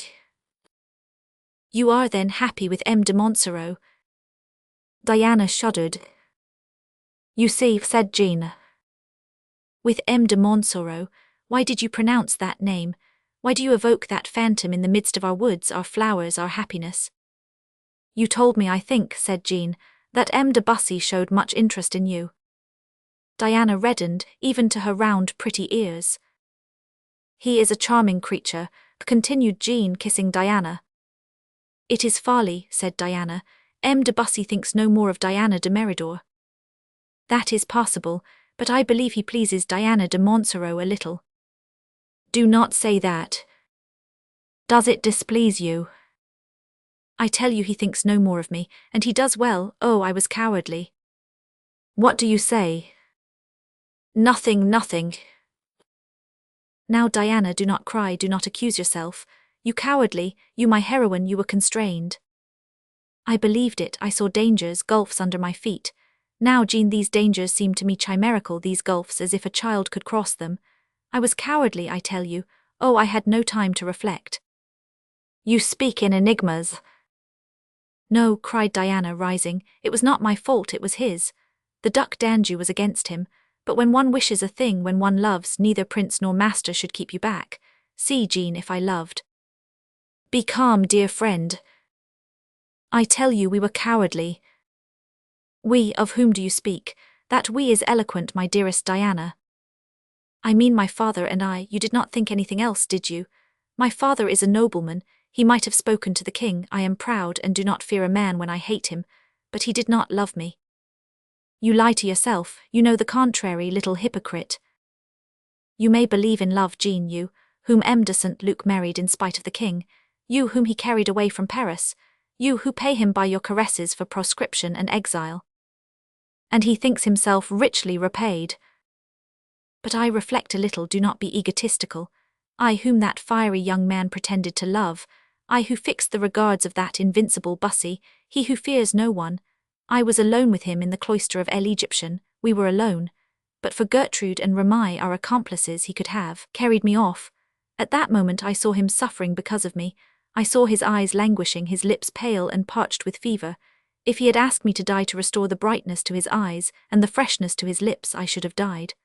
"You are then happy with M. de Montsoreau?" Diana shuddered. "You see," said Jean. "With M. de Montsoreau, why did you pronounce that name? Why do you evoke that phantom in the midst of our woods, our flowers, our happiness?" "You told me, I think," said Jean, "that M. de Bussy showed much interest in you." Diana reddened, even to her round, pretty ears. "He is a charming creature," continued Jean, kissing Diana. "It is folly," said Diana. "M. de Bussy thinks no more of Diana de Meridor." "That is possible, but I believe he pleases Diana de Montsoreau a little." "Do not say that." "Does it displease you?" "I tell you he thinks no more of me, and he does well. Oh, I was cowardly." "What do you say?" "Nothing, nothing." "Now, Diana, do not cry, do not accuse yourself. You cowardly, you my heroine, you were constrained." "I believed it, I saw dangers, gulfs under my feet. Now, Jean, these dangers seem to me chimerical, these gulfs, as if a child could cross them. I was cowardly, I tell you. Oh, I had no time to reflect." "You speak in enigmas." "No," cried Diana, rising, "it was not my fault, it was his. The Duc d'Anjou was against him, but when one wishes a thing, when one loves, neither prince nor master should keep you back. See, Jean, if I loved." "Be calm, dear friend." "I tell you we were cowardly." "We, of whom do you speak? That we is eloquent, my dearest Diana." "I mean my father and I, you did not think anything else, did you? My father is a nobleman, he might have spoken to the king, I am proud and do not fear a man when I hate him, but he did not love me." You lie to yourself, you know the contrary, little hypocrite. You may believe in love, Jean, you, whom M. de St. Luc married in spite of the king, you whom he carried away from Paris, you who pay him by your caresses for proscription and exile. And he thinks himself richly repaid. But I reflect a little, do not be egotistical. I whom that fiery young man pretended to love, I who fixed the regards of that invincible Bussy, he who fears no one, I was alone with him in the cloister of El Egyptian, we were alone. But for Gertrude and Ramai, our accomplices he could have carried me off. At that moment I saw him suffering because of me. I saw his eyes languishing, his lips pale and parched with fever. If he had asked me to die to restore the brightness to his eyes and the freshness to his lips, I should have died.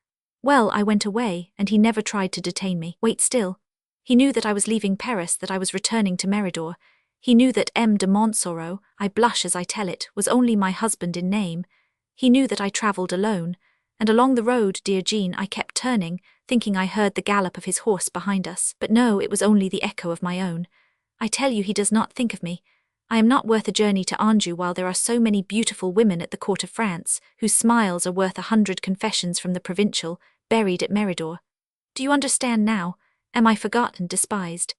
Well, I went away, and he never tried to detain me. Wait still. He knew that I was leaving Paris, that I was returning to Meridor. He knew that M. de Montsoreau, I blush as I tell it, was only my husband in name. He knew that I travelled alone, and along the road, dear Jean, I kept turning, thinking I heard the gallop of his horse behind us. But no, it was only the echo of my own. I tell you, he does not think of me. I am not worth a journey to Anjou while there are so many beautiful women at the court of France, whose smiles are worth 100 confessions from the provincial, buried at Meridor. Do you understand now? Am I forgotten, despised?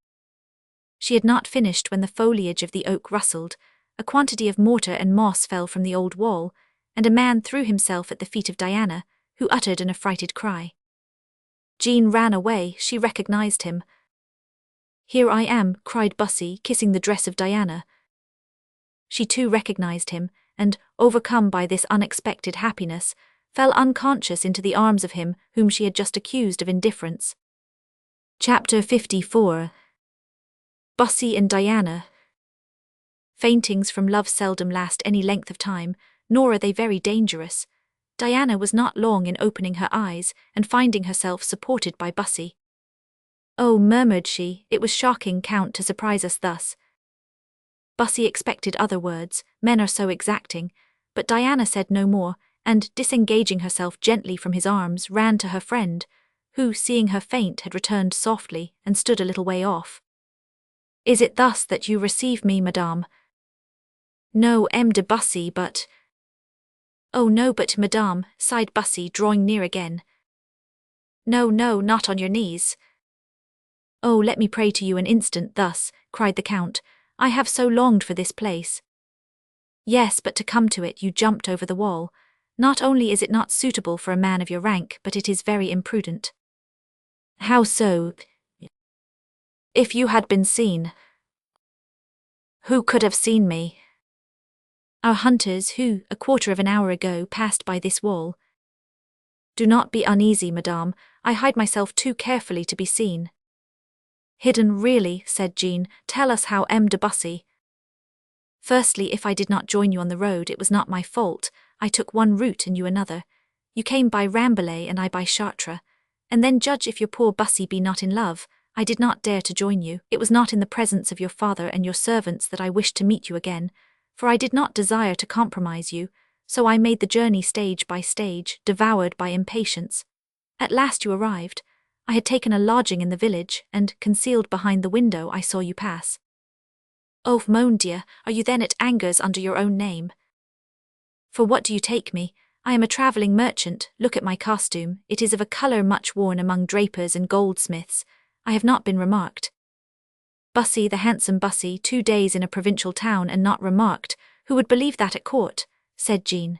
She had not finished when the foliage of the oak rustled, a quantity of mortar and moss fell from the old wall, and a man threw himself at the feet of Diana, who uttered an affrighted cry. Jean ran away, she recognized him. Here I am, cried Bussy, kissing the dress of Diana. She too recognized him, and, overcome by this unexpected happiness, fell unconscious into the arms of him whom she had just accused of indifference. Chapter 54. Bussy and Diana. Faintings from love seldom last any length of time, nor are they very dangerous. Diana was not long in opening her eyes and finding herself supported by Bussy. Oh, murmured she, it was shocking, Count, to surprise us thus. Bussy expected other words, men are so exacting, but Diana said no more, and, disengaging herself gently from his arms, ran to her friend, who, seeing her faint, had returned softly and stood a little way off. Is it thus that you receive me, madame? No, M. de Bussy, but— Oh no, but madame, sighed Bussy, drawing near again. No, no, not on your knees. Oh, let me pray to you an instant thus, cried the Count. I have so longed for this place. Yes, but to come to it you jumped over the wall. Not only is it not suitable for a man of your rank, but it is very imprudent. How so? If you had been seen. Who could have seen me? Our hunters who, a quarter of an hour ago, passed by this wall. Do not be uneasy, madame, I hide myself too carefully to be seen. Hidden, really, said Jean, tell us how, M. de Bussy. Firstly, if I did not join you on the road, it was not my fault. I took one route and you another. You came by Rambouillet and I by Chartres. And then judge if your poor Bussy be not in love. I did not dare to join you. It was not in the presence of your father and your servants that I wished to meet you again, for I did not desire to compromise you, so I made the journey stage by stage, devoured by impatience. At last you arrived. I had taken a lodging in the village, and, concealed behind the window, I saw you pass. Oh, mon Dieu, are you then at Angers under your own name? For what do you take me? I am a travelling merchant. Look at my costume, it is of a colour much worn among drapers and goldsmiths. I have not been remarked. Bussy, the handsome Bussy, 2 days in a provincial town and not remarked, who would believe that at court? Said Jean.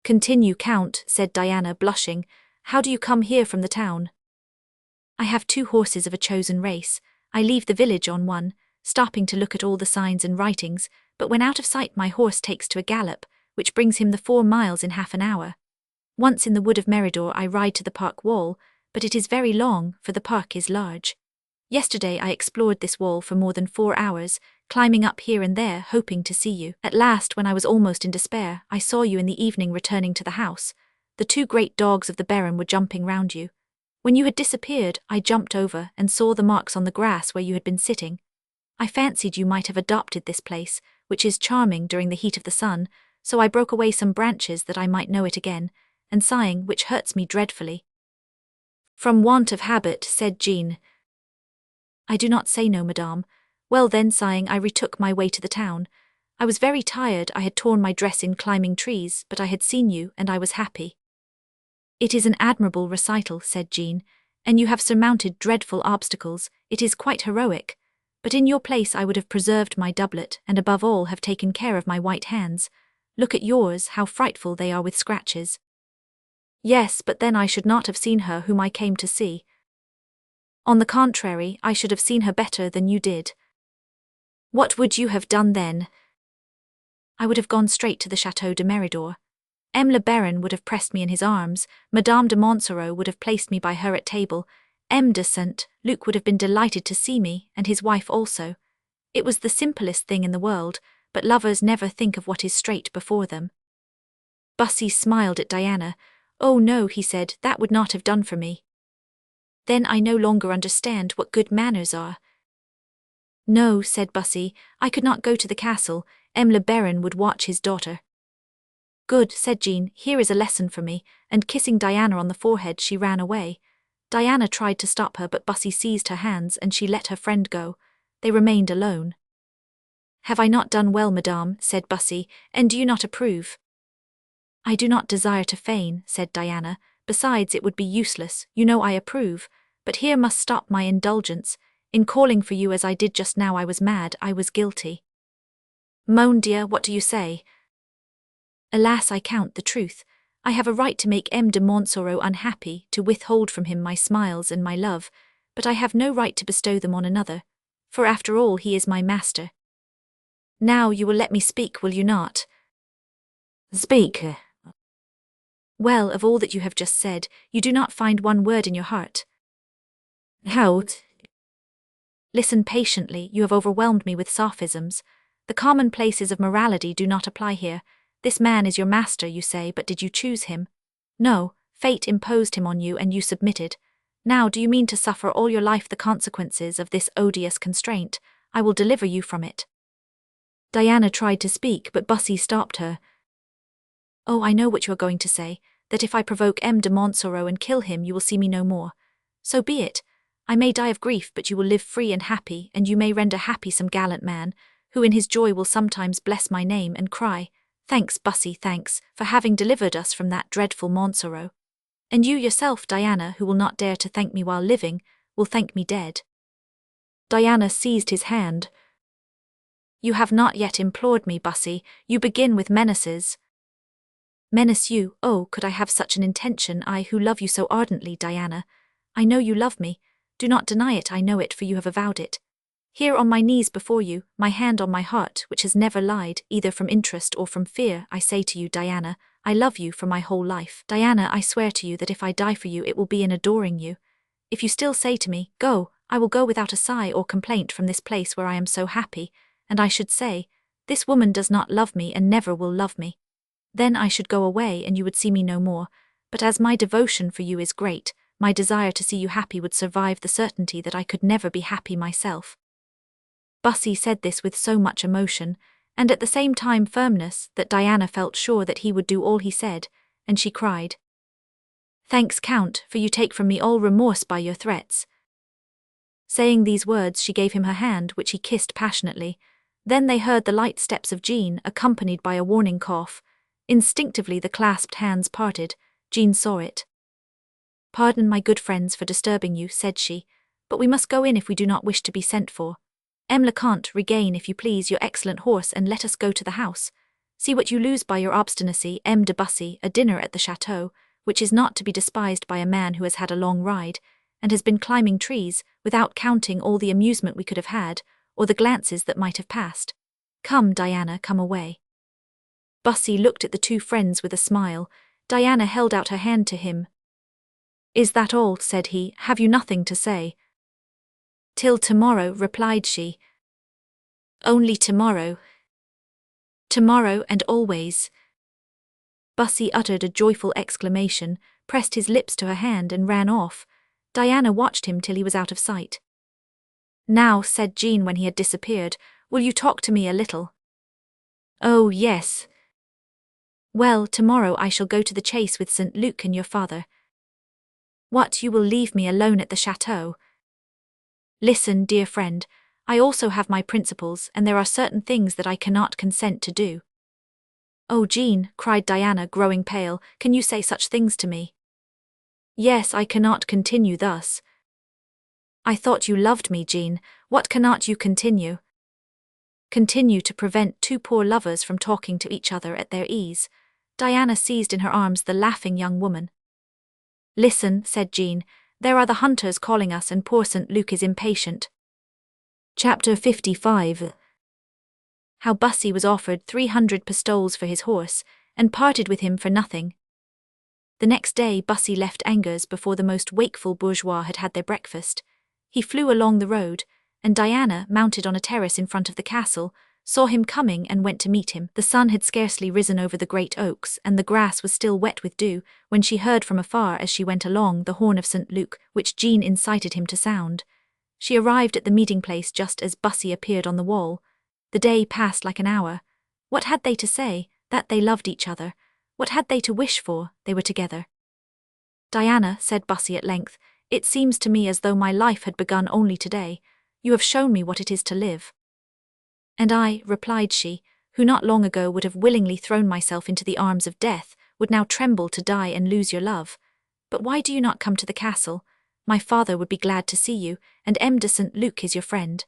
Continue, Count, said Diana, blushing. How do you come here from the town? I have 2 horses of a chosen race. I leave the village on one, stopping to look at all the signs and writings, but when out of sight my horse takes to a gallop, which brings him the 4 miles in half an hour. Once in the wood of Meridor I ride to the park wall, but it is very long, for the park is large. Yesterday I explored this wall for more than 4 hours, climbing up here and there, hoping to see you. At last, when I was almost in despair, I saw you in the evening returning to the house. The 2 great dogs of the Baron were jumping round you. When you had disappeared, I jumped over and saw the marks on the grass where you had been sitting. I fancied you might have adopted this place, which is charming during the heat of the sun, so I broke away some branches that I might know it again, and sighing, which hurts me dreadfully. From want of habit, said Jean. I do not say no, madame. Well then, sighing, I retook my way to the town. I was very tired, I had torn my dress in climbing trees, but I had seen you, and I was happy. It is an admirable recital, said Jean, and you have surmounted dreadful obstacles, it is quite heroic. But in your place I would have preserved my doublet, and above all have taken care of my white hands. Look at yours, how frightful they are with scratches. Yes, but then I should not have seen her whom I came to see. On the contrary, I should have seen her better than you did. What would you have done then? I would have gone straight to the Chateau de Meridor. M. le Baron would have pressed me in his arms, Madame de Montsoreau would have placed me by her at table, M. de St. Luc would have been delighted to see me, and his wife also. It was the simplest thing in the world, but lovers never think of what is straight before them. Bussy smiled at Diana. Oh no, he said, that would not have done for me. Then I no longer understand what good manners are. No, said Bussy, I could not go to the castle, M. le Baron would watch his daughter. Good, said Jean, here is a lesson for me, and kissing Diana on the forehead she ran away. Diana tried to stop her but Bussy seized her hands and she let her friend go. They remained alone. Have I not done well, madame, said Bussy, and do you not approve? I do not desire to feign, said Diana, besides it would be useless, you know I approve, but here must stop my indulgence. In calling for you as I did just now I was mad, I was guilty. Mon dear, what do you say? Alas, I count the truth. I have a right to make M. de Montsoreau unhappy, to withhold from him my smiles and my love, but I have no right to bestow them on another, for after all he is my master. Now you will let me speak, will you not? Speak. Well, of all that you have just said, you do not find one word in your heart. How? Listen patiently, you have overwhelmed me with sophisms. The commonplaces of morality do not apply here. This man is your master, you say, but did you choose him? No, fate imposed him on you and you submitted. Now do you mean to suffer all your life the consequences of this odious constraint? I will deliver you from it. Diana tried to speak, but Bussy stopped her. Oh, I know what you are going to say, that if I provoke M. de Montsoreau and kill him you will see me no more. So be it. I may die of grief, but you will live free and happy, and you may render happy some gallant man, who in his joy will sometimes bless my name and cry, Thanks, Bussy, thanks, for having delivered us from that dreadful Montsoreau. And you yourself, Diana, who will not dare to thank me while living, will thank me dead. Diana seized his hand. You have not yet implored me, Bussy, you begin with menaces. Menace you? Oh, could I have such an intention, I who love you so ardently, Diana? I know you love me. Do not deny it, I know it, for you have avowed it. Here on my knees before you, my hand on my heart, which has never lied, either from interest or from fear, I say to you, Diana, I love you for my whole life. Diana, I swear to you that if I die for you it will be in adoring you. If you still say to me, go, I will go without a sigh or complaint from this place where I am so happy, and I should say, this woman does not love me and never will love me. Then I should go away and you would see me no more, but as my devotion for you is great, my desire to see you happy would survive the certainty that I could never be happy myself. Bussy said this with so much emotion, and at the same time firmness, that Diana felt sure that he would do all he said, and she cried, Thanks, Count, for you take from me all remorse by your threats. Saying these words she gave him her hand, which he kissed passionately. Then they heard the light steps of Jean, accompanied by a warning cough. Instinctively the clasped hands parted. Jean saw it. Pardon, my good friends, for disturbing you, said she, but we must go in if we do not wish to be sent for. M. le Comte, regain, if you please, your excellent horse and let us go to the house. See what you lose by your obstinacy, M. de Bussy, a dinner at the chateau, which is not to be despised by a man who has had a long ride, and has been climbing trees, without counting all the amusement we could have had, or the glances that might have passed. Come, Diana, come away. Bussy looked at the two friends with a smile. Diana held out her hand to him. Is that all? Said he. Have you nothing to say? Till tomorrow, replied she. Only tomorrow. Tomorrow and always. Bussy uttered a joyful exclamation, pressed his lips to her hand and ran off. Diana watched him till he was out of sight. Now, said Jean when he had disappeared, will you talk to me a little? Oh, yes. Well, tomorrow I shall go to the chase with St. Luc and your father. What, you will leave me alone at the chateau? Listen, dear friend, I also have my principles, and there are certain things that I cannot consent to do." "Oh, Jean," cried Diana, growing pale, "can you say such things to me?" "Yes, I cannot continue thus." "I thought you loved me, Jean. What cannot you continue?" "Continue to prevent two poor lovers from talking to each other at their ease." Diana seized in her arms the laughing young woman. "Listen," said Jean, "there are the hunters calling us and poor St. Luc is impatient." Chapter 55. How Bussy was offered 300 pistoles for his horse, and parted with him for nothing. The next day Bussy left Angers before the most wakeful bourgeois had had their breakfast. He flew along the road, and Diana, mounted on a terrace in front of the castle, saw him coming and went to meet him. The sun had scarcely risen over the great oaks, and the grass was still wet with dew, when she heard from afar as she went along the horn of St. Luc, which Jean incited him to sound. She arrived at the meeting place just as Bussy appeared on the wall. The day passed like an hour. What had they to say? That they loved each other. What had they to wish for? They were together. "Diana," said Bussy at length, "it seems to me as though my life had begun only today. You have shown me what it is to live." "And I," replied she, "who not long ago would have willingly thrown myself into the arms of death, would now tremble to die and lose your love. But why do you not come to the castle? My father would be glad to see you, and M. de St. Luc is your friend."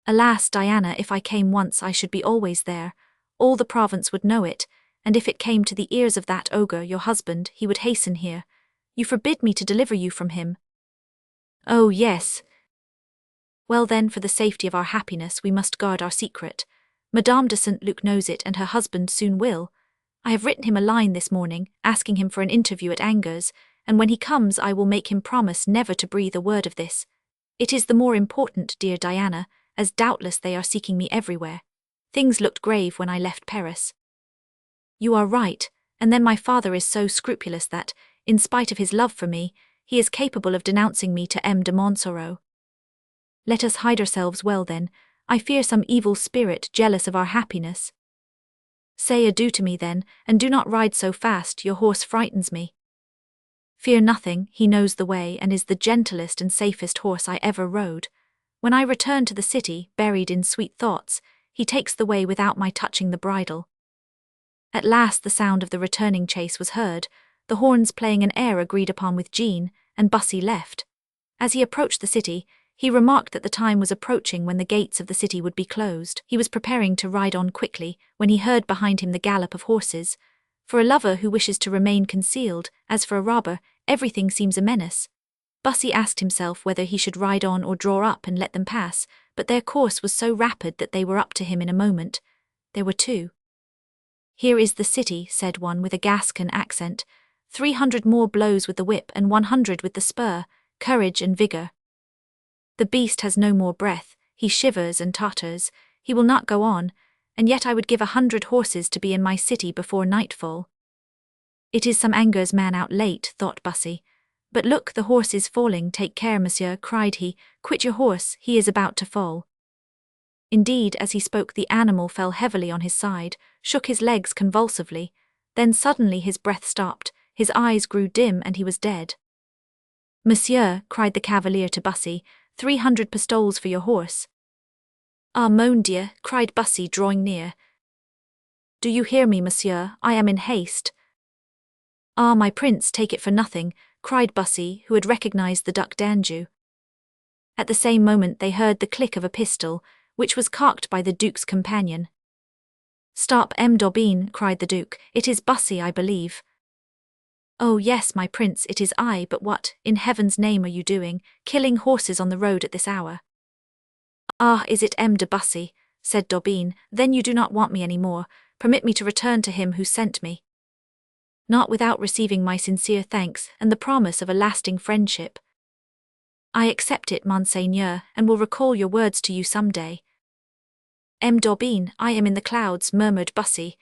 "Alas, Diana, if I came once I should be always there. All the province would know it, and if it came to the ears of that ogre, your husband, he would hasten here. You forbid me to deliver you from him." "Oh, yes. Well then, for the safety of our happiness, we must guard our secret. Madame de St. Luc knows it, and her husband soon will. I have written him a line this morning, asking him for an interview at Angers, and when he comes I will make him promise never to breathe a word of this. It is the more important, dear Diana, as doubtless they are seeking me everywhere. Things looked grave when I left Paris." "You are right, and then my father is so scrupulous that, in spite of his love for me, he is capable of denouncing me to M. de Montsoreau. Let us hide ourselves well then. I fear some evil spirit jealous of our happiness." "Say adieu to me then, and do not ride so fast, your horse frightens me." "Fear nothing, he knows the way and is the gentlest and safest horse I ever rode. When I return to the city, buried in sweet thoughts, he takes the way without my touching the bridle." At last the sound of the returning chase was heard, the horns playing an air agreed upon with Jean, and Bussy left. As he approached the city, he remarked that the time was approaching when the gates of the city would be closed. He was preparing to ride on quickly, when he heard behind him the gallop of horses. For a lover who wishes to remain concealed, as for a robber, everything seems a menace. Bussy asked himself whether he should ride on or draw up and let them pass, but their course was so rapid that they were up to him in a moment. There were two. "Here is the city," said one with a Gascon accent. 300 more blows with the whip and 100 with the spur, courage and vigour. The beast has no more breath, he shivers and totters, he will not go on, and yet I would give 100 horses to be in my city before nightfall. "It is some Angers man out late," thought Bussy. "But look, the horse is falling, take care, monsieur," cried he, "quit your horse, he is about to fall." Indeed, as he spoke the animal fell heavily on his side, shook his legs convulsively, then suddenly his breath stopped, his eyes grew dim and he was dead. "Monsieur," cried the cavalier to Bussy, 300 pistoles for your horse." "Ah, mon Dieu," cried Bussy, drawing near. "Do you hear me, monsieur? I am in haste." "Ah, my prince, take it for nothing," cried Bussy, who had recognized the Duc d'Anjou. At the same moment they heard the click of a pistol, which was cocked by the Duke's companion. "Stop, M. d'Aubigne," cried the Duke, "it is Bussy, I believe." "Oh yes, my prince, it is I, but what, in heaven's name, are you doing, killing horses on the road at this hour?" "Ah, is it M. de Bussy?" said d'Aubigne, "then you do not want me any more, permit me to return to him who sent me." "Not without receiving my sincere thanks and the promise of a lasting friendship." "I accept it, monseigneur, and will recall your words to you some day." "M. d'Aubigne, I am in the clouds," murmured Bussy.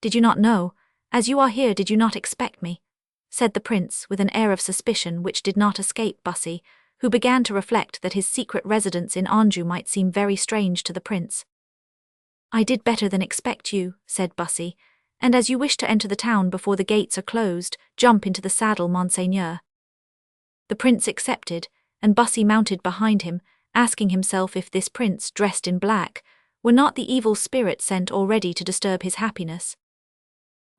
"Did you not know? As you are here, did you not expect me?" said the prince with an air of suspicion which did not escape Bussy, who began to reflect that his secret residence in Anjou might seem very strange to the prince. "I did better than expect you," said Bussy, "and as you wish to enter the town before the gates are closed, jump into the saddle, monseigneur." The prince accepted, and Bussy mounted behind him, asking himself if this prince, dressed in black, were not the evil spirit sent already to disturb his happiness.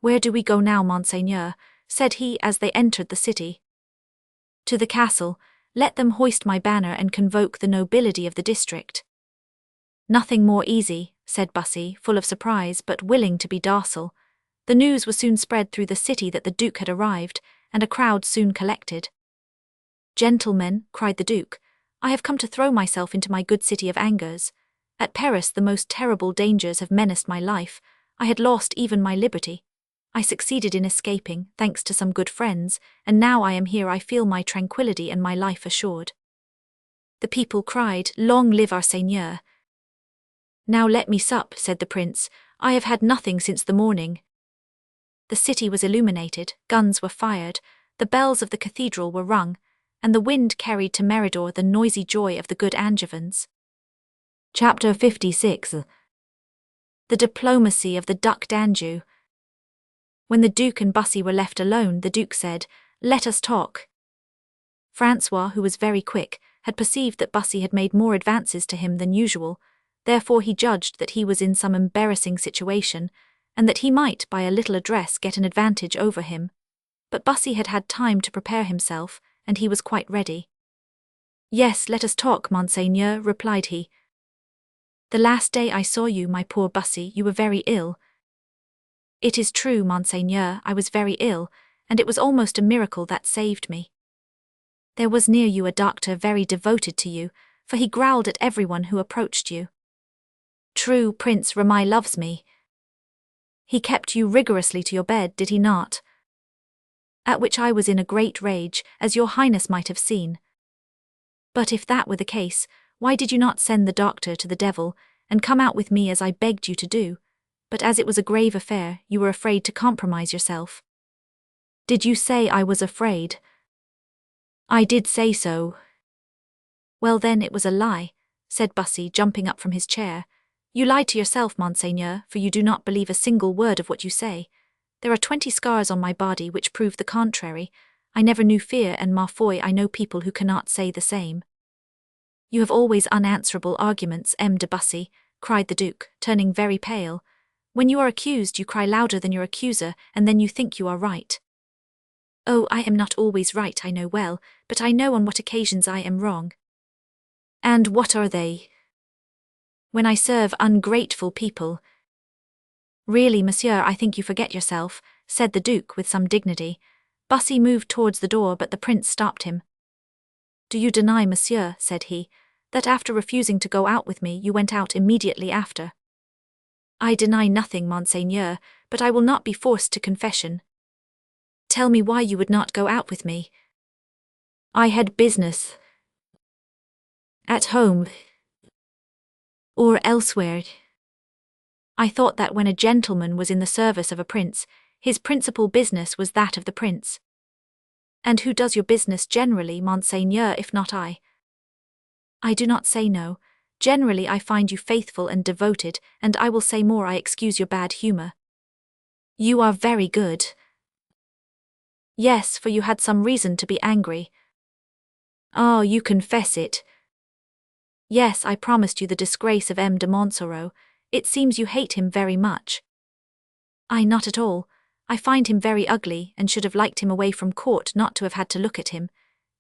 "Where do we go now, Monseigneur?" said he as they entered the city. "To the castle. Let them hoist my banner and convoke the nobility of the district." "Nothing more easy," said Bussy, full of surprise but willing to be docile. The news was soon spread through the city that the Duke had arrived, and a crowd soon collected. "Gentlemen," cried the Duke, "I have come to throw myself into my good city of Angers. At Paris the most terrible dangers have menaced my life. I had lost even my liberty. I succeeded in escaping, thanks to some good friends, and now I am here I feel my tranquillity and my life assured." The people cried, "Long live our seigneur!" "Now let me sup," said the prince. "I have had nothing since the morning." The city was illuminated, guns were fired, the bells of the cathedral were rung, and the wind carried to Meridor the noisy joy of the good Angevins. Chapter 56. The diplomacy of the Duc d'Anjou. When the Duke and Bussy were left alone, the Duke said, "Let us talk." Francois, who was very quick, had perceived that Bussy had made more advances to him than usual, therefore he judged that he was in some embarrassing situation, and that he might, by a little address, get an advantage over him. But Bussy had had time to prepare himself, and he was quite ready. "Yes, let us talk, Monseigneur," replied he. "The last day I saw you, my poor Bussy, you were very ill." "It is true, Monseigneur, I was very ill, and it was almost a miracle that saved me. There was near you a doctor very devoted to you, for he growled at everyone who approached you. True, Prince Ramai loves me. He kept you rigorously to your bed, did he not? At which I was in a great rage, as your Highness might have seen. But if that were the case, why did you not send the doctor to the devil, and come out with me as I begged you to do? But as it was a grave affair, you were afraid to compromise yourself." "Did you say I was afraid?" "I did say so." "Well then, it was a lie," said Bussy, jumping up from his chair. "You lied to yourself, Monseigneur, for you do not believe a single word of what you say. There are 20 scars on my body which prove the contrary. I never knew fear, and ma foi, I know people who cannot say the same." "You have always unanswerable arguments, M. de Bussy," cried the Duke, turning very pale. "When you are accused, you cry louder than your accuser, and then you think you are right." "Oh, I am not always right, I know well, but I know on what occasions I am wrong." "And what are they?" "When I serve ungrateful people." "Really, monsieur, I think you forget yourself," said the Duke with some dignity. Bussy moved towards the door, but the prince stopped him. "Do you deny, monsieur," said he, "that after refusing to go out with me, you went out immediately after?" "I deny nothing, Monseigneur, but I will not be forced to confession." "Tell me why you would not go out with me." "I had business. At home. Or elsewhere. I thought that when a gentleman was in the service of a prince, his principal business was that of the prince." "And who does your business generally, Monseigneur, if not I?" "I do not say no. Generally I find you faithful and devoted, and I will say more, I excuse your bad humor." "You are very good." "Yes, for you had some reason to be angry." "Ah, you confess it." "Yes, I promised you the disgrace of M. de Montsoreau. It seems you hate him very much." "I not at all. I find him very ugly, and should have liked him away from court not to have had to look at him.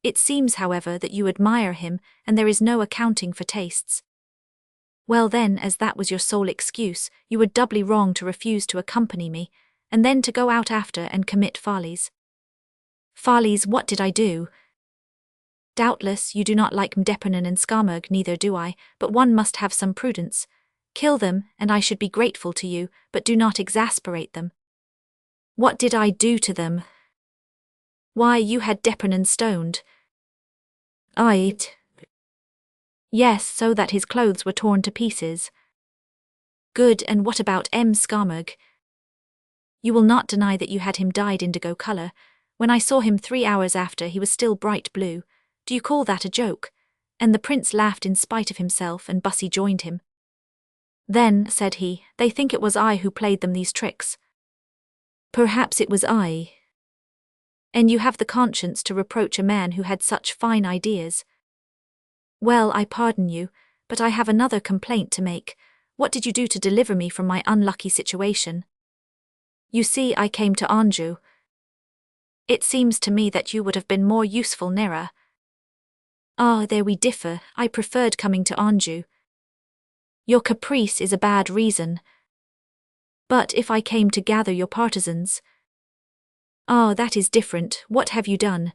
It seems, however, that you admire him, and there is no accounting for tastes." "Well then, as that was your sole excuse, you were doubly wrong to refuse to accompany me, and then to go out after and commit follies." "Follies, what did I do?" "Doubtless, you do not like Mdepernon and Skarmurg, neither do I, but one must have some prudence. Kill them, and I should be grateful to you, but do not exasperate them." "What did I do to them?" "Why, you had Depernon stoned." "I Yes, so that his clothes were torn to pieces." "Good, and what about M. Skarmurg?" "You will not deny that you had him dyed indigo color. When I saw him 3 hours after, he was still bright blue. Do you call that a joke?" And the prince laughed in spite of himself, and Bussy joined him. "Then," said he, "they think it was I who played them these tricks." "Perhaps it was I." "And you have the conscience to reproach a man who had such fine ideas?" Well, I pardon you, but I have another complaint to make. What did you do to deliver me from my unlucky situation? You see, I came to Anjou. It seems to me that you would have been more useful nearer. Ah, there we differ. I preferred coming to Anjou. Your caprice is a bad reason. But if I came to gather your partisans... Ah, that is different. What have you done?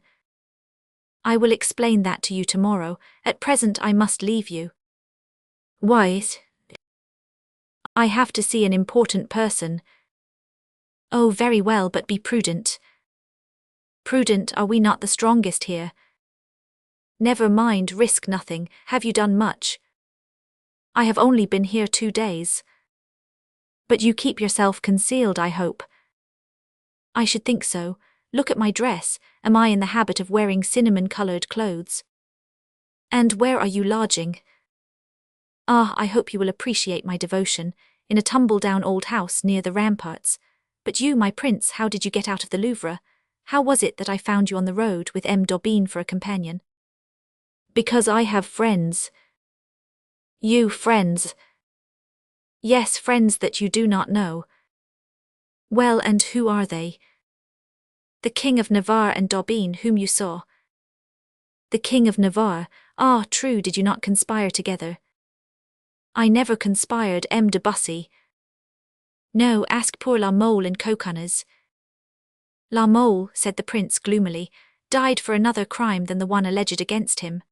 I will explain that to you tomorrow. At present I must leave you. Why? I have to see an important person. Oh, very well, but be prudent. Prudent, are we not the strongest here? Never mind, risk nothing. Have you done much? I have only been here 2 days. But you keep yourself concealed, I hope. I should think so. Look at my dress. Am I in the habit of wearing cinnamon-colored clothes? And where are you lodging? Ah, I hope you will appreciate my devotion, in a tumble-down old house near the ramparts. But you, my prince, how did you get out of the Louvre? How was it that I found you on the road with M. d'Aubigne for a companion? Because I have friends. You friends? Yes, friends that you do not know. Well, and who are they? The King of Navarre and d'Aubigne whom you saw. The King of Navarre, ah, true, did you not conspire together? I never conspired, M. de Bussy. No, ask poor La Mole and Coconnas. La Mole, said the prince gloomily, died for another crime than the one alleged against him.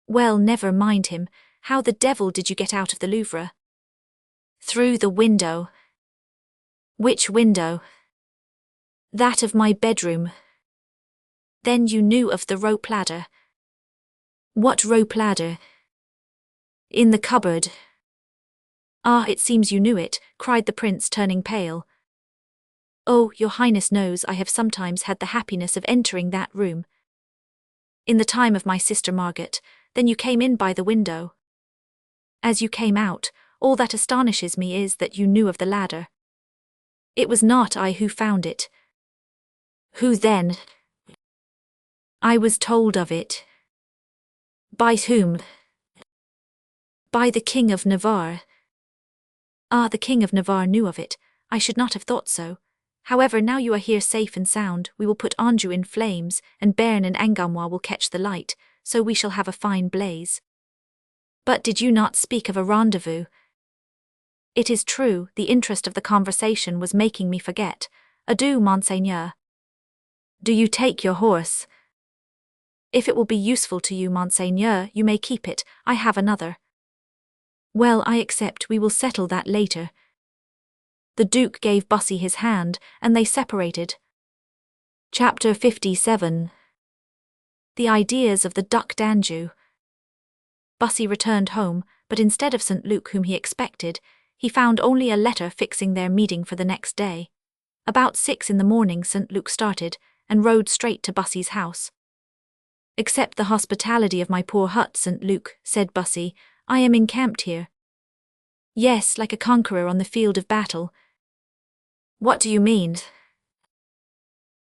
Well, never mind him. How the devil did you get out of the Louvre? Through the window. Which window? That of my bedroom. Then you knew of the rope ladder. What rope ladder? In the cupboard. Ah, it seems you knew it, cried the prince, turning pale. Oh, your highness knows I have sometimes had the happiness of entering that room. In the time of my sister Margaret, then you came in by the window. As you came out, all that astonishes me is that you knew of the ladder. It was not I who found it. Who then? I was told of it. By whom? By the King of Navarre. Ah, the King of Navarre knew of it. I should not have thought so. However, now you are here safe and sound, we will put Anjou in flames, and Béarn and Angoumois will catch the light, so we shall have a fine blaze. But did you not speak of a rendezvous? It is true, the interest of the conversation was making me forget. Adieu, Monseigneur. Do you take your horse? If it will be useful to you, Monseigneur, you may keep it. I have another. Well, I accept. We will settle that later. The Duke gave Bussy his hand, and they separated. Chapter 57. The Ideas of the Duc d'Anjou. Bussy returned home, but instead of St. Luc whom he expected, he found only a letter fixing their meeting for the next day. About 6 in the morning St. Luc started, and rode straight to Bussy's house. Accept the hospitality of my poor hut, St. Luc, said Bussy. I am encamped here. Yes, like a conqueror on the field of battle. What do you mean?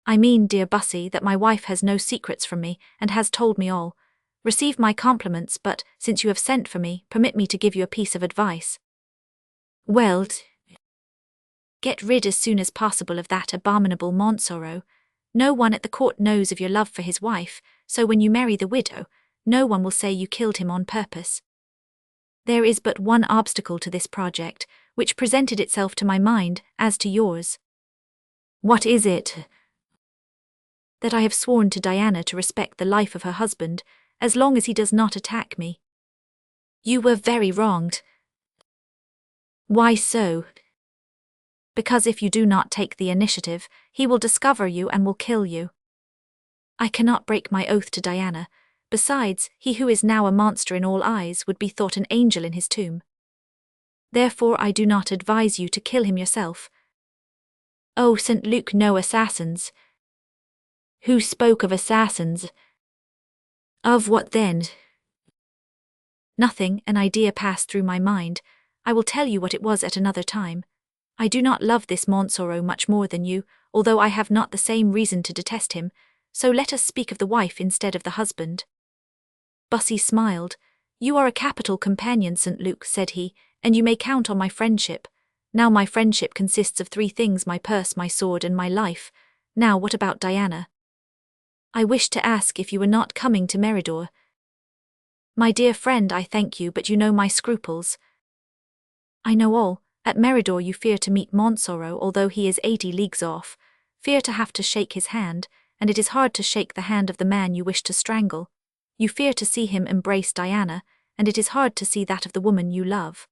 I mean, dear Bussy, that my wife has no secrets from me, and has told me all. Receive my compliments, but, since you have sent for me, permit me to give you a piece of advice. Well, get rid as soon as possible of that abominable Montsoreau. No one at the court knows of your love for his wife, so when you marry the widow, no one will say you killed him on purpose. There is but one obstacle to this project, which presented itself to my mind, as to yours. What is it? That I have sworn to Diana to respect the life of her husband, as long as he does not attack me. You were very wronged. Why so? Because if you do not take the initiative, he will discover you and will kill you. I cannot break my oath to Diana. Besides, he who is now a monster in all eyes would be thought an angel in his tomb. Therefore I do not advise you to kill him yourself. Oh, St. Luc, no assassins. Who spoke of assassins? Of what then? Nothing, an idea passed through my mind. I will tell you what it was at another time. I do not love this Montsoreau much more than you, although I have not the same reason to detest him, so let us speak of the wife instead of the husband. Bussy smiled. "You are a capital companion, St. Luke," said he, "and you may count on my friendship. Now my friendship consists of 3 things: my purse, my sword, and my life. Now what about Diana?" "I wish to ask if you were not coming to Meridor." "My dear friend, I thank you, but you know my scruples." "I know all. At Meridor you fear to meet Montsoreau, although he is 80 leagues off, fear to have to shake his hand, and it is hard to shake the hand of the man you wish to strangle. You fear to see him embrace Diana, and it is hard to see that of the woman you love."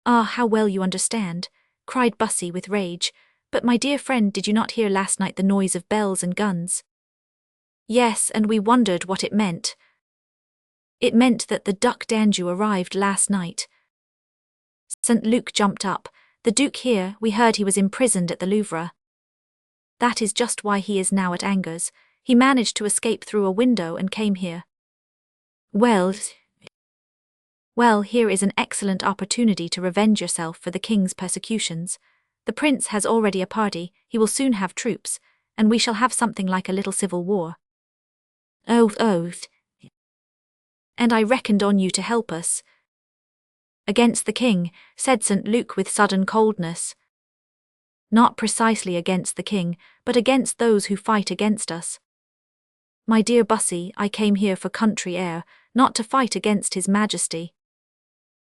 "Ah, how well you understand," cried Bussy with rage. "But my dear friend, did you not hear last night the noise of bells and guns?" "Yes, and we wondered what it meant." "It meant that the Duc d'Anjou arrived last night." St. Luc jumped up. "The Duke here, we heard he was imprisoned at the Louvre." "That is just why he is now at Angers. He managed to escape through a window and came here." Well, here is an excellent opportunity to revenge yourself for the king's persecutions. The prince has already a party, he will soon have troops, and we shall have something like a little civil war." Oh. "And I reckoned on you to help us." "Against the king," said St. Luc with sudden coldness. "Not precisely against the king, but against those who fight against us. My dear Bussy, I came here for country air, not to fight against His Majesty.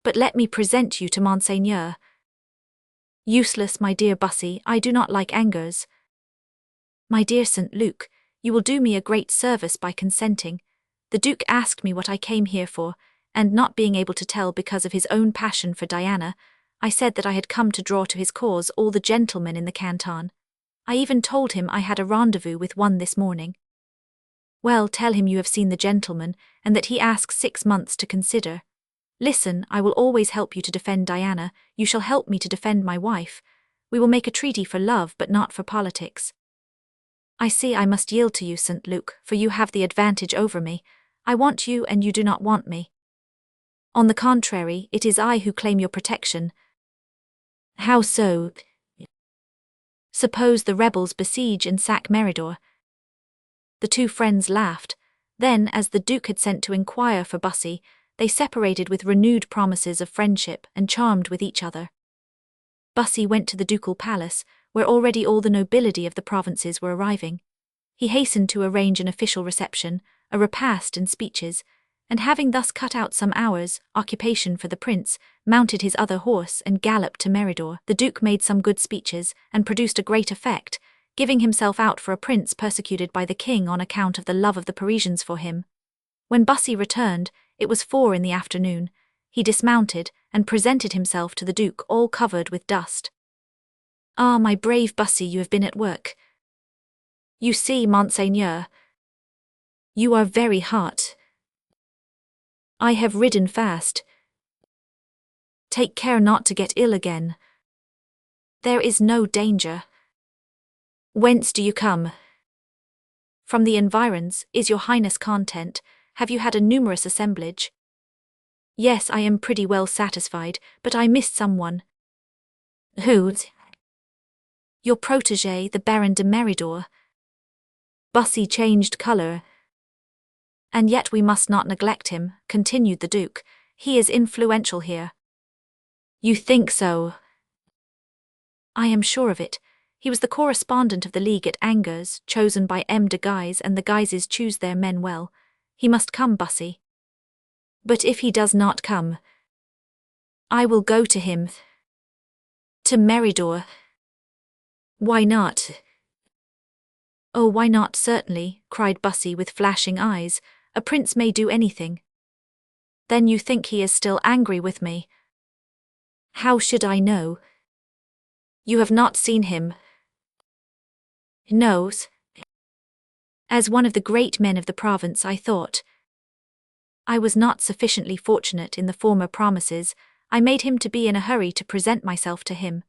But let me present you to Monseigneur." "Useless, my dear Bussy, I do not like Angers." "My dear St. Luc, you will do me a great service by consenting. The Duke asked me what I came here for, and not being able to tell because of his own passion for Diana, I said that I had come to draw to his cause all the gentlemen in the canton. I even told him I had a rendezvous with one this morning." "Well, tell him you have seen the gentleman, and that he asks 6 months to consider. Listen, I will always help you to defend Diana, you shall help me to defend my wife. We will make a treaty for love but not for politics." "I see I must yield to you, St. Luc, for you have the advantage over me. I want you and you do not want me." "On the contrary, it is I who claim your protection." "How so?" "Suppose the rebels besiege and sack Meridor." The 2 friends laughed. Then, as the Duke had sent to inquire for Bussy, they separated with renewed promises of friendship and charmed with each other. Bussy went to the ducal palace, where already all the nobility of the provinces were arriving. He hastened to arrange an official reception, a repast and speeches, and having thus cut out some hours' occupation for the prince, mounted his other horse and galloped to Meridor. The Duke made some good speeches and produced a great effect, giving himself out for a prince persecuted by the king on account of the love of the Parisians for him. When Bussy returned, it was 4 in the afternoon. He dismounted and presented himself to the Duke all covered with dust. "Ah, my brave Bussy, you have been at work. You see, Monseigneur. You are very hot. I have ridden fast. Take care not to get ill again. There is no danger. Whence do you come?" "From the environs. Is your Highness content? Have you had a numerous assemblage?" "Yes, I am pretty well satisfied, but I missed someone." "Who?" "Your protégé, the Baron de Meridor." Bussy changed colour. "And yet we must not neglect him," continued the Duke. "He is influential here." "You think so?" "I am sure of it. He was the correspondent of the League at Angers, chosen by M. de Guise, and the Guises choose their men well. He must come, Bussy." "But if he does not come?" "I will go to him." "To Meridor?" "Why not?" "Oh, why not, certainly," cried Bussy with flashing eyes. "A prince may do anything." "Then you think he is still angry with me?" "How should I know?" "You have not seen him?" "No. As one of the great men of the province, I thought I was not sufficiently fortunate in the former promises. I made him to be in a hurry to present myself to him."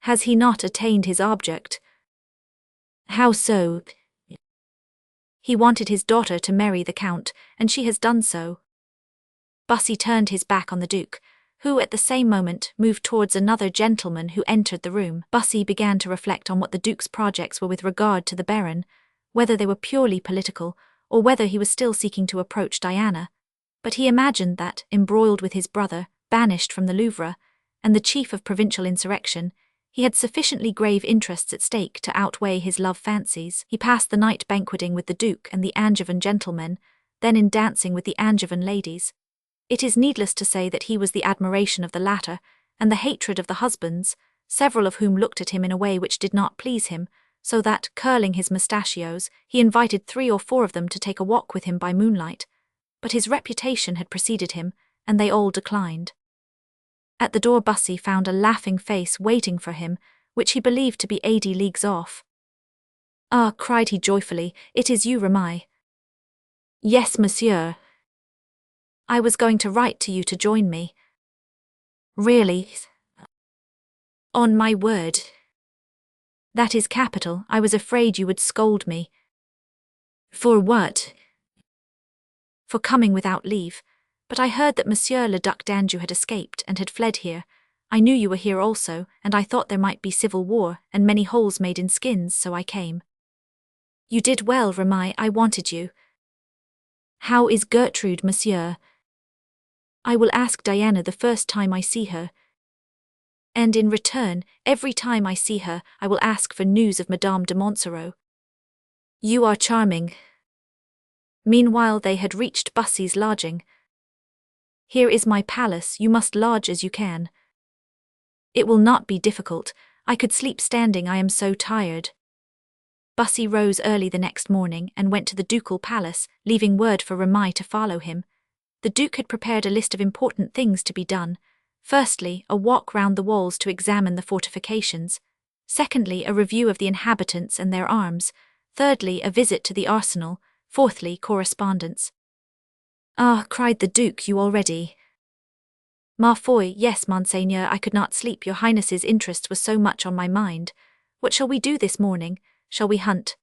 "Has he not attained his object?" "How so?" "He wanted his daughter to marry the Count, and she has done so." Bussy turned his back on the Duke, who at the same moment moved towards another gentleman who entered the room. Bussy began to reflect on what the Duke's projects were with regard to the Baron, whether they were purely political, or whether he was still seeking to approach Diana, but he imagined that, embroiled with his brother, banished from the Louvre, and the chief of provincial insurrection, he had sufficiently grave interests at stake to outweigh his love fancies. He passed the night banqueting with the Duke and the Angevin gentlemen, then in dancing with the Angevin ladies. It is needless to say that he was the admiration of the latter, and the hatred of the husbands, several of whom looked at him in a way which did not please him, so that, curling his mustachios, he invited 3 or 4 of them to take a walk with him by moonlight. But his reputation had preceded him, and they all declined. At the door Bussy found a laughing face waiting for him, which he believed to be 80 leagues off. "Ah," cried he joyfully, "it is you, Remy." "Yes, monsieur. I was going to write to you to join me." "Really?" "On my word." "That is capital. I was afraid you would scold me." "For what?" "For coming without leave. But I heard that Monsieur le Duc d'Anjou had escaped and had fled here. I knew you were here also, and I thought there might be civil war and many holes made in skins, so I came." "You did well, Remy. I wanted you." "How is Gertrude, monsieur?" "I will ask Diana the first time I see her. And in return, every time I see her, I will ask for news of Madame de Montsoreau." "You are charming." Meanwhile they had reached Bussy's lodging. "Here is my palace, you must lodge as you can." "It will not be difficult. I could sleep standing, I am so tired." Bussy rose early the next morning and went to the ducal palace, leaving word for Remy to follow him. The Duke had prepared a list of important things to be done. Firstly, a walk round the walls to examine the fortifications. Secondly, a review of the inhabitants and their arms. Thirdly, a visit to the arsenal. Fourthly, correspondence. "Ah," cried the Duke, "you already?" "Ma foi, yes, Monseigneur, I could not sleep, your Highness's interest was so much on my mind. What shall we do this morning? Shall we hunt?"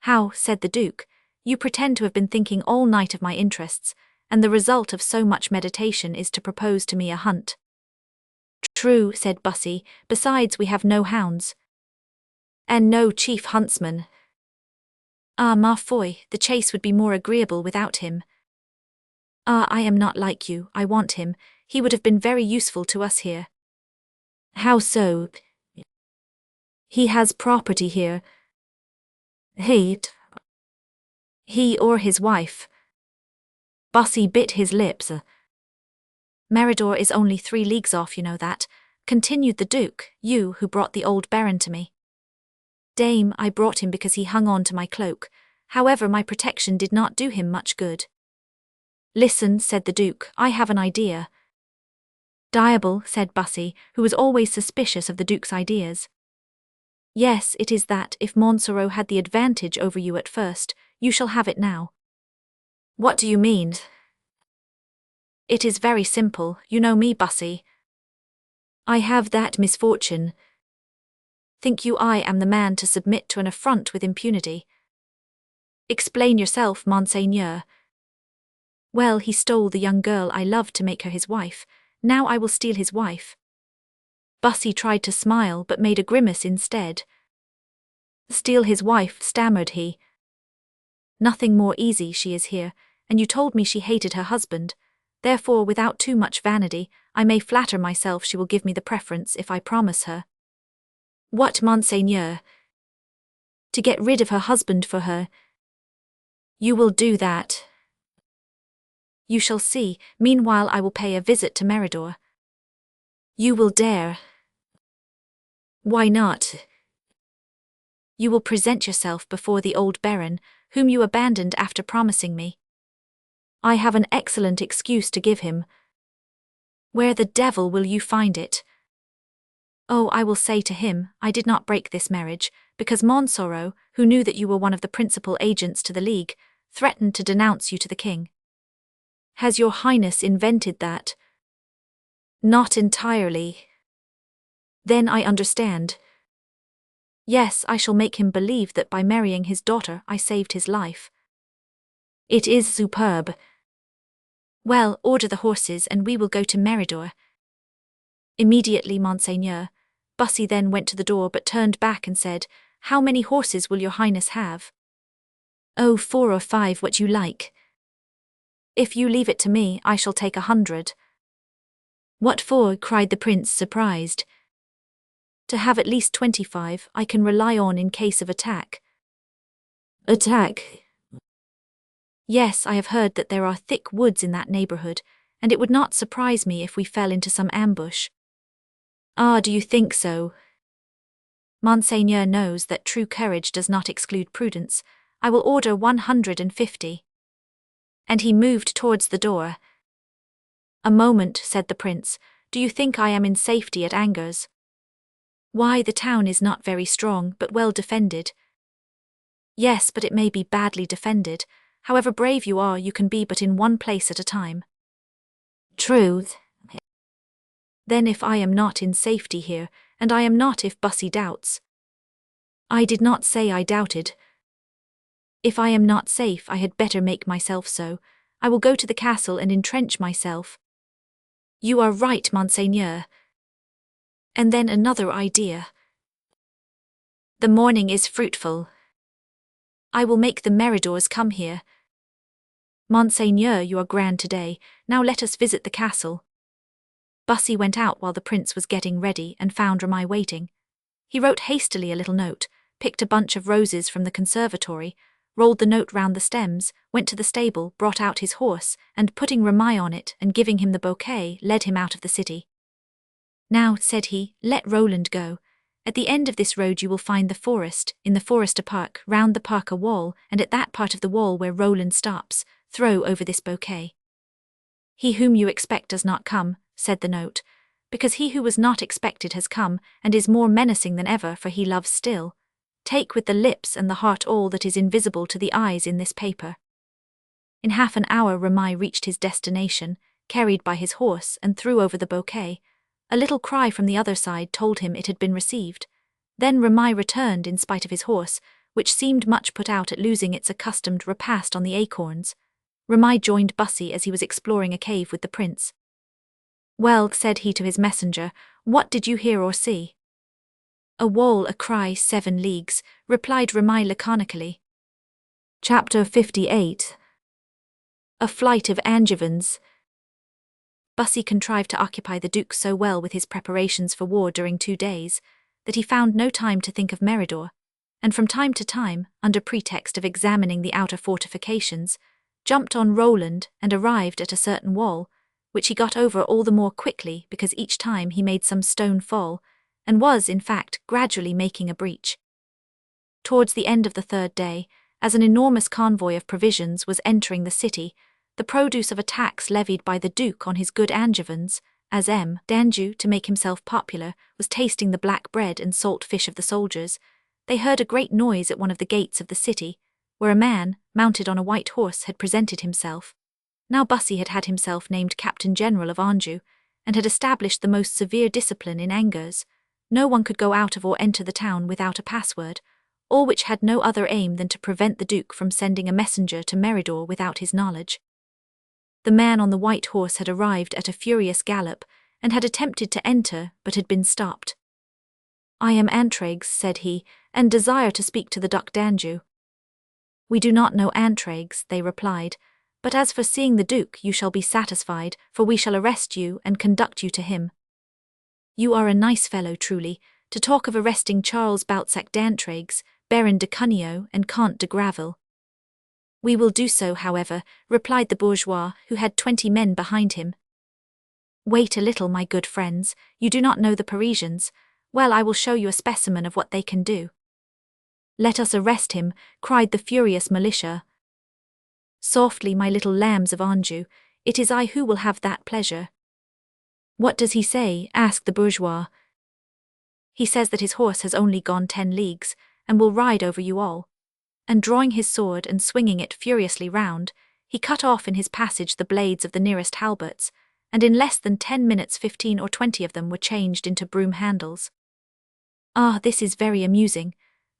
"How," said the Duke, "you pretend to have been thinking all night of my interests, and the result of so much meditation is to propose to me a hunt." "True," said Bussy, "besides we have no hounds." "And no chief huntsman." "Ah, ma foi, the chase would be more agreeable without him." "Ah, I am not like you, I want him, he would have been very useful to us here." "How so?" "He has property here." He or his wife." Bussy bit his lips. "Meridor is only 3 leagues off, you know that," continued the Duke, "you who brought the old Baron to me." "Dame, I brought him because he hung on to my cloak. However, my protection did not do him much good." "Listen," said the Duke, "I have an idea." "Diable," said Bussy, who was always suspicious of the Duke's ideas. "Yes, it is that, if Montsoreau had the advantage over you at first, you shall have it now." "What do you mean?" "It is very simple, you know me, Bussy. I have that misfortune. Think you I am the man to submit to an affront with impunity?" "Explain yourself, Monseigneur." "Well, he stole the young girl I loved to make her his wife. Now I will steal his wife." Bussy tried to smile but made a grimace instead. "Steal his wife," stammered he. "Nothing more easy, she is here, and you told me she hated her husband. Therefore, without too much vanity, I may flatter myself she will give me the preference if I promise her." "What, Monseigneur?" "To get rid of her husband for her." "You will do that." "You shall see. Meanwhile I will pay a visit to Meridor." "You will dare." "Why not?" "You will present yourself before the old Baron, whom you abandoned after promising me." "I have an excellent excuse to give him." "Where the devil will you find it?" "Oh, I will say to him, I did not break this marriage, because Montsoreau, who knew that you were one of the principal agents to the League, threatened to denounce you to the king." "Has your Highness invented that?" "Not entirely." "Then I understand." "Yes, I shall make him believe that by marrying his daughter I saved his life." "It is superb." "Well, order the horses and we will go to Meridor." "Immediately, Monseigneur." Bussy then went to the door but turned back and said, "How many horses will your Highness have?" Oh, 4 or 5, what you like. If you leave it to me, I shall take 100. What for? Cried the prince, surprised. To have at least 25 I can rely on in case of attack. Attack? Yes, I have heard that there are thick woods in that neighborhood, and it would not surprise me if we fell into some ambush. Ah, do you think so? Monseigneur knows that true courage does not exclude prudence. I will order 150. And he moved towards the door. A moment, said the prince. Do you think I am in safety at Angers? Why, the town is not very strong, but well defended. Yes, but it may be badly defended. However brave you are, you can be but in one place at a time. Truth. Then if I am not in safety here, and I am not if Bussy doubts. I did not say I doubted. If I am not safe, I had better make myself so. I will go to the castle and entrench myself. You are right, Monseigneur. And then another idea. The morning is fruitful. I will make the Meridors come here. Monseigneur, you are grand today. Now let us visit the castle. Bussy went out while the prince was getting ready and found Ramai waiting. He wrote hastily a little note, picked a bunch of roses from the conservatory, rolled the note round the stems, went to the stable, brought out his horse, and putting Ramai on it and giving him the bouquet, led him out of the city. Now, said he, let Roland go. At the end of this road you will find the forest, in the forest a park, round the park a wall, and at that part of the wall where Roland stops, throw over this bouquet. He whom you expect does not come, said the note, because he who was not expected has come, and is more menacing than ever, for he loves still. Take with the lips and the heart all that is invisible to the eyes in this paper. In half an hour Ramai reached his destination, carried by his horse, and threw over the bouquet. A little cry from the other side told him it had been received. Then Ramai returned in spite of his horse, which seemed much put out at losing its accustomed repast on the acorns. Ramai joined Bussy as he was exploring a cave with the prince. Well, said he to his messenger, what did you hear or see? A wall, a cry, 7 leagues, replied Ramai laconically. Chapter 58. A flight of Angevins. Bussy contrived to occupy the Duke so well with his preparations for war during 2 days, that he found no time to think of Meridor, and from time to time, under pretext of examining the outer fortifications, jumped on Roland and arrived at a certain wall, which he got over all the more quickly because each time he made some stone fall, and was, in fact, gradually making a breach. Towards the end of the 3rd day, as an enormous convoy of provisions was entering the city, the produce of a tax levied by the Duke on his good Angevins, as M. Danjou, to make himself popular, was tasting the black bread and salt fish of the soldiers, they heard a great noise at one of the gates of the city, where a man, mounted on a white horse, had presented himself. Now Bussy had had himself named Captain General of Anjou, and had established the most severe discipline in Angers. No one could go out of or enter the town without a password, all which had no other aim than to prevent the Duke from sending a messenger to Meridor without his knowledge. The man on the white horse had arrived at a furious gallop, and had attempted to enter, but had been stopped. I am Antragues, said he, and desire to speak to the Duc d'Anjou. We do not know Antragues, they replied, but as for seeing the Duke you shall be satisfied, for we shall arrest you and conduct you to him. You are a nice fellow, truly, to talk of arresting Charles Boutsac d'Antragues, Baron de Cuneo, and Comte de Graville. We will do so, however, replied the bourgeois, who had 20 men behind him. Wait a little, my good friends, you do not know the Parisians. Well, I will show you a specimen of what they can do. Let us arrest him, cried the furious militia. Softly, my little lambs of Anjou, it is I who will have that pleasure. What does he say? Asked the bourgeois. He says that his horse has only gone 10 leagues, and will ride over you all. And drawing his sword and swinging it furiously round, he cut off in his passage the blades of the nearest halberts, and in less than 10 minutes 15 or 20 of them were changed into broom handles. Ah, this is very amusing,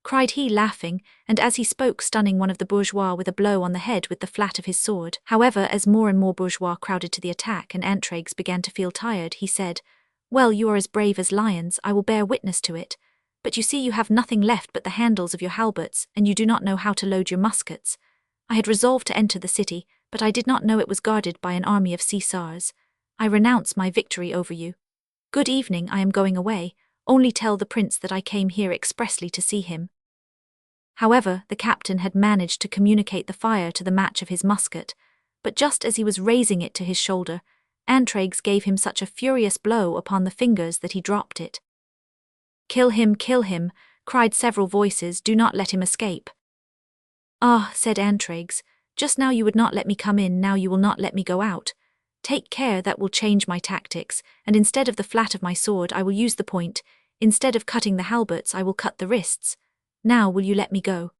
cried he, laughing, and as he spoke stunning one of the bourgeois with a blow on the head with the flat of his sword. However, as more and more bourgeois crowded to the attack and Antragues began to feel tired, he said, Well, you are as brave as lions, I will bear witness to it. But you see you have nothing left but the handles of your halberts, and you do not know how to load your muskets. I had resolved to enter the city, but I did not know it was guarded by an army of Caesars. I renounce my victory over you. Good evening, I am going away. Only tell the prince that I came here expressly to see him." However, the captain had managed to communicate the fire to the match of his musket, but just as he was raising it to his shoulder, Antragues gave him such a furious blow upon the fingers that he dropped it. Kill him, cried several voices, "do not let him escape." "Ah," said Antragues, "just now you would not let me come in, now you will not let me go out. Take care, that will change my tactics, and instead of the flat of my sword I will use the point, instead of cutting the halberts I will cut the wrists. Now will you let me go?"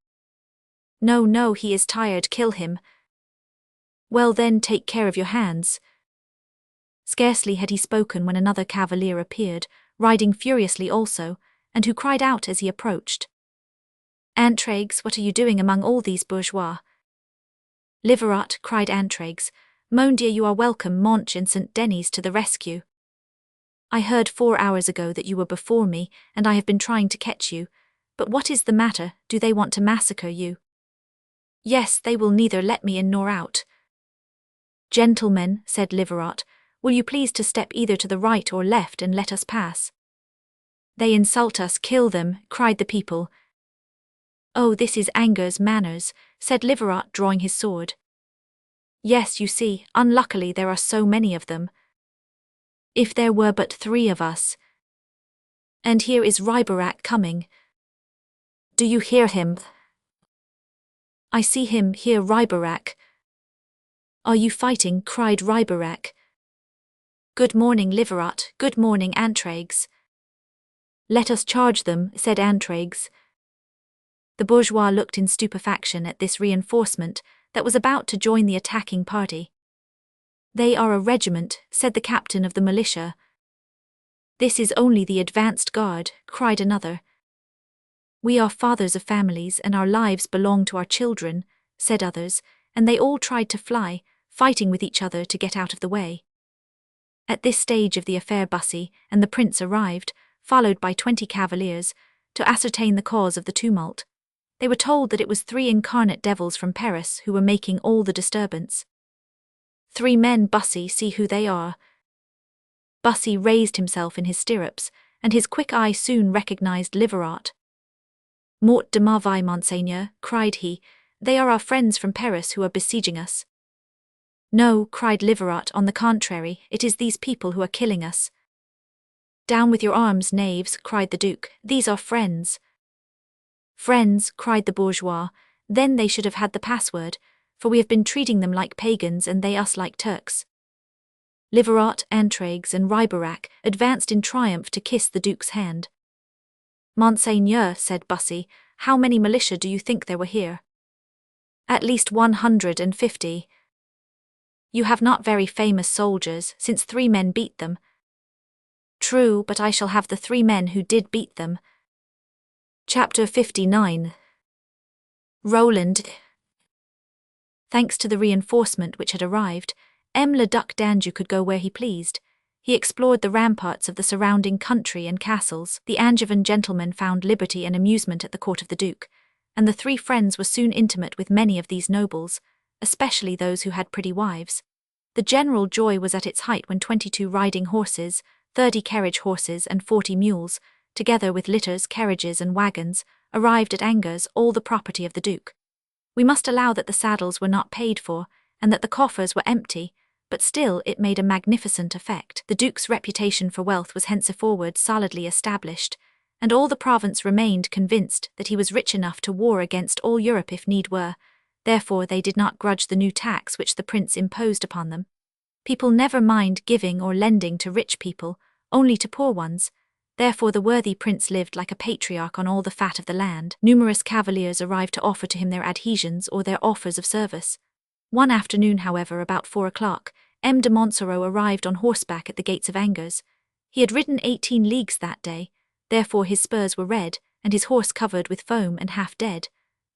"No, no, he is tired, kill him." "Well then, take care of your hands." Scarcely had he spoken when another cavalier appeared, riding furiously also, and who cried out as he approached, "Antragues, what are you doing among all these bourgeois?" "Liverat," cried Antragues, "mon Dieu, you are welcome, Monch and St. Denis to the rescue. I heard 4 hours ago that you were before me, and I have been trying to catch you. But what is the matter, do they want to massacre you?" "Yes, they will neither let me in nor out." "Gentlemen," said Liverat, "will you please to step either to the right or left and let us pass?" "They insult us, kill them," cried the people. "Oh, this is Anger's manners," said Liverat, drawing his sword. "Yes, you see, unluckily there are so many of them. If there were but 3 of us. And here is Riberac coming. Do you hear him?" "I see him, here Riberac." "Are you fighting?" cried Riberac. "Good morning, Liverat, good morning, Antragues." "Let us charge them," said Antragues. The bourgeois looked in stupefaction at this reinforcement that was about to join the attacking party. "They are a regiment," said the captain of the militia. "This is only the advanced guard," cried another. "We are fathers of families and our lives belong to our children," said others, and they all tried to fly, fighting with each other to get out of the way. At this stage of the affair Bussy and the prince arrived, followed by 20 cavaliers, to ascertain the cause of the tumult. They were told that it was 3 incarnate devils from Paris who were making all the disturbance. "3 men, Bussy, see who they are." Bussy raised himself in his stirrups, and his quick eye soon recognized Liverat. "Mort de Marveille, Monseigneur," cried he, "they are our friends from Paris who are besieging us." "No," cried Liverat, "on the contrary, it is these people who are killing us." "Down with your arms, knaves," cried the Duke, "these are friends." "Friends," cried the bourgeois, "then they should have had the password, for we have been treating them like pagans and they us like Turks." Liverat, Antragues, and Riberac advanced in triumph to kiss the Duke's hand. "Monseigneur," said Bussy, "how many militia do you think there were here?" "At least 150. "You have not very famous soldiers, since 3 men beat them." "True, but I shall have the 3 men who did beat them." Chapter 59. Roland. Thanks to the reinforcement which had arrived, le Duc d'Anjou could go where he pleased. He explored the ramparts of the surrounding country and castles. The Angevin gentlemen found liberty and amusement at the court of the Duke, and the 3 friends were soon intimate with many of these nobles, especially those who had pretty wives. The general joy was at its height when 22 riding horses, 30 carriage horses, and 40 mules, together with litters, carriages, and wagons, arrived at Angers, all the property of the Duke. We must allow that the saddles were not paid for, and that the coffers were empty, but still it made a magnificent effect. The Duke's reputation for wealth was henceforward solidly established, and all the province remained convinced that he was rich enough to war against all Europe if need were. Therefore they did not grudge the new tax which the prince imposed upon them. People never mind giving or lending to rich people, only to poor ones. Therefore the worthy prince lived like a patriarch on all the fat of the land. Numerous cavaliers arrived to offer to him their adhesions or their offers of service. One afternoon, however, about 4 o'clock, M. de Montsoreau arrived on horseback at the gates of Angers. He had ridden 18 leagues that day, therefore his spurs were red, and his horse covered with foam and half dead.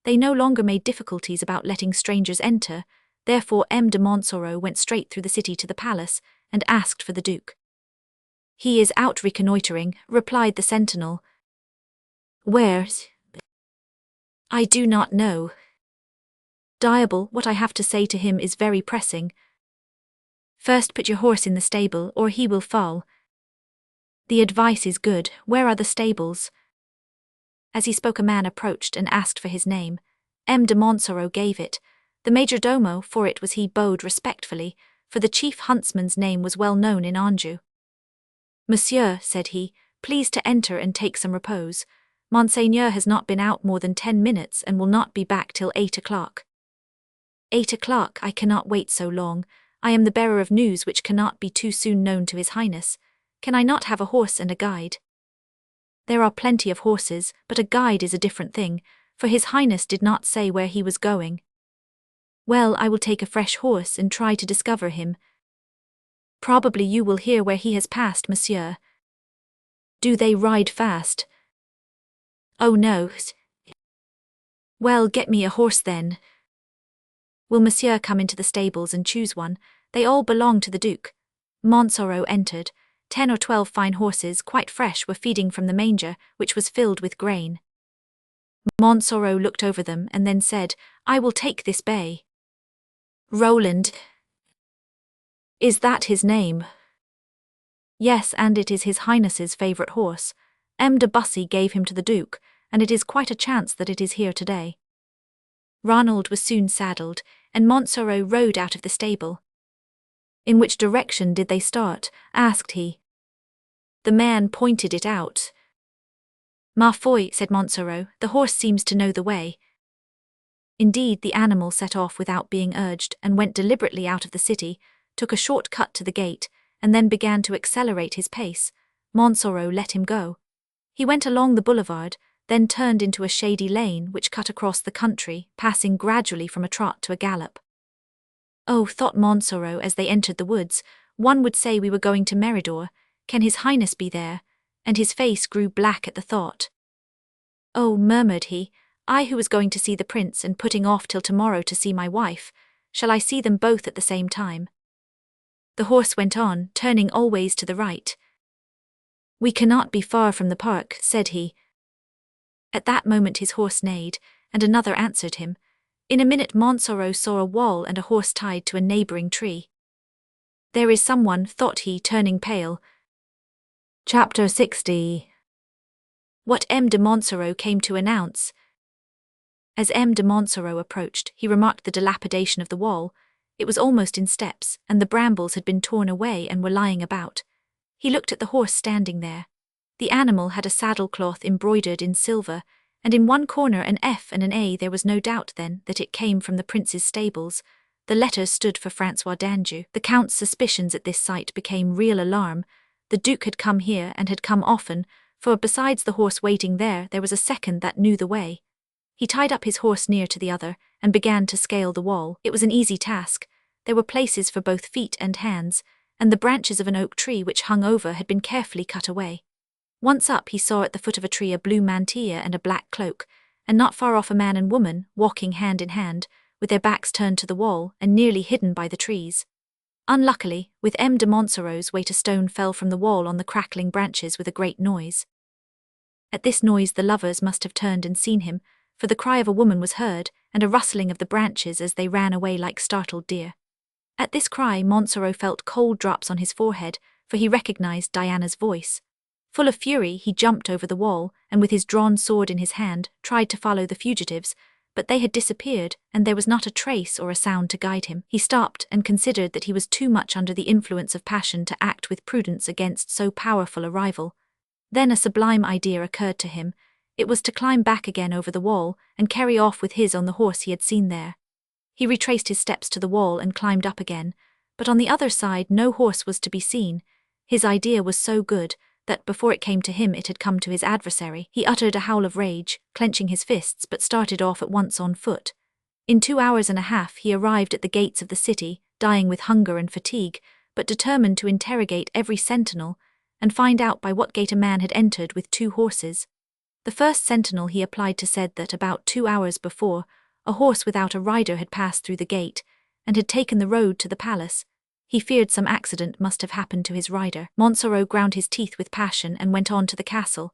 They no longer made difficulties about letting strangers enter, therefore M. de Montsoreau went straight through the city to the palace, and asked for the Duke. "He is out reconnoitering," replied the sentinel. "Where?" "I do not know." Diable, what I have to say to him is very pressing. First put your horse in the stable, or he will fall. The advice is good. Where are the stables? As he spoke, a man approached and asked for his name. M. de Montsoreau gave it. The major domo, for it was he, bowed respectfully, for the chief huntsman's name was well known in Anjou. Monsieur, said he, please to enter and take some repose. Monseigneur has not been out more than 10 minutes and will not be back till 8 o'clock. 8 o'clock, I cannot wait so long. I am the bearer of news which cannot be too soon known to His Highness. Can I not have a horse and a guide? There are plenty of horses, but a guide is a different thing, for His Highness did not say where he was going. Well, I will take a fresh horse and try to discover him. Probably you will hear where he has passed, monsieur. Do they ride fast? Oh no. Well, get me a horse then. Will monsieur come into the stables and choose one? They all belong to the Duke. Montsoreau entered. 10 or 12 fine horses, quite fresh, were feeding from the manger, which was filled with grain. Montsoreau looked over them and then said, I will take this bay. Roland. Is that his name? Yes, and it is His Highness's favourite horse. M. de Bussy gave him to the Duke, and it is quite a chance that it is here today. Ranald was soon saddled, and Montsoreau rode out of the stable. In which direction did they start? Asked he. The man pointed it out. Ma foi, said Montsoreau, the horse seems to know the way. Indeed, the animal set off without being urged and went deliberately out of the city, took a short cut to the gate, and then began to accelerate his pace. Montsoreau let him go. He went along the boulevard, then turned into a shady lane which cut across the country, passing gradually from a trot to a gallop. Oh, thought Montsoreau as they entered the woods, one would say we were going to Meridor. Can His Highness be there? And his face grew black at the thought. Oh, murmured he, I who was going to see the prince and putting off till tomorrow to see my wife, shall I see them both at the same time? The horse went on, turning always to the right. We cannot be far from the park, said he. At that moment his horse neighed, and another answered him. In a minute Montsoreau saw a wall and a horse tied to a neighbouring tree. There is someone, thought he, turning pale. Chapter 60. What M. de Montsoreau came to announce. As M. de Montsoreau approached, he remarked the dilapidation of the wall. It was almost in steps, and the brambles had been torn away and were lying about. He looked at the horse standing there. The animal had a saddle-cloth embroidered in silver, and in one corner an F and an A. There was no doubt then that it came from the prince's stables. The letters stood for Francois d'Anjou. The count's suspicions at this sight became real alarm. The Duke had come here and had come often, for besides the horse waiting there was a second that knew the way. He tied up his horse near to the other, and began to scale the wall. It was an easy task. There were places for both feet and hands, and the branches of an oak tree which hung over had been carefully cut away. Once up he saw at the foot of a tree a blue mantilla and a black cloak, and not far off a man and woman, walking hand in hand, with their backs turned to the wall and nearly hidden by the trees. Unluckily, with M. de Montsoreau's weight a stone fell from the wall on the crackling branches with a great noise. At this noise the lovers must have turned and seen him, for the cry of a woman was heard, and a rustling of the branches as they ran away like startled deer. At this cry Montsoreau felt cold drops on his forehead, for he recognized Diana's voice. Full of fury, he jumped over the wall, and with his drawn sword in his hand, tried to follow the fugitives, but they had disappeared, and there was not a trace or a sound to guide him. He stopped and considered that he was too much under the influence of passion to act with prudence against so powerful a rival. Then a sublime idea occurred to him. It was to climb back again over the wall, and carry off with his on the horse he had seen there. He retraced his steps to the wall and climbed up again, but on the other side no horse was to be seen. His idea was so good, that before it came to him it had come to his adversary. He uttered a howl of rage, clenching his fists, but started off at once on foot. In 2 hours and a half he arrived at the gates of the city, dying with hunger and fatigue, but determined to interrogate every sentinel, and find out by what gate a man had entered with 2 horses. The first sentinel he applied to said that about 2 hours before, a horse without a rider had passed through the gate, and had taken the road to the palace. He feared some accident must have happened to his rider. Montsoreau ground his teeth with passion and went on to the castle.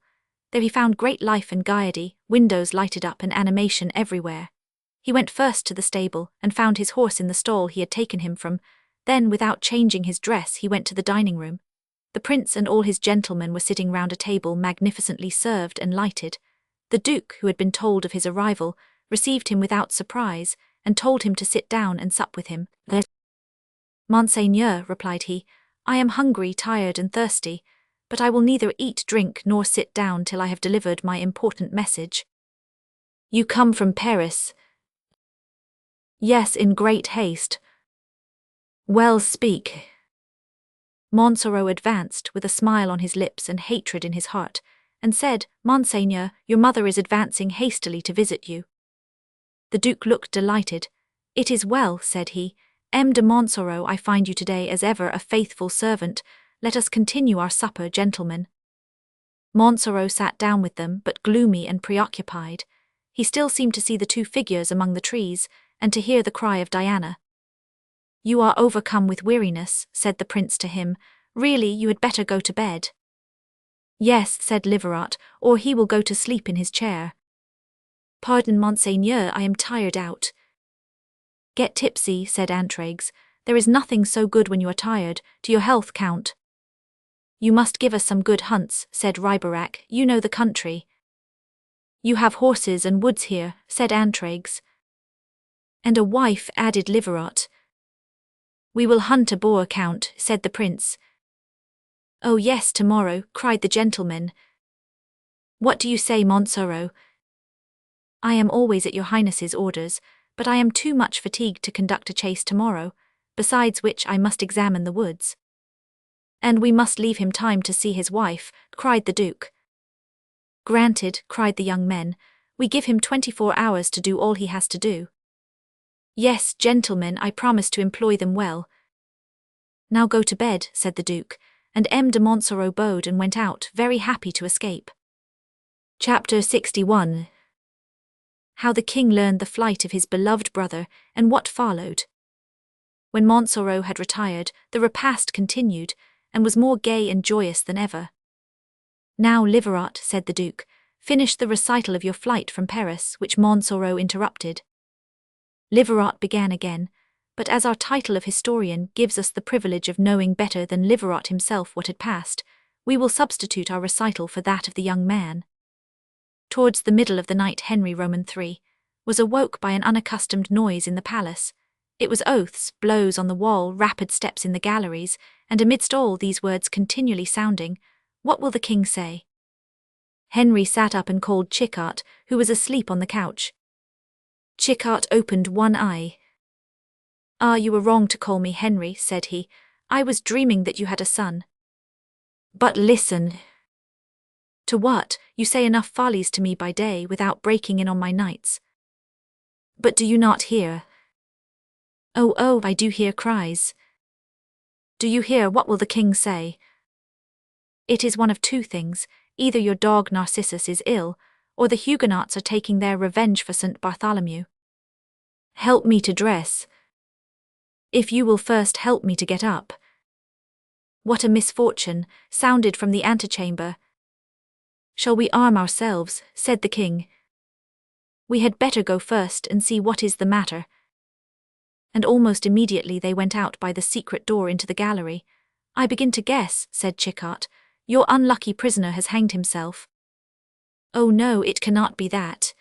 There he found great life and gaiety, windows lighted up and animation everywhere. He went first to the stable and found his horse in the stall he had taken him from. Then, without changing his dress, he went to the dining room. The prince and all his gentlemen were sitting round a table magnificently served and lighted. The duke, who had been told of his arrival, received him without surprise, and told him to sit down and sup with him. "Monseigneur," replied he, "I am hungry, tired, and thirsty, but I will neither eat, drink, nor sit down till I have delivered my important message." "You come from Paris?" "Yes, in great haste." "Well, speak." Montsoreau advanced, with a smile on his lips and hatred in his heart, and said, "Monseigneur, your mother is advancing hastily to visit you." The duke looked delighted. "It is well," said he. "M. de Montsoreau, I find you today as ever a faithful servant. Let us continue our supper, gentlemen." Montsoreau sat down with them, but gloomy and preoccupied. He still seemed to see the two figures among the trees, and to hear the cry of Diana. "You are overcome with weariness," said the prince to him. "Really, you had better go to bed." "Yes," said Liverat, "or he will go to sleep in his chair." "Pardon, Monseigneur, I am tired out." "Get tipsy," said Antragues. "There is nothing so good when you are tired. To your health, Count." "You must give us some good hunts," said Riberac. "You know the country." "You have horses and woods here," said Antragues. "And a wife," added Liverat. "We will hunt a boar, Count," said the prince. "Oh yes, tomorrow," cried the gentlemen. "What do you say, Montsoreau?" "I am always at your highness's orders, but I am too much fatigued to conduct a chase tomorrow, besides which I must examine the woods." "And we must leave him time to see his wife," cried the duke. "Granted," cried the young men. "We give him 24 hours to do all he has to do." "Yes, gentlemen, I promise to employ them well." "Now go to bed," said the duke, and M. de Montsoreau bowed and went out, very happy to escape. Chapter 61. How the king learned the flight of his beloved brother, and what followed. When Montsoreau had retired, the repast continued, and was more gay and joyous than ever. "Now, Liverat," said the duke, "finish the recital of your flight from Paris," which Montsoreau interrupted. Liverat began again, but as our title of historian gives us the privilege of knowing better than Liverat himself what had passed, we will substitute our recital for that of the young man. Towards the middle of the night Henry Roman III was awoke by an unaccustomed noise in the palace. It was oaths, blows on the wall, rapid steps in the galleries, and amidst all these words continually sounding, "What will the king say?" Henry sat up and called Chickart, who was asleep on the couch. Chickart opened one eye. "Ah, you were wrong to call me Henry," said he. "I was dreaming that you had a son." "But listen." "To what? You say enough follies to me by day without breaking in on my nights." "But do you not hear?" Oh, I do hear cries." "Do you hear what will the king say?" "It is one of two things. Either your dog Narcissus is ill, or the Huguenots are taking their revenge for St. Bartholomew." "Help me to dress." "If you will first help me to get up." "What a misfortune," sounded from the antechamber. "Shall we arm ourselves?" said the king. "We had better go first and see what is the matter." And almost immediately they went out by the secret door into the gallery. "I begin to guess," said Chickart. "Your unlucky prisoner has hanged himself." "Oh no, it cannot be that."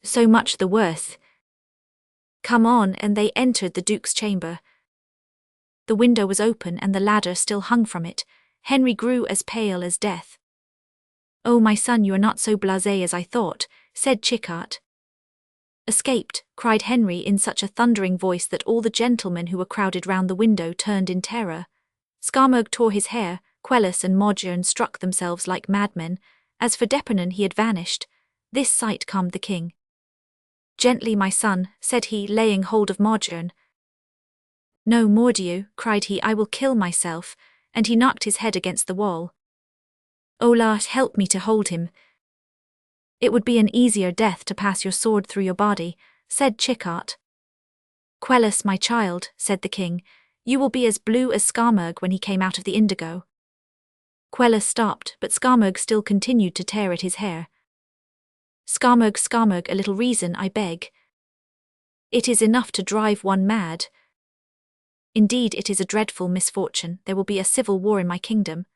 "So much the worse." "Come on," and they entered the duke's chamber. The window was open and the ladder still hung from it. Henry grew as pale as death. "Oh, my son, you are not so blasé as I thought," said Chickart. "Escaped," cried Henry in such a thundering voice that all the gentlemen who were crowded round the window turned in terror. Skarmogue tore his hair, Quelus and Modjern struck themselves like madmen. As for D'Epernon, he had vanished. This sight calmed the king. "Gently, my son," said he, laying hold of Modjern. "No, Mordieu," cried he, "I will kill myself," and he knocked his head against the wall. "Olart, help me to hold him." "It would be an easier death to pass your sword through your body," said Chickart. "Quelus, my child," said the king, "you will be as blue as Skarmogue when he came out of the indigo." Quelus stopped, but Skarmogue still continued to tear at his hair. Skarmogue, a little reason, I beg." It is enough to drive one mad. Indeed, it is a dreadful misfortune. There will be a civil war in my kingdom.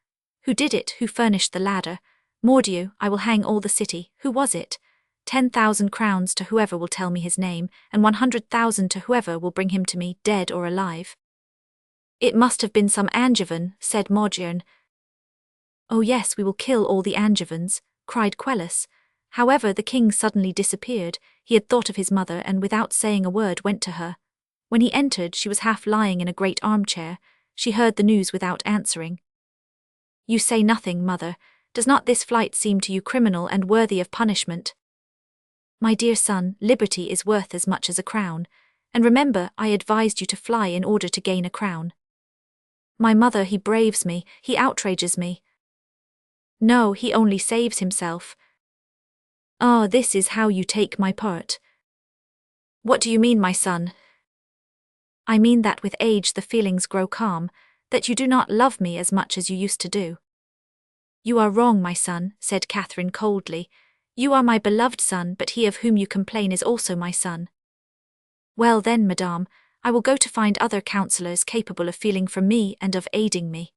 Who did it? Who furnished the ladder? Mordieu, I will hang all the city. Who was it? 10,000 crowns to whoever will tell me his name, and 100,000 to whoever will bring him to me, dead or alive. It must have been some Angevin, said Morgierne. Oh yes, we will kill all the Angevins, cried Quelus. However, the king suddenly disappeared. He had thought of his mother and without saying a word went to her. When he entered, she was half lying in a great armchair. She heard the news without answering. You say nothing, mother. Does not this flight seem to you criminal and worthy of punishment? My dear son, liberty is worth as much as a crown, and remember, I advised you to fly in order to gain a crown. My mother, he braves me, he outrages me. No, he only saves himself. Ah, this is how you take my part. What do you mean, my son? I mean that with age the feelings grow calm, that you do not love me as much as you used to do. You are wrong, my son, said Catherine coldly. You are my beloved son, but he of whom you complain is also my son. Well then, madame, I will go to find other counsellors capable of feeling for me and of aiding me.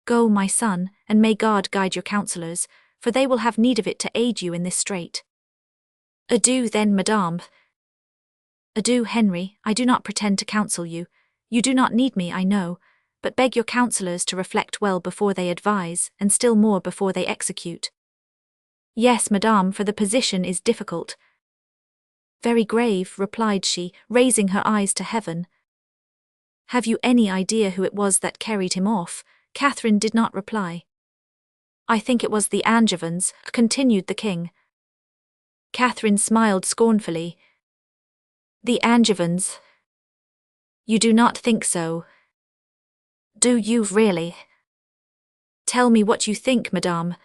Go, my son, and may God guide your counsellors, for they will have need of it to aid you in this strait. Adieu then, madame. Adieu, Henry, I do not pretend to counsel you. You do not need me, I know, but beg your counsellors to reflect well before they advise, and still more before they execute. Yes, madame, for the position is difficult. Very grave, replied she, raising her eyes to heaven. Have you any idea who it was that carried him off? Catherine did not reply. I think it was the Angevins, continued the king. Catherine smiled scornfully. The Angevins? You do not think so? Do you really? Tell me what you think, madame.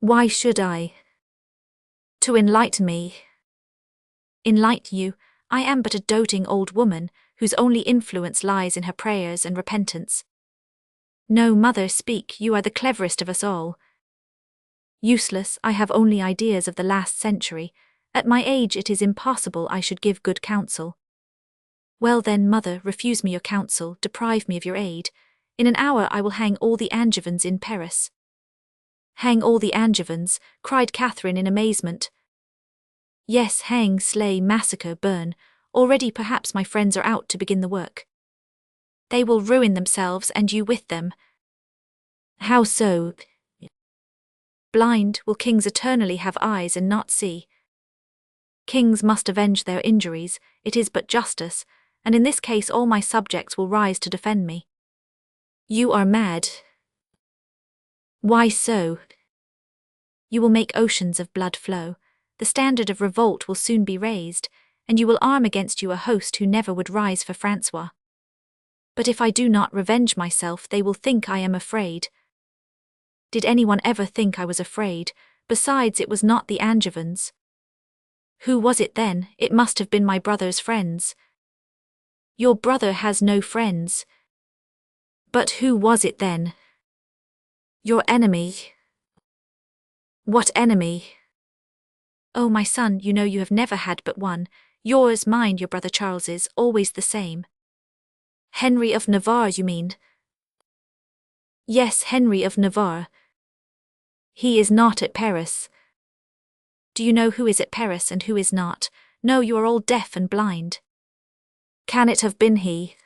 Why should I? To enlighten me. Enlighten you? I am but a doting old woman, whose only influence lies in her prayers and repentance. No, mother, speak, you are the cleverest of us all. Useless, I have only ideas of the last century. At my age it is impossible I should give good counsel. Well then, mother, refuse me your counsel, deprive me of your aid. In an hour I will hang all the Angevins in Paris. Hang all the Angevins, cried Catherine in amazement. Yes, hang, slay, massacre, burn. Already perhaps my friends are out to begin the work. They will ruin themselves and you with them. How so? Blind, will kings eternally have eyes and not see? Kings must avenge their injuries, it is but justice, and in this case all my subjects will rise to defend me. You are mad. Why so? You will make oceans of blood flow. The standard of revolt will soon be raised, and you will arm against you a host who never would rise for Francois. But if I do not revenge myself, they will think I am afraid. Did anyone ever think I was afraid? Besides, it was not the Angevins. Who was it then? It must have been my brother's friends. Your brother has no friends. But who was it then? Your enemy. What enemy? Oh, my son, you know you have never had but one. Yours, mine, your brother Charles's, always the same. Henry of Navarre, you mean? Yes, Henry of Navarre. He is not at Paris. Do you know who is at Paris and who is not? No, you are all deaf and blind. Can it have been he?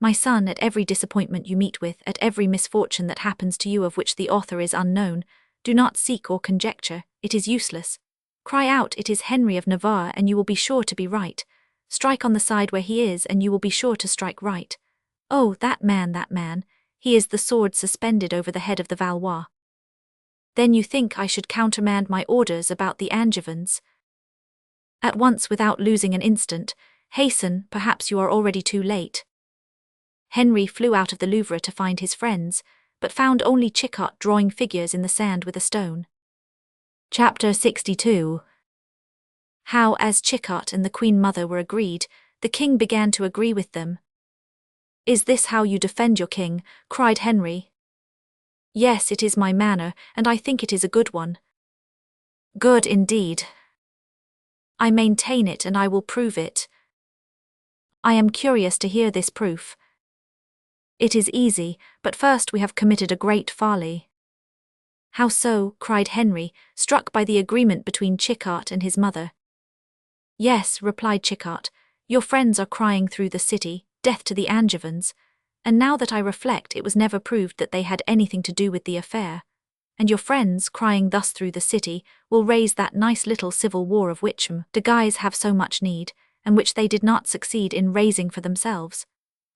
My son, at every disappointment you meet with, at every misfortune that happens to you of which the author is unknown, do not seek or conjecture, it is useless. Cry out, it is Henry of Navarre, and you will be sure to be right. Strike on the side where he is, and you will be sure to strike right. Oh, that man, he is the sword suspended over the head of the Valois. Then you think I should countermand my orders about the Angevins? At once, without losing an instant, hasten, perhaps you are already too late. Henry flew out of the Louvre to find his friends, but found only Chicot drawing figures in the sand with a stone. Chapter 62. How, as Chicot and the Queen Mother were agreed, the king began to agree with them. Is this how you defend your king? Cried Henry. Yes, it is my manner, and I think it is a good one. Good indeed. I maintain it and I will prove it. I am curious to hear this proof. It is easy, but first we have committed a great folly. How so? Cried Henry, struck by the agreement between Chichart and his mother. Yes, replied Chichart, your friends are crying through the city, death to the Angevins, and now that I reflect it was never proved that they had anything to do with the affair. And your friends, crying thus through the city, will raise that nice little civil war of which the Guys have so much need, and which they did not succeed in raising for themselves.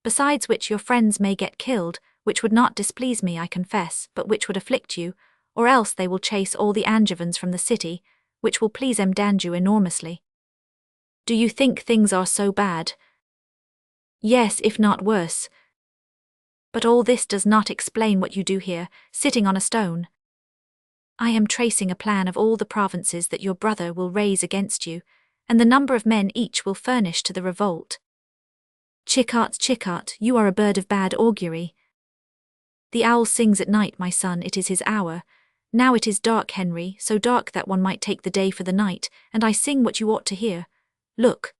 Besides which your friends may get killed, which would not displease me, I confess, but which would afflict you, or else they will chase all the Angevins from the city, which will please Danju enormously. Do you think things are so bad? Yes, if not worse. But all this does not explain what you do here, sitting on a stone. I am tracing a plan of all the provinces that your brother will raise against you, and the number of men each will furnish to the revolt. Chichart, you are a bird of bad augury. The owl sings at night, my son, it is his hour. Now it is dark, Henry, so dark that one might take the day for the night, and I sing what you ought to hear. Look.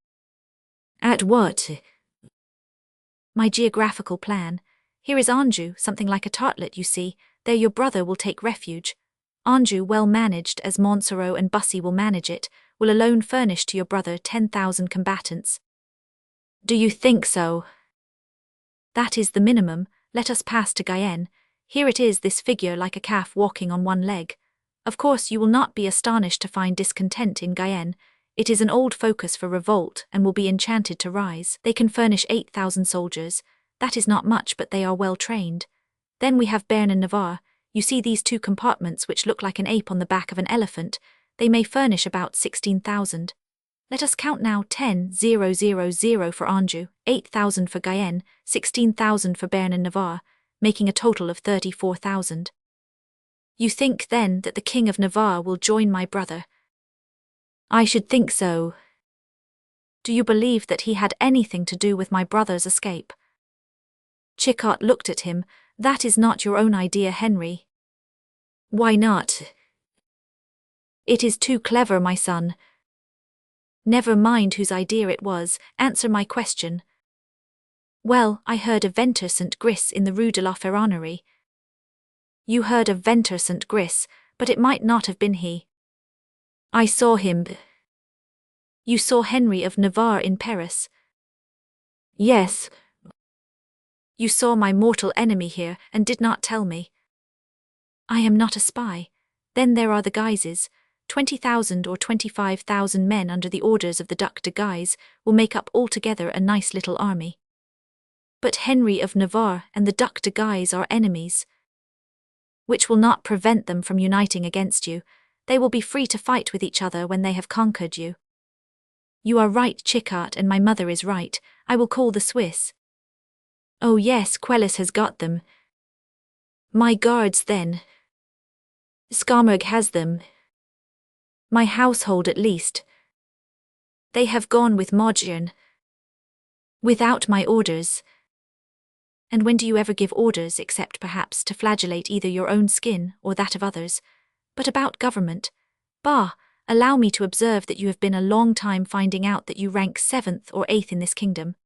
At what? My geographical plan. Here is Anjou, something like a tartlet, you see. There your brother will take refuge. Anjou, well managed as Montsoreau and Bussy will manage it, will alone furnish to your brother 10,000 combatants. Do you think so? That is the minimum. Let us pass to Guyenne. Here it is, this figure like a calf walking on one leg. Of course you will not be astonished to find discontent in Guyenne. It is an old focus for revolt and will be enchanted to rise. They can furnish 8,000 soldiers. That is not much, but they are well trained. Then we have Béarn and Navarre. You see these two compartments which look like an ape on the back of an elephant. They may furnish about 16,000. Let us count now 10,000 for Anjou, 8,000 for Guyenne, 16,000 for Béarn and Navarre, making a total of 34,000. You think, then, that the King of Navarre will join my brother? I should think so. Do you believe that he had anything to do with my brother's escape? Chichart looked at him. That is not your own idea, Henry. Why not? It is too clever, my son. Never mind whose idea it was, answer my question. Well, I heard of Ventre St. Gris in the Rue de la Ferronnerie. You heard of Ventre St. Gris, but it might not have been he. I saw him. You saw Henry of Navarre in Paris? Yes. You saw my mortal enemy here and did not tell me. I am not a spy. Then there are the Guises. 20,000 or 25,000 men under the orders of the Duc de Guise will make up altogether a nice little army. But Henry of Navarre and the Duc de Guise are enemies, which will not prevent them from uniting against you. They will be free to fight with each other when they have conquered you. You are right, Chichart, and my mother is right. I will call the Swiss. Oh yes, Quelus has got them. My guards, then. Skarmurg has them. My household, at least. They have gone with Modjern. Without my orders. And when do you ever give orders, except perhaps to flagellate either your own skin or that of others? But about government. Bah, allow me to observe that you have been a long time finding out that you rank 7th or 8th in this kingdom.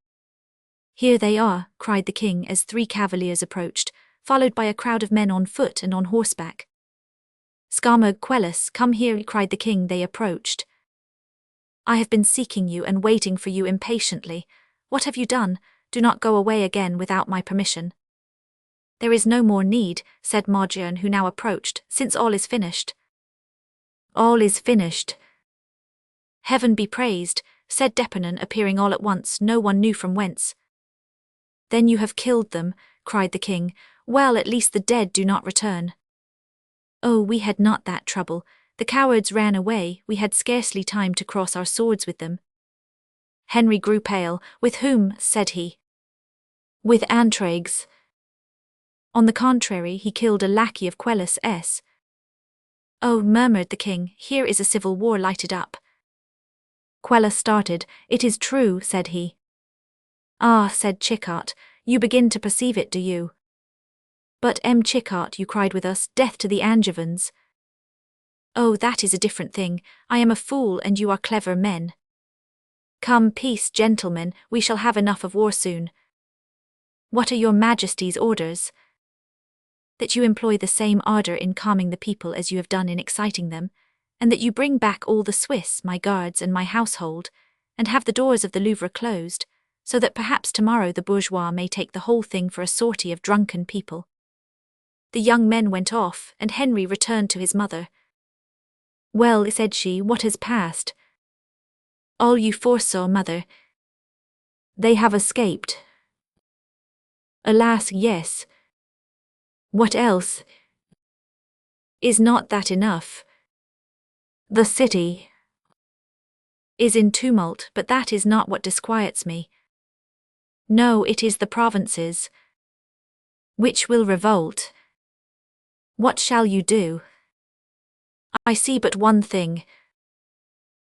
Here they are, cried the king as 3 cavaliers approached, followed by a crowd of men on foot and on horseback. Skarmurg, Quelus, come here, cried the king. They approached. I have been seeking you and waiting for you impatiently. What have you done? Do not go away again without my permission. There is no more need, said Modjern, who now approached, since all is finished. All is finished. Heaven be praised, said D'Epernon, appearing all at once, no one knew from whence. Then you have killed them, cried the king. Well, at least the dead do not return. Oh, we had not that trouble. The cowards ran away, we had scarcely time to cross our swords with them. Henry grew pale. With whom? Said he. With Antraigues. On the contrary, he killed a lackey of Quelus S. Oh, murmured the king, here is a civil war lighted up. Quelus started. It is true, said he. Ah, said Chichart, you begin to perceive it, do you? But Chichart, you cried with us, death to the Angevins. Oh, that is a different thing. I am a fool and you are clever men. Come, peace, gentlemen, we shall have enough of war soon. What are your Majesty's orders? That you employ the same ardor in calming the people as you have done in exciting them, and that you bring back all the Swiss, my guards and my household, and have the doors of the Louvre closed, so that perhaps tomorrow the bourgeois may take the whole thing for a sortie of drunken people. The young men went off, and Henry returned to his mother. Well, said she, what has passed? All you foresaw, mother. They have escaped. Alas, yes. What else? Is not that enough? The city is in tumult, but that is not what disquiets me. No, it is the provinces which will revolt. What shall you do? I see but one thing.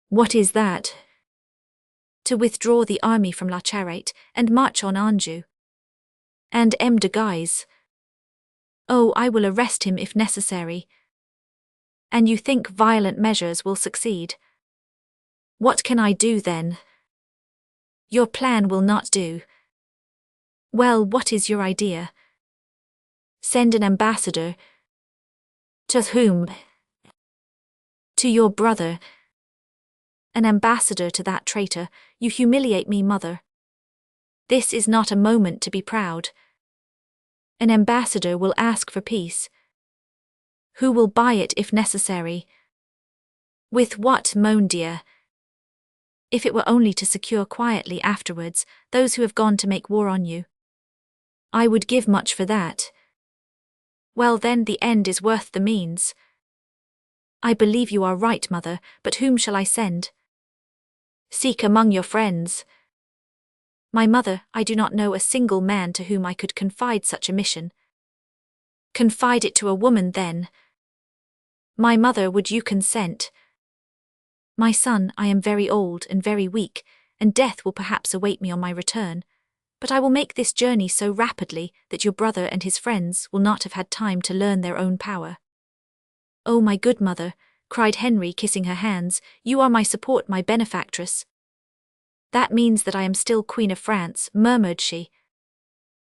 What is that? To withdraw the army from La Charette and march on Anjou. And M. de Guise. Oh, I will arrest him if necessary. And you think violent measures will succeed? What can I do then? Your plan will not do. Well, what is your idea? Send an ambassador. To whom? To your brother. An ambassador to that traitor. You humiliate me, mother. This is not a moment to be proud. An ambassador will ask for peace. Who will buy it if necessary? With what, mon Dieu? If it were only to secure quietly afterwards those who have gone to make war on you. I would give much for that. Well then, the end is worth the means. I believe you are right, mother, but whom shall I send? Seek among your friends. My mother, I do not know a single man to whom I could confide such a mission. Confide it to a woman, then. My mother, would you consent? My son, I am very old and very weak, and death will perhaps await me on my return. But I will make this journey so rapidly that your brother and his friends will not have had time to learn their own power. Oh, my good mother, cried Henry, kissing her hands, you are my support, my benefactress. That means that I am still Queen of France, murmured she.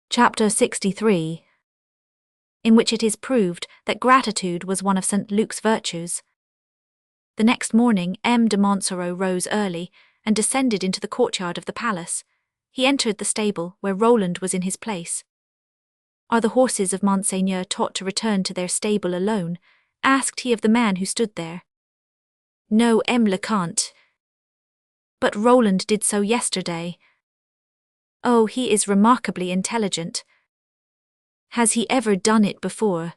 Chapter 63, in which it is proved that gratitude was one of St. Luc's virtues. The next morning M. de Montsoreau rose early and descended into the courtyard of the palace. He entered the stable, where Roland was in his place. Are the horses of Monseigneur taught to return to their stable alone? Asked he of the man who stood there. No, M. le Comte. But Roland did so yesterday. Oh, he is remarkably intelligent. Has he ever done it before?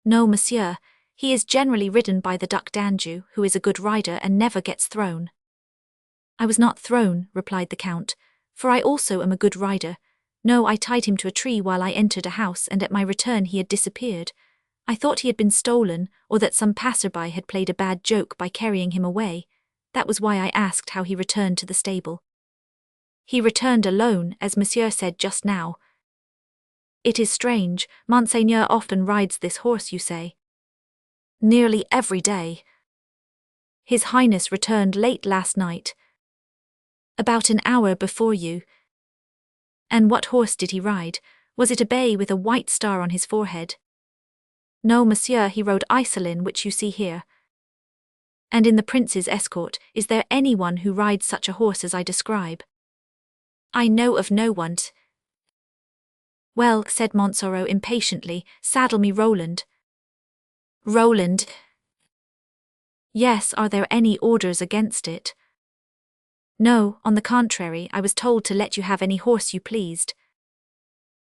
No, monsieur. He is generally ridden by the Duc d'Anjou, who is a good rider and never gets thrown. I was not thrown, replied the Count, for I also am a good rider. No, I tied him to a tree while I entered a house, and at my return he had disappeared. I thought he had been stolen, or that some passerby had played a bad joke by carrying him away. That was why I asked how he returned to the stable. He returned alone, as monsieur said just now. It is strange, Monseigneur often rides this horse, you say? Nearly every day. His Highness returned late last night. About an hour before you. And what horse did he ride? Was it a bay with a white star on his forehead? No, monsieur, he rode Iselin, which you see here. And in the prince's escort, is there anyone who rides such a horse as I describe? I know of no one. Well, said Montsoreau impatiently, saddle me Roland. Roland? Yes, are there any orders against it? No, on the contrary, I was told to let you have any horse you pleased.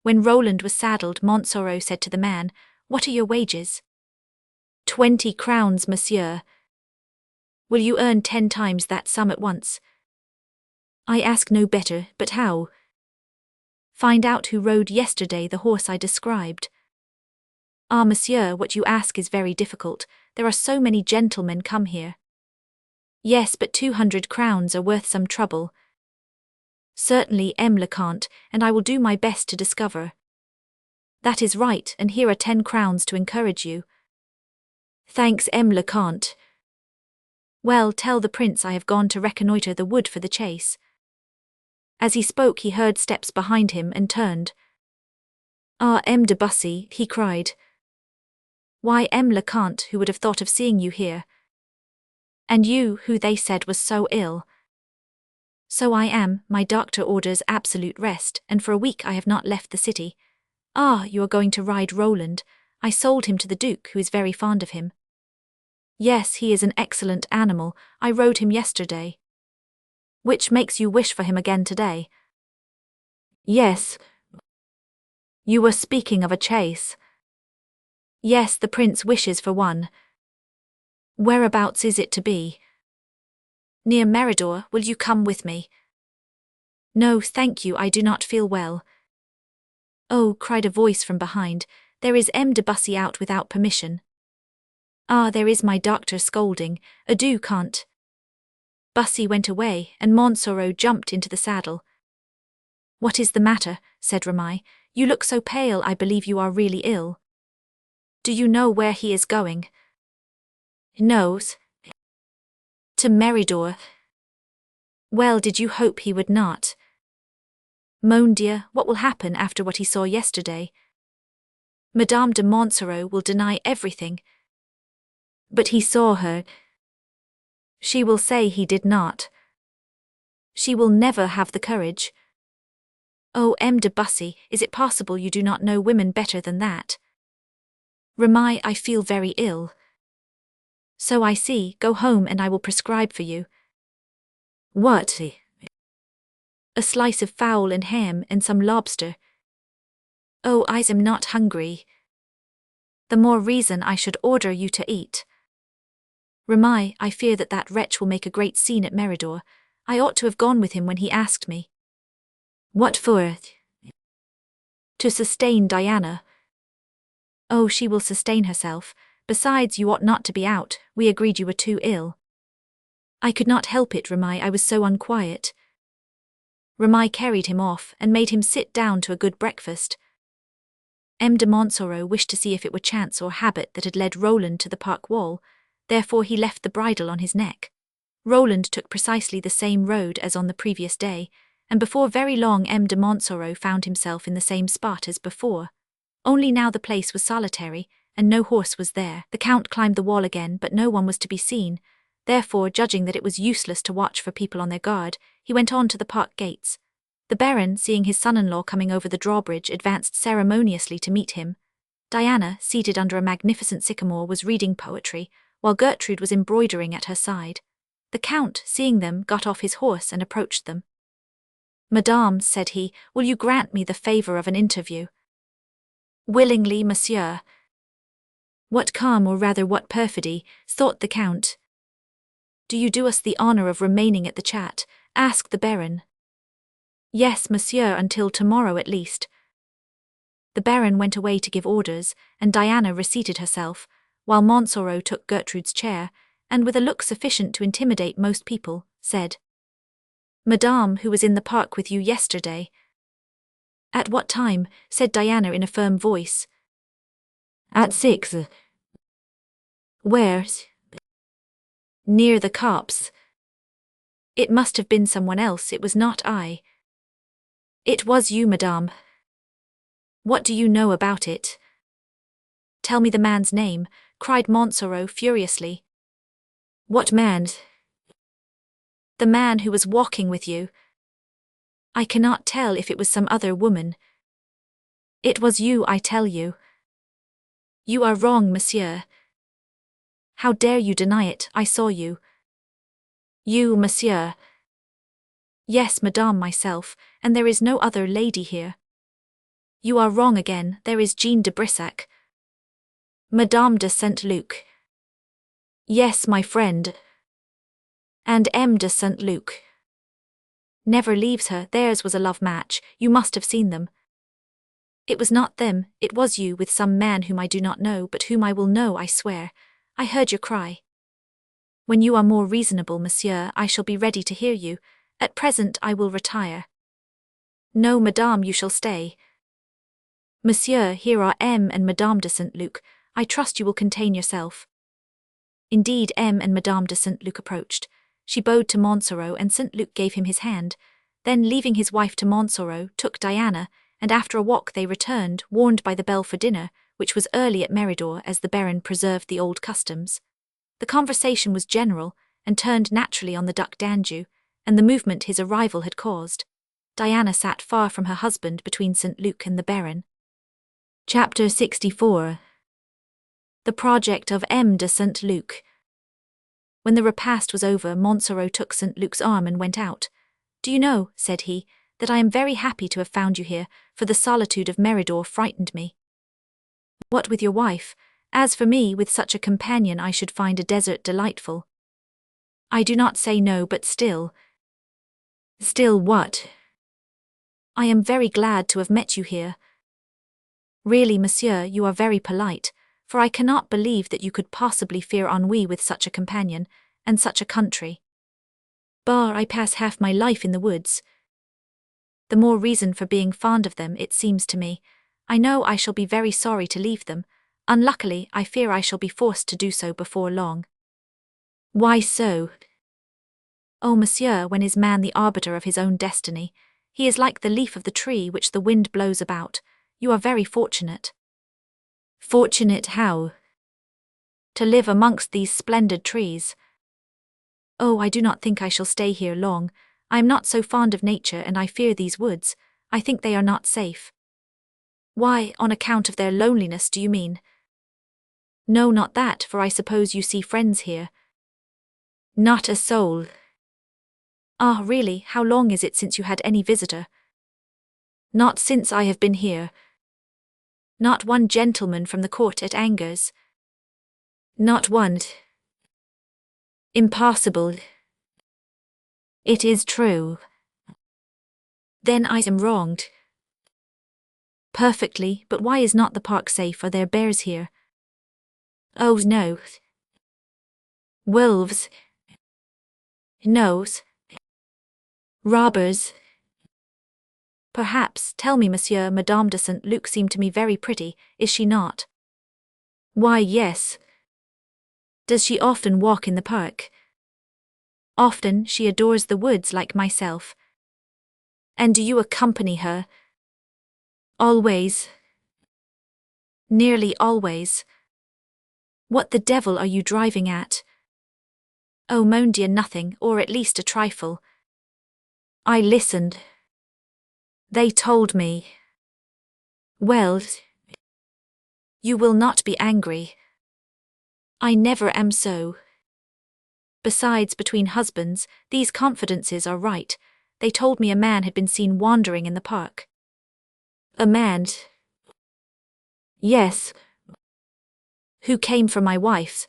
When Roland was saddled, Montsoreau said to the man, What are your wages? 20 crowns, monsieur. Will you earn 10 times that sum at once? I ask no better, but how? Find out who rode yesterday the horse I described. Ah, monsieur, what you ask is very difficult. There are so many gentlemen come here. Yes, but 200 crowns are worth some trouble. Certainly, M. le Comte, and I will do my best to discover. That is right, and here are 10 crowns to encourage you. Thanks, M. le Comte. Well, tell the prince I have gone to reconnoitre the wood for the chase. As he spoke, he heard steps behind him and turned. Ah, M. de Bussy, he cried. Why, M. le Comte, who would have thought of seeing you here? And you, who they said was so ill. So I am, my doctor orders absolute rest, and for a week I have not left the city. Ah, you are going to ride Roland. I sold him to the Duke, who is very fond of him. Yes, he is an excellent animal. I rode him yesterday. Which makes you wish for him again today? Yes. You were speaking of a chase. Yes, the prince wishes for one. Whereabouts is it to be? Near Meridor. Will you come with me? No, thank you, I do not feel well. Oh, cried a voice from behind, there is M. de Bussy out without permission. Ah, there is my doctor scolding. Adieu, Comte. Bussy went away, and Montsoreau jumped into the saddle. What is the matter? Said Ramai. You look so pale, I believe you are really ill. Do you know where he is going? Knows. To Meridor. Well, did you hope he would not? Mon Dieu, what will happen after what he saw yesterday? Madame de Montsoreau will deny everything. But he saw her. She will say he did not. She will never have the courage. Oh, M. de Bussy, is it possible you do not know women better than that? Ramai, I feel very ill. So I see, go home and I will prescribe for you. What? A slice of fowl and ham and some lobster. Oh, I am not hungry. The more reason I should order you to eat. Ramai, I fear that that wretch will make a great scene at Meridor. I ought to have gone with him when he asked me. What for? To sustain Diana. Oh, she will sustain herself. Besides, you ought not to be out. We agreed you were too ill. I could not help it, Ramai, I was so unquiet. Ramai carried him off and made him sit down to a good breakfast. M. de Montsoreau wished to see if it were chance or habit that had led Roland to the park wall, therefore he left the bridle on his neck. Roland took precisely the same road as on the previous day, and before very long M. de Montsoreau found himself in the same spot as before. Only now the place was solitary, and no horse was there. The Count climbed the wall again, but no one was to be seen. Therefore, judging that it was useless to watch for people on their guard, he went on to the park gates. The Baron, seeing his son-in-law coming over the drawbridge, advanced ceremoniously to meet him. Diana, seated under a magnificent sycamore, was reading poetry, while Gertrude was embroidering at her side. The Count, seeing them, got off his horse and approached them. Madame, said he, will you grant me the favour of an interview? Willingly, monsieur. What calm, or rather what perfidy, thought the Count. Do you do us the honour of remaining at the chat? Asked the Baron. Yes, monsieur, until tomorrow at least. The Baron went away to give orders, and Diana reseated herself, while Montsoreau took Gertrude's chair, and with a look sufficient to intimidate most people, said, Madame, who was in the park with you yesterday. At what time? Said Diana in a firm voice. At 6. Where? Near the copse. It must have been someone else, it was not I. It was you, Madame. What do you know about it? Tell me the man's name, cried Montsoreau furiously. What man? The man who was walking with you. I cannot tell if it was some other woman. It was you, I tell you. You are wrong, monsieur. How dare you deny it? I saw you. You, monsieur. Yes, Madame, myself, and there is no other lady here. You are wrong again, there is Jeanne de Brissac. Madame de Saint-Luc. Yes, my friend. And M. de Saint-Luc. Never leaves her, theirs was a love match, you must have seen them. It was not them, it was you with some man whom I do not know, but whom I will know, I swear. I heard your cry. When you are more reasonable, monsieur, I shall be ready to hear you. At present I will retire. No, Madame, you shall stay. Monsieur, here are M. and Madame de Saint-Luc. I trust you will contain yourself. Indeed, M and Madame de St-Luc approached. She bowed to Montsoreau, and St-Luc gave him his hand. Then, leaving his wife to Montsoreau, took Diana, and after a walk they returned, warned by the bell for dinner, which was early at Meridor as the Baron preserved the old customs. The conversation was general, and turned naturally on the Duc d'Anjou, and the movement his arrival had caused. Diana sat far from her husband between St-Luc and the Baron. Chapter 64. The project of M. de St-Luc. When the repast was over, Montsoreau took St-Luc's arm and went out. "Do you know," said he, "that I am very happy to have found you here, for the solitude of Meridor frightened me. What with your wife? As for me, with such a companion I should find a desert delightful." "I do not say no, but still—" "Still what?" "I am very glad to have met you here. Really, monsieur, you are very polite, for I cannot believe that you could possibly fear ennui with such a companion, and such a country. Bah, I pass half my life in the woods. The more reason for being fond of them, it seems to me. I know I shall be very sorry to leave them. Unluckily, I fear I shall be forced to do so before long." "Why so?" "Oh, monsieur, when is man the arbiter of his own destiny? He is like the leaf of the tree which the wind blows about. You are very fortunate." "Fortunate how?" "To live amongst these splendid trees." "Oh, I do not think I shall stay here long. I am not so fond of nature, and I fear these woods. I think they are not safe." "Why, on account of their loneliness, do you mean?" "No, not that, for I suppose you see friends here." "Not a soul." "Ah, really, how long is it since you had any visitor?" "Not since I have been here." "Not one gentleman from the court at Angers?" "Not one." "Impossible." "It is true." "Then I am wronged." "Perfectly, but why is not the park safe? Are there bears here?" "Oh, no." "Wolves?" "No." "Robbers?" "Perhaps. Tell me, monsieur, Madame de St-Luc seemed to me very pretty, is she not?" "Why, yes." "Does she often walk in the park?" "Often. She adores the woods like myself." "And do you accompany her?" "Always." "Nearly always." "What the devil are you driving at?" "Oh, mon Dieu, nothing, or at least a trifle." "I listened." "They told me." "Well?" "You will not be angry." "I never am so." "Besides, between husbands, these confidences are right. They told me a man had been seen wandering in the park." "A man?" "Yes." "Who came for my wife?"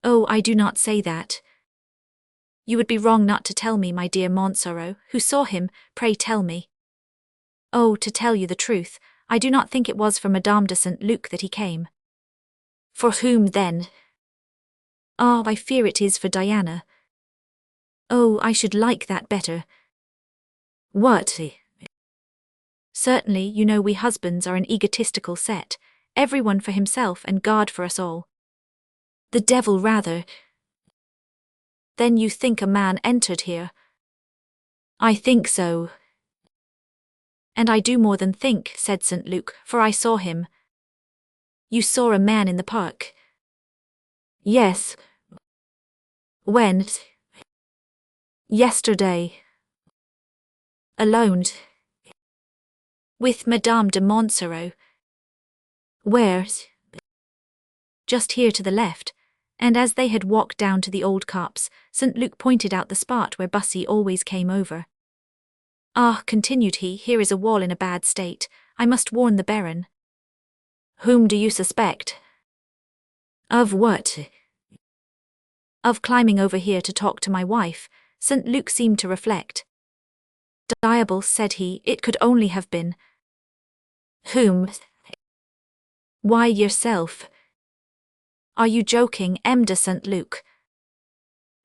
"Oh, I do not say that." "You would be wrong not to tell me, my dear Montsoreau. Who saw him, pray tell me." "Oh, to tell you the truth, I do not think it was for Madame de St-Luc that he came." "For whom then?" "Ah, I fear it is for Diana." "Oh, I should like that better." "What?" "Certainly, you know we husbands are an egotistical set, everyone for himself and God for us all." "The devil rather." "Then you think a man entered here?" "I think so." "And I do more than think," said St-Luc, "for I saw him." "You saw a man in the park?" "Yes." "When?" "Yesterday." "Alone?" "With Madame de Montsoreau." "Where?" "Just here to the left." And as they had walked down to the old copse, St-Luc pointed out the spot where Bussy always came over. "Ah," continued he, "here is a wall in a bad state. I must warn the Baron." "Whom do you suspect?" "Of what?" "Of climbing over here to talk to my wife." St-Luc seemed to reflect. "Diable," said he, "it could only have been—" "Whom?" "Why, yourself." "Are you joking, M. de St-Luc?"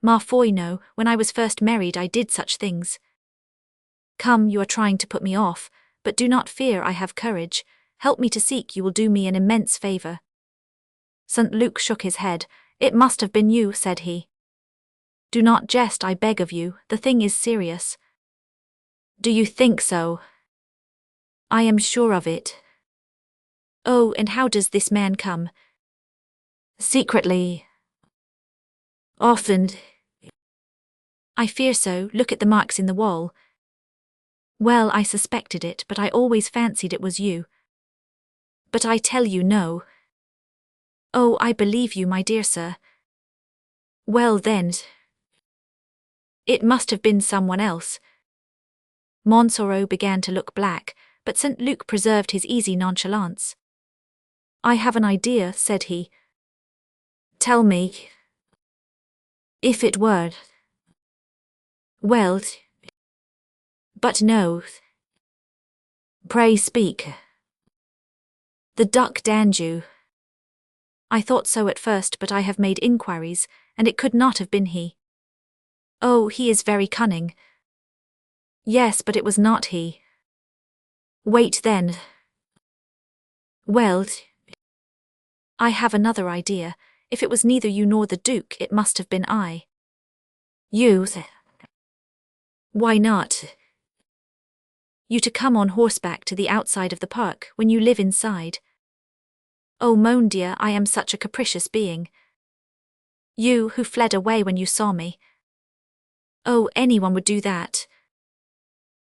"Ma foi, no, when I was first married I did such things." "Come, you are trying to put me off, but do not fear, I have courage. Help me to seek, you will do me an immense favor." St. Luc shook his head. It must have been you, said he. Do not jest, I beg of you, the thing is serious. Do you think so? I am sure of it. Oh, and how does this man come? Secretly. Often. I fear so, look at the marks in the wall. Well, I suspected it, but I always fancied it was you. But I tell you no. Oh, I believe you, my dear sir. Well then. It must have been someone else. Montsoreau began to look black, but St. Luc preserved his easy nonchalance. I have an idea, said he. Tell me. If it were. Well. But no. Pray speak. The Duc d'Anjou. I thought so at first, but I have made inquiries, and it could not have been he. Oh, he is very cunning. Yes, but it was not he. Wait then. Well, I have another idea. If it was neither you nor the Duke, it must have been I. You? Why not? You to come on horseback to the outside of the park when you live inside. Oh, mon dear, I am such a capricious being. You, who fled away when you saw me. Oh, anyone would do that.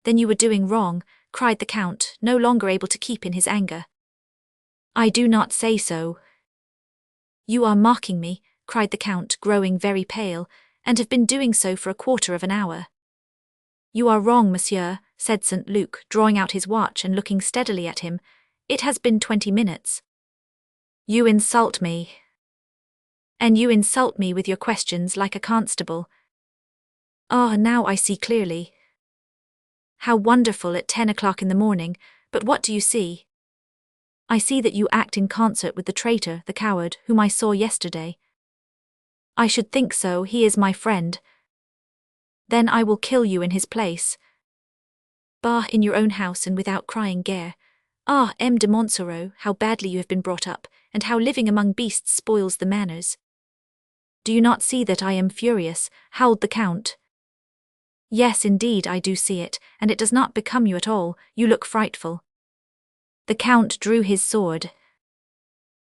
Then you were doing wrong, cried the Count, no longer able to keep in his anger. I do not say so. You are mocking me, cried the Count, growing very pale, and have been doing so for a quarter of an hour. You are wrong, monsieur, said St. Luc, drawing out his watch and looking steadily at him. It has been 20 minutes. You insult me. And you insult me with your questions like a constable. Ah, now I see clearly. How wonderful at 10 o'clock in the morning, but what do you see? I see that you act in concert with the traitor, the coward, whom I saw yesterday. I should think so, he is my friend. Then I will kill you in his place. Bah, in your own house and without crying gare. Ah, M. de Montsoreau, how badly you have been brought up, and how living among beasts spoils the manners. Do you not see that I am furious? Howled the Count. Yes, indeed, I do see it, and it does not become you at all, you look frightful. The Count drew his sword.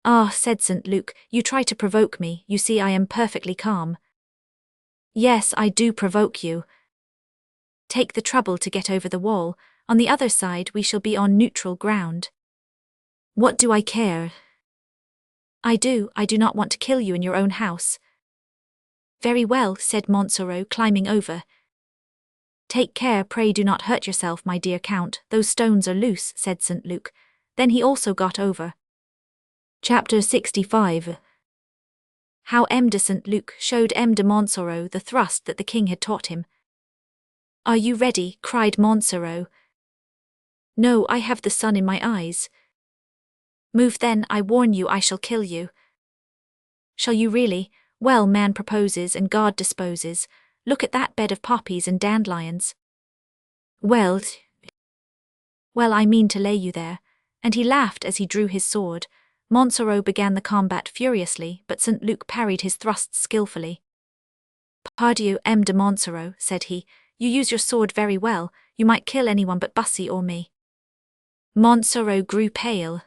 Ah, said St. Luc, you try to provoke me, you see I am perfectly calm. Yes, I do provoke you. Take the trouble to get over the wall, on the other side we shall be on neutral ground. What do I care? I do not want to kill you in your own house. Very well, said Montsoreau, climbing over. Take care, pray do not hurt yourself, my dear Count, those stones are loose, said St. Luc. Then he also got over. Chapter 65. How M. de St. Luc showed M. de Montsoreau the thrust that the king had taught him. Are you ready? Cried Montsoreau. No, I have the sun in my eyes. Move then, I warn you I shall kill you. Shall you really? Well, man proposes and God disposes. Look at that bed of poppies and dandelions. Well, I mean to lay you there. And he laughed as he drew his sword. Montsoreau began the combat furiously, but St. Luc parried his thrusts skillfully. Pardieu, M. de Montsoreau, said he, you use your sword very well, you might kill anyone but Bussy or me. Montsoreau grew pale.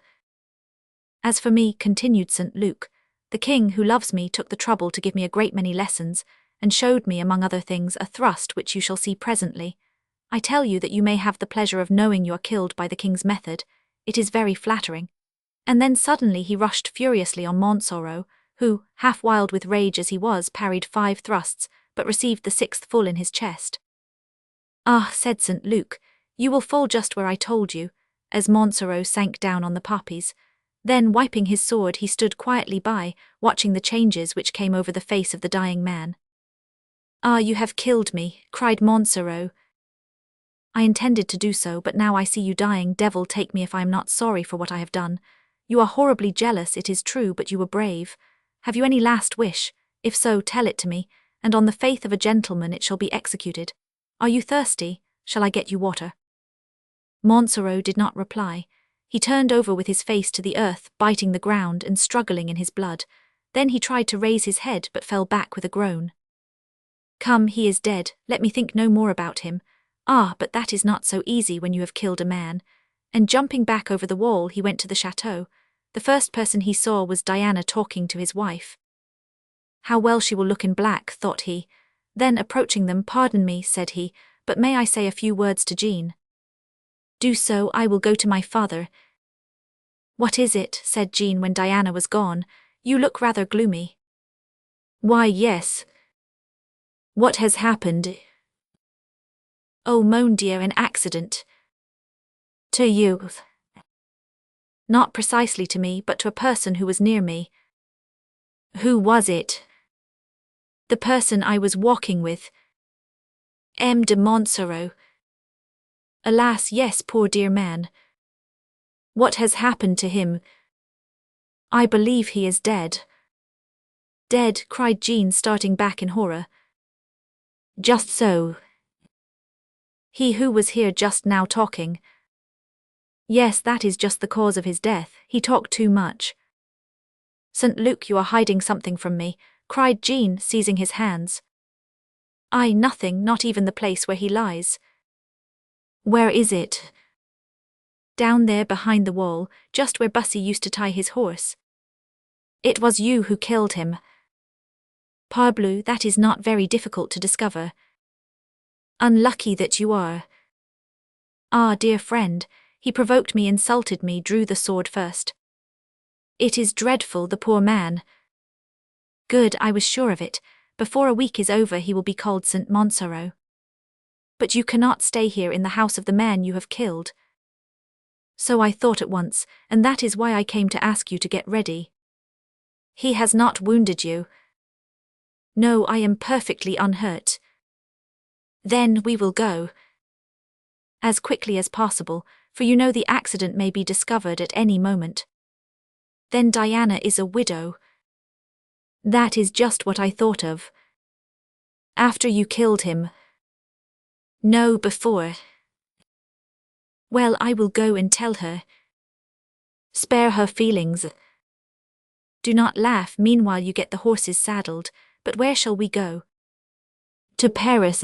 As for me, continued St. Luc, the king who loves me took the trouble to give me a great many lessons, and showed me, among other things, a thrust which you shall see presently. I tell you that you may have the pleasure of knowing you are killed by the king's method. It is very flattering. And then suddenly he rushed furiously on Montsoreau, who, half wild with rage as he was, parried 5 thrusts, but received the 6th full in his chest. Ah, said St. Luc, you will fall just where I told you, as Montsoreau sank down on the poppies. Then, wiping his sword, he stood quietly by, watching the changes which came over the face of the dying man. Ah, you have killed me, cried Montsoreau. I intended to do so, but now I see you dying, devil take me if I am not sorry for what I have done. You are horribly jealous, it is true, but you were brave. Have you any last wish? If so, tell it to me, and on the faith of a gentleman it shall be executed. Are you thirsty? Shall I get you water? Montsoreau did not reply. He turned over with his face to the earth, biting the ground and struggling in his blood. Then he tried to raise his head but fell back with a groan. Come, he is dead, let me think no more about him. Ah, but that is not so easy when you have killed a man. And jumping back over the wall, he went to the chateau. The first person he saw was Diana talking to his wife. How well she will look in black, thought he. Then approaching them, pardon me, said he, but may I say a few words to Jean? Do so, I will go to my father. What is it, said Jean when Diana was gone, you look rather gloomy. Why, yes. What has happened? Oh, mon Dieu, an accident. To you. Not precisely to me, but to a person who was near me. Who was it? The person I was walking with. M. de Montsoreau. Alas, yes, poor dear man. What has happened to him? I believe he is dead. Dead, cried Jean, starting back in horror. Just so. He who was here just now talking. Yes, that is just the cause of his death, he talked too much. St. Luc, you are hiding something from me, cried Jean, seizing his hands. I, nothing, not even the place where he lies. Where is it? Down there behind the wall, just where Bussy used to tie his horse. It was you who killed him. Parbleu, that is not very difficult to discover. Unlucky that you are. Ah, dear friend, he provoked me, insulted me, drew the sword first. It is dreadful, the poor man. Good, I was sure of it. Before a week is over he will be called St. Montsoreau. But you cannot stay here in the house of the man you have killed. So I thought at once, and that is why I came to ask you to get ready. He has not wounded you. No, I am perfectly unhurt. Then we will go. As quickly as possible, for you know the accident may be discovered at any moment. Then Diana is a widow. That is just what I thought of. After you killed him. No, before. Well, I will go and tell her. Spare her feelings. Do not laugh, meanwhile you get the horses saddled, but where shall we go? To Paris.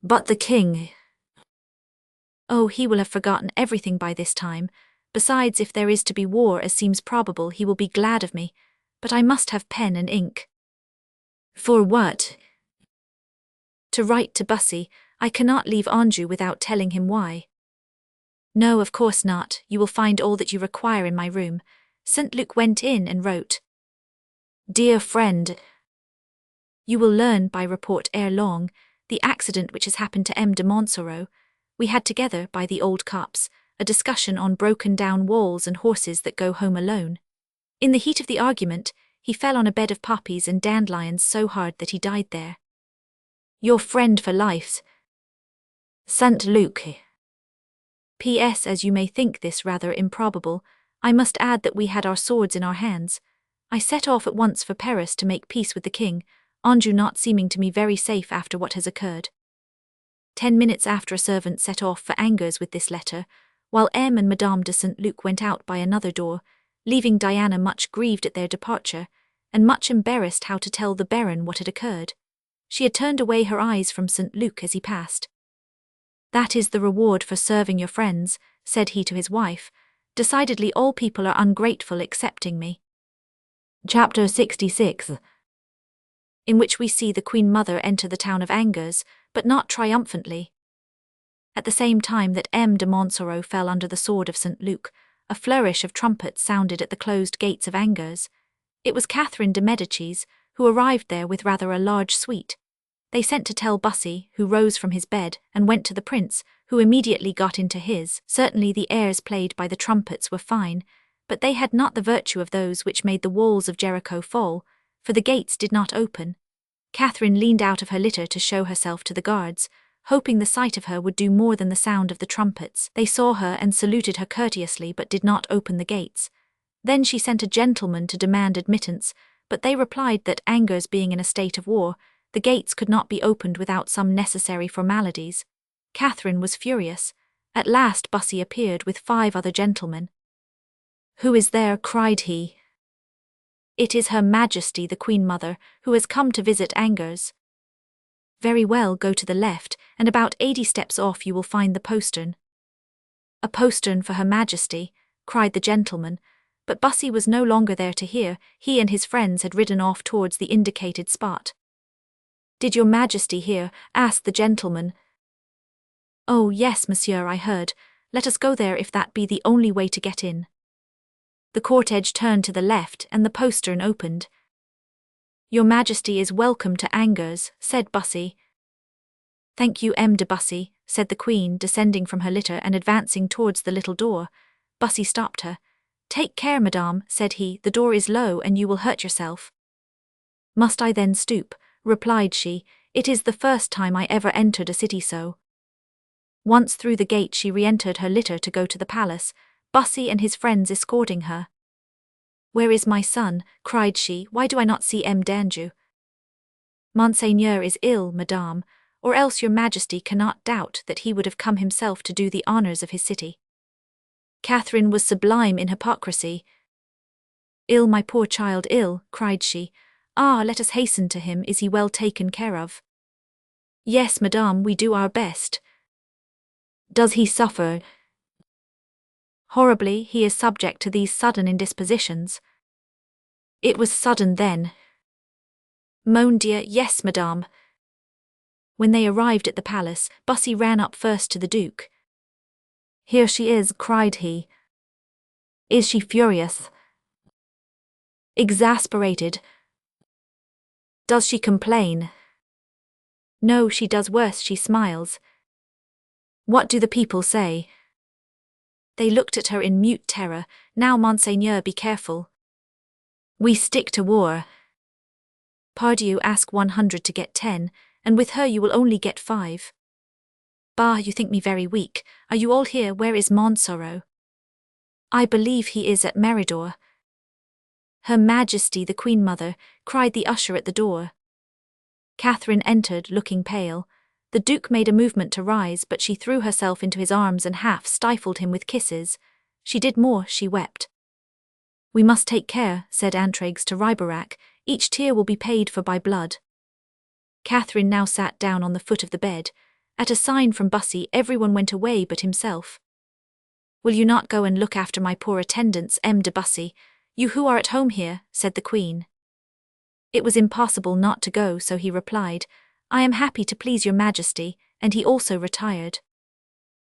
But the king. Oh, he will have forgotten everything by this time. Besides, if there is to be war, as seems probable, he will be glad of me. But I must have pen and ink. For what? To write to Bussy. I cannot leave Anjou without telling him why. No, of course not. You will find all that you require in my room. St. Luc went in and wrote. Dear friend, you will learn by report ere long the accident which has happened to M. de Montsoreau. We had together, by the old cups, a discussion on broken-down walls and horses that go home alone. In the heat of the argument, he fell on a bed of poppies and dandelions so hard that he died there. Your friend for life, St. Luc. P.S. As you may think this rather improbable, I must add that we had our swords in our hands. I set off at once for Paris to make peace with the king, Anjou not seeming to me very safe after what has occurred. 10 minutes after, a servant set off for Angers with this letter, while M. and Madame de St. Luc went out by another door, leaving Diana much grieved at their departure, and much embarrassed how to tell the Baron what had occurred. She had turned away her eyes from St. Luc as he passed. That is the reward for serving your friends, said he to his wife. Decidedly all people are ungrateful excepting me. Chapter 66, in which we see the Queen Mother enter the town of Angers, but not triumphantly. At the same time that M. de Montsoreau fell under the sword of St. Luc, a flourish of trumpets sounded at the closed gates of Angers. It was Catherine de Medicis, who arrived there with rather a large suite. They sent to tell Bussy, who rose from his bed and went to the prince, who immediately got into his. Certainly the airs played by the trumpets were fine, but they had not the virtue of those which made the walls of Jericho fall, for the gates did not open. Catherine leaned out of her litter to show herself to the guards, hoping the sight of her would do more than the sound of the trumpets. They saw her and saluted her courteously but did not open the gates. Then she sent a gentleman to demand admittance, but they replied that, Angers being in a state of war, the gates could not be opened without some necessary formalities. Catherine was furious. At last Bussy appeared with 5 other gentlemen. "Who is there?" cried he. "It is Her Majesty the Queen Mother, who has come to visit Angers." "Very well, go to the left, and about 80 steps off you will find the postern." "A postern for Her Majesty," cried the gentleman, but Bussy was no longer there to hear. He and his friends had ridden off towards the indicated spot. "Did your Majesty hear?" asked the gentleman. "Oh, yes, monsieur, I heard. Let us go there if that be the only way to get in." The cortege turned to the left and the postern opened. "Your Majesty is welcome to Angers," said Bussy. "Thank you, M. de Bussy," said the Queen, descending from her litter and advancing towards the little door. Bussy stopped her. "Take care, madame," said he, "the door is low and you will hurt yourself." "Must I then stoop?" replied she. "It is the first time I ever entered a city so." Once through the gate she re-entered her litter to go to the palace, Bussy and his friends escorting her. "Where is my son?" cried she. "Why do I not see M. d'Anjou?" "Monseigneur is ill, madame, or else your Majesty cannot doubt that he would have come himself to do the honours of his city." Catherine was sublime in hypocrisy. "Ill, my poor child, ill," cried she. "Ah, let us hasten to him. Is he well taken care of?" "Yes, madame, we do our best." "Does he suffer?" "Horribly, he is subject to these sudden indispositions." "It was sudden then." "Mon Dieu, yes, madame." When they arrived at the palace, Bussy ran up first to the Duke. "Here she is," cried he. "Is she furious?" "Exasperated." "Does she complain?" "No, she does worse, she smiles." "What do the people say?" They looked at her in mute terror. "Now, Monseigneur, be careful." "We stick to war." "Pardieu, ask 100 to get 10, and with her you will only get 5. "Bah, you think me very weak. Are you all here? Where is Montsoreau?" "I believe he is at Meridor." "Her Majesty the Queen Mother," cried the usher at the door. Catherine entered, looking pale. The Duke made a movement to rise, but she threw herself into his arms and half stifled him with kisses. She did more, she wept. "We must take care," said Antragues to Riberac. "Each tear will be paid for by blood." Catherine now sat down on the foot of the bed. At a sign from Bussy, everyone went away but himself. "Will you not go and look after my poor attendants, M. de Bussy? You who are at home here," said the Queen. It was impossible not to go, so he replied, "I am happy to please your Majesty," and he also retired.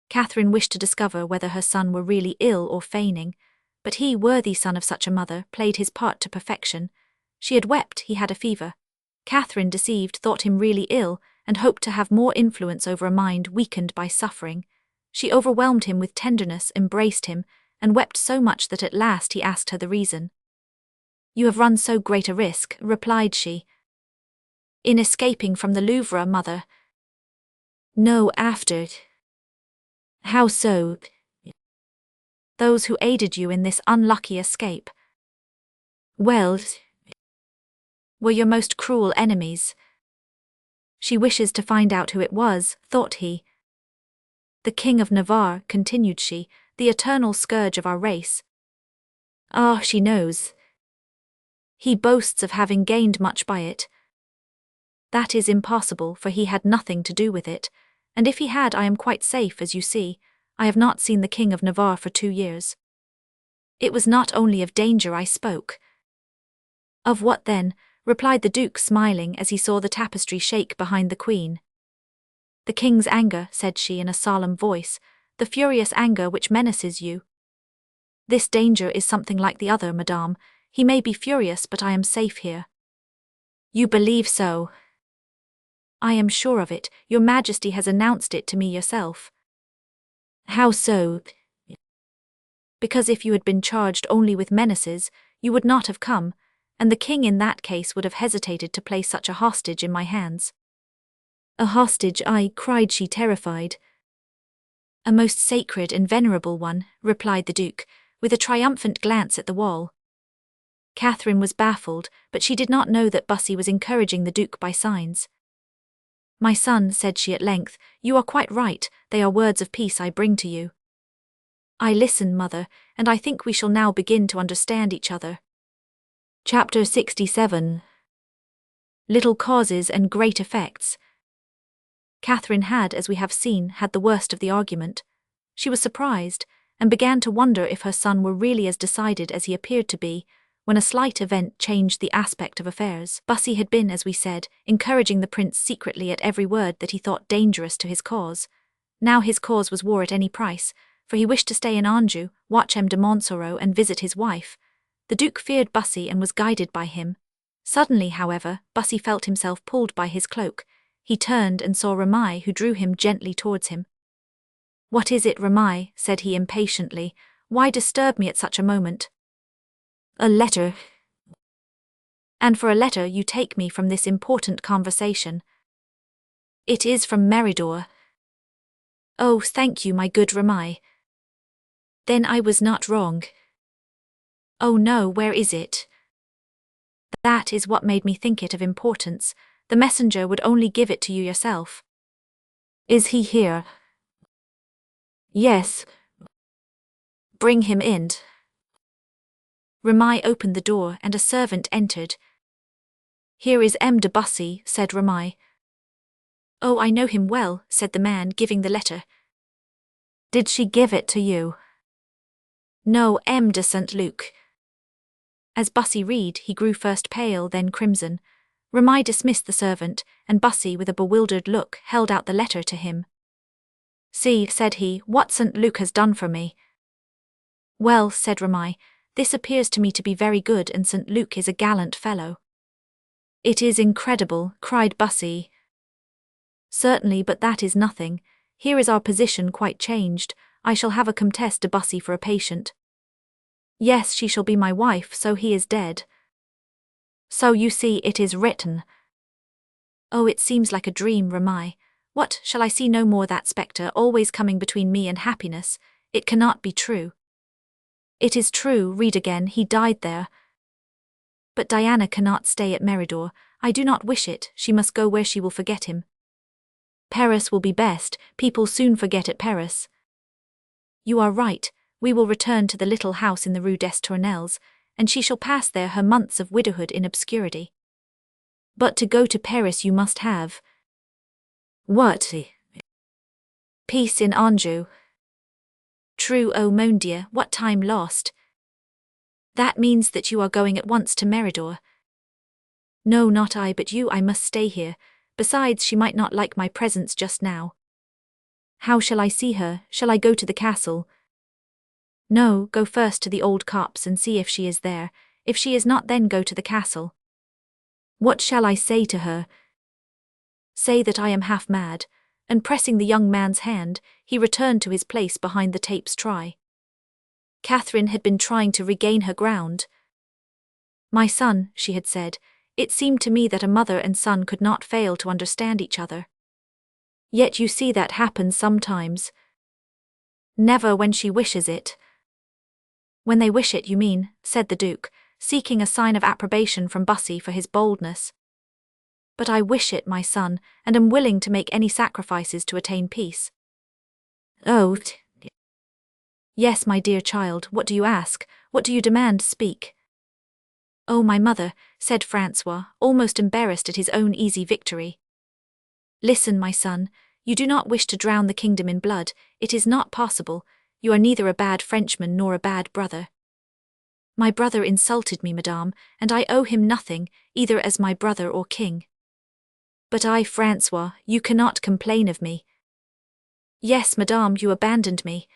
Catherine wished to discover whether her son were really ill or feigning, but he, worthy son of such a mother, played his part to perfection. She had wept, he had a fever. Catherine, deceived, thought him really ill, and hoped to have more influence over a mind weakened by suffering. She overwhelmed him with tenderness, embraced him, and wept so much that at last he asked her the reason. "You have run so great a risk," replied she. "In escaping from the Louvre, mother." "No, after." "How so?" "Those who aided you in this unlucky escape." "Well, were your most cruel enemies." "She wishes to find out who it was," thought he. "The King of Navarre," continued she, "the eternal scourge of our race." "Ah, she knows." "He boasts of having gained much by it." "That is impossible, for he had nothing to do with it, and if he had, I am quite safe, as you see. I have not seen the King of Navarre for 2 years." "It was not only of danger I spoke." "Of what then?" replied the Duke, smiling as he saw the tapestry shake behind the Queen. "The King's anger," said she in a solemn voice, "the furious anger which menaces you." "This danger is something like the other, madame. He may be furious, but I am safe here." "You believe so?" "I am sure of it. Your Majesty has announced it to me yourself." "How so?" "Because if you had been charged only with menaces, you would not have come, and the King in that case would have hesitated to place such a hostage in my hands." "A hostage, I," cried she, terrified. "A most sacred and venerable one," replied the Duke, with a triumphant glance at the wall. Catherine was baffled, but she did not know that Bussy was encouraging the Duke by signs. My son, said she at length, you are quite right, they are words of peace I bring to you. I listen, mother, and I think we shall now begin to understand each other. Chapter 67. Little Causes and Great Effects. Catherine had, as we have seen, had the worst of the argument. She was surprised, and began to wonder if her son were really as decided as he appeared to be, when a slight event changed the aspect of affairs. Bussy had been, as we said, encouraging the prince secretly at every word that he thought dangerous to his cause. Now his cause was war at any price, for he wished to stay in Anjou, watch M. de Montsoreau and visit his wife. The Duke feared Bussy and was guided by him. Suddenly, however, Bussy felt himself pulled by his cloak. He turned and saw Ramai, who drew him gently towards him. What is it, Ramai? Said he impatiently. Why disturb me at such a moment? A letter. And for a letter you take me from this important conversation. It is from Meridor. Oh, thank you, my good Ramai. Then I was not wrong. Oh no, where is it? That is what made me think it of importance. The messenger would only give it to you yourself. Is he here? Yes. Bring him in. Ramai opened the door and a servant entered. Here is M. de Bussy, said Ramai. Oh, I know him well, said the man, giving the letter. Did she give it to you? No, M. de St. Luc. As Bussy read, he grew first pale, then crimson. Ramai dismissed the servant, and Bussy, with a bewildered look, held out the letter to him. See, said he, what St. Luc has done for me. Well, said Ramai, this appears to me to be very good, and St. Luc is a gallant fellow. It is incredible, cried Bussy. Certainly, but that is nothing. Here is our position quite changed. I shall have a Comtesse de Bussy for a patient. Yes, she shall be my wife, so he is dead. So you see, it is written. Oh, it seems like a dream, Ramai. What, shall I see no more that spectre always coming between me and happiness? It cannot be true. It is true, read again, he died there. But Diana cannot stay at Meridor. I do not wish it, she must go where she will forget him. Paris will be best, people soon forget at Paris. You are right, we will return to the little house in the Rue des Tournelles, and she shall pass there her months of widowhood in obscurity. But to go to Paris you must have. What? Peace in Anjou. True, oh mon Dieu, what time lost. That means that you are going at once to Meridor. No, not I, but you. I must stay here. Besides, she might not like my presence just now. How shall I see her? Shall I go to the castle? No, go first to the old copse and see if she is there. If she is not, then go to the castle. What shall I say to her? Say that I am half mad. And pressing the young man's hand, he returned to his place behind the tape's try. Catherine had been trying to regain her ground. My son, she had said, it seemed to me that a mother and son could not fail to understand each other. Yet you see that happens sometimes. Never when she wishes it. When they wish it, you mean, said the Duke, seeking a sign of approbation from Bussy for his boldness. But I wish it, my son, and am willing to make any sacrifices to attain peace. Oh, yes, my dear child, what do you ask? What do you demand? Speak. Oh, my mother, said Francois, almost embarrassed at his own easy victory. Listen, my son, you do not wish to drown the kingdom in blood, it is not possible, you are neither a bad Frenchman nor a bad brother. My brother insulted me, madame, and I owe him nothing, either as my brother or king. But I, Francois, you cannot complain of me. Yes, madame, you abandoned me.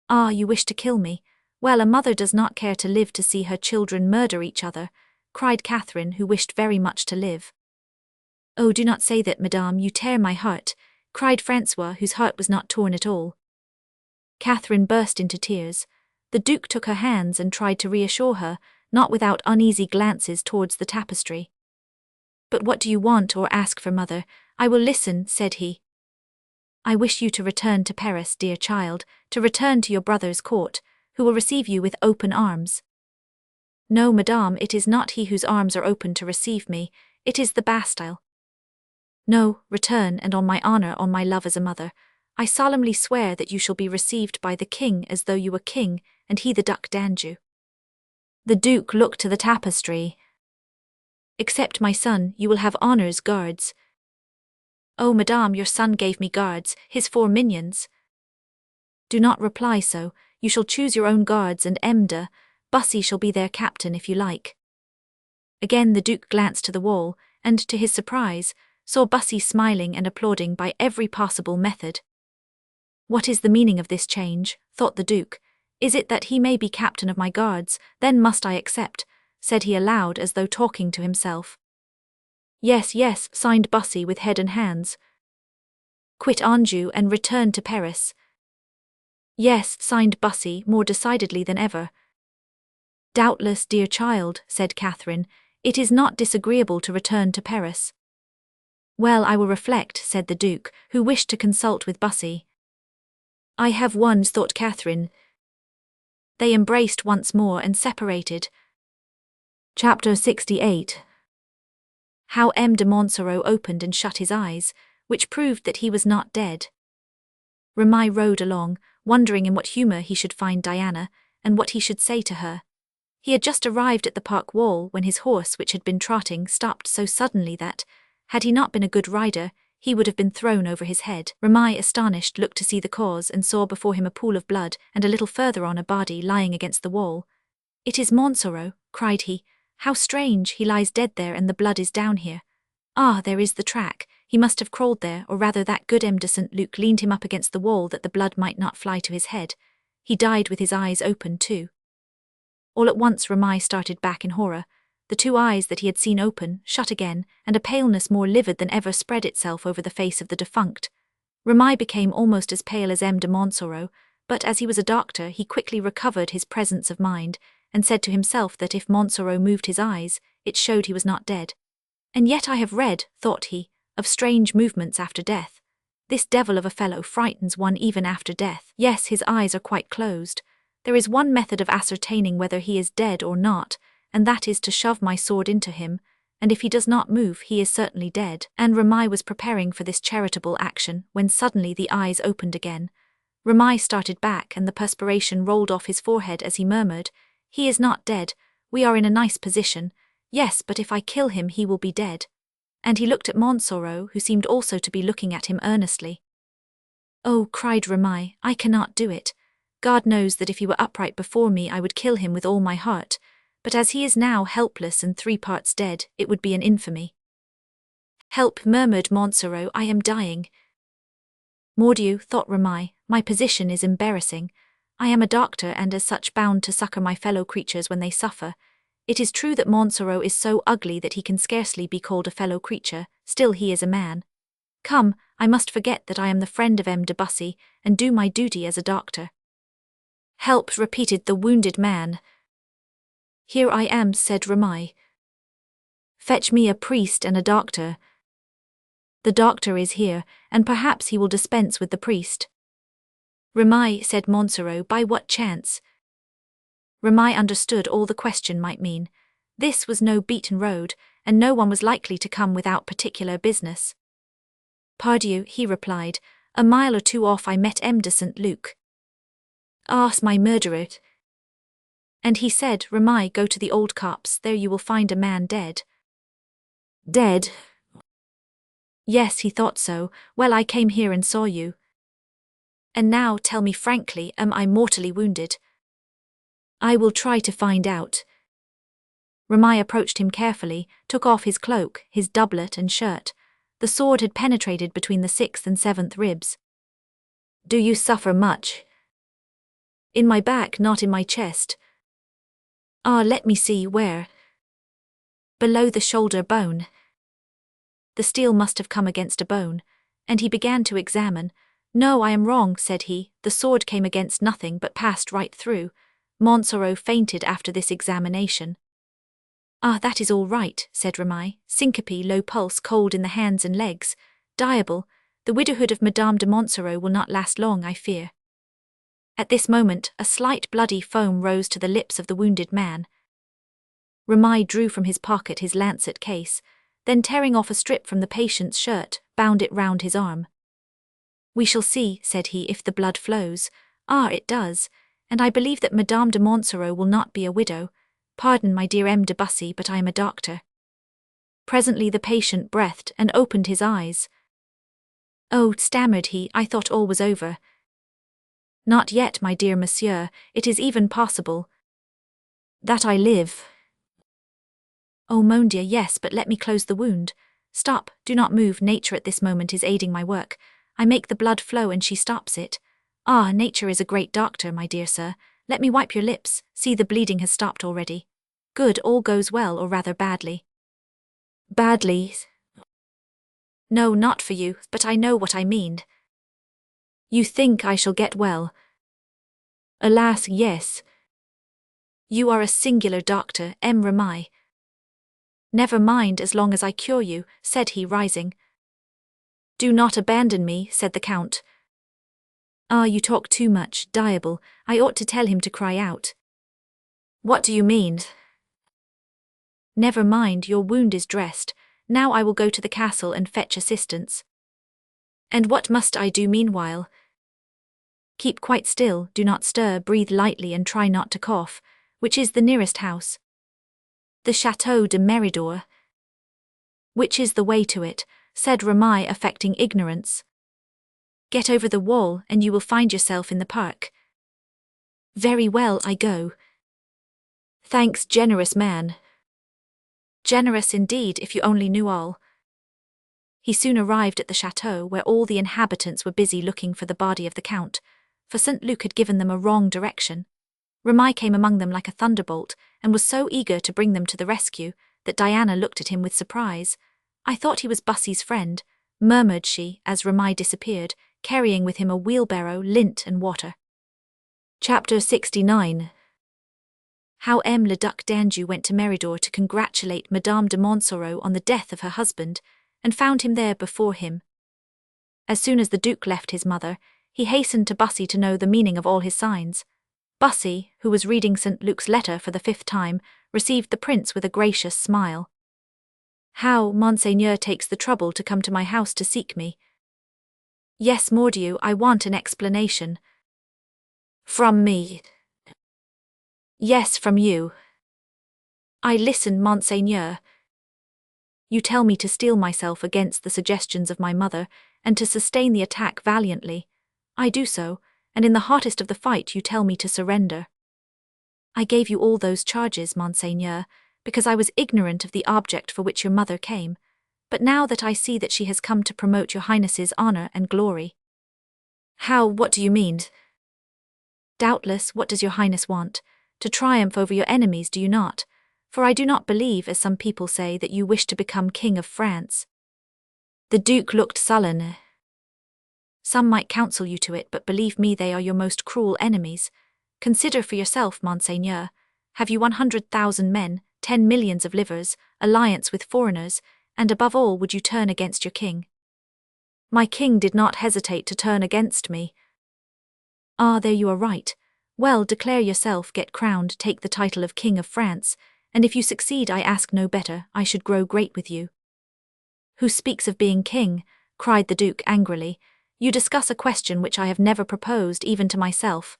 Ah, you wish to kill me. Well, a mother does not care to live to see her children murder each other, cried Catherine, who wished very much to live. Oh, do not say that, madame, you tear my heart, cried Francois, whose heart was not torn at all. Catherine burst into tears. The Duke took her hands and tried to reassure her, not without uneasy glances towards the tapestry. But what do you want or ask for, mother? I will listen, said he. I wish you to return to Paris, dear child, to return to your brother's court, who will receive you with open arms. No, madame, it is not he whose arms are open to receive me, it is the Bastille. No, return, and on my honor, on my love as a mother, I solemnly swear that you shall be received by the king as though you were king, and he the Duc d'Anjou. The Duke looked to the tapestry. Except my son, you will have honors, guards. Oh, madame, your son gave me guards, his 4 minions. Do not reply so, you shall choose your own guards, and Emde, Bussy shall be their captain if you like. Again the Duke glanced to the wall, and to his surprise, saw Bussy smiling and applauding by every possible method. What is the meaning of this change, thought the Duke. Is it that he may be captain of my guards, then must I accept, said he aloud as though talking to himself. Yes, yes, signed Bussy with head and hands. Quit Anjou and return to Paris. Yes, signed Bussy more decidedly than ever. Doubtless, dear child, said Catherine, it is not disagreeable to return to Paris. Well, I will reflect, said the Duke, who wished to consult with Bussy. I have won, thought Catherine. They embraced once more and separated. Chapter 68. How M. de Montsoreau opened and shut his eyes, which proved that he was not dead. Remy rode along, wondering in what humour he should find Diana, and what he should say to her. He had just arrived at the park wall when his horse, which had been trotting, stopped so suddenly that, had he not been a good rider, he would have been thrown over his head. Remy, astonished, looked to see the cause, and saw before him a pool of blood, and a little further on a body lying against the wall. It is Montsoreau, cried he. How strange, he lies dead there and the blood is down here. Ah, there is the track, he must have crawled there, or rather that good M. de St. Luc leaned him up against the wall that the blood might not fly to his head. He died with his eyes open too. All at once Remy started back in horror. The 2 eyes that he had seen open, shut again, and a paleness more livid than ever spread itself over the face of the defunct. Remy became almost as pale as M. de Montsoreau, but as he was a doctor he quickly recovered his presence of mind, and said to himself that if Montsoreau moved his eyes, it showed he was not dead. And yet I have read, thought he, of strange movements after death. This devil of a fellow frightens one even after death. Yes, his eyes are quite closed. There is one method of ascertaining whether he is dead or not, and that is to shove my sword into him, and if he does not move he is certainly dead. And Remy was preparing for this charitable action when suddenly the eyes opened again. Remy started back and the perspiration rolled off his forehead as he murmured, "He is not dead, we are in a nice position. Yes, but if I kill him he will be dead." And he looked at Montsoreau, who seemed also to be looking at him earnestly. "Oh," cried Remy, "I cannot do it. God knows that if he were upright before me I would kill him with all my heart, but as he is now helpless and 3 parts dead, it would be an infamy." "Help," murmured Montsoreau, "I am dying." Mordieu, thought Remy, my position is embarrassing. I am a doctor and as such bound to succour my fellow creatures when they suffer. It is true that Montsoreau is so ugly that he can scarcely be called a fellow creature, still he is a man. Come, I must forget that I am the friend of M. de Bussy, and do my duty as a doctor. "Help," repeated the wounded man. "Here I am," said Remy. "Fetch me a priest and a doctor." "The doctor is here, and perhaps he will dispense with the priest." "Remy," said Montsoreau, "by what chance?" Remy understood all the question might mean. This was no beaten road, and no one was likely to come without particular business. "Pardieu," he replied, "a mile or 2 off I met M. de St. Luc. Ah, my murderer." And he said, "Remy, go to the old copse, there you will find a man dead." "Dead?" "Yes, he thought so. Well, I came here and saw you. And now, tell me frankly, am I mortally wounded?" "I will try to find out." Remy approached him carefully, took off his cloak, his doublet and shirt. The sword had penetrated between the 6th and 7th ribs. "Do you suffer much?" "In my back, not in my chest." "Ah, let me see, where?" "Below the shoulder bone." The steel must have come against a bone, and he began to examine. "No, I am wrong," said he, "the sword came against nothing but passed right through." Montsoreau fainted after this examination. "Ah, that is all right," said Remy, "syncope, low pulse, cold in the hands and legs. Diable, the widowhood of Madame de Montsoreau will not last long, I fear." At this moment, a slight bloody foam rose to the lips of the wounded man. Remy drew from his pocket his lancet case. then tearing off a strip from the patient's shirt, bound it round his arm. "We shall see," said he, "if the blood flows. Ah, it does, and I believe that Madame de Montsoreau will not be a widow. Pardon, my dear M. de Bussy, but I am a doctor." Presently the patient breathed and opened his eyes. "Oh," stammered he, "I thought all was over." "Not yet, my dear monsieur, it is even possible that I live." "Oh, mon Dieu, yes, but let me close the wound. Stop, do not move, nature at this moment is aiding my work. I make the blood flow and she stops it. Ah, nature is a great doctor, my dear sir. Let me wipe your lips, see the bleeding has stopped already. Good, all goes well, or rather badly." "Badly?" "No, not for you, but I know what I mean." "You think I shall get well?" "Alas, yes." "You are a singular doctor, M. Ramay." "Never mind as long as I cure you," said he, rising. "Do not abandon me," said the Count. "Ah, you talk too much, Diable, I ought to tell him to cry out." "What do you mean?" "Never mind, your wound is dressed. Now I will go to the castle and fetch assistance." "And what must I do meanwhile?" "Keep quite still, do not stir, breathe lightly and try not to cough. Which is the nearest house?" "The Château de Méridor." "Which is the way to it?" said Ramay, affecting ignorance. "Get over the wall, and you will find yourself in the park." "Very well, I go." "Thanks, generous man." "Generous indeed, if you only knew all." He soon arrived at the chateau, where all the inhabitants were busy looking for the body of the Count, for St. Luc had given them a wrong direction. Ramay came among them like a thunderbolt, and was so eager to bring them to the rescue, that Diana looked at him with surprise. "I thought he was Bussy's friend," murmured she, as Ramay disappeared, carrying with him a wheelbarrow, lint and water. Chapter 69. How M. le Duc d'Anjou went to Méridor to congratulate Madame de Montsoreau on the death of her husband, and found him there before him. As soon as the Duke left his mother, he hastened to Bussy to know the meaning of all his signs. Bussy, who was reading St. Luc's letter for the 5th time, received the prince with a gracious smile. "How, Monseigneur takes the trouble to come to my house to seek me?" "Yes, mordieu, I want an explanation." "From me?" "Yes, from you." "I listen, Monseigneur." "You tell me to steel myself against the suggestions of my mother, and to sustain the attack valiantly. I do so, and in the hottest of the fight you tell me to surrender." "I gave you all those charges, Monseigneur, because I was ignorant of the object for which your mother came, but now that I see that she has come to promote your Highness's honor and glory." "How, what do you mean?" "Doubtless, what does your Highness want? To triumph over your enemies, do you not? For I do not believe, as some people say, that you wish to become King of France." The Duke looked sullen. "Some might counsel you to it, but believe me, they are your most cruel enemies. Consider for yourself, Monseigneur. Have you 100,000 men, 10 millions of livres, alliance with foreigners, and above all would you turn against your king?" "My king did not hesitate to turn against me." "Ah, there you are right. Well, declare yourself, get crowned, take the title of King of France, and if you succeed I ask no better, I should grow great with you." "Who speaks of being king?" cried the Duke angrily. "You discuss a question which I have never proposed even to myself."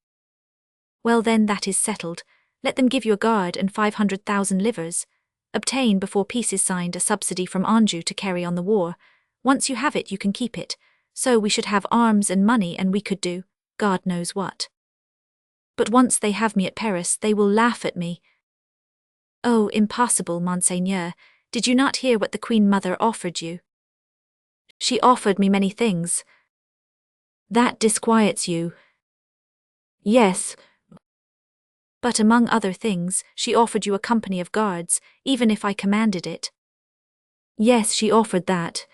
"Well then, that is settled. Let them give you a guard and 500,000 livres. Obtain, before peace is signed, a subsidy from Anjou to carry on the war. Once you have it, you can keep it. So we should have arms and money, and we could do God knows what. But once they have me at Paris, they will laugh at me." "Oh, impossible, Monseigneur. Did you not hear what the Queen Mother offered you?" "She offered me many things." "That disquiets you?" "Yes." "But among other things, she offered you a company of guards, even if I commanded it." "Yes, she offered that."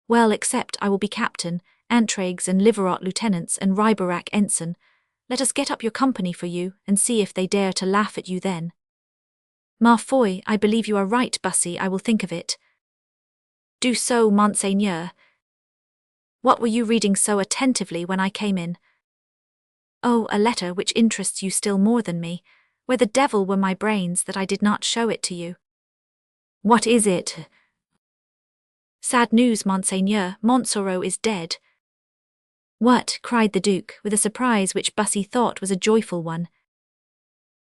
"Well, accept, I will be captain, Antraigues and Livarot lieutenants, and Riberac ensign. Let us get up your company for you, and see if they dare to laugh at you then." "Ma foi, I believe you are right, Bussy, I will think of it." "Do so, Monseigneur." "What were you reading so attentively when I came in?" "Oh, a letter which interests you still more than me. Where the devil were my brains that I did not show it to you?" "What is it?" Sad news, Monseigneur, Montsoreau is dead. What? Cried the Duke, with a surprise which Bussy thought was a joyful one.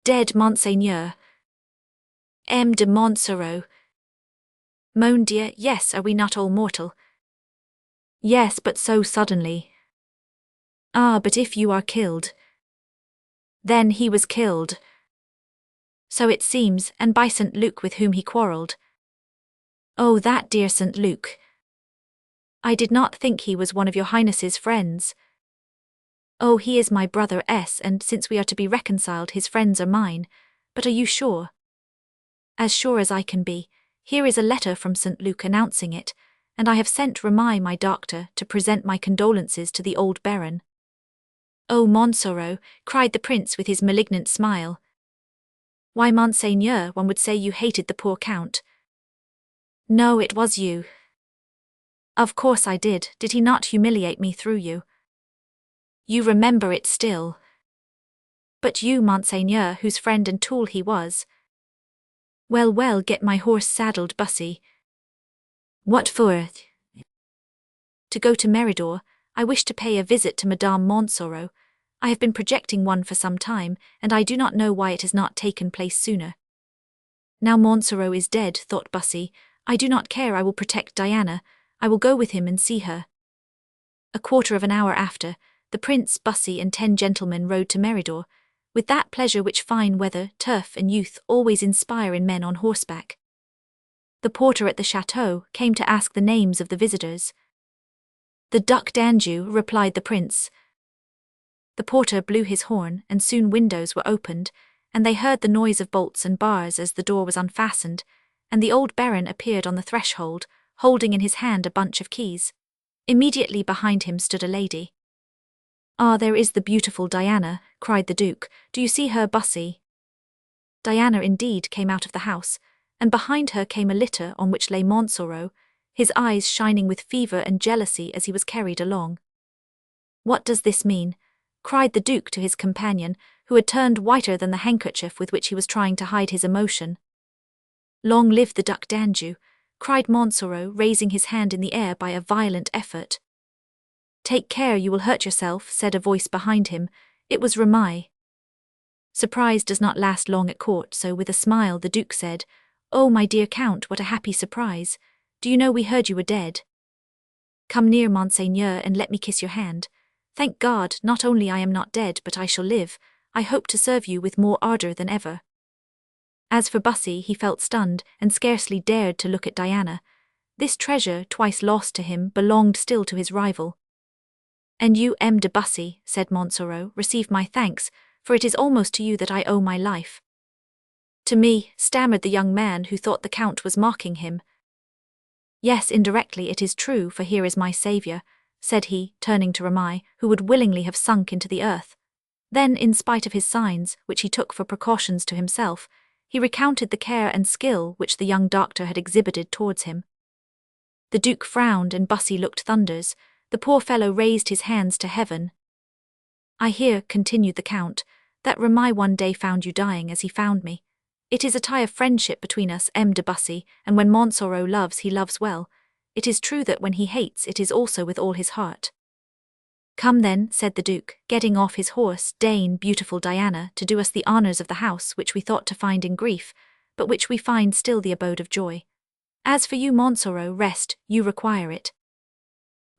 Dead, Monseigneur. M. de Montsoreau. Mon Dieu, yes, are we not all mortal? Yes, but so suddenly. Ah, but if you are killed. Then he was killed. So it seems, and by St. Luke with whom he quarrelled. Oh, that dear St. Luke. I did not think he was one of your Highness's friends. Oh, he is my brother S, and since we are to be reconciled, his friends are mine. But are you sure? As sure as I can be. Here is a letter from St. Luke announcing it, and I have sent Ramai, my doctor, to present my condolences to the old Baron. Oh, Montsoreau, cried the prince with his malignant smile. Why, Monseigneur, one would say you hated the poor count. No, it was you. Of course I did. Did he not humiliate me through you? You remember it still. But you, Monseigneur, whose friend and tool he was. Well, well, get my horse saddled, Bussy. What for? To go to Meridor. I wish to pay a visit to Madame Montsoreau. I have been projecting one for some time, and I do not know why it has not taken place sooner. Now Montsoreau is dead, thought Bussy. I do not care, I will protect Diana. I will go with him and see her. A quarter of an hour after, the prince, Bussy, and 10 gentlemen rode to Meridor, with that pleasure which fine weather, turf, and youth always inspire in men on horseback. The porter at the chateau came to ask the names of the visitors. The Duc d'Anjou, replied the prince. The porter blew his horn, and soon windows were opened, and they heard the noise of bolts and bars as the door was unfastened, and the old Baron appeared on the threshold, holding in his hand a bunch of keys. Immediately behind him stood a lady. Ah, there is the beautiful Diana, cried the Duke. Do you see her, Bussy? Diana indeed came out of the house, and behind her came a litter on which lay Montsoreau, his eyes shining with fever and jealousy as he was carried along. What does this mean? Cried the Duke to his companion, who had turned whiter than the handkerchief with which he was trying to hide his emotion. Long live the Duc d'Anjou, cried Montsoreau, raising his hand in the air by a violent effort. Take care, you will hurt yourself, said a voice behind him. It was Ramai. Surprise does not last long at court, so with a smile the Duke said, Oh, my dear Count, what a happy surprise. Do you know we heard you were dead? Come near, Monseigneur, and let me kiss your hand. Thank God, not only I am not dead, but I shall live. I hope to serve you with more ardour than ever. As for Bussy, he felt stunned, and scarcely dared to look at Diana. This treasure, twice lost to him, belonged still to his rival. And you, M. de Bussy, said Montsoreau, receive my thanks, for it is almost to you that I owe my life. To me, stammered the young man who thought the Count was mocking him. Yes, indirectly it is true, for here is my saviour, said he, turning to Ramai, who would willingly have sunk into the earth. Then, in spite of his signs, which he took for precautions to himself, he recounted the care and skill which the young doctor had exhibited towards him. The Duke frowned, and Bussy looked thunders. The poor fellow raised his hands to heaven. I hear, continued the Count, that Ramai one day found you dying as he found me. It is a tie of friendship between us, M. de Bussy, and when Montsoreau loves, he loves well. It is true that when he hates, it is also with all his heart. Come then, said the Duke, getting off his horse, deign, beautiful Diana, to do us the honours of the house which we thought to find in grief, but which we find still the abode of joy. As for you, Montsoreau, rest, you require it.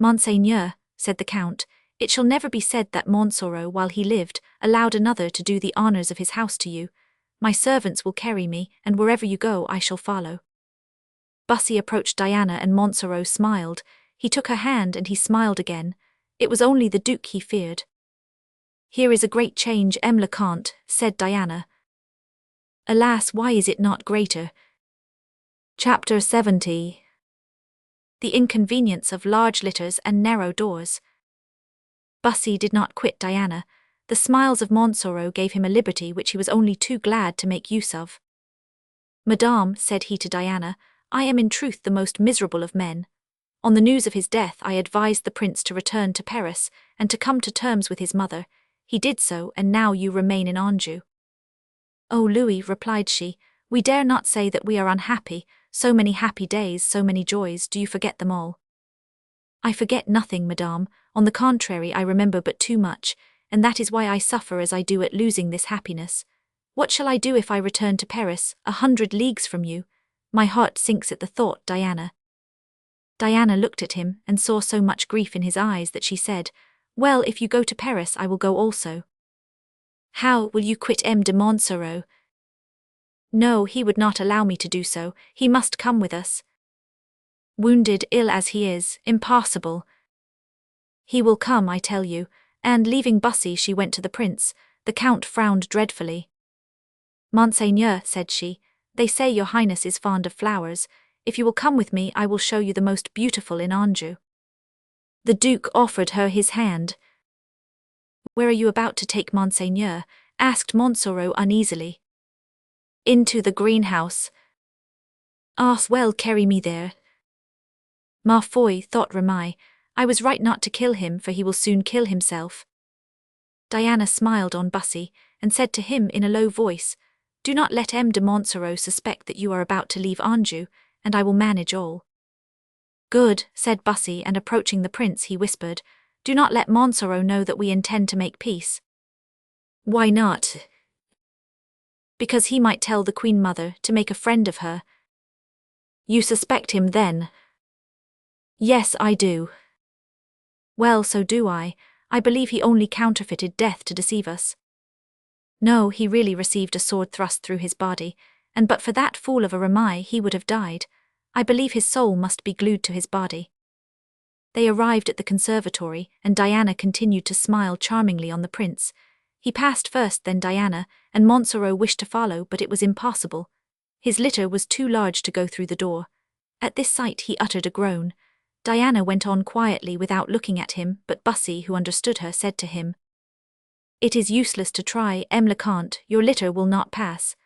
Monseigneur, said the Count, it shall never be said that Montsoreau, while he lived, allowed another to do the honours of his house to you. My servants will carry me, and wherever you go I shall follow. Bussy approached Diana, and Montsoreau smiled. He took her hand, and he smiled again. It was only the Duke he feared. Here is a great change, M. le Comte, said Diana. Alas, why is it not greater? Chapter 70. The inconvenience of large litters and narrow doors. Bussy did not quit Diana. The smiles of Montsoreau gave him a liberty which he was only too glad to make use of. Madame, said he to Diana, I am in truth the most miserable of men. On the news of his death I advised the prince to return to Paris, and to come to terms with his mother. He did so, and now you remain in Anjou. Oh, Louis, replied she, we dare not say that we are unhappy, So many happy days, so many joys, do you forget them all? I forget nothing, madame. On the contrary, I remember but too much, and that is why I suffer as I do at losing this happiness. What shall I do if I return to Paris, 100 leagues from you? My heart sinks at the thought, Diana. Diana looked at him and saw so much grief in his eyes that she said, Well, if you go to Paris, I will go also. How will you quit M. de Montsoreau? No, he would not allow me to do so. He must come with us. Wounded, ill as he is, impossible. He will come, I tell you. And leaving Bussy, she went to the prince. The count frowned dreadfully. Monseigneur, said she, they say your highness is fond of flowers. If you will come with me, I will show you the most beautiful in Anjou. The duke offered her his hand. Where are you about to take Monseigneur? Asked Montsoreau uneasily. Into the greenhouse. Ah, well, carry me there. Ma foi, thought Remy, I was right not to kill him, for he will soon kill himself. Diana smiled on Bussy, and said to him in a low voice, Do not let M. de Montsoreau suspect that you are about to leave Anjou, and I will manage all. Good, said Bussy, and approaching the prince he whispered, Do not let Montsoreau know that we intend to make peace. Why not? Because he might tell the Queen Mother to make a friend of her. You suspect him then? Yes, I do. Well, so do I. I believe he only counterfeited death to deceive us. No, he really received a sword thrust through his body, and but for that fool of a Remy he would have died. I believe his soul must be glued to his body. They arrived at the conservatory, and Diana continued to smile charmingly on the prince. He passed first, then Diana, and Montsoreau wished to follow, but it was impossible. His litter was too large to go through the door. At this sight he uttered a groan. Diana went on quietly without looking at him, but Bussy, who understood her, said to him, It is useless to try, M. le Comte, your litter will not pass.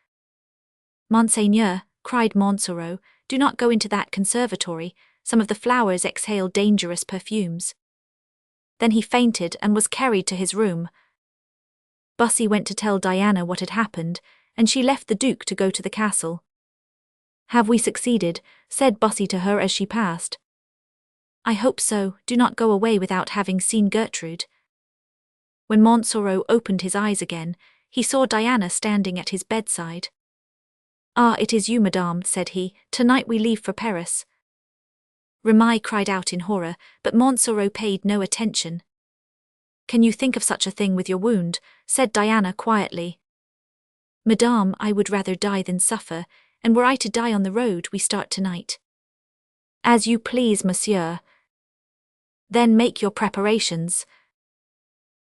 Monseigneur, cried Montsoreau, do not go into that conservatory, some of the flowers exhale dangerous perfumes. Then he fainted and was carried to his room. Bussy went to tell Diana what had happened, and she left the Duke to go to the castle. Have we succeeded? Said Bussy to her as she passed. I hope so, do not go away without having seen Gertrude. When Montsoreau opened his eyes again, he saw Diana standing at his bedside. Ah, it is you, madame, said he, tonight we leave for Paris. Remy cried out in horror, but Montsoreau paid no attention. Can you think of such a thing with your wound? Said Diana quietly. Madame, I would rather die than suffer, and were I to die on the road, we start tonight. As you please, monsieur. Then make your preparations.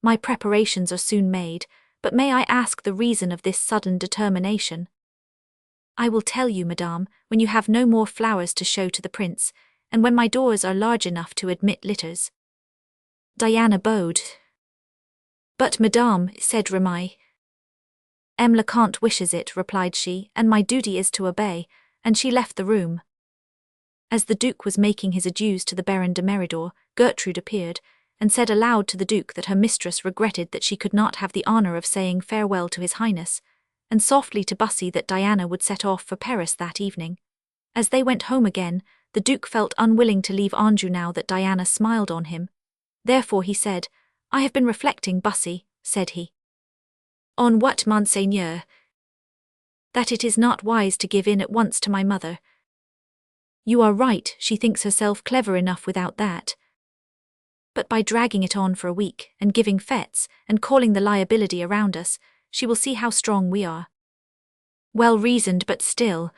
My preparations are soon made, but may I ask the reason of this sudden determination? I will tell you, madame, when you have no more flowers to show to the prince, and when my doors are large enough to admit litters. Diana bowed. But madame, said Remy. M. le Comte wishes it, replied she, and my duty is to obey, and she left the room. As the Duke was making his adieus to the Baron de Meridor, Gertrude appeared, and said aloud to the Duke that her mistress regretted that she could not have the honour of saying farewell to his highness, and softly to Bussy that Diana would set off for Paris that evening. As they went home again, the Duke felt unwilling to leave Anjou now that Diana smiled on him. Therefore he said, I have been reflecting, Bussy, said he. On what, monseigneur? That it is not wise to give in at once to my mother. You are right, she thinks herself clever enough without that. But by dragging it on for a week, and giving fêtes, and calling the liability around us, she will see how strong we are. Well reasoned, but still.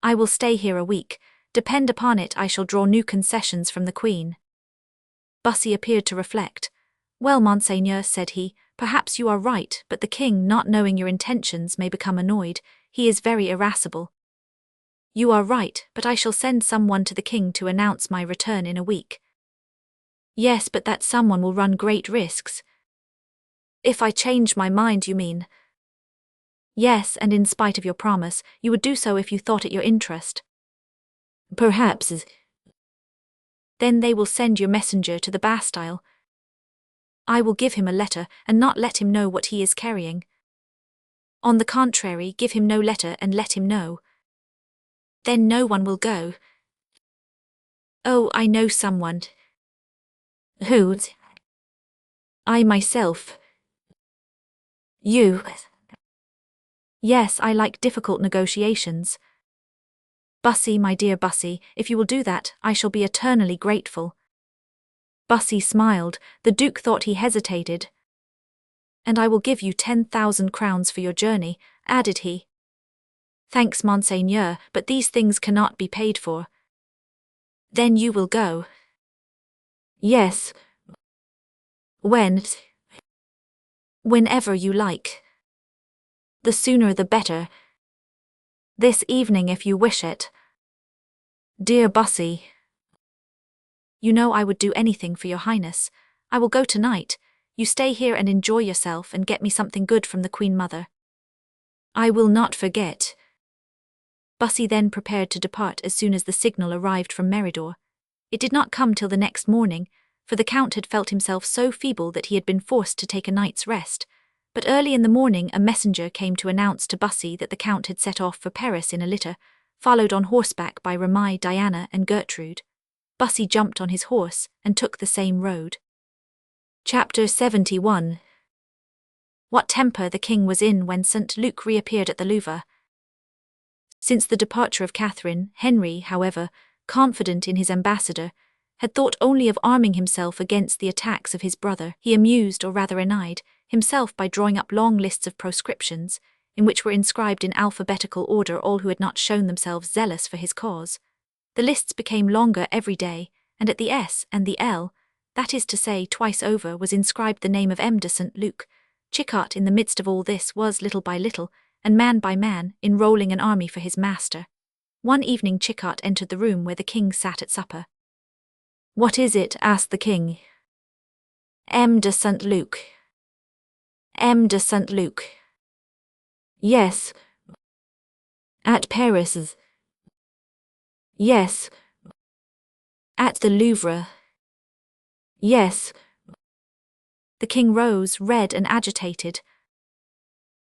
I will stay here a week. Depend upon it, I shall draw new concessions from the Queen. Bussy appeared to reflect. Well, monseigneur, said he, perhaps you are right, but the king, not knowing your intentions, may become annoyed. He is very irascible. You are right, but I shall send someone to the king to announce my return in a week. Yes, but that someone will run great risks. If I change my mind, you mean? Yes, and in spite of your promise, you would do so if you thought it your interest. Perhaps. Then they will send your messenger to the Bastille. I will give him a letter, and not let him know what he is carrying. On the contrary, give him no letter and let him know. Then no one will go. Oh, I know someone. Who? I myself. You. Yes, I like difficult negotiations. Bussy, my dear Bussy, if you will do that, I shall be eternally grateful. Bussy smiled. The Duke thought he hesitated. And I will give you 10,000 crowns for your journey, added he. Thanks, Monseigneur, but these things cannot be paid for. Then you will go. Yes. When? Whenever you like. The sooner the better. This evening if you wish it. Dear Bussy. You know I would do anything for your Highness. I will go tonight. You stay here and enjoy yourself and get me something good from the Queen Mother. I will not forget. Bussy then prepared to depart as soon as the signal arrived from Meridor. It did not come till the next morning, for the Count had felt himself so feeble that he had been forced to take a night's rest. But early in the morning a messenger came to announce to Bussy that the Count had set off for Paris in a litter, followed on horseback by Ramai, Diana and Gertrude. Bussy jumped on his horse and took the same road. Chapter 71. What temper the king was in when St. Luc reappeared at the Louvre. Since the departure of Catherine, Henry, however, confident in his ambassador, had thought only of arming himself against the attacks of his brother. He amused, or rather annoyed, himself by drawing up long lists of proscriptions, in which were inscribed in alphabetical order all who had not shown themselves zealous for his cause. The lists became longer every day, and at the S and the L, that is to say twice over, was inscribed the name of M. de St. Luc. Chicot in the midst of all this was, little by little, and man by man, enrolling an army for his master. One evening Chicot entered the room where the king sat at supper. What is it? Asked the king. M. de St. Luc. M. de St. Luc. Yes. At Paris. Yes. At the Louvre. Yes. The king rose, red and agitated.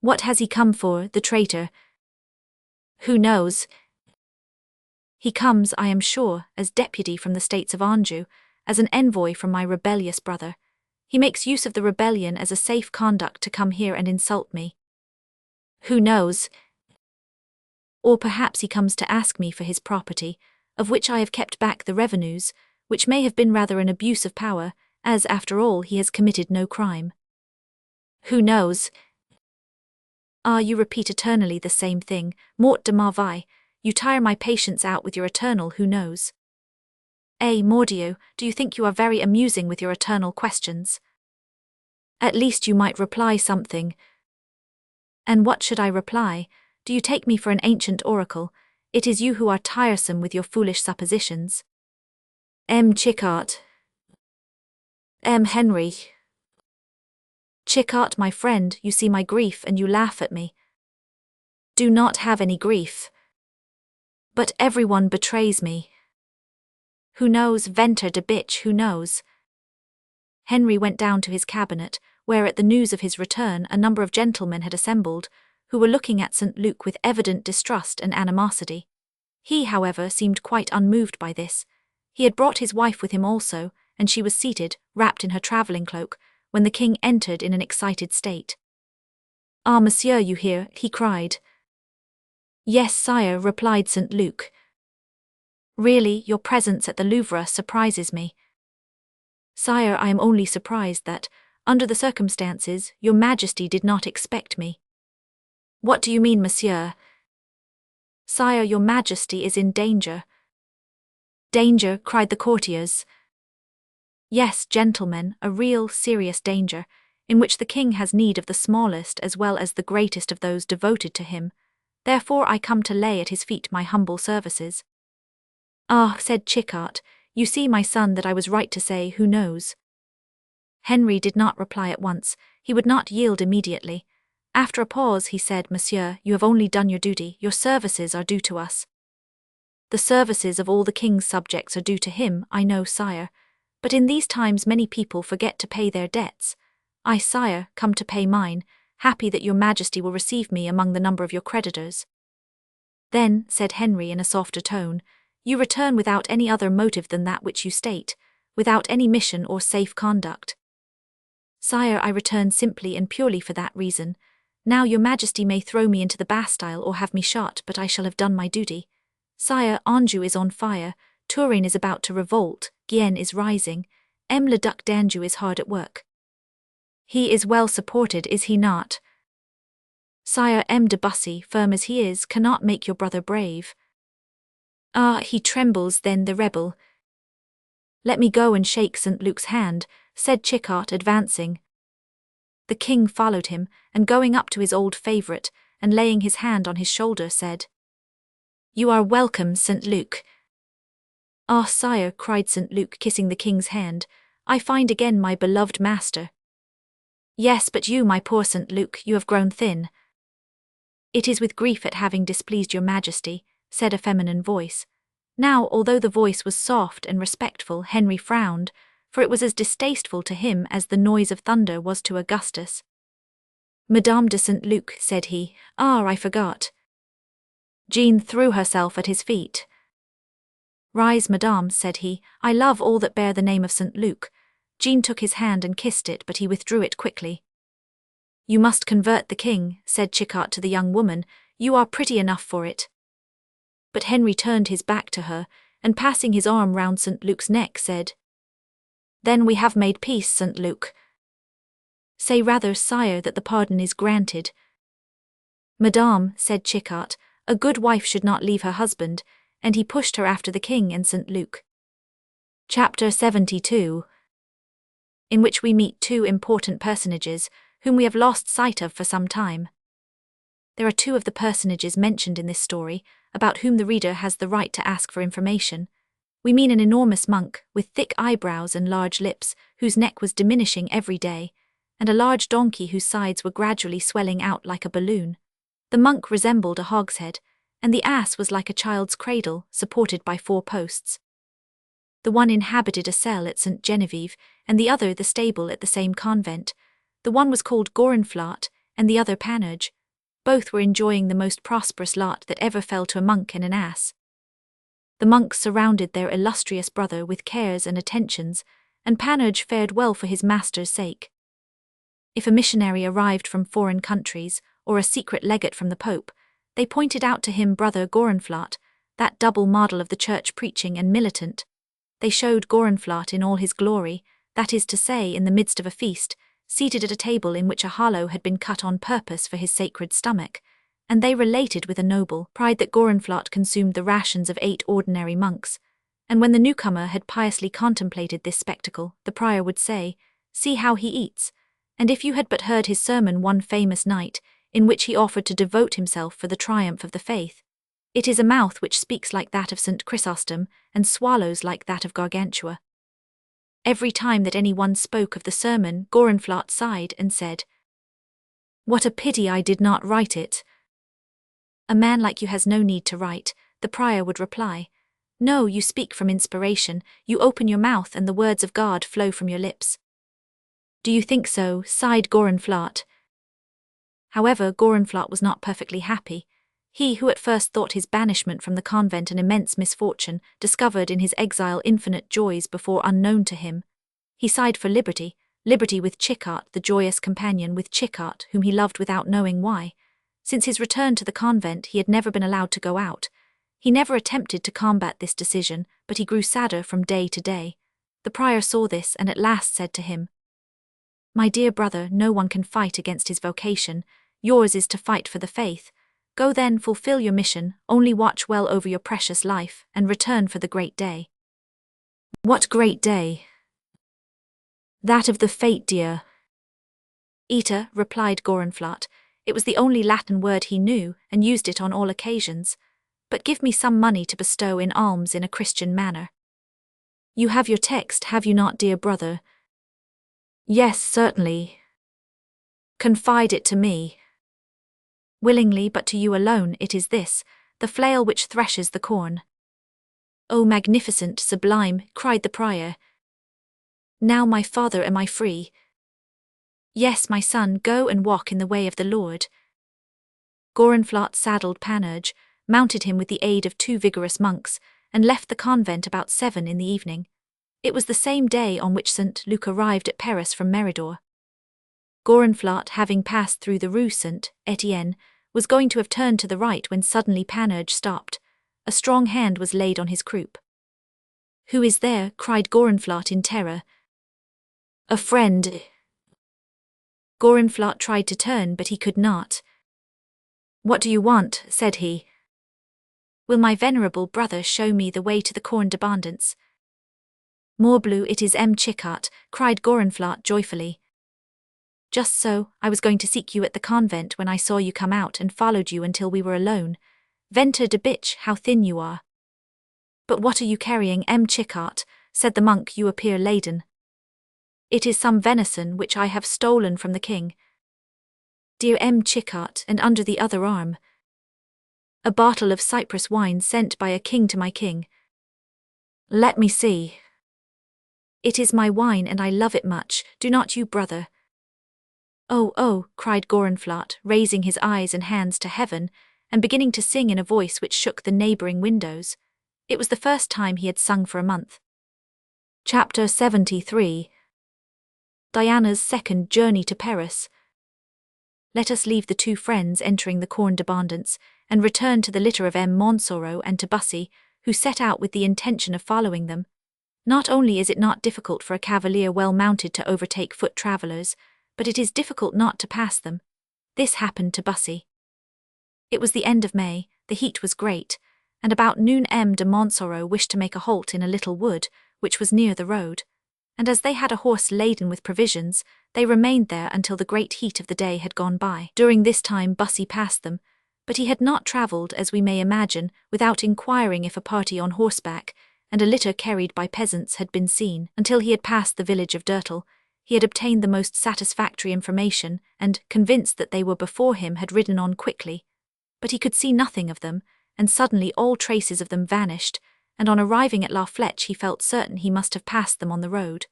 What has he come for, the traitor? Who knows? He comes, I am sure, as deputy from the states of Anjou, as an envoy from my rebellious brother. He makes use of the rebellion as a safe conduct to come here and insult me. Who knows? Or perhaps he comes to ask me for his property, of which I have kept back the revenues, which may have been rather an abuse of power, as, after all, he has committed no crime. Who knows? Ah, you repeat eternally the same thing, Mort de Marvaille. You tire my patience out with your eternal who knows. Mordio, do you think you are very amusing with your eternal questions? At least you might reply something. And what should I reply? Do you take me for an ancient oracle? It is you who are tiresome with your foolish suppositions. M. Chicot. M. Henry. Chicot, my friend, you see my grief and you laugh at me. Do not have any grief. But everyone betrays me. Who knows, ventre de bitch, who knows? Henry went down to his cabinet, where at the news of his return a number of gentlemen had assembled, who were looking at St. Luc with evident distrust and animosity. He, however, seemed quite unmoved by this. He had brought his wife with him also, and she was seated, wrapped in her travelling cloak, when the king entered in an excited state. Ah, monsieur, you hear? He cried. Yes, sire, replied St. Luc. Really, your presence at the Louvre surprises me. Sire, I am only surprised that, under the circumstances, your Majesty did not expect me. What do you mean, monsieur? Sire, your Majesty is in danger. Danger, cried the courtiers. Yes, gentlemen, a real, serious danger, in which the king has need of the smallest as well as the greatest of those devoted to him. Therefore I come to lay at his feet my humble services. Ah, said Chicot, you see, my son, that I was right to say, who knows? Henry did not reply at once. He would not yield immediately. After a pause he said, Monsieur, you have only done your duty. Your services are due to us. The services of all the king's subjects are due to him, I know, sire. But in these times many people forget to pay their debts. I, sire, come to pay mine, happy that your Majesty will receive me among the number of your creditors. Then, said Henry in a softer tone, you return without any other motive than that which you state, without any mission or safe conduct. Sire, I return simply and purely for that reason. Now your majesty may throw me into the Bastille or have me shot, but I shall have done my duty. Sire, Anjou is on fire, Touraine is about to revolt, Guienne is rising, Le Duc d'Anjou is hard at work. He is well supported, is he not? Sire, de Bussy, firm as he is, cannot make your brother brave. Ah, he trembles then, the rebel. Let me go and shake St. Luc's hand, said Chichart, advancing. The king followed him, and going up to his old favourite, and laying his hand on his shoulder, said, You are welcome, St. Luc. Ah, sire, cried St. Luc, kissing the king's hand, I find again my beloved master. Yes, but you, my poor St. Luc, you have grown thin. It is with grief at having displeased your majesty, said a feminine voice. Now, although the voice was soft and respectful, Henry frowned, for it was as distasteful to him as the noise of thunder was to Augustus. Madame de St. Luc, said he, I forgot. Jean threw herself at his feet. Rise, madame, said he, I love all that bear the name of St. Luc. Jean took his hand and kissed it, but he withdrew it quickly. You must convert the king, said Chichart to the young woman, you are pretty enough for it. But Henry turned his back to her, and passing his arm round St. Luc's neck, said, Then we have made peace, St. Luc. Say rather, sire, that the pardon is granted. Madame, said Chichart, a good wife should not leave her husband, and he pushed her after the king and St. Luc. Chapter 72, in which we meet two important personages, whom we have lost sight of for some time. There are two of the personages mentioned in this story, about whom the reader has the right to ask for information. We mean an enormous monk, with thick eyebrows and large lips, whose neck was diminishing every day, and a large donkey whose sides were gradually swelling out like a balloon. The monk resembled a hogshead, and the ass was like a child's cradle, supported by 4 posts. The one inhabited a cell at St. Genevieve, and the other the stable at the same convent. The one was called Gorenflot, and the other Panurge. Both were enjoying the most prosperous lot that ever fell to a monk and an ass. The monks surrounded their illustrious brother with cares and attentions, and Panurge fared well for his master's sake. If a missionary arrived from foreign countries, or a secret legate from the Pope, they pointed out to him brother Gorenflot, that double model of the church preaching and militant. They showed Gorenflot in all his glory, that is to say, in the midst of a feast, seated at a table in which a hollow had been cut on purpose for his sacred stomach, and they related with a noble pride that Gorenflot consumed the rations of 8 ordinary monks, and when the newcomer had piously contemplated this spectacle, the prior would say, See how he eats, and if you had but heard his sermon one famous night, in which he offered to devote himself for the triumph of the faith. It is a mouth which speaks like that of St. Chrysostom, and swallows like that of Gargantua. Every time that any one spoke of the sermon, Gorenflot sighed and said, What a pity I did not write it. A man like you has no need to write, the prior would reply. No, you speak from inspiration, you open your mouth and the words of God flow from your lips. Do you think so? Sighed Gorenflot. However, Gorenflot was not perfectly happy. He who at first thought his banishment from the convent an immense misfortune, discovered in his exile infinite joys before unknown to him. He sighed for liberty, liberty with Chichart, the joyous companion, with Chichart, whom he loved without knowing why. Since his return to the convent he had never been allowed to go out. He never attempted to combat this decision, but he grew sadder from day to day. The prior saw this and at last said to him, My dear brother, no one can fight against his vocation. Yours is to fight for the faith. Go then, fulfill your mission, only watch well over your precious life, and return for the great day. What great day? That of the fête Dieu. Ita, replied Gorenflot. It was the only Latin word he knew, and used it on all occasions. But give me some money to bestow in alms in a Christian manner. You have your text, have you not, dear brother? Yes, certainly. Confide it to me. Willingly, but to you alone, it is this, the flail which threshes the corn. O magnificent, sublime, cried the prior. Now, my father, am I free? Yes, my son, go and walk in the way of the Lord. Gorenflot saddled Panurge, mounted him with the aid of 2 vigorous monks, and left the convent about 7 in the evening. It was the same day on which St. Luc arrived at Paris from Meridor. Gorenflot, having passed through the Rue St. Etienne, was going to have turned to the right when suddenly Panurge stopped. A strong hand was laid on his croup. "Who is there?" cried Gorenflot in terror. "A friend." Gorenflot tried to turn, but he could not. "What do you want?" said he. "Will my venerable brother show me the way to the Corne d'Abondance?" "Morbleu, it is M. Chiquart," cried Gorenflot joyfully. "Just so, I was going to seek you at the convent when I saw you come out and followed you until we were alone. Ventre de bitch, how thin you are." "But what are you carrying, M. Chiquart?" said the monk. "You appear laden." "It is some venison which I have stolen from the king." "Dear M. Chiquart, and under the other arm?" "A bottle of Cyprus wine sent by a king to my king." "Let me see." "It is my wine and I love it much, do not you, brother?" "Oh, oh," cried Gorenflot, raising his eyes and hands to heaven, and beginning to sing in a voice which shook the neighbouring windows. It was the first time he had sung for a month. Chapter 73. Diana's second journey to Paris. Let us leave the 2 friends entering the Corne d'Abondance, and return to the litter of M. Montsoreau and to Bussy, who set out with the intention of following them. Not only is it not difficult for a cavalier well mounted to overtake foot travellers, but it is difficult not to pass them. This happened to Bussy. It was the end of May, the heat was great, and about noon M. de Montsoreau wished to make a halt in a little wood, which was near the road, and as they had a horse laden with provisions, they remained there until the great heat of the day had gone by. During this time Bussy passed them, but he had not travelled, as we may imagine, without inquiring if a party on horseback, and a litter carried by peasants had been seen. Until he had passed the village of Durtal, he had obtained the most satisfactory information, and, convinced that they were before him, had ridden on quickly. But he could see nothing of them, and suddenly all traces of them vanished, and on arriving at La Flèche he felt certain he must have passed them on the road.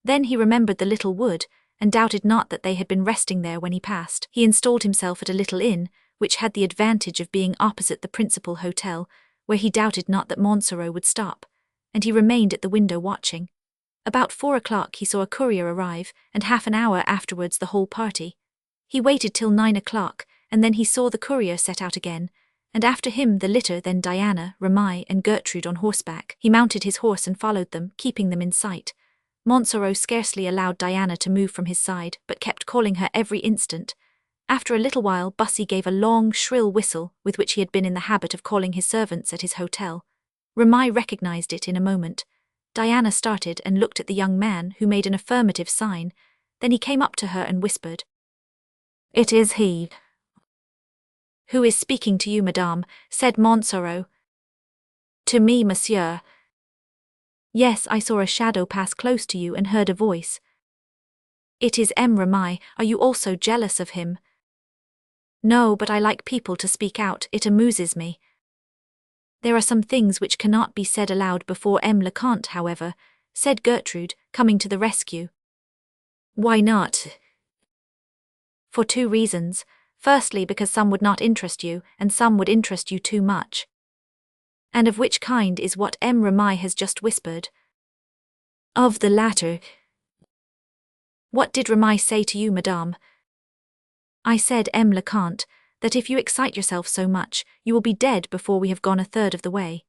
Then he remembered the little wood, and doubted not that they had been resting there when he passed. He installed himself at a little inn, which had the advantage of being opposite the principal hotel, where he doubted not that Montsoreau would stop, and he remained at the window watching. About 4 o'clock he saw a courier arrive, and half an hour afterwards the whole party. He waited till 9 o'clock, and then he saw the courier set out again, and after him the litter, then Diana, Remaille, and Gertrude on horseback. He mounted his horse and followed them, keeping them in sight. Montsoreau scarcely allowed Diana to move from his side, but kept calling her every instant. After a little while Bussy gave a long, shrill whistle, with which he had been in the habit of calling his servants at his hotel. Remaille recognized it in a moment. Diana started and looked at the young man, who made an affirmative sign. Then he came up to her and whispered, "It is he." "Who is speaking to you, madame?" said Montsoreau. "To me, monsieur." "Yes, I saw a shadow pass close to you and heard a voice." "It is M. Remaille. Are you also jealous of him?" "No, but I like people to speak out, it amuses me." "There are some things which cannot be said aloud before M. le Comte, however," said Gertrude, coming to the rescue. "Why not?" "For 2 reasons. Firstly, because some would not interest you, and some would interest you too much." "And of which kind is what M. Remaille has just whispered?" "Of the latter." "What did Remaille say to you, madame?" "I said, M. le Comte, that if you excite yourself so much, you will be dead before we have gone 1/3 of the way."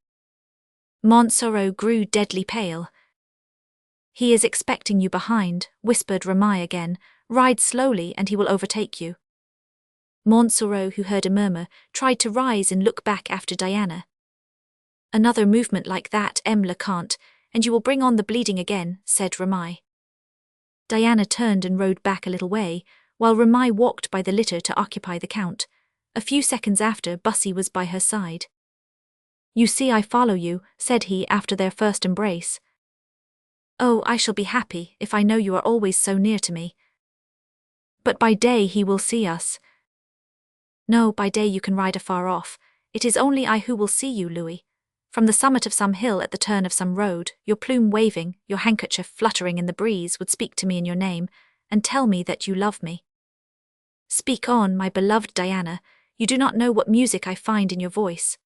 Montsoreau grew deadly pale. "He is expecting you behind," whispered Remaille again. "Ride slowly and he will overtake you." Montsoreau, who heard a murmur, tried to rise and look back after Diana. "Another movement like that, M. le Comte, and you will bring on the bleeding again," said Remaille. Diana turned and rode back a little way, while Remaille walked by the litter to occupy the Count. A few seconds after, Bussy was by her side. "You see I follow you," said he after their first embrace. "Oh, I shall be happy if I know you are always so near to me." "But by day he will see us." "No, by day you can ride afar off. It is only I who will see you, Louis. From the summit of some hill at the turn of some road, your plume waving, your handkerchief fluttering in the breeze would speak to me in your name, and tell me that you love me. Speak on, my beloved Diana, you do not know what music I find in your voice."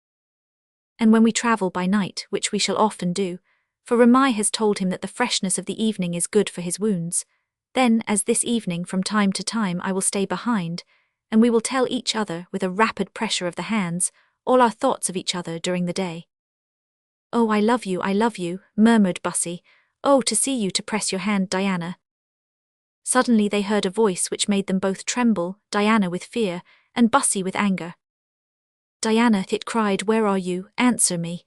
And when we travel by night, which we shall often do, for Ramai has told him that the freshness of the evening is good for his wounds, then, as this evening from time to time I will stay behind, and we will tell each other, with a rapid pressure of the hands, all our thoughts of each other during the day. Oh, I love you, murmured Bussy. Oh, to see you, to press your hand, Diana. Suddenly they heard a voice which made them both tremble, Diana with fear, and Bussy with anger. Diana, it cried, where are you? Answer me.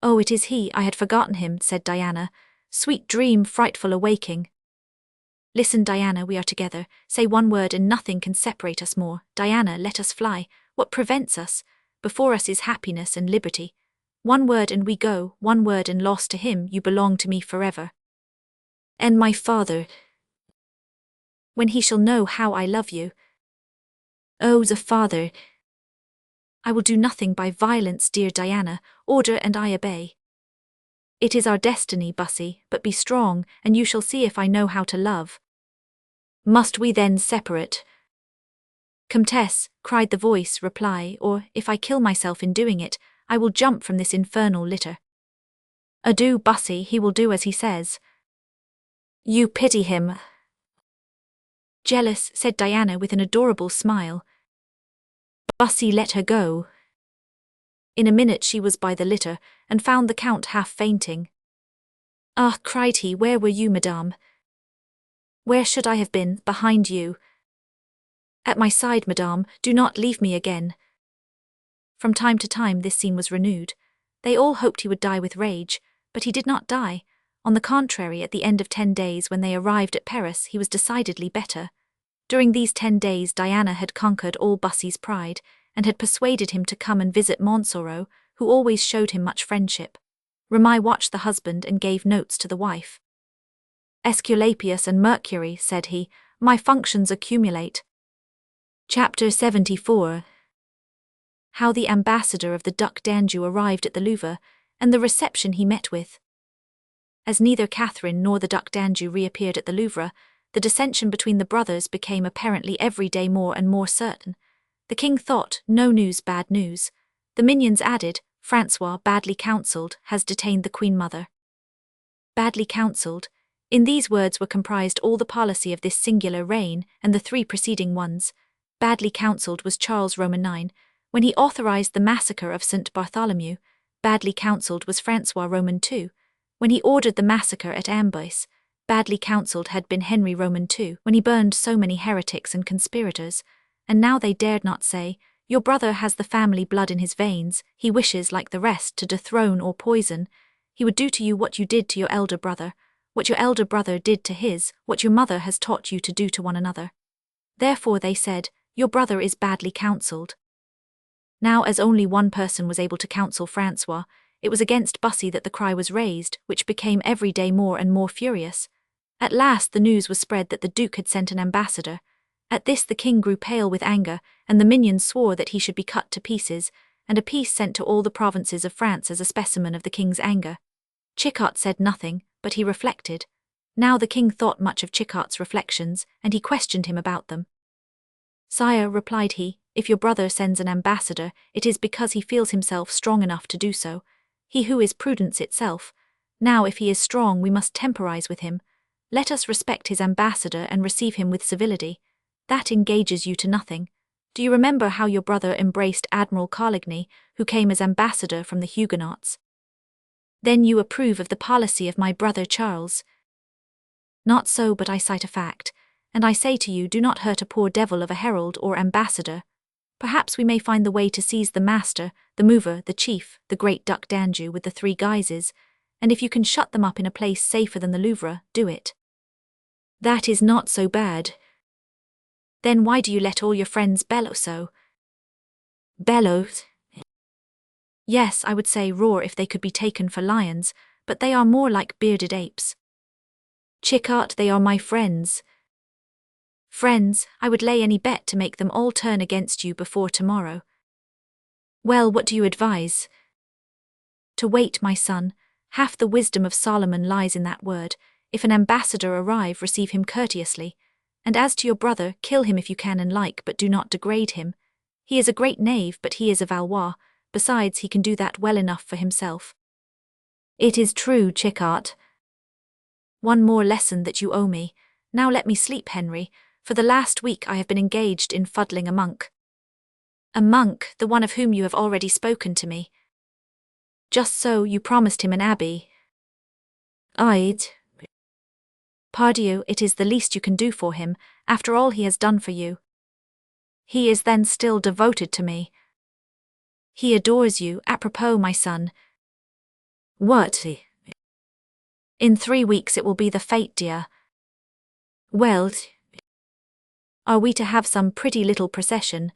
Oh, it is he, I had forgotten him, said Diana. Sweet dream, frightful awaking. Listen, Diana, we are together. Say one word and nothing can separate us more. Diana, let us fly. What prevents us? Before us is happiness and liberty. One word and we go, one word and lost to him, you belong to me forever. And my father, when he shall know how I love you. Oh, the father. I will do nothing by violence, dear Diana, order and I obey. It is our destiny, Bussy, but be strong, and you shall see if I know how to love. Must we then separate? Comtesse, cried the voice, reply, or, if I kill myself in doing it, I will jump from this infernal litter. Adieu, Bussy, he will do as he says. You pity him. Jealous, said Diana with an adorable smile. Bussy let her go. In a minute she was by the litter, and found the Count half fainting. Ah, cried he, where were you, madame? Where should I have been? Behind you. At my side, madame, do not leave me again. From time to time this scene was renewed. They all hoped he would die with rage, but he did not die. On the contrary, at the end of 10 days when they arrived at Paris, he was decidedly better. During these 10 days Diana had conquered all Bussy's pride, and had persuaded him to come and visit Montsoreau, who always showed him much friendship. Ramai watched the husband and gave notes to the wife. Aesculapius and Mercury, said he, my functions accumulate. Chapter 74. How the ambassador of the Duc d'Anjou arrived at the Louvre, and the reception he met with. As neither Catherine nor the Duc d'Anjou reappeared at the Louvre, the dissension between the brothers became apparently every day more and more certain. The king thought, no news, bad news. The minions added, Francois, badly counselled, has detained the Queen Mother. Badly counselled. In these words were comprised all the policy of this singular reign and the 3 preceding ones. Badly counselled was Charles Roman IX, when he authorized the massacre of St. Bartholomew. Badly counselled was Francois Roman II, when he ordered the massacre at Amboise. Badly counselled had been Henry Roman II, when he burned so many heretics and conspirators. And now they dared not say, your brother has the family blood in his veins, he wishes, like the rest, to dethrone or poison. He would do to you what you did to your elder brother, what your elder brother did to his, what your mother has taught you to do to one another. Therefore they said, your brother is badly counselled. Now, as only one person was able to counsel Francois, it was against Bussy that the cry was raised, which became every day more and more furious. At last the news was spread that the Duke had sent an ambassador. At this the king grew pale with anger, and the minions swore that he should be cut to pieces, and a piece sent to all the provinces of France as a specimen of the king's anger. Chicot said nothing, but he reflected. Now the king thought much of Chicot's reflections, and he questioned him about them. Sire, replied he, if your brother sends an ambassador, it is because he feels himself strong enough to do so. He who is prudence itself. Now if he is strong we must temporize with him. Let us respect his ambassador and receive him with civility. That engages you to nothing. Do you remember how your brother embraced Admiral Coligny, who came as ambassador from the Huguenots? Then you approve of the policy of my brother Charles. Not so, but I cite a fact, and I say to you, do not hurt a poor devil of a herald or ambassador. Perhaps we may find the way to seize the master, the mover, the chief, the great Duc d'Anjou with the 3 guises, and if you can shut them up in a place safer than the Louvre, do it. That is not so bad. Then why do you let all your friends bellow so? Bellow? Yes, I would say roar if they could be taken for lions, but they are more like bearded apes. Chicot, they are my friends. Friends, I would lay any bet to make them all turn against you before tomorrow. Well, what do you advise? To wait, my son. Half the wisdom of Solomon lies in that word. If an ambassador arrive, receive him courteously. And as to your brother, kill him if you can and like, but do not degrade him. He is a great knave, but he is a Valois. besides he can do that well enough for himself. It is true, Chickart. One more lesson that you owe me. Now let me sleep, Henry. For the last week I have been engaged in fuddling a monk. A monk, the one of whom you have already spoken to me. Just so, you promised him an abbey. I'd. Pardieu, it is the least you can do for him, after all he has done for you. He is then still devoted to me. He adores you, apropos, my son. What? In 3 weeks it will be the fete, dear. Well, are we to have some pretty little procession?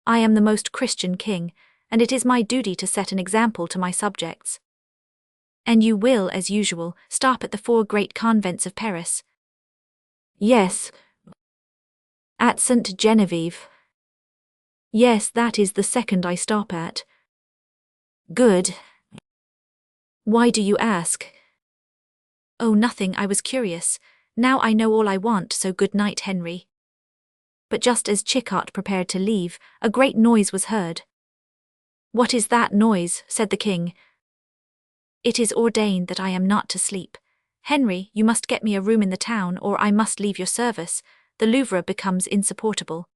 I am the most Christian king, and it is my duty to set an example to my subjects. And you will, as usual, stop at the 4 great convents of Paris. Yes. At St. Genevieve. Yes, that is the second I stop at. Good. Why do you ask? Oh, nothing, I was curious. Now I know all I want, so good night, Henry. But just as Chickart prepared to leave, a great noise was heard. What is that noise? Said the king. It is ordained that I am not to sleep. Henry, you must get me a room in the town, or I must leave your service. The Louvre becomes insupportable.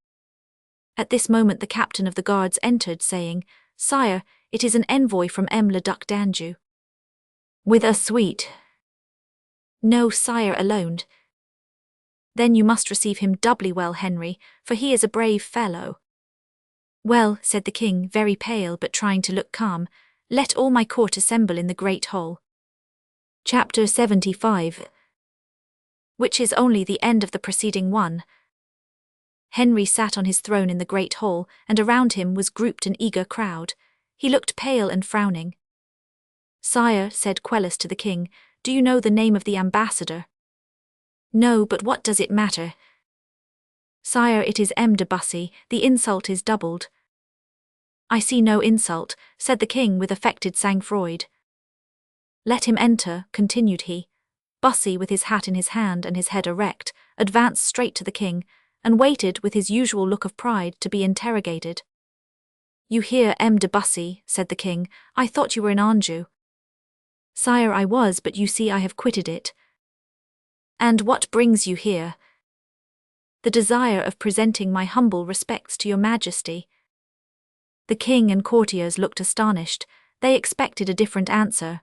At this moment the captain of the guards entered, saying, Sire, it is an envoy from M. le Duc d'Anjou. With a suite? No, sire, alone. Then you must receive him doubly well, Henry, for he is a brave fellow. Well, said the king, very pale but trying to look calm, let all my court assemble in the great hall. Chapter 75. Which is only the end of the preceding one. Henry sat on his throne in the great hall, and around him was grouped an eager crowd. He looked pale and frowning. Sire, said Quelus to the king, do you know the name of the ambassador? No, but what does it matter? Sire, it is M. de Bussy, the insult is doubled. I see no insult, said the king with affected sang-froid. Let him enter, continued he. Bussy, with his hat in his hand and his head erect, advanced straight to the king, and waited with his usual look of pride to be interrogated. You hear, M. de Bussy, said the king, I thought you were in Anjou. Sire, I was, but you see I have quitted it. And what brings you here? The desire of presenting my humble respects to your majesty. The king and courtiers looked astonished. They expected a different answer.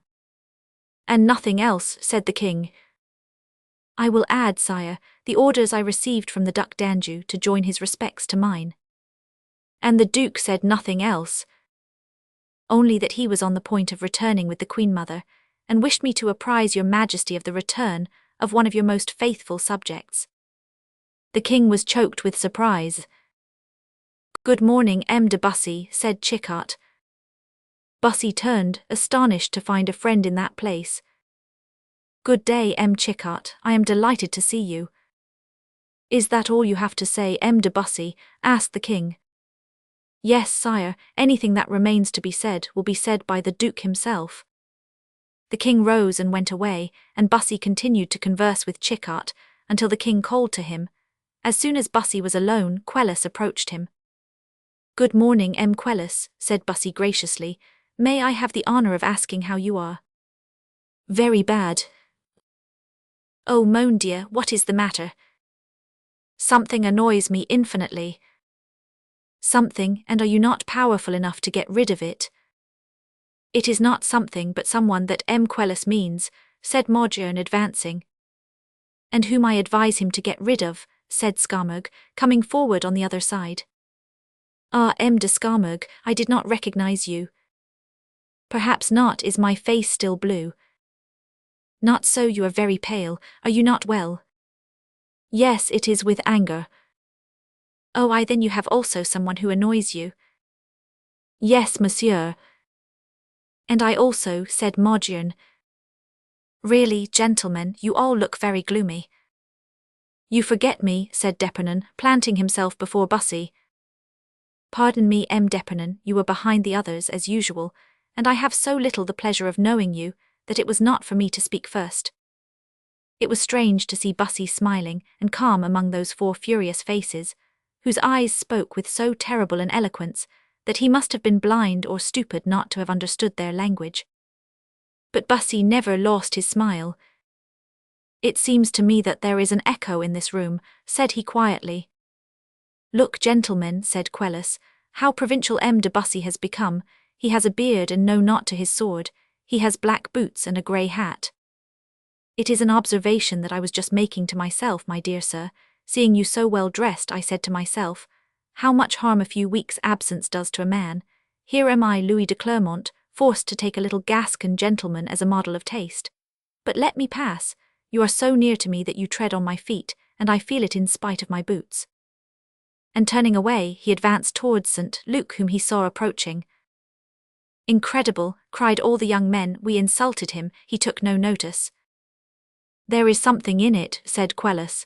And nothing else, said the king. I will add, sire, the orders I received from the Duc d'Anjou to join his respects to mine. And the duke said nothing else. Only that he was on the point of returning with the Queen-Mother, and wished me to apprise your majesty of the return of one of your most faithful subjects. The king was choked with surprise. Good morning, M. de Bussy, said Chickart. Bussy turned, astonished to find a friend in that place. Good day, M. Chickart, I am delighted to see you. Is that all you have to say, M. de Bussy? Asked the king. Yes, sire, anything that remains to be said will be said by the duke himself. The king rose and went away, and Bussy continued to converse with Chickart until the king called to him. As soon as Bussy was alone, Quelus approached him. Good morning, M. Quelus, said Bussy graciously. May I have the honor of asking how you are? Very bad. Oh, mon dear, what is the matter? Something annoys me infinitely. Something, and are you not powerful enough to get rid of it? It is not something but someone that M. Quelus means, said Maugiron advancing. And whom I advise him to get rid of, said Scaramouche, coming forward on the other side. Ah, M. de Scaramouche, I did not recognize you. Perhaps not, is my face still blue? Not so, you are very pale, are you not well? Yes, it is with anger. Oh, then you have also someone who annoys you. Yes, monsieur. And I also, said Maugiron. Really, gentlemen, you all look very gloomy. You forget me, said d'Epernon, planting himself before Bussy. Pardon me, M. d'Epernon, you were behind the others as usual, and I have so little the pleasure of knowing you, that it was not for me to speak first. It was strange to see Bussy smiling and calm among those 4 furious faces, whose eyes spoke with so terrible an eloquence, that he must have been blind or stupid not to have understood their language. But Bussy never lost his smile. "It seems to me that there is an echo in this room," said he quietly. "Look, gentlemen," said Quelus, "how provincial M. de Bussy has become. He has a beard and no knot to his sword. He has black boots and a grey hat." "It is an observation that I was just making to myself, my dear sir. Seeing you so well dressed, I said to myself, how much harm a few weeks' absence does to a man. Here am I, Louis de Clermont, forced to take a little Gascon gentleman as a model of taste. But let me pass. You are so near to me that you tread on my feet, and I feel it in spite of my boots." And turning away, he advanced towards St. Luc, whom he saw approaching. "Incredible," cried all the young men, "we insulted him, he took no notice." "There is something in it," said Quelus.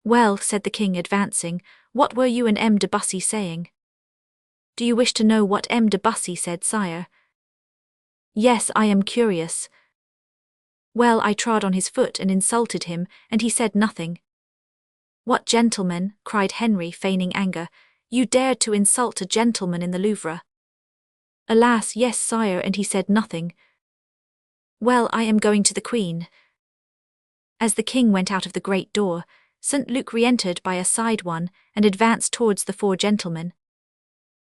"Well," said the king, advancing, "what were you and M. de Bussy saying?" "Do you wish to know what M. de Bussy said, sire?" "Yes, I am curious." "Well, I trod on his foot and insulted him, and he said nothing." "What gentleman?" cried Henry, feigning anger. "You dared to insult a gentleman in the Louvre?" "Alas, yes, sire, and he said nothing." "Well, I am going to the queen." As the king went out of the great door, St. Luc re-entered by a side one and advanced towards the four gentlemen.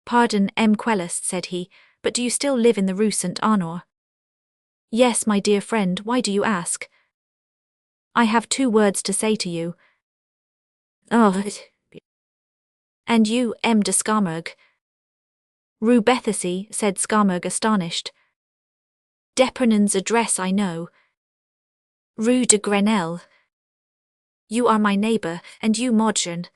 "Pardon, M. Quelus," said he, "but do you still live in the Rue St. Honore?" "Yes, my dear friend, why do you ask?" "I have 2 words to say to you." "Oh, and you, M. de Scamargue?" "Rue Bethisy," said Scamargue, astonished. "D'Epernon's address I know." "Rue de Grenelle." "You are my neighbour, and you Modjean."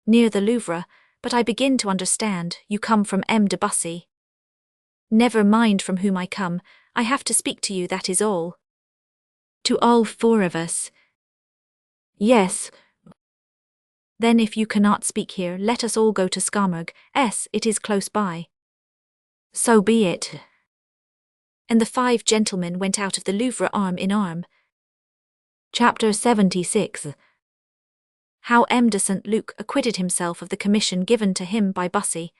"Near the Louvre, but I begin to understand, you come from M. de Bussy." "Never mind from whom I come, I have to speak to you, that is all." "To all 4 of us?" "Yes." "Then if you cannot speak here, let us all go to Scamargues, it is close by." "So be it." And the 5 gentlemen went out of the Louvre arm in arm. Chapter 76. How M. de St. Luc acquitted himself of the commission given to him by Bussy.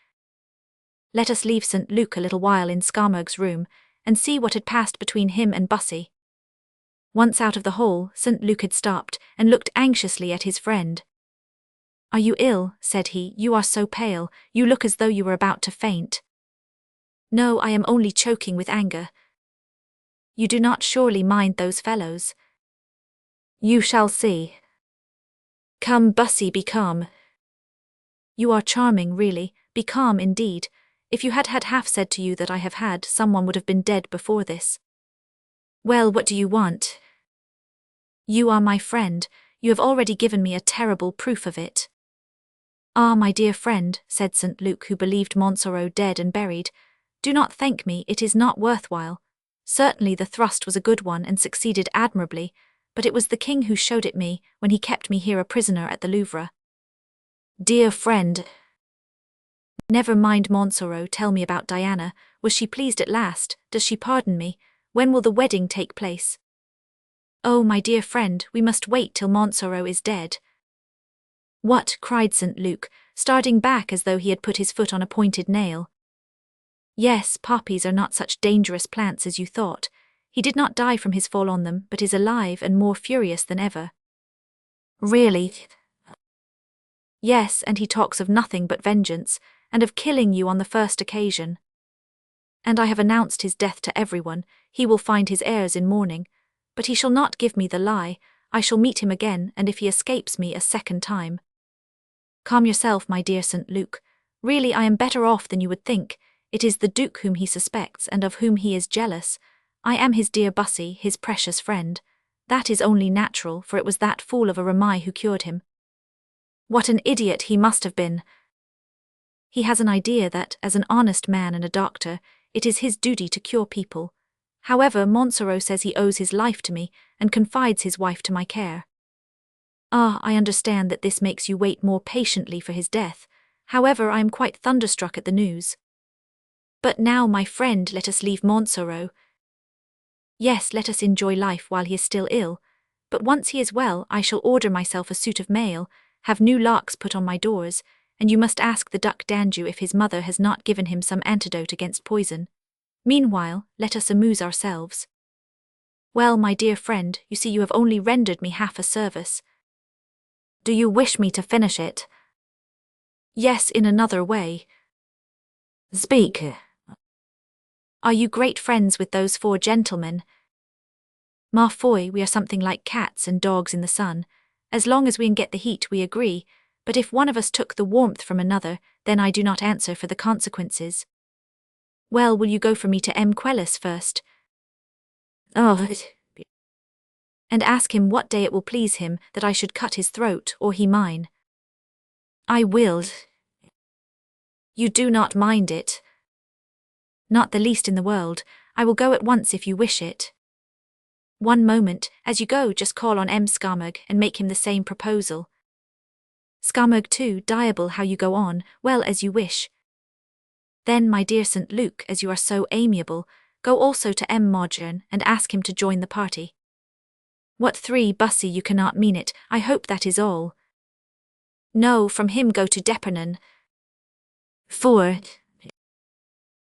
Let us leave St. Luc a little while in Scamargues' room, and see what had passed between him and Bussy. Once out of the hall, St. Luc had stopped, and looked anxiously at his friend. "Are you ill?" said he. "You are so pale, you look as though you were about to faint." "No, I am only choking with anger." "You do not surely mind those fellows?" "You shall see." "Come, Bussy, be calm." "You are charming, really, be calm indeed. If you had had half said to you that I have had, someone would have been dead before this." "Well, what do you want?" "You are my friend, you have already given me a terrible proof of it." "Ah, my dear friend," said St. Luc, who believed Montsoreau dead and buried, "do not thank me, it is not worthwhile. Certainly the thrust was a good one and succeeded admirably, but it was the king who showed it me when he kept me here a prisoner at the Louvre." "Dear friend." "Never mind Montsoreau, tell me about Diana. Was she pleased at last? Does she pardon me? When will the wedding take place?" "Oh, my dear friend, we must wait till Montsoreau is dead." "What?" cried St. Luc, starting back as though he had put his foot on a pointed nail. "Yes, poppies are not such dangerous plants as you thought. He did not die from his fall on them, but is alive and more furious than ever." "Really?" "Yes, and he talks of nothing but vengeance, and of killing you on the first occasion. And I have announced his death to everyone. He will find his heirs in mourning. But he shall not give me the lie. I shall meet him again, and if he escapes me a second time." "Calm yourself, my dear St. Luc. Really, I am better off than you would think. It is the Duke whom he suspects, and of whom he is jealous. I am his dear Bussy, his precious friend. That is only natural, for it was that fool of a Ramay who cured him." "What an idiot he must have been!" "He has an idea that, as an honest man and a doctor, it is his duty to cure people. However, Montsoreau says he owes his life to me, and confides his wife to my care." "Ah, I understand that this makes you wait more patiently for his death. However, I am quite thunderstruck at the news." "But now, my friend, let us leave Montsoreau." "Yes, let us enjoy life while he is still ill. But once he is well, I shall order myself a suit of mail, have new locks put on my doors, and you must ask the duck Danju if his mother has not given him some antidote against poison. Meanwhile, let us amuse ourselves. Well, my dear friend, you see you have only rendered me half a service. Do you wish me to finish it? Yes, in another way. Speak. Are you great friends with those 4 gentlemen? Ma foi, we are something like cats and dogs in the sun. As long as we can get the heat, we agree, but if one of us took the warmth from another, then I do not answer for the consequences. Well, will you go for me to M. Quellis first? Oh, and ask him what day it will please him that I should cut his throat, or he mine. I will. You do not mind it? Not the least in the world. I will go at once if you wish it. One moment, as you go, just call on M. Skarmug and make him the same proposal. Skarmug too, diable how you go on, well as you wish. Then, my dear St. Luke, as you are so amiable, go also to M. Modern and ask him to join the party. What 3, Bussy, you cannot mean it, I hope that is all. No, from him go to Depernon. 4.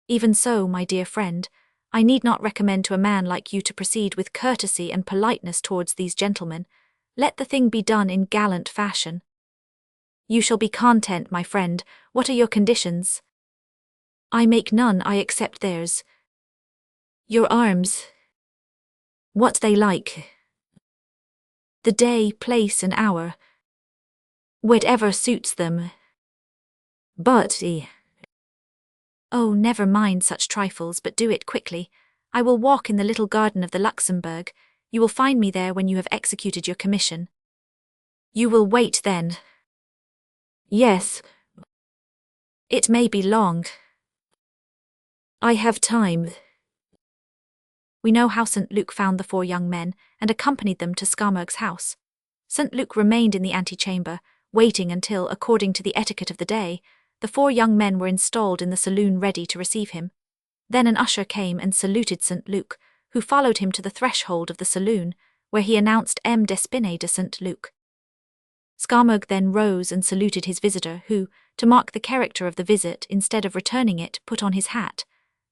Even so, my dear friend, I need not recommend to a man like you to proceed with courtesy and politeness towards these gentlemen. Let the thing be done in gallant fashion. You shall be content, my friend. What are your conditions? I make none, I accept theirs. Your arms. What they like. The day, place and hour. Whatever suits them. But, Oh, never mind such trifles, but do it quickly. I will walk in the little garden of the Luxembourg. You will find me there when you have executed your commission. You will wait then? Yes. It may be long. I have time. We know how St. Luke found the 4 young men and accompanied them to Skarmug's house. St. Luke remained in the antechamber, waiting until, according to the etiquette of the day, the 4 young men were installed in the saloon ready to receive him. Then an usher came and saluted St. Luke, who followed him to the threshold of the saloon, where he announced M. d'Espinay de St. Luke. Skarmug then rose and saluted his visitor, who, to mark the character of the visit, instead of returning it, put on his hat.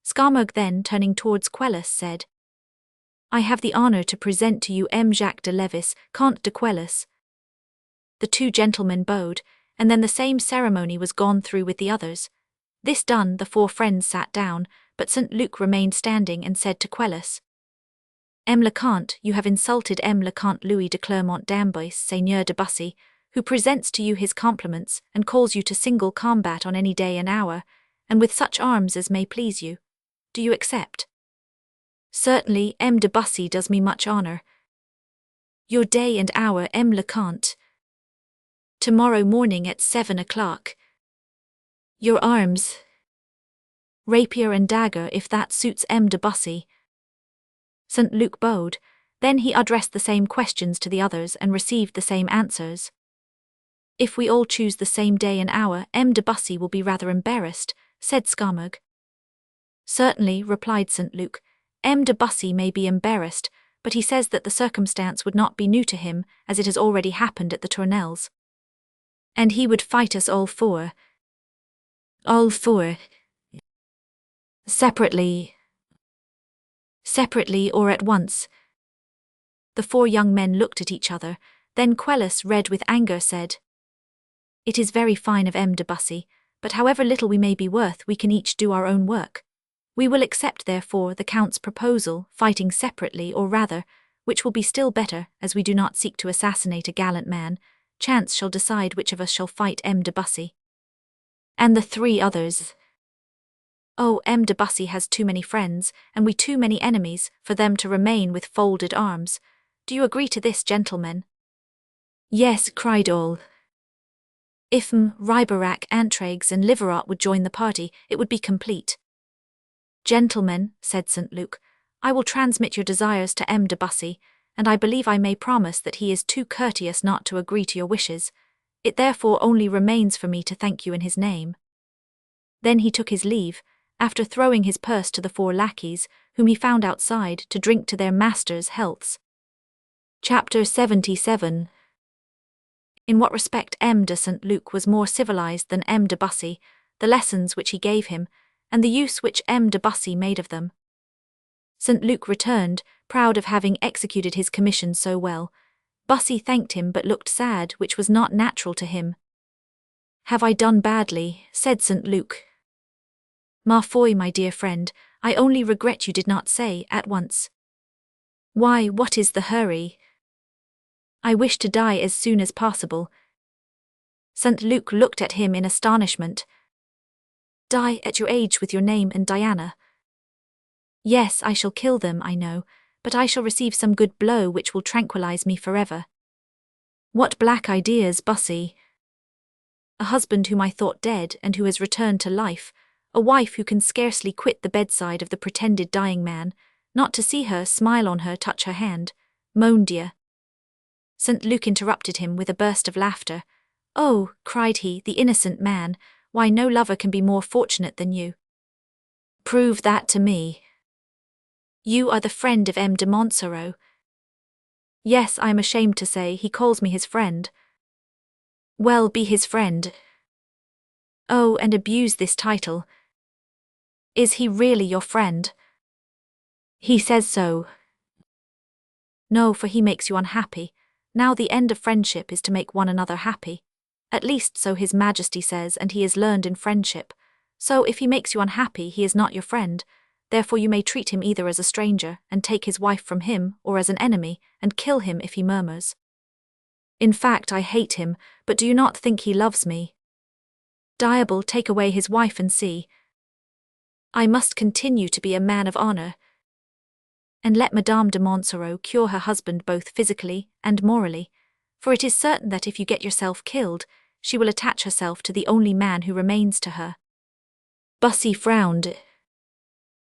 Skarmug then, turning towards Quellis, said, I have the honour to present to you M. Jacques de Levis, Comte de Quellis. The 2 gentlemen bowed, and then the same ceremony was gone through with the others. This done, the 4 friends sat down, but St. Luke remained standing and said to Quellis, M. le Comte, you have insulted M. le Comte Louis de Clermont d'Amboise, Seigneur de Bussy, who presents to you his compliments and calls you to single combat on any day and hour, and with such arms as may please you. Do you accept? Certainly, M. de Bussy does me much honour. Your day and hour, M. le Comte. Tomorrow morning at 7 o'clock. Your arms. Rapier and dagger, if that suits M. de Bussy. St. Luke bowed. Then he addressed the same questions to the others and received the same answers. If we all choose the same day and hour, M. de Bussy will be rather embarrassed, said Skarmug. Certainly, replied St. Luke, M. de Bussy may be embarrassed, but he says that the circumstance would not be new to him, as it has already happened at the Tournelles. And he would fight us all 4. All 4. Separately. Separately or at once. The 4 young men looked at each other, then Quellis, red with anger, said, It is very fine of M. de Bussy, but however little we may be worth, we can each do our own work. We will accept, therefore, the Count's proposal, fighting separately, or rather, which will be still better, as we do not seek to assassinate a gallant man. Chance shall decide which of us shall fight M. de Bussy. And the 3 others. Oh, M. de Bussy has too many friends, and we too many enemies, for them to remain with folded arms. Do you agree to this, gentlemen? Yes, cried all. If M. Riberac, Antragues, and Liverat would join the party, it would be complete. Gentlemen, said St. Luke, I will transmit your desires to M. de Bussy, and I believe I may promise that he is too courteous not to agree to your wishes. It therefore only remains for me to thank you in his name. Then he took his leave, after throwing his purse to the 4 lackeys, whom he found outside, to drink to their masters' healths. Chapter 77. In what respect M. de St. Luc was more civilized than M. de Bussy, the lessons which he gave him, and the use which M. de Bussy made of them. St. Luc returned, proud of having executed his commission so well. Bussy thanked him but looked sad, which was not natural to him. "Have I done badly?" said St. Luc. "Ma foi, my dear friend, I only regret you did not say, at once." "Why, what is the hurry?" "I wish to die as soon as possible." St. Luc looked at him in astonishment. "Die at your age with your name and Diana?" "Yes, I shall kill them, I know, but I shall receive some good blow which will tranquilize me forever." "What black ideas, Bussy!" "A husband whom I thought dead and who has returned to life, a wife who can scarcely quit the bedside of the pretended dying man, not to see her, smile on her, touch her hand. Mon Dieu!" St. Luc interrupted him with a burst of laughter. "Oh," cried he, "the innocent man, why no lover can be more fortunate than you." "Prove that to me." "You are the friend of M. de Montsoreau." "Yes, I am ashamed to say, he calls me his friend." "Well, be his friend." "Oh, and abuse this title." "Is he really your friend?" "He says so." "No, for he makes you unhappy. Now the end of friendship is to make one another happy. At least so His Majesty says, and he is learned in friendship. So if he makes you unhappy, he is not your friend. Therefore you may treat him either as a stranger, and take his wife from him, or as an enemy, and kill him if he murmurs. In fact, I hate him, but do you not think he loves me? Diable, take away his wife and see. I must continue to be a man of honor. And let Madame de Montsoreau cure her husband both physically and morally, for it is certain that if you get yourself killed, she will attach herself to the only man who remains to her." Bussy frowned.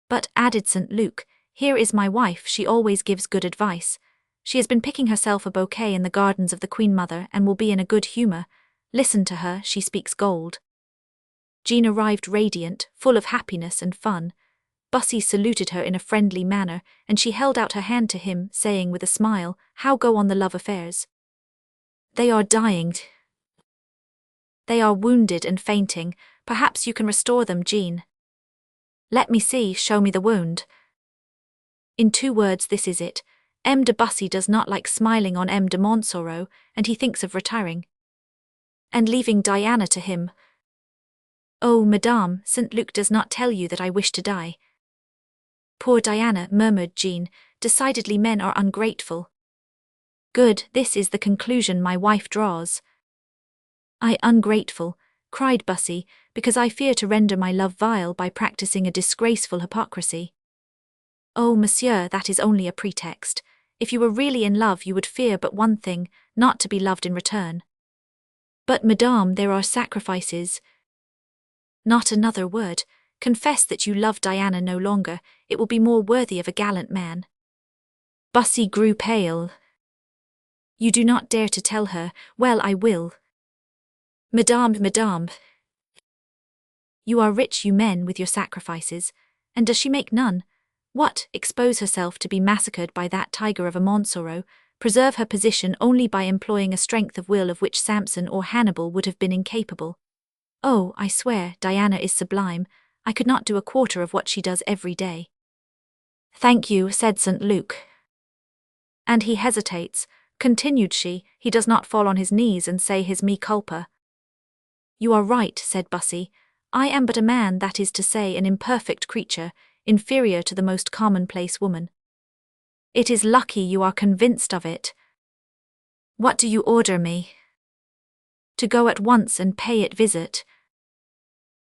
"But," added St. Luc, "here is my wife, she always gives good advice. She has been picking herself a bouquet in the gardens of the Queen Mother and will be in a good humor. Listen to her, she speaks gold." Jean arrived radiant, full of happiness and fun. Bussy saluted her in a friendly manner, and she held out her hand to him, saying with a smile, "How go on the love affairs?" "They are dying. They are wounded and fainting. Perhaps you can restore them, Jean." "Let me see, show me the wound." "In 2 words, this is it. M. de Bussy does not like smiling on M. de Montsoreau, and he thinks of retiring. And leaving Diana to him." "Oh, Madame, St. Luc does not tell you that I wish to die." "Poor Diana," murmured Jean, "decidedly men are ungrateful." "Good, this is the conclusion my wife draws." "I ungrateful," cried Bussy, "because I fear to render my love vile by practicing a disgraceful hypocrisy." "Oh, monsieur, that is only a pretext. If you were really in love you would fear but one thing, not to be loved in return." "But madame, there are sacrifices." "Not another word. Confess that you love Diana no longer, it will be more worthy of a gallant man." Bussy grew pale. "You do not dare to tell her. Well, I will." Madame. You are rich, you men, with your sacrifices. And does she make none? What, expose herself to be massacred by that tiger of a Montsoreau, preserve her position only by employing a strength of will of which Samson or Hannibal would have been incapable? Oh, I swear, Diana is sublime. I could not do a quarter of what she does every day." "Thank you," said St. Luc. "And he hesitates," continued she, "he does not fall on his knees and say his mea culpa." "You are right," said Bussy. "I am but a man, that is to say an imperfect creature, inferior to the most commonplace woman." "It is lucky you are convinced of it." "What do you order me?" "To go at once and pay it visit."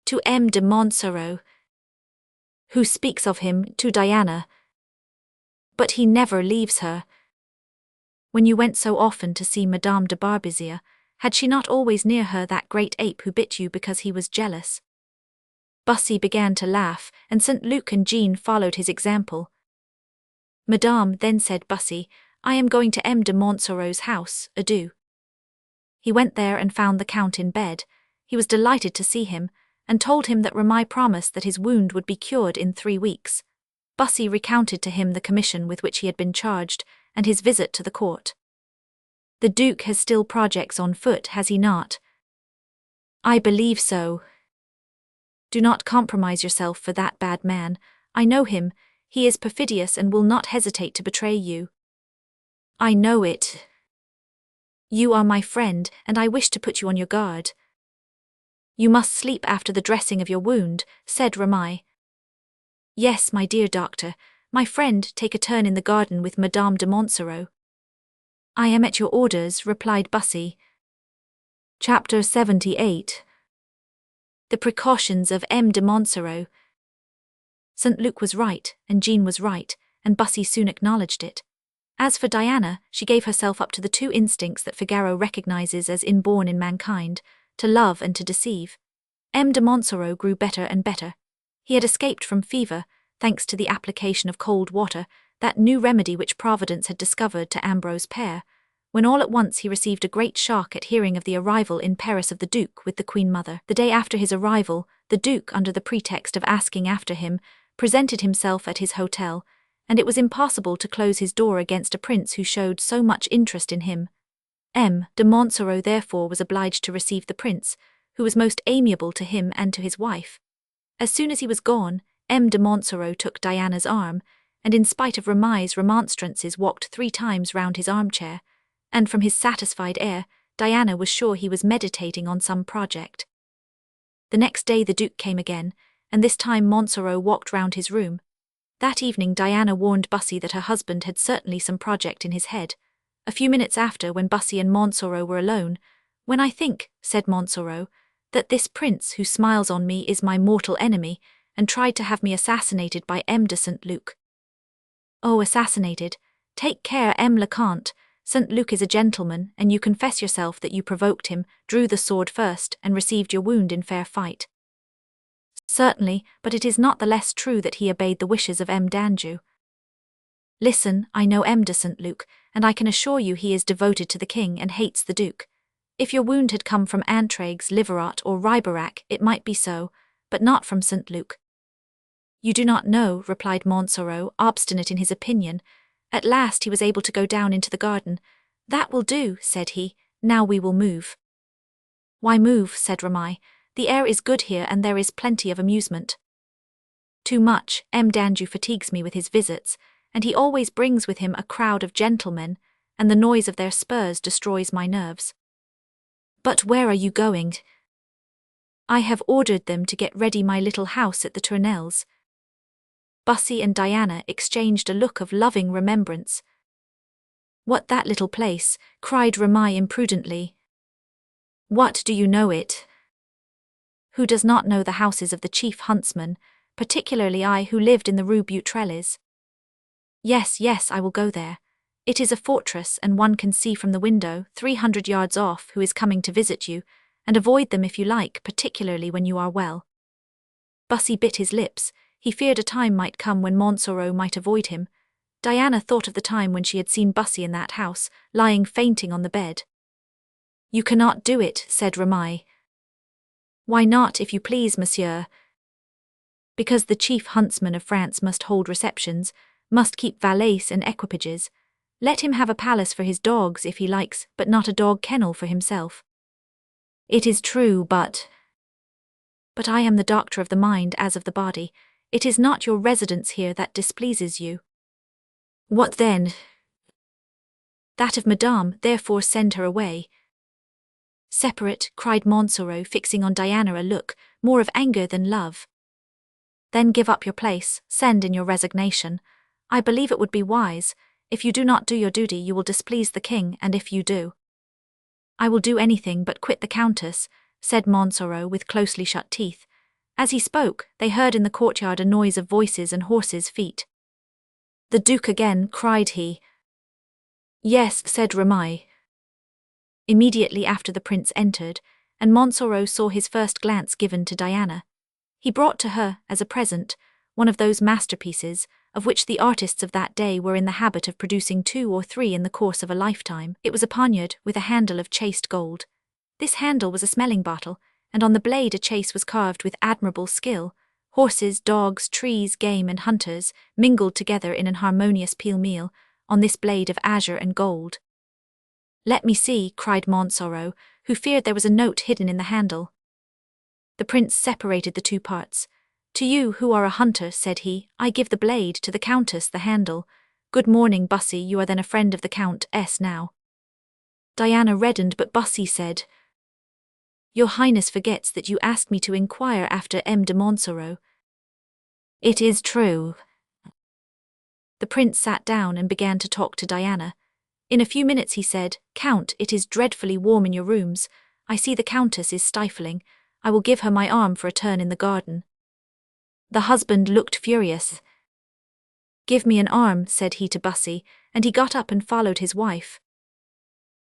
"To M. de Montsoreau." "Who speaks of him to Diana?" "But he never leaves her." "When you went so often to see Madame de Barbezieux, had she not always near her that great ape who bit you because he was jealous?" Bussy began to laugh, and St. Luc and Jean followed his example. "Madame," then said Bussy, "I am going to M. de Montsoreau's house, adieu." He went there and found the Count in bed. He was delighted to see him, and told him that Ramai promised that his wound would be cured in 3 weeks. Bussy recounted to him the commission with which he had been charged, and his visit to the court. The Duke has still projects on foot, has he not? I believe so. Do not compromise yourself for that bad man. I know him. He is perfidious and will not hesitate to betray you. I know it. You are my friend, and I wish to put you on your guard. You must sleep after the dressing of your wound, said Ramai. Yes, my dear doctor. My friend, take a turn in the garden with Madame de Montsoreau. I am at your orders, replied Bussy. Chapter 78. The precautions of M. de Montsoreau. St. Luc was right, and Jean was right, and Bussy soon acknowledged it. As for Diana, she gave herself up to the two instincts that Figaro recognizes as inborn in mankind, to love and to deceive. M. de Montsoreau grew better and better. He had escaped from fever, thanks to the application of cold water, that new remedy which Providence had discovered to Ambrose Père, when all at once he received a great shock at hearing of the arrival in Paris of the Duke with the Queen Mother. The day after his arrival, the Duke, under the pretext of asking after him, presented himself at his hotel, and it was impossible to close his door against a prince who showed so much interest in him. M. de Montsoreau therefore was obliged to receive the prince, who was most amiable to him and to his wife. As soon as he was gone, M. de Montsoreau took Diana's arm, and in spite of Ramai's remonstrances walked 3 times round his armchair, and from his satisfied air, Diana was sure he was meditating on some project. The next day the Duke came again, and this time Montsoreau walked round his room. That evening Diana warned Bussy that her husband had certainly some project in his head. A few minutes after, when Bussy and Montsoreau were alone, "When I think," said Montsoreau, "that this prince who smiles on me is my mortal enemy, and tried to have me assassinated by M. de St. Luc." "Oh, assassinated. Take care, M. le Comte. St. Luc is a gentleman, and you confess yourself that you provoked him, drew the sword first, and received your wound in fair fight." "Certainly, but it is not the less true that he obeyed the wishes of M. d'Anjou." "Listen, I know M. de St. Luc, and I can assure you he is devoted to the king and hates the Duke. If your wound had come from Antraigues, Liverat, or Riberac, it might be so, but not from St. Luc." "You do not know," replied Montsoreau, obstinate in his opinion. At last he was able to go down into the garden. "That will do," said he. "Now we will move." "Why move?" said Ramai. "The air is good here and there is plenty of amusement." "Too much. M. d'Anjou fatigues me with his visits, and he always brings with him a crowd of gentlemen, and the noise of their spurs destroys my nerves." "But where are you going?" "I have ordered them to get ready my little house at the Tournelles." Bussy and Diana exchanged a look of loving remembrance. "What, that little place?" cried Ramai imprudently. "What, do you know it? Who does not know the houses of the chief huntsman, particularly I who lived in the Rue Beautrelles?" Yes, yes, I will go there. It is a fortress, and one can see from the window, 300 yards off, who is coming to visit you, and avoid them if you like, particularly when you are well." Bussy bit his lips. He feared a time might come when Montsoreau might avoid him. Diana thought of the time when she had seen Bussy in that house, lying fainting on the bed. "You cannot do it," said Ramai. "Why not, if you please, monsieur?" "Because the chief huntsman of France must hold receptions, must keep valets and equipages. Let him have a palace for his dogs if he likes, but not a dog kennel for himself." "It is true, but I am the doctor of the mind as of the body. It is not your residence here that displeases you." "What then?" "That of Madame, therefore send her away." "Separate," cried Montsoreau, fixing on Diana a look, more of anger than love. "Then give up your place, send in your resignation. I believe it would be wise. If you do not do your duty you will displease the king, and if you do—" "I will do anything but quit the Countess," said Montsoreau with closely shut teeth. As he spoke, they heard in the courtyard a noise of voices and horses' feet. "The Duke again," cried he. "Yes," said Ramai. Immediately after the prince entered, and Montsoreau saw his first glance given to Diana. He brought to her, as a present, one of those masterpieces, of which the artists of that day were in the habit of producing 2 or 3 in the course of a lifetime. It was a poniard with a handle of chased gold. This handle was a smelling bottle, and on the blade a chase was carved with admirable skill. Horses, dogs, trees, game, and hunters mingled together in an harmonious pêle-mêle on this blade of azure and gold. Let me see, cried Montsoreau, who feared there was a note hidden in the handle. The prince separated the two parts. To you, who are a hunter, said he, I give the blade, to the countess the handle. Good morning, Bussy, you are then a friend of the Countess now. Diana reddened, but Bussy said, Your Highness forgets that you asked me to inquire after M. de Montsoreau. It is true. The prince sat down and began to talk to Diana. In a few minutes he said, Count, it is dreadfully warm in your rooms. I see the countess is stifling. I will give her my arm for a turn in the garden. The husband looked furious. Give me an arm, said he to Bussy, and he got up and followed his wife.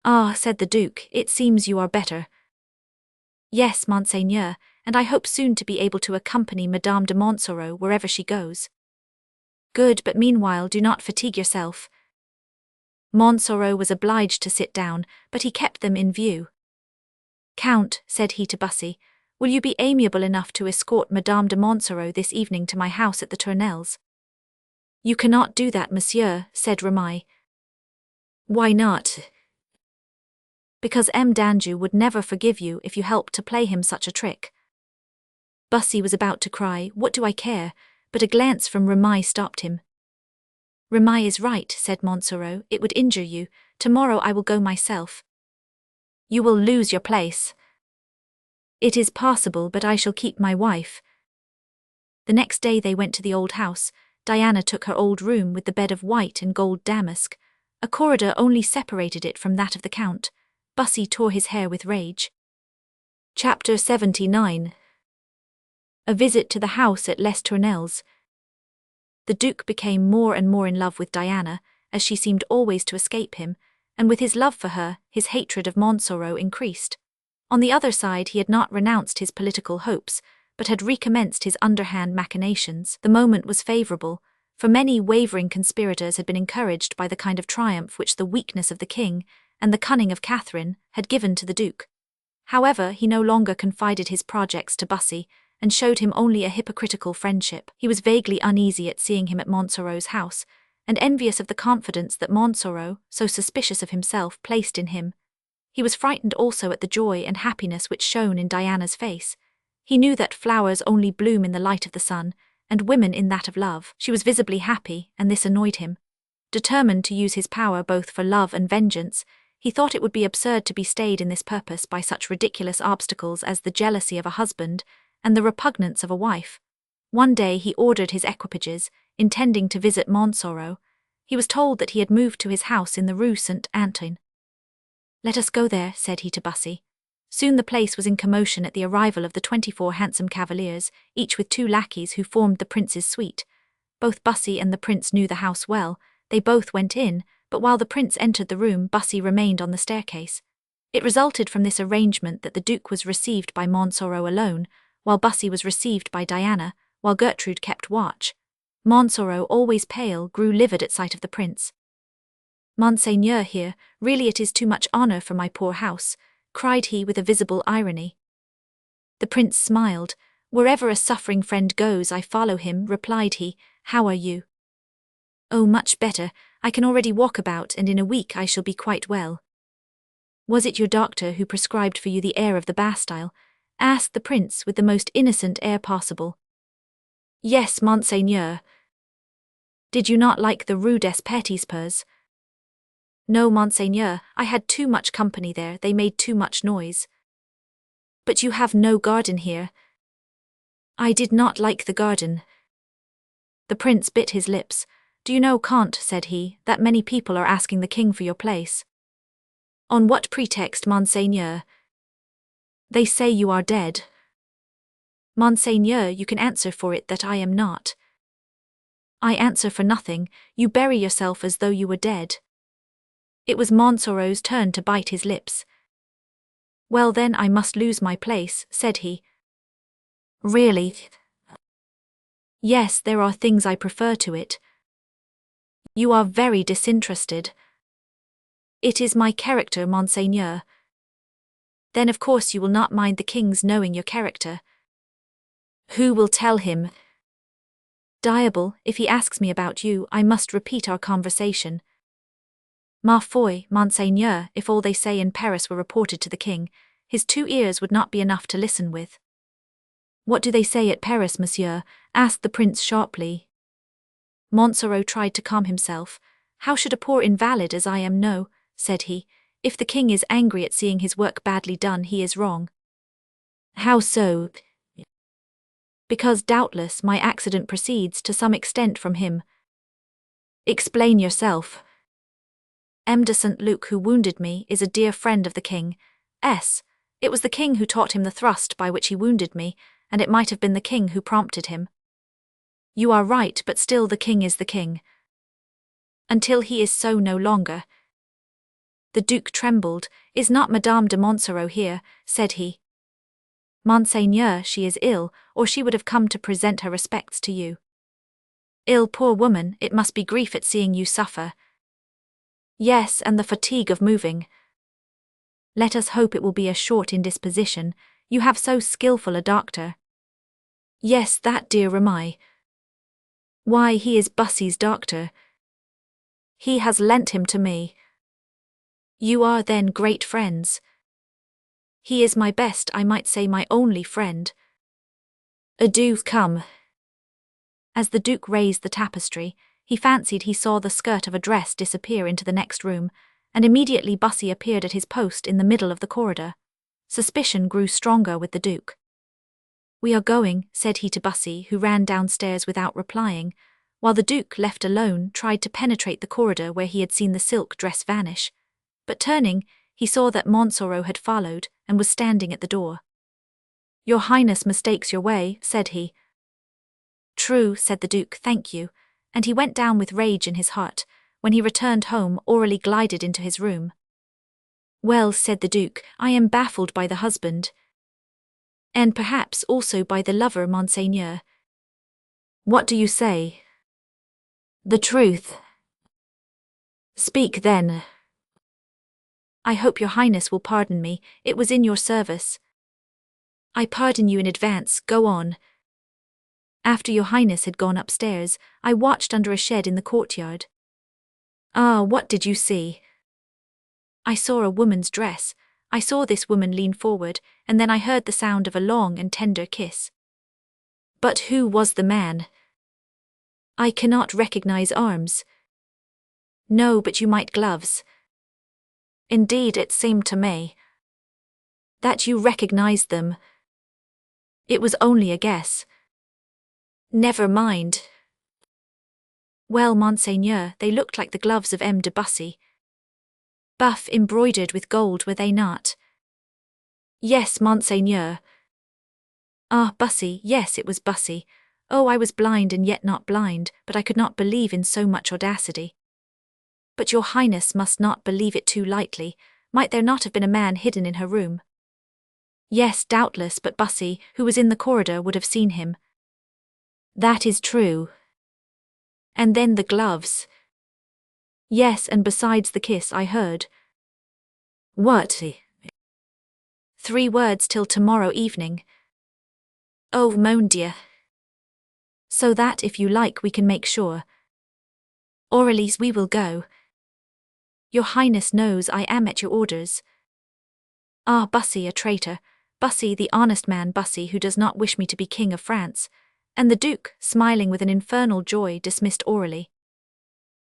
Ah, said the Duke, it seems you are better. Yes, Monseigneur, and I hope soon to be able to accompany Madame de Montsoreau wherever she goes. Good, but meanwhile do not fatigue yourself. Montsoreau was obliged to sit down, but he kept them in view. Count, said he to Bussy, will you be amiable enough to escort Madame de Montsoreau this evening to my house at the Tournelles? You cannot do that, monsieur, said Remy. Why not? Because M. d'Anjou would never forgive you if you helped to play him such a trick. Bussy was about to cry, What do I care? But a glance from Remy stopped him. Remy is right, said Montsoreau, it would injure you. Tomorrow I will go myself. You will lose your place. It is possible, but I shall keep my wife. The next day they went to the old house. Diana took her old room with the bed of white and gold damask. A corridor only separated it from that of the Count. Bussy tore his hair with rage. Chapter 79. A visit to the house at Les Tournelles. The Duke became more and more in love with Diana, as she seemed always to escape him, and with his love for her, his hatred of Montsoreau increased. On the other side, he had not renounced his political hopes, but had recommenced his underhand machinations. The moment was favourable, for many wavering conspirators had been encouraged by the kind of triumph which the weakness of the king and the cunning of Catherine had given to the Duke. However, he no longer confided his projects to Bussy, and showed him only a hypocritical friendship. He was vaguely uneasy at seeing him at Montsoreau's house, and envious of the confidence that Montsoreau, so suspicious of himself, placed in him. He was frightened also at the joy and happiness which shone in Diana's face. He knew that flowers only bloom in the light of the sun, and women in that of love. She was visibly happy, and this annoyed him. Determined to use his power both for love and vengeance, he thought it would be absurd to be stayed in this purpose by such ridiculous obstacles as the jealousy of a husband and the repugnance of a wife. One day he ordered his equipages, intending to visit Montsoreau. He was told that he had moved to his house in the Rue Saint-Antoine. Let us go there, said he to Bussy. Soon the place was in commotion at the arrival of the 24 handsome cavaliers, each with 2 lackeys who formed the prince's suite. Both Bussy and the prince knew the house well. They both went in, but while the prince entered the room, Bussy remained on the staircase. It resulted from this arrangement that the Duke was received by Montsoreau alone, while Bussy was received by Diana, while Gertrude kept watch. Montsoreau, always pale, grew livid at sight of the prince. Monseigneur here, really it is too much honour for my poor house, cried he with a visible irony. The prince smiled. Wherever a suffering friend goes I follow him, replied he. How are you? Oh, much better. I can already walk about, and in a week I shall be quite well. Was it your doctor who prescribed for you the air of the Bastille? Asked the prince with the most innocent air possible. Yes, Monseigneur. Did you not like the Rue des Petits Purs? No, Monseigneur, I had too much company there, they made too much noise. But you have no garden here. I did not like the garden. The prince bit his lips. Do you know, Count, said he, that many people are asking the king for your place? On what pretext, Monseigneur? They say you are dead. Monseigneur, you can answer for it that I am not. I answer for nothing. You bury yourself as though you were dead. It was Montsoreau's turn to bite his lips. Well then I must lose my place, said he. Really? Yes, there are things I prefer to it. You are very disinterested. It is my character, Monseigneur. Then of course you will not mind the king's knowing your character. Who will tell him? Diable, if he asks me about you, I must repeat our conversation. Ma foi, monseigneur, if all they say in Paris were reported to the king, his 2 ears would not be enough to listen with. What do they say at Paris, monsieur? Asked the prince sharply. Montsoreau tried to calm himself. How should a poor invalid as I am know, said he. If the king is angry at seeing his work badly done, he is wrong. How so? Because doubtless my accident proceeds to some extent from him. Explain yourself. M. de St. Luc, who wounded me, is a dear friend of the king. It was the king who taught him the thrust by which he wounded me, and it might have been the king who prompted him. You are right, but still the king is the king. Until he is so no longer. The Duke trembled. Is not Madame de Montsoreau here? Said he. Monseigneur, she is ill, or she would have come to present her respects to you. Ill, poor woman, it must be grief at seeing you suffer. Yes, and the fatigue of moving. Let us hope it will be a short indisposition. You have so skilful a doctor. Yes, that dear Ramay. Why, he is Bussy's doctor. He has lent him to me. You are then great friends. He is my best, I might say my only friend. Adieu, come. As the Duke raised the tapestry, he fancied he saw the skirt of a dress disappear into the next room, and immediately Bussy appeared at his post in the middle of the corridor. Suspicion grew stronger with the Duke. We are going, said he to Bussy, who ran downstairs without replying, while the Duke, left alone, tried to penetrate the corridor where he had seen the silk dress vanish. But turning, he saw that Montsoreau had followed, and was standing at the door. Your Highness mistakes your way, said he. True, said the Duke, thank you, and he went down with rage in his heart. When he returned home, Aurélie glided into his room. Well, said the Duke, I am baffled by the husband. And perhaps also by the lover, Monseigneur. What do you say? The truth. Speak then. I hope your Highness will pardon me, it was in your service. I pardon you in advance, go on. After your Highness had gone upstairs, I watched under a shed in the courtyard. Ah, what did you see? I saw a woman's dress. I saw this woman lean forward, and then I heard the sound of a long and tender kiss. But who was the man? I cannot recognize arms. No, but you might gloves. Indeed, it seemed to me that you recognized them. It was only a guess. Never mind. Well, Monseigneur, they looked like the gloves of M. de Bussy. Buff, embroidered with gold, were they not? Yes, Monseigneur. Ah, Bussy, yes, it was Bussy. Oh, I was blind and yet not blind, but I could not believe in so much audacity. But your Highness must not believe it too lightly. Might there not have been a man hidden in her room? Yes, doubtless, but Bussy, who was in the corridor, would have seen him. That is true. And then the gloves. Yes, and besides the kiss I heard. What? 3 words till tomorrow evening. Oh, mon Dieu. So that, if you like, we can make sure. Aurélie, we will go. Your Highness knows I am at your orders. Ah, Bussy, a traitor. Bussy, the honest man, Bussy, who does not wish me to be King of France. And the Duke, smiling with an infernal joy, dismissed Aurélie.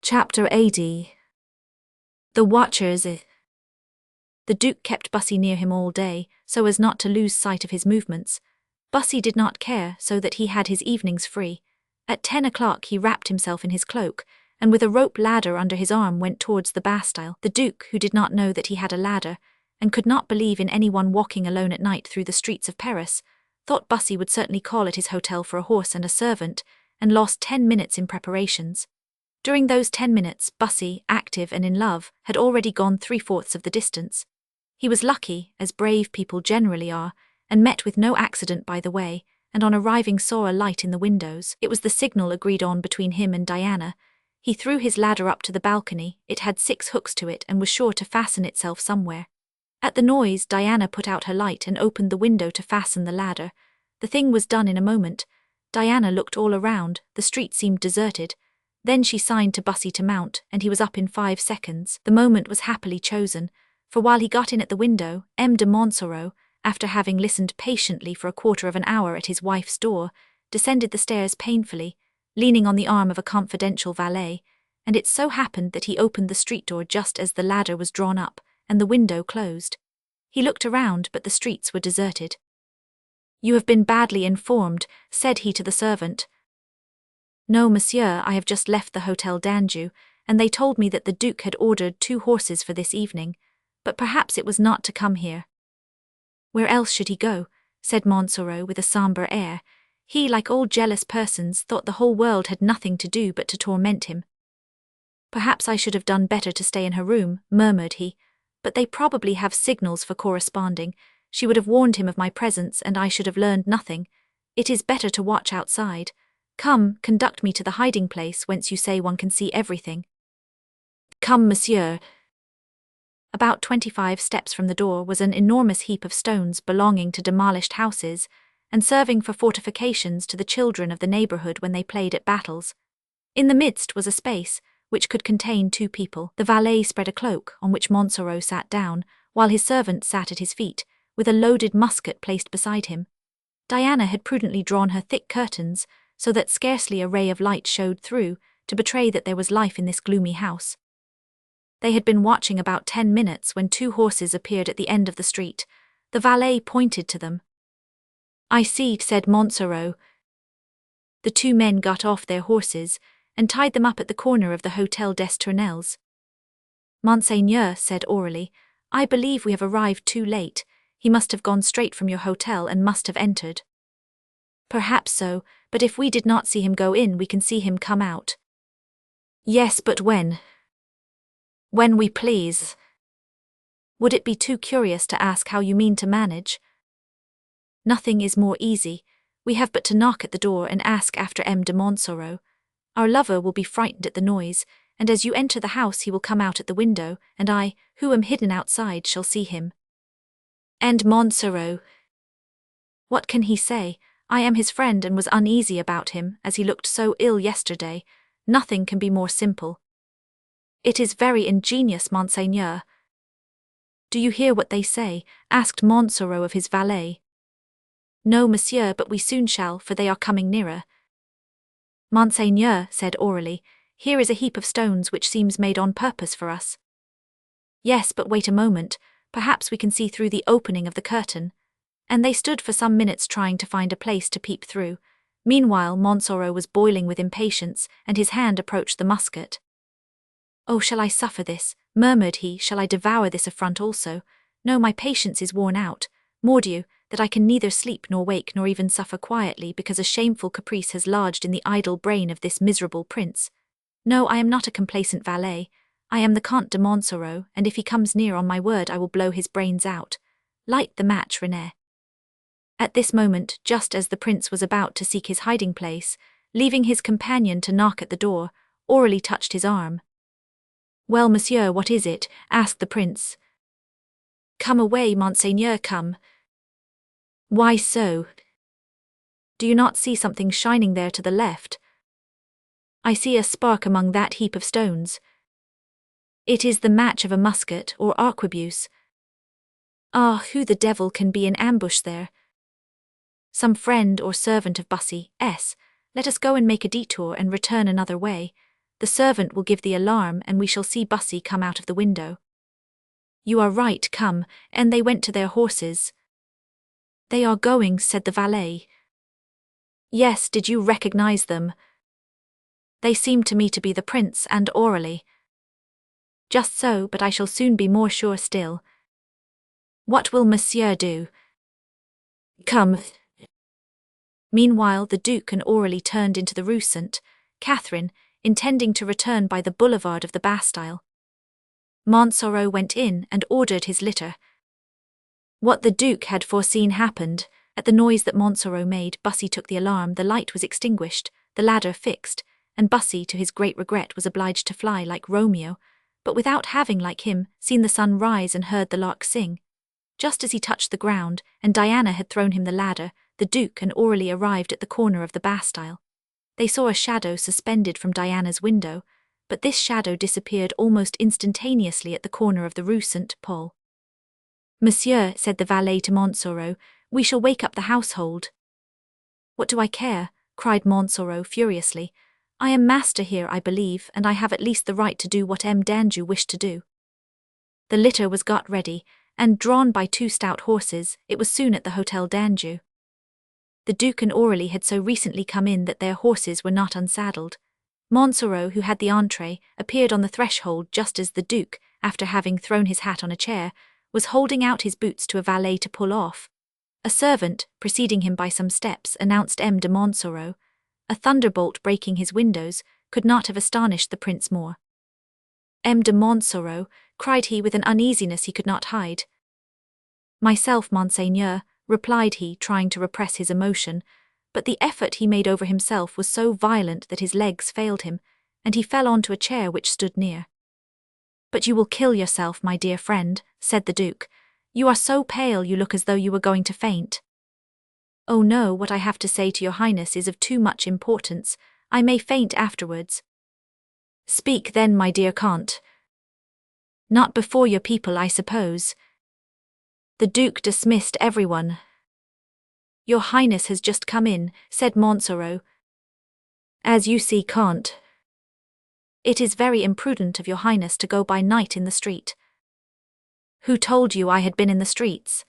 Chapter 80. The Watchers. The Duke kept Bussy near him all day, so as not to lose sight of his movements. Bussy did not care, so that he had his evenings free. At 10 o'clock he wrapped himself in his cloak, and with a rope ladder under his arm went towards the Bastille. The Duke, who did not know that he had a ladder, and could not believe in anyone walking alone at night through the streets of Paris, thought Bussy would certainly call at his hotel for a horse and a servant, and lost 10 minutes in preparations. During those 10 minutes, Bussy, active and in love, had already gone 3/4 of the distance. He was lucky, as brave people generally are, and met with no accident by the way, and on arriving saw a light in the windows. It was the signal agreed on between him and Diana. He threw his ladder up to the balcony. It had 6 hooks to it and was sure to fasten itself somewhere. At the noise, Diana put out her light and opened the window to fasten the ladder. The thing was done in a moment. Diana looked all around. The street seemed deserted. Then she signed to Bussy to mount, and he was up in 5 seconds. The moment was happily chosen, for while he got in at the window, M. de Montsoreau, after having listened patiently for a quarter of an hour at his wife's door, descended the stairs painfully, leaning on the arm of a confidential valet, and it so happened that he opened the street door just as the ladder was drawn up and the window closed. He looked around, but the streets were deserted. "You have been badly informed," said he to the servant. "No, monsieur, I have just left the Hotel d'Anjou, and they told me that the Duke had ordered 2 horses for this evening, but perhaps it was not to come here." "Where else should he go?" said Montsoreau with a sombre air. He, like all jealous persons, thought the whole world had nothing to do but to torment him. "Perhaps I should have done better to stay in her room," murmured he, "but they probably have signals for corresponding. She would have warned him of my presence, and I should have learned nothing. It is better to watch outside. Come, conduct me to the hiding place whence you say one can see everything." "Come, monsieur." About 25 steps from the door was an enormous heap of stones belonging to demolished houses, and serving for fortifications to the children of the neighborhood when they played at battles. In the midst was a space which could contain 2 people. The valet spread a cloak, on which Montsoreau sat down, while his servant sat at his feet, with a loaded musket placed beside him. Diana had prudently drawn her thick curtains, so that scarcely a ray of light showed through, to betray that there was life in this gloomy house. They had been watching about 10 minutes when 2 horses appeared at the end of the street. The valet pointed to them. "I see," said Montsoreau. The 2 men got off their horses and tied them up at the corner of the Hotel des Tournelles. "Monseigneur," said Aurélie, "I believe we have arrived too late. He must have gone straight from your hotel and must have entered." "Perhaps so, but if we did not see him go in, we can see him come out." "Yes, but when?" "When we please." "Would it be too curious to ask how you mean to manage?" "Nothing is more easy. We have but to knock at the door and ask after M. de Montsoreau. Our lover will be frightened at the noise, and as you enter the house he will come out at the window, and I, who am hidden outside, shall see him." "And Montsoreau?" "What can he say? I am his friend and was uneasy about him, as he looked so ill yesterday. Nothing can be more simple." "It is very ingenious, Monseigneur." "Do you hear what they say?" asked Montsoreau of his valet. "No, monsieur, but we soon shall, for they are coming nearer." "Monseigneur," said Aurélie, "here is a heap of stones which seems made on purpose for us." "Yes, but wait a moment, perhaps we can see through the opening of the curtain." And they stood for some minutes trying to find a place to peep through. Meanwhile Montsoreau was boiling with impatience, and his hand approached the musket. "Oh, shall I suffer this?" murmured he. "Shall I devour this affront also? No, my patience is worn out. Mordieu, that I can neither sleep nor wake nor even suffer quietly because a shameful caprice has lodged in the idle brain of this miserable prince. No, I am not a complacent valet. I am the Comte de Montsoreau, and if he comes near, on my word, I will blow his brains out. Light the match, René." At this moment, just as the prince was about to seek his hiding place, leaving his companion to knock at the door, Aurélie touched his arm. "Well, monsieur, what is it?" asked the prince. "Come away, Monseigneur, come." "Why so?" "Do you not see something shining there to the left?" "I see a spark among that heap of stones." "It is the match of a musket or arquebuse." "Ah, who the devil can be in ambush there?" "Some friend or servant of Bussy S. Let us go and make a detour and return another way. The servant will give the alarm and we shall see Bussy come out of the window." "You are right, come," and they went to their horses. "They are going," said the valet. "Yes, did you recognize them?" "They seem to me to be the prince and Aurélie." "Just so, but I shall soon be more sure still." "What will monsieur do?" "Come." Meanwhile the Duke and Aurélie turned into the Rue Sainte Catherine, intending to return by the boulevard of the Bastille. Montsoreau went in and ordered his litter. What the Duke had foreseen happened. At the noise that Montsoreau made, Bussy took the alarm, the light was extinguished, the ladder fixed, and Bussy, to his great regret, was obliged to fly like Romeo, but without having, like him, seen the sun rise and heard the lark sing. Just as he touched the ground, and Diana had thrown him the ladder, the Duke and Aurélie arrived at the corner of the Bastille. they saw a shadow suspended from Diana's window, but this shadow disappeared almost instantaneously at the corner of the Rue Saint-Paul. "Monsieur," said the valet to Montsoreau, "we shall wake up the household." "What do I care?" cried Montsoreau furiously. "I am master here, I believe, and I have at least the right to do what M. Danjou wished to do." The litter was got ready, and drawn by 2 stout horses, it was soon at the Hotel d'Anjou. The Duke and Aurélie had so recently come in that their horses were not unsaddled. Montsoreau, who had the entrée, appeared on the threshold just as the Duke, after having thrown his hat on a chair, was holding out his boots to a valet to pull off. A servant, preceding him by some steps, announced M. de Montsoreau. A thunderbolt breaking his windows could not have astonished the prince more. "M. de Montsoreau," cried he with an uneasiness he could not hide. "Myself, monseigneur," replied he, trying to repress his emotion, but the effort he made over himself was so violent that his legs failed him, and he fell onto a chair which stood near. "But you will kill yourself, my dear friend," said the Duke. "You are so pale you look as though you were going to faint." "Oh no, what I have to say to your highness is of too much importance. I may faint afterwards." "Speak then, my dear Comte." "Not before your people, I suppose." The Duke dismissed everyone. "Your Highness has just come in," said Montsoreau. "As you see, Comte. It is very imprudent of your Highness to go by night in the street." "Who told you I had been in the streets?"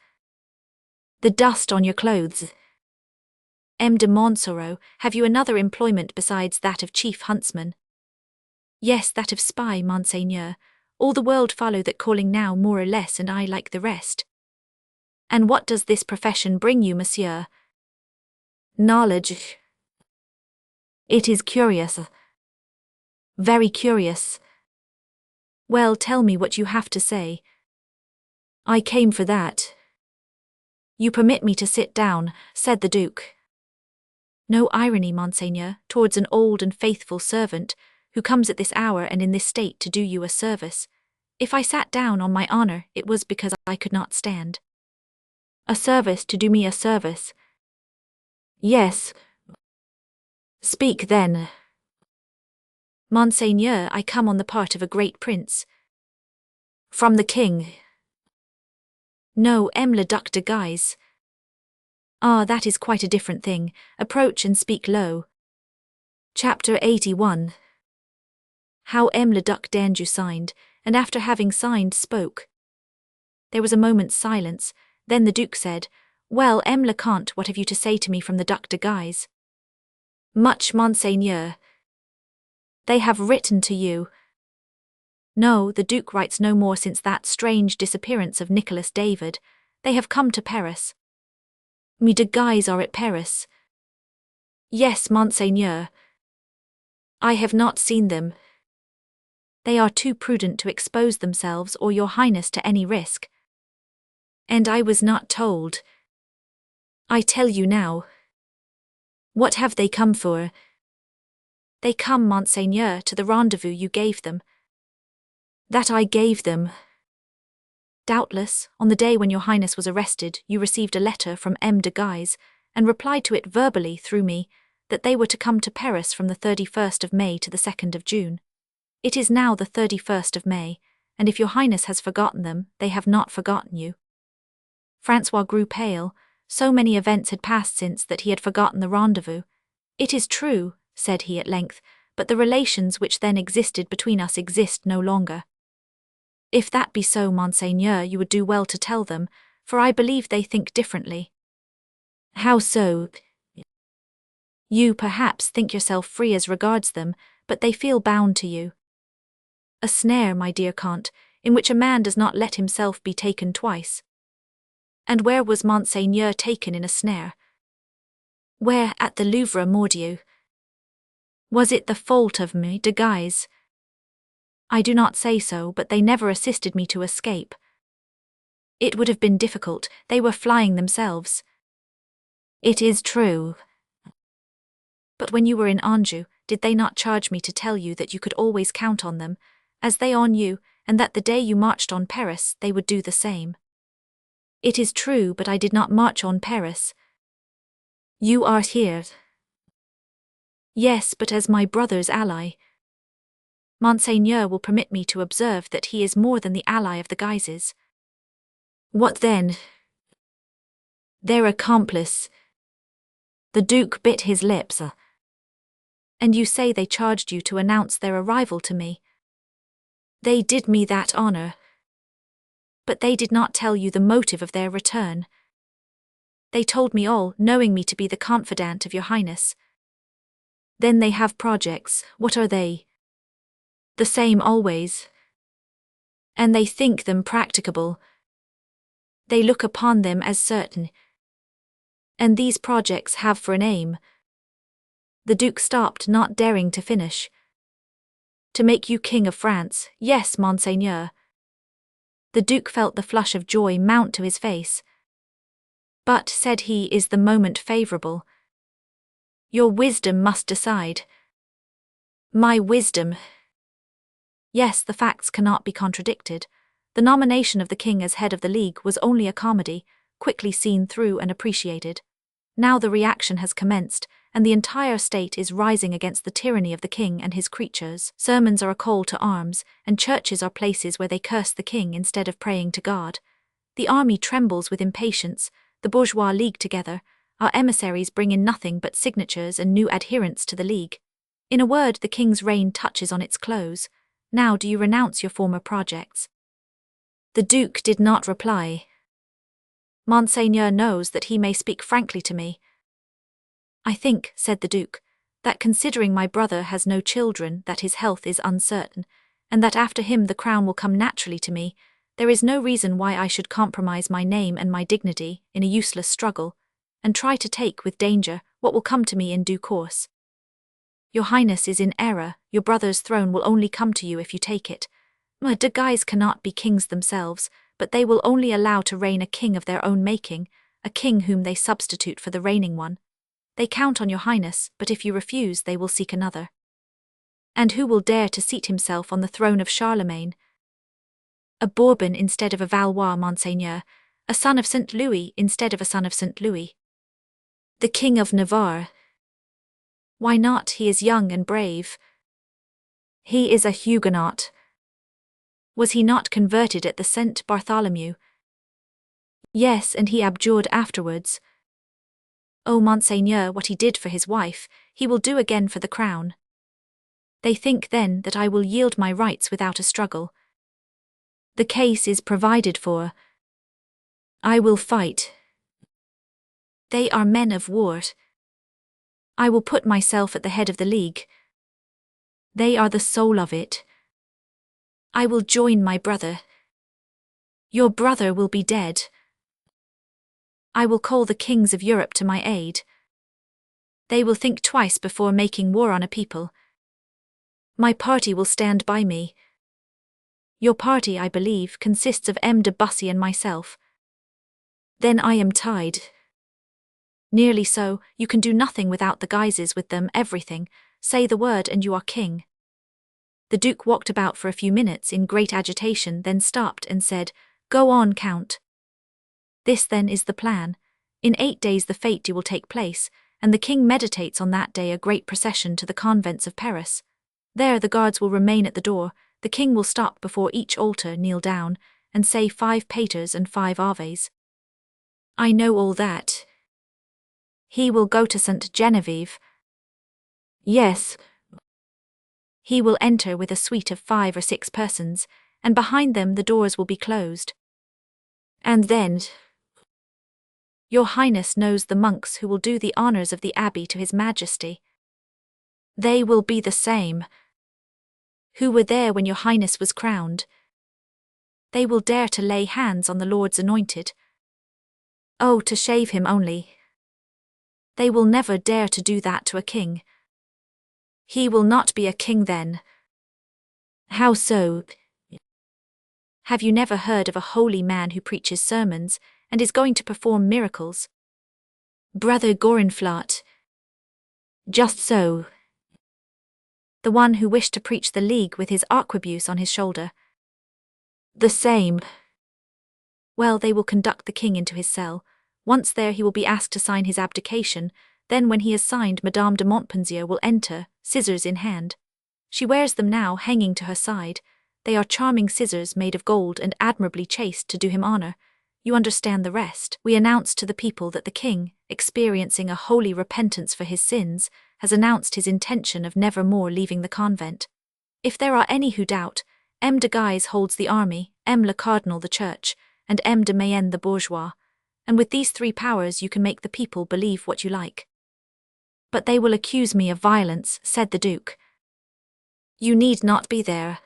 "The dust on your clothes." "M. de Montsoreau, have you another employment besides that of chief huntsman?" "Yes, that of spy, monseigneur. All the world follow that calling now more or less, and I like the rest." "And what does this profession bring you, monsieur?" "Knowledge." "It is curious." "Very curious." "Well, tell me what you have to say." "I came for that." "You permit me to sit down," said the Duke. "No irony, monseigneur, towards an old and faithful servant, who comes at this hour and in this state to do you a service. If I sat down, on my honor, it was because I could not stand." "A service to do me a service?" "Yes." "Speak then." "Monseigneur, I come on the part of a great prince." "From the king?" "No, M. le Duc de Guise." "Ah, that is quite a different thing. Approach and speak low." Chapter 81. How M. le Duc d'Anjou signed, and after having signed spoke. There was a moment's silence, then the Duke said, "Well, M. le Comte, what have you to say to me from the Duc de Guise?" "Much, monseigneur." "They have written to you?" "No, the Duke writes no more since that strange disappearance of Nicholas David. They have come to Paris." "Me de Guise are at Paris?" "Yes, monseigneur." "I have not seen them." "They are too prudent to expose themselves or your Highness to any risk." "And I was not told." "I tell you now." "What have they come for?" "They come, monseigneur, to the rendezvous you gave them." "That I gave them?" "Doubtless, on the day when your Highness was arrested, you received a letter from M. de Guise, and replied to it verbally through me, that they were to come to Paris from the 31st of May to the 2nd of June. It is now the 31st of May, and if your Highness has forgotten them, they have not forgotten you." Francois grew pale. So many events had passed since that he had forgotten the rendezvous. "It is true," said he at length, "but the relations which then existed between us exist no longer." "If that be so, monseigneur, you would do well to tell them, for I believe they think differently." "How so?" "You, perhaps, think yourself free as regards them, but they feel bound to you." "A snare, my dear Comte, in which a man does not let himself be taken twice." "And where was monseigneur taken in a snare?" "Where, at the Louvre, mordieu." "Was it the fault of me, de Guise?" "I do not say so, but they never assisted me to escape." "It would have been difficult, they were flying themselves." "It is true." "But when you were in Anjou, did they not charge me to tell you that you could always count on them, as they on you, and that the day you marched on Paris, they would do the same?" "It is true, but I did not march on Paris." "You are here." Yes, but as my brother's ally. Monseigneur will permit me to observe that he is more than the ally of the Guises. What then? Their accomplice. The Duke bit his lips. And you say they charged you to announce their arrival to me? They did me that honor. But they did not tell you the motive of their return. They told me all, knowing me to be the confidant of your Highness. Then they have projects. What are they? The same always. And they think them practicable. They look upon them as certain. And these projects have for an aim. The Duke stopped, not daring to finish. To make you King of France, yes, Monseigneur. The Duke felt the flush of joy mount to his face. But, said he, is the moment favorable? Your wisdom must decide. My wisdom. Yes, the facts cannot be contradicted. The nomination of the king as head of the League was only a comedy, quickly seen through and appreciated. Now the reaction has commenced, and the entire state is rising against the tyranny of the king and his creatures. Sermons are a call to arms, and churches are places where they curse the king instead of praying to God. The army trembles with impatience, the bourgeois league together. Our emissaries bring in nothing but signatures and new adherents to the League. In a word, the king's reign touches on its close. Now do you renounce your former projects? The Duke did not reply. Monseigneur knows that he may speak frankly to me. I think, said the Duke, that considering my brother has no children, that his health is uncertain, and that after him the crown will come naturally to me, there is no reason why I should compromise my name and my dignity in a useless struggle, and try to take with danger what will come to me in due course. Your Highness is in error. Your brother's throne will only come to you if you take it. The Guises cannot be kings themselves, but they will only allow to reign a king of their own making, a king whom they substitute for the reigning one. They count on your Highness, but if you refuse they will seek another. And who will dare to seat himself on the throne of Charlemagne? A Bourbon instead of a Valois, Monseigneur, a son of St. Louis instead of a son of St. Louis. The King of Navarre. Why not? He is young and brave. He is a Huguenot. Was he not converted at the St. Bartholomew? Yes, and he abjured afterwards. Oh, Monseigneur, what he did for his wife, he will do again for the crown. They think then that I will yield my rights without a struggle. The case is provided for. I will fight. They are men of war. I will put myself at the head of the League. They are the soul of it. I will join my brother. Your brother will be dead. I will call the kings of Europe to my aid. They will think twice before making war on a people. My party will stand by me. Your party, I believe, consists of M. de Bussy and myself. Then I am tied. Nearly so. You can do nothing without the Guises, with them everything. Say the word and you are king. The Duke walked about for a few minutes in great agitation, then stopped and said, Go on, Count. This then is the plan. In 8 days the fête will take place, and the king meditates on that day a great procession to the convents of Paris. There the guards will remain at the door, the king will stop before each altar, kneel down, and say 5 Paters and 5 Aves. I know all that. He will go to St. Genevieve. Yes. He will enter with a suite of 5 or 6 persons, and behind them the doors will be closed. And then, Your Highness knows the monks who will do the honors of the abbey to His Majesty. They will be the same. Who were there when Your Highness was crowned. They will dare to lay hands on the Lord's anointed. Oh, to shave him only. They will never dare to do that to a king. He will not be a king then. How so? Have you never heard of a holy man who preaches sermons, and is going to perform miracles? Brother Gorenflot. Just so. The one who wished to preach the League with his arquebuse on his shoulder. The same. Well, they will conduct the king into his cell. Once there he will be asked to sign his abdication. Then when he has signed, Madame de Montpensier will enter, scissors in hand. She wears them now hanging to her side. They are charming scissors made of gold and admirably chased to do him honor. You understand the rest. We announce to the people that the king, experiencing a holy repentance for his sins, has announced his intention of never more leaving the convent. If there are any who doubt, M. de Guise holds the army, M. le Cardinal the church, and M. de Mayenne the bourgeois, and with these three powers you can make the people believe what you like. But they will accuse me of violence, said the Duke. You need not be there.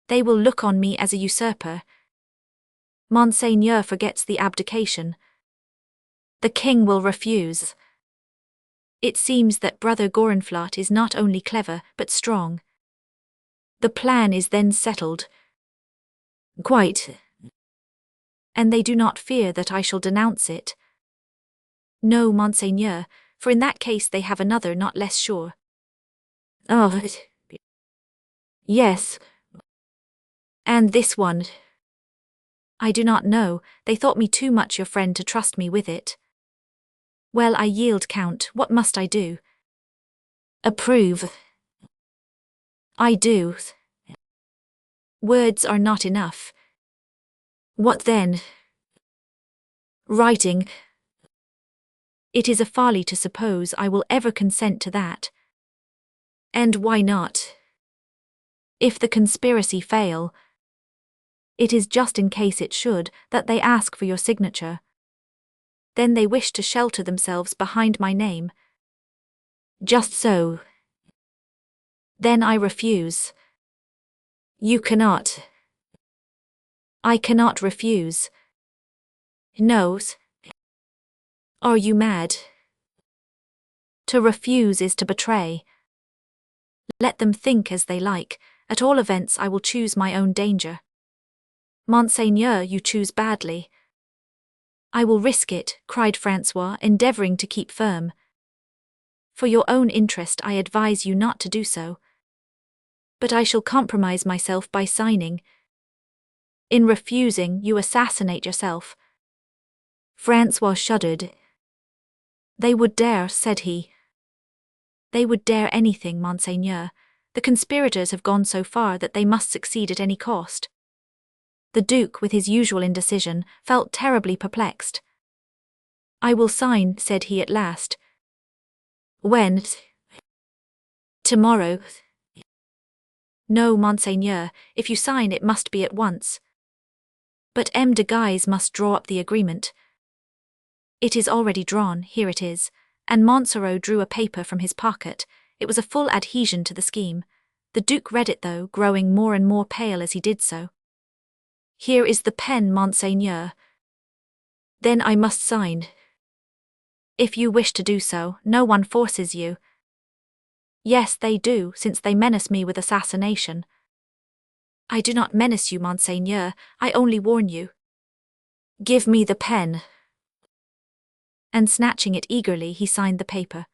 They will look on me as a usurper. Monseigneur forgets the abdication. The king will refuse. It seems that Brother Gorenflot is not only clever, but strong. The plan is then settled. Quite. And they do not fear that I shall denounce it. No, Monseigneur, for in that case they have another not less sure. Oh, yes. And this one. I do not know, they thought me too much your friend to trust me with it. Well, I yield, Count, what must I do? Approve. I do. Words are not enough. What then? Writing. It is a folly to suppose I will ever consent to that. And why not? If the conspiracy fail, it is just in case it should that they ask for your signature. Then they wish to shelter themselves behind my name. Just so. Then I refuse. You cannot. I cannot refuse. No. Are you mad? To refuse is to betray. Let them think as they like, at all events I will choose my own danger. Monseigneur, you choose badly. I will risk it, cried Francois, endeavouring to keep firm. For your own interest I advise you not to do so. But I shall compromise myself by signing. In refusing, you assassinate yourself. Francois shuddered. They would dare, said he. They would dare anything, Monseigneur. The conspirators have gone so far that they must succeed at any cost. The Duke, with his usual indecision, felt terribly perplexed. I will sign, said he at last. When? Tomorrow. No, Monseigneur, if you sign it must be at once. But M. de Guise must draw up the agreement. It is already drawn, here it is, and Montsoreau drew a paper from his pocket. It was a full adhesion to the scheme. The Duke read it though, growing more and more pale as he did so. Here is the pen, Monseigneur. Then I must sign. If you wish to do so, no one forces you. Yes, they do, since they menace me with assassination. I do not menace you, Monseigneur, I only warn you. Give me the pen. And snatching it eagerly, he signed the paper.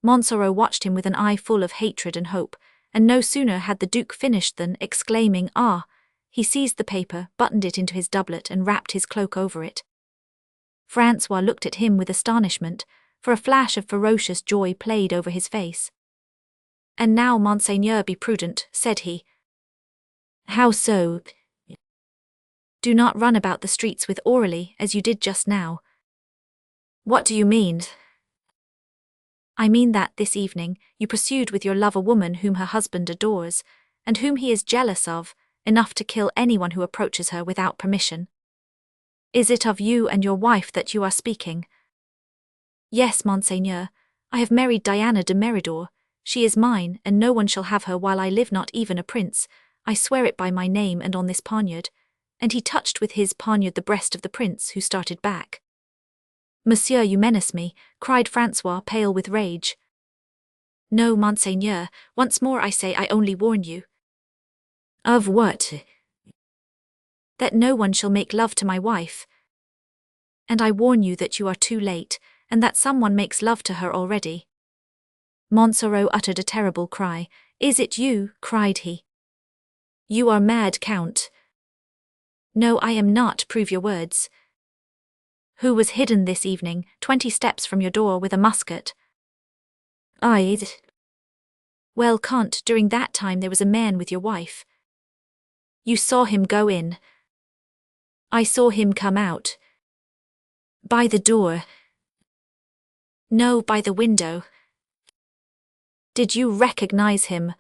Montsoreau watched him with an eye full of hatred and hope, and no sooner had the Duke finished than, exclaiming, "Ah!" he seized the paper, buttoned it into his doublet and wrapped his cloak over it. Francois looked at him with astonishment, for a flash of ferocious joy played over his face. And now, Monseigneur, be prudent, said he. How so? Do not run about the streets with Aurélie, as you did just now. What do you mean? I mean that, this evening, you pursued with your love a woman whom her husband adores, and whom he is jealous of, enough to kill anyone who approaches her without permission. Is it of you and your wife that you are speaking? Yes, Monseigneur, I have married Diana de Meridor. She is mine, and no one shall have her while I live, not even a prince. I swear it by my name and on this poniard. And he touched with his poniard the breast of the prince, who started back. Monsieur, you menace me, cried Francois, pale with rage. No, Monseigneur, once more I say I only warn you. Of what? That no one shall make love to my wife. And I warn you that you are too late, and that someone makes love to her already. Montsoreau uttered a terrible cry. Is it you? Cried he. You are mad, Count. No, I am not, prove your words. Who was hidden this evening, 20 steps from your door with a musket? I. Well, can't, during that time there was a man with your wife. You saw him go in. I saw him come out. By the door. No, by the window. Did you recognize him?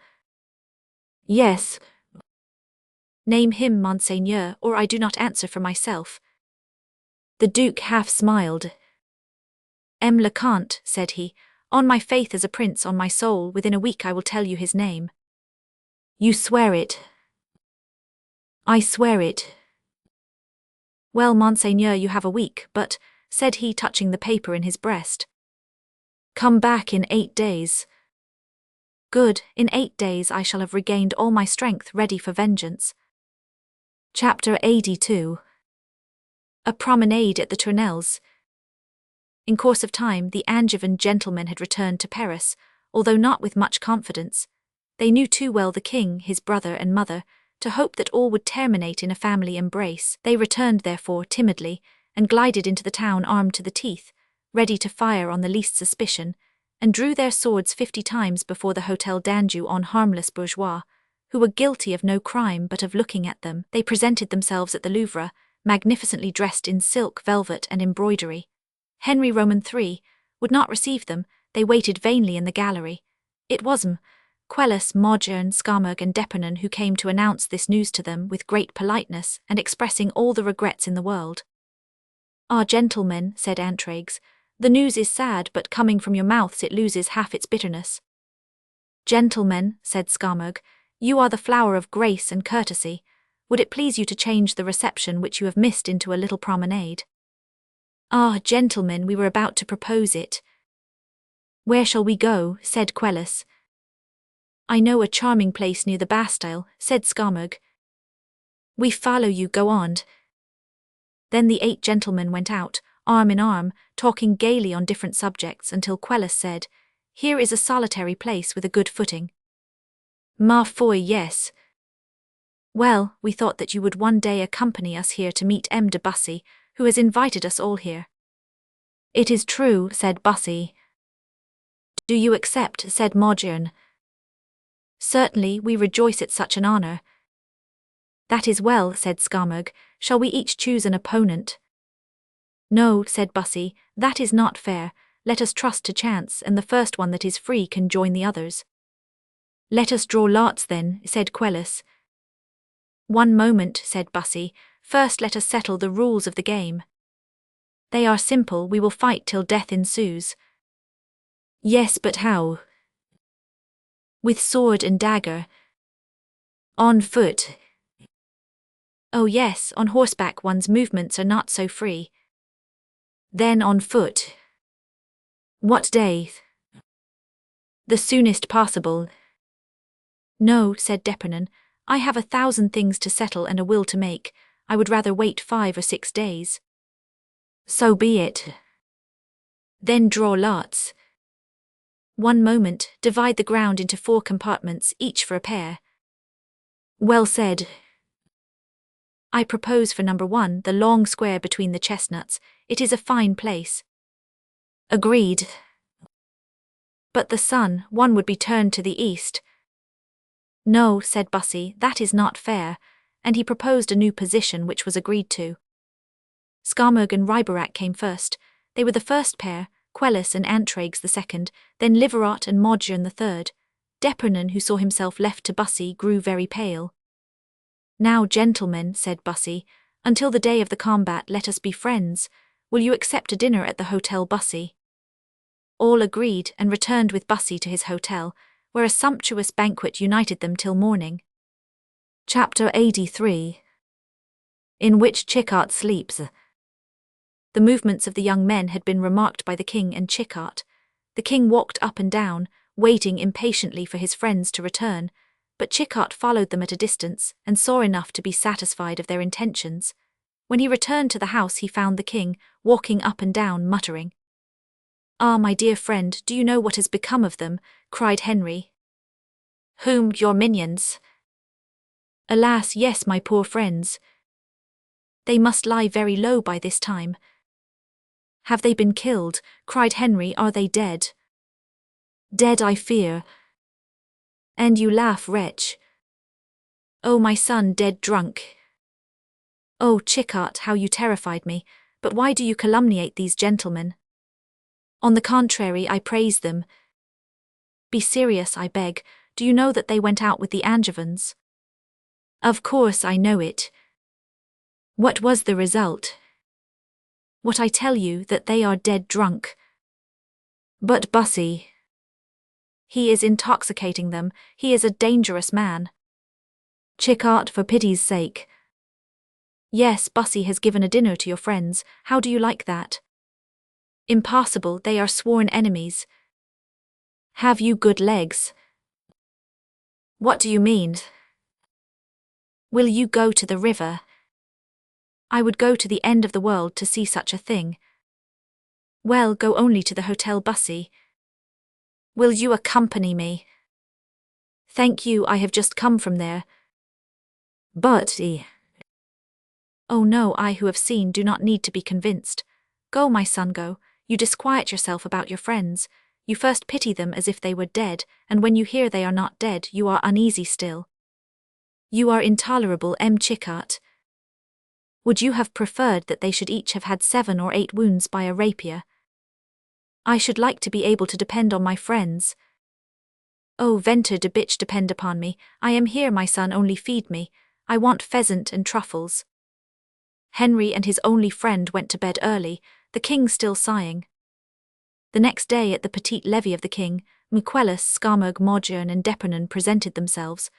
Yes. Name him, Monseigneur, or I do not answer for myself. The Duke half smiled. Le Comte, said he, on my faith as a prince, on my soul, within a week I will tell you his name. You swear it? I swear it. Well, Monseigneur, you have a week, but, said he, touching the paper in his breast. Come back in 8 days. Good, in 8 days I shall have regained all my strength, ready for vengeance. Chapter 82. A promenade at the Tournelles. In course of time, the Angevin gentlemen had returned to Paris, although not with much confidence. They knew too well the king, his brother and mother, to hope that all would terminate in a family embrace. They returned, therefore, timidly, and glided into the town armed to the teeth, ready to fire on the least suspicion, and drew their swords 50 times before the Hôtel d'Anjou on harmless bourgeois, who were guilty of no crime but of looking at them. They presented themselves at the Louvre, magnificently dressed in silk, velvet, and embroidery. Henry Roman III would not receive them. They waited vainly in the gallery. It was Quelus, Maugiron, Scaramouche, and D'Epernon who came to announce this news to them with great politeness and expressing all the regrets in the world. Ah, gentlemen, said Antragues, the news is sad, but coming from your mouths it loses half its bitterness. Gentlemen, said Scaramouche, you are the flower of grace and courtesy. Would it please you to change the reception which you have missed into a little promenade? Ah, gentlemen, we were about to propose it. Where shall we go? Said Quelus. I know a charming place near the Bastille, said Scaramouche. We follow you, go on. Then the 8 gentlemen went out, arm in arm, talking gaily on different subjects, until Quelus said, Here is a solitary place with a good footing. Ma foi, yes. Well, we thought that you would one day accompany us here to meet M. de Bussy, who has invited us all here. It is true, said Bussy. Do you accept? Said Maugiron. Certainly, we rejoice at such an honor. That is well, said Scaramouche. Shall we each choose an opponent? No, said Bussy, that is not fair. Let us trust to chance, and the first one that is free can join the others. Let us draw lots then, said Quelus. One moment, said Bussy. First let us settle the rules of the game. They are simple, we will fight till death ensues. Yes, but how? With sword and dagger. On foot. Oh yes, on horseback one's movements are not so free. Then on foot. What day? The soonest possible. No, said D'Epernon, I have 1,000 things to settle and a will to make. I would rather wait 5 or 6 days. So be it. Then draw lots. One moment, divide the ground into 4 compartments, each for a pair. Well said. I propose for number 1, the long square between the chestnuts. It is a fine place. Agreed. But the sun, one would be turned to the east. No, said Bussy, that is not fair, and he proposed a new position which was agreed to. Scaramouche and Riberac came first. They were the first pair, Quelus and Antragues the second, then Livarot and Maugiron the third. D'Epernon, who saw himself left to Bussy, grew very pale. Now, gentlemen, said Bussy, until the day of the combat let us be friends. Will you accept a dinner at the Hôtel Bussy? All agreed, and returned with Bussy to his hotel, where a sumptuous banquet united them till morning. Chapter 83. In which Chickart sleeps. The movements of the young men had been remarked by the king and Chickart. The king walked up and down, waiting impatiently for his friends to return, but Chickart followed them at a distance, and saw enough to be satisfied of their intentions. When he returned to the house he found the king, walking up and down, muttering. Ah, my dear friend, do you know what has become of them? Cried Henry. Whom, your minions? Alas, yes, my poor friends. They must lie very low by this time. Have they been killed? Cried Henry. Are they dead? Dead, I fear. And you laugh, wretch. Oh, my son, dead drunk. Oh, Chickart, how you terrified me. But why do you calumniate these gentlemen? On the contrary, I praise them. Be serious, I beg. Do you know that they went out with the Angevins? Of course I know it. What was the result? What I tell you, that they are dead drunk. But Bussy. He is intoxicating them. He is a dangerous man. Chickart, for pity's sake. Yes, Bussy has given a dinner to your friends. How do you like that? Impossible, they are sworn enemies. Have you good legs? What do you mean? Will you go to the river? I would go to the end of the world to see such a thing. Well, go only to the Hotel Bussy. Will you accompany me? Thank you, I have just come from there. But oh no, I who have seen do not need to be convinced. Go, my son, go. You disquiet yourself about your friends. You first pity them as if they were dead, and when you hear they are not dead, you are uneasy still. You are intolerable, M. Chickart. Would you have preferred that they should each have had 7 or 8 wounds by a rapier? I should like to be able to depend on my friends. Oh, ventre de bitch, depend upon me. I am here, my son, only feed me. I want pheasant and truffles. Henry and his only friend went to bed early, the king still sighing. The next day at the petite levee of the king, Muquelus, Scarmurg, Modjern and Depernon presented themselves.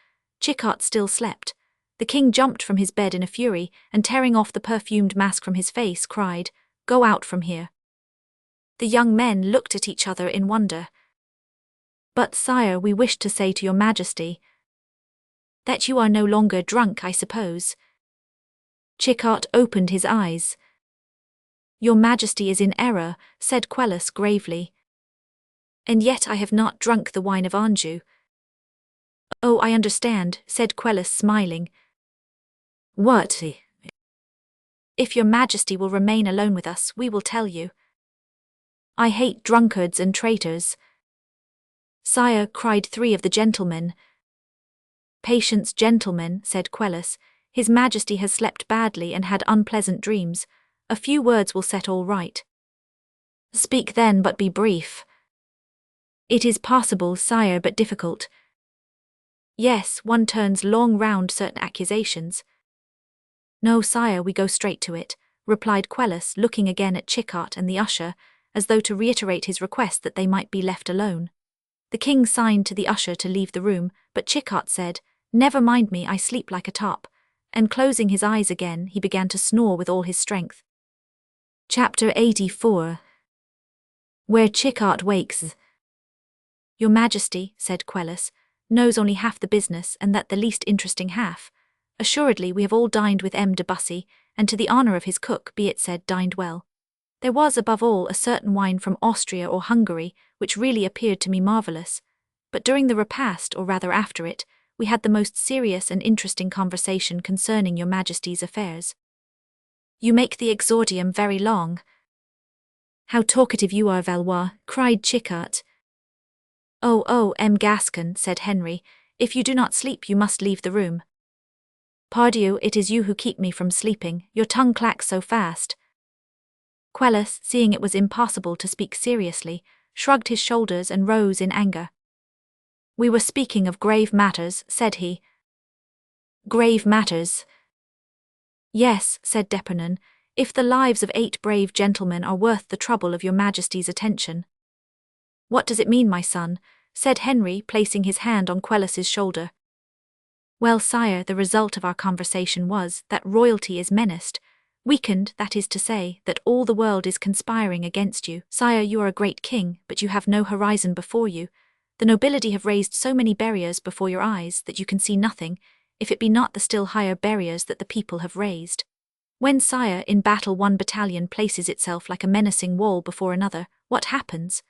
Chickart still slept. The king jumped from his bed in a fury, and tearing off the perfumed mask from his face, cried, "Go out from here." The young men looked at each other in wonder. But, sire, we wished to say to your majesty that you are no longer drunk, I suppose. Chickart opened his eyes. Your majesty is in error, said Quelus gravely. And yet I have not drunk the wine of Anjou. Oh, I understand, said Quelus smiling. What? If your majesty will remain alone with us, we will tell you. I hate drunkards and traitors. Sire, cried 3 of the gentlemen. Patience, gentlemen, said Quelus. His majesty has slept badly and had unpleasant dreams. A few words will set all right. Speak then, but be brief. It is possible, sire, but difficult. Yes, one turns long round certain accusations. No, sire, we go straight to it, replied Quelus, looking again at Chickart and the usher, as though to reiterate his request that they might be left alone. The king signed to the usher to leave the room, but Chickart said, "Never mind me, I sleep like a top," and closing his eyes again, he began to snore with all his strength. Chapter 84. Where Chickart wakes. Your majesty, said Quelus, knows only half the business, and that the least interesting half. Assuredly we have all dined with M. de Bussy, and to the honour of his cook, be it said, dined well. There was, above all, a certain wine from Austria or Hungary, which really appeared to me marvellous. But during the repast, or rather after it, we had the most serious and interesting conversation concerning your majesty's affairs. You make the exordium very long. How talkative you are, Valois, cried Chickart. Oh, M. Gascon, said Henry, if you do not sleep you must leave the room. Pardieu, it is you who keep me from sleeping, your tongue clacks so fast. Quelus, seeing it was impossible to speak seriously, shrugged his shoulders and rose in anger. We were speaking of grave matters, said he. Grave matters? Yes, said Depernon, if the lives of 8 brave gentlemen are worth the trouble of your majesty's attention. What does it mean, my son? Said Henry, placing his hand on Quelus's shoulder. Well, sire, the result of our conversation was that royalty is menaced, weakened, that is to say, that all the world is conspiring against you. Sire, you are a great king, but you have no horizon before you. The nobility have raised so many barriers before your eyes that you can see nothing, if it be not the still higher barriers that the people have raised. When, sire, in battle one battalion places itself like a menacing wall before another, what happens?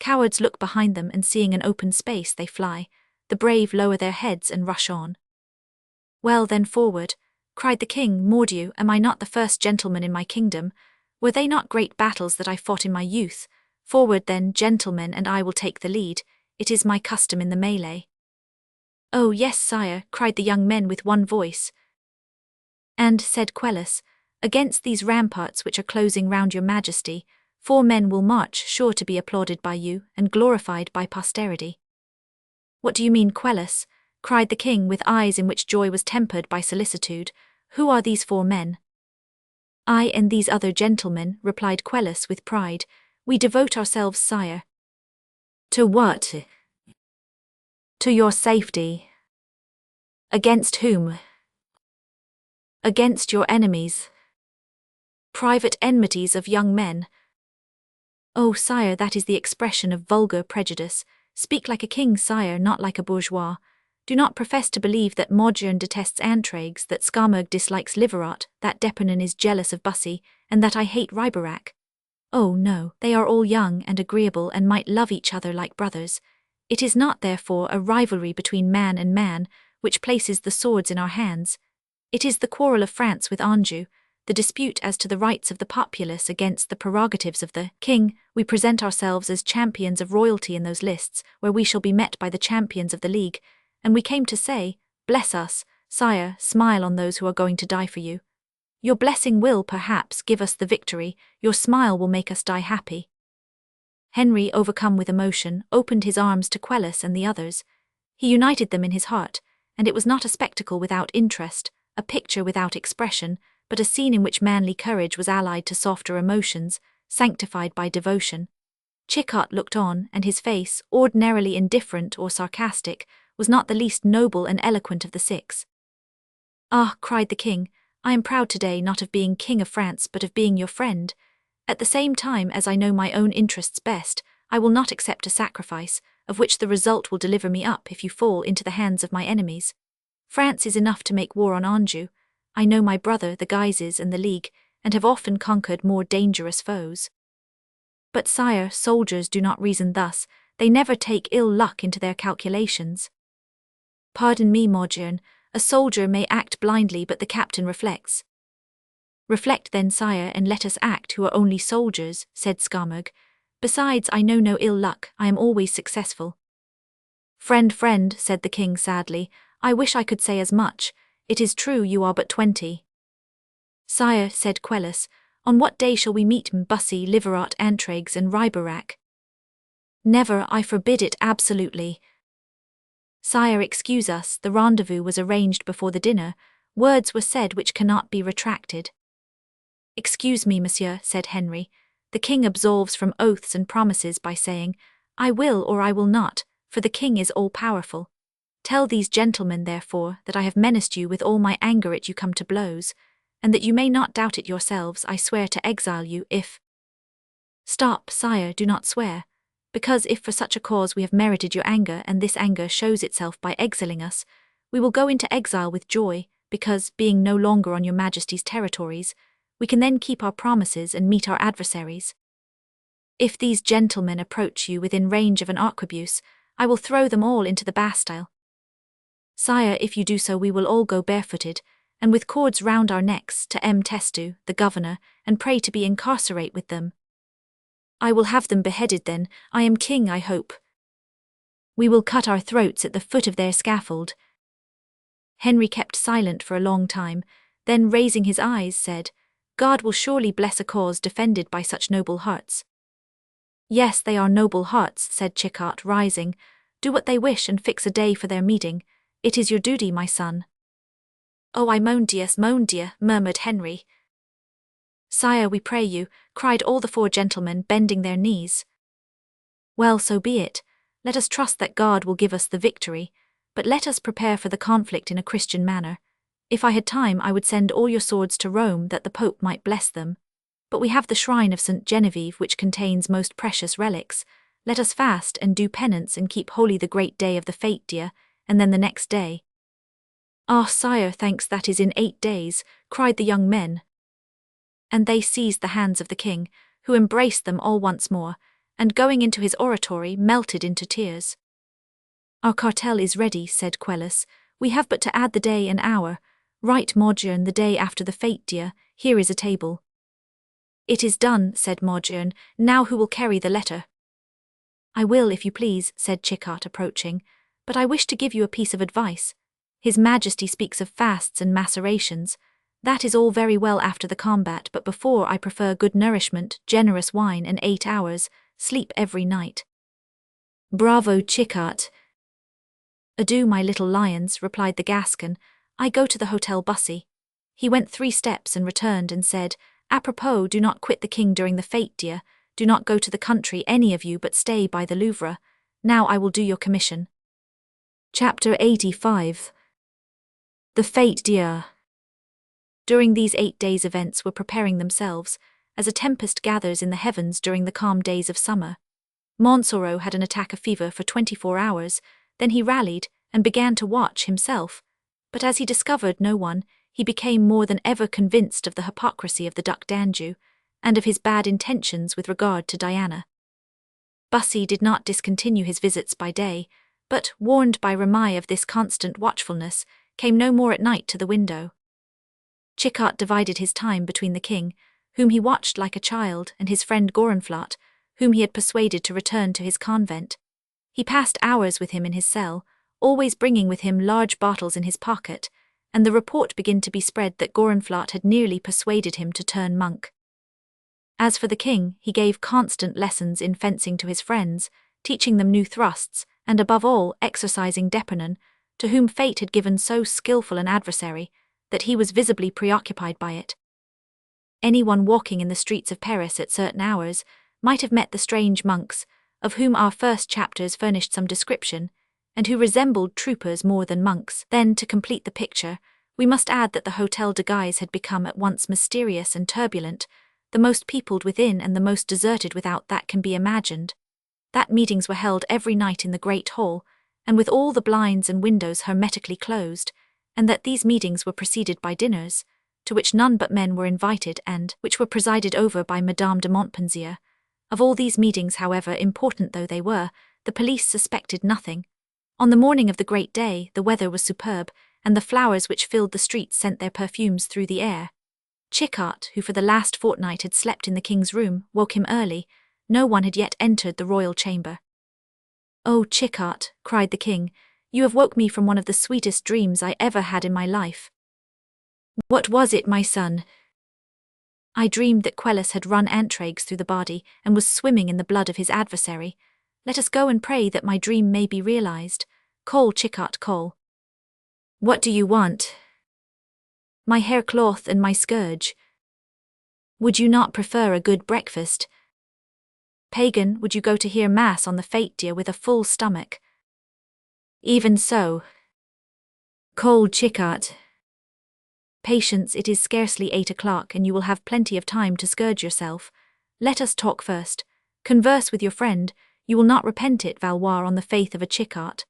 Cowards look behind them, and seeing an open space they fly. The brave lower their heads and rush on. Well then, forward, cried the king. Mordieu, am I not the first gentleman in my kingdom? Were they not great battles that I fought in my youth? Forward then, gentlemen, and I will take the lead. It is my custom in the melee. Oh yes, sire, cried the young men with one voice. And, said Quelus, against these ramparts which are closing round your majesty, 4 men will march, sure to be applauded by you, and glorified by posterity. What do you mean, Quelus? Cried the king with eyes in which joy was tempered by solicitude. Who are these 4 men? I and these other gentlemen, replied Quelus with pride. We devote ourselves, sire. To what? To your safety. Against whom? Against your enemies. Private enmities of young men. Oh, sire, that is the expression of vulgar prejudice. Speak like a king, sire, not like a bourgeois. Do not profess to believe that Modern detests Antragues, that Skarmurg dislikes Liverot, that Depernon is jealous of Bussy, and that I hate Riberac. Oh no, they are all young and agreeable and might love each other like brothers. It is not, therefore, a rivalry between man and man, which places the swords in our hands. It is the quarrel of France with Anjou, the dispute as to the rights of the populace against the prerogatives of the king. We present ourselves as champions of royalty in those lists, where we shall be met by the champions of the League, and we came to say, bless us, sire, smile on those who are going to die for you. Your blessing will, perhaps, give us the victory, your smile will make us die happy. Henry, overcome with emotion, opened his arms to Quelus and the others. He united them in his heart, and it was not a spectacle without interest, a picture without expression, but a scene in which manly courage was allied to softer emotions, sanctified by devotion. Chicot looked on, and his face, ordinarily indifferent or sarcastic, was not the least noble and eloquent of the 6. Ah, cried the king, I am proud today not of being king of France but of being your friend. At the same time as I know my own interests best, I will not accept a sacrifice, of which the result will deliver me up if you fall into the hands of my enemies. France is enough to make war on Anjou. I know my brother, the Guises and the League, and have often conquered more dangerous foes. But sire, soldiers do not reason thus, they never take ill luck into their calculations. Pardon me, Modern, a soldier may act blindly but the captain reflects. Reflect then, sire, and let us act who are only soldiers, said Skarmurg. Besides, I know no ill luck, I am always successful. Friend, friend, said the king sadly, I wish I could say as much. It is true you are but 20. Sire, said Quelus, on what day shall we meet Bussy, Liverot, Antragues and Riberac? Never, I forbid it absolutely. Sire, excuse us, the rendezvous was arranged before the dinner, words were said which cannot be retracted. Excuse me, monsieur, said Henry. The king absolves from oaths and promises by saying, I will or I will not, for the king is all-powerful. Tell these gentlemen, therefore, that I have menaced you with all my anger at you come to blows, and that you may not doubt it yourselves, I swear to exile you if— Stop, sire, do not swear, because if for such a cause we have merited your anger and this anger shows itself by exiling us, we will go into exile with joy, because, being no longer on your majesty's territories, we can then keep our promises and meet our adversaries. If these gentlemen approach you within range of an arquebuse, I will throw them all into the Bastille. Sire, if you do so we will all go barefooted, and with cords round our necks, to Testu, the governor, and pray to be incarcerate with them. I will have them beheaded then, I am king, I hope. We will cut our throats at the foot of their scaffold. Henry kept silent for a long time, then raising his eyes said, God will surely bless a cause defended by such noble hearts. Yes, they are noble hearts, said Chicot, rising. Do what they wish and fix a day for their meeting. It is your duty, my son. Oh, I mon Dieu, murmured Henry. Sire, we pray you, cried all the 4 gentlemen, bending their knees. Well, so be it. Let us trust that God will give us the victory, but let us prepare for the conflict in a Christian manner. If I had time I would send all your swords to Rome that the Pope might bless them. But we have the shrine of St. Genevieve which contains most precious relics. Let us fast and do penance and keep holy the great day of the fête dieu, and then the next day. Ah, sire, thanks, that is in 8 days, cried the young men. And they seized the hands of the king, who embraced them all once more, and going into his oratory melted into tears. Our cartel is ready, said Quelus. We have but to add the day and hour. Write Modern the day after the fête dieu, here is a table. It is done, said Modjern. Now who will carry the letter? I will, if you please, said Chickart, approaching, but I wish to give you a piece of advice. His Majesty speaks of fasts and macerations. That is all very well after the combat, but before I prefer good nourishment, generous wine, and 8 hours, sleep every night. Bravo, Chickart. Adieu, my little lions, replied the Gascon. I go to the Hotel Bussy. He went 3 steps and returned and said, Apropos, do not quit the king during the fete, dear. Do not go to the country, any of you, but stay by the Louvre. Now I will do your commission. Chapter 85. The fete, dear. During these 8 days events were preparing themselves, as a tempest gathers in the heavens during the calm days of summer. Montsoreau had an attack of fever for 24 hours, then he rallied and began to watch himself, but as he discovered no one, he became more than ever convinced of the hypocrisy of the Duc d'Anjou, and of his bad intentions with regard to Diana. Bussy did not discontinue his visits by day, but, warned by Ramai of this constant watchfulness, came no more at night to the window. Chickart divided his time between the king, whom he watched like a child, and his friend Gorenflot, whom he had persuaded to return to his convent. He passed hours with him in his cell, always bringing with him large bottles in his pocket, and the report began to be spread that Gorenflot had nearly persuaded him to turn monk. As for the king, he gave constant lessons in fencing to his friends, teaching them new thrusts, and above all exercising D'Epernon, to whom fate had given so skilful an adversary, that he was visibly preoccupied by it. Anyone walking in the streets of Paris at certain hours might have met the strange monks, of whom our first chapters furnished some description, and who resembled troopers more than monks. Then, to complete the picture, we must add that the Hôtel de Guise had become at once mysterious and turbulent, the most peopled within and the most deserted without that can be imagined. That meetings were held every night in the great hall, and with all the blinds and windows hermetically closed, and that these meetings were preceded by dinners, to which none but men were invited and which were presided over by Madame de Montpensier. Of all these meetings, however important though they were, the police suspected nothing. On the morning of the great day, the weather was superb, and the flowers which filled the streets sent their perfumes through the air. Chickart, who for the last fortnight had slept in the king's room, woke him early. No one had yet entered the royal chamber. "Oh, Chickart," cried the king, "you have woke me from one of the sweetest dreams I ever had in my life." "What was it, my son?" "I dreamed that Quelus had run Antragues through the body and was swimming in the blood of his adversary. Let us go and pray that my dream may be realized. Call, Chickart, call." "What do you want?" "My haircloth and my scourge." "Would you not prefer a good breakfast?" "Pagan, would you go to hear mass on the fete, dear, with a full stomach?" "Even so." "Call, Chickart." "Patience, it is scarcely 8 o'clock, and you will have plenty of time to scourge yourself. Let us talk first. Converse with your friend. You will not repent it, Valois, on the faith of a Chickart."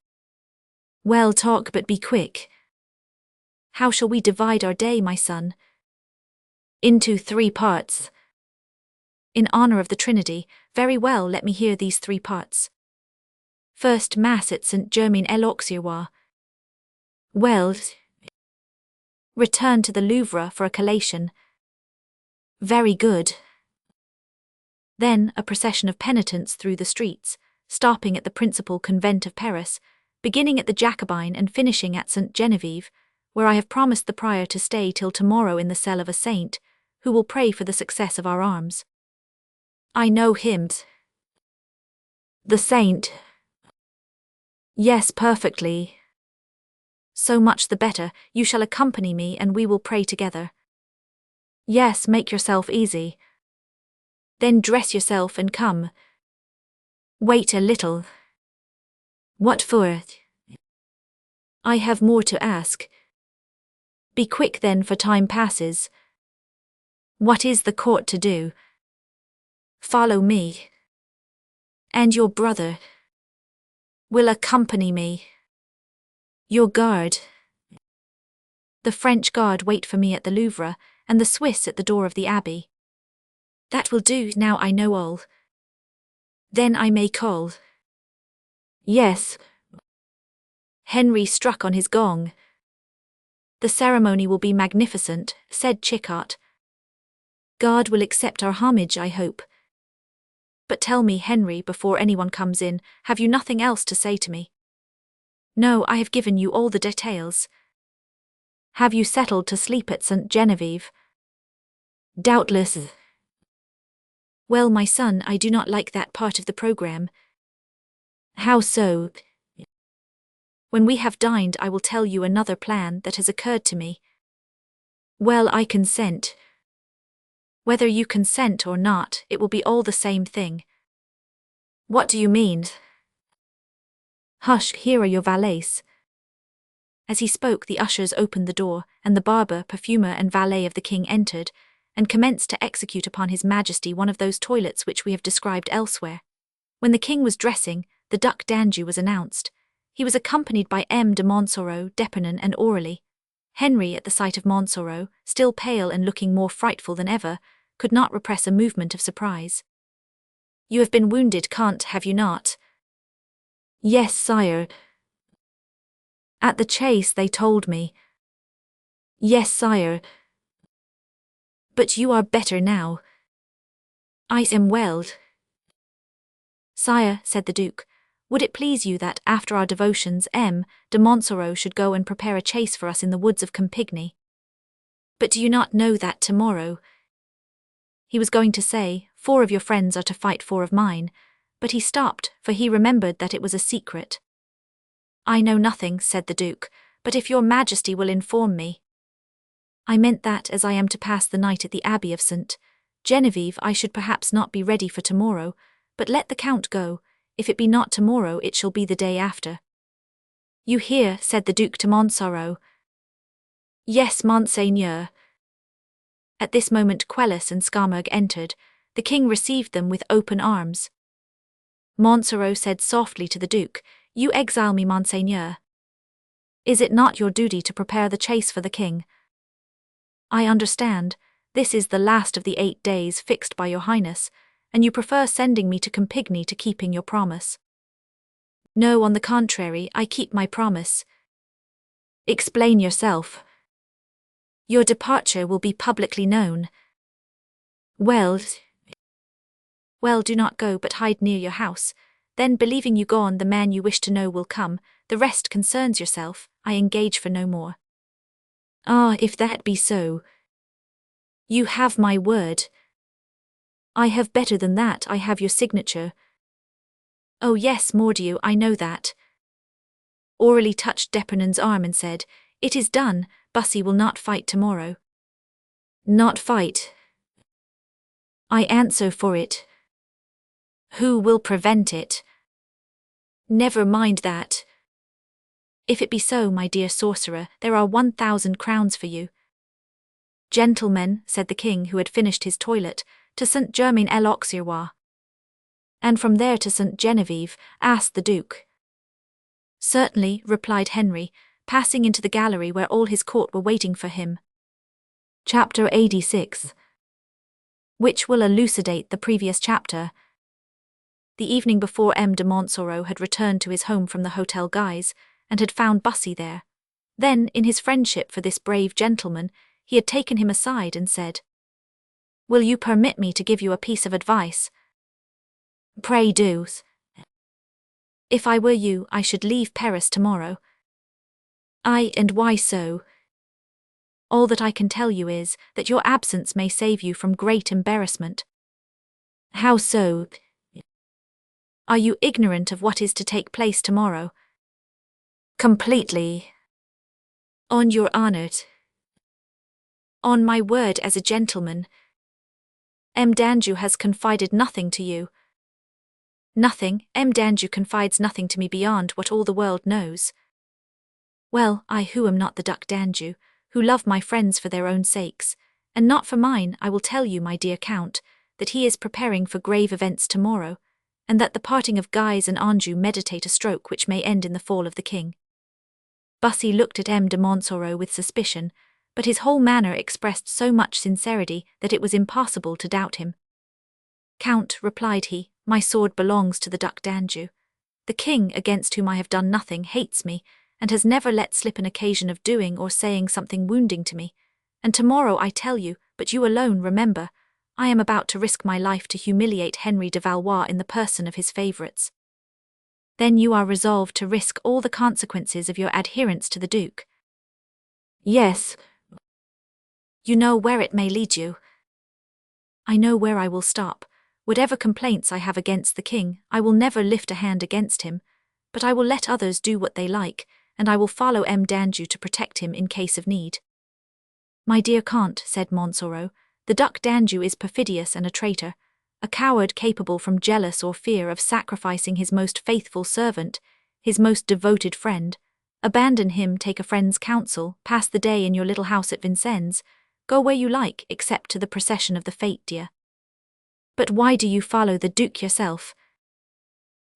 "Well, talk, but be quick." "How shall we divide our day, my son?" "Into 3 parts. "In honor of the Trinity. Very well, let me hear these 3 parts. "First, Mass at Saint-Germain-l'Auxerrois." "Well." "Return to the Louvre for a collation." "Very good." Then a procession of penitents through the streets, stopping at the principal convent of Paris, beginning at the Jacobine and finishing at St. Genevieve, where I have promised the prior to stay till tomorrow in the cell of a saint, who will pray for the success of our arms. "I know him." "The saint?" "Yes, perfectly." "So much the better. You shall accompany me and we will pray together." "Yes, make yourself easy." "Then dress yourself and come." "Wait a little." "What for?" "I have more to ask." "Be quick then, for time passes." "What is the court to do?" "Follow me." "And your brother?" "Will accompany me." "Your guard?" "The French guard wait for me at the Louvre, and the Swiss at the door of the abbey." "That will do, now I know all." "Then I may call?" "Yes." Henry struck on his gong. "The ceremony will be magnificent," said Chickart. God will accept our homage, I hope. But tell me, Henry, before anyone comes in, have you nothing else to say to me? No, I have given you all the details. Have you settled to sleep at St. Genevieve? Doubtless. Well, my son, I do not like that part of the program. How so? When we have dined, I will tell you another plan that has occurred to me. Well, I consent. Whether you consent or not, it will be all the same thing. What do you mean? Hush, here are your valets. As he spoke, the ushers opened the door, and the barber, perfumer, and valet of the king entered, and commenced to execute upon his majesty one of those toilets which we have described elsewhere. When the king was dressing, the Duc d'Anjou was announced. He was accompanied by M. de Montsoreau, d'Epernon, and Aurélie. Henry, at the sight of Montsoreau, still pale and looking more frightful than ever, could not repress a movement of surprise. You have been wounded, Count, have you not? Yes, sire. At the chase, they told me. Yes, sire. But you are better now. I am well. Sire, said the Duke, would it please you that, after our devotions, M. de Montsoreau should go and prepare a chase for us in the woods of Campigny? But do you not know that tomorrow? He was going to say, 4 of your friends are to fight 4 of mine, but he stopped, for he remembered that it was a secret. I know nothing, said the Duke, but if your Majesty will inform me. I meant that, as I am to pass the night at the Abbey of St. Genevieve, I should perhaps not be ready for tomorrow, but let the Count go. If it be not tomorrow, it shall be the day after. You hear, said the Duc de Montsoreau. Yes, Monseigneur. At this moment Quelus and Scamargue entered. The king received them with open arms. Montsoreau said softly to the Duke, You exile me, Monseigneur. Is it not your duty to prepare the chase for the king? I understand. This is the last of the 8 days fixed by your Highness, and you prefer sending me to Campigny to keeping your promise. No, on the contrary, I keep my promise. Explain yourself. Your departure will be publicly known. Well, do not go, but hide near your house. Then, believing you gone, the man you wish to know will come. The rest concerns yourself. I engage for no more. Ah, if that be so. You have my word. I have better than that, I have your signature. Oh yes, Mordieu, I know that. Aurélie touched d'Epernon's arm and said, It is done, Bussy will not fight tomorrow. Not fight? I answer for it. Who will prevent it? Never mind that. If it be so, my dear sorcerer, there are 1,000 crowns for you. Gentlemen, said the king, who had finished his toilet, to Saint-Germain-l'Auxerrois. And from there to St. Genevieve, asked the Duke. Certainly, replied Henry, passing into the gallery where all his court were waiting for him. Chapter 86, which will elucidate the previous chapter. The evening before, M. de Montsoreau had returned to his home from the Hotel Guise, and had found Bussy there. Then, in his friendship for this brave gentleman, he had taken him aside and said, Will you permit me to give you a piece of advice? Pray do. If I were you, I should leave Paris tomorrow. And why so? All that I can tell you is, that your absence may save you from great embarrassment. How so? Are you ignorant of what is to take place tomorrow? Completely. On your honor. On my word as a gentleman. M. d'Anjou has confided nothing to you. Nothing, M. d'Anjou confides nothing to me beyond what all the world knows. Well, I who am not the Duc d'Anjou, who love my friends for their own sakes, and not for mine, I will tell you, my dear Count, that he is preparing for grave events tomorrow, and that the parting of Guise and Anjou meditate a stroke which may end in the fall of the king. Bussy looked at M. de Montsoreau with suspicion, but his whole manner expressed so much sincerity that it was impossible to doubt him. Count, replied he, my sword belongs to the Duc d'Anjou. The king, against whom I have done nothing, hates me, and has never let slip an occasion of doing or saying something wounding to me. And tomorrow, I tell you, but you alone remember, I am about to risk my life to humiliate Henry de Valois in the person of his favourites. Then you are resolved to risk all the consequences of your adherence to the Duke. Yes. You know where it may lead you. I know where I will stop. Whatever complaints I have against the king, I will never lift a hand against him, but I will let others do what they like, and I will follow M. Danjou to protect him in case of need. My dear Count, said Montsoreau, the Duc d'Anjou is perfidious and a traitor, a coward capable from jealous or fear of sacrificing his most faithful servant, his most devoted friend. Abandon him, take a friend's counsel, pass the day in your little house at Vincennes, go where you like except to the procession of the Fête Dieu. But why do you follow the Duke yourself?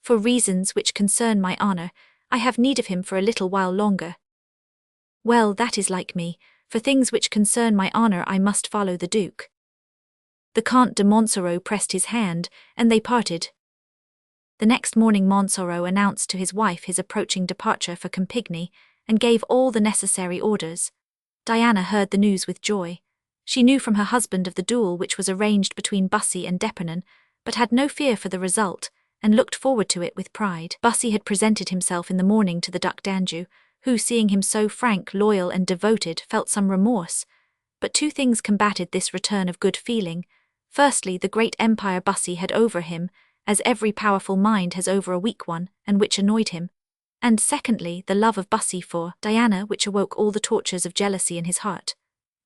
For reasons which concern my honour, I have need of him for a little while longer. Well, that is like me, for things which concern my honour I must follow the Duke. The Comte de Montsoreau pressed his hand, and they parted. The next morning Montsoreau announced to his wife his approaching departure for Campigny, and gave all the necessary orders. Diana heard the news with joy. She knew from her husband of the duel which was arranged between Bussy and d'Epernon, but had no fear for the result, and looked forward to it with pride. Bussy had presented himself in the morning to the Duc d'Anjou, who, seeing him so frank, loyal, and devoted, felt some remorse. But two things combated this return of good feeling. Firstly, the great empire Bussy had over him, as every powerful mind has over a weak one, and which annoyed him. And secondly, the love of Bussy for Diana, which awoke all the tortures of jealousy in his heart.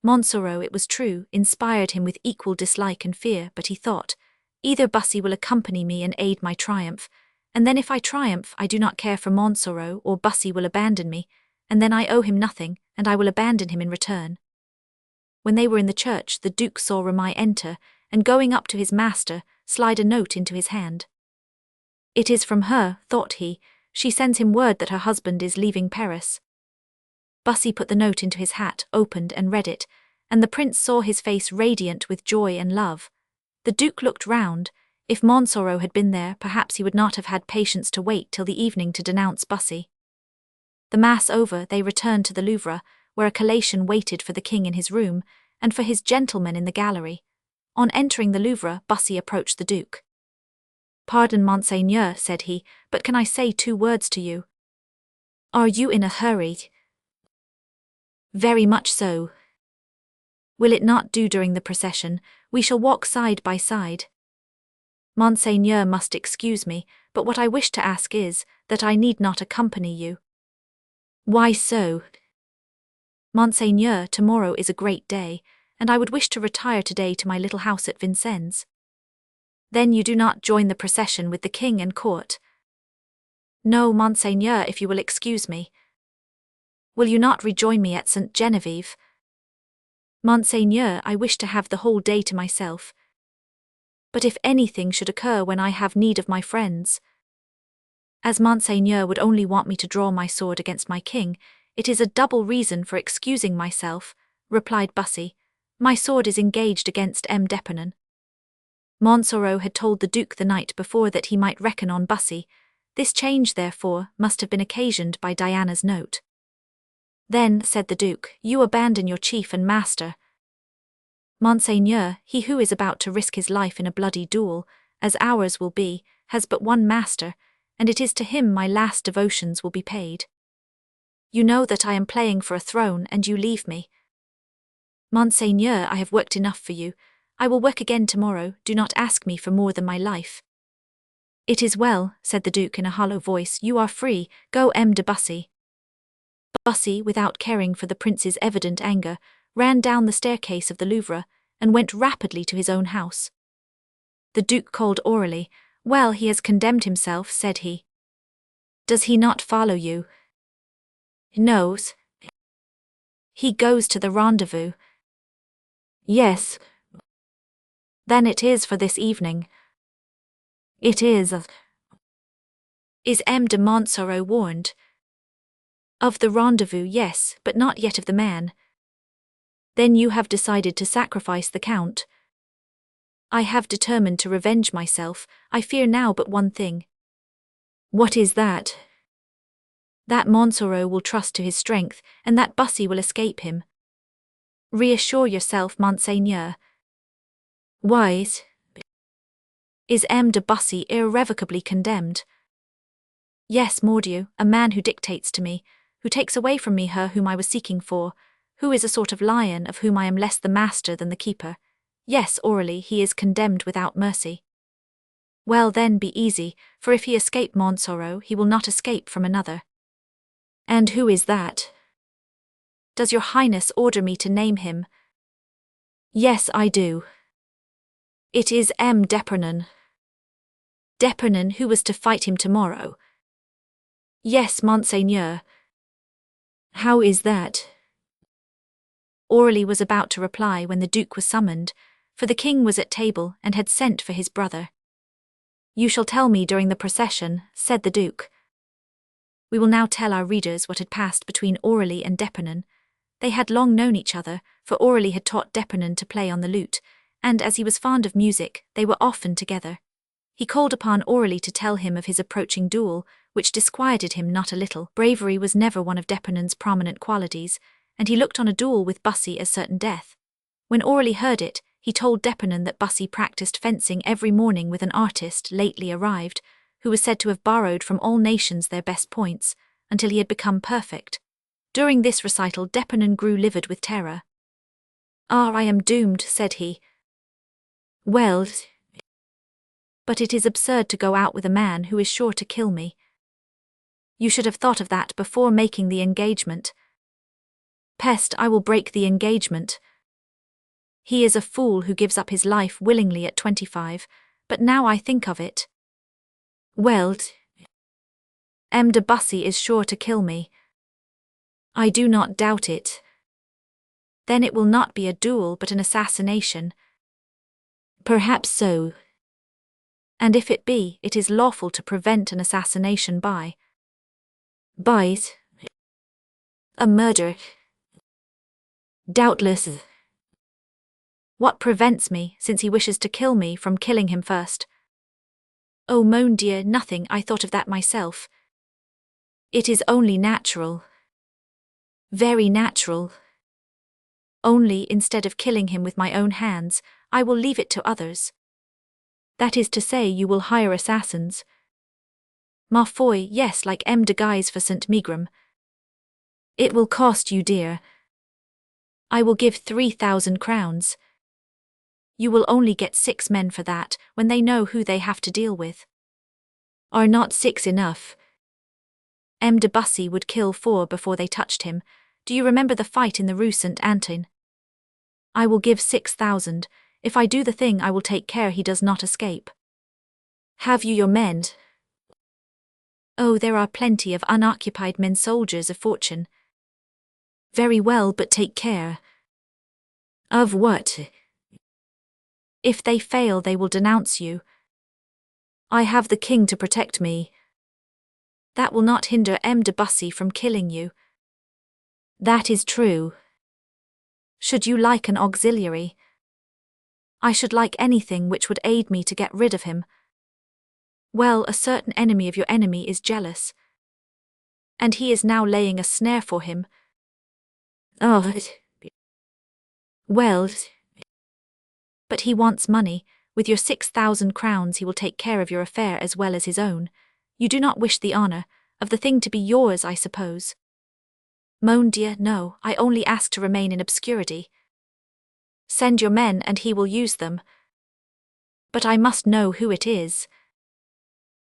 Montsoreau, it was true, inspired him with equal dislike and fear, but he thought, either Bussy will accompany me and aid my triumph, and then if I triumph I do not care for Montsoreau, or Bussy will abandon me, and then I owe him nothing, and I will abandon him in return. When they were in the church, the Duke saw Ramay enter, and going up to his master, slide a note into his hand. It is from her, thought he, she sends him word that her husband is leaving Paris. Bussy put the note into his hat, opened and read it, and the prince saw his face radiant with joy and love. The Duke looked round. If Montsoreau had been there, perhaps he would not have had patience to wait till the evening to denounce Bussy. The mass over, they returned to the Louvre, where a collation waited for the king in his room, and for his gentlemen in the gallery. On entering the Louvre, Bussy approached the Duke. Pardon, Monseigneur, said he, but can I say 2 words to you? Are you in a hurry? Very much so. Will it not do during the procession? We shall walk side by side. Monseigneur must excuse me, but what I wish to ask is, that I need not accompany you. Why so? Monseigneur, tomorrow is a great day, and I would wish to retire today to my little house at Vincennes. Then you do not join the procession with the king and court? No, Monseigneur, if you will excuse me. Will you not rejoin me at St. Genevieve? Monseigneur, I wish to have the whole day to myself. But if anything should occur when I have need of my friends, as Monseigneur would only want me to draw my sword against my king, it is a double reason for excusing myself, replied Bussy. My sword is engaged against M. d'Epernon. Montsoreau had told the Duke the night before that he might reckon on Bussy. This change, therefore, must have been occasioned by Diana's note. Then, said the Duke, you abandon your chief and master. Monseigneur, he who is about to risk his life in a bloody duel, as ours will be, has but one master, and it is to him my last devotions will be paid. You know that I am playing for a throne, and you leave me. Monseigneur, I have worked enough for you. I will work again tomorrow, do not ask me for more than my life. It is well, said the Duke in a hollow voice, you are free, go M. de Bussy. Bussy, without caring for the prince's evident anger, ran down the staircase of the Louvre, and went rapidly to his own house. The Duke called orally. Well, he has condemned himself, said he. Does he not follow you? No. He goes to the rendezvous. Yes. Then it is for this evening. It is. Is M. de Montsoreau warned? Of the rendezvous, yes, but not yet of the man. Then you have decided to sacrifice the Count? I have determined to revenge myself. I fear now but one thing. What is that? That Montsoreau will trust to his strength, and that Bussy will escape him. Reassure yourself, Monseigneur. Why Is M. de Bussy irrevocably condemned? Yes, mordieu, a man who dictates to me, who takes away from me her whom I was seeking for, who is a sort of lion of whom I am less the master than the keeper. Yes, Aurelie, he is condemned without mercy. Well then, be easy, for if he escape Montsoreau, he will not escape from another. And who is that? Does your Highness order me to name him? Yes, I do. It is M. d'Epernon. D'Epernon, who was to fight him tomorrow? Yes, Monseigneur. How is that? Aurelie was about to reply when the Duke was summoned, for the king was at table and had sent for his brother. You shall tell me during the procession, said the Duke. We will now tell our readers what had passed between Aurelie and d'Epernon. They had long known each other, for Aurelie had taught d'Epernon to play on the lute, and as he was fond of music, they were often together. He called upon Aurelie to tell him of his approaching duel, which disquieted him not a little. Bravery was never one of d'Epernon's prominent qualities, and he looked on a duel with Bussy as certain death. When Aurelie heard it, he told d'Epernon that Bussy practiced fencing every morning with an artist lately arrived, who was said to have borrowed from all nations their best points, until he had become perfect. During this recital d'Epernon grew livid with terror. Ah, I am doomed, said he. Well, but it is absurd to go out with a man who is sure to kill me. You should have thought of that before making the engagement. Peste, I will break the engagement. He is a fool who gives up his life willingly at 25, but now I think of it. Well, M. de Bussy is sure to kill me. I do not doubt it. Then it will not be a duel but an assassination. Perhaps so. And if it be, it is lawful to prevent an assassination by a murder. Doubtless. What prevents me, since he wishes to kill me, from killing him first? Oh, mon Dieu, nothing, I thought of that myself. It is only natural. Very natural. Only, instead of killing him with my own hands, I will leave it to others. That is to say, you will hire assassins. Ma foi, yes, like M. de Guise for St. Migram. It will cost you dear. I will give 3,000 crowns. You will only get 6 men for that, when they know who they have to deal with. Are not 6 enough? M. de Bussy would kill 4 before they touched him. Do you remember the fight in the Rue Saint-Antoine? I will give 6,000. If I do the thing, I will take care he does not escape. Have you your men? Oh, there are plenty of unoccupied men soldiers of fortune. Very well, but take care. Of what? If they fail, they will denounce you. I have the king to protect me. That will not hinder M. de Bussy from killing you. That is true. Should you like an auxiliary? I should like anything which would aid me to get rid of him. Well, a certain enemy of your enemy is jealous. And he is now laying a snare for him. Oh. Well. But he wants money. With your 6,000 crowns he will take care of your affair as well as his own. You do not wish the honor of the thing to be yours, I suppose. Mon Dieu, no, I only ask to remain in obscurity. Send your men and he will use them. But I must know who it is.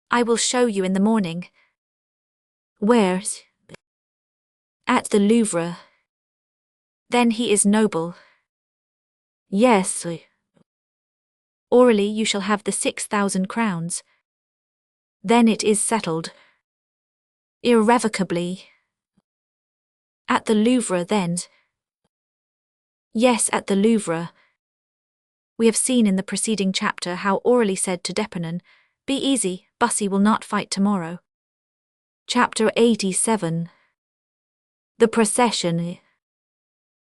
I will show you in the morning. Where? At the Louvre. Then he is noble. Yes. Aurelie, you shall have the 6,000 crowns. Then it is settled. Irrevocably. At the Louvre, then? Yes, at the Louvre. We have seen in the preceding chapter how Aurelie said to d'Epernon, "Be easy, Bussy will not fight tomorrow." Chapter 87. The procession.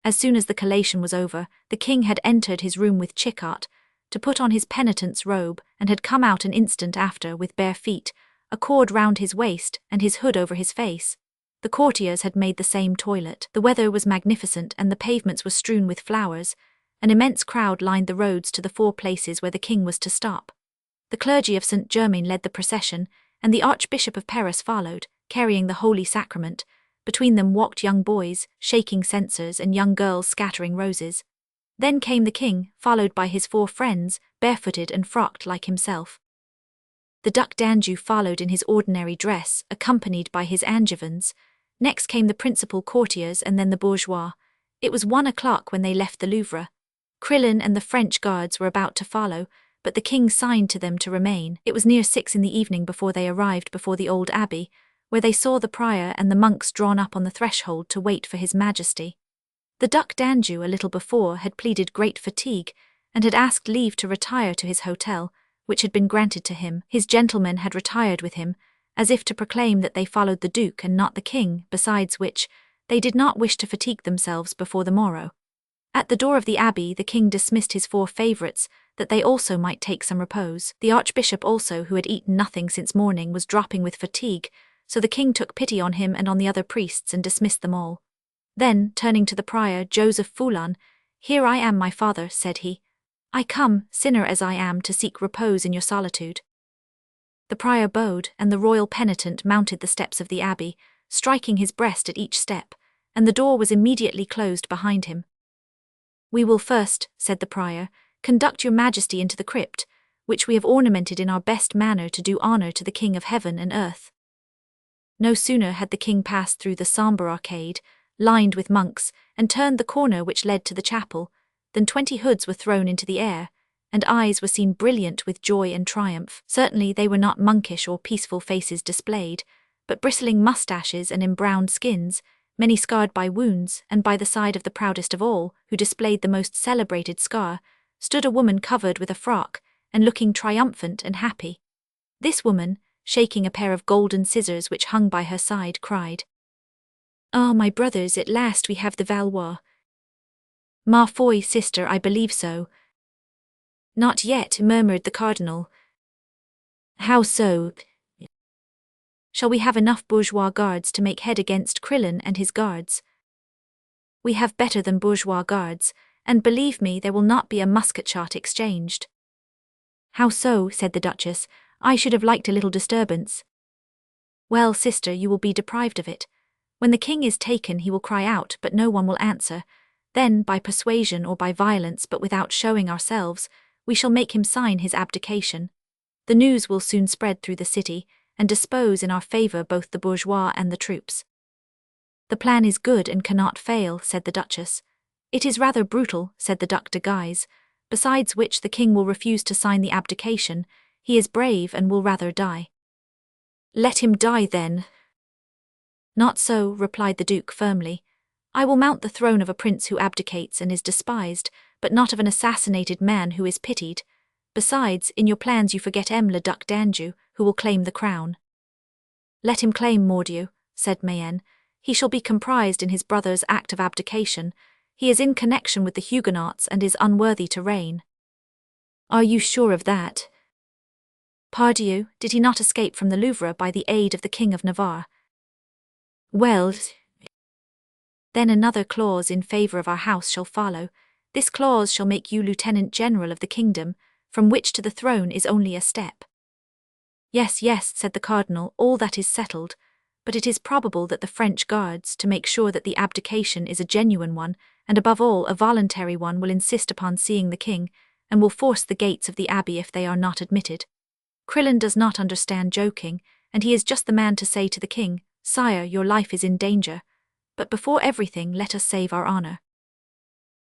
As soon as the collation was over, the king had entered his room with Chickart, to put on his penitent's robe, and had come out an instant after with bare feet, a cord round his waist, and his hood over his face. The courtiers had made the same toilet. The weather was magnificent, and the pavements were strewn with flowers, An immense crowd lined the roads to the 4 places where the king was to stop. The clergy of St. Germain led the procession, and the Archbishop of Paris followed, carrying the Holy Sacrament. Between them walked young boys, shaking censers, and young girls scattering roses. Then came the king, followed by his 4 friends, barefooted and frocked like himself. The Duc d'Anjou followed in his ordinary dress, accompanied by his Angevins. Next came the principal courtiers and then the bourgeois. It was 1 o'clock when they left the Louvre. Crillon and the French guards were about to follow, but the king signed to them to remain. It was near 6 in the evening before they arrived before the old abbey, where they saw the prior and the monks drawn up on the threshold to wait for his majesty. The Duc d'Anjou a little before had pleaded great fatigue, and had asked leave to retire to his hotel, which had been granted to him. His gentlemen had retired with him, as if to proclaim that they followed the duke and not the king, besides which, they did not wish to fatigue themselves before the morrow. At the door of the abbey the king dismissed his 4 favourites, that they also might take some repose. The archbishop also, who had eaten nothing since morning, was dropping with fatigue, so the king took pity on him and on the other priests and dismissed them all. Then, turning to the prior, Joseph Foulon, "Here I am, my father," said he. "I come, sinner as I am, to seek repose in your solitude." The prior bowed, and the royal penitent mounted the steps of the abbey, striking his breast at each step, and the door was immediately closed behind him. "We will first," said the prior, "conduct your majesty into the crypt, which we have ornamented in our best manner to do honour to the King of heaven and earth." No sooner had the king passed through the sombre arcade, lined with monks, and turned the corner which led to the chapel, than 20 hoods were thrown into the air, and eyes were seen brilliant with joy and triumph. Certainly they were not monkish or peaceful faces displayed, but bristling moustaches and embrowned skins, many scarred by wounds, and by the side of the proudest of all, who displayed the most celebrated scar, stood a woman covered with a frock, and looking triumphant and happy. This woman, shaking a pair of golden scissors which hung by her side, cried, "Ah, my brothers, at last we have the Valois." "Ma foi, sister, I believe so." "Not yet," murmured the cardinal. "How so?" "Shall we have enough bourgeois guards to make head against Crillon and his guards?" "We have better than bourgeois guards, and believe me, there will not be a musket shot exchanged." "How so?" said the duchess. "I should have liked a little disturbance." "Well, sister, you will be deprived of it. When the king is taken he will cry out, but no one will answer. Then, by persuasion or by violence, but without showing ourselves, we shall make him sign his abdication. The news will soon spread through the city, and dispose in our favour both the bourgeois and the troops." "The plan is good and cannot fail," said the duchess. "It is rather brutal," said the Duc de Guise, "besides which the king will refuse to sign the abdication. He is brave and will rather die." "Let him die, then." "Not so," replied the duke firmly. "I will mount the throne of a prince who abdicates and is despised, but not of an assassinated man who is pitied. Besides, in your plans you forget le Duc d'Anjou, who will claim the crown." "Let him claim, mordieu," said Mayenne. "He shall be comprised in his brother's act of abdication. He is in connection with the Huguenots and is unworthy to reign." "Are you sure of that?" "Pardieu, did he not escape from the Louvre by the aid of the King of Navarre?" "Well, then another clause in favour of our house shall follow. This clause shall make you lieutenant general of the kingdom, from which to the throne is only a step." "Yes, yes," said the cardinal, "all that is settled, but it is probable that the French guards, to make sure that the abdication is a genuine one, and above all a voluntary one, will insist upon seeing the king, and will force the gates of the abbey if they are not admitted. Crillon does not understand joking, and he is just the man to say to the king, 'Sire, your life is in danger, but before everything let us save our honour.'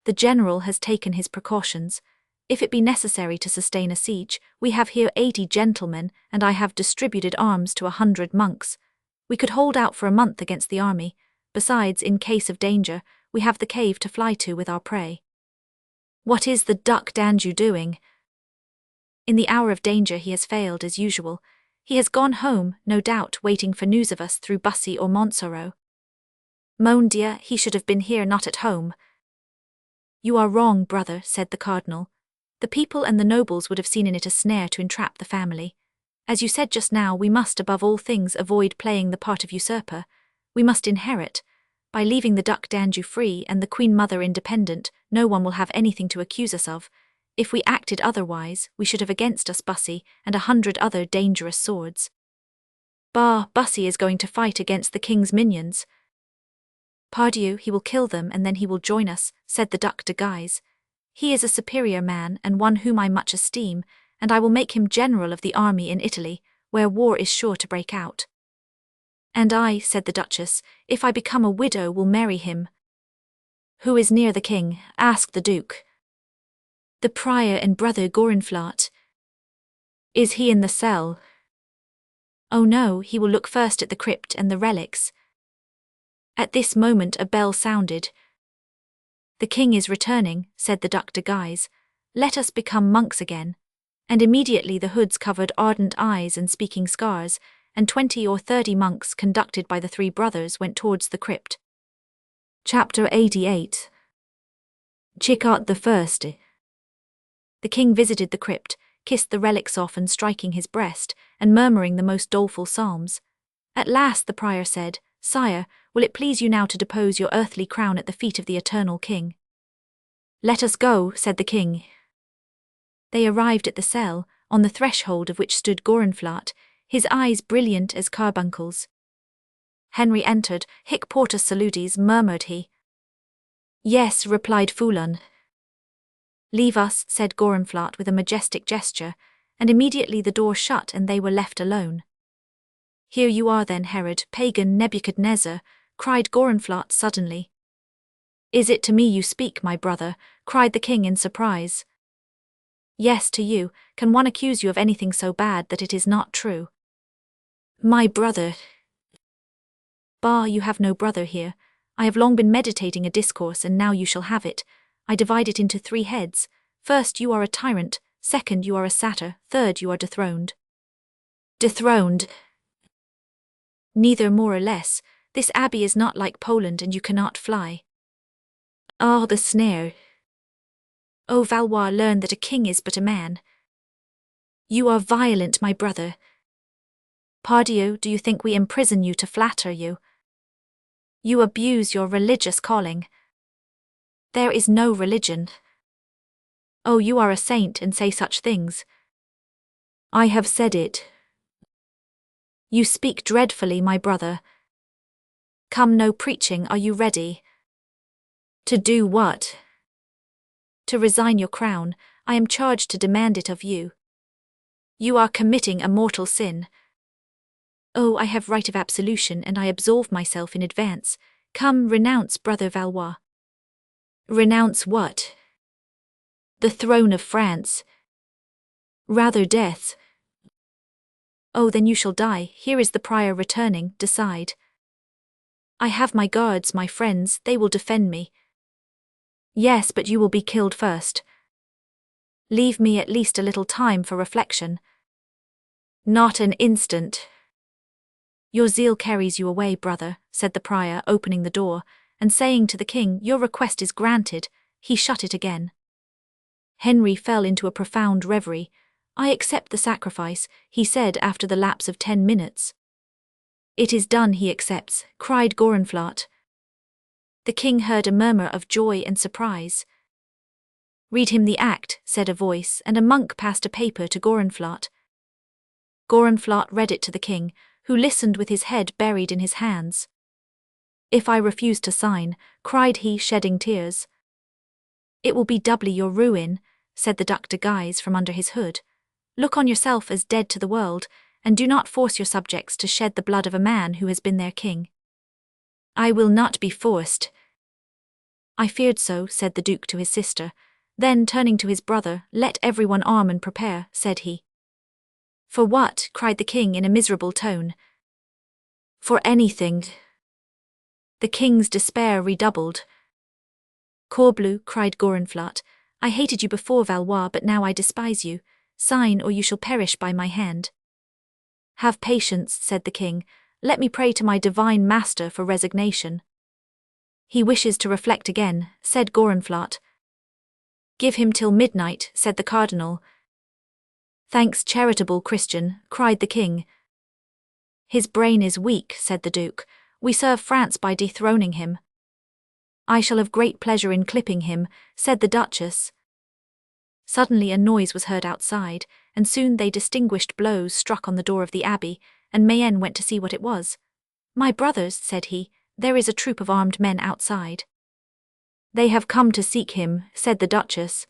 The general has taken his precautions. If it be necessary to sustain a siege, we have here 80 gentlemen, and I have distributed arms to 100 monks. We could hold out for a month against the army. Besides, in case of danger, we have the cave to fly to with our prey." "What is the Duc d'Anjou doing?" "In the hour of danger he has failed as usual. He has gone home, no doubt, waiting for news of us through Bussy or Montsoreau." "Mon Dieu, he should have been here, not at home." "You are wrong, brother," said the cardinal. "The people and the nobles would have seen in it a snare to entrap the family. As you said just now, we must above all things avoid playing the part of usurper. We must inherit. By leaving the Duc d'Anjou free and the Queen Mother independent, no one will have anything to accuse us of. If we acted otherwise, we should have against us Bussy and 100 other dangerous swords. Bah, Bussy is going to fight against the king's minions. Pardieu, he will kill them and then he will join us, said the Duc de Guise. He is a superior man and one whom I much esteem, and I will make him general of the army in Italy, where war is sure to break out. And I, said the Duchess, if I become a widow, will marry him. Who is near the king? Asked the Duke. The prior and brother Gorenflot. Is he in the cell? Oh no, he will look first at the crypt and the relics. At this moment a bell sounded. The king is returning, said the Duc de Guise. Let us become monks again. And immediately the hoods covered ardent eyes and speaking scars, and 20 or 30 monks conducted by the three brothers went towards the crypt. Chapter 88. Chicot the First. The king visited the crypt, kissed the relics often, striking his breast, and murmuring the most doleful psalms. At last the prior said, Sire, will it please you now to depose your earthly crown at the feet of the eternal king? Let us go, said the king. They arrived at the cell, on the threshold of which stood Gorenflot, his eyes brilliant as carbuncles. Henry entered. Hic portus salutis, murmured he. Yes, replied Foulon. Leave us, said Gorenflot with a majestic gesture, and immediately the door shut and they were left alone. Here you are then, Herod, pagan Nebuchadnezzar, cried Gorenflot suddenly. Is it to me you speak, my brother? Cried the king in surprise. Yes, to you. Can one accuse you of anything so bad that it is not true? My brother. Bah, you have no brother here. I have long been meditating a discourse and now you shall have it. I divide it into 3 heads. First, you are a tyrant. Second, you are a satyr. Third, you are dethroned. Dethroned. Neither more or less. This abbey is not like Poland and you cannot fly. Ah, the snare. O Valois, learn that a king is but a man. You are violent, my brother. Pardieu, do you think we imprison you to flatter you? You abuse your religious calling. There is no religion. Oh, you are a saint and say such things. I have said it. You speak dreadfully, my brother. Come, no preaching, are you ready? To do what? To resign your crown. I am charged to demand it of you. You are committing a mortal sin. Oh, I have right of absolution and I absolve myself in advance. Come, renounce, brother Valois. Renounce what? The throne of France. Rather death. Oh, then you shall die. Here is the prior returning, decide. I have my guards, my friends, they will defend me. Yes, but you will be killed first. Leave me at least a little time for reflection. Not an instant. Your zeal carries you away, brother, said the prior, opening the door, and saying to the king, Your request is granted. He shut it again. Henry fell into a profound reverie. I accept the sacrifice, he said after the lapse of 10 minutes. It is done, he accepts, cried Gorenflot. The king heard a murmur of joy and surprise. Read him the act, said a voice, and a monk passed a paper to Gorenflot. Gorenflot read it to the king, who listened with his head buried in his hands. If I refuse to sign, cried he, shedding tears. It will be doubly your ruin, said the Duc de Guise from under his hood. Look on yourself as dead to the world, and do not force your subjects to shed the blood of a man who has been their king. I will not be forced. I feared so, said the Duke to his sister. Then, turning to his brother, Let everyone arm and prepare, said he. For what? Cried the king in a miserable tone. For anything. The king's despair redoubled. Corbleu, cried Gorenflot, I hated you before, Valois, but now I despise you. Sign, or you shall perish by my hand. Have patience, said the king. Let me pray to my divine master for resignation. He wishes to reflect again, said Gorenflot. Give him till midnight, said the cardinal. Thanks, charitable Christian, cried the king. His brain is weak, said the duke. We serve France by dethroning him. I shall have great pleasure in clipping him, said the Duchess. Suddenly a noise was heard outside, and soon they distinguished blows struck on the door of the abbey, and Mayenne went to see what it was. My brothers, said he, there is a troop of armed men outside. They have come to seek him, said the Duchess.